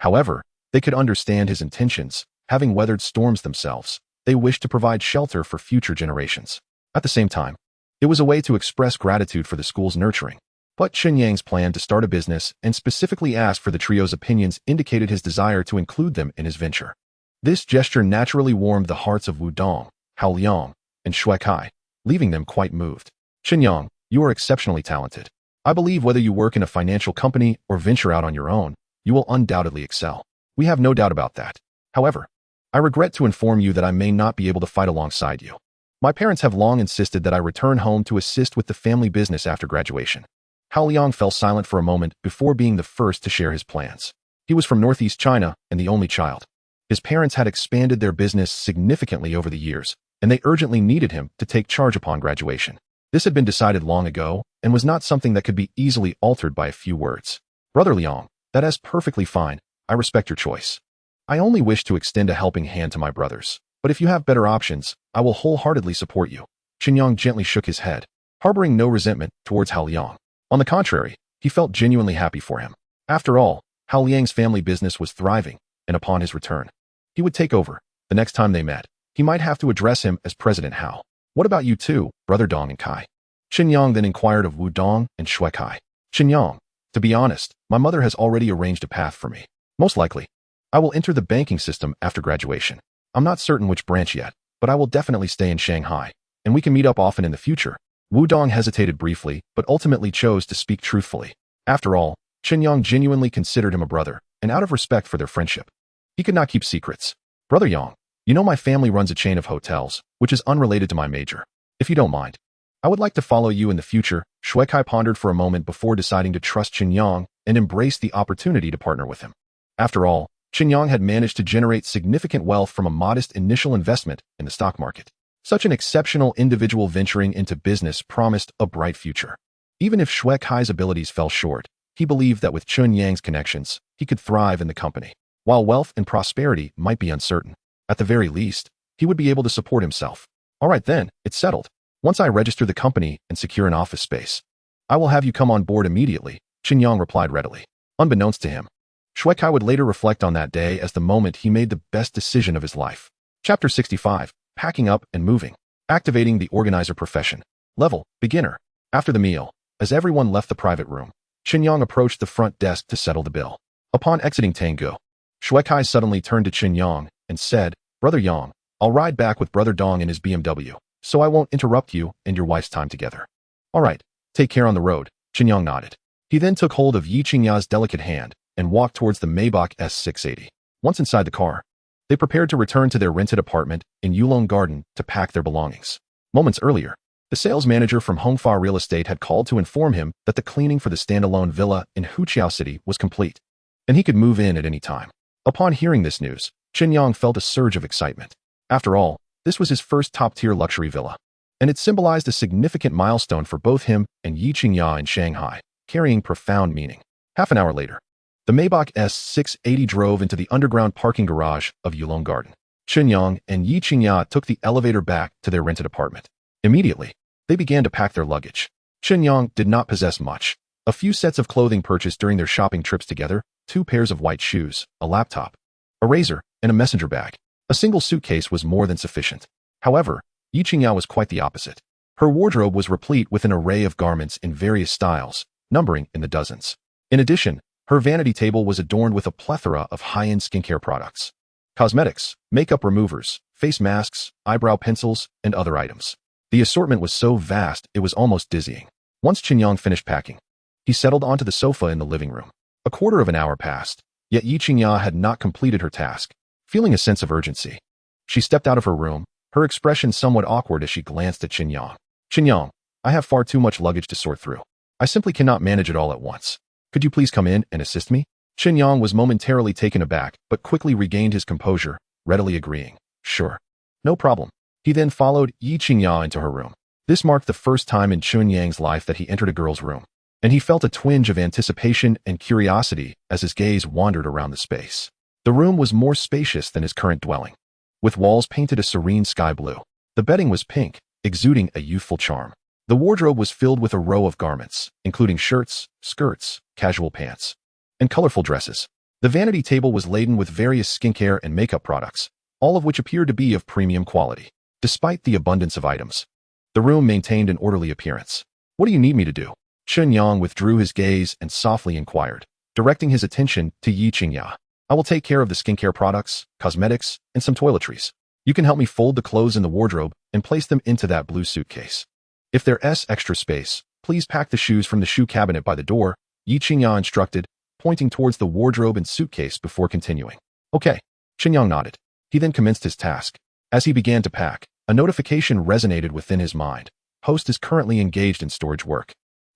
However, they could understand his intentions. Having weathered storms themselves, they wished to provide shelter for future generations. At the same time, it was a way to express gratitude for the school's nurturing. But Chen Yang's plan to start a business and specifically ask for the trio's opinions indicated his desire to include them in his venture. This gesture naturally warmed the hearts of Wu Dong, Hao Liang, and Shui Kai, leaving them quite moved. Chen Yang, you are exceptionally talented. I believe whether you work in a financial company or venture out on your own, you will undoubtedly excel. We have no doubt about that. However, I regret to inform you that I may not be able to fight alongside you. My parents have long insisted that I return home to assist with the family business after graduation. Hao Liang fell silent for a moment before being the first to share his plans. He was from Northeast China and the only child. His parents had expanded their business significantly over the years, and they urgently needed him to take charge upon graduation. This had been decided long ago and was not something that could be easily altered by a few words. Brother Liang, that is perfectly fine. I respect your choice. I only wish to extend a helping hand to my brothers, but if you have better options, I will wholeheartedly support you. Chen Yang gently shook his head, harboring no resentment towards Hao Liang. On the contrary, he felt genuinely happy for him. After all, Hao Liang's family business was thriving, and upon his return, he would take over. The next time they met, he might have to address him as President Hao. What about you two, Brother Dong and Kai? Chen Yang then inquired of Wu Dong and Shui Kai. Chen Yang, to be honest, my mother has already arranged a path for me. Most likely, I will enter the banking system after graduation. I'm not certain which branch yet, but I will definitely stay in Shanghai, and we can meet up often in the future. Wu Dong hesitated briefly, but ultimately chose to speak truthfully. After all, Chen Yang genuinely considered him a brother, and out of respect for their friendship, he could not keep secrets. Brother Yang, you know my family runs a chain of hotels, which is unrelated to my major. If you don't mind, I would like to follow you in the future. Shui Kai pondered for a moment before deciding to trust Chen Yang and embrace the opportunity to partner with him. After all, Chen Yang had managed to generate significant wealth from a modest initial investment in the stock market. Such an exceptional individual venturing into business promised a bright future. Even if Shui Kai's abilities fell short, he believed that with Chen Yang's connections, he could thrive in the company. While wealth and prosperity might be uncertain, at the very least, he would be able to support himself. All right then, it's settled. Once I register the company and secure an office space, I will have you come on board immediately, Chen Yang replied readily. Unbeknownst to him, Shui Kai would later reflect on that day as the moment he made the best decision of his life. Chapter 65. Packing up and moving. Activating the organizer profession. Level, beginner. After the meal, as everyone left the private room, Chen Yang approached the front desk to settle the bill. Upon exiting Tango, Shui Kai suddenly turned to Chen Yang and said, Brother Yang, I'll ride back with Brother Dong in his BMW, so I won't interrupt you and your wife's time together. All right, take care on the road. Chen Yang nodded. He then took hold of Yi Qingya's delicate hand and walked towards the Maybach S680. Once inside the car, they prepared to return to their rented apartment in Yulong Garden to pack their belongings. Moments earlier, the sales manager from Hongfa Real Estate had called to inform him that the cleaning for the standalone villa in Huqiao City was complete, and he could move in at any time. Upon hearing this news, Chen Yang felt a surge of excitement. After all, this was his first top-tier luxury villa, and it symbolized a significant milestone for both him and Yi Qingya in Shanghai, carrying profound meaning. Half an hour later, the Maybach S680 drove into the underground parking garage of Yulong Garden. Chen Yang and Yi Qingya took the elevator back to their rented apartment. Immediately, they began to pack their luggage. Chen Yang did not possess much. A few sets of clothing purchased during their shopping trips together, 2 pairs of white shoes, a laptop, a razor, and a messenger bag. A single suitcase was more than sufficient. However, Yi Qingya was quite the opposite. Her wardrobe was replete with an array of garments in various styles, numbering in the dozens. In addition, her vanity table was adorned with a plethora of high-end skincare products, cosmetics, makeup removers, face masks, eyebrow pencils, and other items. The assortment was so vast it was almost dizzying. Once Chen Yang finished packing, he settled onto the sofa in the living room. A quarter of an hour passed, yet Yi Qingya had not completed her task. Feeling a sense of urgency, she stepped out of her room, her expression somewhat awkward as she glanced at Chen Yang. Chen Yang, I have far too much luggage to sort through. I simply cannot manage it all at once. Could you please come in and assist me? Chen Yang was momentarily taken aback, but quickly regained his composure, readily agreeing. Sure. No problem. He then followed Yi Qingya into her room. This marked the first time in Chen Yang's life that he entered a girl's room, and he felt a twinge of anticipation and curiosity as his gaze wandered around the space. The room was more spacious than his current dwelling, with walls painted a serene sky blue. The bedding was pink, exuding a youthful charm. The wardrobe was filled with a row of garments, including shirts, skirts, casual pants, and colorful dresses. The vanity table was laden with various skincare and makeup products, all of which appeared to be of premium quality. Despite the abundance of items, the room maintained an orderly appearance. What do you need me to do? Chen Yang withdrew his gaze and softly inquired, directing his attention to Yi Qingya. I will take care of the skincare products, cosmetics, and some toiletries. You can help me fold the clothes in the wardrobe and place them into that blue suitcase. If there's extra space, please pack the shoes from the shoe cabinet by the door, Yi Qingya instructed, pointing towards the wardrobe and suitcase before continuing. Okay. Chen Yang nodded. He then commenced his task. As he began to pack, a notification resonated within his mind. Host is currently engaged in storage work.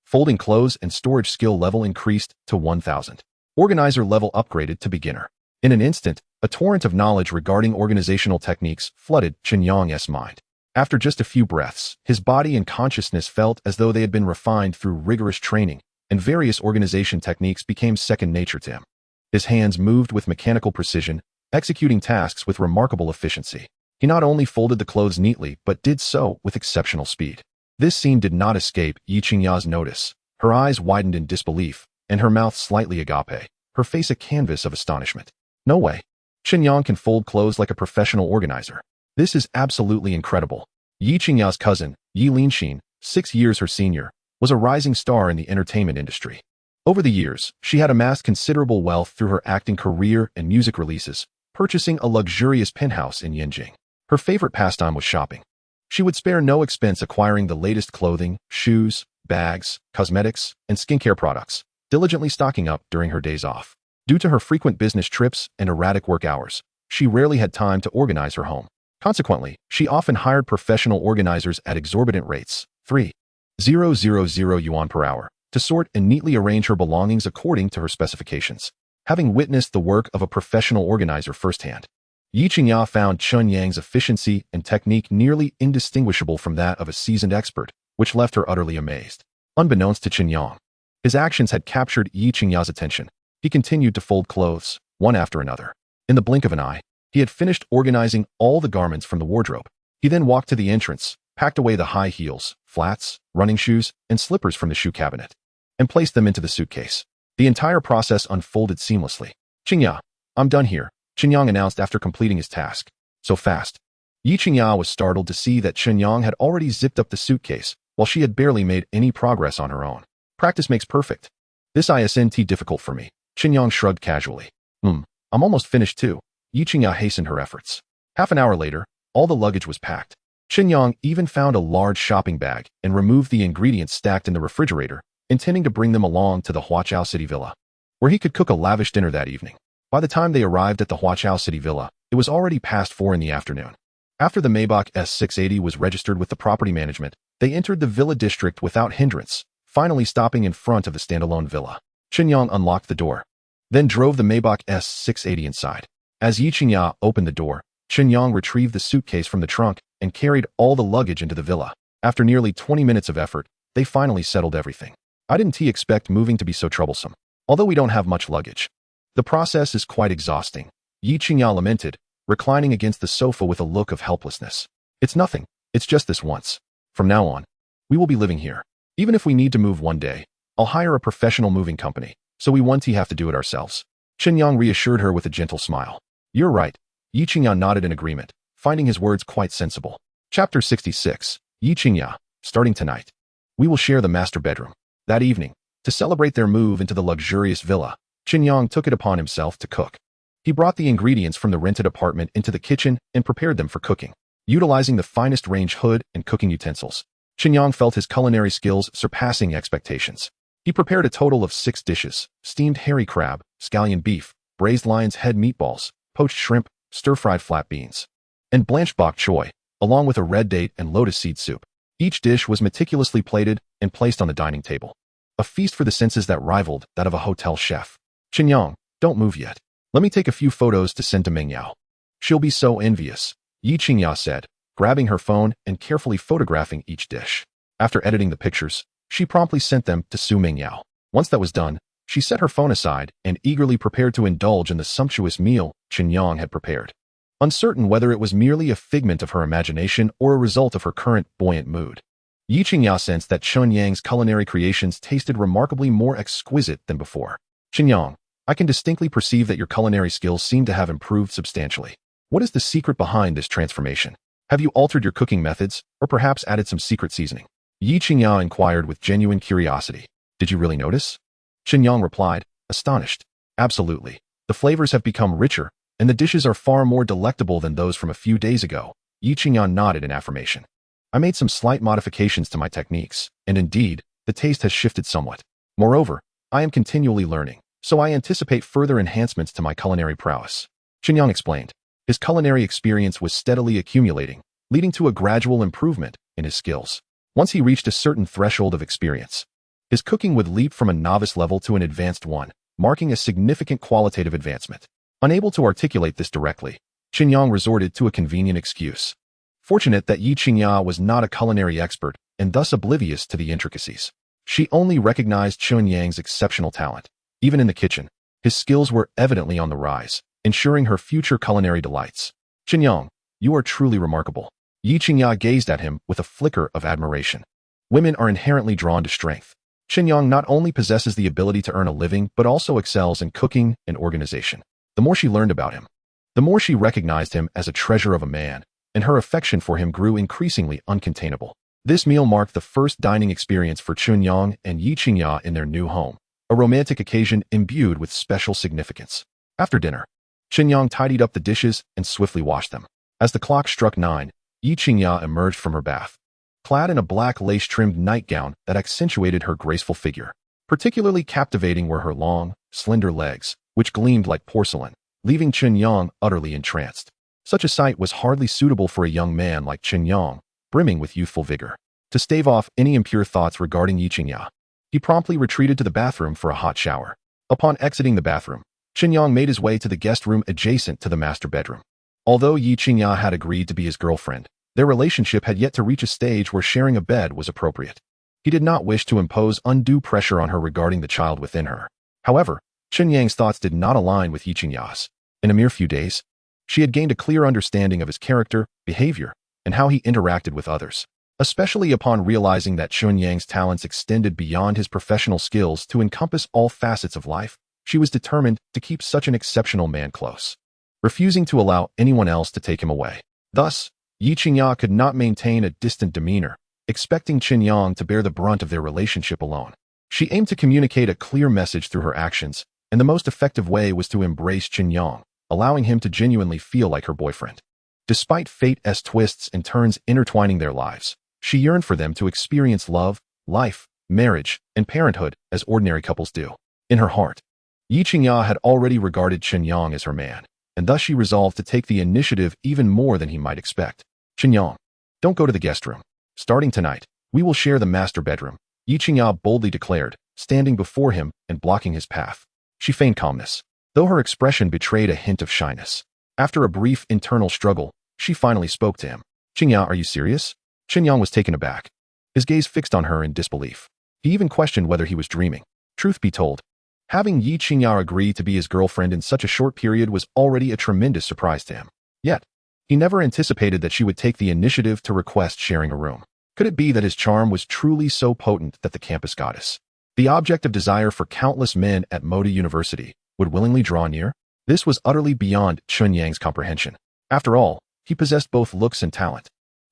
Folding clothes and storage skill level increased to 1000. Organizer level upgraded to beginner. In an instant, a torrent of knowledge regarding organizational techniques flooded Chen Yang's mind. After just a few breaths, his body and consciousness felt as though they had been refined through rigorous training, and various organization techniques became second nature to him. His hands moved with mechanical precision, executing tasks with remarkable efficiency. He not only folded the clothes neatly, but did so with exceptional speed. This scene did not escape Yi Qingya's notice. Her eyes widened in disbelief, and her mouth slightly agape, her face a canvas of astonishment. No way. Chen Yang can fold clothes like a professional organizer. This is absolutely incredible. Yi Qingya's cousin, Yi Linxin, 6 years her senior, was a rising star in the entertainment industry. Over the years, she had amassed considerable wealth through her acting career and music releases, purchasing a luxurious penthouse in Yanjing. Her favorite pastime was shopping. She would spare no expense acquiring the latest clothing, shoes, bags, cosmetics, and skincare products, diligently stocking up during her days off. Due to her frequent business trips and erratic work hours, she rarely had time to organize her home. Consequently, she often hired professional organizers at exorbitant rates, 3,000 yuan per hour, to sort and neatly arrange her belongings according to her specifications. Having witnessed the work of a professional organizer firsthand, Yi Qingya found Chen Yang's efficiency and technique nearly indistinguishable from that of a seasoned expert, which left her utterly amazed. Unbeknownst to Chen Yang, his actions had captured Yi Qingya's attention. He continued to fold clothes, one after another. In the blink of an eye, he had finished organizing all the garments from the wardrobe. He then walked to the entrance, packed away the high heels, flats, running shoes, and slippers from the shoe cabinet, and placed them into the suitcase. The entire process unfolded seamlessly. Qingya, I'm done here, Chen Yang announced after completing his task. So fast. Yi Qingya was startled to see that Chen Yang had already zipped up the suitcase, while she had barely made any progress on her own. Practice makes perfect. This isn't difficult for me. Chen Yang shrugged casually. I'm almost finished too. Yi Qingya hastened her efforts. Half an hour later, all the luggage was packed. Chen Yang even found a large shopping bag and removed the ingredients stacked in the refrigerator, intending to bring them along to the Huachao City Villa, where he could cook a lavish dinner that evening. By the time they arrived at the Huachao City Villa, it was already past 4 in the afternoon. After the Maybach S680 was registered with the property management, they entered the villa district without hindrance, finally stopping in front of the standalone villa. Chen Yang unlocked the door, then drove the Maybach S680 inside. As Yi Qingya opened the door, Chen Yang retrieved the suitcase from the trunk and carried all the luggage into the villa. After nearly 20 minutes of effort, they finally settled everything. I didn't expect moving to be so troublesome. Although we don't have much luggage, the process is quite exhausting, Yi Qingya lamented, reclining against the sofa with a look of helplessness. It's nothing. It's just this once. From now on, we will be living here. Even if we need to move one day, I'll hire a professional moving company, so we won't have to do it ourselves. Chen Yang reassured her with a gentle smile. You're right. Yi Qingya nodded in agreement, finding his words quite sensible. Chapter 66. Yi Qingya, starting tonight, we will share the master bedroom. That evening, to celebrate their move into the luxurious villa, Chen Yang took it upon himself to cook. He brought the ingredients from the rented apartment into the kitchen and prepared them for cooking. Utilizing the finest range hood and cooking utensils, Chen Yang felt his culinary skills surpassing expectations. He prepared a total of 6 dishes: steamed hairy crab, scallion beef, braised lion's head meatballs, poached shrimp, stir-fried flat beans, and blanched bok choy, along with a red date and lotus seed soup. Each dish was meticulously plated and placed on the dining table. A feast for the senses that rivaled that of a hotel chef. Chen Yang, don't move yet. Let me take a few photos to send to Mengyao. She'll be so envious, Yi Qingya said, grabbing her phone and carefully photographing each dish. After editing the pictures, she promptly sent them to Su Mengyao. Once that was done, she set her phone aside and eagerly prepared to indulge in the sumptuous meal Chen Yang had prepared. Uncertain whether it was merely a figment of her imagination or a result of her current buoyant mood, Yi Qingya sensed that Chen Yang's culinary creations tasted remarkably more exquisite than before. Chen Yang, I can distinctly perceive that your culinary skills seem to have improved substantially. What is the secret behind this transformation? Have you altered your cooking methods, or perhaps added some secret seasoning? Yi Qingya inquired with genuine curiosity. Did you really notice? Chen Yang replied, astonished. Absolutely. The flavors have become richer, and the dishes are far more delectable than those from a few days ago. Yi Qingya nodded in affirmation. I made some slight modifications to my techniques, and indeed, the taste has shifted somewhat. Moreover, I am continually learning, so I anticipate further enhancements to my culinary prowess. Chen Yang explained. His culinary experience was steadily accumulating, leading to a gradual improvement in his skills. Once he reached a certain threshold of experience, his cooking would leap from a novice level to an advanced one, marking a significant qualitative advancement. Unable to articulate this directly, Chen Yang resorted to a convenient excuse. Fortunate that Yi Qingya was not a culinary expert and thus oblivious to the intricacies. She only recognized Chen Yang's exceptional talent. Even in the kitchen, his skills were evidently on the rise, ensuring her future culinary delights. Chen Yang, you are truly remarkable. Yi Qingya gazed at him with a flicker of admiration. Women are inherently drawn to strength. Chen Yang not only possesses the ability to earn a living but also excels in cooking and organization. The more she learned about him, the more she recognized him as a treasure of a man, and her affection for him grew increasingly uncontainable. This meal marked the first dining experience for Chen Yang and Yi Qingya in their new home, a romantic occasion imbued with special significance. After dinner, Chen Yang tidied up the dishes and swiftly washed them. As the clock struck 9, Yi Qingya emerged from her bath, clad in a black lace-trimmed nightgown that accentuated her graceful figure. Particularly captivating were her long, slender legs, which gleamed like porcelain, leaving Chen Yang utterly entranced. Such a sight was hardly suitable for a young man like Chen Yang, brimming with youthful vigor. To stave off any impure thoughts regarding Yi Qingya, he promptly retreated to the bathroom for a hot shower. Upon exiting the bathroom, Chen Yang made his way to the guest room adjacent to the master bedroom. Although Yi Qingya had agreed to be his girlfriend, their relationship had yet to reach a stage where sharing a bed was appropriate. He did not wish to impose undue pressure on her regarding the child within her. However, Chen Yang's thoughts did not align with Yi Qingya's. In a mere few days, she had gained a clear understanding of his character, behavior, and how he interacted with others. Especially upon realizing that Chen Yang's talents extended beyond his professional skills to encompass all facets of life, she was determined to keep such an exceptional man close, refusing to allow anyone else to take him away. Thus, Yi Qingya could not maintain a distant demeanor, expecting Chen Yang to bear the brunt of their relationship alone. She aimed to communicate a clear message through her actions, and the most effective way was to embrace Chen Yang, allowing him to genuinely feel like her boyfriend. Despite fate's twists and turns intertwining their lives, she yearned for them to experience love, life, marriage, and parenthood as ordinary couples do. In her heart, Yi Qingya had already regarded Chen Yang as her man, and thus she resolved to take the initiative even more than he might expect. Chen Yang, don't go to the guest room. Starting tonight, we will share the master bedroom, Yi Qingya boldly declared, standing before him and blocking his path. She feigned calmness, though her expression betrayed a hint of shyness. After a brief internal struggle, she finally spoke to him. Qingya, are you serious? Chen Yang was taken aback, his gaze fixed on her in disbelief. He even questioned whether he was dreaming. Truth be told, having Yi Qingya agree to be his girlfriend in such a short period was already a tremendous surprise to him. Yet, he never anticipated that she would take the initiative to request sharing a room. Could it be that his charm was truly so potent that the campus goddess, the object of desire for countless men at Moda University, would willingly draw near? This was utterly beyond Chen Yang's comprehension. After all, he possessed both looks and talent.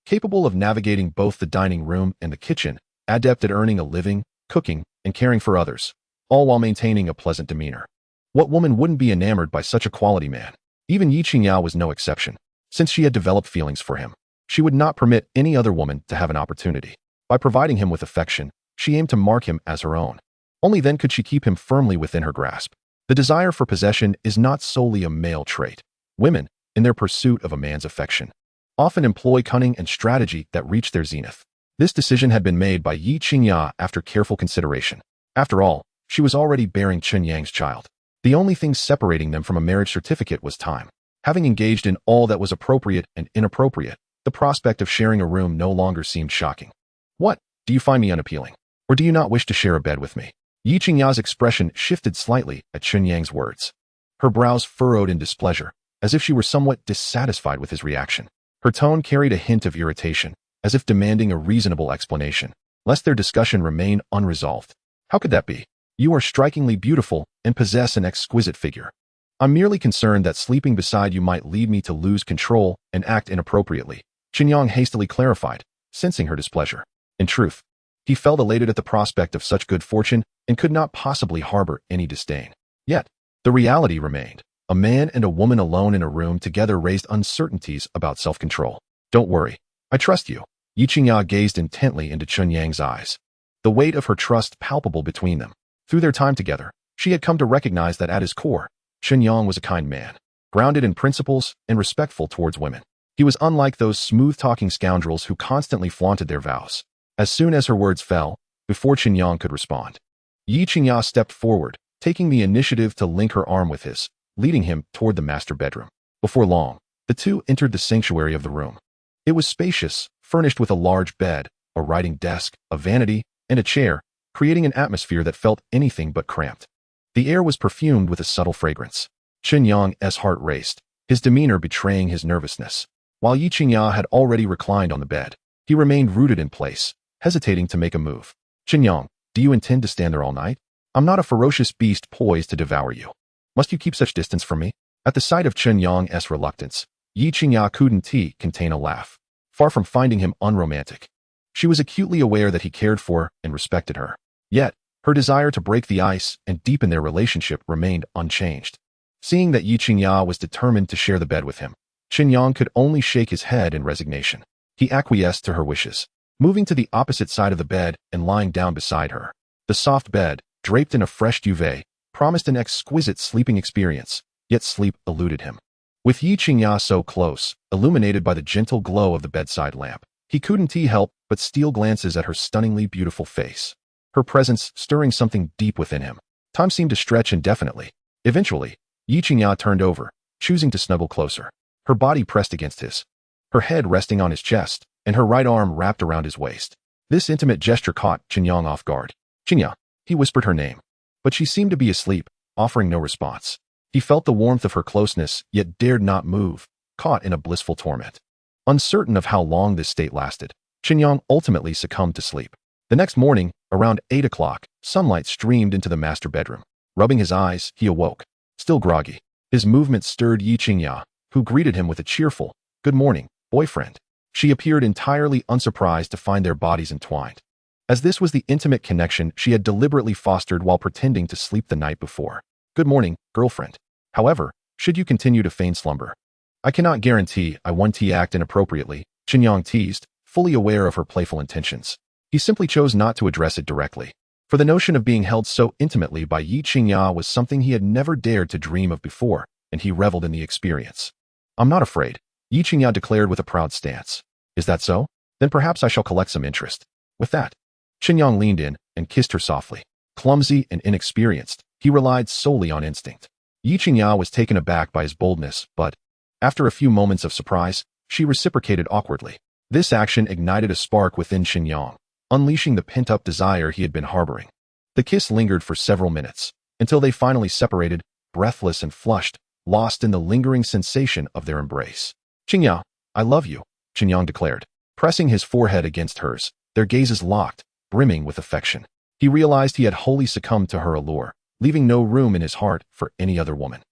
Capable of navigating both the dining room and the kitchen, adept at earning a living, cooking, and caring for others, all while maintaining a pleasant demeanor. What woman wouldn't be enamored by such a quality man? Even Yi Qingya was no exception. Since she had developed feelings for him, she would not permit any other woman to have an opportunity. By providing him with affection, she aimed to mark him as her own. Only then could she keep him firmly within her grasp. The desire for possession is not solely a male trait. Women, in their pursuit of a man's affection, often employ cunning and strategy that reach their zenith. This decision had been made by Yi Qingya after careful consideration. After all, she was already bearing Chen Yang's child. The only thing separating them from a marriage certificate was time. Having engaged in all that was appropriate and inappropriate, the prospect of sharing a room no longer seemed shocking. What? Do you find me unappealing? Or do you not wish to share a bed with me? Yi Qingya's expression shifted slightly at Chen Yang's words. Her brows furrowed in displeasure, as if she were somewhat dissatisfied with his reaction. Her tone carried a hint of irritation, as if demanding a reasonable explanation, lest their discussion remain unresolved. How could that be? You are strikingly beautiful and possess an exquisite figure. I'm merely concerned that sleeping beside you might lead me to lose control and act inappropriately, Chen Yang hastily clarified, sensing her displeasure. In truth, he felt elated at the prospect of such good fortune and could not possibly harbor any disdain. Yet, the reality remained. A man and a woman alone in a room together raised uncertainties about self-control. Don't worry, I trust you. Yi Qingya gazed intently into Chen Yang's eyes, the weight of her trust palpable between them. Through their time together, she had come to recognize that at his core, Chen Yang was a kind man, grounded in principles and respectful towards women. He was unlike those smooth-talking scoundrels who constantly flaunted their vows. As soon as her words fell, before Chen Yang could respond, Yi Qingya stepped forward, taking the initiative to link her arm with his, leading him toward the master bedroom. Before long, the two entered the sanctuary of the room. It was spacious, furnished with a large bed, a writing desk, a vanity, and a chair, creating an atmosphere that felt anything but cramped. The air was perfumed with a subtle fragrance. Chen Yang's heart raced, his demeanor betraying his nervousness. While Yi Qingya had already reclined on the bed, he remained rooted in place, hesitating to make a move. Chen Yang, do you intend to stand there all night? I'm not a ferocious beast poised to devour you. Must you keep such distance from me? At the sight of Chen Yang's reluctance, Yi Qingya couldn't contain a laugh. Far from finding him unromantic, she was acutely aware that he cared for and respected her. Yet, her desire to break the ice and deepen their relationship remained unchanged. Seeing that Yi Qingya was determined to share the bed with him, Chen Yang could only shake his head in resignation. He acquiesced to her wishes, moving to the opposite side of the bed and lying down beside her. The soft bed, draped in a fresh duvet, promised an exquisite sleeping experience, yet sleep eluded him. With Yi Qingya so close, illuminated by the gentle glow of the bedside lamp, he couldn't help but steal glances at her stunningly beautiful face, her presence stirring something deep within him. Time seemed to stretch indefinitely. Eventually, Yi Qingya turned over, choosing to snuggle closer. Her body pressed against his, her head resting on his chest, and her right arm wrapped around his waist. This intimate gesture caught Chen Yang off guard. Qingya, he whispered her name, but she seemed to be asleep, offering no response. He felt the warmth of her closeness, yet dared not move, caught in a blissful torment. Uncertain of how long this state lasted, Chen Yang ultimately succumbed to sleep. The next morning, around 8 o'clock, sunlight streamed into the master bedroom. Rubbing his eyes, he awoke, still groggy. His movement stirred Yi Qingya, who greeted him with a cheerful, "Good morning, boyfriend." She appeared entirely unsurprised to find their bodies entwined, as this was the intimate connection she had deliberately fostered while pretending to sleep the night before. "Good morning, girlfriend. However, should you continue to feign slumber, I cannot guarantee I won't act inappropriately," Chen Yang teased, fully aware of her playful intentions. He simply chose not to address it directly. For the notion of being held so intimately by Yi Qingya was something he had never dared to dream of before, and he reveled in the experience. I'm not afraid, Yi Qingya declared with a proud stance. Is that so? Then perhaps I shall collect some interest. With that, Chen Yang leaned in and kissed her softly. Clumsy and inexperienced, he relied solely on instinct. Yi Qingya was taken aback by his boldness, but, after a few moments of surprise, she reciprocated awkwardly. This action ignited a spark within Chen Yang, unleashing the pent-up desire he had been harboring. The kiss lingered for several minutes, until they finally separated, breathless and flushed, lost in the lingering sensation of their embrace. Qingya, I love you, Chen Yang declared, pressing his forehead against hers, their gazes locked, brimming with affection. He realized he had wholly succumbed to her allure, leaving no room in his heart for any other woman.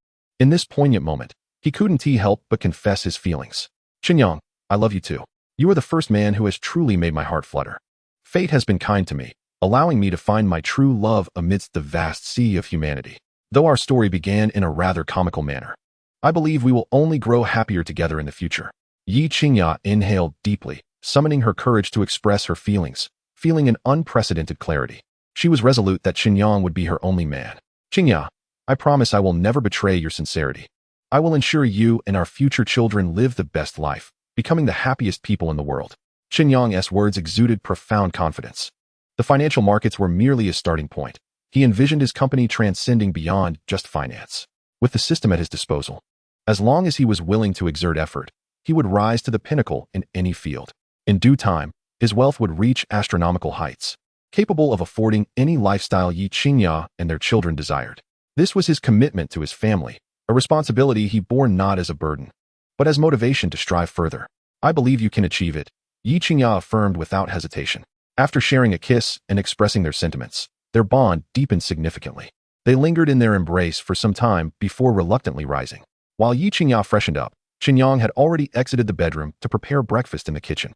In this poignant moment, he couldn't help but confess his feelings. Chen Yang, I love you too. You are the first man who has truly made my heart flutter. Fate has been kind to me, allowing me to find my true love amidst the vast sea of humanity. Though our story began in a rather comical manner, I believe we will only grow happier together in the future. Yi Qingya inhaled deeply, summoning her courage to express her feelings, feeling an unprecedented clarity. She was resolute that Chen Yang would be her only man. Qingya, I promise I will never betray your sincerity. I will ensure you and our future children live the best life, becoming the happiest people in the world. Chen Yang's words exuded profound confidence. The financial markets were merely a starting point. He envisioned his company transcending beyond just finance. With the system at his disposal, as long as he was willing to exert effort, he would rise to the pinnacle in any field. In due time, his wealth would reach astronomical heights, capable of affording any lifestyle Yi Qingya and their children desired. This was his commitment to his family, a responsibility he bore not as a burden, but as motivation to strive further. I believe you can achieve it, Yi Qingya affirmed without hesitation. After sharing a kiss and expressing their sentiments, their bond deepened significantly. They lingered in their embrace for some time before reluctantly rising. While Yi Qingya freshened up, Chen Yang had already exited the bedroom to prepare breakfast in the kitchen.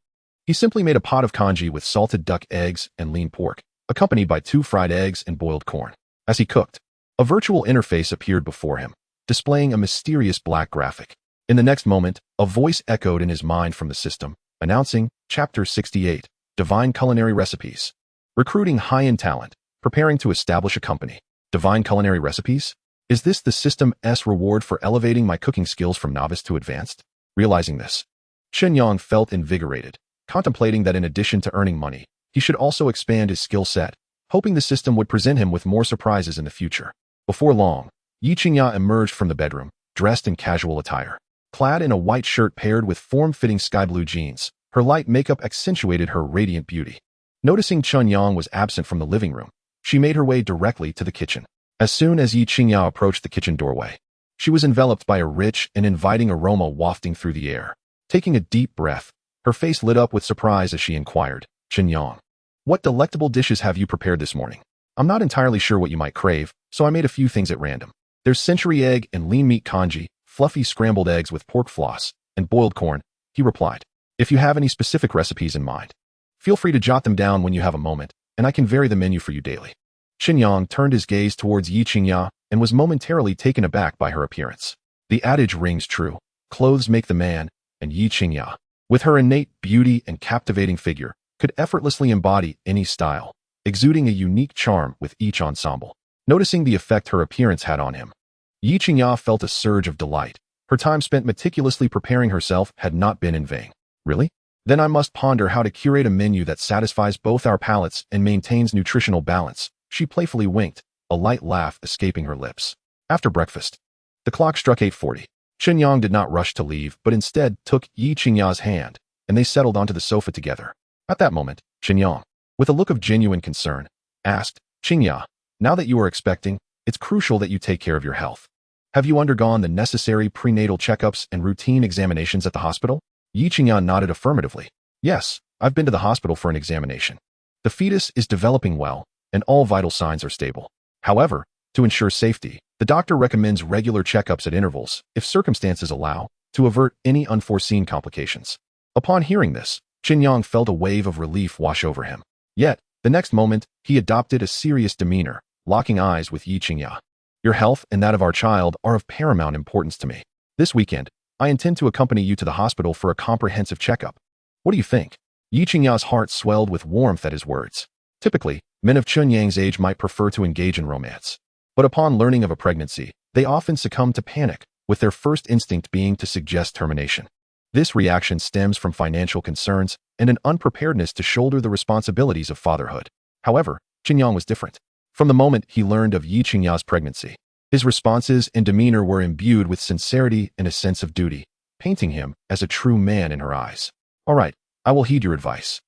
He simply made a pot of congee with salted duck eggs and lean pork, accompanied by 2 fried eggs and boiled corn. As he cooked, a virtual interface appeared before him, displaying a mysterious black graphic. In the next moment, a voice echoed in his mind from the system, announcing Chapter 68, Divine Culinary Recipes. Recruiting high-end talent, preparing to establish a company. Divine Culinary Recipes? Is this the system's reward for elevating my cooking skills from novice to advanced? Realizing this, Chen Yang felt invigorated, contemplating that in addition to earning money, he should also expand his skill set, hoping the system would present him with more surprises in the future. Before long, Yi Qingya emerged from the bedroom, dressed in casual attire. Clad in a white shirt paired with form-fitting sky-blue jeans, her light makeup accentuated her radiant beauty. Noticing Chen Yang was absent from the living room, she made her way directly to the kitchen. As soon as Yi Qingya approached the kitchen doorway, she was enveloped by a rich and inviting aroma wafting through the air. Taking a deep breath, her face lit up with surprise as she inquired, Chen Yang, what delectable dishes have you prepared this morning? I'm not entirely sure what you might crave, so I made a few things at random. There's century egg and lean meat congee, fluffy scrambled eggs with pork floss, and boiled corn, he replied. If you have any specific recipes in mind, feel free to jot them down when you have a moment, and I can vary the menu for you daily. Chen Yang turned his gaze towards Yi Qingya and was momentarily taken aback by her appearance. The adage rings true, clothes make the man, and Yi Qingya, with her innate beauty and captivating figure, could effortlessly embody any style, exuding a unique charm with each ensemble. Noticing the effect her appearance had on him, Yi Qingya felt a surge of delight. Her time spent meticulously preparing herself had not been in vain. Really? Then I must ponder how to curate a menu that satisfies both our palates and maintains nutritional balance. She playfully winked, a light laugh escaping her lips. After breakfast, the clock struck 8:40. Chen Yang did not rush to leave, but instead took Yi Qingya's hand, and they settled onto the sofa together. At that moment, Chen Yang, with a look of genuine concern, asked, Qingya, now that you are expecting, it's crucial that you take care of your health. Have you undergone the necessary prenatal checkups and routine examinations at the hospital? Yi Qingya nodded affirmatively. Yes, I've been to the hospital for an examination. The fetus is developing well, and all vital signs are stable. However, to ensure safety, the doctor recommends regular checkups at intervals, if circumstances allow, to avert any unforeseen complications. Upon hearing this, Chen Yang felt a wave of relief wash over him. Yet, the next moment, he adopted a serious demeanor, locking eyes with Yi Qingya. Your health and that of our child are of paramount importance to me. This weekend, I intend to accompany you to the hospital for a comprehensive checkup. What do you think? Yi Qingya's heart swelled with warmth at his words. Typically, men of Chen Yang's age might prefer to engage in romance. But upon learning of a pregnancy, they often succumb to panic, with their first instinct being to suggest termination. This reaction stems from financial concerns and an unpreparedness to shoulder the responsibilities of fatherhood. However, Chen Yang was different. From the moment he learned of Yi Qingya's pregnancy, his responses and demeanor were imbued with sincerity and a sense of duty, painting him as a true man in her eyes. "All right, I will heed your advice."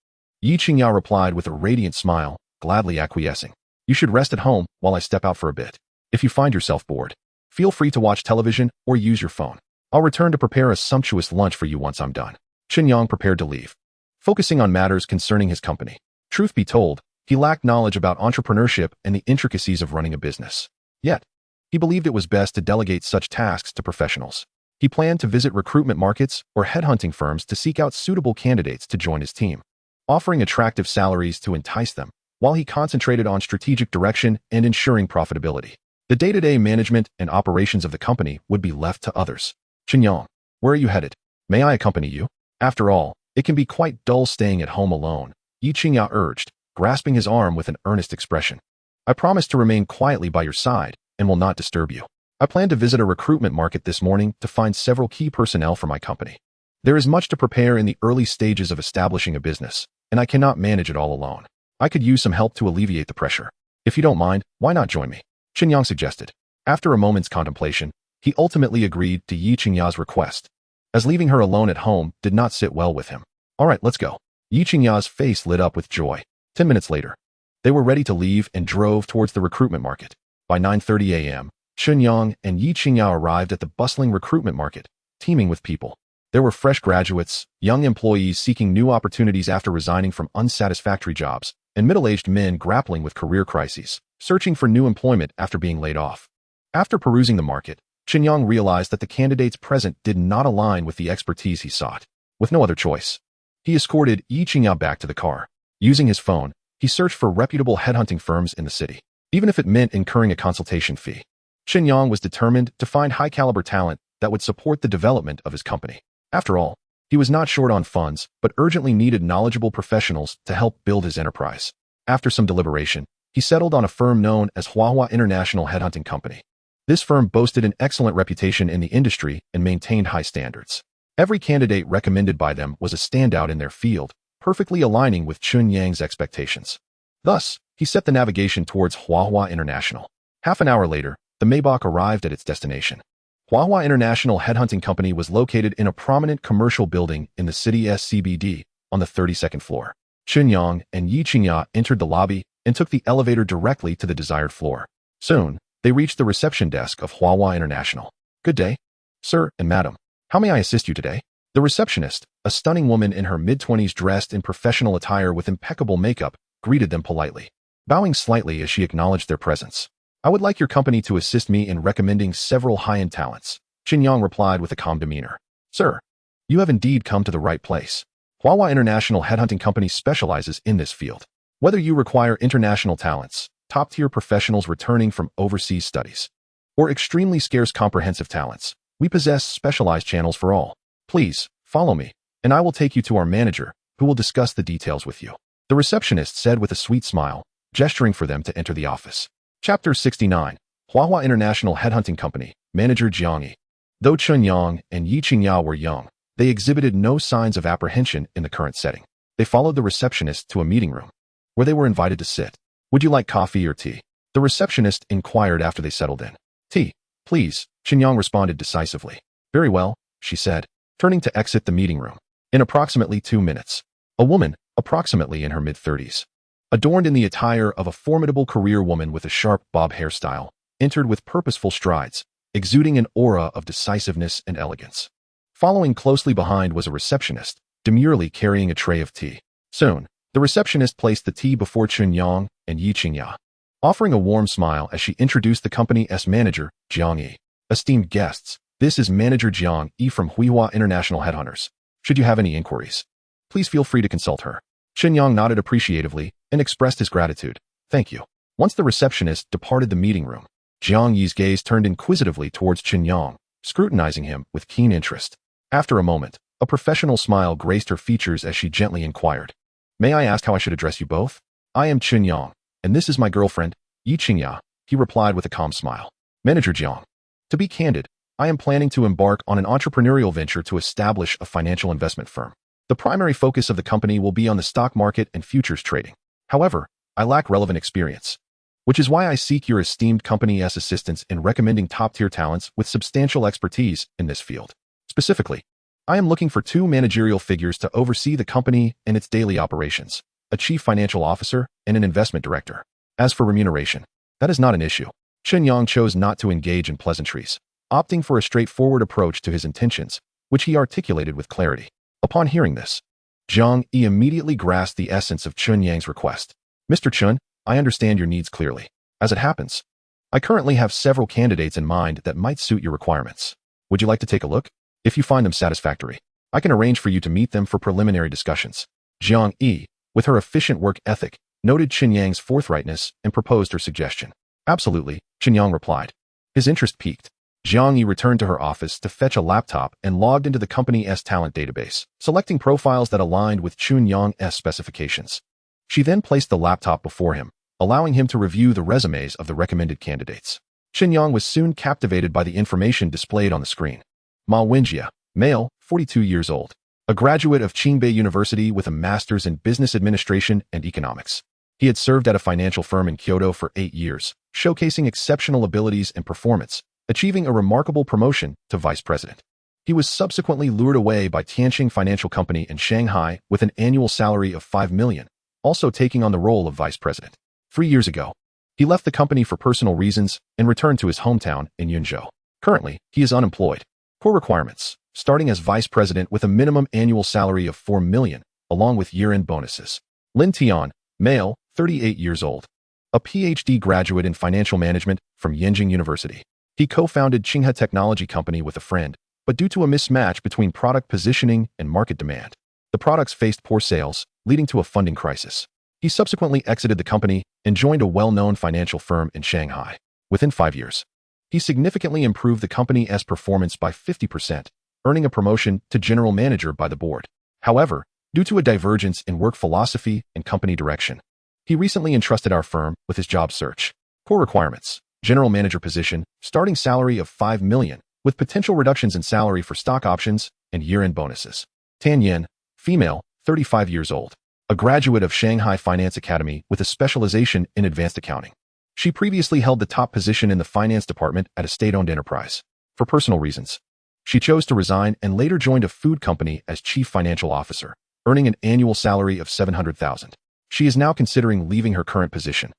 Yi Qingya replied with a radiant smile, gladly acquiescing. "You should rest at home while I step out for a bit. If you find yourself bored, feel free to watch television or use your phone. I'll return to prepare a sumptuous lunch for you once I'm done." Chen Yang prepared to leave, focusing on matters concerning his company. Truth be told, he lacked knowledge about entrepreneurship and the intricacies of running a business. Yet, he believed it was best to delegate such tasks to professionals. He planned to visit recruitment markets or headhunting firms to seek out suitable candidates to join his team, offering attractive salaries to entice them, while he concentrated on strategic direction and ensuring profitability. The day-to-day management and operations of the company would be left to others. "Chen Yang, where are you headed? May I accompany you? After all, it can be quite dull staying at home alone," Yi Qingya urged, grasping his arm with an earnest expression. "I promise to remain quietly by your side and will not disturb you. I plan to visit a recruitment market this morning to find several key personnel for my company. There is much to prepare in the early stages of establishing a business, and I cannot manage it all alone. I could use some help to alleviate the pressure. If you don't mind, why not join me?" Chen Yang suggested. After a moment's contemplation, he ultimately agreed to Yi Qingya's request, as leaving her alone at home did not sit well with him. "All right, let's go." Yi Qingya's face lit up with joy. 10 minutes later, they were ready to leave and drove towards the recruitment market. By 9:30 a.m., Chen Yang and Yi Qingya arrived at the bustling recruitment market, teeming with people. There were fresh graduates, young employees seeking new opportunities after resigning from unsatisfactory jobs, and middle-aged men grappling with career crises, searching for new employment after being laid off. After perusing the market, Chen Yang realized that the candidates present did not align with the expertise he sought. With no other choice, he escorted Yi Qingya back to the car. Using his phone, he searched for reputable headhunting firms in the city, even if it meant incurring a consultation fee. Chen Yang was determined to find high-caliber talent that would support the development of his company. After all, he was not short on funds, but urgently needed knowledgeable professionals to help build his enterprise. After some deliberation, he settled on a firm known as Huahua International Headhunting Company. This firm boasted an excellent reputation in the industry and maintained high standards. Every candidate recommended by them was a standout in their field, perfectly aligning with Chen Yang's expectations. Thus, he set the navigation towards Huahua International. Half an hour later, the Maybach arrived at its destination. Huahua International Headhunting Company was located in a prominent commercial building in the city's CBD on the 32nd floor. Chen Yang and Yi Qingya entered the lobby and took the elevator directly to the desired floor. Soon, they reached the reception desk of Huahua International. "Good day, sir and madam. How may I assist you today?" The receptionist, a stunning woman in her mid-20s dressed in professional attire with impeccable makeup, greeted them politely, bowing slightly as she acknowledged their presence. "I would like your company to assist me in recommending several high-end talents," Chen Yang replied with a calm demeanor. "Sir, you have indeed come to the right place. Huahua International Headhunting Company specializes in this field. Whether you require international talents, top-tier professionals returning from overseas studies, or extremely scarce comprehensive talents, we possess specialized channels for all. Please, follow me, and I will take you to our manager, who will discuss the details with you," the receptionist said with a sweet smile, gesturing for them to enter the office. Chapter 69. Huahua International Headhunting Company, Manager Jiang Yi. Though Chen Yang and Yi Qingya were young, they exhibited no signs of apprehension in the current setting. They followed the receptionist to a meeting room, where they were invited to sit. "Would you like coffee or tea?" the receptionist inquired after they settled in. "Tea, please," Chen Yang responded decisively. "Very well," she said, turning to exit the meeting room. In approximately 2 minutes, a woman, approximately in her mid-30s, adorned in the attire of a formidable career woman with a sharp bob hairstyle, entered with purposeful strides, exuding an aura of decisiveness and elegance. Following closely behind was a receptionist, demurely carrying a tray of tea. Soon, the receptionist placed the tea before Chen Yang and Yi Qingya, offering a warm smile as she introduced the company's manager, Jiang Yi. "Esteemed guests, this is Manager Jiang Yi from Huahua International Headhunters. Should you have any inquiries, please feel free to consult her." Chen Yang nodded appreciatively and expressed his gratitude. "Thank you." Once the receptionist departed the meeting room, Jiang Yi's gaze turned inquisitively towards Chen Yang, scrutinizing him with keen interest. After a moment, A professional smile graced her features as she gently inquired, "May I ask how I should address you both?" "I am Chen Yang, and this is my girlfriend, Yi Qingya," he replied with a calm smile. "Manager Jiang. To be candid, I am planning to embark on an entrepreneurial venture to establish a financial investment firm. The primary focus of the company will be on the stock market and futures trading. However, I lack relevant experience, which is why I seek your esteemed company's assistance in recommending top-tier talents with substantial expertise in this field. Specifically, I am looking for 2 managerial figures to oversee the company and its daily operations, a chief financial officer and an investment director. As for remuneration, that is not an issue." Chen Yang chose not to engage in pleasantries, opting for a straightforward approach to his intentions, which he articulated with clarity. Upon hearing this, Jiang Yi immediately grasped the essence of Chen Yang's request. "Mr. Chen, I understand your needs clearly. As it happens, I currently have several candidates in mind that might suit your requirements. Would you like to take a look? If you find them satisfactory, I can arrange for you to meet them for preliminary discussions." Jiang Yi, with her efficient work ethic, noted Chen Yang's forthrightness and proposed her suggestion. "Absolutely," Chen Yang replied. His interest piqued. Jiang Yi returned to her office to fetch a laptop and logged into the company's talent database, selecting profiles that aligned with Chen Yang's specifications. She then placed the laptop before him, allowing him to review the resumes of the recommended candidates. Chen Yang was soon captivated by the information displayed on the screen. Ma Wenjia, male, 42 years old, a graduate of Qingbei University with a master's in business administration and economics. He had served at a financial firm in Kyoto for 8 years, showcasing exceptional abilities and performance, achieving a remarkable promotion to vice president. He was subsequently lured away by Tianqing Financial Company in Shanghai with an annual salary of 5 million, also taking on the role of vice president. 3 years ago, he left the company for personal reasons and returned to his hometown in Yunzhou. Currently, he is unemployed. Core requirements: starting as vice president with a minimum annual salary of 4 million, along with year-end bonuses. Lin Tian, male, 38 years old, a PhD graduate in financial management from Yenjing University. He co-founded Qinghe Technology Company with a friend, but due to a mismatch between product positioning and market demand, the products faced poor sales, leading to a funding crisis. He subsequently exited the company and joined a well-known financial firm in Shanghai. Within 5 years, he significantly improved the company's performance by 50%, earning a promotion to general manager by the board. However, due to a divergence in work philosophy and company direction, he recently entrusted our firm with his job search. Core requirements: general manager position, starting salary of 5 million, with potential reductions in salary for stock options and year-end bonuses. Tan Yin, female, 35 years old, a graduate of Shanghai Finance Academy with a specialization in advanced accounting. She previously held the top position in the finance department at a state-owned enterprise. For personal reasons, she chose to resign and later joined a food company as chief financial officer, earning an annual salary of 700,000. She is now considering leaving her current position,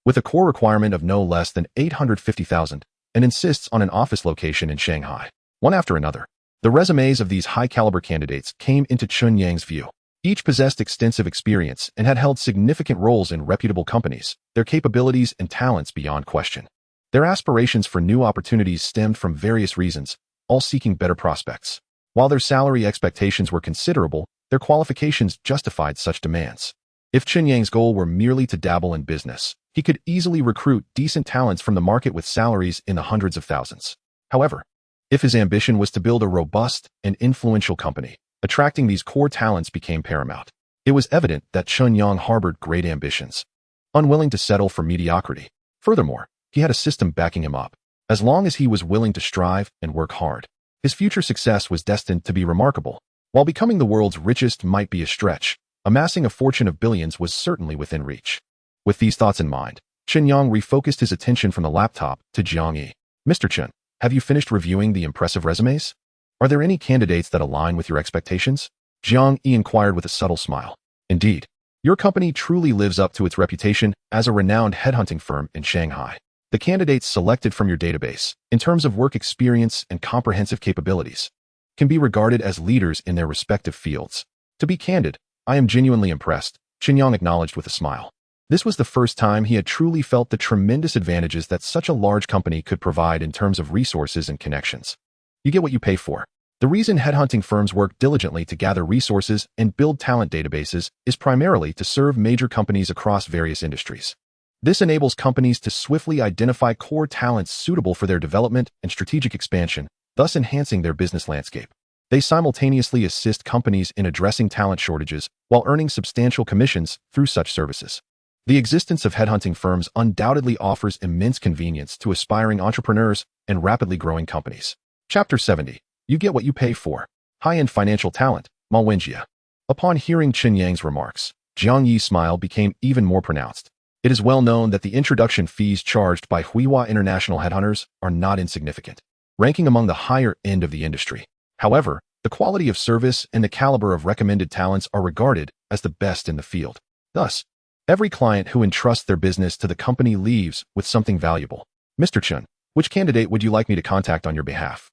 with a core requirement of no less than 850,000, and insists on an office location in Shanghai. One after another, the resumes of these high-caliber candidates came into Chen Yang's view. Each possessed extensive experience and had held significant roles in reputable companies, their capabilities and talents beyond question. Their aspirations for new opportunities stemmed from various reasons, all seeking better prospects. While their salary expectations were considerable, their qualifications justified such demands. If Chen Yang's goal were merely to dabble in business, he could easily recruit decent talents from the market with salaries in the hundreds of thousands. However, if his ambition was to build a robust and influential company, attracting these core talents became paramount. It was evident that Chen Yang harbored great ambitions, unwilling to settle for mediocrity. Furthermore, he had a system backing him up. As long as he was willing to strive and work hard, his future success was destined to be remarkable. While becoming the world's richest might be a stretch, amassing a fortune of billions was certainly within reach. With these thoughts in mind, Chen Yang refocused his attention from the laptop to Jiang Yi. "Mr. Chen, have you finished reviewing the impressive resumes? Are there any candidates that align with your expectations?" Jiang Yi inquired with a subtle smile. "Indeed, your company truly lives up to its reputation as a renowned headhunting firm in Shanghai. The candidates selected from your database, in terms of work experience and comprehensive capabilities, can be regarded as leaders in their respective fields. To be candid, I am genuinely impressed," Chen Yang acknowledged with a smile. This was the first time he had truly felt the tremendous advantages that such a large company could provide in terms of resources and connections. You get what you pay for. The reason headhunting firms work diligently to gather resources and build talent databases is primarily to serve major companies across various industries. This enables companies to swiftly identify core talents suitable for their development and strategic expansion, thus enhancing their business landscape. They simultaneously assist companies in addressing talent shortages while earning substantial commissions through such services. The existence of headhunting firms undoubtedly offers immense convenience to aspiring entrepreneurs and rapidly growing companies. Chapter 70. You get what you pay for. High-end financial talent, Ma Wenjie. Upon hearing Chen Yang's remarks, Jiang Yi's smile became even more pronounced. It is well known that the introduction fees charged by Huihua International headhunters are not insignificant, ranking among the higher end of the industry. However, the quality of service and the caliber of recommended talents are regarded as the best in the field. Thus, every client who entrusts their business to the company leaves with something valuable. Mr. Chen, which candidate would you like me to contact on your behalf?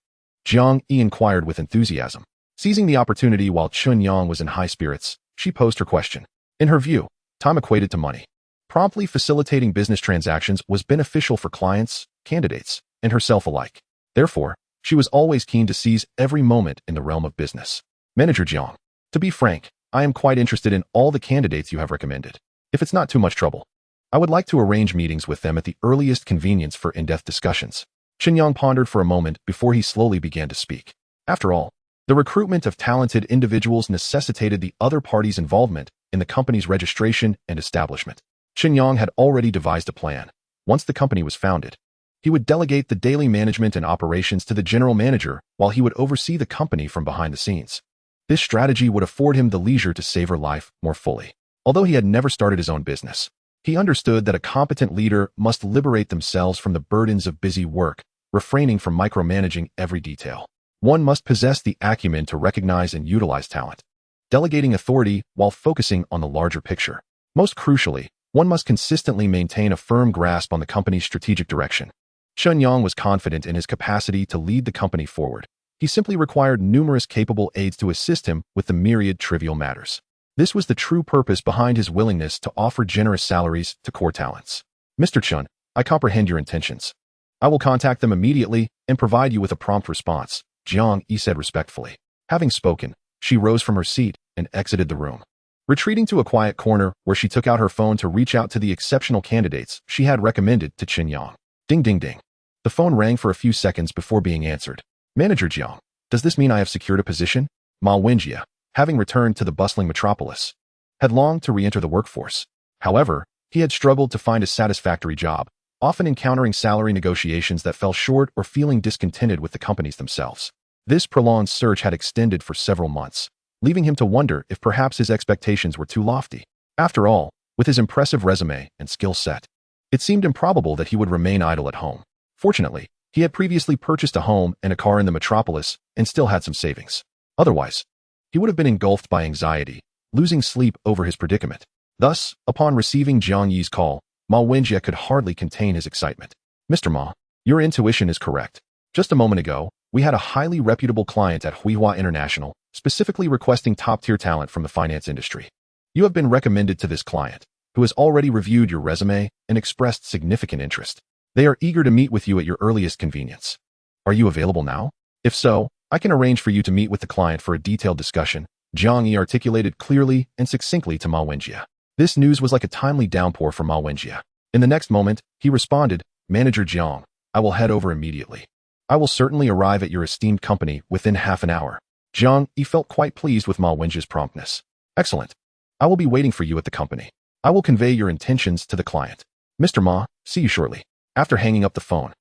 Jiang Yi inquired with enthusiasm. Seizing the opportunity while Chen Yang was in high spirits, she posed her question. In her view, time equated to money. Promptly facilitating business transactions was beneficial for clients, candidates, and herself alike. Therefore, she was always keen to seize every moment in the realm of business. Manager Jiang, to be frank, I am quite interested in all the candidates you have recommended. If it's not too much trouble, I would like to arrange meetings with them at the earliest convenience for in-depth discussions. Chen Yang pondered for a moment before he slowly began to speak. After all, the recruitment of talented individuals necessitated the other party's involvement in the company's registration and establishment. Chen Yang had already devised a plan. Once the company was founded, he would delegate the daily management and operations to the general manager while he would oversee the company from behind the scenes. This strategy would afford him the leisure to savor life more fully. Although he had never started his own business, he understood that a competent leader must liberate themselves from the burdens of busy work, refraining from micromanaging every detail. One must possess the acumen to recognize and utilize talent, delegating authority while focusing on the larger picture. Most crucially, one must consistently maintain a firm grasp on the company's strategic direction. Chen Yang was confident in his capacity to lead the company forward. He simply required numerous capable aides to assist him with the myriad trivial matters. This was the true purpose behind his willingness to offer generous salaries to core talents. Mr. Chen, I comprehend your intentions. I will contact them immediately and provide you with a prompt response, Jiang Yi said respectfully. Having spoken, she rose from her seat and exited the room, retreating to a quiet corner where she took out her phone to reach out to the exceptional candidates she had recommended to Chen Yang. Ding ding ding. The phone rang for a few seconds before being answered. Manager Jiang, does this mean I have secured a position? Ma Wenjie, having returned to the bustling metropolis, had longed to re-enter the workforce. However, he had struggled to find a satisfactory job, often encountering salary negotiations that fell short or feeling discontented with the companies themselves. This prolonged search had extended for several months, leaving him to wonder if perhaps his expectations were too lofty. After all, with his impressive resume and skill set, it seemed improbable that he would remain idle at home. Fortunately, he had previously purchased a home and a car in the metropolis and still had some savings. Otherwise, he would have been engulfed by anxiety, losing sleep over his predicament. Thus, upon receiving Jiang Yi's call, Ma Wenjie could hardly contain his excitement. Mr. Ma, your intuition is correct. Just a moment ago, we had a highly reputable client at Huihua International, specifically requesting top-tier talent from the finance industry. You have been recommended to this client, who has already reviewed your resume and expressed significant interest. They are eager to meet with you at your earliest convenience. Are you available now? If so, I can arrange for you to meet with the client for a detailed discussion, Jiang Yi articulated clearly and succinctly to Ma Wenjie. This news was like a timely downpour for Ma Wenjie. In the next moment, he responded, Manager Jiang, I will head over immediately. I will certainly arrive at your esteemed company within half an hour. Jiang Yi felt quite pleased with Ma Wenjie's promptness. Excellent. I will be waiting for you at the company. I will convey your intentions to the client. Mr. Ma, see you shortly. After hanging up the phone,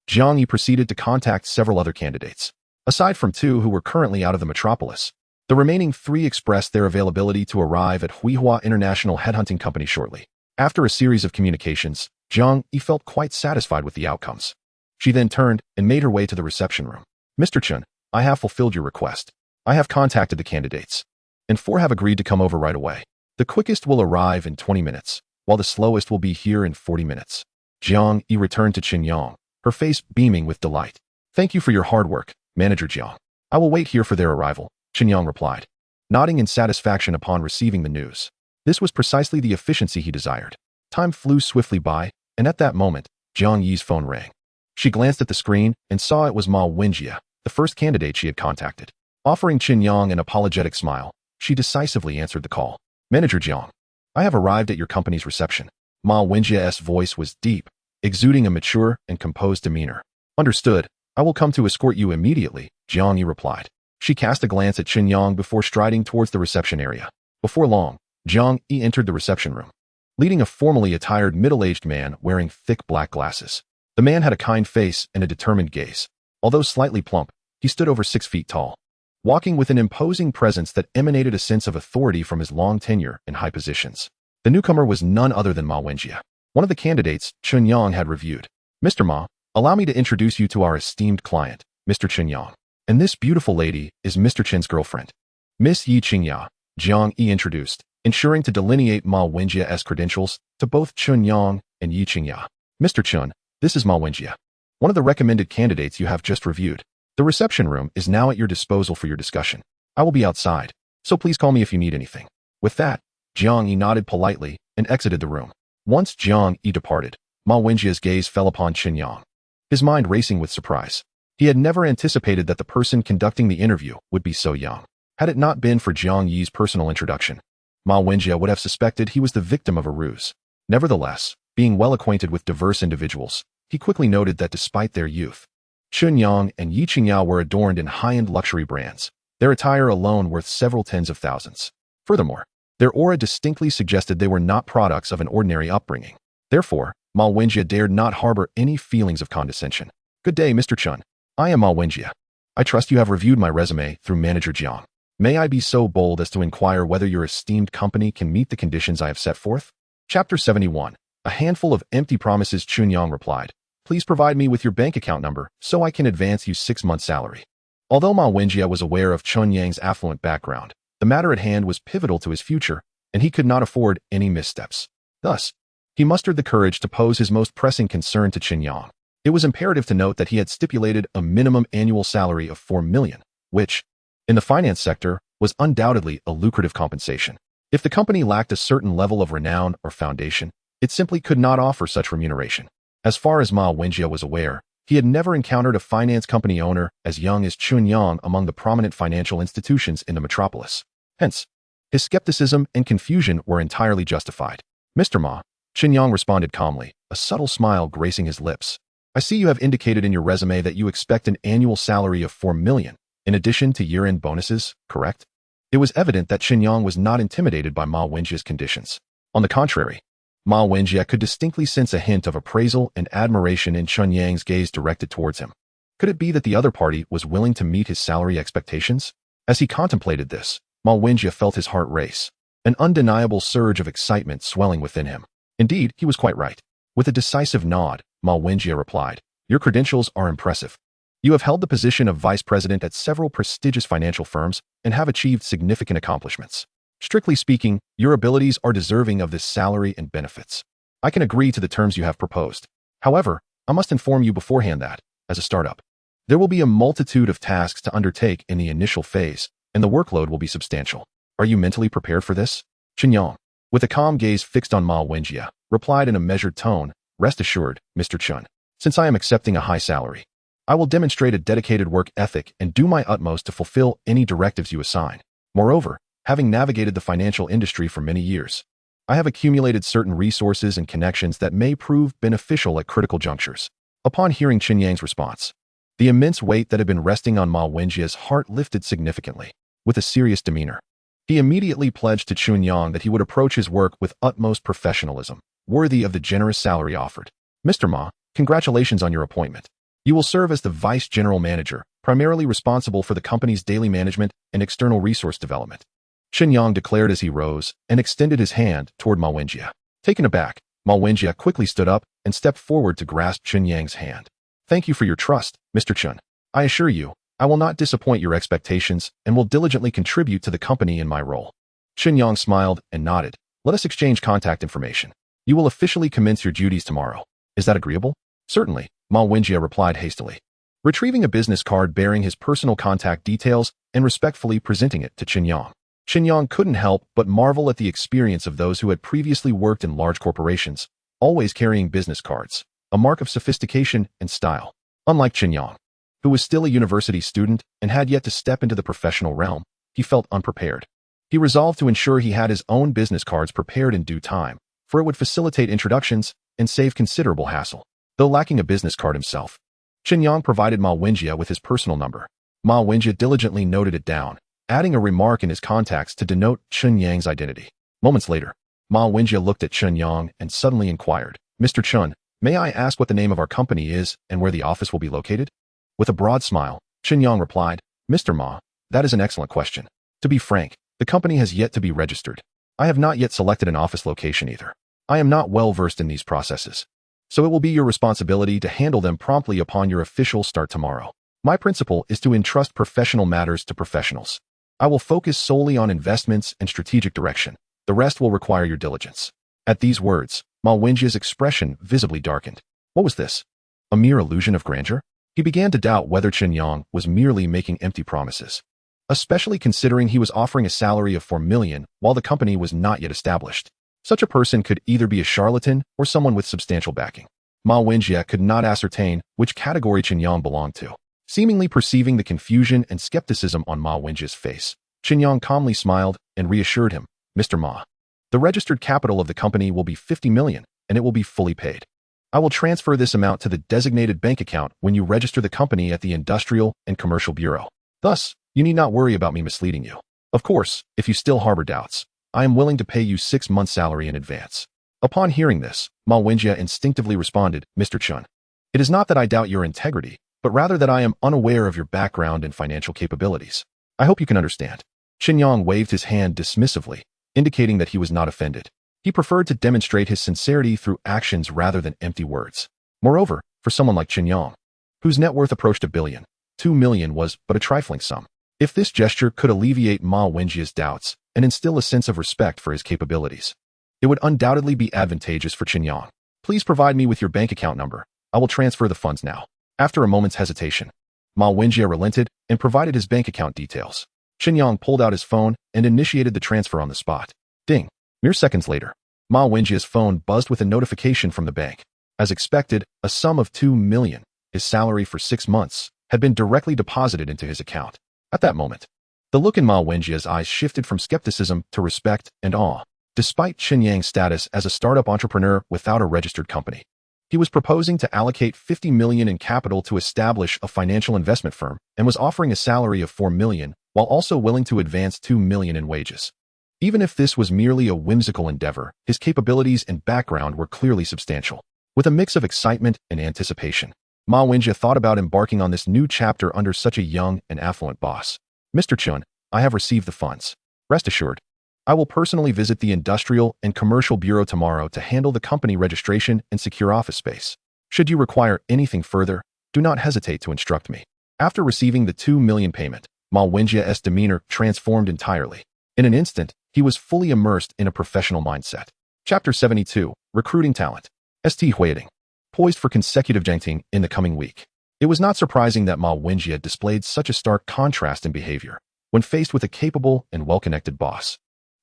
Jiang Yi proceeded to contact several other candidates. Aside from two who were currently out of the metropolis, the remaining three expressed their availability to arrive at Huihua International Headhunting Company shortly. After a series of communications, Jiang Yi felt quite satisfied with the outcomes. She then turned and made her way to the reception room. Mr. Chen, I have fulfilled your request. I have contacted the candidates, and four have agreed to come over right away. The quickest will arrive in 20 minutes, while the slowest will be here in 40 minutes. Jiang Yi returned to Chen Yang, her face beaming with delight. Thank you for your hard work, Manager Jiang. I will wait here for their arrival, Chen Yang replied, nodding in satisfaction upon receiving the news. This was precisely the efficiency he desired. Time flew swiftly by, and at that moment, Jiang Yi's phone rang. She glanced at the screen and saw it was Ma Wenjie, the first candidate she had contacted. Offering Chen Yang an apologetic smile, she decisively answered the call. Manager Jiang, I have arrived at your company's reception. Ma Wenjie's voice was deep, exuding a mature and composed demeanor. Understood. I will come to escort you immediately, Jiang Yi replied. She cast a glance at Chen Yang before striding towards the reception area. Before long, Jiang Yi entered the reception room, leading a formally attired middle-aged man wearing thick black glasses. The man had a kind face and a determined gaze. Although slightly plump, he stood over 6 feet tall, walking with an imposing presence that emanated a sense of authority from his long tenure in high positions. The newcomer was none other than Ma Wenjie, one of the candidates Chen Yang had reviewed. Mr. Ma, allow me to introduce you to our esteemed client, Mr. Chen Yang. And this beautiful lady is Mr. Chen's girlfriend, Miss Yi Qingya, Jiang Yi introduced, ensuring to delineate Ma Wenjie's credentials to both Chen Yang and Yi Qingya. Mr. Chen, this is Ma Wenjie, one of the recommended candidates you have just reviewed. The reception room is now at your disposal for your discussion. I will be outside, so please call me if you need anything. With that, Jiang Yi nodded politely and exited the room. Once Jiang Yi departed, Ma Wenjie's gaze fell upon Chen Yang, his mind racing with surprise. He had never anticipated that the person conducting the interview would be so young. Had it not been for Jiang Yi's personal introduction, Ma Wenjie would have suspected he was the victim of a ruse. Nevertheless, being well acquainted with diverse individuals, he quickly noted that despite their youth, Chen Yang and Yi Qingya were adorned in high-end luxury brands, their attire alone worth several tens of thousands. Furthermore, their aura distinctly suggested they were not products of an ordinary upbringing. Therefore, Ma Wenjie dared not harbor any feelings of condescension. Good day, Mr. Chen. I am Ma Wenjie. I trust you have reviewed my resume through Manager Jiang. May I be so bold as to inquire whether your esteemed company can meet the conditions I have set forth? Chapter 71. A handful of empty promises. Chen Yang replied. Please provide me with your bank account number so I can advance you 6 months' salary. Although Ma Wenjie was aware of Chen Yang's affluent background, the matter at hand was pivotal to his future, and he could not afford any missteps. Thus, he mustered the courage to pose his most pressing concern to Chen Yang. It was imperative to note that he had stipulated a minimum annual salary of 4 million, which, in the finance sector, was undoubtedly a lucrative compensation. If the company lacked a certain level of renown or foundation, it simply could not offer such remuneration. As far as Ma Wenjie was aware, he had never encountered a finance company owner as young as Chen Yang among the prominent financial institutions in the metropolis. Hence, his skepticism and confusion were entirely justified. Mr. Ma, Chen Yang responded calmly, a subtle smile gracing his lips. I see you have indicated in your resume that you expect an annual salary of 4 million, in addition to year-end bonuses, correct? It was evident that Chen Yang was not intimidated by Ma Wenjie's conditions. On the contrary, Ma Wenjie could distinctly sense a hint of appraisal and admiration in Chen Yang's gaze directed towards him. Could it be that the other party was willing to meet his salary expectations? As he contemplated this, Ma Wenjie felt his heart race, an undeniable surge of excitement swelling within him. Indeed, he was quite right. With a decisive nod, Ma Wenjie replied, Your credentials are impressive. You have held the position of vice president at several prestigious financial firms and have achieved significant accomplishments. Strictly speaking, your abilities are deserving of this salary and benefits. I can agree to the terms you have proposed. However, I must inform you beforehand that, as a startup, there will be a multitude of tasks to undertake in the initial phase, and the workload will be substantial. Are you mentally prepared for this? Chen Yang, with a calm gaze fixed on Ma Wenjie, replied in a measured tone, Rest assured, Mr. Chen, since I am accepting a high salary, I will demonstrate a dedicated work ethic and do my utmost to fulfill any directives you assign. Moreover, having navigated the financial industry for many years, I have accumulated certain resources and connections that may prove beneficial at critical junctures. Upon hearing Chen Yang's response, the immense weight that had been resting on Ma Wenjie's heart lifted significantly. With a serious demeanor, he immediately pledged to Chen Yang that he would approach his work with utmost professionalism, worthy of the generous salary offered. Mr. Ma, congratulations on your appointment. You will serve as the Vice General Manager, primarily responsible for the company's daily management and external resource development. Chen Yang declared as he rose and extended his hand toward Ma Wenjie. Taken aback, Ma Wenjie quickly stood up and stepped forward to grasp Chen Yang's hand. Thank you for your trust, Mr. Chen. I assure you, I will not disappoint your expectations and will diligently contribute to the company in my role. Chen Yang smiled and nodded. Let us exchange contact information. You will officially commence your duties tomorrow. Is that agreeable? Certainly, Ma Wenjie replied hastily, retrieving a business card bearing his personal contact details and respectfully presenting it to Chen Yang. Chen Yang couldn't help but marvel at the experience of those who had previously worked in large corporations, always carrying business cards, a mark of sophistication and style. Unlike Chen Yang, who was still a university student and had yet to step into the professional realm, he felt unprepared. He resolved to ensure he had his own business cards prepared in due time, for it would facilitate introductions and save considerable hassle. Though lacking a business card himself, Chen Yang provided Ma Wenjie with his personal number. Ma Wenjie diligently noted it down, adding a remark in his contacts to denote Chen Yang's identity. Moments later, Ma Wenjie looked at Chen Yang and suddenly inquired, "Mr. Chen, may I ask what the name of our company is and where the office will be located?" With a broad smile, Chen Yang replied, "Mr. Ma, that is an excellent question. To be frank, the company has yet to be registered. I have not yet selected an office location either. I am not well versed in these processes. So it will be your responsibility to handle them promptly upon your official start tomorrow. My principle is to entrust professional matters to professionals. I will focus solely on investments and strategic direction. The rest will require your diligence." At these words, Ma Wenjie's expression visibly darkened. What was this? A mere illusion of grandeur? He began to doubt whether Chen Yang was merely making empty promises, especially considering he was offering a salary of 4 million while the company was not yet established. Such a person could either be a charlatan or someone with substantial backing. Ma Wenjie could not ascertain which category Chen Yang belonged to. Seemingly perceiving the confusion and skepticism on Ma Wenjie's face, Chen Yang calmly smiled and reassured him, "Mr. Ma, the registered capital of the company will be 50 million, and it will be fully paid. I will transfer this amount to the designated bank account when you register the company at the Industrial and Commercial Bureau. Thus, you need not worry about me misleading you. Of course, if you still harbor doubts, I am willing to pay you 6 months' salary in advance." Upon hearing this, Ma Wenjie instinctively responded, "Mr. Chen, it is not that I doubt your integrity, but rather that I am unaware of your background and financial capabilities. I hope you can understand." Chen Yang waved his hand dismissively, indicating that he was not offended. He preferred to demonstrate his sincerity through actions rather than empty words. Moreover, for someone like Chen Yang, whose net worth approached 1 billion, 2 million was but a trifling sum. If this gesture could alleviate Ma Wenjie's doubts and instill a sense of respect for his capabilities, it would undoubtedly be advantageous for Chen Yang. "Please provide me with your bank account number. I will transfer the funds now." After a moment's hesitation, Ma Wenjie relented and provided his bank account details. Chen Yang pulled out his phone and initiated the transfer on the spot. Ding! Mere seconds later, Ma Wenjie's phone buzzed with a notification from the bank. As expected, a sum of 2 million, his salary for 6 months, had been directly deposited into his account. At that moment, the look in Ma Wenjie's eyes shifted from skepticism to respect and awe. Despite Chen Yang's status as a startup entrepreneur without a registered company, he was proposing to allocate 50 million in capital to establish a financial investment firm and was offering a salary of 4 million while also willing to advance 2 million in wages. Even if this was merely a whimsical endeavor, his capabilities and background were clearly substantial. With a mix of excitement and anticipation, Ma Wenjie thought about embarking on this new chapter under such a young and affluent boss. "Mr. Chen, I have received the funds. Rest assured, I will personally visit the Industrial and Commercial Bureau tomorrow to handle the company registration and secure office space. Should you require anything further, do not hesitate to instruct me." After receiving the 2 million payment, Ma Wenjie's demeanor transformed entirely. In an instant, he was fully immersed in a professional mindset. Chapter 72, Recruiting Talent. St. Huiting. Poised for consecutive jiangting in the coming week. It was not surprising that Ma Wenjie displayed such a stark contrast in behavior when faced with a capable and well-connected boss.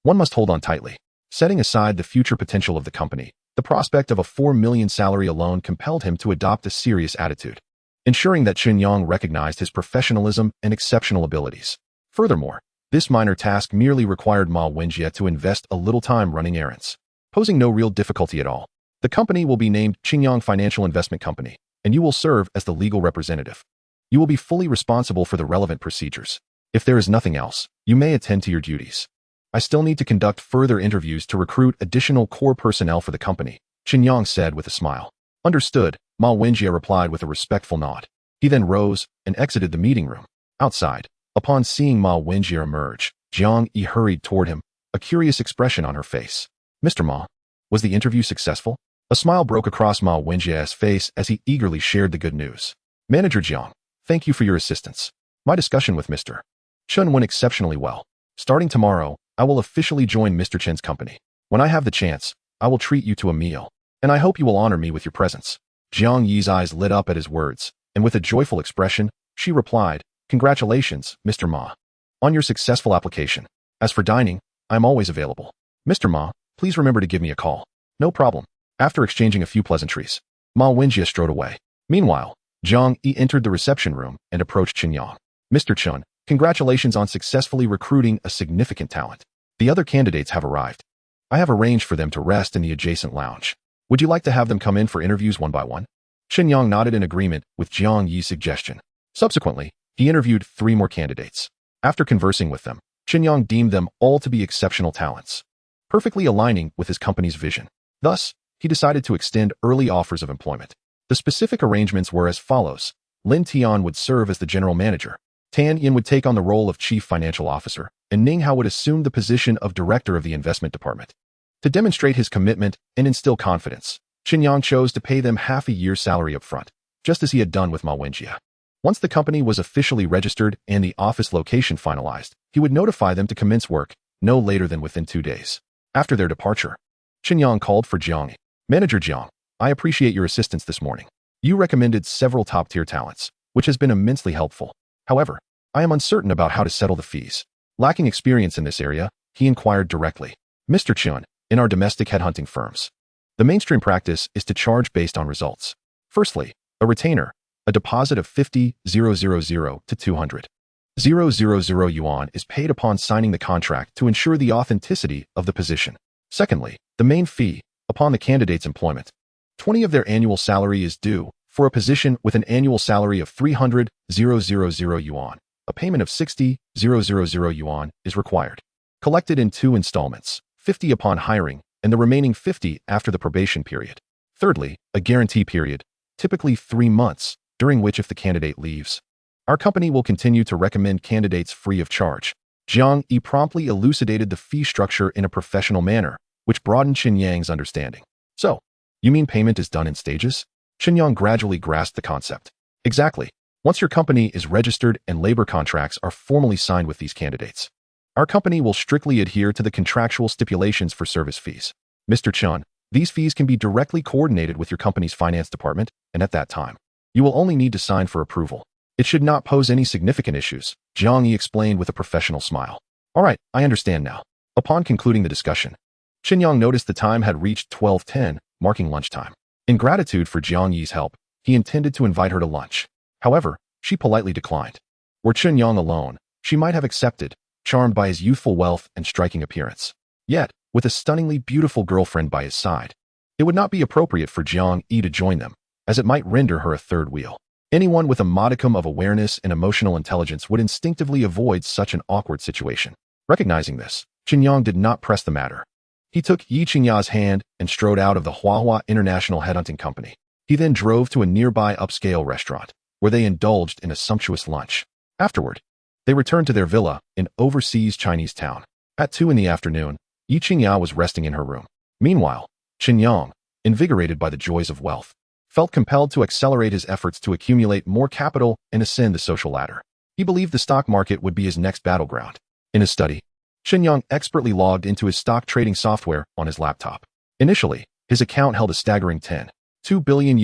One must hold on tightly. Setting aside the future potential of the company, the prospect of a 4 million salary alone compelled him to adopt a serious attitude, ensuring that Chen Yang recognized his professionalism and exceptional abilities. Furthermore, this minor task merely required Ma Wenjie to invest a little time running errands, posing no real difficulty at all. The company will be named Qingyang Financial Investment Company, and you will serve as the legal representative. You will be fully responsible for the relevant procedures. If there is nothing else, you may attend to your duties. I still need to conduct further interviews to recruit additional core personnel for the company, Chen Yang said with a smile. Understood, Ma Wenjie replied with a respectful nod. He then rose and exited the meeting room. Outside, upon seeing Ma Wenjie emerge, Jiang Yi hurried toward him, a curious expression on her face. "Mr. Ma, was the interview successful?" A smile broke across Ma Wenjie's face as he eagerly shared the good news. "Manager Jiang, thank you for your assistance. My discussion with Mr. Chen went exceptionally well. Starting tomorrow, I will officially join Mr. Chen's company. When I have the chance, I will treat you to a meal, and I hope you will honor me with your presence." Jiang Yi's eyes lit up at his words, and with a joyful expression, she replied, "Congratulations, Mr. Ma, on your successful application. As for dining, I am always available. Mr. Ma, please remember to give me a call." "No problem." After exchanging a few pleasantries, Ma Wenjie strode away. Meanwhile, Jiang Yi entered the reception room and approached Chen Yang. "Mr. Chen, congratulations on successfully recruiting a significant talent. The other candidates have arrived. I have arranged for them to rest in the adjacent lounge. Would you like to have them come in for interviews one by one?" Chen Yang nodded in agreement with Jiang Yi's suggestion. Subsequently, He interviewed 3 more candidates. After conversing with them, Chen Yang deemed them all to be exceptional talents, perfectly aligning with his company's vision. Thus, he decided to extend early offers of employment. The specific arrangements were as follows. Lin Tian would serve as the general manager. Tan Yin would take on the role of chief financial officer, and Ning Hao would assume the position of director of the investment department. To demonstrate his commitment and instill confidence, Chen Yang chose to pay them half a year's salary up front, just as he had done with Ma Wenjie. Once the company was officially registered and the office location finalized, he would notify them to commence work no later than within 2 days. After their departure, Chen Yang called for Jiang. Manager Jiang, I appreciate your assistance this morning. You recommended several top-tier talents, which has been immensely helpful. However, I am uncertain about how to settle the fees. Lacking experience in this area, he inquired directly. Mr. Chen, in our domestic headhunting firms, the mainstream practice is to charge based on results. Firstly, a retainer, a deposit of 50,000 to 200,000 yuan is paid upon signing the contract to ensure the authenticity of the position. Secondly, the main fee, upon the candidate's employment. 20 of their annual salary is due for a position with an annual salary of 300,000 yuan. A payment of 60,000 yuan is required. Collected in 2 installments, 50 upon hiring and the remaining 50 after the probation period. Thirdly, a guarantee period, typically 3 months, during which if the candidate leaves, our company will continue to recommend candidates free of charge. Jiang Yi promptly elucidated the fee structure in a professional manner, which broadened Chen Yang's understanding. So, you mean payment is done in stages? Chen Yang gradually grasped the concept. Exactly. Once your company is registered and labor contracts are formally signed with these candidates, our company will strictly adhere to the contractual stipulations for service fees. Mr. Chen, these fees can be directly coordinated with your company's finance department, and at that time, you will only need to sign for approval. It should not pose any significant issues, Jiang Yi explained with a professional smile. All right, I understand now. Upon concluding the discussion, Chen Yang noticed the time had reached 12:10, marking lunchtime. In gratitude for Jiang Yi's help, he intended to invite her to lunch. However, she politely declined. Were Chen Yang alone, she might have accepted, charmed by his youthful wealth and striking appearance. Yet, with a stunningly beautiful girlfriend by his side, it would not be appropriate for Jiang Yi to join them, as it might render her a third wheel. Anyone with a modicum of awareness and emotional intelligence would instinctively avoid such an awkward situation. Recognizing this, Chen Yang did not press the matter. He took Yi Qingya's hand and strode out of the Huahua International Headhunting Company. He then drove to a nearby upscale restaurant, where they indulged in a sumptuous lunch. Afterward, they returned to their villa in overseas Chinese town. At 2 in the afternoon, Yi Qingya was resting in her room. Meanwhile, Chen Yang, invigorated by the joys of wealth, felt compelled to accelerate his efforts to accumulate more capital and ascend the social ladder. He believed the stock market would be his next battleground. In his study, Chen Yang expertly logged into his stock trading software on his laptop. Initially, his account held a staggering $10.2 billion,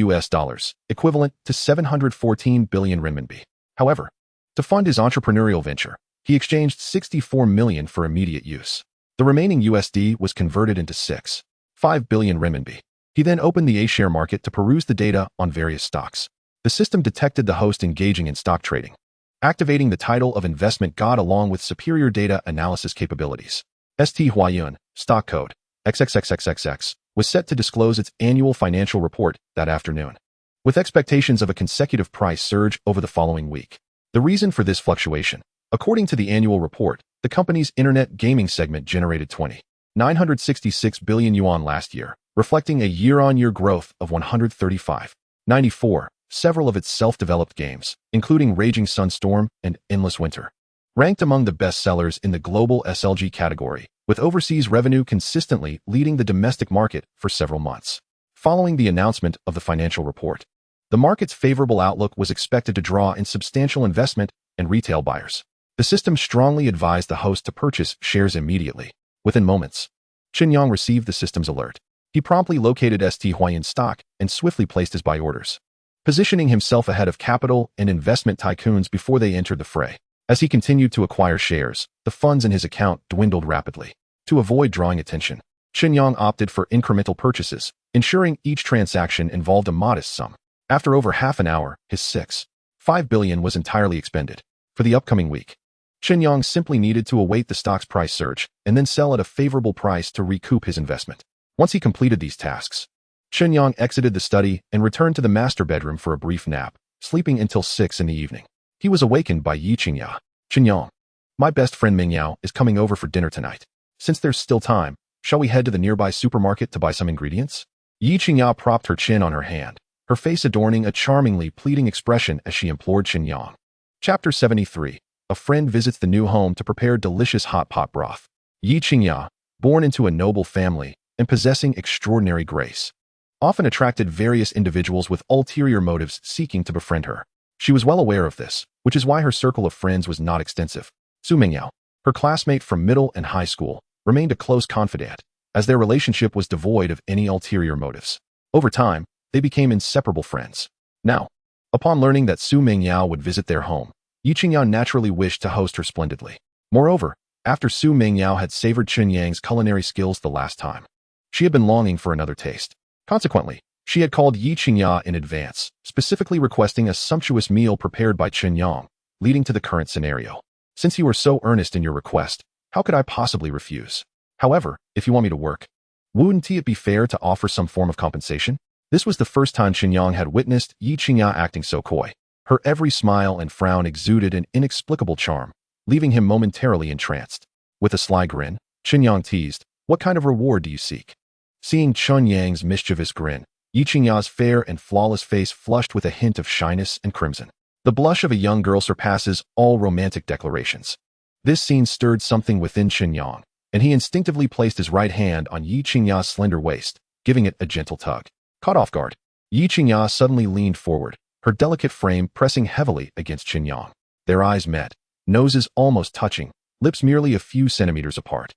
equivalent to 714 billion renminbi. However, to fund his entrepreneurial venture, he exchanged 64 million for immediate use. The remaining USD was converted into 6.5 billion renminbi. He then opened the A-share market to peruse the data on various stocks. The system detected the host engaging in stock trading, activating the title of investment god along with superior data analysis capabilities. ST Huayun, stock code XXXXXX, was set to disclose its annual financial report that afternoon, with expectations of a consecutive price surge over the following week. The reason for this fluctuation, according to the annual report, the company's internet gaming segment generated 20,966 billion yuan last year, reflecting a year-on-year growth of 135.94. Several of its self-developed games, including Raging Sunstorm and Endless Winter, ranked among the best sellers in the global SLG category, with overseas revenue consistently leading the domestic market for several months. Following the announcement of the financial report, the market's favorable outlook was expected to draw in substantial investment and retail buyers. The system strongly advised the host to purchase shares immediately. Within moments, Chen Yang received the system's alert. He promptly located ST Huayun stock and swiftly placed his buy orders, positioning himself ahead of capital and investment tycoons before they entered the fray. As he continued to acquire shares, the funds in his account dwindled rapidly. To avoid drawing attention, Chen Yang opted for incremental purchases, ensuring each transaction involved a modest sum. After over half an hour, his 6.5 billion was entirely expended. For the upcoming week, Chen Yang simply needed to await the stock's price surge and then sell at a favorable price to recoup his investment. Once he completed these tasks, Chen Yang exited the study and returned to the master bedroom for a brief nap, sleeping until 6 in the evening. he was awakened by Yi Qingya. Chen Yang, my best friend Ming Yao is coming over for dinner tonight. Since there's still time, shall we head to the nearby supermarket to buy some ingredients? Yi Qingya propped her chin on her hand, her face adorning a charmingly pleading expression as she implored Chen Yang. Chapter 73. A friend visits the new home to prepare delicious hot pot broth. Yi Qingya, born into a noble family and possessing extraordinary grace, often attracted various individuals with ulterior motives seeking to befriend her. She was well aware of this, which is why her circle of friends was not extensive. Su Mingyao, her classmate from middle and high school, remained a close confidant, as their relationship was devoid of any ulterior motives. Over time, they became inseparable friends. Now, upon learning that Su Mingyao would visit their home, Yi Qingya naturally wished to host her splendidly. Moreover, after Su Mingyao had savored Chen Yang's culinary skills the last time, she had been longing for another taste. Consequently, she had called Yi Qingya in advance, specifically requesting a sumptuous meal prepared by Chen Yang, leading to the current scenario. Since you were so earnest in your request, how could I possibly refuse? However, if you want me to work, wouldn't it be fair to offer some form of compensation? This was the first time Chen Yang had witnessed Yi Qingya acting so coy. Her every smile and frown exuded an inexplicable charm, leaving him momentarily entranced. With a sly grin, Chen Yang teased, "What kind of reward do you seek?" Seeing Chen Yang's mischievous grin, Yi Qingya's fair and flawless face flushed with a hint of shyness and crimson. The blush of a young girl surpasses all romantic declarations. This scene stirred something within Chen Yang, and he instinctively placed his right hand on Yi Qingya's slender waist, giving it a gentle tug. Caught off guard, Yi Qingya suddenly leaned forward, her delicate frame pressing heavily against Chen Yang. Their eyes met, noses almost touching, lips merely a few centimeters apart.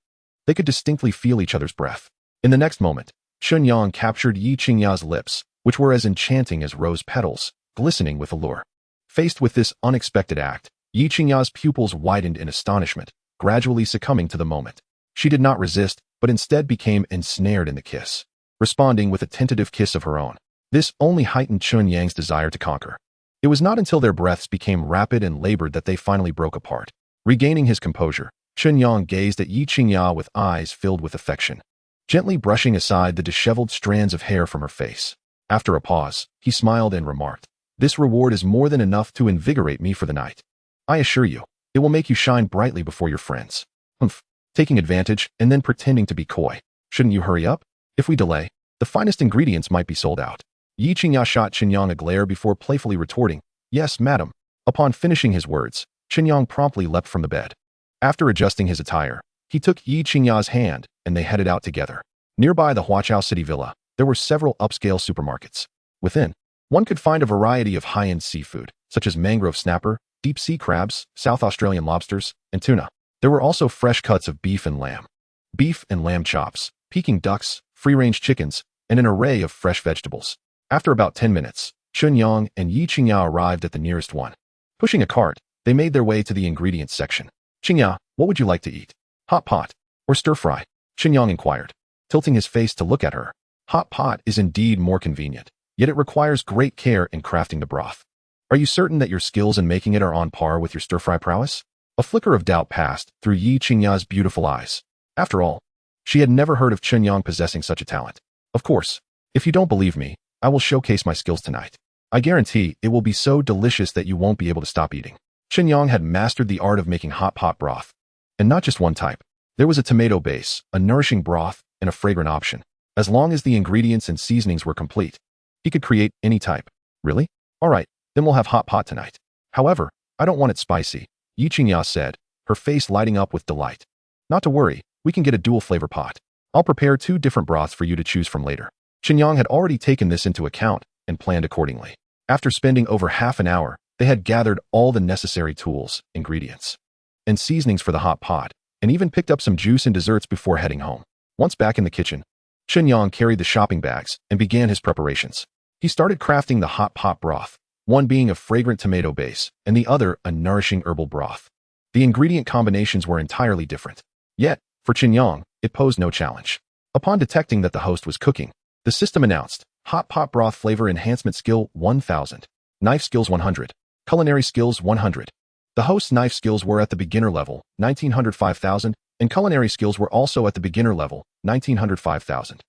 They could distinctly feel each other's breath. In the next moment, Chen Yang captured Yi Qingya's lips, which were as enchanting as rose petals, glistening with allure. Faced with this unexpected act, Yi Qingya's pupils widened in astonishment, gradually succumbing to the moment. She did not resist, but instead became ensnared in the kiss, responding with a tentative kiss of her own. This only heightened Chen Yang's desire to conquer. It was not until their breaths became rapid and labored that they finally broke apart. Regaining his composure, Chen Yang gazed at Yi Qingya with eyes filled with affection, gently brushing aside the disheveled strands of hair from her face. After a pause, he smiled and remarked, "This reward is more than enough to invigorate me for the night. I assure you, it will make you shine brightly before your friends." Humph, taking advantage and then pretending to be coy. Shouldn't you hurry up? If we delay, the finest ingredients might be sold out. Yi Qingya shot Chen Yang a glare before playfully retorting, "Yes, madam." Upon finishing his words, Chen Yang promptly leapt from the bed. After adjusting his attire, he took Yi Qingya's hand, and they headed out together. Nearby the Huaqiao City Villa, there were several upscale supermarkets. Within, one could find a variety of high-end seafood, such as mangrove snapper, deep-sea crabs, South Australian lobsters, and tuna. There were also fresh cuts of beef and lamb chops, Peking ducks, free-range chickens, and an array of fresh vegetables. After about 10 minutes, Chen Yang and Yi Qingya arrived at the nearest one. Pushing a cart, they made their way to the ingredients section. "Qingya, what would you like to eat? Hot pot or stir-fry?" Chen Yang inquired, tilting his face to look at her. Hot pot is indeed more convenient, yet it requires great care in crafting the broth. Are you certain that your skills in making it are on par with your stir-fry prowess? A flicker of doubt passed through Yi Qingya's beautiful eyes. After all, she had never heard of Chen Yang possessing such a talent. "Of course, if you don't believe me, I will showcase my skills tonight. I guarantee it will be so delicious that you won't be able to stop eating." Chen Yang had mastered the art of making hot pot broth, and not just one type. There was a tomato base, a nourishing broth, and a fragrant option. As long as the ingredients and seasonings were complete, he could create any type. "Really? All right, then we'll have hot pot tonight. However, I don't want it spicy," Yi Qingya said, her face lighting up with delight. "Not to worry, we can get a dual flavor pot. I'll prepare 2 different broths for you to choose from later." Chen Yang had already taken this into account and planned accordingly. After spending over half an hour, they had gathered all the necessary tools, ingredients, and seasonings for the hot pot, and even picked up some juice and desserts before heading home. Once back in the kitchen, Chen Yang carried the shopping bags and began his preparations. He started crafting the hot pot broth, one being a fragrant tomato base and the other a nourishing herbal broth. The ingredient combinations were entirely different. Yet, for Chen Yang, it posed no challenge. Upon detecting that the host was cooking, the system announced, "Hot pot broth flavor enhancement skill 1000, knife skills 100, culinary skills 100. The host's knife skills were at the beginner level, 1905,000, and culinary skills were also at the beginner level, 1905,000.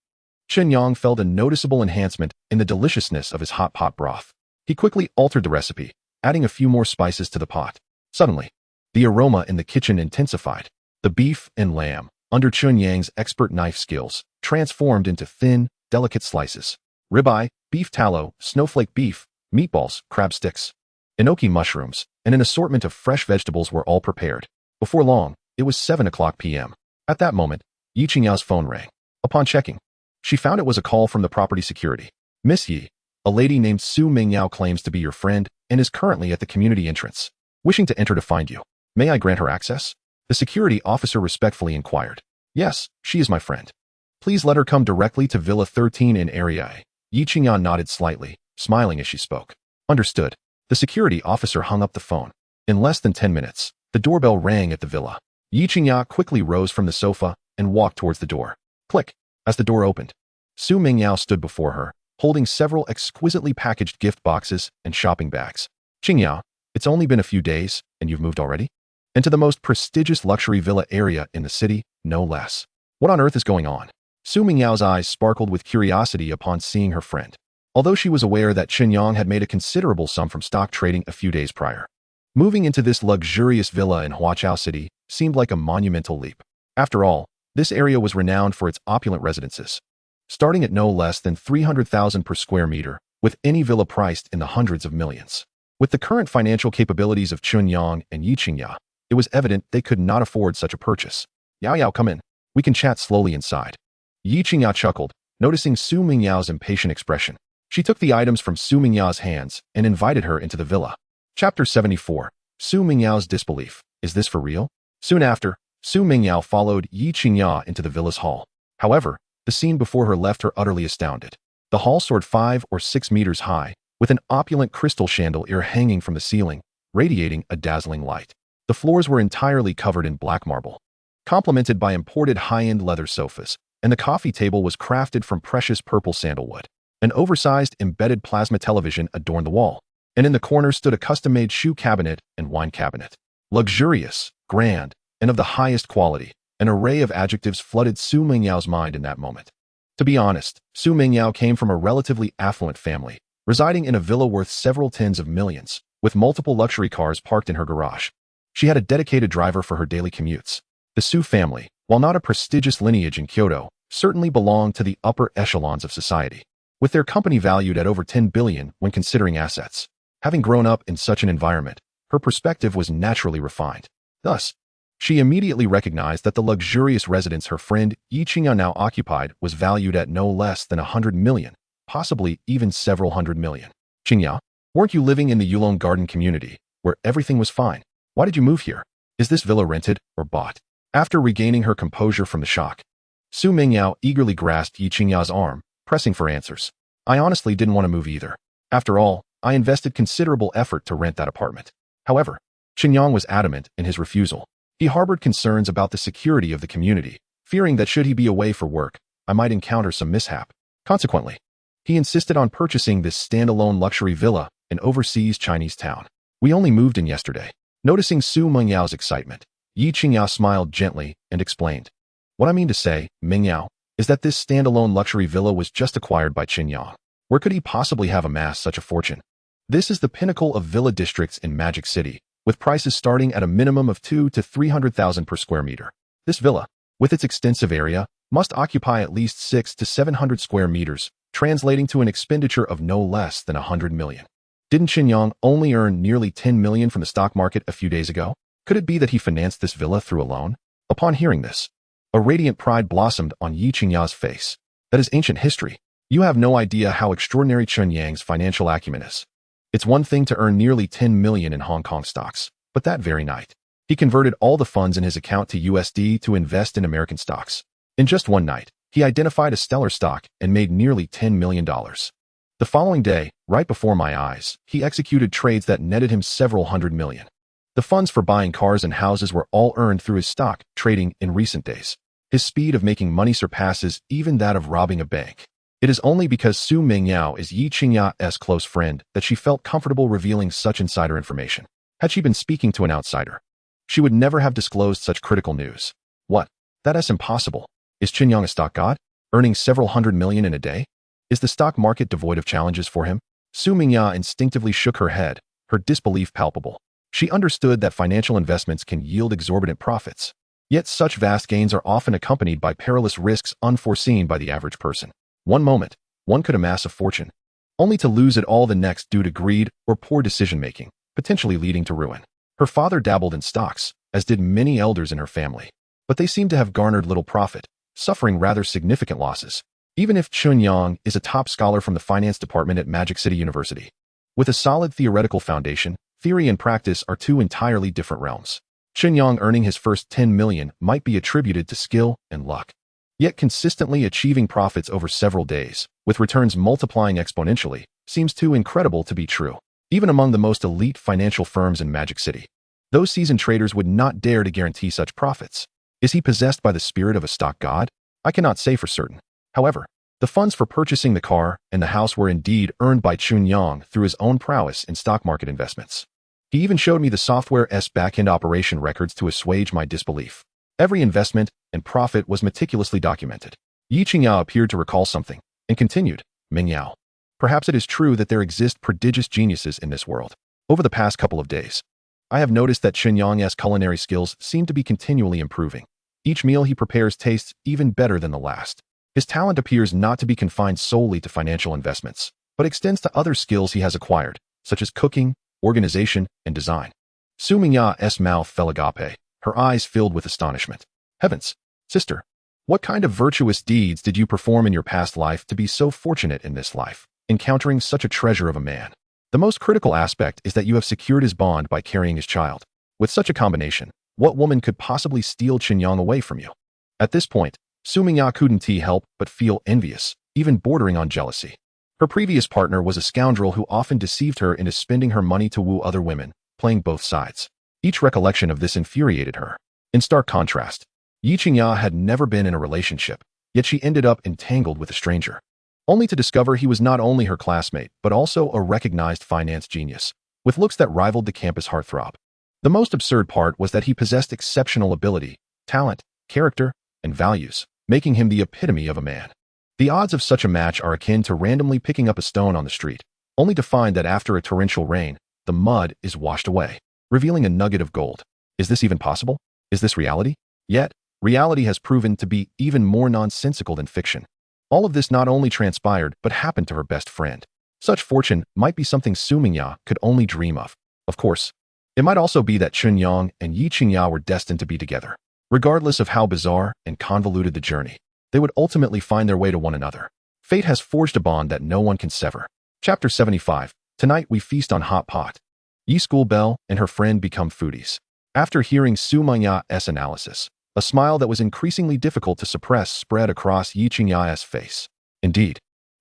Chen Yang felt a noticeable enhancement in the deliciousness of his hot pot broth. He quickly altered the recipe, adding a few more spices to the pot. Suddenly, the aroma in the kitchen intensified. The beef and lamb, under Chen Yang's expert knife skills, transformed into thin, delicate slices. Ribeye, beef tallow, snowflake beef, meatballs, crab sticks, enoki mushrooms, and an assortment of fresh vegetables were all prepared. Before long, it was 7 p.m. At that moment, Yi Qingyao's phone rang. Upon checking, she found it was a call from the property security. Miss Yi, a lady named Su Mingyao claims to be your friend and is currently at the community entrance, wishing to enter to find you. May I grant her access? The security officer respectfully inquired. Yes, she is my friend. Please let her come directly to Villa 13 in Area A. Yi Qingyao nodded slightly, smiling as she spoke. Understood. The security officer hung up the phone. In less than 10 minutes, the doorbell rang at the villa. Yi Qingyao quickly rose from the sofa and walked towards the door. Click. As the door opened, Su Mingyao stood before her, holding several exquisitely packaged gift boxes and shopping bags. Qingyao, it's only been a few days, and you've moved already? And to the most prestigious luxury villa area in the city, no less. What on earth is going on? Su Mingyao's eyes sparkled with curiosity upon seeing her friend. Although she was aware that Chen Yang had made a considerable sum from stock trading a few days prior, moving into this luxurious villa in Huaqiao City seemed like a monumental leap. After all, this area was renowned for its opulent residences, starting at no less than 300,000 per square meter, with any villa priced in the hundreds of millions. With the current financial capabilities of Chen Yang and Yi Qingya, it was evident they could not afford such a purchase. Yao Yao, come in. We can chat slowly inside. Yi Qingya chuckled, noticing Su Mingyao's impatient expression. She took the items from Su Mingyao's hands and invited her into the villa. Chapter 74. Su Mingyao's disbelief. Is this for real? Soon after, Su Mingyao followed Yi Qingya into the villa's hall. However, the scene before her left her utterly astounded. The hall soared 5 or 6 meters high, with an opulent crystal chandelier hanging from the ceiling, radiating a dazzling light. The floors were entirely covered in black marble, complemented by imported high-end leather sofas, and the coffee table was crafted from precious purple sandalwood. An oversized embedded plasma television adorned the wall, and in the corner stood a custom-made shoe cabinet and wine cabinet. Luxurious, grand, and of the highest quality, an array of adjectives flooded Su Mingyao's mind in that moment. To be honest, Su Mingyao came from a relatively affluent family, residing in a villa worth several tens of millions, with multiple luxury cars parked in her garage. She had a dedicated driver for her daily commutes. The Su family, while not a prestigious lineage in Kyoto, certainly belonged to the upper echelons of society, with their company valued at over 10 billion when considering assets. Having grown up in such an environment, her perspective was naturally refined. Thus, she immediately recognized that the luxurious residence her friend Yi Qingya now occupied was valued at no less than 100 million, possibly even several hundred million. Qingya, weren't you living in the Yulong Garden community, where everything was fine? Why did you move here? Is this villa rented or bought? After regaining her composure from the shock, Su Mingyao eagerly grasped Yi Qingya's arm, pressing for answers. I honestly didn't want to move either. After all, I invested considerable effort to rent that apartment. However, Chen Yang was adamant in his refusal. He harbored concerns about the security of the community, fearing that should he be away for work, I might encounter some mishap. Consequently, he insisted on purchasing this standalone luxury villa in overseas Chinese town. We only moved in yesterday. Noticing Su Mingyao's excitement, Yi Qingya smiled gently and explained. What I mean to say, Mingyao, is that this standalone luxury villa was just acquired by Chen Yang. Where could he possibly have amassed such a fortune? This is the pinnacle of villa districts in Magic City, with prices starting at a minimum of 200,000 to 300,000 per square meter. This villa, with its extensive area, must occupy at least 600 to 700 square meters, translating to an expenditure of no less than 100 million. Didn't Chen Yang only earn nearly 10 million from the stock market a few days ago? Could it be that he financed this villa through a loan? Upon hearing this, a radiant pride blossomed on Yi Qingya's face. That is ancient history. You have no idea how extraordinary Chen Yang's financial acumen is. It's one thing to earn nearly 10 million in Hong Kong stocks, but that very night, he converted all the funds in his account to USD to invest in American stocks. In just one night, he identified a stellar stock and made nearly $10 million. The following day, right before my eyes, he executed trades that netted him several hundred million. The funds for buying cars and houses were all earned through his stock trading in recent days. His speed of making money surpasses even that of robbing a bank. It is only because Su Mingyao is Yi Qingya's close friend that she felt comfortable revealing such insider information. Had she been speaking to an outsider, she would never have disclosed such critical news. What? That's impossible. Is Chen Yang a stock god, earning several hundred million in a day? Is the stock market devoid of challenges for him? Su Mingyao instinctively shook her head, her disbelief palpable. She understood that financial investments can yield exorbitant profits. Yet such vast gains are often accompanied by perilous risks unforeseen by the average person. One moment, one could amass a fortune, only to lose it all the next due to greed or poor decision-making, potentially leading to ruin. Her father dabbled in stocks, as did many elders in her family, but they seemed to have garnered little profit, suffering rather significant losses. Even if Chen Yang is a top scholar from the finance department at Magic City University, with a solid theoretical foundation, theory and practice are two entirely different realms. Chen Yang earning his first 10 million might be attributed to skill and luck. Yet consistently achieving profits over several days, with returns multiplying exponentially, seems too incredible to be true. Even among the most elite financial firms in Magic City, those seasoned traders would not dare to guarantee such profits. Is he possessed by the spirit of a stock god? I cannot say for certain. However, the funds for purchasing the car and the house were indeed earned by Chen Yang through his own prowess in stock market investments. He even showed me the software's back-end operation records to assuage my disbelief. Every investment and profit was meticulously documented. Yi Qingyao appeared to recall something, and continued, Ming Yao. Perhaps it is true that there exist prodigious geniuses in this world. Over the past couple of days, I have noticed that Chen Yang's culinary skills seem to be continually improving. Each meal he prepares tastes even better than the last. His talent appears not to be confined solely to financial investments, but extends to other skills he has acquired, such as cooking, organization, and design. Su Mingya's mouth fell agape, her eyes filled with astonishment. Heavens, sister, what kind of virtuous deeds did you perform in your past life to be so fortunate in this life, encountering such a treasure of a man? The most critical aspect is that you have secured his bond by carrying his child. With such a combination, what woman could possibly steal Chen Yang away from you? At this point, Su Mingya couldn't help but feel envious, even bordering on jealousy. Her previous partner was a scoundrel who often deceived her into spending her money to woo other women, playing both sides. Each recollection of this infuriated her. In stark contrast, Yi Qingya had never been in a relationship, yet she ended up entangled with a stranger, only to discover he was not only her classmate, but also a recognized finance genius, with looks that rivaled the campus heartthrob. The most absurd part was that he possessed exceptional ability, talent, character, and values, making him the epitome of a man. The odds of such a match are akin to randomly picking up a stone on the street, only to find that after a torrential rain, the mud is washed away, revealing a nugget of gold. Is this even possible? Is this reality? Yet, reality has proven to be even more nonsensical than fiction. All of this not only transpired, but happened to her best friend. Such fortune might be something Su Mingya could only dream of. Of course, it might also be that Chen Yang and Yi Qingya were destined to be together. Regardless of how bizarre and convoluted the journey, they would ultimately find their way to one another. Fate has forged a bond that no one can sever. Chapter 75. Tonight we feast on hot pot. Yi School Belle and her friend become foodies. After hearing Su Mingya's analysis, a smile that was increasingly difficult to suppress spread across Yi Qingya's face. Indeed,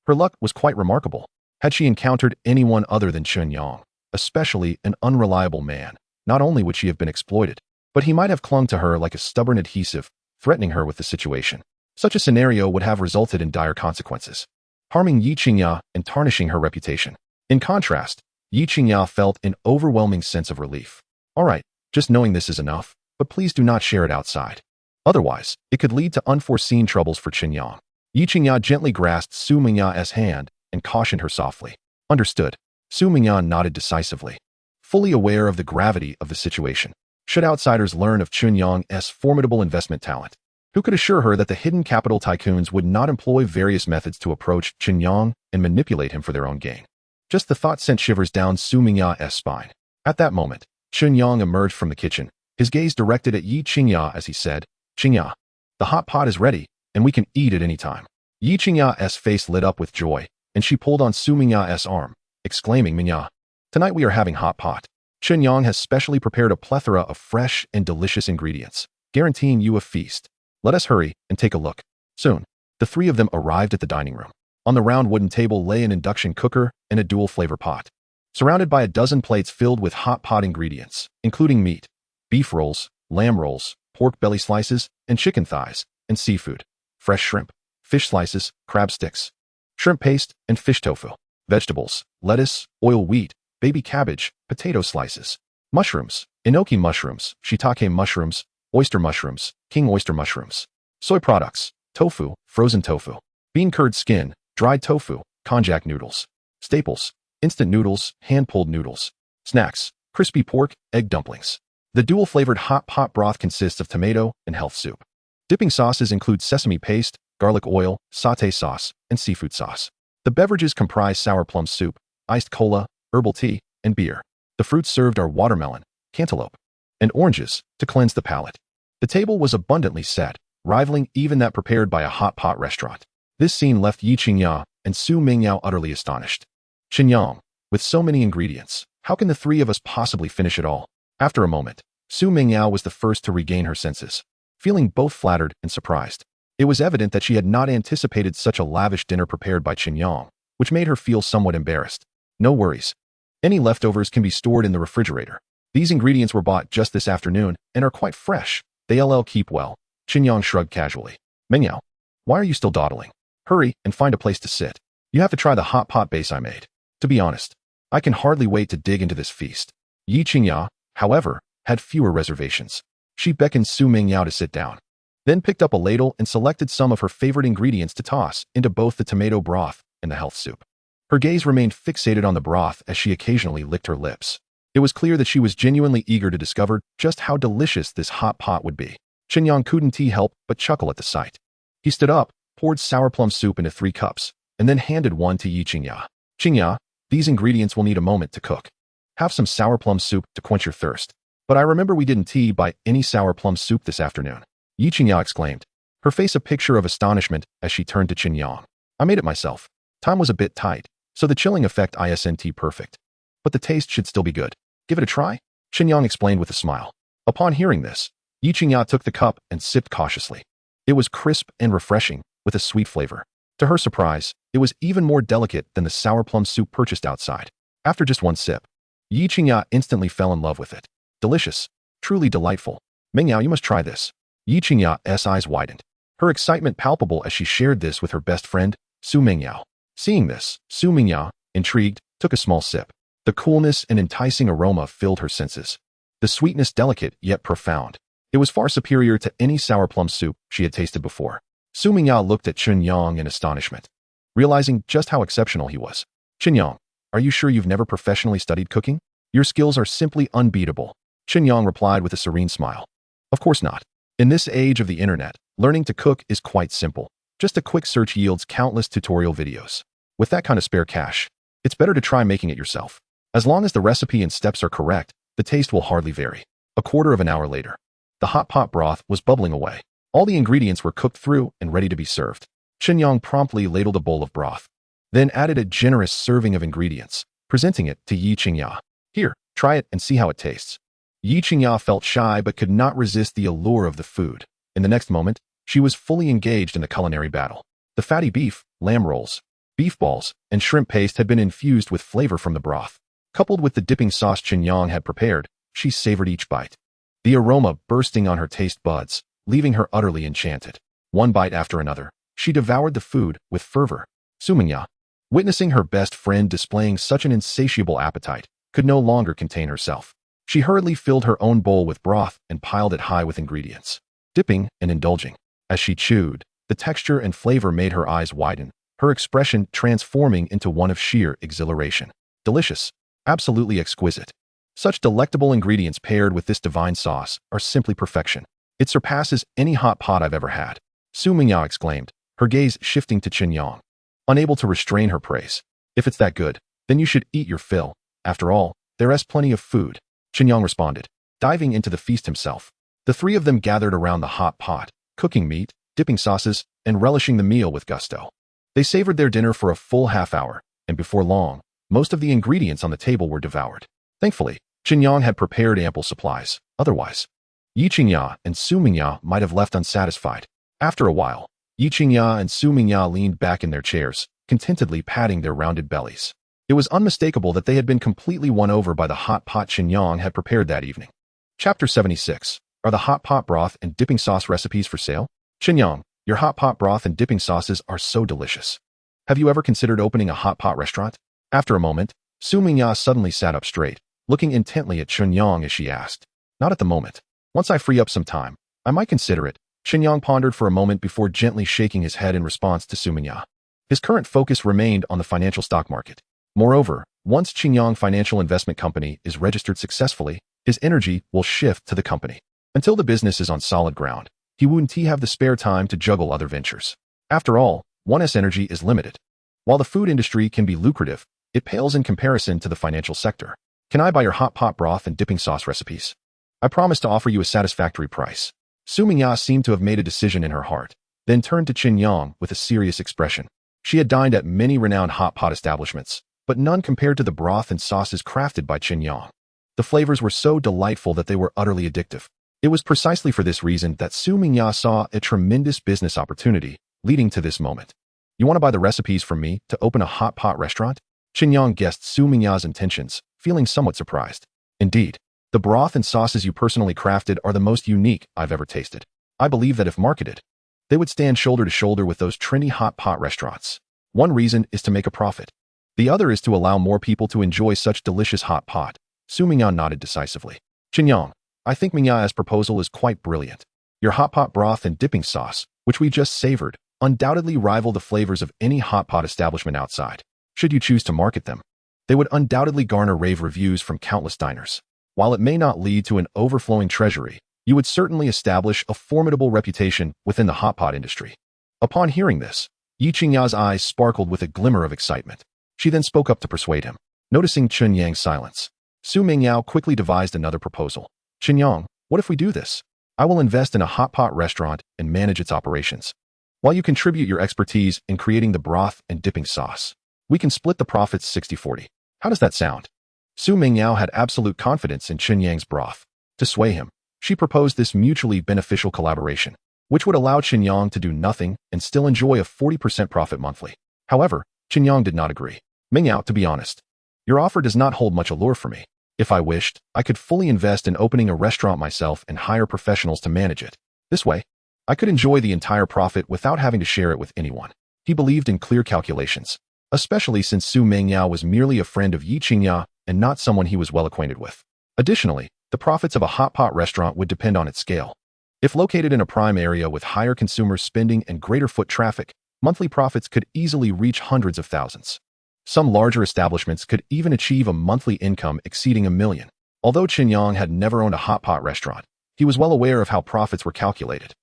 her luck was quite remarkable. Had she encountered anyone other than Chen Yang, especially an unreliable man, not only would she have been exploited, but he might have clung to her like a stubborn adhesive, threatening her with the situation. Such a scenario would have resulted in dire consequences, harming Yi Qingya and tarnishing her reputation. In contrast, Yi Qingya felt an overwhelming sense of relief. All right, just knowing this is enough, but please do not share it outside. Otherwise, it could lead to unforeseen troubles for Chen Yang. Yi Qingya gently grasped Su Mingya's hand and cautioned her softly. Understood. Su Mingya nodded decisively, fully aware of the gravity of the situation. Should outsiders learn of Chen Yang's formidable investment talent, who could assure her that the hidden capital tycoons would not employ various methods to approach Chen Yang and manipulate him for their own gain? Just the thought sent shivers down Su Mingya's spine. At that moment, Chen Yang emerged from the kitchen, his gaze directed at Yi Qingya as he said, Qingya, the hot pot is ready, and we can eat at any time. Yi Qingya's face lit up with joy, and she pulled on Su Mingya's arm, exclaiming, Mingya, tonight we are having hot pot. Chen Yang has specially prepared a plethora of fresh and delicious ingredients, guaranteeing you a feast. Let us hurry and take a look. Soon, the three of them arrived at the dining room. On the round wooden table lay an induction cooker and a dual-flavor pot, surrounded by a dozen plates filled with hot pot ingredients, including meat, beef rolls, lamb rolls, pork belly slices, and chicken thighs, and seafood, fresh shrimp, fish slices, crab sticks, shrimp paste, and fish tofu, vegetables, lettuce, oil wheat, baby cabbage, potato slices, mushrooms, enoki mushrooms, shiitake mushrooms, oyster mushrooms, king oyster mushrooms, soy products, tofu, frozen tofu, bean curd skin, dried tofu, konjac noodles, staples, instant noodles, hand-pulled noodles, Snacks: crispy pork, egg dumplings. The dual-flavored hot pot broth consists of tomato and health soup. Dipping sauces include sesame paste, garlic oil, sauté sauce, and seafood sauce. The beverages comprise sour plum soup, iced cola, herbal tea, and beer. The fruits served are watermelon, cantaloupe, and oranges to cleanse the palate. The table was abundantly set, rivaling even that prepared by a hot pot restaurant. This scene left Yi Qingya and Su Mingyao utterly astonished. Chen Yang, with so many ingredients, how can the three of us possibly finish it all? After a moment, Su Mingyao was the first to regain her senses, feeling both flattered and surprised. It was evident that she had not anticipated such a lavish dinner prepared by Chen Yang, which made her feel somewhat embarrassed. No worries. Any leftovers can be stored in the refrigerator. These ingredients were bought just this afternoon and are quite fresh. They'll keep well. Chen Yang shrugged casually. Mingyao, why are you still dawdling? Hurry and find a place to sit. You have to try the hot pot base I made. To be honest, I can hardly wait to dig into this feast. Yi Qingya, however, had fewer reservations. She beckoned Su Mingyao to sit down, then picked up a ladle and selected some of her favorite ingredients to toss into both the tomato broth and the health soup. Her gaze remained fixated on the broth as she occasionally licked her lips. It was clear that she was genuinely eager to discover just how delicious this hot pot would be. Chen Yang couldn't help but chuckle at the sight. He stood up, poured sour plum soup into 3 cups, and then handed one to Yi Qingya. Qingya, these ingredients will need a moment to cook. Have some sour plum soup to quench your thirst. But I remember we didn't buy any sour plum soup this afternoon. Yi Qingya exclaimed, her face a picture of astonishment as she turned to Chen Yang. I made it myself. Time was a bit tight, so the chilling effect isn't perfect. But the taste should still be good. Give it a try, Chen Yang explained with a smile. Upon hearing this, Yi Qingya took the cup and sipped cautiously. It was crisp and refreshing, with a sweet flavor. To her surprise, it was even more delicate than the sour plum soup purchased outside. After just one sip, Yi Qingya instantly fell in love with it. Delicious. Truly delightful. Mingyao, you must try this. Yi Qingya's eyes widened, her excitement palpable as she shared this with her best friend, Su Mingyao. Seeing this, Su Mingyao, intrigued, took a small sip. The coolness and enticing aroma filled her senses. The sweetness delicate yet profound. It was far superior to any sour plum soup she had tasted before. Su Mingyao looked at Chen Yang in astonishment, realizing just how exceptional he was. Chen Yang, are you sure you've never professionally studied cooking? Your skills are simply unbeatable. Chen Yang replied with a serene smile. Of course not. In this age of the internet, learning to cook is quite simple. Just a quick search yields countless tutorial videos. With that kind of spare cash, it's better to try making it yourself. As long as the recipe and steps are correct, the taste will hardly vary. A quarter of an hour later, the hot pot broth was bubbling away. All the ingredients were cooked through and ready to be served. Chen Yang promptly ladled a bowl of broth, then added a generous serving of ingredients, presenting it to Yi Qingya. Here, try it and see how it tastes. Yi Qingya felt shy but could not resist the allure of the food. In the next moment, she was fully engaged in the culinary battle. The fatty beef, lamb rolls, beef balls, and shrimp paste had been infused with flavor from the broth. Coupled with the dipping sauce Chen Yang had prepared, she savored each bite, the aroma bursting on her taste buds, leaving her utterly enchanted. One bite after another, she devoured the food with fervor. Su Mingyao, witnessing her best friend displaying such an insatiable appetite, could no longer contain herself. She hurriedly filled her own bowl with broth and piled it high with ingredients, dipping and indulging. As she chewed, the texture and flavor made her eyes widen, her expression transforming into one of sheer exhilaration. Delicious. Absolutely exquisite. Such delectable ingredients paired with this divine sauce are simply perfection. It surpasses any hot pot I've ever had. Su Mingyao exclaimed, her gaze shifting to Chen Yang, unable to restrain her praise. If it's that good, then you should eat your fill. After all, there's plenty of food. Chen Yang responded, diving into the feast himself. The three of them gathered around the hot pot, cooking meat, dipping sauces, and relishing the meal with gusto. They savored their dinner for a full half hour, and before long, most of the ingredients on the table were devoured. Thankfully, Chen Yang had prepared ample supplies. Otherwise, Yi Qingya and Su Mingyao might have left unsatisfied. After a while, Yi Qingya and Su Mingyao leaned back in their chairs, contentedly patting their rounded bellies. It was unmistakable that they had been completely won over by the hot pot Chen Yang had prepared that evening. Chapter 76. Are the hot pot broth and dipping sauce recipes for sale? Chen Yang, your hot pot broth and dipping sauces are so delicious. Have you ever considered opening a hot pot restaurant? After a moment, Su Mingyao suddenly sat up straight, looking intently at Chen Yang as she asked. Not at the moment. Once I free up some time, I might consider it. Chen Yang pondered for a moment before gently shaking his head in response to Su Mingyao. His current focus remained on the financial stock market. Moreover, Once Chen Yang Financial Investment Company is registered successfully, his energy will shift to the company. Until the business is on solid ground, he wouldn't have the spare time to juggle other ventures. After all, one's energy is limited. While the food industry can be lucrative, it pales in comparison to the financial sector. Can I buy your hot pot broth and dipping sauce recipes? I promise to offer you a satisfactory price. Su Mingya seemed to have made a decision in her heart, then turned to Chen Yang with a serious expression. She had dined at many renowned hot pot establishments, but none compared to the broth and sauces crafted by Chen Yang. The flavors were so delightful that they were utterly addictive. It was precisely for this reason that Su Mingya saw a tremendous business opportunity leading to this moment. You want to buy the recipes from me to open a hot pot restaurant? Chen Yang guessed Su Mingya's intentions, feeling somewhat surprised. Indeed, the broth and sauces you personally crafted are the most unique I've ever tasted. I believe that if marketed, they would stand shoulder to shoulder with those trendy hot pot restaurants. One reason is to make a profit. The other is to allow more people to enjoy such delicious hot pot. Su Mingya nodded decisively. Chen Yang, I think Mingya's proposal is quite brilliant. Your hot pot broth and dipping sauce, which we just savored, undoubtedly rival the flavors of any hot pot establishment outside. Should you choose to market them, they would undoubtedly garner rave reviews from countless diners. While it may not lead to an overflowing treasury, you would certainly establish a formidable reputation within the hot pot industry. Upon hearing this, Yi Qingya's eyes sparkled with a glimmer of excitement. She then spoke up to persuade him. Noticing Chen Yang's silence, Su Mingya quickly devised another proposal. Chen Yang, what if we do this? I will invest in a hot pot restaurant and manage its operations, while you contribute your expertise in creating the broth and dipping sauce. We can split the profits 60-40. How does that sound? Su Mingya had absolute confidence in Chen Yang's broth. To sway him, she proposed this mutually beneficial collaboration, which would allow Chen Yang to do nothing and still enjoy a 40% profit monthly. However, Chen Yang did not agree. Mingya, to be honest, your offer does not hold much allure for me. If I wished, I could fully invest in opening a restaurant myself and hire professionals to manage it. This way, I could enjoy the entire profit without having to share it with anyone. He believed in clear calculations, especially since Su Mingya was merely a friend of Yi Qingya and not someone he was well acquainted with. Additionally, the profits of a hot pot restaurant would depend on its scale. If located in a prime area with higher consumer spending and greater foot traffic, monthly profits could easily reach hundreds of thousands. Some larger establishments could even achieve a monthly income exceeding $1 million. Although Chen Yang had never owned a hot pot restaurant, he was well aware of how profits were calculated.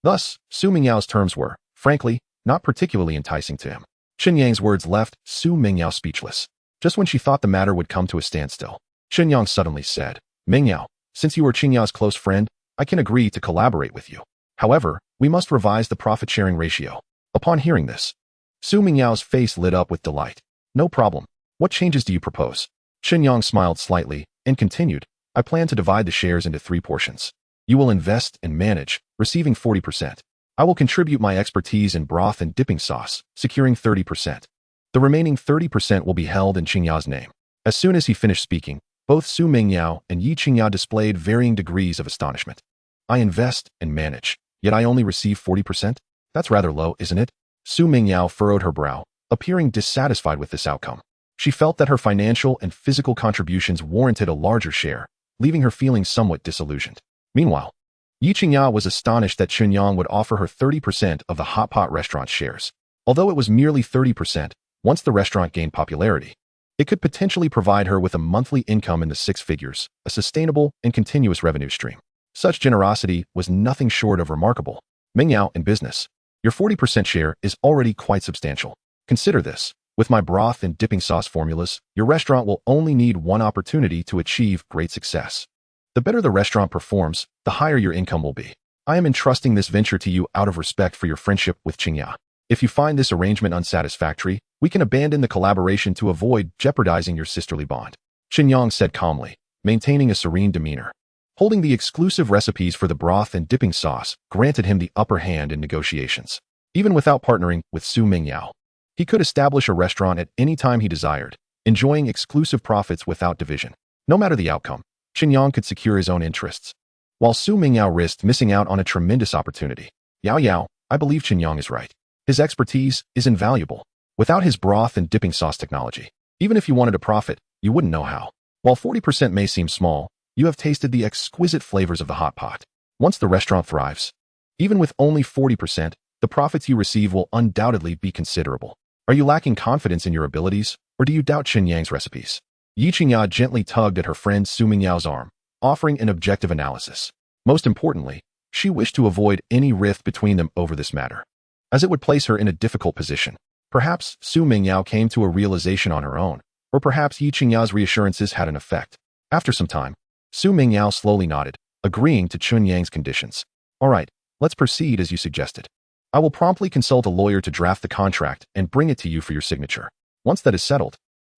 Thus, Su Mingya's terms were, frankly, not particularly enticing to him. Chen Yang's words left Su Mingya speechless. Just when she thought the matter would come to a standstill, Chen Yang suddenly said, Mingya, since you are Qingya's close friend, I can agree to collaborate with you. However, we must revise the profit-sharing ratio. Upon hearing this, Su Mingya's face lit up with delight. No problem. What changes do you propose? Chen Yang smiled slightly and continued, I plan to divide the shares into 3 portions. You will invest and manage, receiving 40%. I will contribute my expertise in broth and dipping sauce, securing 30%. The remaining 30% will be held in Qingya's name. As soon as he finished speaking, both Su Mingya and Yi Qingya displayed varying degrees of astonishment. I invest and manage, yet I only receive 40%? That's rather low, isn't it? Su Mingya furrowed her brow, appearing dissatisfied with this outcome. She felt that her financial and physical contributions warranted a larger share, leaving her feeling somewhat disillusioned. Meanwhile, Yi Qingya was astonished that Chen Yang would offer her 30% of the hot pot restaurant shares. Although it was merely 30%, once the restaurant gained popularity, it could potentially provide her with a monthly income in the 6 figures, a sustainable and continuous revenue stream. Such generosity was nothing short of remarkable. Mingya, in business, your 40% share is already quite substantial. Consider this. With my broth and dipping sauce formulas, your restaurant will only need one opportunity to achieve great success. The better the restaurant performs, the higher your income will be. I am entrusting this venture to you out of respect for your friendship with Qingya. If you find this arrangement unsatisfactory, we can abandon the collaboration to avoid jeopardizing your sisterly bond. Chen Yang said calmly, maintaining a serene demeanor. Holding the exclusive recipes for the broth and dipping sauce granted him the upper hand in negotiations. Even without partnering with Su Mingya, he could establish a restaurant at any time he desired, enjoying exclusive profits without division. No matter the outcome, Chen Yang could secure his own interests, while Su Mingya risked missing out on a tremendous opportunity. Yao, I believe Chen Yang is right. His expertise is invaluable. Without his broth and dipping sauce technology, even if you wanted a profit, you wouldn't know how. While 40% may seem small, you have tasted the exquisite flavors of the hot pot. Once the restaurant thrives, even with only 40%, the profits you receive will undoubtedly be considerable. Are you lacking confidence in your abilities, Or do you doubt Chen Yang's recipes? Yi Qingya gently tugged at her friend Su Mingyao's arm, offering an objective analysis. Most importantly, she wished to avoid any rift between them over this matter, as it would place her in a difficult position. Perhaps Su Mingyao came to a realization on her own, or perhaps Yi Qingya's reassurances had an effect. After some time, Su Mingyao slowly nodded, agreeing to Chen Yang's conditions. All right, let's proceed as you suggested. I will promptly consult a lawyer to draft the contract and bring it to you for your signature. Once that is settled,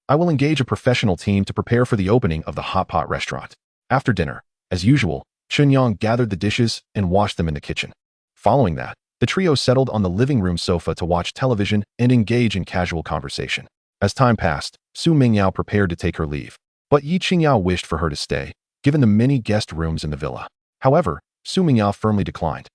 I will engage a professional team to prepare for the opening of the hot pot restaurant. After dinner, as usual, Chen Yang gathered the dishes and washed them in the kitchen. Following that, the trio settled on the living room sofa to watch television and engage in casual conversation. As time passed, Su Mingyao prepared to take her leave, but Yi Qingyao wished for her to stay, given the many guest rooms in the villa. However, Su Mingyao firmly declined,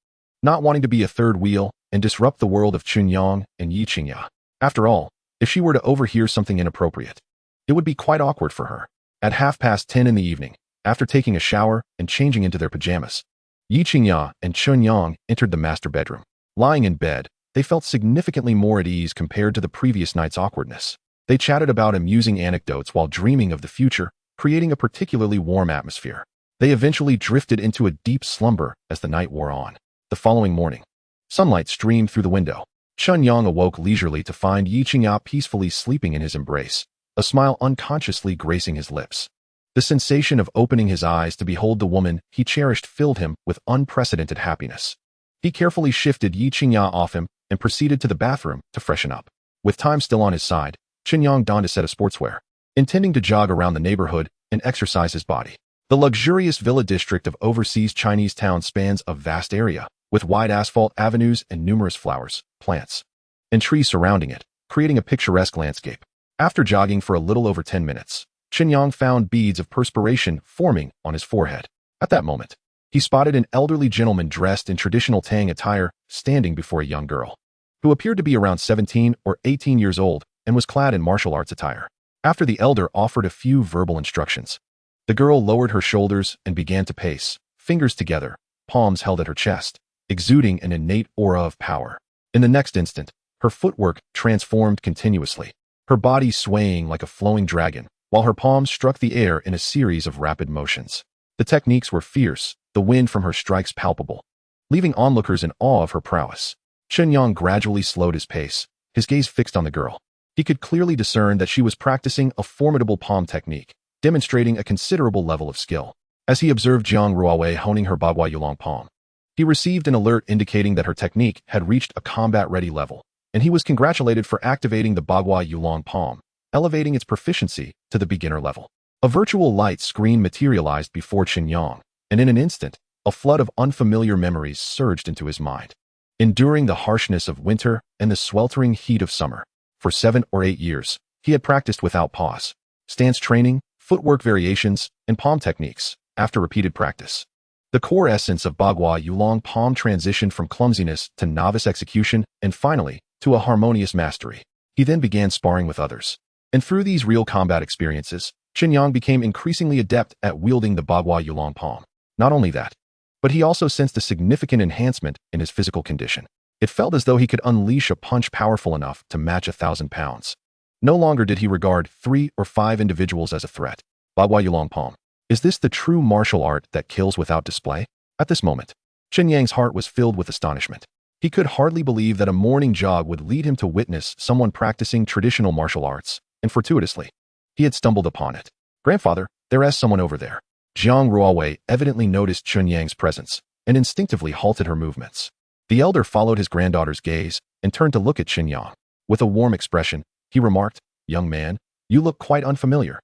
not wanting to be a third wheel and disrupt the world of Chen Yang and Yi Qingyao. After all, if she were to overhear something inappropriate, it would be quite awkward for her. At 10:30 in the evening, after taking a shower and changing into their pajamas, Yi Qingyao and Chen Yang entered the master bedroom. Lying in bed, they felt significantly more at ease compared to the previous night's awkwardness. They chatted about amusing anecdotes while dreaming of the future, creating a particularly warm atmosphere. They eventually drifted into a deep slumber as the night wore on. The following morning, sunlight streamed through the window. Chen Yang awoke leisurely to find Yi Qingyao peacefully sleeping in his embrace, a smile unconsciously gracing his lips. The sensation of opening his eyes to behold the woman he cherished filled him with unprecedented happiness. He carefully shifted Yi Qingyao off him and proceeded to the bathroom to freshen up. With time still on his side, Chen Yang donned a set of sportswear, intending to jog around the neighborhood and exercise his body. The luxurious villa district of overseas Chinese town spans a vast area, with wide asphalt avenues and numerous flowers, plants, and trees surrounding it, creating a picturesque landscape. After jogging for a little over 10 minutes, Chen Yang found beads of perspiration forming on his forehead. At that moment, he spotted an elderly gentleman dressed in traditional Tang attire standing before a young girl, who appeared to be around 17 or 18 years old and was clad in martial arts attire. After the elder offered a few verbal instructions, the girl lowered her shoulders and began to pace, fingers together, palms held at her chest, exuding an innate aura of power. In the next instant, her footwork transformed continuously, her body swaying like a flowing dragon, while her palms struck the air in a series of rapid motions. The techniques were fierce, the wind from her strikes palpable, leaving onlookers in awe of her prowess. Chen Yang gradually slowed his pace, his gaze fixed on the girl. He could clearly discern that she was practicing a formidable palm technique, demonstrating a considerable level of skill. As he observed Jiang Ruowei honing her Bagua Yulong palm, he received an alert indicating that her technique had reached a combat-ready level, and he was congratulated for activating the Bagua Yulong palm, elevating its proficiency to the beginner level. A virtual light screen materialized before Chen Yang, and in an instant, a flood of unfamiliar memories surged into his mind. Enduring the harshness of winter and the sweltering heat of summer, for 7 or 8 years, he had practiced without pause. Stance training, footwork variations, and palm techniques. After repeated practice, the core essence of Bagua Yulong palm transitioned from clumsiness to novice execution and finally to a harmonious mastery. He then began sparring with others, and through these real combat experiences, Chen Yang became increasingly adept at wielding the Bagua Yulong palm. Not only that, but he also sensed a significant enhancement in his physical condition. It felt as though he could unleash a punch powerful enough to match 1,000 pounds. No longer did he regard 3 or 5 individuals as a threat. Bagua Yulong palm. Is this the true martial art that kills without display? At this moment, Chen Yang's heart was filled with astonishment. He could hardly believe that a morning jog would lead him to witness someone practicing traditional martial arts, and fortuitously, he had stumbled upon it. Grandfather, there is someone over there. Jiang Ruowei evidently noticed Chen Yang's presence and instinctively halted her movements. The elder followed his granddaughter's gaze and turned to look at Chen Yang. With a warm expression, he remarked, "Young man, you look quite unfamiliar.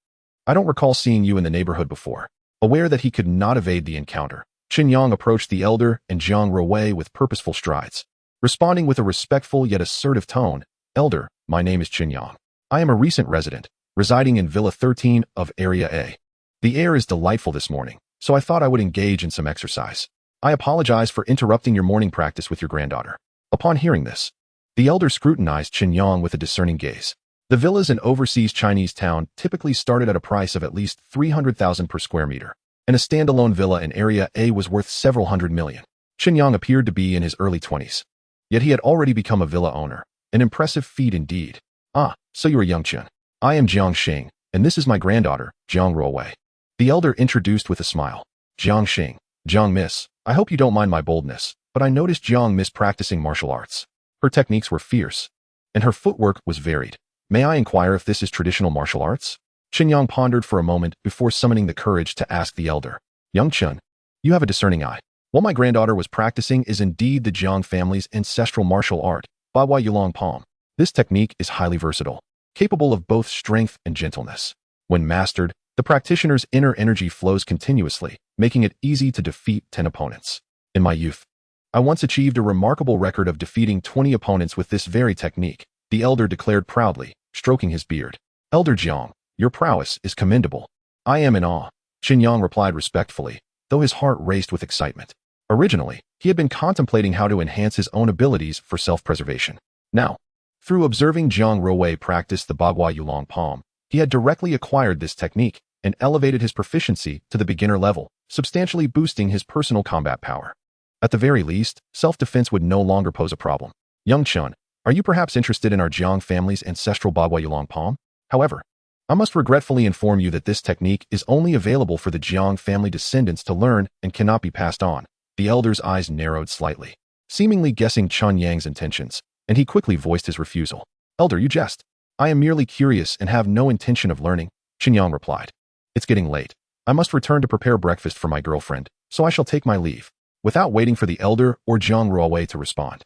I don't recall seeing you in the neighborhood before." Aware that he could not evade the encounter, Chen Yang approached the elder and Jiang Ruowei with purposeful strides. Responding with a respectful yet assertive tone, "Elder, my name is Chen Yang. I am a recent resident, residing in Villa 13 of Area A. The air is delightful this morning, so I thought I would engage in some exercise. I apologize for interrupting your morning practice with your granddaughter." Upon hearing this, the elder scrutinized Chen Yang with a discerning gaze. The villas in overseas Chinese town typically started at a price of at least 300,000 per square meter, and a standalone villa in Area A was worth several hundred million. Chen Yang appeared to be in his early 20s, yet he had already become a villa owner, an impressive feat indeed. "Ah, so you are young Chen. I am Jiang Xing, and this is my granddaughter, Jiang Ruowei. The elder introduced with a smile. Jiang Xing, Jiang Miss, I hope you don't mind my boldness, but I noticed Jiang Miss practicing martial arts. Her techniques were fierce, and her footwork was varied. May I inquire if this is traditional martial arts? Chen Yang pondered for a moment before summoning the courage to ask the elder. Young Chen, you have a discerning eye. What my granddaughter was practicing is indeed the Jiang family's ancestral martial art, Bagua Yulong Palm. This technique is highly versatile, capable of both strength and gentleness. When mastered, the practitioner's inner energy flows continuously, making it easy to defeat 10 opponents. In my youth, I once achieved a remarkable record of defeating 20 opponents with this very technique, the elder declared proudly, stroking his beard. Elder Jiang, your prowess is commendable. I am in awe, Chen Yang replied respectfully, though his heart raced with excitement. Originally, he had been contemplating how to enhance his own abilities for self-preservation. Now, through observing Jiang Ruowei practice the Bagua Yulong Palm, he had directly acquired this technique and elevated his proficiency to the beginner level, substantially boosting his personal combat power. At the very least, self-defense would no longer pose a problem. Young Chen, are you perhaps interested in our Jiang family's ancestral Bagua Yulong Palm? However, I must regretfully inform you that this technique is only available for the Jiang family descendants to learn and cannot be passed on. The elder's eyes narrowed slightly, seemingly guessing Chen Yang's intentions, and he quickly voiced his refusal. Elder, you jest. I am merely curious and have no intention of learning, Chen Yang replied. It's getting late. I must return to prepare breakfast for my girlfriend, so I shall take my leave. Without waiting for the elder or Jiang Ruowei to respond,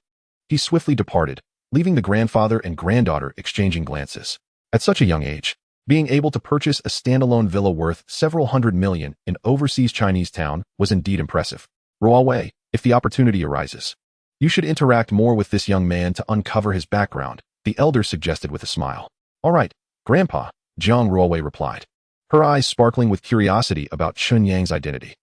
he swiftly departed, leaving the grandfather and granddaughter exchanging glances. At such a young age, being able to purchase a standalone villa worth several hundred million in overseas Chinese town was indeed impressive. Ruowei, if the opportunity arises, you should interact more with this young man to uncover his background, the elder suggested with a smile. All right, Grandpa, Jiang Ruowei replied, her eyes sparkling with curiosity about Chen Yang's identity.